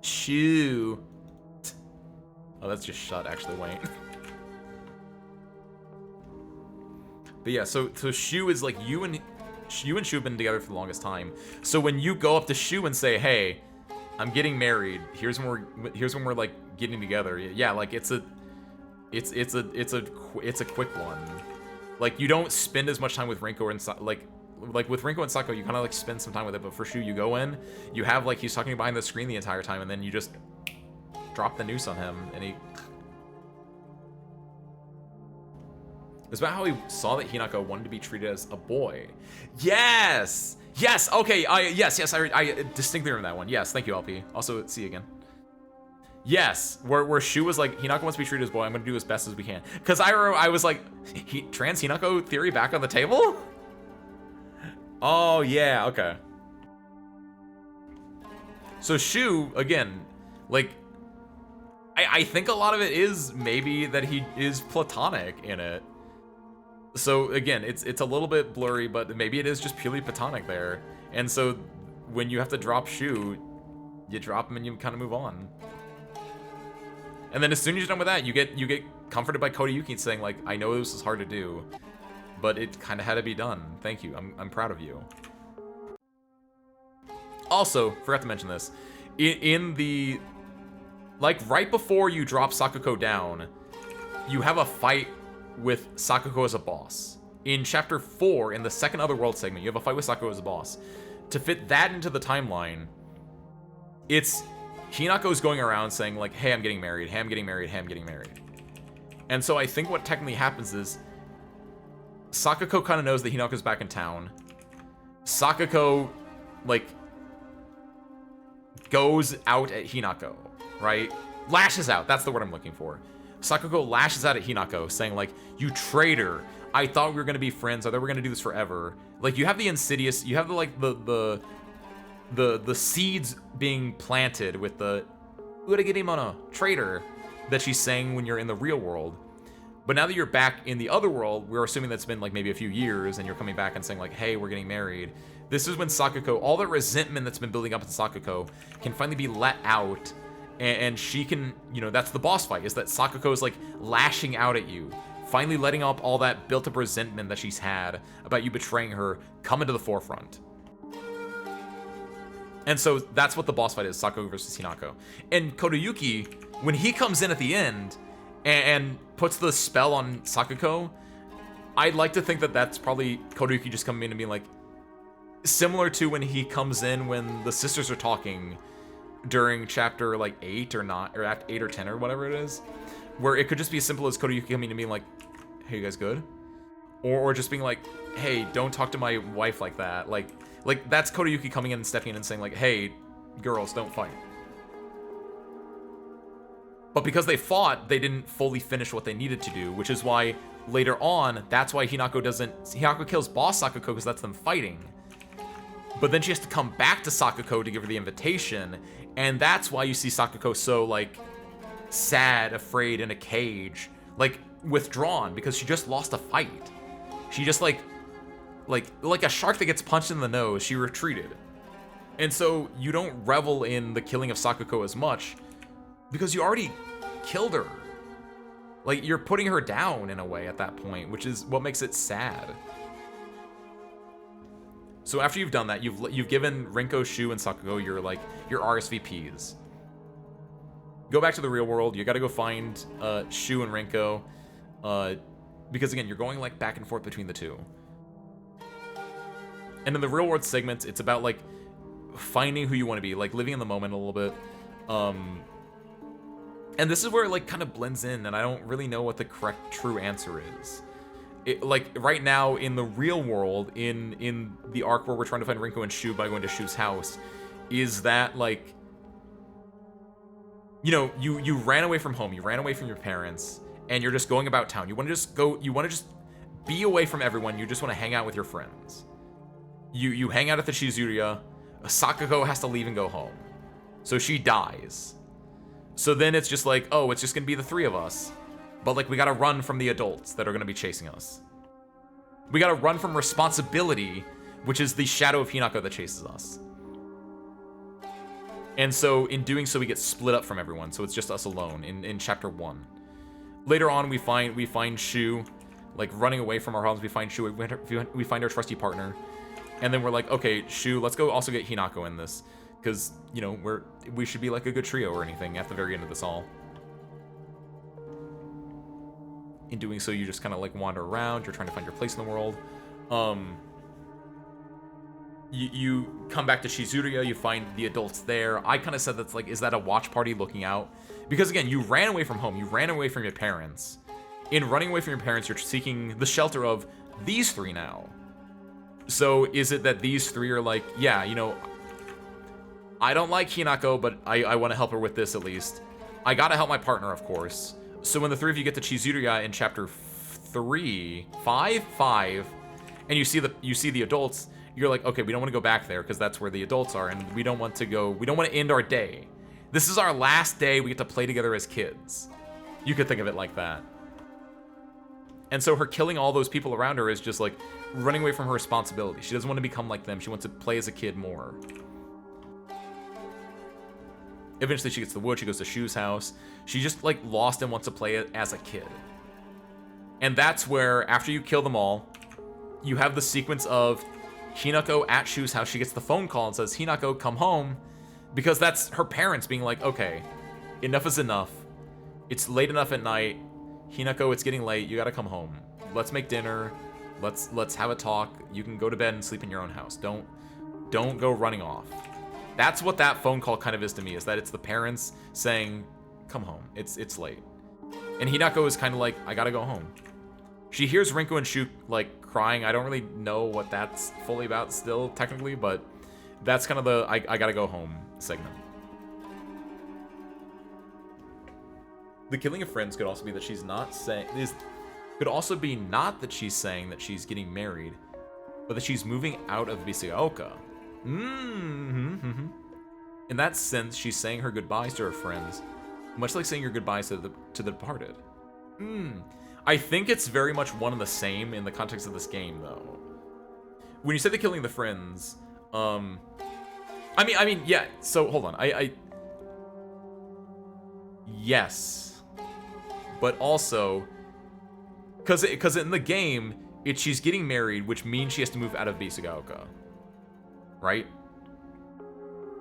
Shoot. Oh, that's just shut, actually, wait. But yeah, so Shu is like, you and Shu have been together for the longest time. So when you go up to Shu and say, hey, I'm getting married, here's when we're like getting together. Yeah, like it's a quick one. Like, you don't spend as much time with Rinko and like with Rinko and Sako, you kind of like spend some time with it, but for Shu, you go in, you have like, he's talking behind the screen the entire time, and then you just drop the noose on him, and he... It's about how he saw that Hinako wanted to be treated as a boy. Yes! Yes! Okay, yes, I distinctly remember that one. Yes, thank you, LP. Also, see you again. Yes, where Shu was like, Hinako wants to be treated as a boy, I'm gonna do as best as we can. Because I was like, trans Hinako theory back on the table? Oh, yeah, okay. So Shu, again, like, I think a lot of it is maybe that he is platonic in it. So again, it's a little bit blurry, but maybe it is just purely platonic there. And so when you have to drop Shu, you drop him and you kind of move on. And then as soon as you're done with that, you get comforted by Kodayuki saying like, I know this is hard to do, but it kind of had to be done. Thank you. I'm proud of you. Also, forgot to mention this. In the, like, right before you drop Sakuko down, you have a fight with Sakuko as a boss. In Chapter 4, in the second Otherworld segment, you have a fight with Sakuko as a boss. To fit that into the timeline, it's Hinako's going around saying like, hey, I'm getting married, hey, I'm getting married, hey, I'm getting married. And so I think what technically happens is Sakuko kind of knows that Hinako's back in town. Sakuko, like, goes out at Hinako, right? Lashes out, that's the word I'm looking for. Sakuko lashes out at Hinako, saying like, you traitor, I thought we were gonna be friends, I thought we were gonna do this forever. Like, you have the insidious, you have the, like, the seeds being planted with the Uragirimono, traitor, that she's saying when you're in the real world. But now that you're back in the other world, we're assuming that's been like maybe a few years, and you're coming back and saying like, hey, we're getting married. This is when Sakuko, all the resentment that's been building up in Sakuko can finally be let out, and she can, you know, that's the boss fight, is that Sakuko is like lashing out at you, finally letting up all that built up resentment that she's had about you betraying her come into the forefront. And so that's what the boss fight is, Sakuko versus Hinako. And Kodayuki, when he comes in at the end and puts the spell on Sakuko, I'd like to think that that's probably Kodayuki just coming in and being like, similar to when he comes in when the sisters are talking during chapter like 8 or not, or act 8 or 10 or whatever it is, where it could just be as simple as Kodayuki coming in and being like, hey, you guys good? Or just being like, hey, don't talk to my wife like that. Like that's Kodayuki coming in and stepping in and saying like, hey, girls, don't fight. But because they fought, they didn't fully finish what they needed to do, which is why later on, that's why Hinako kills boss Sakuko, because that's them fighting. But then she has to come back to Sakuko to give her the invitation, and that's why you see Sakuko so, like, sad, afraid, in a cage, like, withdrawn, because she just lost a fight. She just, like a shark that gets punched in the nose, she retreated. And so you don't revel in the killing of Sakuko as much, because you already killed her. Like, you're putting her down in a way at that point, which is what makes it sad. So after you've done that, you've given Rinko, Shu, and Sakugo your RSVPs. Go back to the real world. You got to go find Shu and Rinko, because again, you're going like back and forth between the two. And in the real world segments, it's about like finding who you want to be, like living in the moment a little bit. And this is where it like kind of blends in, and I don't really know what the correct true answer is. Like right now in the real world, in the arc where we're trying to find Rinko and Shu by going to Shu's house, is that like, you know, you ran away from home, you ran away from your parents, and you're just going about town. You want to just be away from everyone. You just want to hang out with your friends. You hang out at the Shizuria. Sakugo has to leave and go home, so she dies. So then it's just like, oh, it's just gonna be the three of us. But like, we gotta run from the adults that are gonna be chasing us. We gotta run from responsibility, which is the shadow of Hinako that chases us. And so in doing so, we get split up from everyone. So it's just us alone in chapter 1. Later on, we find Shu, like running away from our problems. We find Shu. We find our trusty partner, and then we're like, okay, Shu, let's go also get Hinako in this, because you know we should be like a good trio or anything at the very end of this all. In doing so, you just kind of like wander around. You're trying to find your place in the world. You come back to Shizuria, you find the adults there. I kind of said that's like, is that a watch party looking out? Because again, you ran away from home, you ran away from your parents. In running away from your parents, you're seeking the shelter of these three now. So is it that these three are like, yeah, you know, I don't like Hinako, but I want to help her with this at least. I gotta help my partner, of course. So when the three of you get to Shizuria in chapter 5, and you see the adults, you're like, okay, we don't want to go back there because that's where the adults are, and we don't want to end our day. This is our last day we get to play together as kids. You could think of it like that. And so her killing all those people around her is just like running away from her responsibility. She doesn't want to become like them. She wants to play as a kid more. Eventually she gets to the wood, she goes to Shu's house. She just like lost and wants to play it as a kid. And that's where, after you kill them all, you have the sequence of Hinako at Shu's house. She gets the phone call and says, Hinako, come home. Because that's her parents being like, okay, enough is enough. It's late enough at night. Hinako, it's getting late. You gotta come home. Let's make dinner. Let's have a talk. You can go to bed and sleep in your own house. Don't go running off. That's what that phone call kind of is to me, is that it's the parents saying, come home. It's late. And Hinako is kind of like, I gotta go home. She hears Rinko and Shu like crying. I don't really know what that's fully about still, technically, but that's kind of the I gotta go home segment. The killing of friends could also be that she's not saying could also be not that she's saying that she's getting married, but that she's moving out of Bisagaoka. In that sense, she's saying her goodbyes to her friends, much like saying your goodbyes to the departed. I think it's very much one and the same in the context of this game, though. When you say the killing of the friends, I mean, yeah. So hold on, yes, but also, because in the game, she's getting married, which means she has to move out of Bisagaoka, right?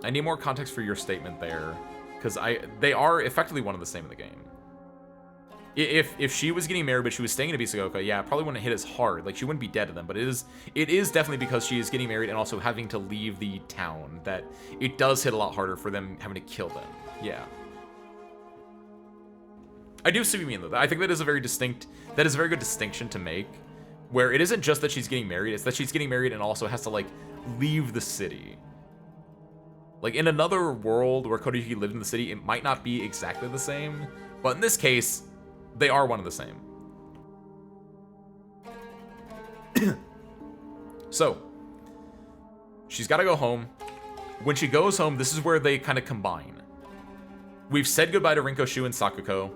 I need more context for your statement there, because they are effectively one and the same in the game. If she was getting married but she was staying in Bisagaoka, yeah, it probably wouldn't hit as hard. Like, she wouldn't be dead to them, but it is definitely because she is getting married and also having to leave the town that it does hit a lot harder for them having to kill them. Yeah. I do see what you mean, though. I think that is a very good distinction to make, where it isn't just that she's getting married, it's that she's getting married and also has to, like, leave the city. Like, in another world where Kodayuki lived in the city, it might not be exactly the same, but in this case, they are one and the same. So, she's got to go home. When she goes home, this is where they kind of combine. We've said goodbye to Rinko, Shu, and Sakuko.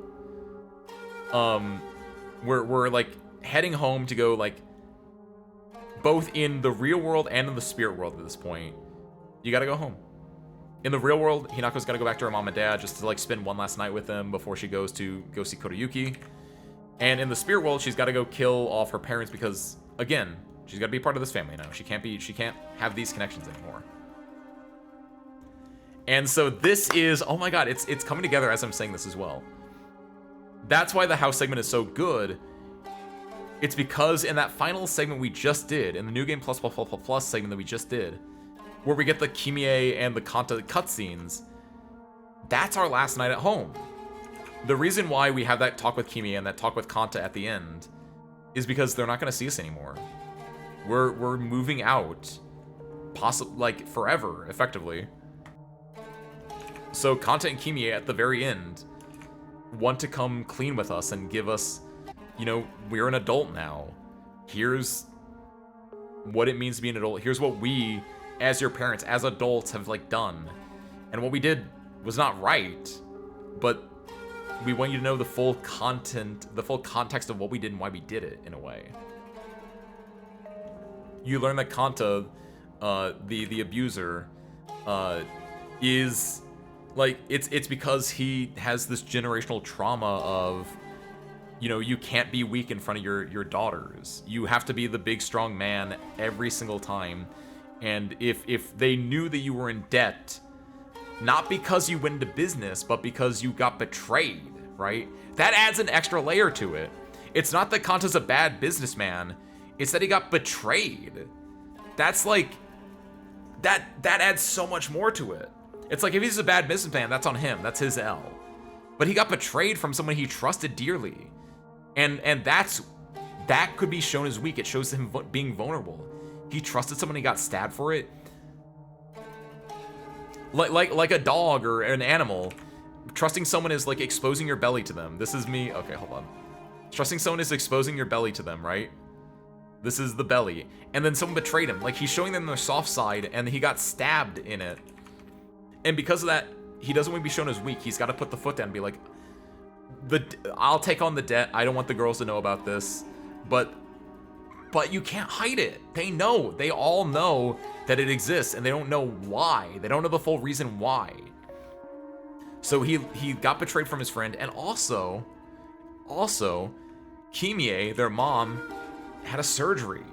We're like heading home to go, like, both in the real world and in the spirit world at this point. You got to go home. In the real world, Hinako's got to go back to her mom and dad just to, like, spend one last night with them before she goes to go see Kodayuki. And in the spirit world, she's got to go kill off her parents because, again, She's got to be part of this family now. She can't have these connections anymore. And so this is, oh my god, it's coming together as I'm saying this as well. That's why the house segment is so good. It's because in that final segment we just did, in the New Game Plus segment that we just did, where we get the Kimie and the Kanta cutscenes, that's our last night at home. The reason why we have that talk with Kimie and that talk with Kanta at the end is because they're not going to see us anymore. We're moving out, possibly like forever, effectively. So Kanta and Kimie at the very end want to come clean with us and give us, you know, we're an adult now. Here's what it means to be an adult. Here's what we, as your parents, as adults, have like done. And what we did was not right, but we want you to know the full content, the full context of what we did and why we did it, in a way. You learn that Kanta, the abuser, is like, it's because he has this generational trauma of, you know, you can't be weak in front of your daughters. You have to be the big strong man every single time. And if they knew that you were in debt, not because you went into business, but because you got betrayed, right? That adds an extra layer to it. It's not that Kanta's a bad businessman, it's that he got betrayed. That's like, that adds so much more to it. It's like, if he's a bad businessman, that's on him, that's his L. But he got betrayed from someone he trusted dearly. And that could be shown as weak. It shows him being vulnerable. He trusted someone, he got stabbed for it. Like a dog or an animal, trusting someone is like exposing your belly to them. This is me. Okay, hold on. Trusting someone is exposing your belly to them, right? This is the belly. And then someone betrayed him. Like, he's showing them their soft side, and he got stabbed in it. And because of that, he doesn't want to be shown as weak. He's got to put the foot down and be like, I'll take on the debt. I don't want the girls to know about this. But you can't hide it. They know. They all know that it exists, and they don't know why. They don't know the full reason why. So he got betrayed from his friend, and also, Kimie, their mom, had a surgery.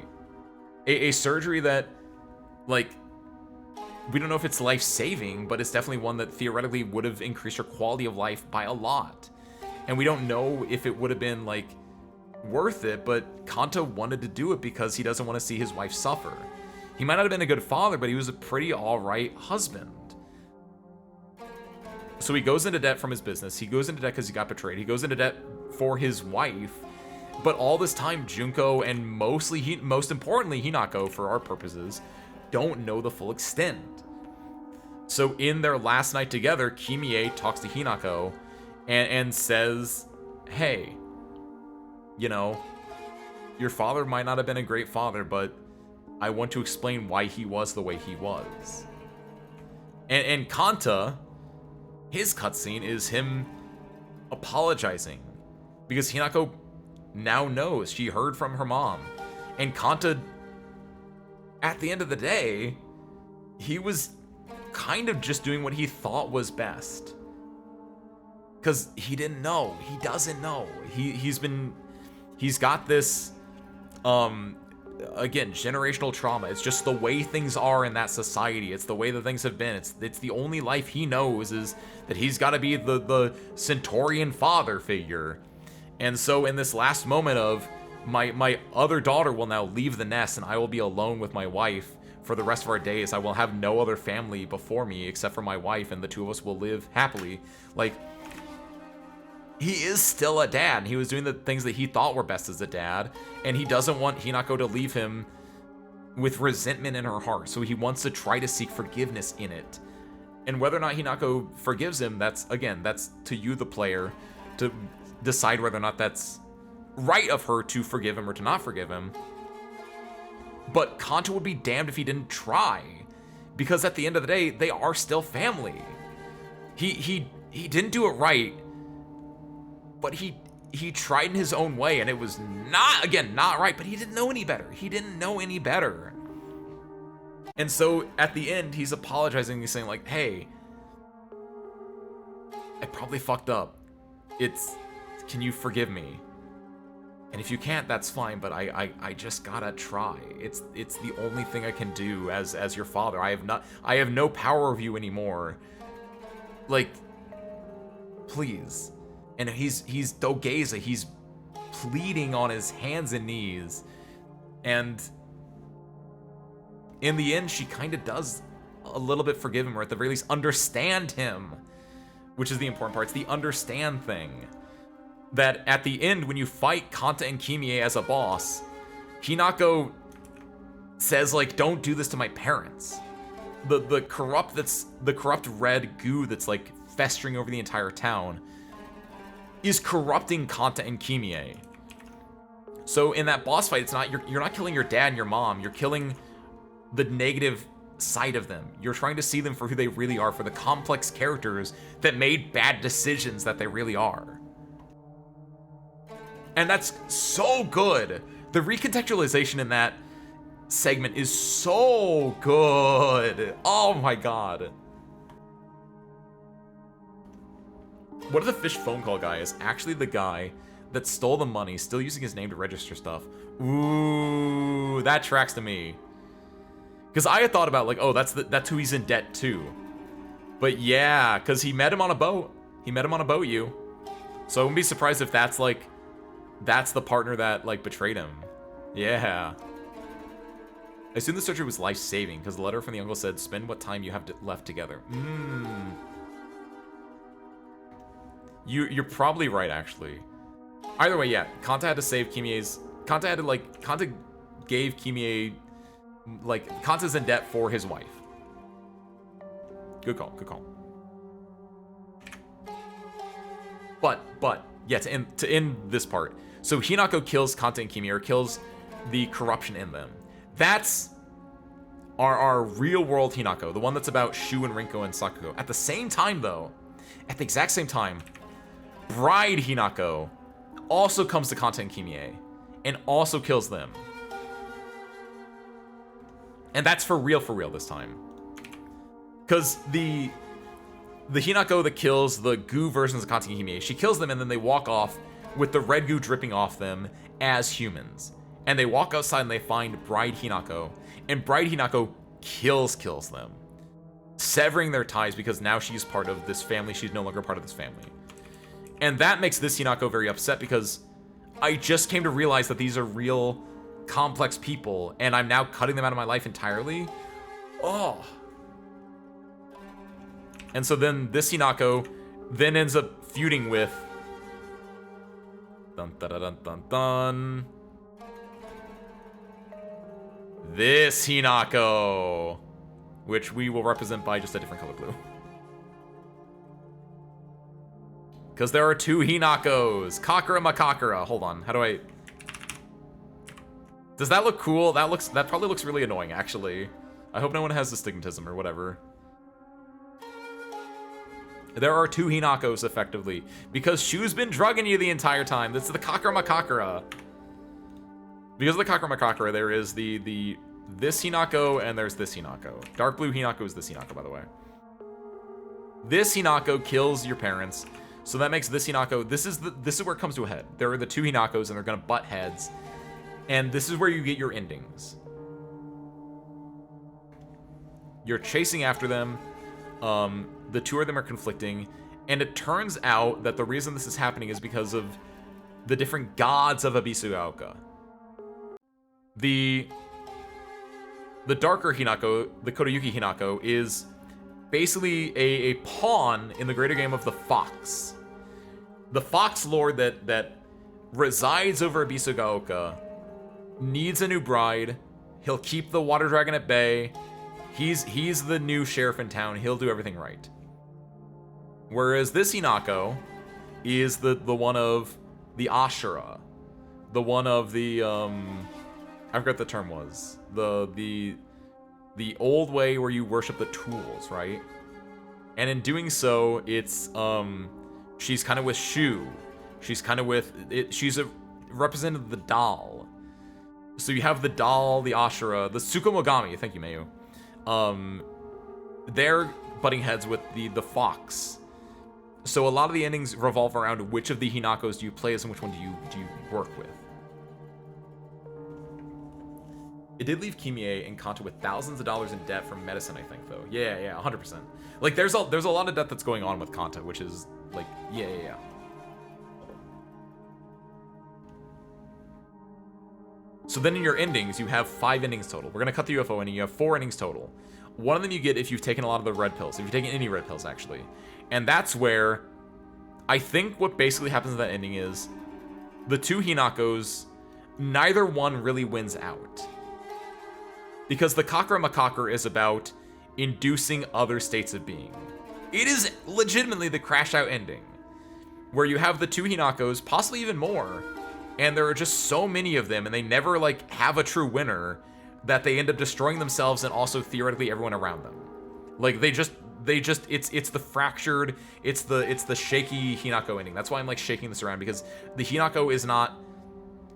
A surgery that, like, we don't know if it's life-saving, but it's definitely one that theoretically would have increased her quality of life by a lot. And we don't know if it would have been, like, worth it, but Kanta wanted to do it because he doesn't want to see his wife suffer. He might not have been a good father, but he was a pretty alright husband. So he goes into debt from his business. He goes into debt because he got betrayed. He goes into debt for his wife. But all this time, Junko and most importantly, Hinako, for our purposes, don't know the full extent. So in their last night together, Kimie talks to Hinako and says, hey, you know, your father might not have been a great father, but I want to explain why he was the way he was. And Kanta, his cutscene is him apologizing because Hinako now knows. She heard from her mom. And Kanta, at the end of the day, he was kind of just doing what he thought was best. Because he didn't know. He doesn't know. He's got this, again, generational trauma. It's just the way things are in that society. It's the way that things have been. It's the only life he knows is that he's got to be the Centaurian father figure. And so in this last moment of my other daughter will now leave the nest and I will be alone with my wife for the rest of our days. I will have no other family before me except for my wife, and the two of us will live happily. Like, he is still a dad, and he was doing the things that he thought were best as a dad, and he doesn't want Hinako to leave him with resentment in her heart, so he wants to try to seek forgiveness in it. And whether or not Hinako forgives him, that's to you, the player, to decide whether or not that's right of her to forgive him or to not forgive him. But Kanta would be damned if he didn't try, because at the end of the day, they are still family. He didn't do it right, but he tried in his own way, and it was not right, but he didn't know any better. He didn't know any better. And so at the end, he's apologizing. He's saying like, hey, I probably fucked up. Can you forgive me? And if you can't, that's fine, but I just gotta try. It's the only thing I can do as your father. I have no power of you anymore. Like, please. And he's Dogeza, he's pleading on his hands and knees. And in the end, she kind of does a little bit forgive him, or at the very least understand him, which is the important part. It's the understand thing. That at the end, when you fight Kanta and Kimie as a boss, Hinako says, like, don't do this to my parents. The corrupt red goo that's like festering over the entire town is corrupting Kanta and Kimie. So in that boss fight, it's not you're not killing your dad and your mom, you're killing the negative side of them. You're trying to see them for who they really are, for the complex characters that made bad decisions that they really are. And that's so good. The recontextualization in that segment is so good. Oh my god. What if the fish phone call guy is actually the guy that stole the money, still using his name to register stuff? Ooh, that tracks to me. Because I had thought about, like, oh, that's who he's in debt to. But yeah, because he met him on a boat. He met him on a boat, So I wouldn't be surprised if that's, like, that's the partner that, like, betrayed him. Yeah. I assume the surgery was life-saving, because the letter from the uncle said, spend what time you have left together. You're probably right, actually. Either way, yeah. Kanta had to save Kimie's... Kanta gave Kimie... Like, Kanta's in debt for his wife. Good call, good call. But, yeah, to end this part. So Hinako kills Kanta and Kimie, or kills the corruption in them. That's our real-world Hinako, the one that's about Shu and Rinko and Sakugo. At the same time, though, at the exact same time, Bride Hinako also comes to Kanta and Kimie, and also kills them. And that's for real this time. Because the Hinako that kills the goo versions of Kanta and Kimie, she kills them and then they walk off with the red goo dripping off them as humans. And they walk outside and they find Bride Hinako. And Bride Hinako kills them. Severing their ties because now she's part of this family. She's no longer part of this family. And that makes this Hinako very upset because I just came to realize that these are real complex people and I'm now cutting them out of my life entirely. Oh. And so then this Hinako then ends up feuding with this Hinako, which we will represent by just a different color blue. Because there are two Hinakos. Kakura Makakura. Hold on. How do I... Does that look cool? That probably looks really annoying, actually. I hope no one has astigmatism or whatever. There are two Hinakos, effectively. Because Shu's been drugging you the entire time. This is the Kakura Makakura. Because of the Kakura Makakura, there is this Hinako and there's this Hinako. Dark blue Hinako is this Hinako, by the way. This Hinako kills your parents. So that makes this Hinako, this is where it comes to a head. There are the two Hinakos and they're gonna butt heads. And this is where you get your endings. You're chasing after them. The two of them are conflicting. And it turns out that the reason this is happening is because of the different gods of Abisugaoka. The darker Hinako, the Kodayuki Hinako, is basically a pawn in the greater game of the Fox. The Fox Lord that resides over Abisugaoka needs a new bride. He'll keep the water dragon at bay. He's the new sheriff in town. He'll do everything right. Whereas this Hinako is the one of the Ashura. The one of the I forgot what the term was. The old way where you worship the tools, right? And in doing so, it's she's kind of with Shu. She's kind of with it. She's a representative of the doll. So you have the doll, the Ashura, the Tsukumogami. Thank you, Mayu. They're butting heads with the fox. So a lot of the endings revolve around which of the Hinakos do you play as and which one do you work with. It did leave Kimie and Kanta with thousands of dollars in debt from medicine, I think, though. Yeah, 100%. Like, there's a lot of debt that's going on with Kanta, which is, like, yeah. So then in your endings, you have 5 endings total. We're going to cut the UFO ending. You have 4 endings total. One of them you get if you've taken a lot of the red pills. If you've taken any red pills, actually. And that's where I think what basically happens in that ending is the 2 Hinakos, neither one really wins out. Because the Kakra Makakra is about inducing other states of being. It is legitimately the crash out ending, where you have the 2 Hinakos, possibly even more, and there are just so many of them, and they never like have a true winner, that they end up destroying themselves and also theoretically everyone around them. Like they just it's the fractured, it's the shaky Hinako ending. That's why I'm like shaking this around, because the Hinako is not,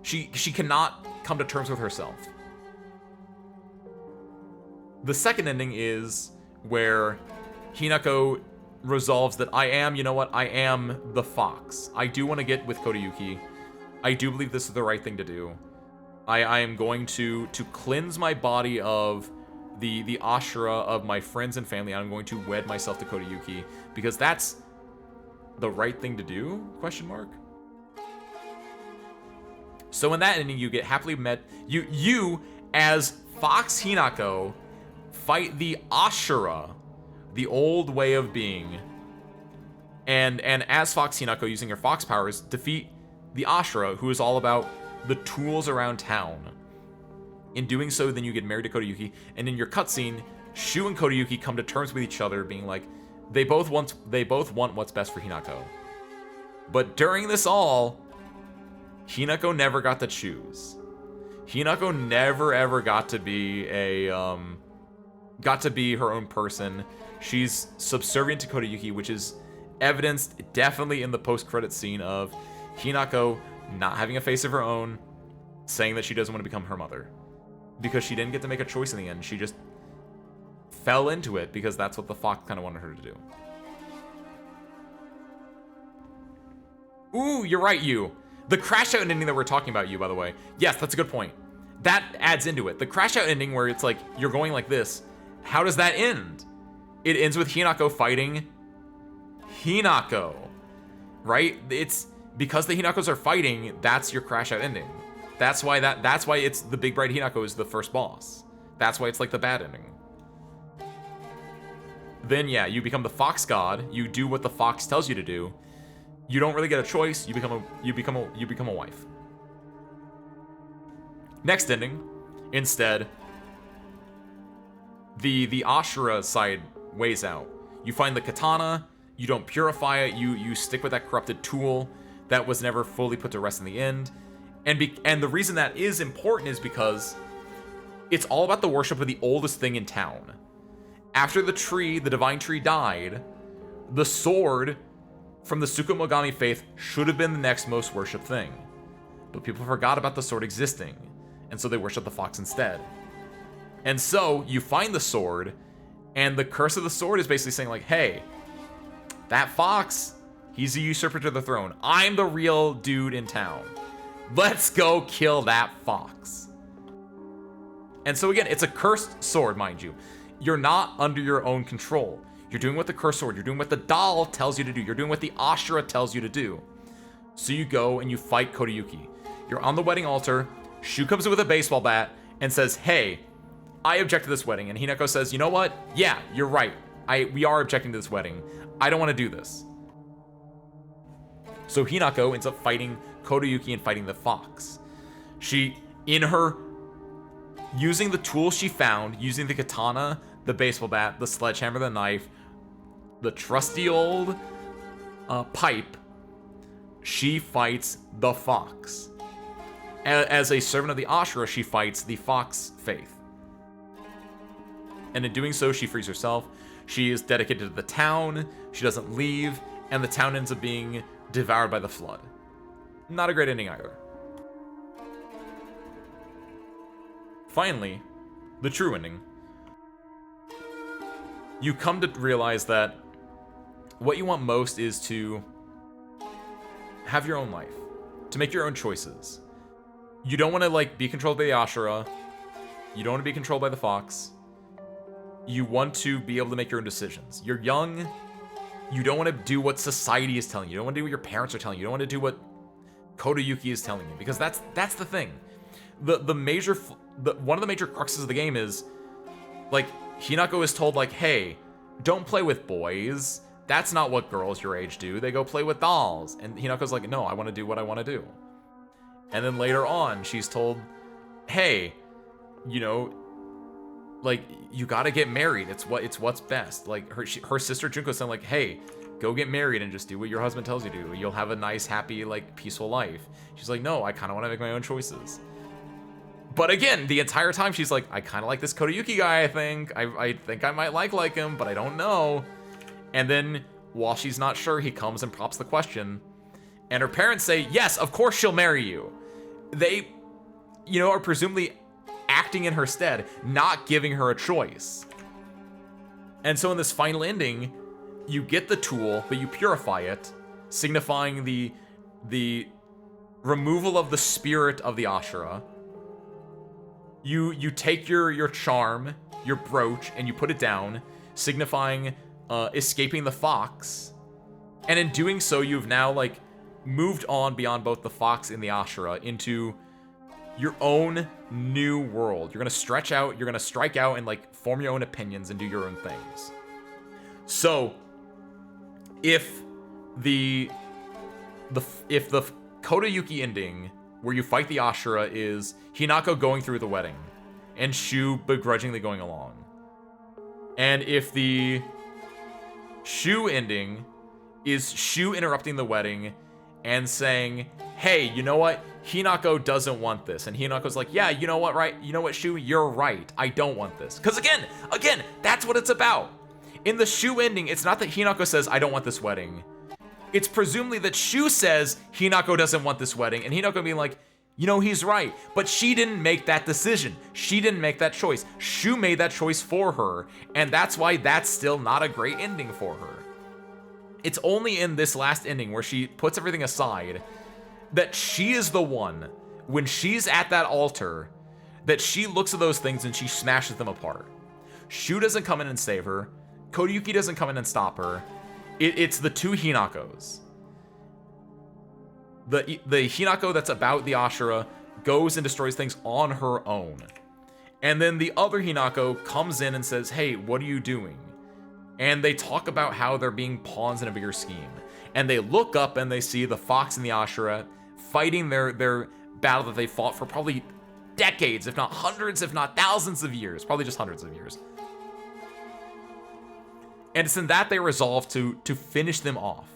she cannot come to terms with herself. The second ending is where Hinako resolves that I am, you know what, I am the fox. I do want to get with Kodayuki. I do believe this is the right thing to do. I am going to cleanse my body of the ashura of my friends and family. I'm going to wed myself to Kodayuki because that's the right thing to do? Question mark. So in that ending, you get happily met. You as Fox Hinako fight the ashura, the old way of being, and as Fox Hinako, using your fox powers, defeat the ashura, who is all about the tools around town. In doing so, then you get married to Kodayuki, and in your cutscene, Shu and Kodayuki come to terms with each other, being like, they both want what's best for Hinako. But during this all, Hinako never got to choose. Hinako never ever got to be her own person. She's subservient to Kodayuki, which is evidenced definitely in the post-credit scene of Hinako not having a face of her own, saying that she doesn't want to become her mother. Because she didn't get to make a choice in the end. She just fell into it because that's what the fox kind of wanted her to do. Ooh, you're right, you. The crash out ending that we're talking about, you, by the way. Yes, that's a good point. That adds into it. The crash out ending where it's like, you're going like this. How does that end? It ends with Hinako fighting Hinako. Right? It's because the Hinakos are fighting, that's your crash out ending. That's why it's the big bright Hinako is the first boss. That's why it's like the bad ending. Then yeah, you become the fox god. You do what the fox tells you to do. You don't really get a choice. You become a wife. Next ending, instead, the Ashura side weighs out. You find the katana. You don't purify it. You stick with that corrupted tool that was never fully put to rest in the end. And the reason that is important is because it's all about the worship of the oldest thing in town. After the divine tree died, the sword from the Tsukumogami faith should have been the next most worshipped thing. But people forgot about the sword existing, and so they worship the fox instead. And so you find the sword, and the curse of the sword is basically saying like, hey, that fox, he's a usurper to the throne. I'm the real dude in town. Let's go kill that fox. And so again, it's a cursed sword, mind you. You're not under your own control. You're doing what the cursed sword, you're doing what the doll tells you to do. You're doing what the Ashura tells you to do. So you go and you fight Kodayuki. You're on the wedding altar. Shu comes in with a baseball bat and says, hey, I object to this wedding. And Hinako says, you know what? Yeah, you're right. We are objecting to this wedding. I don't want to do this. So Hinako ends up fighting Kodayuki and fighting the fox. She, in her, using the tools she found, using the katana, the baseball bat, the sledgehammer, the knife, the trusty old pipe, she fights the fox. As a servant of the Ashura, she fights the fox faith. And in doing so, she frees herself. She is dedicated to the town. She doesn't leave. And the town ends up being devoured by the flood. Not a great ending either. Finally, the true ending. You come to realize that what you want most is to have your own life, to make your own choices. You don't want to like be controlled by the Ashura. You don't want to be controlled by the fox. You want to be able to make your own decisions. You're young. You don't want to do what society is telling you. You don't want to do what your parents are telling you. You don't want to do what Kodayuki is telling you, because that's the thing. One of the major cruxes of the game is, like, Hinako is told, like, hey, don't play with boys. That's not what girls your age do. They go play with dolls. And Hinako's like, no, I want to do what I want to do. And then later on, she's told, hey, you know, like, you gotta get married. It's what's best. Like, her sister Junko's saying, like, hey, go get married and just do what your husband tells you to do. You'll have a nice, happy, like, peaceful life. She's like, no, I kind of want to make my own choices. But again, the entire time she's like, I kind of like this Kodayuki guy, I think. I think I might like him, but I don't know. And then, while she's not sure, he comes and props the question. And her parents say, yes, of course she'll marry you. They, you know, are presumably acting in her stead, not giving her a choice. And so in this final ending, you get the tool, but you purify it, signifying the removal of the spirit of the Ashura. You take your charm, your brooch, and you put it down, signifying escaping the fox. And in doing so, you've now, like, moved on beyond both the fox and the Ashura into your own new world. You're gonna stretch out, you're gonna strike out and, like, form your own opinions and do your own things. So, if the Kodayuki ending, where you fight the Ashura, is Hinako going through the wedding and Shu begrudgingly going along, and if the Shu ending is Shu interrupting the wedding and saying, hey, you know what? Hinako doesn't want this. And Hinako's like, yeah, you know what, right? You know what, Shu? You're right. I don't want this. Because again, that's what it's about. In the Shu ending, it's not that Hinako says, I don't want this wedding. It's presumably that Shu says Hinako doesn't want this wedding, and Hinako being like, you know, he's right. But she didn't make that decision. She didn't make that choice. Shu made that choice for her, and that's why that's still not a great ending for her. It's only in this last ending where she puts everything aside that she is the one, when she's at that altar, that she looks at those things and she smashes them apart. Shu doesn't come in and save her. Kodayuki doesn't come in and stop her. It's the two Hinakos. The Hinako that's about the Ashura goes and destroys things on her own. And then the other Hinako comes in and says, hey, what are you doing? And they talk about how they're being pawns in a bigger scheme. And they look up and they see the fox and the Ashura fighting their battle that they fought for probably decades, if not hundreds, if not thousands of years. Probably just hundreds of years. And it's in that they resolve to finish them off.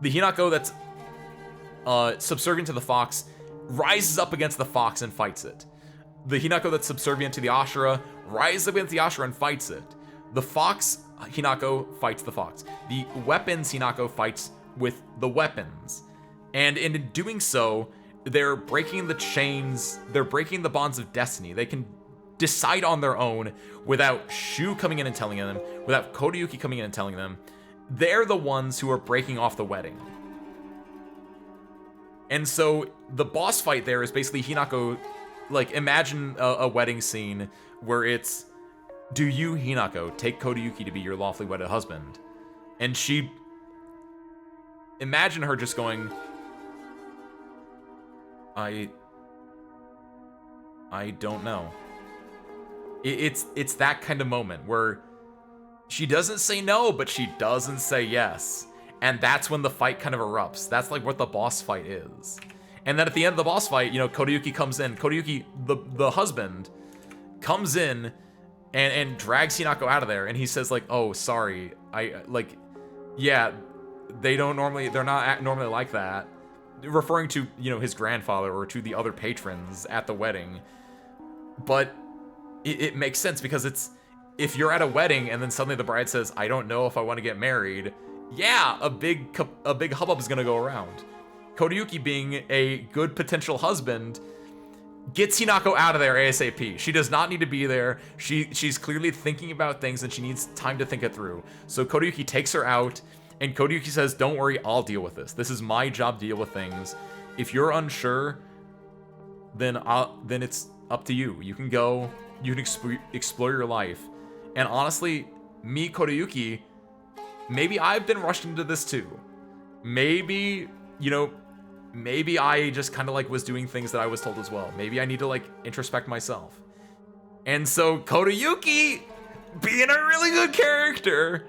The Hinako that's subservient to the fox rises up against the fox and fights it. The Hinako that's subservient to the Ashura rises up against the Ashura and fights it. The fox Hinako fights the fox. The weapons Hinako fights with the weapons. And in doing so, they're breaking the chains, they're breaking the bonds of destiny. They can decide on their own without Shu coming in and telling them, without Kodayuki coming in and telling them. They're the ones who are breaking off the wedding. And so the boss fight there is basically Hinako, like, imagine a wedding scene where it's, do you, Hinako, take Kodayuki to be your lawfully wedded husband? And she, imagine her just going, I don't know. It's that kind of moment where she doesn't say no, but she doesn't say yes. And that's when the fight kind of erupts. That's like what the boss fight is. And then at the end of the boss fight, you know, Kodayuki comes in. Kodayuki, the husband, comes in and drags Hinako out of there. And he says, like, oh, sorry. Yeah, they're not normally like that. Referring to, you know, his grandfather or to the other patrons at the wedding. But it makes sense because it's, if you're at a wedding and then suddenly the bride says, I don't know if I want to get married, yeah, a big hubbub is going to go around. Kodayuki, being a good potential husband, gets Hinako out of there ASAP. She does not need to be there. She's clearly thinking about things and she needs time to think it through. So Kodayuki takes her out, and Kodayuki says, don't worry, I'll deal with this. This is my job to deal with things. If you're unsure, then it's up to you. You can go, you can explore your life. And honestly, me, Kodayuki, maybe I've been rushed into this too. Maybe, you know, maybe I just kind of like was doing things that I was told as well. Maybe I need to like introspect myself. And so Kodayuki, being a really good character,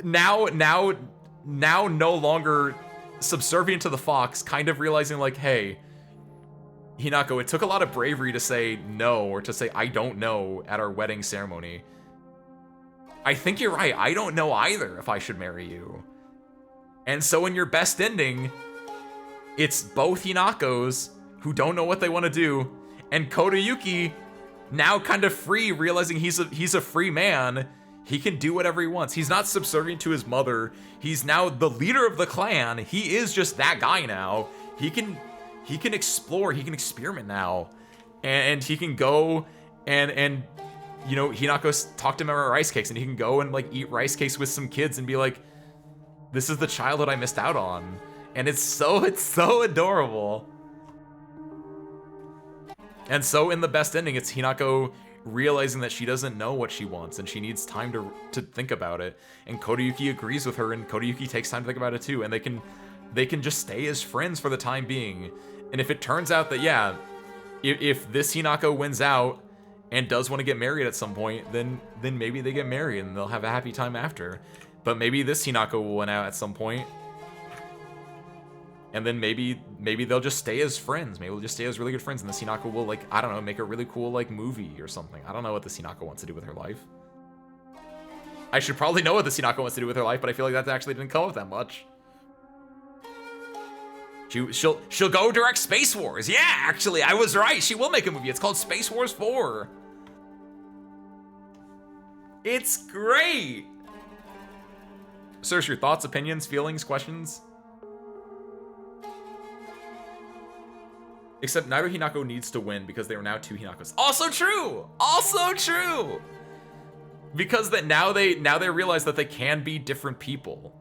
now no longer subservient to the fox, kind of realizing like, hey, Hinako, it took a lot of bravery to say no, or to say I don't know at our wedding ceremony. I think you're right. I don't know either if I should marry you. And so in your best ending, it's both Hinakos who don't know what they want to do, and Kodayuki, now kind of free, realizing he's a free man. He can do whatever he wants. He's not subservient to his mother. He's now the leader of the clan. He is just that guy now. He can explore, he can experiment now. And he can go and you know, Hinako talked to him about rice cakes, and he can go and like eat rice cakes with some kids and be like, this is the childhood I missed out on. And it's so adorable. And so in the best ending, it's Hinako realizing that she doesn't know what she wants and she needs time to think about it. And Kodayuki agrees with her, and Kodayuki takes time to think about it too. And they can just stay as friends for the time being. And if it turns out that, yeah, if this Hinako wins out and does want to get married at some point, then maybe they get married and they'll have a happy time after. But maybe this Hinako will win out at some point, and then maybe they'll just stay as friends. Maybe they'll just stay as really good friends, and the Hinako will, like, I don't know, make a really cool, like, movie or something. I don't know what the Hinako wants to do with her life. I should probably know what the Hinako wants to do with her life, but I feel like that actually didn't come up that much. She'll go direct Space Wars. Yeah, actually, I was right. She will make a movie. It's called Space Wars 4. It's great. Sirs, your thoughts, opinions, feelings, questions? Except neither Hinako needs to win because there are now two Hinakos. Also true! Also true! Because that now they realize that they can be different people.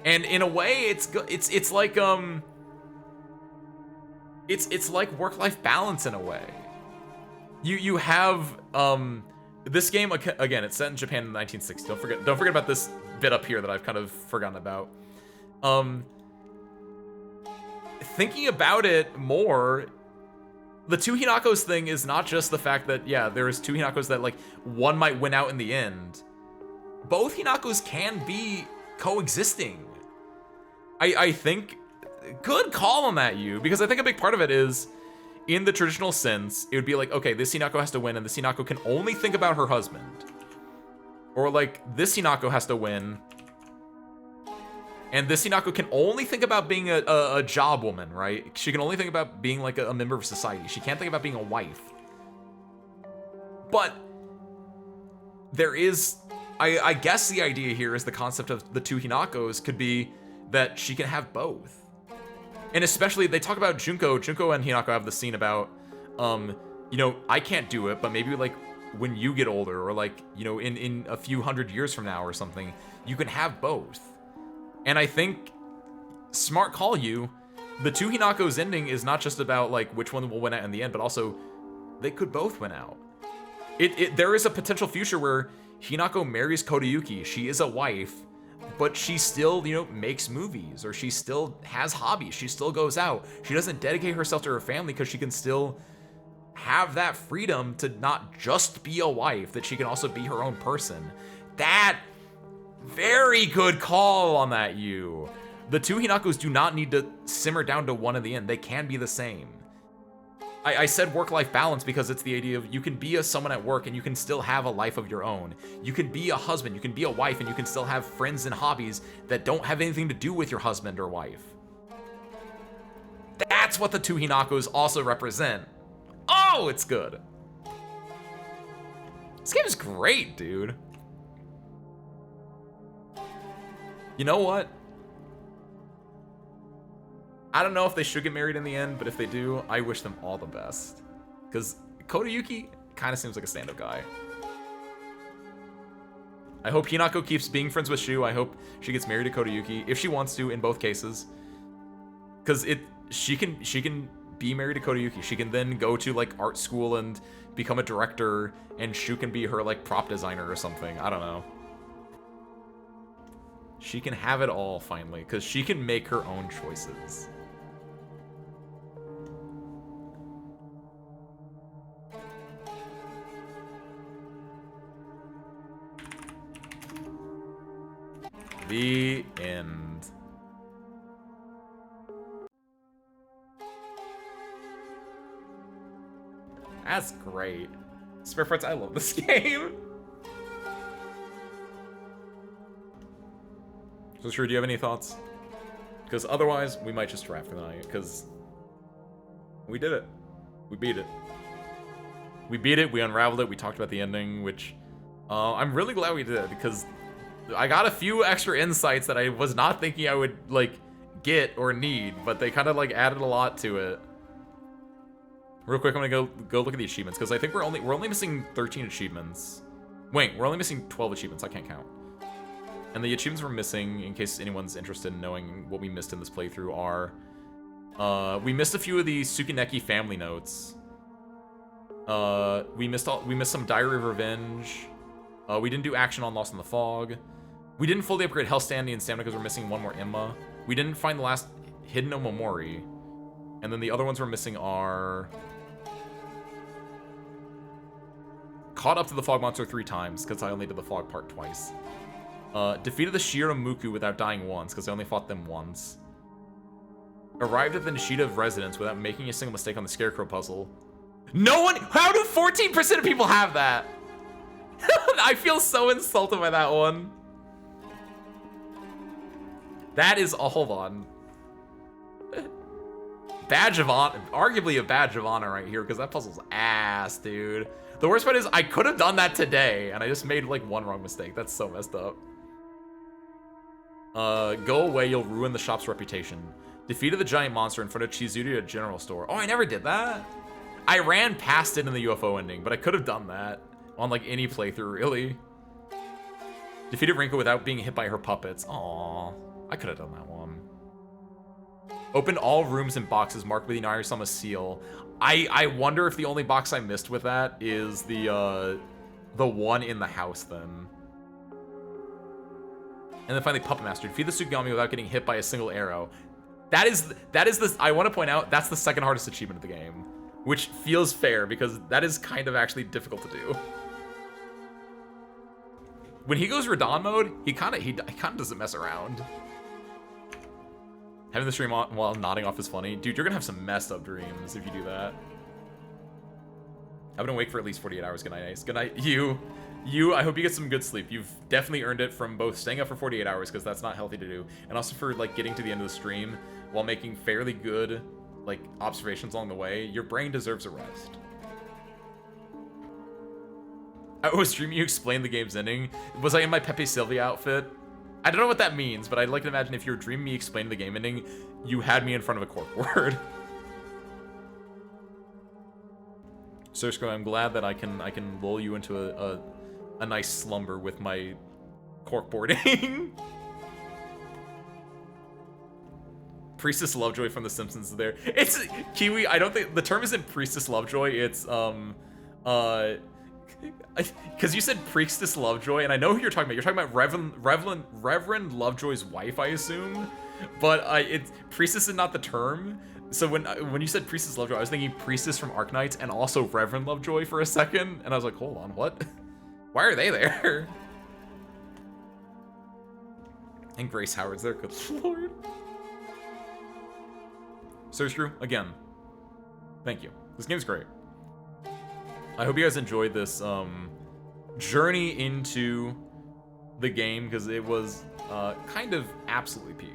And in a way, it's like it's like work-life balance in a way. You have this game, again, it's set in Japan in the 1960s. Don't forget about this bit up here that I've kind of forgotten about. Thinking about it more, the two Hinakos thing is not just the fact that, yeah, there's two Hinakos that, like, one might win out in the end. Both Hinakos can be coexisting. I think, good call on that, you, because I think a big part of it is, in the traditional sense, it would be like, okay, this Hinako has to win, and this Hinako can only think about her husband. Or, like, this Hinako has to win, and this Hinako can only think about being a job woman, right? She can only think about being, like, a member of society. She can't think about being a wife. But there is, I guess the idea here is the concept of the two Hinakos could be that she can have both. And especially, they talk about Junko. Junko and Hinako have the scene about, you know, I can't do it, but maybe, like, when you get older, or, like, you know, in a few hundred years from now or something, you can have both. And I think, smart call, you, the two Hinakos ending is not just about, like, which one will win out in the end, but also, they could both win out. There is a potential future where Hinako marries Kodayuki. She is a wife, but she still, you know, makes movies, or she still has hobbies. She still goes out. She doesn't dedicate herself to her family because she can still have that freedom to not just be a wife, that she can also be her own person. That, very good call on that, you. The two Hinakos do not need to simmer down to one in the end. They can be the same. I said work-life balance because it's the idea of you can be someone at work and you can still have a life of your own. You can be a husband, you can be a wife, and you can still have friends and hobbies that don't have anything to do with your husband or wife. That's what the two Hinakos also represent. Oh, it's good. This game is great, dude. You know what? I don't know if they should get married in the end, but if they do, I wish them all the best. Because Kodayuki kind of seems like a stand-up guy. I hope Hinako keeps being friends with Shu. I hope she gets married to Kodayuki, if she wants to, in both cases. Because she can be married to Kodayuki. She can then go to like art school and become a director, and Shu can be her like prop designer or something. I don't know. She can have it all finally, because she can make her own choices. The end. That's great. Spare parts, I love this game. So Shrew, do you have any thoughts? Because otherwise, we might just wrap the night, because we did it. We beat it. We beat it, we unraveled it, we talked about the ending, which I'm really glad we did, because I got a few extra insights that I was not thinking I would, like, get or need, but they kind of, like, added a lot to it. Real quick, I'm gonna go look at the achievements, because I think we're only missing 13 achievements. Wait, we're only missing 12 achievements, I can't count. And the achievements we're missing, in case anyone's interested in knowing what we missed in this playthrough, are... we missed a few of the Tsukineki family notes. We missed some Diary of Revenge. We didn't do action on Lost in the Fog. We didn't fully upgrade Health Standing and Stamina because we're missing one more Imma. We didn't find the last Hidden Omamori. And then the other ones we're missing are... Caught up to the Fog Monster 3 times, because I only did the Fog part twice. Defeated the Shiramuku without dying once, because I only fought them once. Arrived at the Nishida residence without making a single mistake on the Scarecrow puzzle. No one... How do 14% of people have that? I feel so insulted by that one. That is... Oh, hold on. Badge of honor. Arguably a badge of honor right here, because that puzzle's ass, dude. The worst part is I could have done that today, and I just made, like, one wrong mistake. That's so messed up. Go away, you'll ruin the shop's reputation. Defeated the giant monster in front of Chizuru at General Store. Oh, I never did that. I ran past it in the UFO ending, but I could have done that on, like, any playthrough, really. Defeated Rinko without being hit by her puppets. Aww, I could have done that one. Opened all rooms and boxes marked with the Inari-sama seal. I wonder if the only box I missed with that is the one in the house, then. And then finally, Puppet Master. Defeat the Tsugami without getting hit by a single arrow. That is the... I want to point out, that's the second hardest achievement of the game. Which feels fair, because that is kind of actually difficult to do. When he goes Radon mode, he kind of doesn't mess around. Having the stream on while nodding off is funny. Dude, you're gonna have some messed up dreams if you do that. I've been awake for at least 48 hours. Good night, Ace. Good night, you. I hope you get some good sleep. You've definitely earned it from both staying up for 48 hours, because that's not healthy to do, and also for, like, getting to the end of the stream while making fairly good, like, observations along the way. Your brain deserves a rest. I was streaming you explain the game's ending. Was I in my Pepe Sylvia outfit? I don't know what that means, but I'd like to imagine if you were dreaming me explaining the game ending, you had me in front of a corkboard. Sursko, I'm glad that I can lull you into a nice slumber with my corkboarding. Priestess Lovejoy from The Simpsons is there. It's Kiwi. I don't think the term isn't Priestess Lovejoy. It's because you said Priestess Lovejoy, and I know who you're talking about. You're talking about Reverend Lovejoy's wife, I assume. But it's Priestess is not the term. So when you said Priestess Lovejoy, I was thinking Priestess from Arknights and also Reverend Lovejoy for a second, and I was like, hold on, what? Why are they there? And Grace Howard's there. Good lord. Surstrew, again, thank you. This game's great. I hope you guys enjoyed this journey into the game, because it was kind of absolutely peak.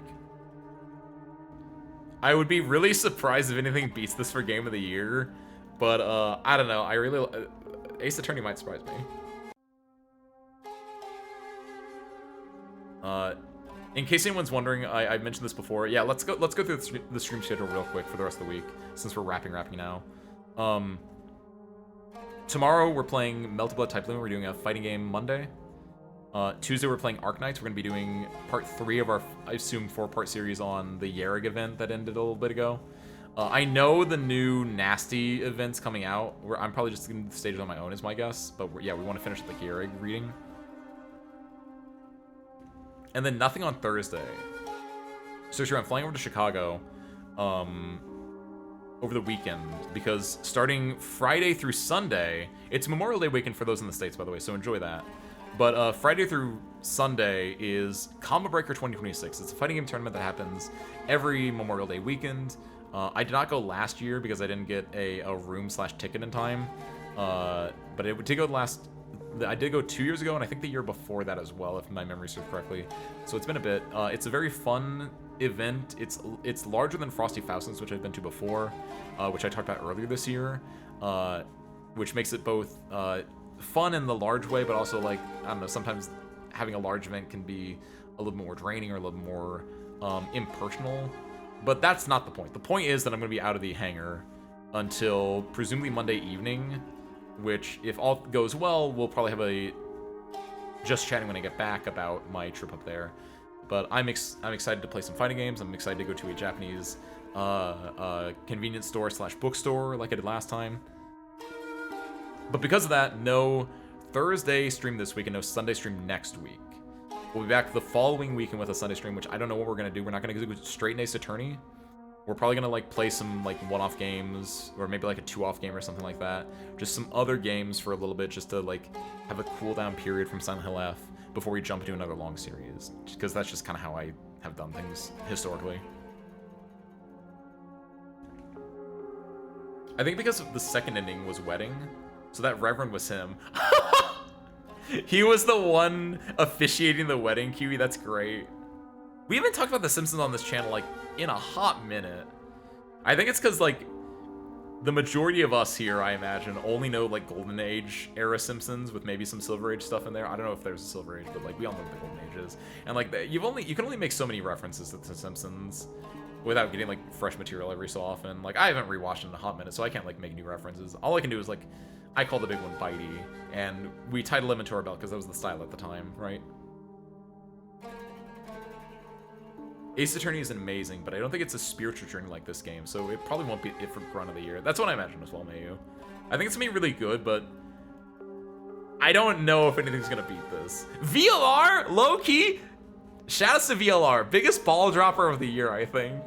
I would be really surprised if anything beats this for Game of the Year, but I don't know. I really Ace Attorney might surprise me. In case anyone's wondering, I mentioned this before. Yeah, let's go through the stream schedule real quick for the rest of the week, since we're wrapping now. Tomorrow we're playing Melted Blood Type Loom. We're doing a fighting game Monday. Tuesday we're playing Arknights. We're going to be doing part 3 of our, I assume, 4-part series on the Yerrig event that ended a little bit ago. I know the new Nasty event's coming out. I'm probably just going to do the stages on my own is my guess. But yeah, we want to finish the Keurig reading. And then nothing on Thursday. So sure, I'm flying over to Chicago over the weekend because starting Friday through Sunday, it's Memorial Day weekend for those in the States, by the way, so enjoy that. But Friday through Sunday is Combo Breaker 2026. It's a fighting game tournament that happens every Memorial Day weekend. I did not go last year because I didn't get a room/ticket in time. But I did go I did go 2 years ago, and I think the year before that as well, if my memory serves correctly. So it's been a bit. It's a very fun event. It's larger than Frosty Faustins, which I've been to before, which I talked about earlier this year, which makes it both fun in the large way, but also, like, I don't know, sometimes having a large event can be a little more draining or a little more impersonal. But that's not the point. The point is that I'm going to be out of the hangar until presumably Monday evening, which, if all goes well, we'll probably have a just chatting when I get back about my trip up there. But I'm excited to play some fighting games. I'm excited to go to a Japanese convenience store/bookstore like I did last time. But because of that, no Thursday stream this week and no Sunday stream next week. We'll be back the following weekend with a Sunday stream, which I don't know what we're going to do. We're not going to go straight in Ace Attorney. We're probably going to, like, play some, like, one-off games, or maybe, like, a two-off game or something like that. Just some other games for a little bit, just to, like, have a cooldown period from Silent Hill F before we jump into another long series. Because that's just kind of how I have done things historically. I think because the second ending was Wedding, so that Reverend was him. He was the one officiating the wedding, Kiwi. That's great. We haven't talked about The Simpsons on this channel, like, in a hot minute. I think it's because, like, the majority of us here, I imagine, only know, like, Golden Age era Simpsons with maybe some Silver Age stuff in there. I don't know if there's a Silver Age, but, like, we all know what the Golden Age is. And, like, you can only make so many references to The Simpsons without getting, like, fresh material every so often. Like, I haven't rewatched it in a hot minute, so I can't, like, make new references. All I can do is, like, I call the big one Bitey, and we title him into our belt because that was the style at the time, right? Ace Attorney is amazing, but I don't think it's a spiritual journey like this game, so it probably won't be it for Run of the Year. That's what I imagine as well, Mayu. I think it's gonna be really good, but I don't know if anything's gonna beat this. VLR, low-key, shoutouts to VLR, biggest ball dropper of the year, I think.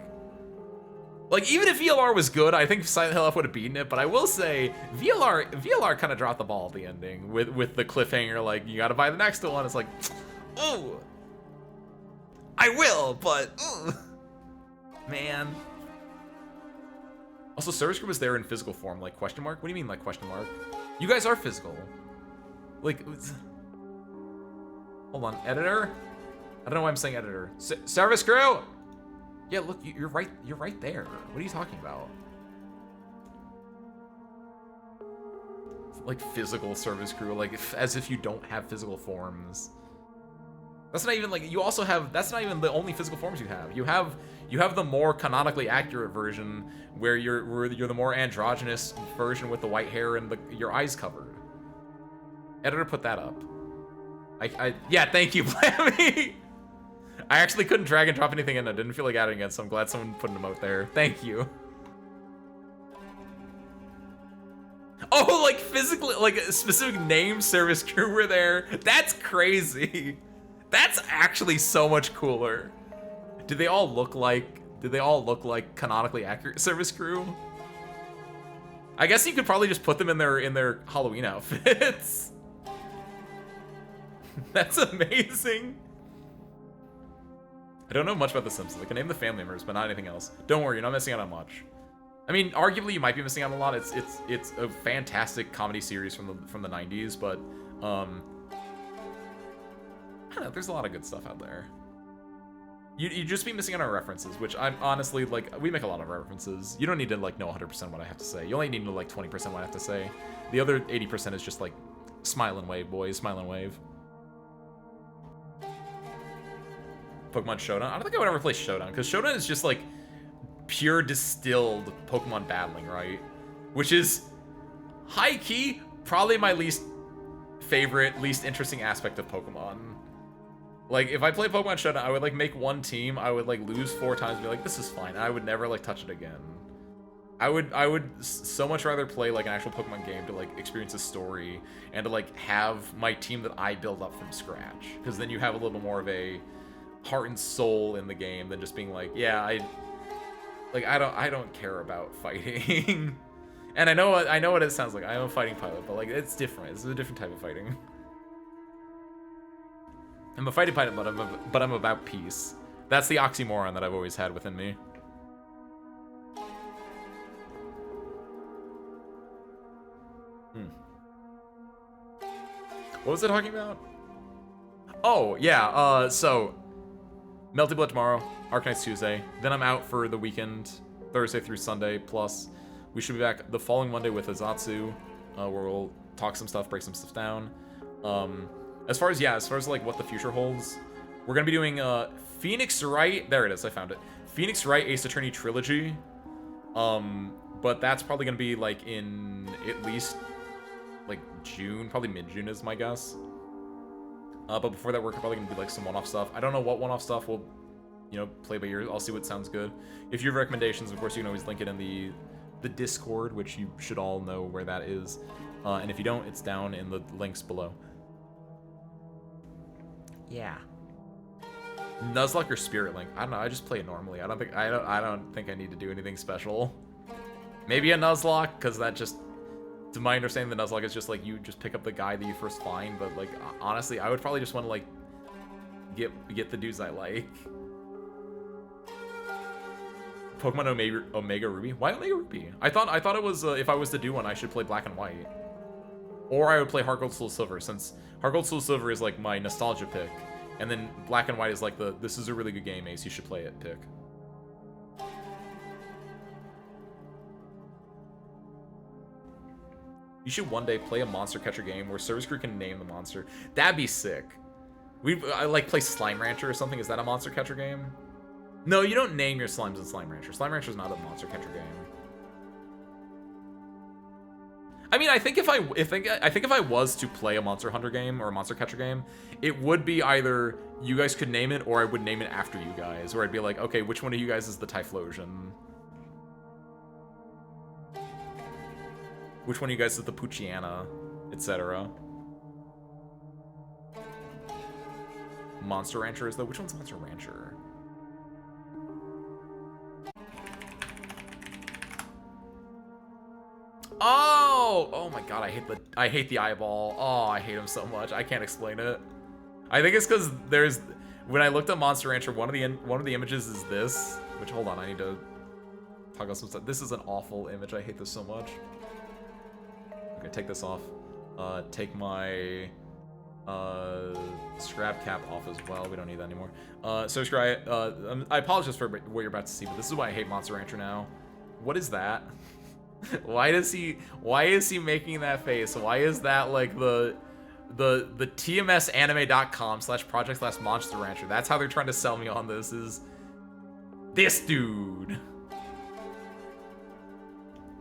Like, even if VLR was good, I think Silent Hill F would have beaten it, but I will say, VLR kind of dropped the ball at the ending with the cliffhanger, like, you gotta buy the next one. It's like, ooh, I will, but, ooh, man. Also, Service Group was there in physical form, like, question mark? What do you mean, like, question mark? You guys are physical. Like, hold on, editor? I don't know why I'm saying editor. Service Crew! Yeah, look, you're right there. What are you talking about? Like, physical Service Crew, like, as if you don't have physical forms. That's not even, like, you also have, that's not even the only physical forms you have. You have the more canonically accurate version where you're the more androgynous version with the white hair and your eyes covered. Editor, put that up. Yeah, thank you, Blammy. I actually couldn't drag and drop anything in. I didn't feel like adding it, so I'm glad someone put an emote there. Thank you. Oh, like physically, like a specific name Service Crew were there. That's crazy. That's actually so much cooler. Did they all look like canonically accurate Service Crew? I guess you could probably just put them in their Halloween outfits. That's amazing. I don't know much about The Simpsons. I can name the family members, but not anything else. Don't worry, you're not missing out on much. I mean, arguably you might be missing out on a lot. It's a fantastic comedy series from the 90s, but I don't know, there's a lot of good stuff out there. You just be missing out on references, which I'm honestly, like, we make a lot of references. You don't need to, like, know 100% what I have to say. You only need to know, like, 20% what I have to say. The other 80% is just, like, smile and wave, boys, smile and wave. Pokemon Showdown? I don't think I would ever play Showdown, because Showdown is just, like, pure distilled Pokemon battling, right? Which is, high-key, probably my least favorite, least interesting aspect of Pokemon. Like, if I play Pokemon Showdown, I would, like, make one team, I would, like, lose 4 times and be like, this is fine, and I would never, like, touch it again. I would so much rather play like an actual Pokemon game to like experience a story and to like have my team that I build up from scratch, because then you have a little more of a heart and soul in the game than just being like, yeah, I don't care about fighting. And I know what it sounds like. I am a fighting pilot, but like it's different. It's a different type of fighting. I'm a fighting pilot, but I'm about peace. That's the oxymoron that I've always had within me. What was I talking about? Oh, yeah, so Melty Blood tomorrow, Arcanite's Tuesday. Then I'm out for the weekend, Thursday through Sunday, plus we should be back the following Monday with Azatsu, where we'll talk some stuff, break some stuff down. As far as like what the future holds, we're gonna be doing Phoenix Wright, there it is, I found it. Phoenix Wright Ace Attorney Trilogy. But that's probably gonna be like in at least like June, probably mid-June is my guess. But before that, we're probably gonna do like some one-off stuff. I don't know what one-off stuff we'll, you know, play by ear. I'll see what sounds good. If you have recommendations, of course, you can always link it in the Discord, which you should all know where that is. And if you don't, it's down in the links below. Yeah. Nuzlocke or Spirit Link? I don't know. I just play it normally. I don't think I need to do anything special. Maybe a Nuzlocke, because that just, to my understanding, the Nuzlocke is just like you just pick up the guy that you first find. But like honestly, I would probably just want to like get the dudes I like. Pokemon Omega Ruby? Why Omega Ruby? I thought it was if I was to do one, I should play Black and White, or I would play Heart Gold Soul Silver, since Heart Gold Soul Silver is like my nostalgia pick, and then Black and White is like the this is a really good game, Ace. You should play it pick. You should one day play a monster catcher game where Service Crew can name the monster. That'd be sick. I like play Slime Rancher or something. Is that a monster catcher game? No, you don't name your slimes in Slime Rancher. Slime Rancher is not a monster catcher game. I mean, I think if I was to play a Monster Hunter game or a monster catcher game, it would be either you guys could name it, or I would name it after you guys, where I'd be like, okay, which one of you guys is the Typhlosion? Which one of you guys is the Poochyena, etc. Monster Rancher is though. Which one's Monster Rancher? Oh my god, I hate the eyeball. Oh, I hate him so much. I can't explain it. I think it's because when I looked at Monster Rancher, one of the images is this. Which, hold on, I need to talk about some stuff. This is an awful image. I hate this so much. Okay, take this off. Take my scrap cap off as well. We don't need that anymore. So I apologize for what you're about to see, but this is why I hate Monster Rancher now. What is that? Why is he making that face? Why is that like the tmsanime.com/project/monster rancher? That's how they're trying to sell me on this, is this dude.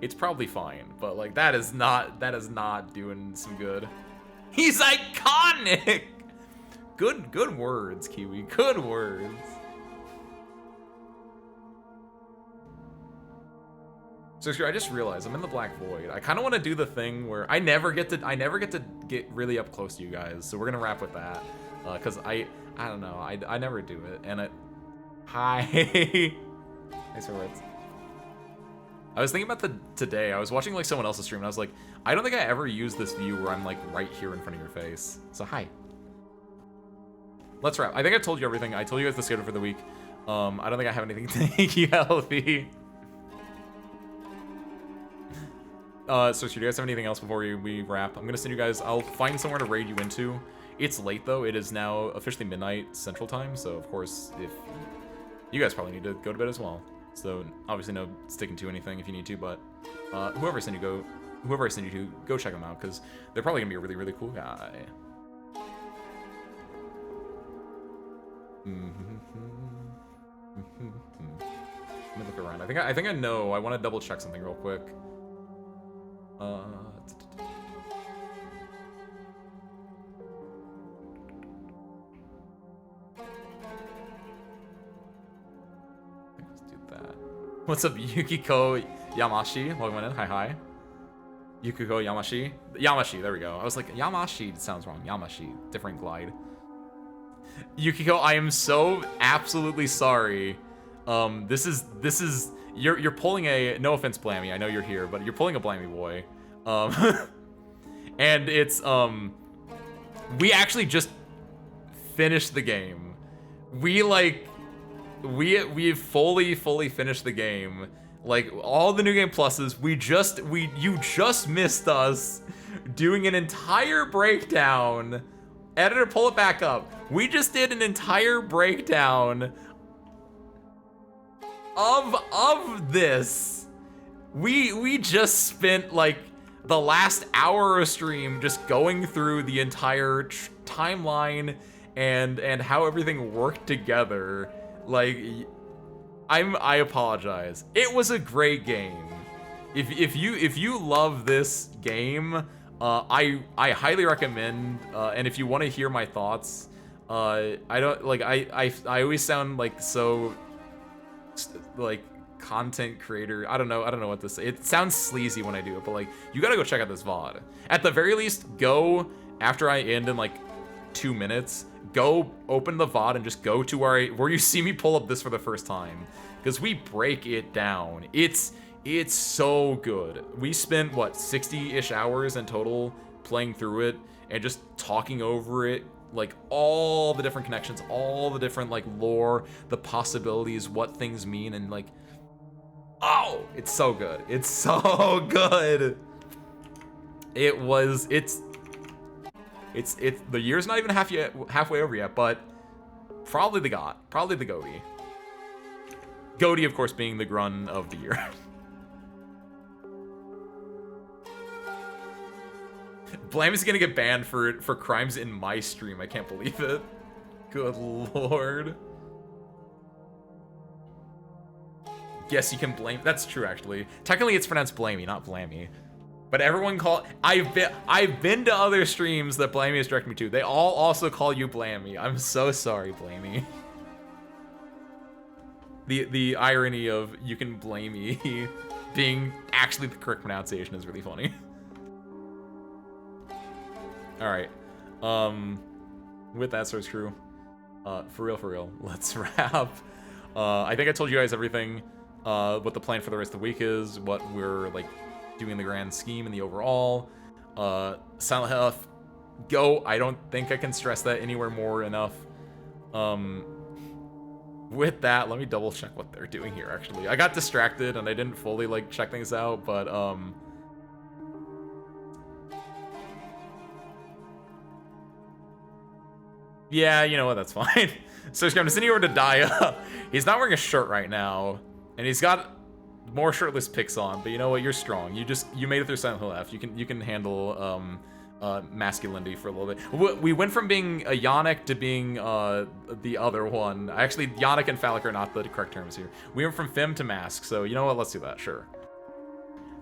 It's probably fine, but like that is not doing some good. He's iconic. Good words, Kiwi. Good words. So I just realized I'm in the Black Void. I kind of want to do the thing where I never get to get really up close to you guys. So we're gonna wrap with that, cause I don't know. I never do it, and hi. Thanks for words. I was thinking about today. I was watching like someone else's stream, and I was like, I don't think I ever use this view where I'm like right here in front of your face. So hi. Let's wrap. I think I told you everything. I told you guys the schedule for the week. I don't think I have anything. Thank you, Healthy. So do you guys have anything else before we wrap? I'm gonna send you guys, I'll find somewhere to raid you into. It's late though, it is now officially midnight Central Time, so of course, if you guys probably need to go to bed as well. So obviously no sticking to anything if you need to, but whoever I send you to, go check them out, because they're probably gonna be a really, really cool guy. Let me look around. I think I know. I want to double check something real quick. Let's do that. What's up, Yukiko? Yamashi, welcome in. Hi, hi. Yukuko Yamashi. Yamashi, there we go. I was like, Yamashi sounds wrong. Yamashi, different glide. Yukiko, I am so absolutely sorry. This is you're pulling a, no offense, Blammy, I know you're here, but you're pulling a Blammy boy. And it's we actually just finished the game. We've fully finished the game. Like all the new game pluses, you just missed us doing an entire breakdown. Editor, pull it back up. We just did an entire breakdown of this. We just spent like the last hour of stream just going through the entire timeline and how everything worked together. Like, I apologize. It was a great game. If you love this game, I highly recommend. And if you want to hear my thoughts, I don't like I always sound like so like content creator. I don't know what to say. It sounds sleazy when I do it, but like you gotta go check out this VOD. At the very least, go after I end in like 2 minutes. Go open the VOD and just go to where you see me pull up this for the first time, because we break it down. It's so good. We spent what 60-ish hours in total playing through it and just talking over it, like all the different connections, all the different like lore, the possibilities, what things mean, and like, oh, it's so good. It's so good. It's the year's not even halfway over yet, but probably the GOATY. GOATY, of course, being the grun of the year. Blam is gonna get banned for crimes in my stream. I can't believe it. Good lord. Yes, you can blame. That's true, actually. Technically, it's pronounced Blamey, not Blammy. But everyone call. I've been to other streams that Blammy has directed me to. They all also call you Blammy. I'm so sorry, Blammy. The irony of you can blame me being actually the correct pronunciation is really funny. All right. With that, Source Crew, for real, let's wrap. I think I told you guys everything. What the plan for the rest of the week is, what we're like doing in the grand scheme and the overall. Silent Hill, go. I don't think I can stress that anywhere more enough. With that, let me double check what they're doing here, actually. I got distracted and I didn't fully like check things out, but yeah, you know what, that's fine. So I'm sending you over to Daya. He's not wearing a shirt right now, and he's got more shirtless pics on, but you know what, you're strong. You made it through Silent Hill F. You can handle masculinity for a little bit. We went from being a Yannick to being the other one. Actually, Yannick and phallic are not the correct terms here. We went from femme to mask, so you know what, let's do that, sure.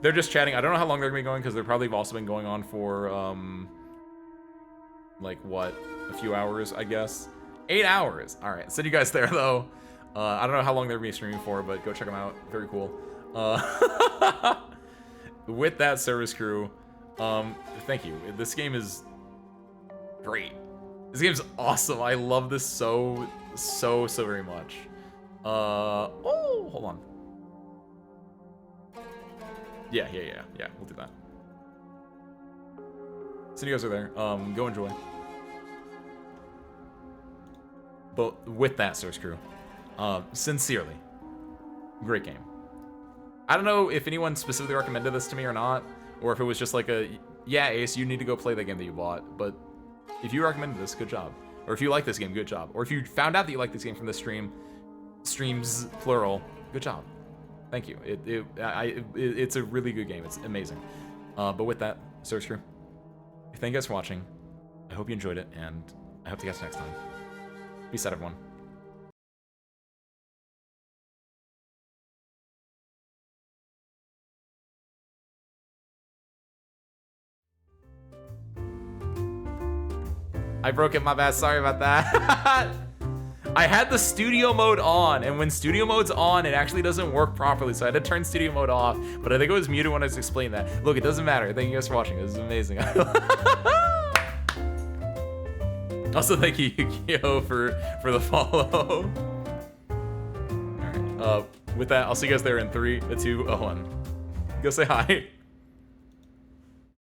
They're just chatting. I don't know how long they're gonna be going, because they're probably also been going on for like what, a few hours, I guess. 8 hours. All right, send you guys there though. I don't know how long they're gonna be streaming for, but go check them out. Very cool. With that, Service Crew, thank you. This game is great. This game's awesome. I love this so very much. Oh, hold on. Yeah, we'll do that. So you guys are there. Go enjoy. But with that, Source Crew, sincerely, great game. I don't know if anyone specifically recommended this to me or not, or if it was just like a, yeah, Ace, you need to go play that game that you bought. But if you recommended this, good job. Or if you like this game, good job. Or if you found out that you like this game from this streams plural, good job. Thank you. It's a really good game. It's amazing. But with that, Source Crew, thank you guys for watching. I hope you enjoyed it, and I hope to catch you next time. Peace out, everyone. I broke it, my bad. Sorry about that. I had the studio mode on, and when studio mode's on, it actually doesn't work properly, so I had to turn studio mode off, but I think it was muted when I was explaining that. Look, it doesn't matter. Thank you guys for watching. This is amazing. Also, thank you, Yukio, for the follow. Alright, with that, I'll see you guys there in 3, 2, 1. Go say hi.